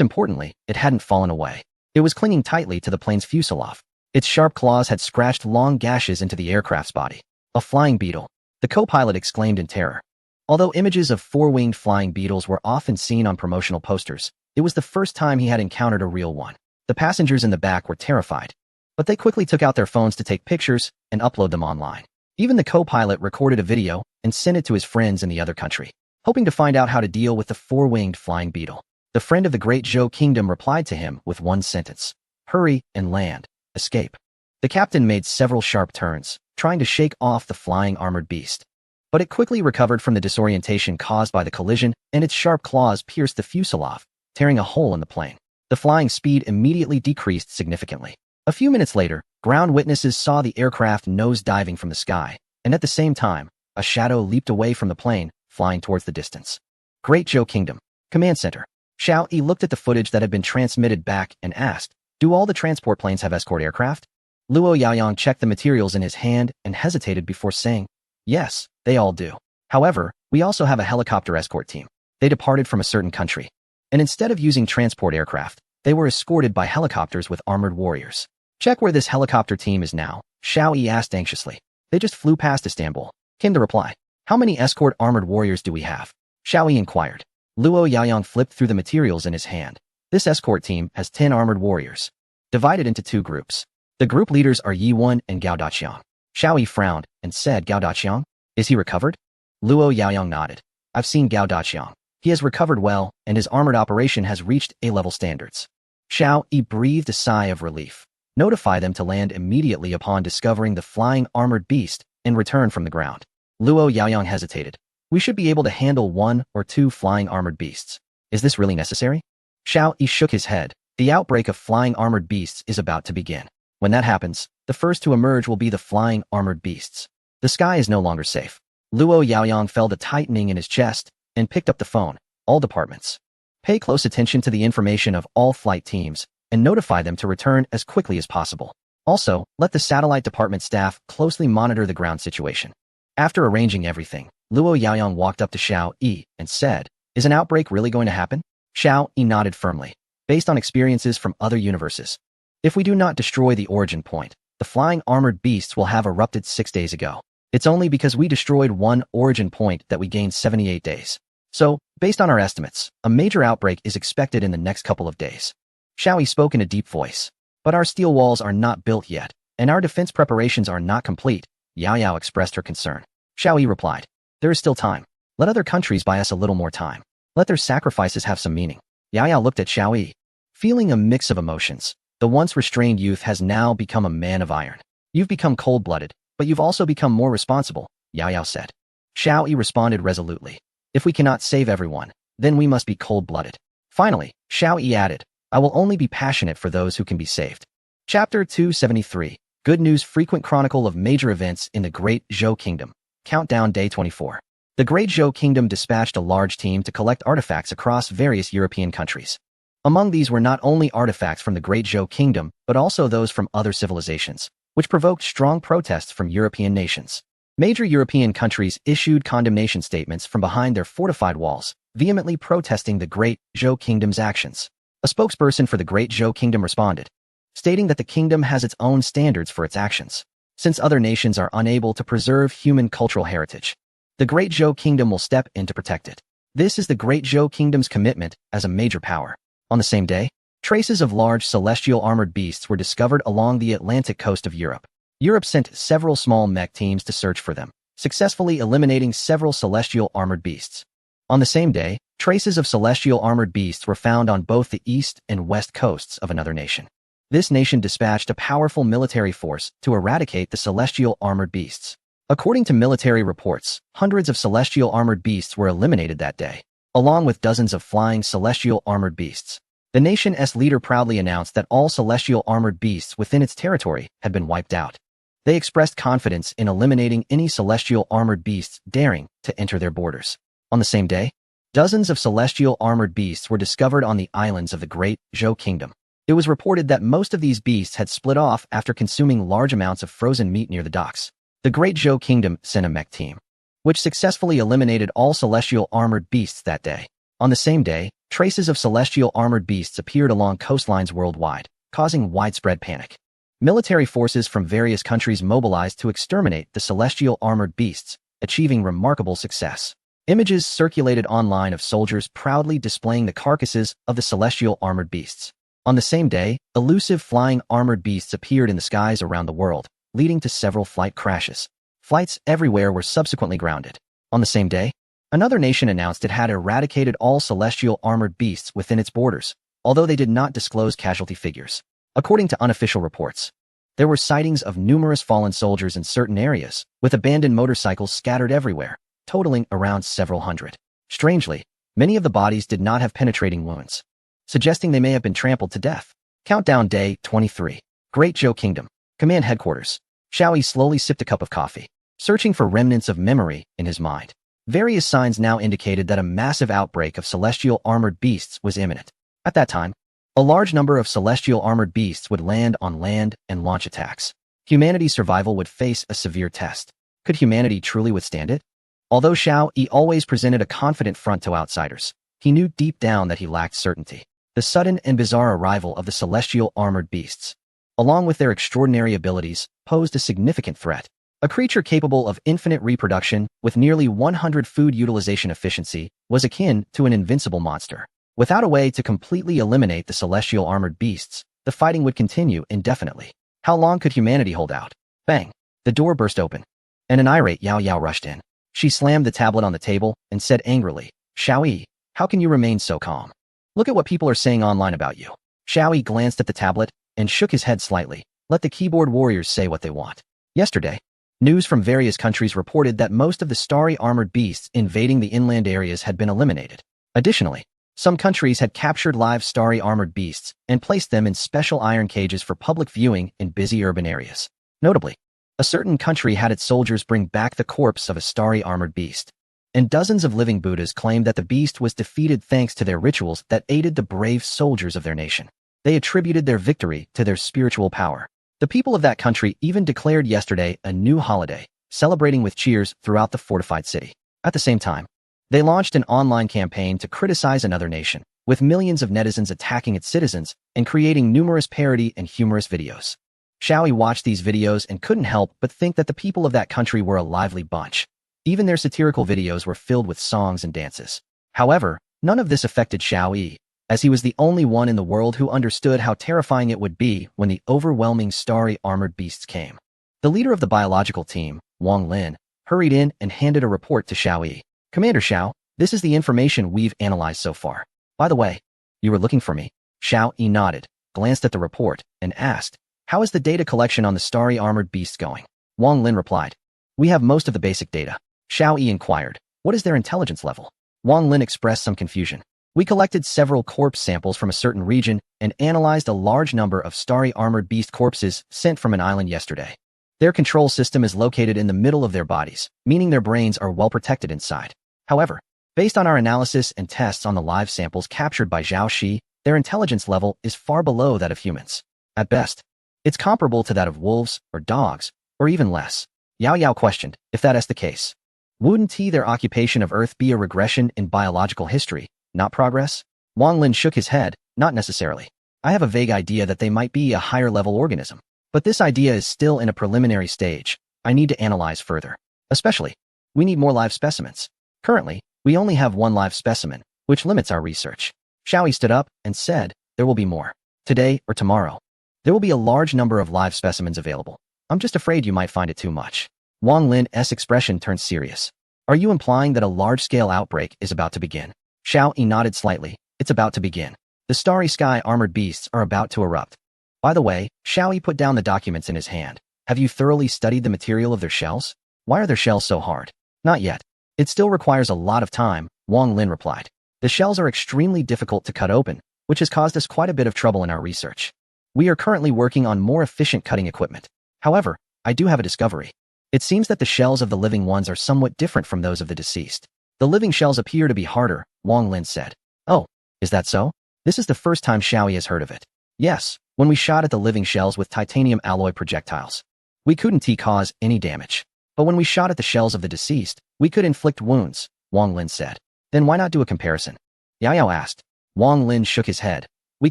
importantly, it hadn't fallen away. It was clinging tightly to the plane's fuselage. Its sharp claws had scratched long gashes into the aircraft's body. "A flying beetle," the co-pilot exclaimed in terror. Although images of four-winged flying beetles were often seen on promotional posters, it was the first time he had encountered a real one. The passengers in the back were terrified, but they quickly took out their phones to take pictures and upload them online. Even the co-pilot recorded a video and sent it to his friends in the other country, hoping to find out how to deal with the four-winged flying beetle. The friend of the great Zhou kingdom replied to him with one sentence: "Hurry and land. Escape." The captain made several sharp turns, trying to shake off the flying armored beast. But it quickly recovered from the disorientation caused by the collision, and its sharp claws pierced the fuselage, tearing a hole in the plane. The flying speed immediately decreased significantly. A few minutes later, ground witnesses saw the aircraft nose-diving from the sky, and at the same time, a shadow leaped away from the plane, flying towards the distance. Great Zhou Kingdom. Command Center. Xiao Yi looked at the footage that had been transmitted back and asked, "Do all the transport planes have escort aircraft?" Luo Yaoyang checked the materials in his hand and hesitated before saying, "Yes, they all do. However, we also have a helicopter escort team. They departed from a certain country, and instead of using transport aircraft, they were escorted by helicopters with armored warriors." "Check where this helicopter team is now," Xiao Yi asked anxiously. "They just flew past Istanbul," came the reply. "How many escort armored warriors do we have?" Xiao Yi inquired. Luo Yaoyang flipped through the materials in his hand. "This escort team has 10 armored warriors, divided into 2 groups. The group leaders are Yi Wen and Gao Daqiang." Xiao Yi frowned and said, "Gao Daqiang? Is he recovered?" Luo Yaoyang nodded. "I've seen Gao Daqiang. He has recovered well, and his armored operation has reached A-level standards." Xiao Yi breathed a sigh of relief. "Notify them to land immediately upon discovering the flying armored beast and return from the ground." Luo Yaoyang hesitated. "We should be able to handle 1 or 2 flying armored beasts. Is this really necessary?" Xiao Yi shook his head. "The outbreak of flying armored beasts is about to begin. When that happens, the first to emerge will be the flying armored beasts. The sky is no longer safe." Luo Yaoyang felt a tightening in his chest and picked up the phone. "All departments, pay close attention to the information of all flight teams and notify them to return as quickly as possible. Also, let the satellite department staff closely monitor the ground situation." After arranging everything, Luo Yaoyang walked up to Xiao Yi and said, "Is an outbreak really going to happen?" Xiao Yi nodded firmly. "Based on experiences from other universes, if we do not destroy the origin point, the flying armored beasts will have erupted 6 days ago. It's only because we destroyed one origin point that we gained 78 days. So, based on our estimates, a major outbreak is expected in the next couple of days." Xiao Yi spoke in a deep voice. "But our steel walls are not built yet, and our defense preparations are not complete." Yao Yao expressed her concern. Xiao Yi replied, "There is still time. Let other countries buy us a little more time. Let their sacrifices have some meaning." Yao Yao looked at Xiao Yi, feeling a mix of emotions. The once restrained youth has now become a man of iron. "You've become cold-blooded, but you've also become more responsible," Yao Yao said. Xiao Yi responded resolutely. "If we cannot save everyone, then we must be cold-blooded. Finally, Xiao Yi added, I will only be passionate for those who can be saved. Chapter 273. Good News Frequent Chronicle of Major Events in the Great Zhou Kingdom. Countdown Day 24. The Great Zhou Kingdom dispatched a large team to collect artifacts across various European countries. Among these were not only artifacts from the Great Zhou Kingdom, but also those from other civilizations, which provoked strong protests from European nations. Major European countries issued condemnation statements from behind their fortified walls, vehemently protesting the Great Zhou Kingdom's actions. A spokesperson for the Great Zhou Kingdom responded, stating that the kingdom has its own standards for its actions, since other nations are unable to preserve human cultural heritage. The Great Zhou Kingdom will step in to protect it. This is the Great Zhou Kingdom's commitment as a major power. On the same day, traces of large celestial armored beasts were discovered along the Atlantic coast of Europe. Europe sent several small mech teams to search for them, successfully eliminating several celestial armored beasts. On the same day, traces of celestial armored beasts were found on both the east and west coasts of another nation. This nation dispatched a powerful military force to eradicate the celestial armored beasts. According to military reports, hundreds of celestial armored beasts were eliminated that day, along with dozens of flying celestial armored beasts. The nation's leader proudly announced that all celestial armored beasts within its territory had been wiped out. They expressed confidence in eliminating any celestial armored beasts daring to enter their borders. On the same day, dozens of celestial armored beasts were discovered on the islands of the Great Zhou Kingdom. It was reported that most of these beasts had split off after consuming large amounts of frozen meat near the docks. The Great Zhou Kingdom sent a mech team, which successfully eliminated all celestial armored beasts that day. On the same day, traces of celestial armored beasts appeared along coastlines worldwide, causing widespread panic. Military forces from various countries mobilized to exterminate the celestial armored beasts, achieving remarkable success. Images circulated online of soldiers proudly displaying the carcasses of the celestial armored beasts. On the same day, elusive flying armored beasts appeared in the skies around the world, leading to several flight crashes. Flights everywhere were subsequently grounded. On the same day, another nation announced it had eradicated all celestial armored beasts within its borders, although they did not disclose casualty figures. According to unofficial reports, there were sightings of numerous fallen soldiers in certain areas, with abandoned motorcycles scattered everywhere, totaling around several hundred. Strangely, many of the bodies did not have penetrating wounds, suggesting they may have been trampled to death. Countdown Day 23. Great Zhou Kingdom. Command Headquarters. Xiao Yi slowly sipped a cup of coffee, searching for remnants of memory in his mind. Various signs now indicated that a massive outbreak of celestial armored beasts was imminent. At that time, a large number of celestial armored beasts would land on land and launch attacks. Humanity's survival would face a severe test. Could humanity truly withstand it? Although Xiao Yi always presented a confident front to outsiders, he knew deep down that he lacked certainty. The sudden and bizarre arrival of the celestial armored beasts, along with their extraordinary abilities, posed a significant threat. A creature capable of infinite reproduction with nearly 100 food utilization efficiency was akin to an invincible monster. Without a way to completely eliminate the celestial armored beasts, the fighting would continue indefinitely. How long could humanity hold out? Bang! The door burst open, and an irate Yao Yao rushed in. She slammed the tablet on the table and said angrily, Xiao Yi, how can you remain so calm? Look at what people are saying online about you. Xiao Yi glanced at the tablet and shook his head slightly. Let the keyboard warriors say what they want. Yesterday, news from various countries reported that most of the starry armored beasts invading the inland areas had been eliminated. Additionally, some countries had captured live starry armored beasts and placed them in special iron cages for public viewing in busy urban areas. Notably, a certain country had its soldiers bring back the corpse of a starry armored beast, and dozens of living Buddhas claimed that the beast was defeated thanks to their rituals that aided the brave soldiers of their nation. They attributed their victory to their spiritual power. The people of that country even declared yesterday a new holiday, celebrating with cheers throughout the fortified city. At the same time, they launched an online campaign to criticize another nation, with millions of netizens attacking its citizens and creating numerous parody and humorous videos. Xiao Yi watched these videos and couldn't help but think that the people of that country were a lively bunch. Even their satirical videos were filled with songs and dances. However, none of this affected Xiao Yi, as he was the only one in the world who understood how terrifying it would be when the overwhelming starry armored beasts came. The leader of the biological team, Wang Lin, hurried in and handed a report to Xiao Yi. Commander Xiao, this is the information we've analyzed so far. By the way, you were looking for me? Xiao Yi nodded, glanced at the report, and asked, how is the data collection on the starry armored beasts going? Wang Lin replied, we have most of the basic data. Xiao Yi inquired, what is their intelligence level? Wang Lin expressed some confusion. We collected several corpse samples from a certain region and analyzed a large number of starry armored beast corpses sent from an island yesterday. Their control system is located in the middle of their bodies, meaning their brains are well protected inside. However, based on our analysis and tests on the live samples captured by Zhao Shi, their intelligence level is far below that of humans. At best, it's comparable to that of wolves or dogs, or even less. Yao Yao questioned, if that is the case, wouldn't their occupation of Earth be a regression in biological history, not progress? Wang Lin shook his head, not necessarily. I have a vague idea that they might be a higher-level organism, but this idea is still in a preliminary stage. I need to analyze further. Especially, we need more live specimens. Currently, we only have one live specimen, which limits our research. Xiaoyi stood up and said, there will be more. Today or tomorrow. There will be a large number of live specimens available. I'm just afraid you might find it too much. Wang Lin's expression turned serious. Are you implying that a large-scale outbreak is about to begin? Xiaoyi nodded slightly. It's about to begin. The starry sky armored beasts are about to erupt. By the way, Xiaoyi put down the documents in his hand. Have you thoroughly studied the material of their shells? Why are their shells so hard? Not yet. It still requires a lot of time, Wang Lin replied. The shells are extremely difficult to cut open, which has caused us quite a bit of trouble in our research. We are currently working on more efficient cutting equipment. However, I do have a discovery. It seems that the shells of the living ones are somewhat different from those of the deceased. The living shells appear to be harder, Wang Lin said. Oh, is that so? This is the first time Xiaoyi has heard of it. Yes, when we shot at the living shells with titanium alloy projectiles, we couldn't cause any damage. But when we shot at the shells of the deceased, we could inflict wounds, Wang Lin said. Then why not do a comparison? Yao Yao asked. Wang Lin shook his head. We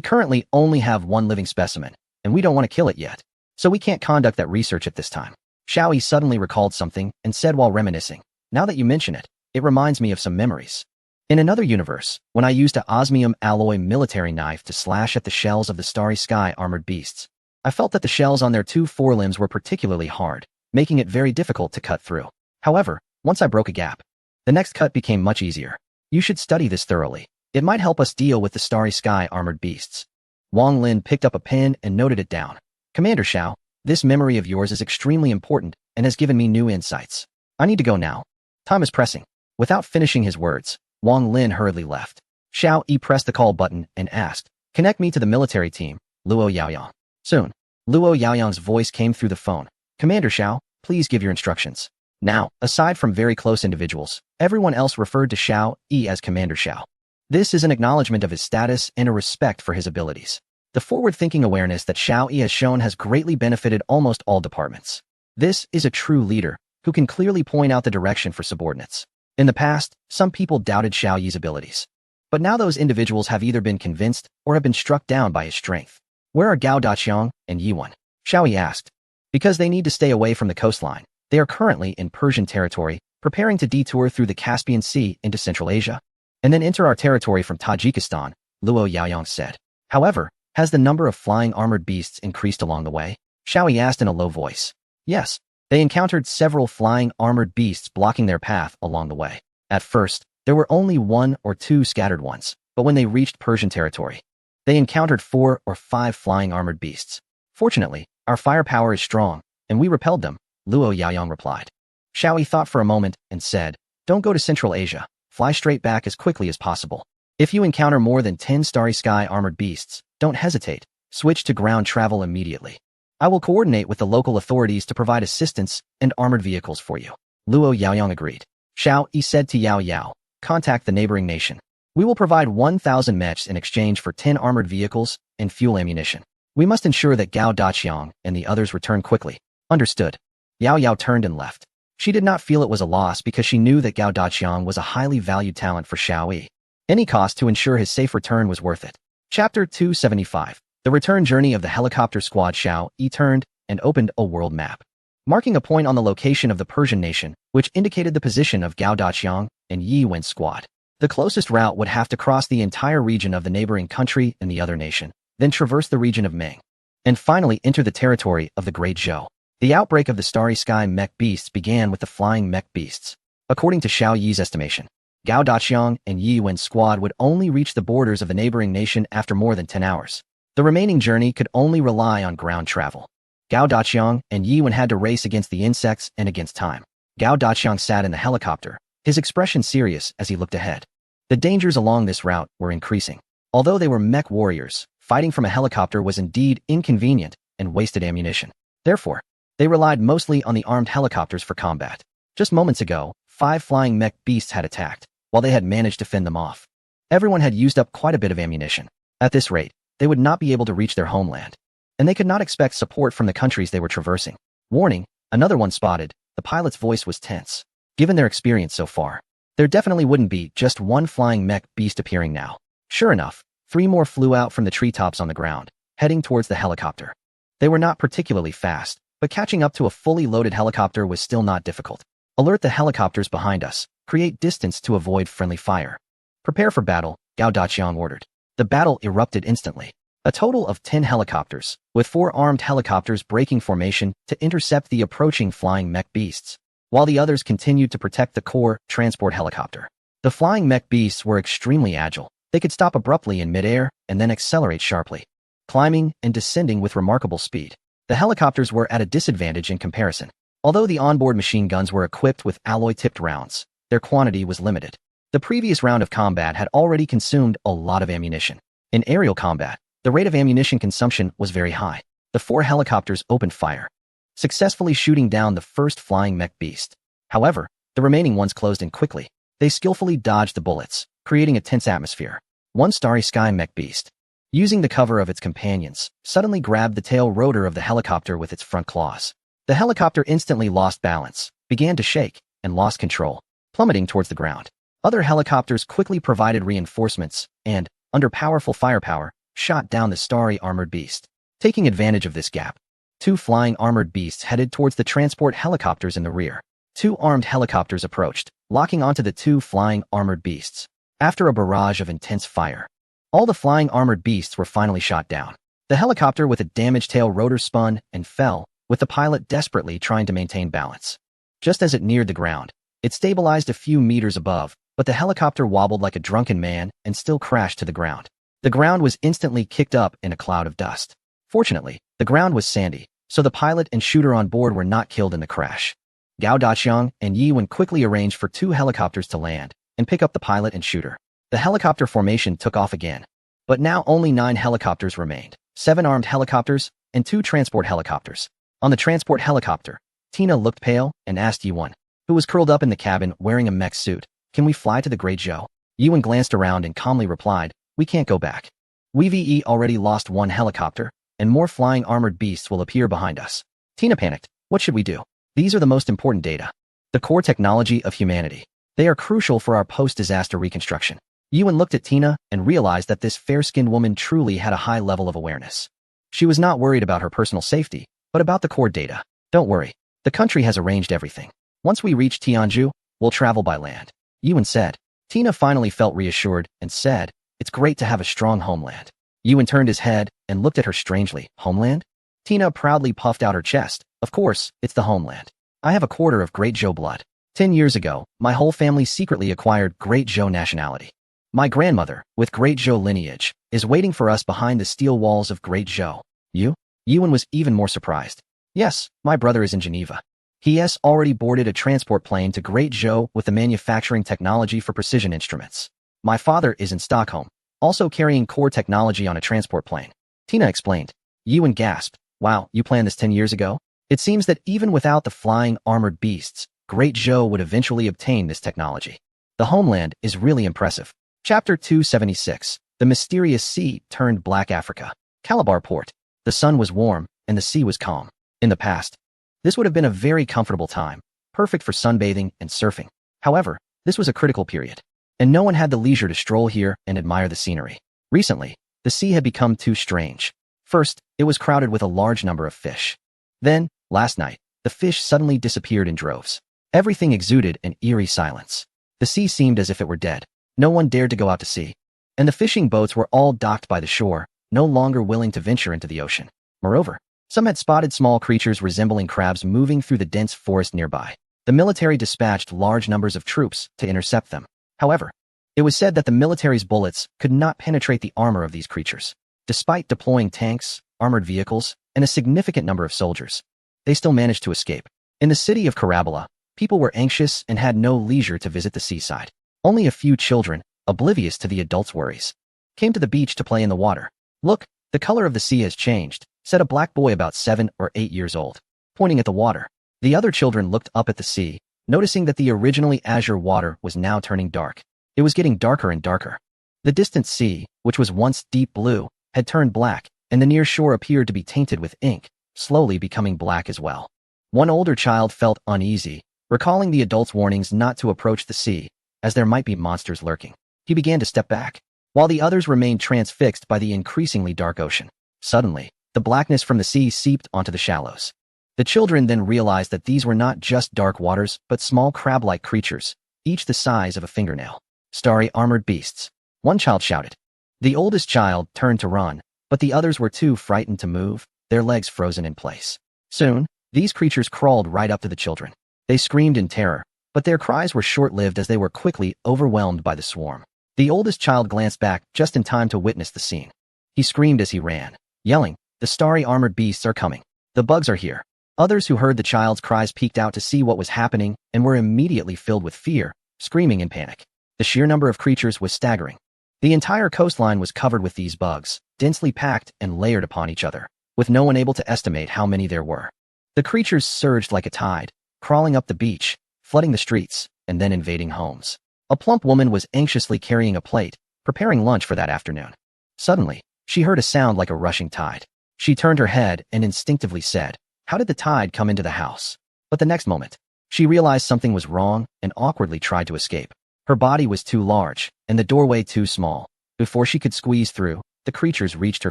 currently only have one living specimen, and we don't want to kill it yet. So we can't conduct that research at this time. Xiaoyi suddenly recalled something and said while reminiscing, now that you mention it, it reminds me of some memories. In another universe, when I used a osmium alloy military knife to slash at the shells of the starry sky armored beasts, I felt that the shells on their two forelimbs were particularly hard, making it very difficult to cut through. However, once I broke a gap, the next cut became much easier. You should study this thoroughly. It might help us deal with the starry sky armored beasts. Wang Lin picked up a pen and noted it down. Commander Xiao, this memory of yours is extremely important and has given me new insights. I need to go now. Time is pressing. Without finishing his words, Wang Lin hurriedly left. Xiaoyi pressed the call button and asked, connect me to the military team, Luo Yaoyang. Soon, Luo Yaoyang's voice came through the phone. Commander Xiao, please give your instructions. Now, aside from very close individuals, everyone else referred to Xiaoyi as Commander Xiao. This is an acknowledgement of his status and a respect for his abilities. The forward-thinking awareness that Xiaoyi has shown has greatly benefited almost all departments. This is a true leader who can clearly point out the direction for subordinates. In the past, some people doubted Xiaoyi's abilities. But now those individuals have either been convinced or have been struck down by his strength. Where are Gao Daqiang and Yiwen? Xiaoyi asked. Because they need to stay away from the coastline. They are currently in Persian territory, preparing to detour through the Caspian Sea into Central Asia, and then enter our territory from Tajikistan, Luo Yaoyang said. However, has the number of flying armored beasts increased along the way? Xiaoyi asked in a low voice. Yes, they encountered several flying armored beasts blocking their path along the way. At first, there were only 1 or 2 scattered ones, but when they reached Persian territory, they encountered 4 or 5 flying armored beasts. Fortunately, our firepower is strong, and we repelled them, Luo Yaoyang replied. Xiaoyi thought for a moment and said, don't go to Central Asia, fly straight back as quickly as possible. If you encounter more than 10 starry sky armored beasts, don't hesitate, switch to ground travel immediately. I will coordinate with the local authorities to provide assistance and armored vehicles for you. Luo Yaoyang agreed. Xiaoyi said to Yao Yao, contact the neighboring nation. We will provide 1,000 mechs in exchange for 10 armored vehicles and fuel ammunition. We must ensure that Gao Daqiang and the others return quickly. Understood. Yao Yao turned and left. She did not feel it was a loss because she knew that Gao Daqiang was a highly valued talent for Xiaoyi. Any cost to ensure his safe return was worth it. Chapter 275. The return journey of the helicopter squad. Xiaoyi turned and opened a world map, marking a point on the location of the Persian nation, which indicated the position of Gao Daqiang and Yi Wen's squad. The closest route would have to cross the entire region of the neighboring country and the other nation, then traverse the region of Ming, and finally enter the territory of the Great Zhou. The outbreak of the starry sky mech beasts began with the flying mech beasts. According to Xiaoyi's estimation, Gao Daqiang and Yi Wen's squad would only reach the borders of the neighboring nation after more than 10 hours. The remaining journey could only rely on ground travel. Gao Daqiang and Yi Wen had to race against the insects and against time. Gao Daqiang sat in the helicopter, his expression serious as he looked ahead. The dangers along this route were increasing. Although they were mech warriors, fighting from a helicopter was indeed inconvenient and wasted ammunition. Therefore, they relied mostly on the armed helicopters for combat. Just moments ago, 5 flying mech beasts had attacked, while they had managed to fend them off. Everyone had used up quite a bit of ammunition. At this rate, they would not be able to reach their homeland, and they could not expect support from the countries they were traversing. Warning, another one spotted. The pilot's voice was tense. Given their experience so far, there definitely wouldn't be just one flying mech beast appearing now. Sure enough, 3 more flew out from the treetops on the ground, heading towards the helicopter. They were not particularly fast, but catching up to a fully loaded helicopter was still not difficult. Alert the helicopters behind us. Create distance to avoid friendly fire. Prepare for battle, Gao Daqiang ordered. The battle erupted instantly. A total of 10 helicopters, with 4 armed helicopters breaking formation to intercept the approaching flying mech beasts, while the others continued to protect the core transport helicopter. The flying mech beasts were extremely agile. They could stop abruptly in midair and then accelerate sharply, climbing and descending with remarkable speed. The helicopters were at a disadvantage in comparison. Although the onboard machine guns were equipped with alloy-tipped rounds, their quantity was limited. The previous round of combat had already consumed a lot of ammunition. In aerial combat, the rate of ammunition consumption was very high. The 4 helicopters opened fire, successfully shooting down the first flying mech beast. However, the remaining ones closed in quickly. They skillfully dodged the bullets, creating a tense atmosphere. One starry sky mech beast, using the cover of its companions, suddenly grabbed the tail rotor of the helicopter with its front claws. The helicopter instantly lost balance, began to shake, and lost control, plummeting towards the ground. Other helicopters quickly provided reinforcements and, under powerful firepower, shot down the starry armored beast. Taking advantage of this gap, 2 flying armored beasts headed towards the transport helicopters in the rear. 2 armed helicopters approached, locking onto the 2 flying armored beasts. After a barrage of intense fire, all the flying armored beasts were finally shot down. The helicopter with a damaged tail rotor spun and fell, with the pilot desperately trying to maintain balance. Just as it neared the ground, it stabilized a few meters above, but the helicopter wobbled like a drunken man and still crashed to the ground. The ground was instantly kicked up in a cloud of dust. Fortunately, the ground was sandy, so the pilot and shooter on board were not killed in the crash. Gao Daqiang and Yi Wen quickly arranged for 2 helicopters to land and pick up the pilot and shooter. The helicopter formation took off again, but now only 9 helicopters remained, 7 armed helicopters and 2 transport helicopters. On the transport helicopter, Tina looked pale and asked Yi Wen, who was curled up in the cabin wearing a mech suit, "Can we fly to the Great Zhou?" Yi Wen glanced around and calmly replied, "We can't go back. We've already lost 1 helicopter, and more flying armored beasts will appear behind us." Tina panicked. What should we do? These are the most important data, the core technology of humanity. They are crucial for our post-disaster reconstruction. Yi Wen looked at Tina and realized that this fair-skinned woman truly had a high level of awareness. She was not worried about her personal safety, but about the core data. "Don't worry. The country has arranged everything. Once we reach Tianzhu, we'll travel by land," Yi Wen said. Tina finally felt reassured and said, "It's great to have a strong homeland." Yi Wen turned his head and looked at her strangely. "Homeland?" Tina proudly puffed out her chest. "Of course, it's the homeland. I have a quarter of Great Zhou blood. 10 years ago, my whole family secretly acquired Great Zhou nationality. My grandmother, with Great Zhou lineage, is waiting for us behind the steel walls of Great Zhou." "You?" Yi Wen was even more surprised. "Yes, my brother is in Geneva. He has already boarded a transport plane to Great Zhou with the manufacturing technology for precision instruments. My father is in Stockholm, also carrying core technology on a transport plane." Tina explained. Yi Wen gasped. "Wow, you planned this 10 years ago?" It seems that even without the flying armored beasts, Great Zhou would eventually obtain this technology. The homeland is really impressive. Chapter 276. The Mysterious Sea Turned Black Africa. Calabar Port. The sun was warm, and the sea was calm. In the past, this would have been a very comfortable time, perfect for sunbathing and surfing. However, this was a critical period, and no one had the leisure to stroll here and admire the scenery. Recently, the sea had become too strange. First, it was crowded with a large number of fish. Then, last night, the fish suddenly disappeared in droves. Everything exuded an eerie silence. The sea seemed as if it were dead. No one dared to go out to sea, and the fishing boats were all docked by the shore, no longer willing to venture into the ocean. Moreover, some had spotted small creatures resembling crabs moving through the dense forest nearby. The military dispatched large numbers of troops to intercept them. However, it was said that the military's bullets could not penetrate the armor of these creatures. Despite deploying tanks, armored vehicles, and a significant number of soldiers, they still managed to escape. In the city of Karabala, people were anxious and had no leisure to visit the seaside. Only a few children, oblivious to the adults' worries, came to the beach to play in the water. "Look, the color of the sea has changed," said a black boy about 7 or 8 years old, pointing at the water. The other children looked up at the sea, noticing that the originally azure water was now turning dark. It was getting darker and darker. The distant sea, which was once deep blue, had turned black, and the near shore appeared to be tainted with ink, slowly becoming black as well. One older child felt uneasy, recalling the adults' warnings not to approach the sea, as there might be monsters lurking. He began to step back, while the others remained transfixed by the increasingly dark ocean. Suddenly, the blackness from the sea seeped onto the shallows. The children then realized that these were not just dark waters, but small crab-like creatures, each the size of a fingernail. "Starry armored beasts," one child shouted. The oldest child turned to run, but the others were too frightened to move, their legs frozen in place. Soon, these creatures crawled right up to the children. They screamed in terror, but their cries were short-lived as they were quickly overwhelmed by the swarm. The oldest child glanced back just in time to witness the scene. He screamed as he ran, yelling, "The starry armored beasts are coming. The bugs are here." Others who heard the child's cries peeked out to see what was happening and were immediately filled with fear, screaming in panic. The sheer number of creatures was staggering. The entire coastline was covered with these bugs, densely packed and layered upon each other, with no one able to estimate how many there were. The creatures surged like a tide, crawling up the beach, flooding the streets, and then invading homes. A plump woman was anxiously carrying a plate, preparing lunch for that afternoon. Suddenly, she heard a sound like a rushing tide. She turned her head and instinctively said, "How did the tide come into the house?" But the next moment, she realized something was wrong and awkwardly tried to escape. Her body was too large, and the doorway too small. Before she could squeeze through, the creatures reached her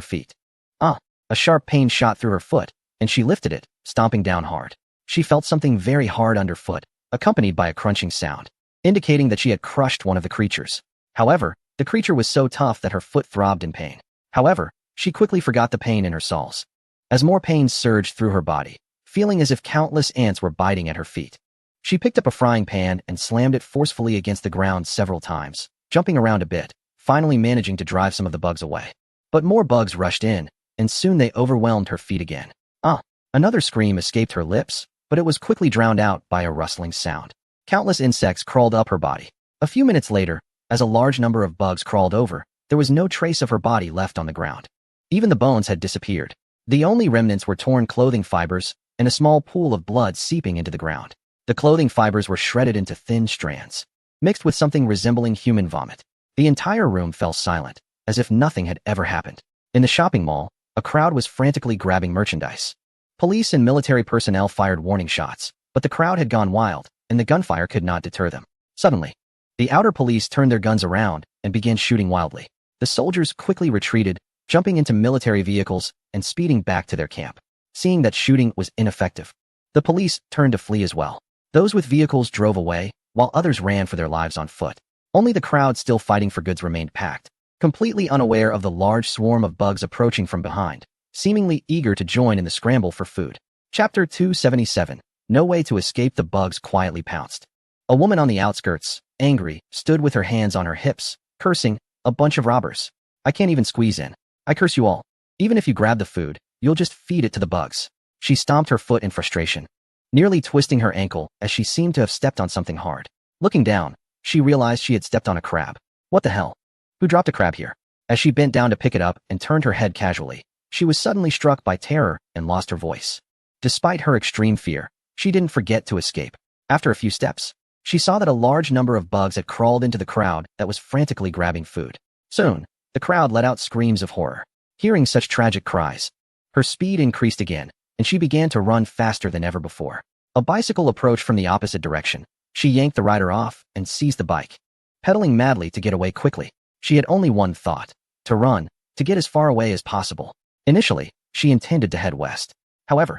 feet. A sharp pain shot through her foot, and she lifted it, stomping down hard. She felt something very hard underfoot, accompanied by a crunching sound, indicating that she had crushed one of the creatures. However, the creature was so tough that her foot throbbed in pain. However, she quickly forgot the pain in her soles, as more pain surged through her body, feeling as if countless ants were biting at her feet. She picked up a frying pan and slammed it forcefully against the ground several times, jumping around a bit, finally managing to drive some of the bugs away. But more bugs rushed in, and soon they overwhelmed her feet again. Another scream escaped her lips, but it was quickly drowned out by a rustling sound. Countless insects crawled up her body. A few minutes later, as a large number of bugs crawled over, there was no trace of her body left on the ground. Even the bones had disappeared. The only remnants were torn clothing fibers and a small pool of blood seeping into the ground. The clothing fibers were shredded into thin strands, mixed with something resembling human vomit. The entire room fell silent, as if nothing had ever happened. In the shopping mall, a crowd was frantically grabbing merchandise. Police and military personnel fired warning shots, but the crowd had gone wild, and the gunfire could not deter them. Suddenly, the outer police turned their guns around and began shooting wildly. The soldiers quickly retreated, jumping into military vehicles and speeding back to their camp. Seeing that shooting was ineffective, the police turned to flee as well. Those with vehicles drove away, while others ran for their lives on foot. Only the crowd still fighting for goods remained packed, completely unaware of the large swarm of bugs approaching from behind, seemingly eager to join in the scramble for food. Chapter 277. No way to escape. The bugs quietly pounced. A woman on the outskirts, angry, stood with her hands on her hips, cursing, "A bunch of robbers. I can't even squeeze in. I curse you all. Even if you grab the food, you'll just feed it to the bugs." She stomped her foot in frustration, nearly twisting her ankle as she seemed to have stepped on something hard. Looking down, she realized she had stepped on a crab. What the hell? Who dropped a crab here? As she bent down to pick it up and turned her head casually, she was suddenly struck by terror and lost her voice. Despite her extreme fear, she didn't forget to escape. After a few steps, she saw that a large number of bugs had crawled into the crowd that was frantically grabbing food. Soon, the crowd let out screams of horror. Hearing such tragic cries, her speed increased again, and she began to run faster than ever before. A bicycle approached from the opposite direction. She yanked the rider off and seized the bike, pedaling madly to get away quickly. She had only one thought: to run, to get as far away as possible. Initially, she intended to head west. However,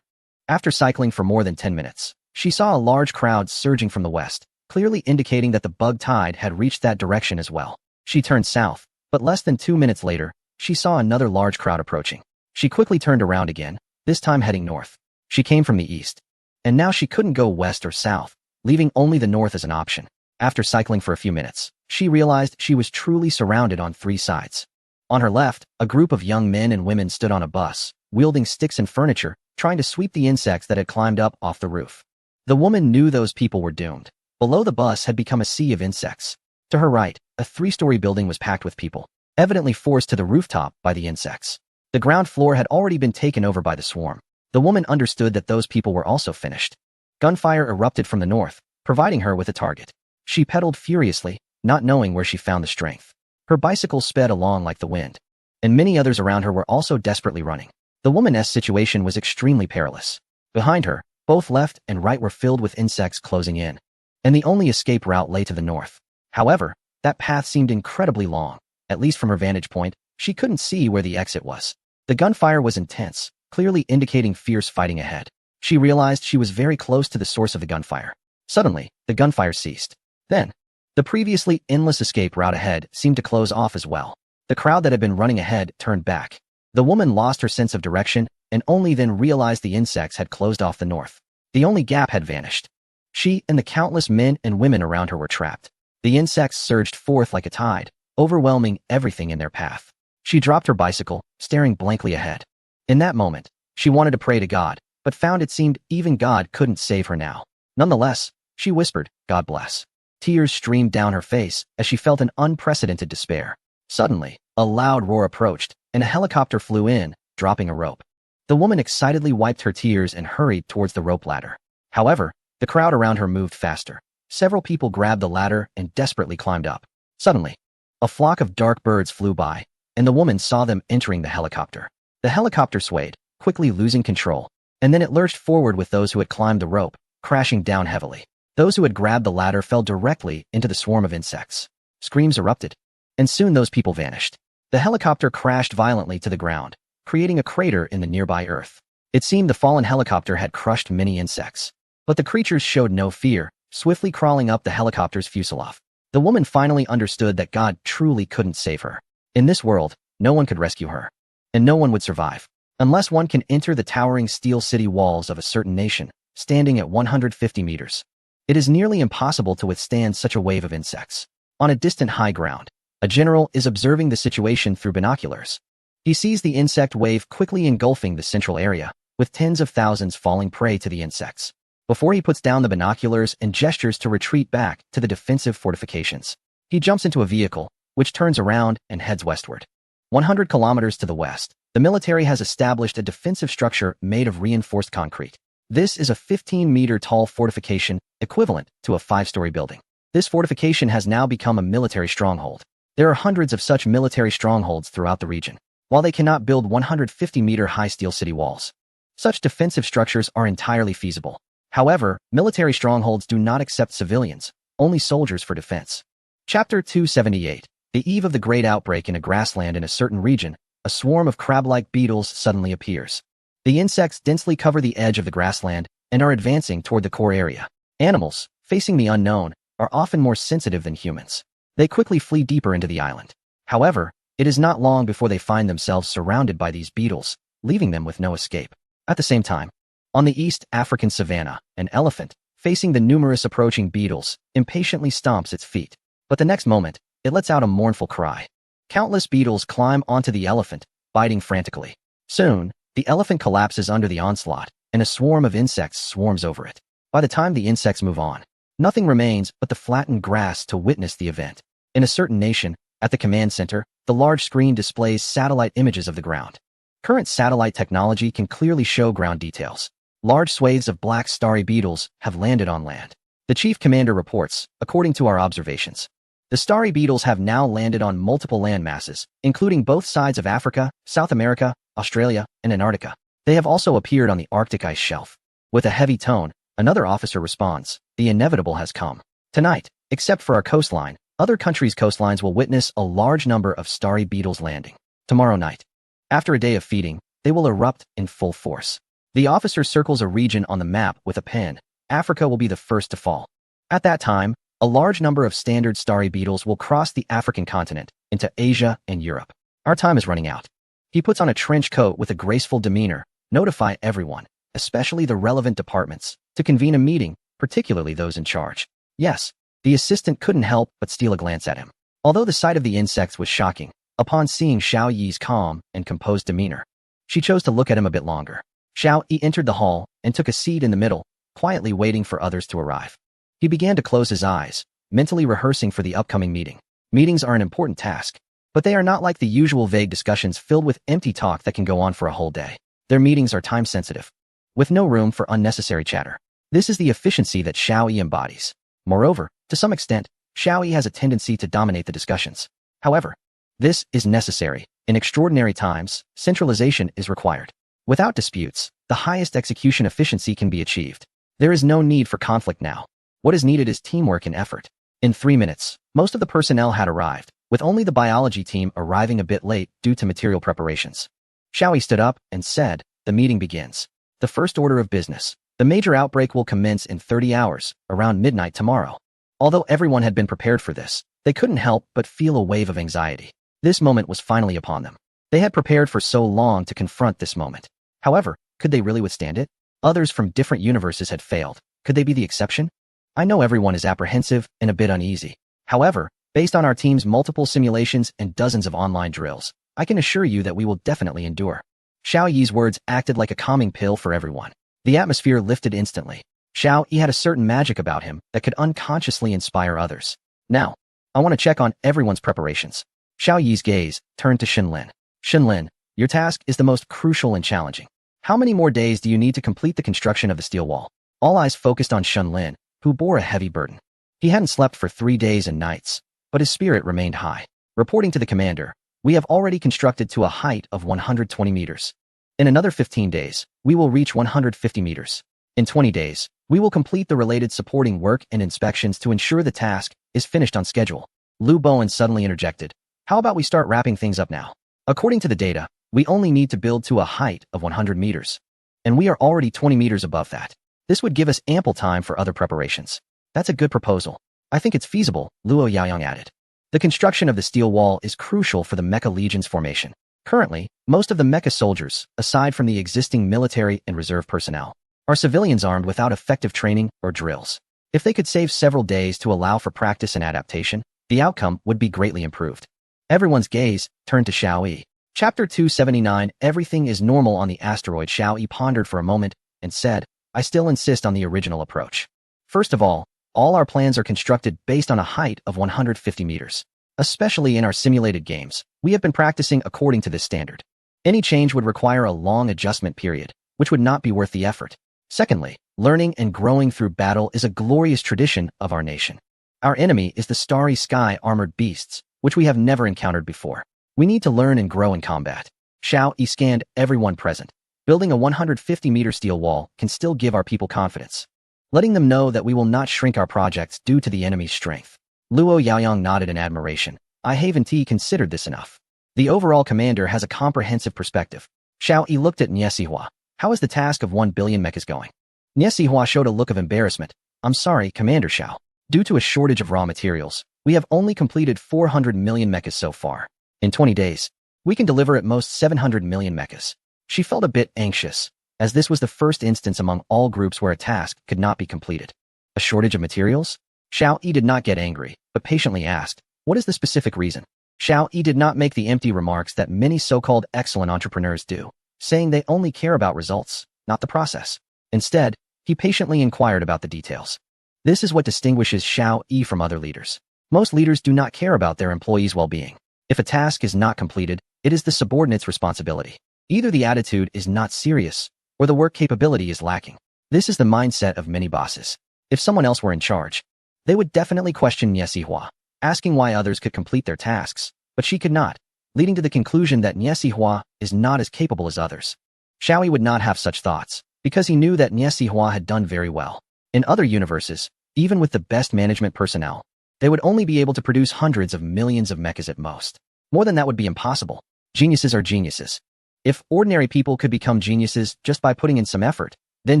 after cycling for more than 10 minutes, she saw a large crowd surging from the west, clearly indicating that the bug tide had reached that direction as well. She turned south, but less than 2 minutes later, she saw another large crowd approaching. She quickly turned around again, this time heading north. She came from the east, and now she couldn't go west or south, leaving only the north as an option. After cycling for a few minutes, she realized she was truly surrounded on 3 sides. On her left, a group of young men and women stood on a bus, wielding sticks and furniture, trying to sweep the insects that had climbed up off the roof. The woman knew those people were doomed. Below the bus had become a sea of insects. To her right, a 3-story building was packed with people, evidently forced to the rooftop by the insects. The ground floor had already been taken over by the swarm. The woman understood that those people were also finished. Gunfire erupted from the north, providing her with a target. She pedaled furiously, not knowing where she found the strength. Her bicycle sped along like the wind, and many others around her were also desperately running. The woman's situation was extremely perilous. Behind her, both left and right were filled with insects closing in, and the only escape route lay to the north. However, that path seemed incredibly long. At least from her vantage point, she couldn't see where the exit was. The gunfire was intense, clearly indicating fierce fighting ahead. She realized she was very close to the source of the gunfire. Suddenly, the gunfire ceased. Then, the previously endless escape route ahead seemed to close off as well. The crowd that had been running ahead turned back. The woman lost her sense of direction and only then realized the insects had closed off the north. The only gap had vanished. She and the countless men and women around her were trapped. The insects surged forth like a tide, overwhelming everything in their path. She dropped her bicycle, staring blankly ahead. In that moment, she wanted to pray to God, but found it seemed even God couldn't save her now. Nonetheless, she whispered, "God bless." Tears streamed down her face as she felt an unprecedented despair. Suddenly, a loud roar approached, and a helicopter flew in, dropping a rope. The woman excitedly wiped her tears and hurried towards the rope ladder. However, the crowd around her moved faster. Several people grabbed the ladder and desperately climbed up. Suddenly, a flock of dark birds flew by, and the woman saw them entering the helicopter. The helicopter swayed, quickly losing control, and then it lurched forward with those who had climbed the rope, crashing down heavily. Those who had grabbed the ladder fell directly into the swarm of insects. Screams erupted, and soon those people vanished. The helicopter crashed violently to the ground, creating a crater in the nearby earth. It seemed the fallen helicopter had crushed many insects. But the creatures showed no fear, swiftly crawling up the helicopter's fuselage. The woman finally understood that God truly couldn't save her. In this world, no one could rescue her, and no one would survive, unless one can enter the towering steel city walls of a certain nation, standing at 150 meters. It is nearly impossible to withstand such a wave of insects. On a distant high ground, a general is observing the situation through binoculars. He sees the insect wave quickly engulfing the central area, with tens of thousands falling prey to the insects. Before he puts down the binoculars and gestures to retreat back to the defensive fortifications, he jumps into a vehicle, which turns around and heads westward. 100 kilometers to the west, the military has established a defensive structure made of reinforced concrete. This is a 15-meter-tall fortification equivalent to a 5-story building. This fortification has now become a military stronghold. There are hundreds of such military strongholds throughout the region. While they cannot build 150-meter-high steel city walls, such defensive structures are entirely feasible. However, military strongholds do not accept civilians, only soldiers for defense. Chapter 278. The eve of the great outbreak in a grassland in a certain region, a swarm of crab-like beetles suddenly appears. The insects densely cover the edge of the grassland and are advancing toward the core area. Animals, facing the unknown, are often more sensitive than humans. They quickly flee deeper into the island. However, it is not long before they find themselves surrounded by these beetles, leaving them with no escape. At the same time, on the East African savanna, an elephant, facing the numerous approaching beetles, impatiently stomps its feet. But the next moment, it lets out a mournful cry. Countless beetles climb onto the elephant, biting frantically. Soon, the elephant collapses under the onslaught, and a swarm of insects swarms over it. By the time the insects move on, nothing remains but the flattened grass to witness the event. In a certain nation, at the command center, the large screen displays satellite images of the ground. Current satellite technology can clearly show ground details. Large swathes of black starry beetles have landed on land. The chief commander reports, according to our observations, the starry beetles have now landed on multiple land masses, including both sides of Africa, South America, Australia, and Antarctica. They have also appeared on the Arctic ice shelf. With a heavy tone, another officer responds, "The inevitable has come. Tonight, except for our coastline, other countries' coastlines will witness a large number of starry beetles landing. Tomorrow night, after a day of feeding, they will erupt in full force." The officer circles a region on the map with a pen. Africa will be the first to fall. At that time, a large number of standard starry beetles will cross the African continent into Asia and Europe. Our time is running out. He puts on a trench coat with a graceful demeanor. Notify everyone, especially the relevant departments, to convene a meeting, particularly those in charge. Yes, the assistant couldn't help but steal a glance at him. Although the sight of the insects was shocking, upon seeing Xiao Yi's calm and composed demeanor, she chose to look at him a bit longer. Xiao Yi entered the hall and took a seat in the middle, quietly waiting for others to arrive. He began to close his eyes, mentally rehearsing for the upcoming meeting. Meetings are an important task, but they are not like the usual vague discussions filled with empty talk that can go on for a whole day. Their meetings are time-sensitive, with no room for unnecessary chatter. This is the efficiency that Xiao Yi embodies. Moreover, to some extent, Xiao Yi has a tendency to dominate the discussions. However, this is necessary. In extraordinary times, centralization is required. Without disputes, the highest execution efficiency can be achieved. There is no need for conflict now. What is needed is teamwork and effort. In 3 minutes, most of the personnel had arrived, with only the biology team arriving a bit late due to material preparations. Xiao Yi stood up and said, "The meeting begins. The first order of business. The major outbreak will commence in 30 hours, around midnight tomorrow." Although everyone had been prepared for this, they couldn't help but feel a wave of anxiety. This moment was finally upon them. They had prepared for so long to confront this moment. However, could they really withstand it? Others from different universes had failed. Could they be the exception? I know everyone is apprehensive and a bit uneasy. However, based on our team's multiple simulations and dozens of online drills, I can assure you that we will definitely endure. Xiao Yi's words acted like a calming pill for everyone. The atmosphere lifted instantly. Xiao Yi had a certain magic about him that could unconsciously inspire others. Now, I want to check on everyone's preparations. Xiao Yi's gaze turned to Shenlin. Shenlin, your task is the most crucial and challenging. How many more days do you need to complete the construction of the steel wall? All eyes focused on Shenlin, who bore a heavy burden. He hadn't slept for 3 days and nights, but his spirit remained high. Reporting to the commander, we have already constructed to a height of 120 meters. In another 15 days, we will reach 150 meters. In 20 days, we will complete the related supporting work and inspections to ensure the task is finished on schedule. Lu Bowen suddenly interjected, "How about we start wrapping things up now? According to the data, we only need to build to a height of 100 meters. And we are already 20 meters above that. This would give us ample time for other preparations." "That's a good proposal. I think it's feasible," Luo Yaoyang added. The construction of the steel wall is crucial for the Mecha Legion's formation. Currently, most of the Mecha soldiers, aside from the existing military and reserve personnel, are civilians armed without effective training or drills. If they could save several days to allow for practice and adaptation, the outcome would be greatly improved. Everyone's gaze turned to Xiao Yi. Chapter 279, Everything is Normal on the Asteroid. Xiao Yi pondered for a moment and said, "I still insist on the original approach. First of all our plans are constructed based on a height of 150 meters. Especially in our simulated games, we have been practicing according to this standard. Any change would require a long adjustment period, which would not be worth the effort. Secondly, learning and growing through battle is a glorious tradition of our nation. Our enemy is the starry sky armored beasts, which we have never encountered before. We need to learn and grow in combat." Xiao Yi scanned everyone present. Building a 150-meter steel wall can still give our people confidence, letting them know that we will not shrink our projects due to the enemy's strength. Luo Yaoyang nodded in admiration. I haven't considered this enough. The overall commander has a comprehensive perspective. Xiao Yi looked at Nie Sihua. How is the task of 1 billion mechas going? Nie Sihua showed a look of embarrassment. I'm sorry, Commander Xiao. Due to a shortage of raw materials, we have only completed 400 million mechas so far. In 20 days, we can deliver at most 700 million mechas. She felt a bit anxious, as this was the first instance among all groups where a task could not be completed. A shortage of materials? Xiao Yi did not get angry, but patiently asked, what is the specific reason? Xiao Yi did not make the empty remarks that many so-called excellent entrepreneurs do, saying they only care about results, not the process. Instead, he patiently inquired about the details. This is what distinguishes Xiao Yi from other leaders. Most leaders do not care about their employees' well-being. If a task is not completed, it is the subordinate's responsibility. Either the attitude is not serious, or the work capability is lacking. This is the mindset of many bosses. If someone else were in charge, they would definitely question Nie Sihua, asking why others could complete their tasks, but she could not, leading to the conclusion that Nie Sihua is not as capable as others. Xiao Yi would not have such thoughts, because he knew that Nie Sihua had done very well. In other universes, even with the best management personnel, they would only be able to produce hundreds of millions of mechas at most. More than that would be impossible. Geniuses are geniuses. If ordinary people could become geniuses just by putting in some effort, then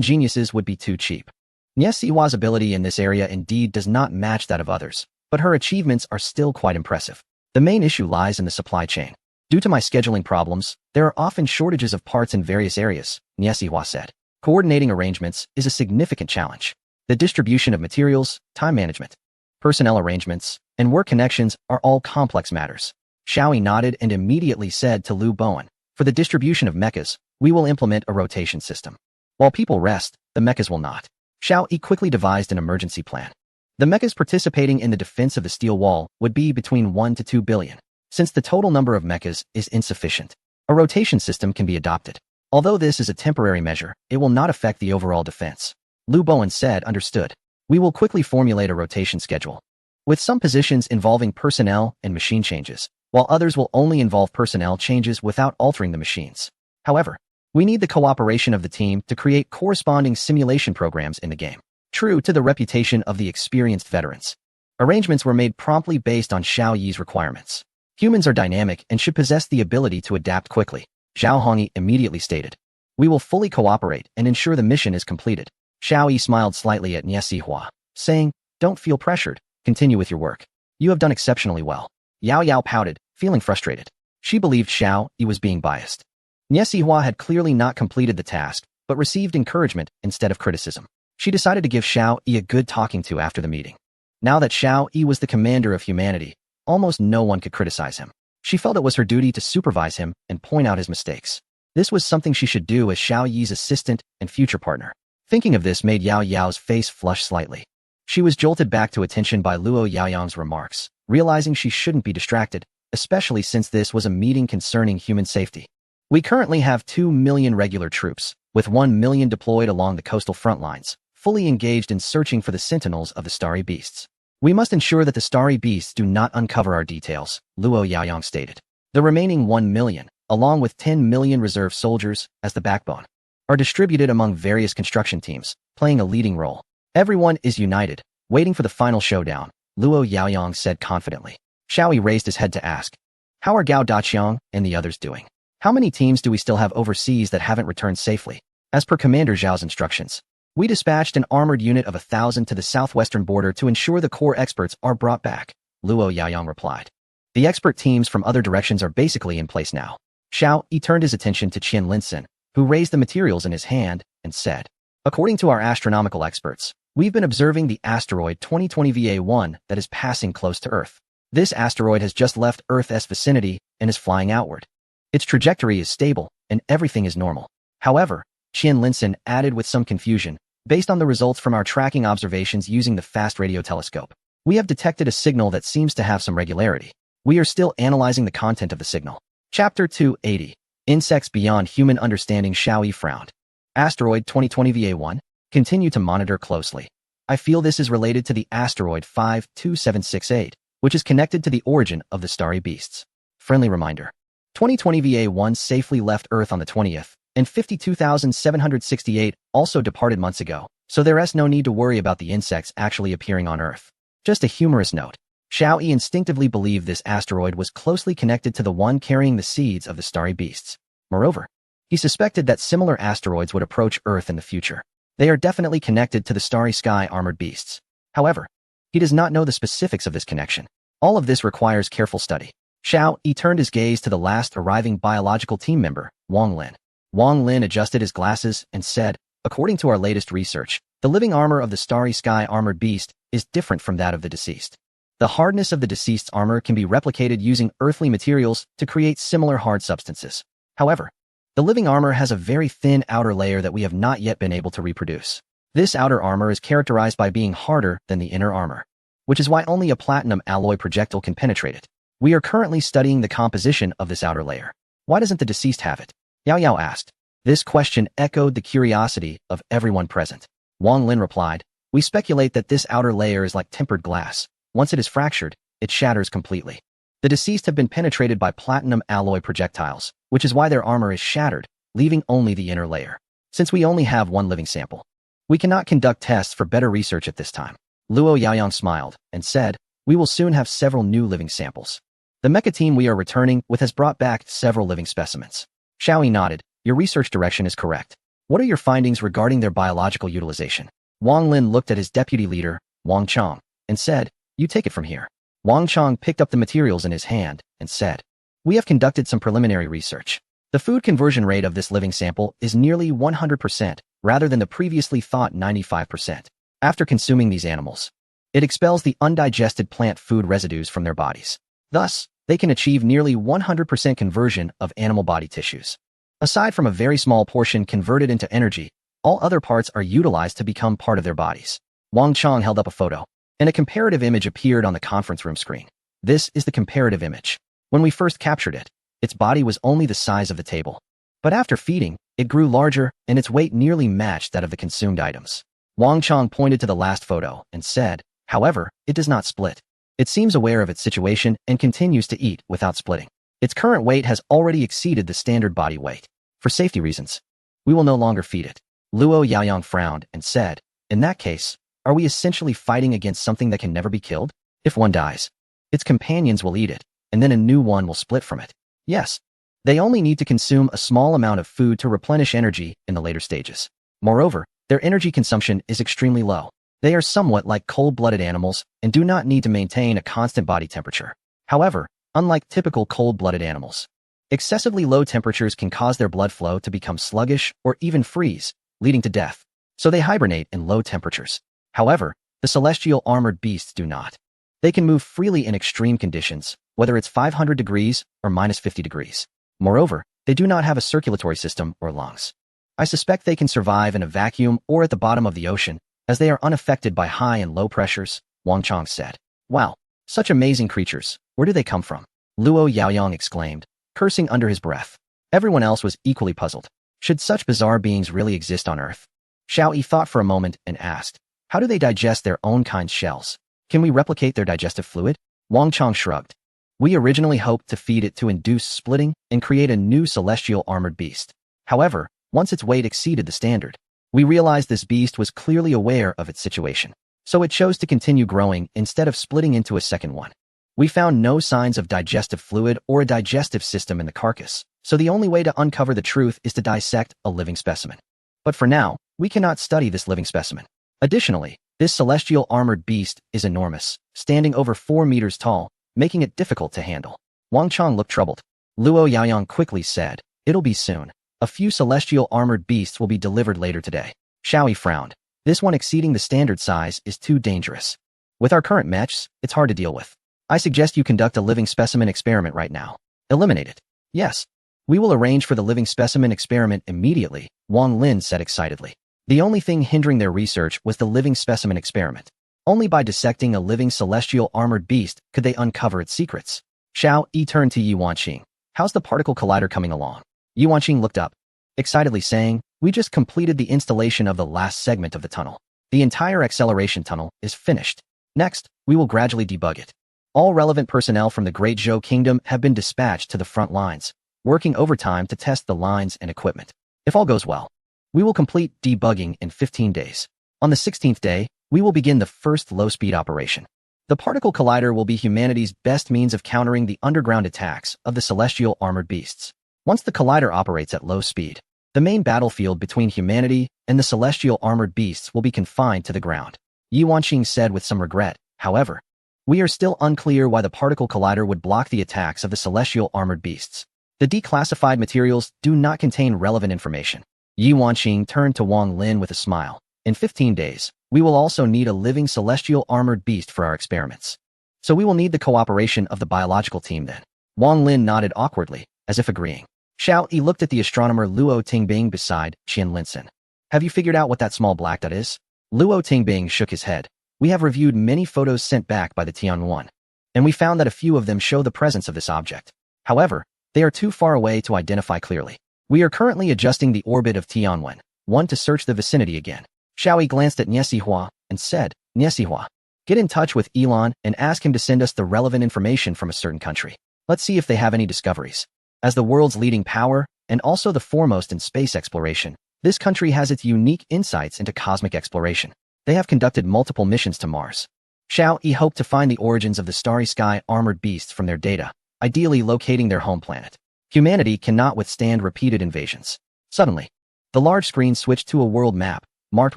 geniuses would be too cheap. Nie Sihua's ability in this area indeed does not match that of others, but her achievements are still quite impressive. The main issue lies in the supply chain. Due to my scheduling problems, there are often shortages of parts in various areas, Nie Sihua said. Coordinating arrangements is a significant challenge. The distribution of materials, time management, personnel arrangements, and work connections are all complex matters. Xiao Yi nodded and immediately said to Lu Bowen, for the distribution of mechas, we will implement a rotation system. While people rest, the mechas will not. Xiao Yi quickly devised an emergency plan. The mechas participating in the defense of the steel wall would be between 1 to 2 billion. Since the total number of mechas is insufficient, a rotation system can be adopted. Although this is a temporary measure, it will not affect the overall defense. Lu Bowen said, understood. We will quickly formulate a rotation schedule, with some positions involving personnel and machine changes, while others will only involve personnel changes without altering the machines. However, we need the cooperation of the team to create corresponding simulation programs in the game. True to the reputation of the experienced veterans, arrangements were made promptly based on Xiao Yi's requirements. Humans are dynamic and should possess the ability to adapt quickly. Zhao Hongyi immediately stated. We will fully cooperate and ensure the mission is completed. Xiao Yi smiled slightly at Nie Sihua, saying, don't feel pressured, continue with your work. You have done exceptionally well. Yao Yao pouted, feeling frustrated. She believed Xiao Yi was being biased. Nie Sihua had clearly not completed the task, but received encouragement instead of criticism. She decided to give Xiao Yi a good talking to after the meeting. Now that Xiao Yi was the commander of humanity, almost no one could criticize him. She felt it was her duty to supervise him and point out his mistakes. This was something she should do as Xiao Yi's assistant and future partner. Thinking of this made Yao Yao's face flush slightly. She was jolted back to attention by Luo Yaoyang's remarks, realizing she shouldn't be distracted, especially since this was a meeting concerning human safety. We currently have 2 million regular troops, with 1 million deployed along the coastal front lines, fully engaged in searching for the sentinels of the starry beasts. We must ensure that the starry beasts do not uncover our details, Luo Yaoyang stated. The remaining 1 million, along with 10 million reserve soldiers as the backbone, are distributed among various construction teams, playing a leading role. Everyone is united, waiting for the final showdown, Luo Yaoyang said confidently. Xiao Yi raised his head to ask, how are Gao Daqiang and the others doing? How many teams do we still have overseas that haven't returned safely? As per Commander Zhao's instructions, we dispatched an armored unit of 1,000 to the southwestern border to ensure the core experts are brought back, Luo Yaoyang replied. The expert teams from other directions are basically in place now. Xiao Yi turned his attention to Qian Linsen, who raised the materials in his hand and said, according to our astronomical experts, we've been observing the asteroid 2020 VA1 that is passing close to Earth. This asteroid has just left Earth's vicinity and is flying outward. Its trajectory is stable, and everything is normal. However, Qian Linsen added with some confusion, based on the results from our tracking observations using the fast radio telescope, we have detected a signal that seems to have some regularity. We are still analyzing the content of the signal. Chapter 280. Insects Beyond Human Understanding. Xiao Yi frowned. Asteroid 2020 VA1? Continue to monitor closely. I feel this is related to the asteroid 52768, which is connected to the origin of the starry beasts. Friendly reminder. 2020 VA1 safely left Earth on the 20th, and 52,768 also departed months ago, so there's no need to worry about the insects actually appearing on Earth. Just a humorous note. Xiao Yi instinctively believed this asteroid was closely connected to the one carrying the seeds of the starry beasts. Moreover, he suspected that similar asteroids would approach Earth in the future. They are definitely connected to the starry sky armored beasts. However, he does not know the specifics of this connection. All of this requires careful study. Xiao Yi turned his gaze to the last arriving biological team member, Wang Lin. Wang Lin adjusted his glasses and said, according to our latest research, the living armor of the starry sky armored beast is different from that of the deceased. The hardness of the deceased's armor can be replicated using earthly materials to create similar hard substances. However, the living armor has a very thin outer layer that we have not yet been able to reproduce. This outer armor is characterized by being harder than the inner armor, which is why only a platinum alloy projectile can penetrate it. We are currently studying the composition of this outer layer. Why doesn't the deceased have it? Yao Yao asked. This question echoed the curiosity of everyone present. Wang Lin replied, we speculate that this outer layer is like tempered glass. Once it is fractured, it shatters completely. The deceased have been penetrated by platinum alloy projectiles, which is why their armor is shattered, leaving only the inner layer. Since we only have one living sample, we cannot conduct tests for better research at this time. Luo Yaoyang smiled and said, we will soon have several new living samples. The mecha team we are returning with has brought back several living specimens. Xiao Yi nodded. Your research direction is correct. What are your findings regarding their biological utilization? Wang Lin looked at his deputy leader, Wang Chong, and said, you take it from here. Wang Chong picked up the materials in his hand and said, we have conducted some preliminary research. The food conversion rate of this living sample is nearly 100%, rather than the previously thought 95%. After consuming these animals, it expels the undigested plant food residues from their bodies. Thus, they can achieve nearly 100% conversion of animal body tissues. Aside from a very small portion converted into energy, all other parts are utilized to become part of their bodies. Wang Chong held up a photo. and a comparative image appeared on the conference room screen. This is the comparative image. When we first captured it, its body was only the size of the table. But after feeding, it grew larger, and its weight nearly matched that of the consumed items. Wang Chang pointed to the last photo and said, however, it does not split. It seems aware of its situation and continues to eat without splitting. Its current weight has already exceeded the standard body weight. For safety reasons, we will no longer feed it. Luo Yaoyang frowned and said, in that case, are we essentially fighting against something that can never be killed? If one dies, its companions will eat it, and then a new one will split from it. Yes, they only need to consume a small amount of food to replenish energy in the later stages. Moreover, their energy consumption is extremely low. They are somewhat like cold-blooded animals and do not need to maintain a constant body temperature. However, unlike typical cold-blooded animals, excessively low temperatures can cause their blood flow to become sluggish or even freeze, leading to death. So they hibernate in low temperatures. However, the celestial armored beasts do not. They can move freely in extreme conditions, whether it's 500 degrees or minus 50 degrees. Moreover, they do not have a circulatory system or lungs. I suspect they can survive in a vacuum or at the bottom of the ocean, as they are unaffected by high and low pressures, Wang Chang said. Wow, such amazing creatures. Where do they come from? Luo Yaoyang exclaimed, cursing under his breath. Everyone else was equally puzzled. Should such bizarre beings really exist on Earth? Xiao Yi thought for a moment and asked, how do they digest their own kind's shells? Can we replicate their digestive fluid? Wang Chang shrugged. We originally hoped to feed it to induce splitting and create a new celestial armored beast. However, once its weight exceeded the standard, we realized this beast was clearly aware of its situation. So it chose to continue growing instead of splitting into a second one. We found no signs of digestive fluid or a digestive system in the carcass, so the only way to uncover the truth is to dissect a living specimen. But for now, we cannot study this living specimen. Additionally, this celestial armored beast is enormous, standing over 4 meters tall, making it difficult to handle. Wang Chang looked troubled. Luo Yaoyang quickly said, it'll be soon. A few celestial armored beasts will be delivered later today. Xiao Yi frowned. This one exceeding the standard size is too dangerous. With our current matches, it's hard to deal with. I suggest you conduct a living specimen experiment right now. Eliminate it. Yes. We will arrange for the living specimen experiment immediately, Wang Lin said excitedly. The only thing hindering their research was the living specimen experiment. Only by dissecting a living celestial armored beast could they uncover its secrets. Xiao Yi turned to Yi Wanqing. How's the particle collider coming along? Yi Wanqing looked up, excitedly saying, we just completed the installation of the last segment of the tunnel. The entire acceleration tunnel is finished. Next, we will gradually debug it. All relevant personnel from the Great Zhou Kingdom have been dispatched to the front lines, working overtime to test the lines and equipment. If all goes well, we will complete debugging in 15 days. On the 16th day, we will begin the first low-speed operation. The particle collider will be humanity's best means of countering the underground attacks of the celestial armored beasts. Once the collider operates at low speed, the main battlefield between humanity and the celestial armored beasts will be confined to the ground. Yi Wanqing said with some regret, however, we are still unclear why the particle collider would block the attacks of the celestial armored beasts. The declassified materials do not contain relevant information. Yi Wanqing turned to Wang Lin with a smile. In 15 days, we will also need a living celestial armored beast for our experiments. So we will need the cooperation of the biological team then. Wang Lin nodded awkwardly, as if agreeing. Xiao Yi looked at the astronomer Luo Tingbing beside Qian Linsen. Have you figured out what that small black dot is? Luo Tingbing shook his head. We have reviewed many photos sent back by the Tianwen, and we found that a few of them show the presence of this object. However, they are too far away to identify clearly. We are currently adjusting the orbit of Tianwen, one to search the vicinity again. Xiao Yi glanced at Nie Xihua and said, Nie Xihua, get in touch with Elon and ask him to send us the relevant information from a certain country. Let's see if they have any discoveries. As the world's leading power, and also the foremost in space exploration, this country has its unique insights into cosmic exploration. They have conducted multiple missions to Mars. Xiao Yi hoped to find the origins of the starry sky armored beasts from their data, ideally locating their home planet. Humanity cannot withstand repeated invasions. Suddenly, the large screen switched to a world map, marked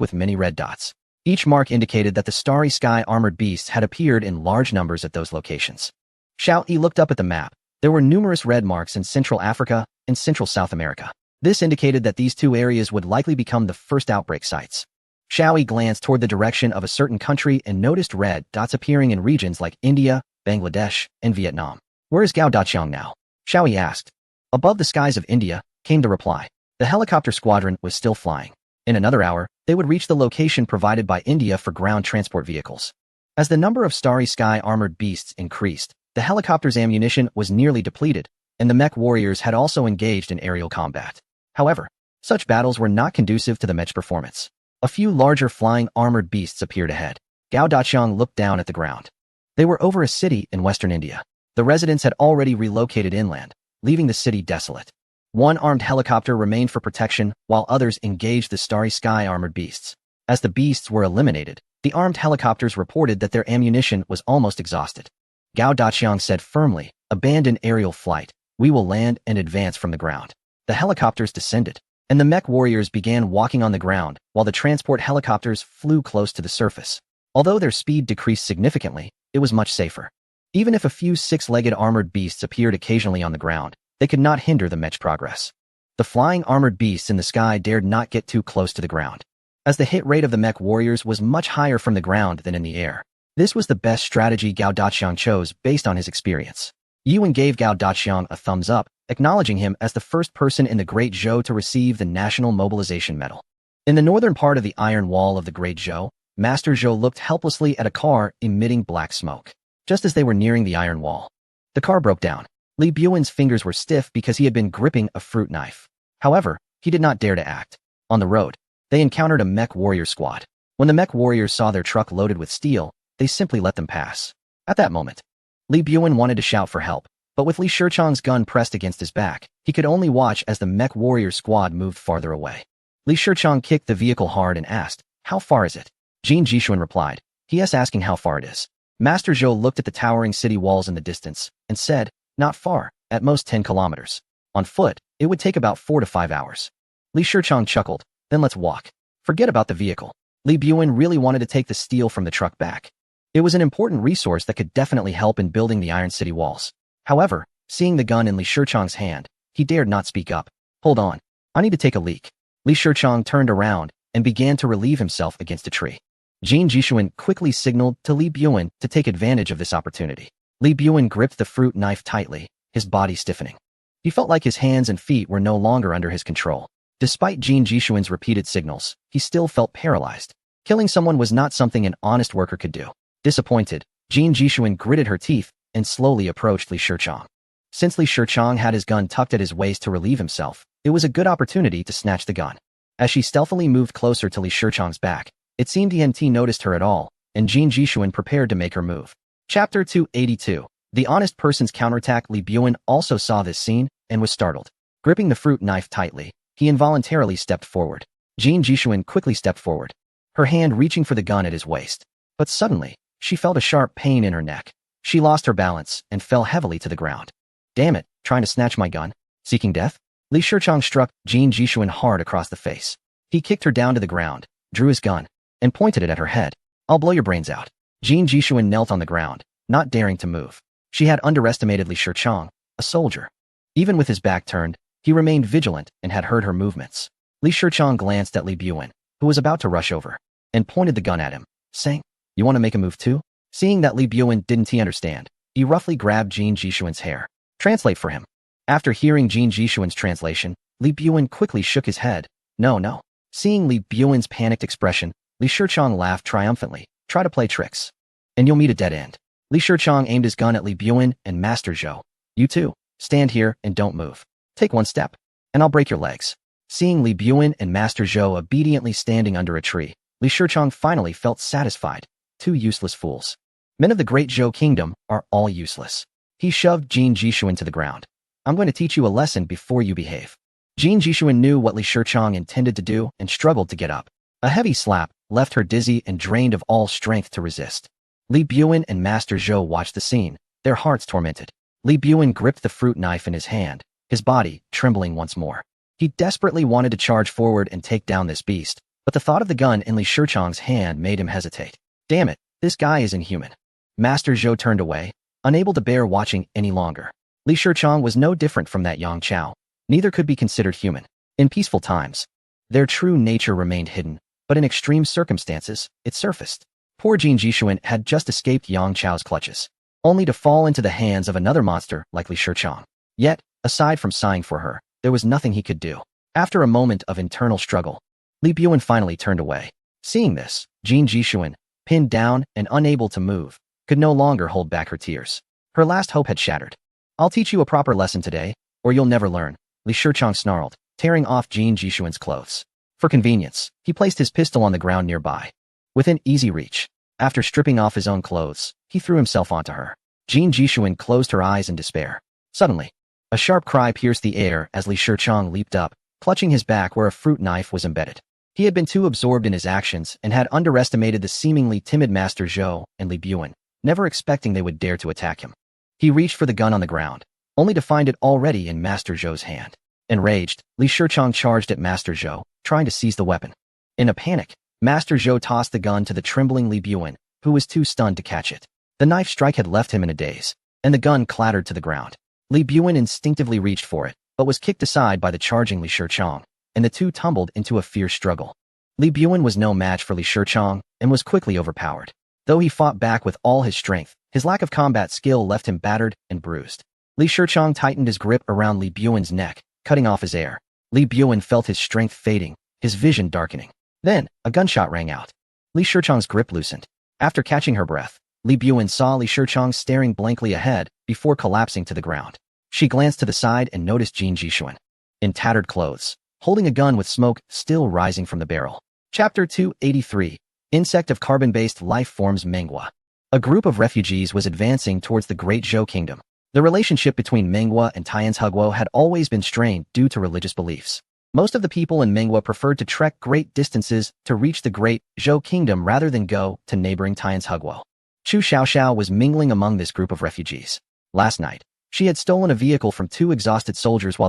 with many red dots. Each mark indicated that the starry sky armored beasts had appeared in large numbers at those locations. Xiao Yi looked up at the map. There were numerous red marks in Central Africa and Central South America. This indicated that these two areas would likely become the first outbreak sites. Xiao Yi glanced toward the direction of a certain country and noticed red dots appearing in regions like India, Bangladesh, and Vietnam. Where is Gao Daqiang now? Xiao Yi asked. Above the skies of India, came the reply. The helicopter squadron was still flying. In another hour, they would reach the location provided by India for ground transport vehicles. As the number of starry sky armored beasts increased, the helicopter's ammunition was nearly depleted, and the mech warriors had also engaged in aerial combat. However, such battles were not conducive to the mech's performance. A few larger flying armored beasts appeared ahead. Gao Daqiang looked down at the ground. They were over a city in western India. The residents had already relocated inland, leaving the city desolate. One armed helicopter remained for protection, while others engaged the starry sky armored beasts. As the beasts were eliminated, the armed helicopters reported that their ammunition was almost exhausted. Gao Daqiang said firmly, "Abandon aerial flight. We will land and advance from the ground." The helicopters descended, and the mech warriors began walking on the ground while the transport helicopters flew close to the surface. Although their speed decreased significantly, it was much safer. Even if a few six-legged armored beasts appeared occasionally on the ground, they could not hinder the mech's progress. The flying armored beasts in the sky dared not get too close to the ground, as the hit rate of the mech warriors was much higher from the ground than in the air. This was the best strategy Gao Daqiang chose based on his experience. Yuan gave Gao Daqiang a thumbs up, acknowledging him as the first person in the Great Zhou to receive the National Mobilization Medal. In the northern part of the iron wall of the Great Zhou, Master Zhou looked helplessly at a car emitting black smoke. Just as they were nearing the iron wall, the car broke down. Li Buin's fingers were stiff because he had been gripping a fruit knife. However, he did not dare to act. On the road, they encountered a mech warrior squad. When the mech warriors saw their truck loaded with steel, they simply let them pass. At that moment, Li Buin wanted to shout for help, but with Li Shichang's gun pressed against his back, he could only watch as the mech warrior squad moved farther away. Li Shichang kicked the vehicle hard and asked, "How far is it?" Jin Jishuan replied, "He is asking how far it is." Master Zhou looked at the towering city walls in the distance and said, "Not far, at most 10 kilometers. On foot, it would take about 4 to 5 hours." Li Shichang chuckled, "Then let's walk. Forget about the vehicle." Li Buin really wanted to take the steel from the truck back. It was an important resource that could definitely help in building the Iron City walls. However, seeing the gun in Li Shichang's hand, he dared not speak up. "Hold on, I need to take a leak." Li Shichang turned around and began to relieve himself against a tree. Jin Jishuan quickly signaled to Li Buin to take advantage of this opportunity. Li Buin gripped the fruit knife tightly, his body stiffening. He felt like his hands and feet were no longer under his control. Despite Jin Jishuan's repeated signals, he still felt paralyzed. Killing someone was not something an honest worker could do. Disappointed, Jin Jishuan gritted her teeth and slowly approached Li Shichang. Since Li Shichang had his gun tucked at his waist to relieve himself, it was a good opportunity to snatch the gun. As she stealthily moved closer to Li Shichang's back, it seemed ENT noticed her at all, and Jin Jishuan prepared to make her move. Chapter 282. The honest person's counterattack. Li Buin also saw this scene and was startled. Gripping the fruit knife tightly, he involuntarily stepped forward. Jin Jishuan quickly stepped forward, her hand reaching for the gun at his waist. But suddenly, she felt a sharp pain in her neck. She lost her balance and fell heavily to the ground. "Damn it, trying to snatch my gun? Seeking death?" Li Shichang struck Jin Jishuan hard across the face. He kicked her down to the ground, drew his gun, and pointed it at her head. "I'll blow your brains out." Jin Jishuan knelt on the ground, not daring to move. She had underestimated Li Shichang, a soldier. Even with his back turned, he remained vigilant and had heard her movements. Li Shichang glanced at Li Buin, who was about to rush over, and pointed the gun at him, saying, "You want to make a move too?" Seeing that Li Buin didn't understand, he roughly grabbed Jin Jishuan's hair. "Translate for him." After hearing Jin Jishuan's translation, Li Buin quickly shook his head. No. Seeing Li Buin's panicked expression, Li Shichang laughed triumphantly. "Try to play tricks, and you'll meet a dead end." Li Shichang aimed his gun at Li Buin and Master Zhou. "You two, stand here and don't move. Take one step, and I'll break your legs." Seeing Li Buin and Master Zhou obediently standing under a tree, Li Shichang finally felt satisfied. Two useless fools. Men of the Great Zhou Kingdom are all useless. He shoved Jin Jishuan to the ground. "I'm going to teach you a lesson before you behave." Jin Jishuan knew what Li Shichang intended to do and struggled to get up. A heavy slap left her dizzy and drained of all strength to resist. Li Buin and Master Zhou watched the scene, their hearts tormented. Li Buin gripped the fruit knife in his hand, his body trembling once more. He desperately wanted to charge forward and take down this beast, but the thought of the gun in Li Shichang's hand made him hesitate. "Damn it, this guy is inhuman." Master Zhou turned away, unable to bear watching any longer. Li Shichang was no different from that Yang Chao. Neither could be considered human. In peaceful times, their true nature remained hidden, but in extreme circumstances, it surfaced. Poor Jin Jishuan had just escaped Yang Chao's clutches, only to fall into the hands of another monster like Li Shichang. Yet, aside from sighing for her, there was nothing he could do. After a moment of internal struggle, Li Buin finally turned away. Seeing this, Jin Jishuan, pinned down and unable to move, could no longer hold back her tears. Her last hope had shattered. I'll teach you a proper lesson today, or you'll never learn, Li Shichang snarled, tearing off Jin Jishuan's clothes. For convenience, he placed his pistol on the ground nearby. Within easy reach, after stripping off his own clothes, he threw himself onto her. Jin Jishuan closed her eyes in despair. Suddenly, a sharp cry pierced the air as Li Shichang leaped up, clutching his back where a fruit knife was embedded. He had been too absorbed in his actions and had underestimated the seemingly timid Master Zhou and Li Buan, never expecting they would dare to attack him. He reached for the gun on the ground, only to find it already in Master Zhou's hand. Enraged, Li Shichang charged at Master Zhou, trying to seize the weapon. In a panic, Master Zhou tossed the gun to the trembling Li Buan, who was too stunned to catch it. The knife strike had left him in a daze, and the gun clattered to the ground. Li Buan instinctively reached for it, but was kicked aside by the charging Li Shichang, and the two tumbled into a fierce struggle. Li Buan was no match for Li Shichang and was quickly overpowered. Though he fought back with all his strength, his lack of combat skill left him battered and bruised. Li Shichang tightened his grip around Li Buan's neck, cutting off his air. Li Buan felt his strength fading, his vision darkening. Then, a gunshot rang out. Li Shichang's grip loosened. After catching her breath, Li Buan saw Li Shichang staring blankly ahead before collapsing to the ground. She glanced to the side and noticed Jin Jishuan, in tattered clothes, holding a gun with smoke still rising from the barrel. Chapter 283. Insect of Carbon-Based Life Forms Menghua. A group of refugees was advancing towards the Great Zhou Kingdom. The relationship between Menghua and Tianzhuo had always been strained due to religious beliefs. Most of the people in Menghua preferred to trek great distances to reach the Great Zhou Kingdom rather than go to neighboring Tianzhuo. Chu Xiaoxiao was mingling among this group of refugees. Last night, she had stolen a vehicle from two exhausted soldiers while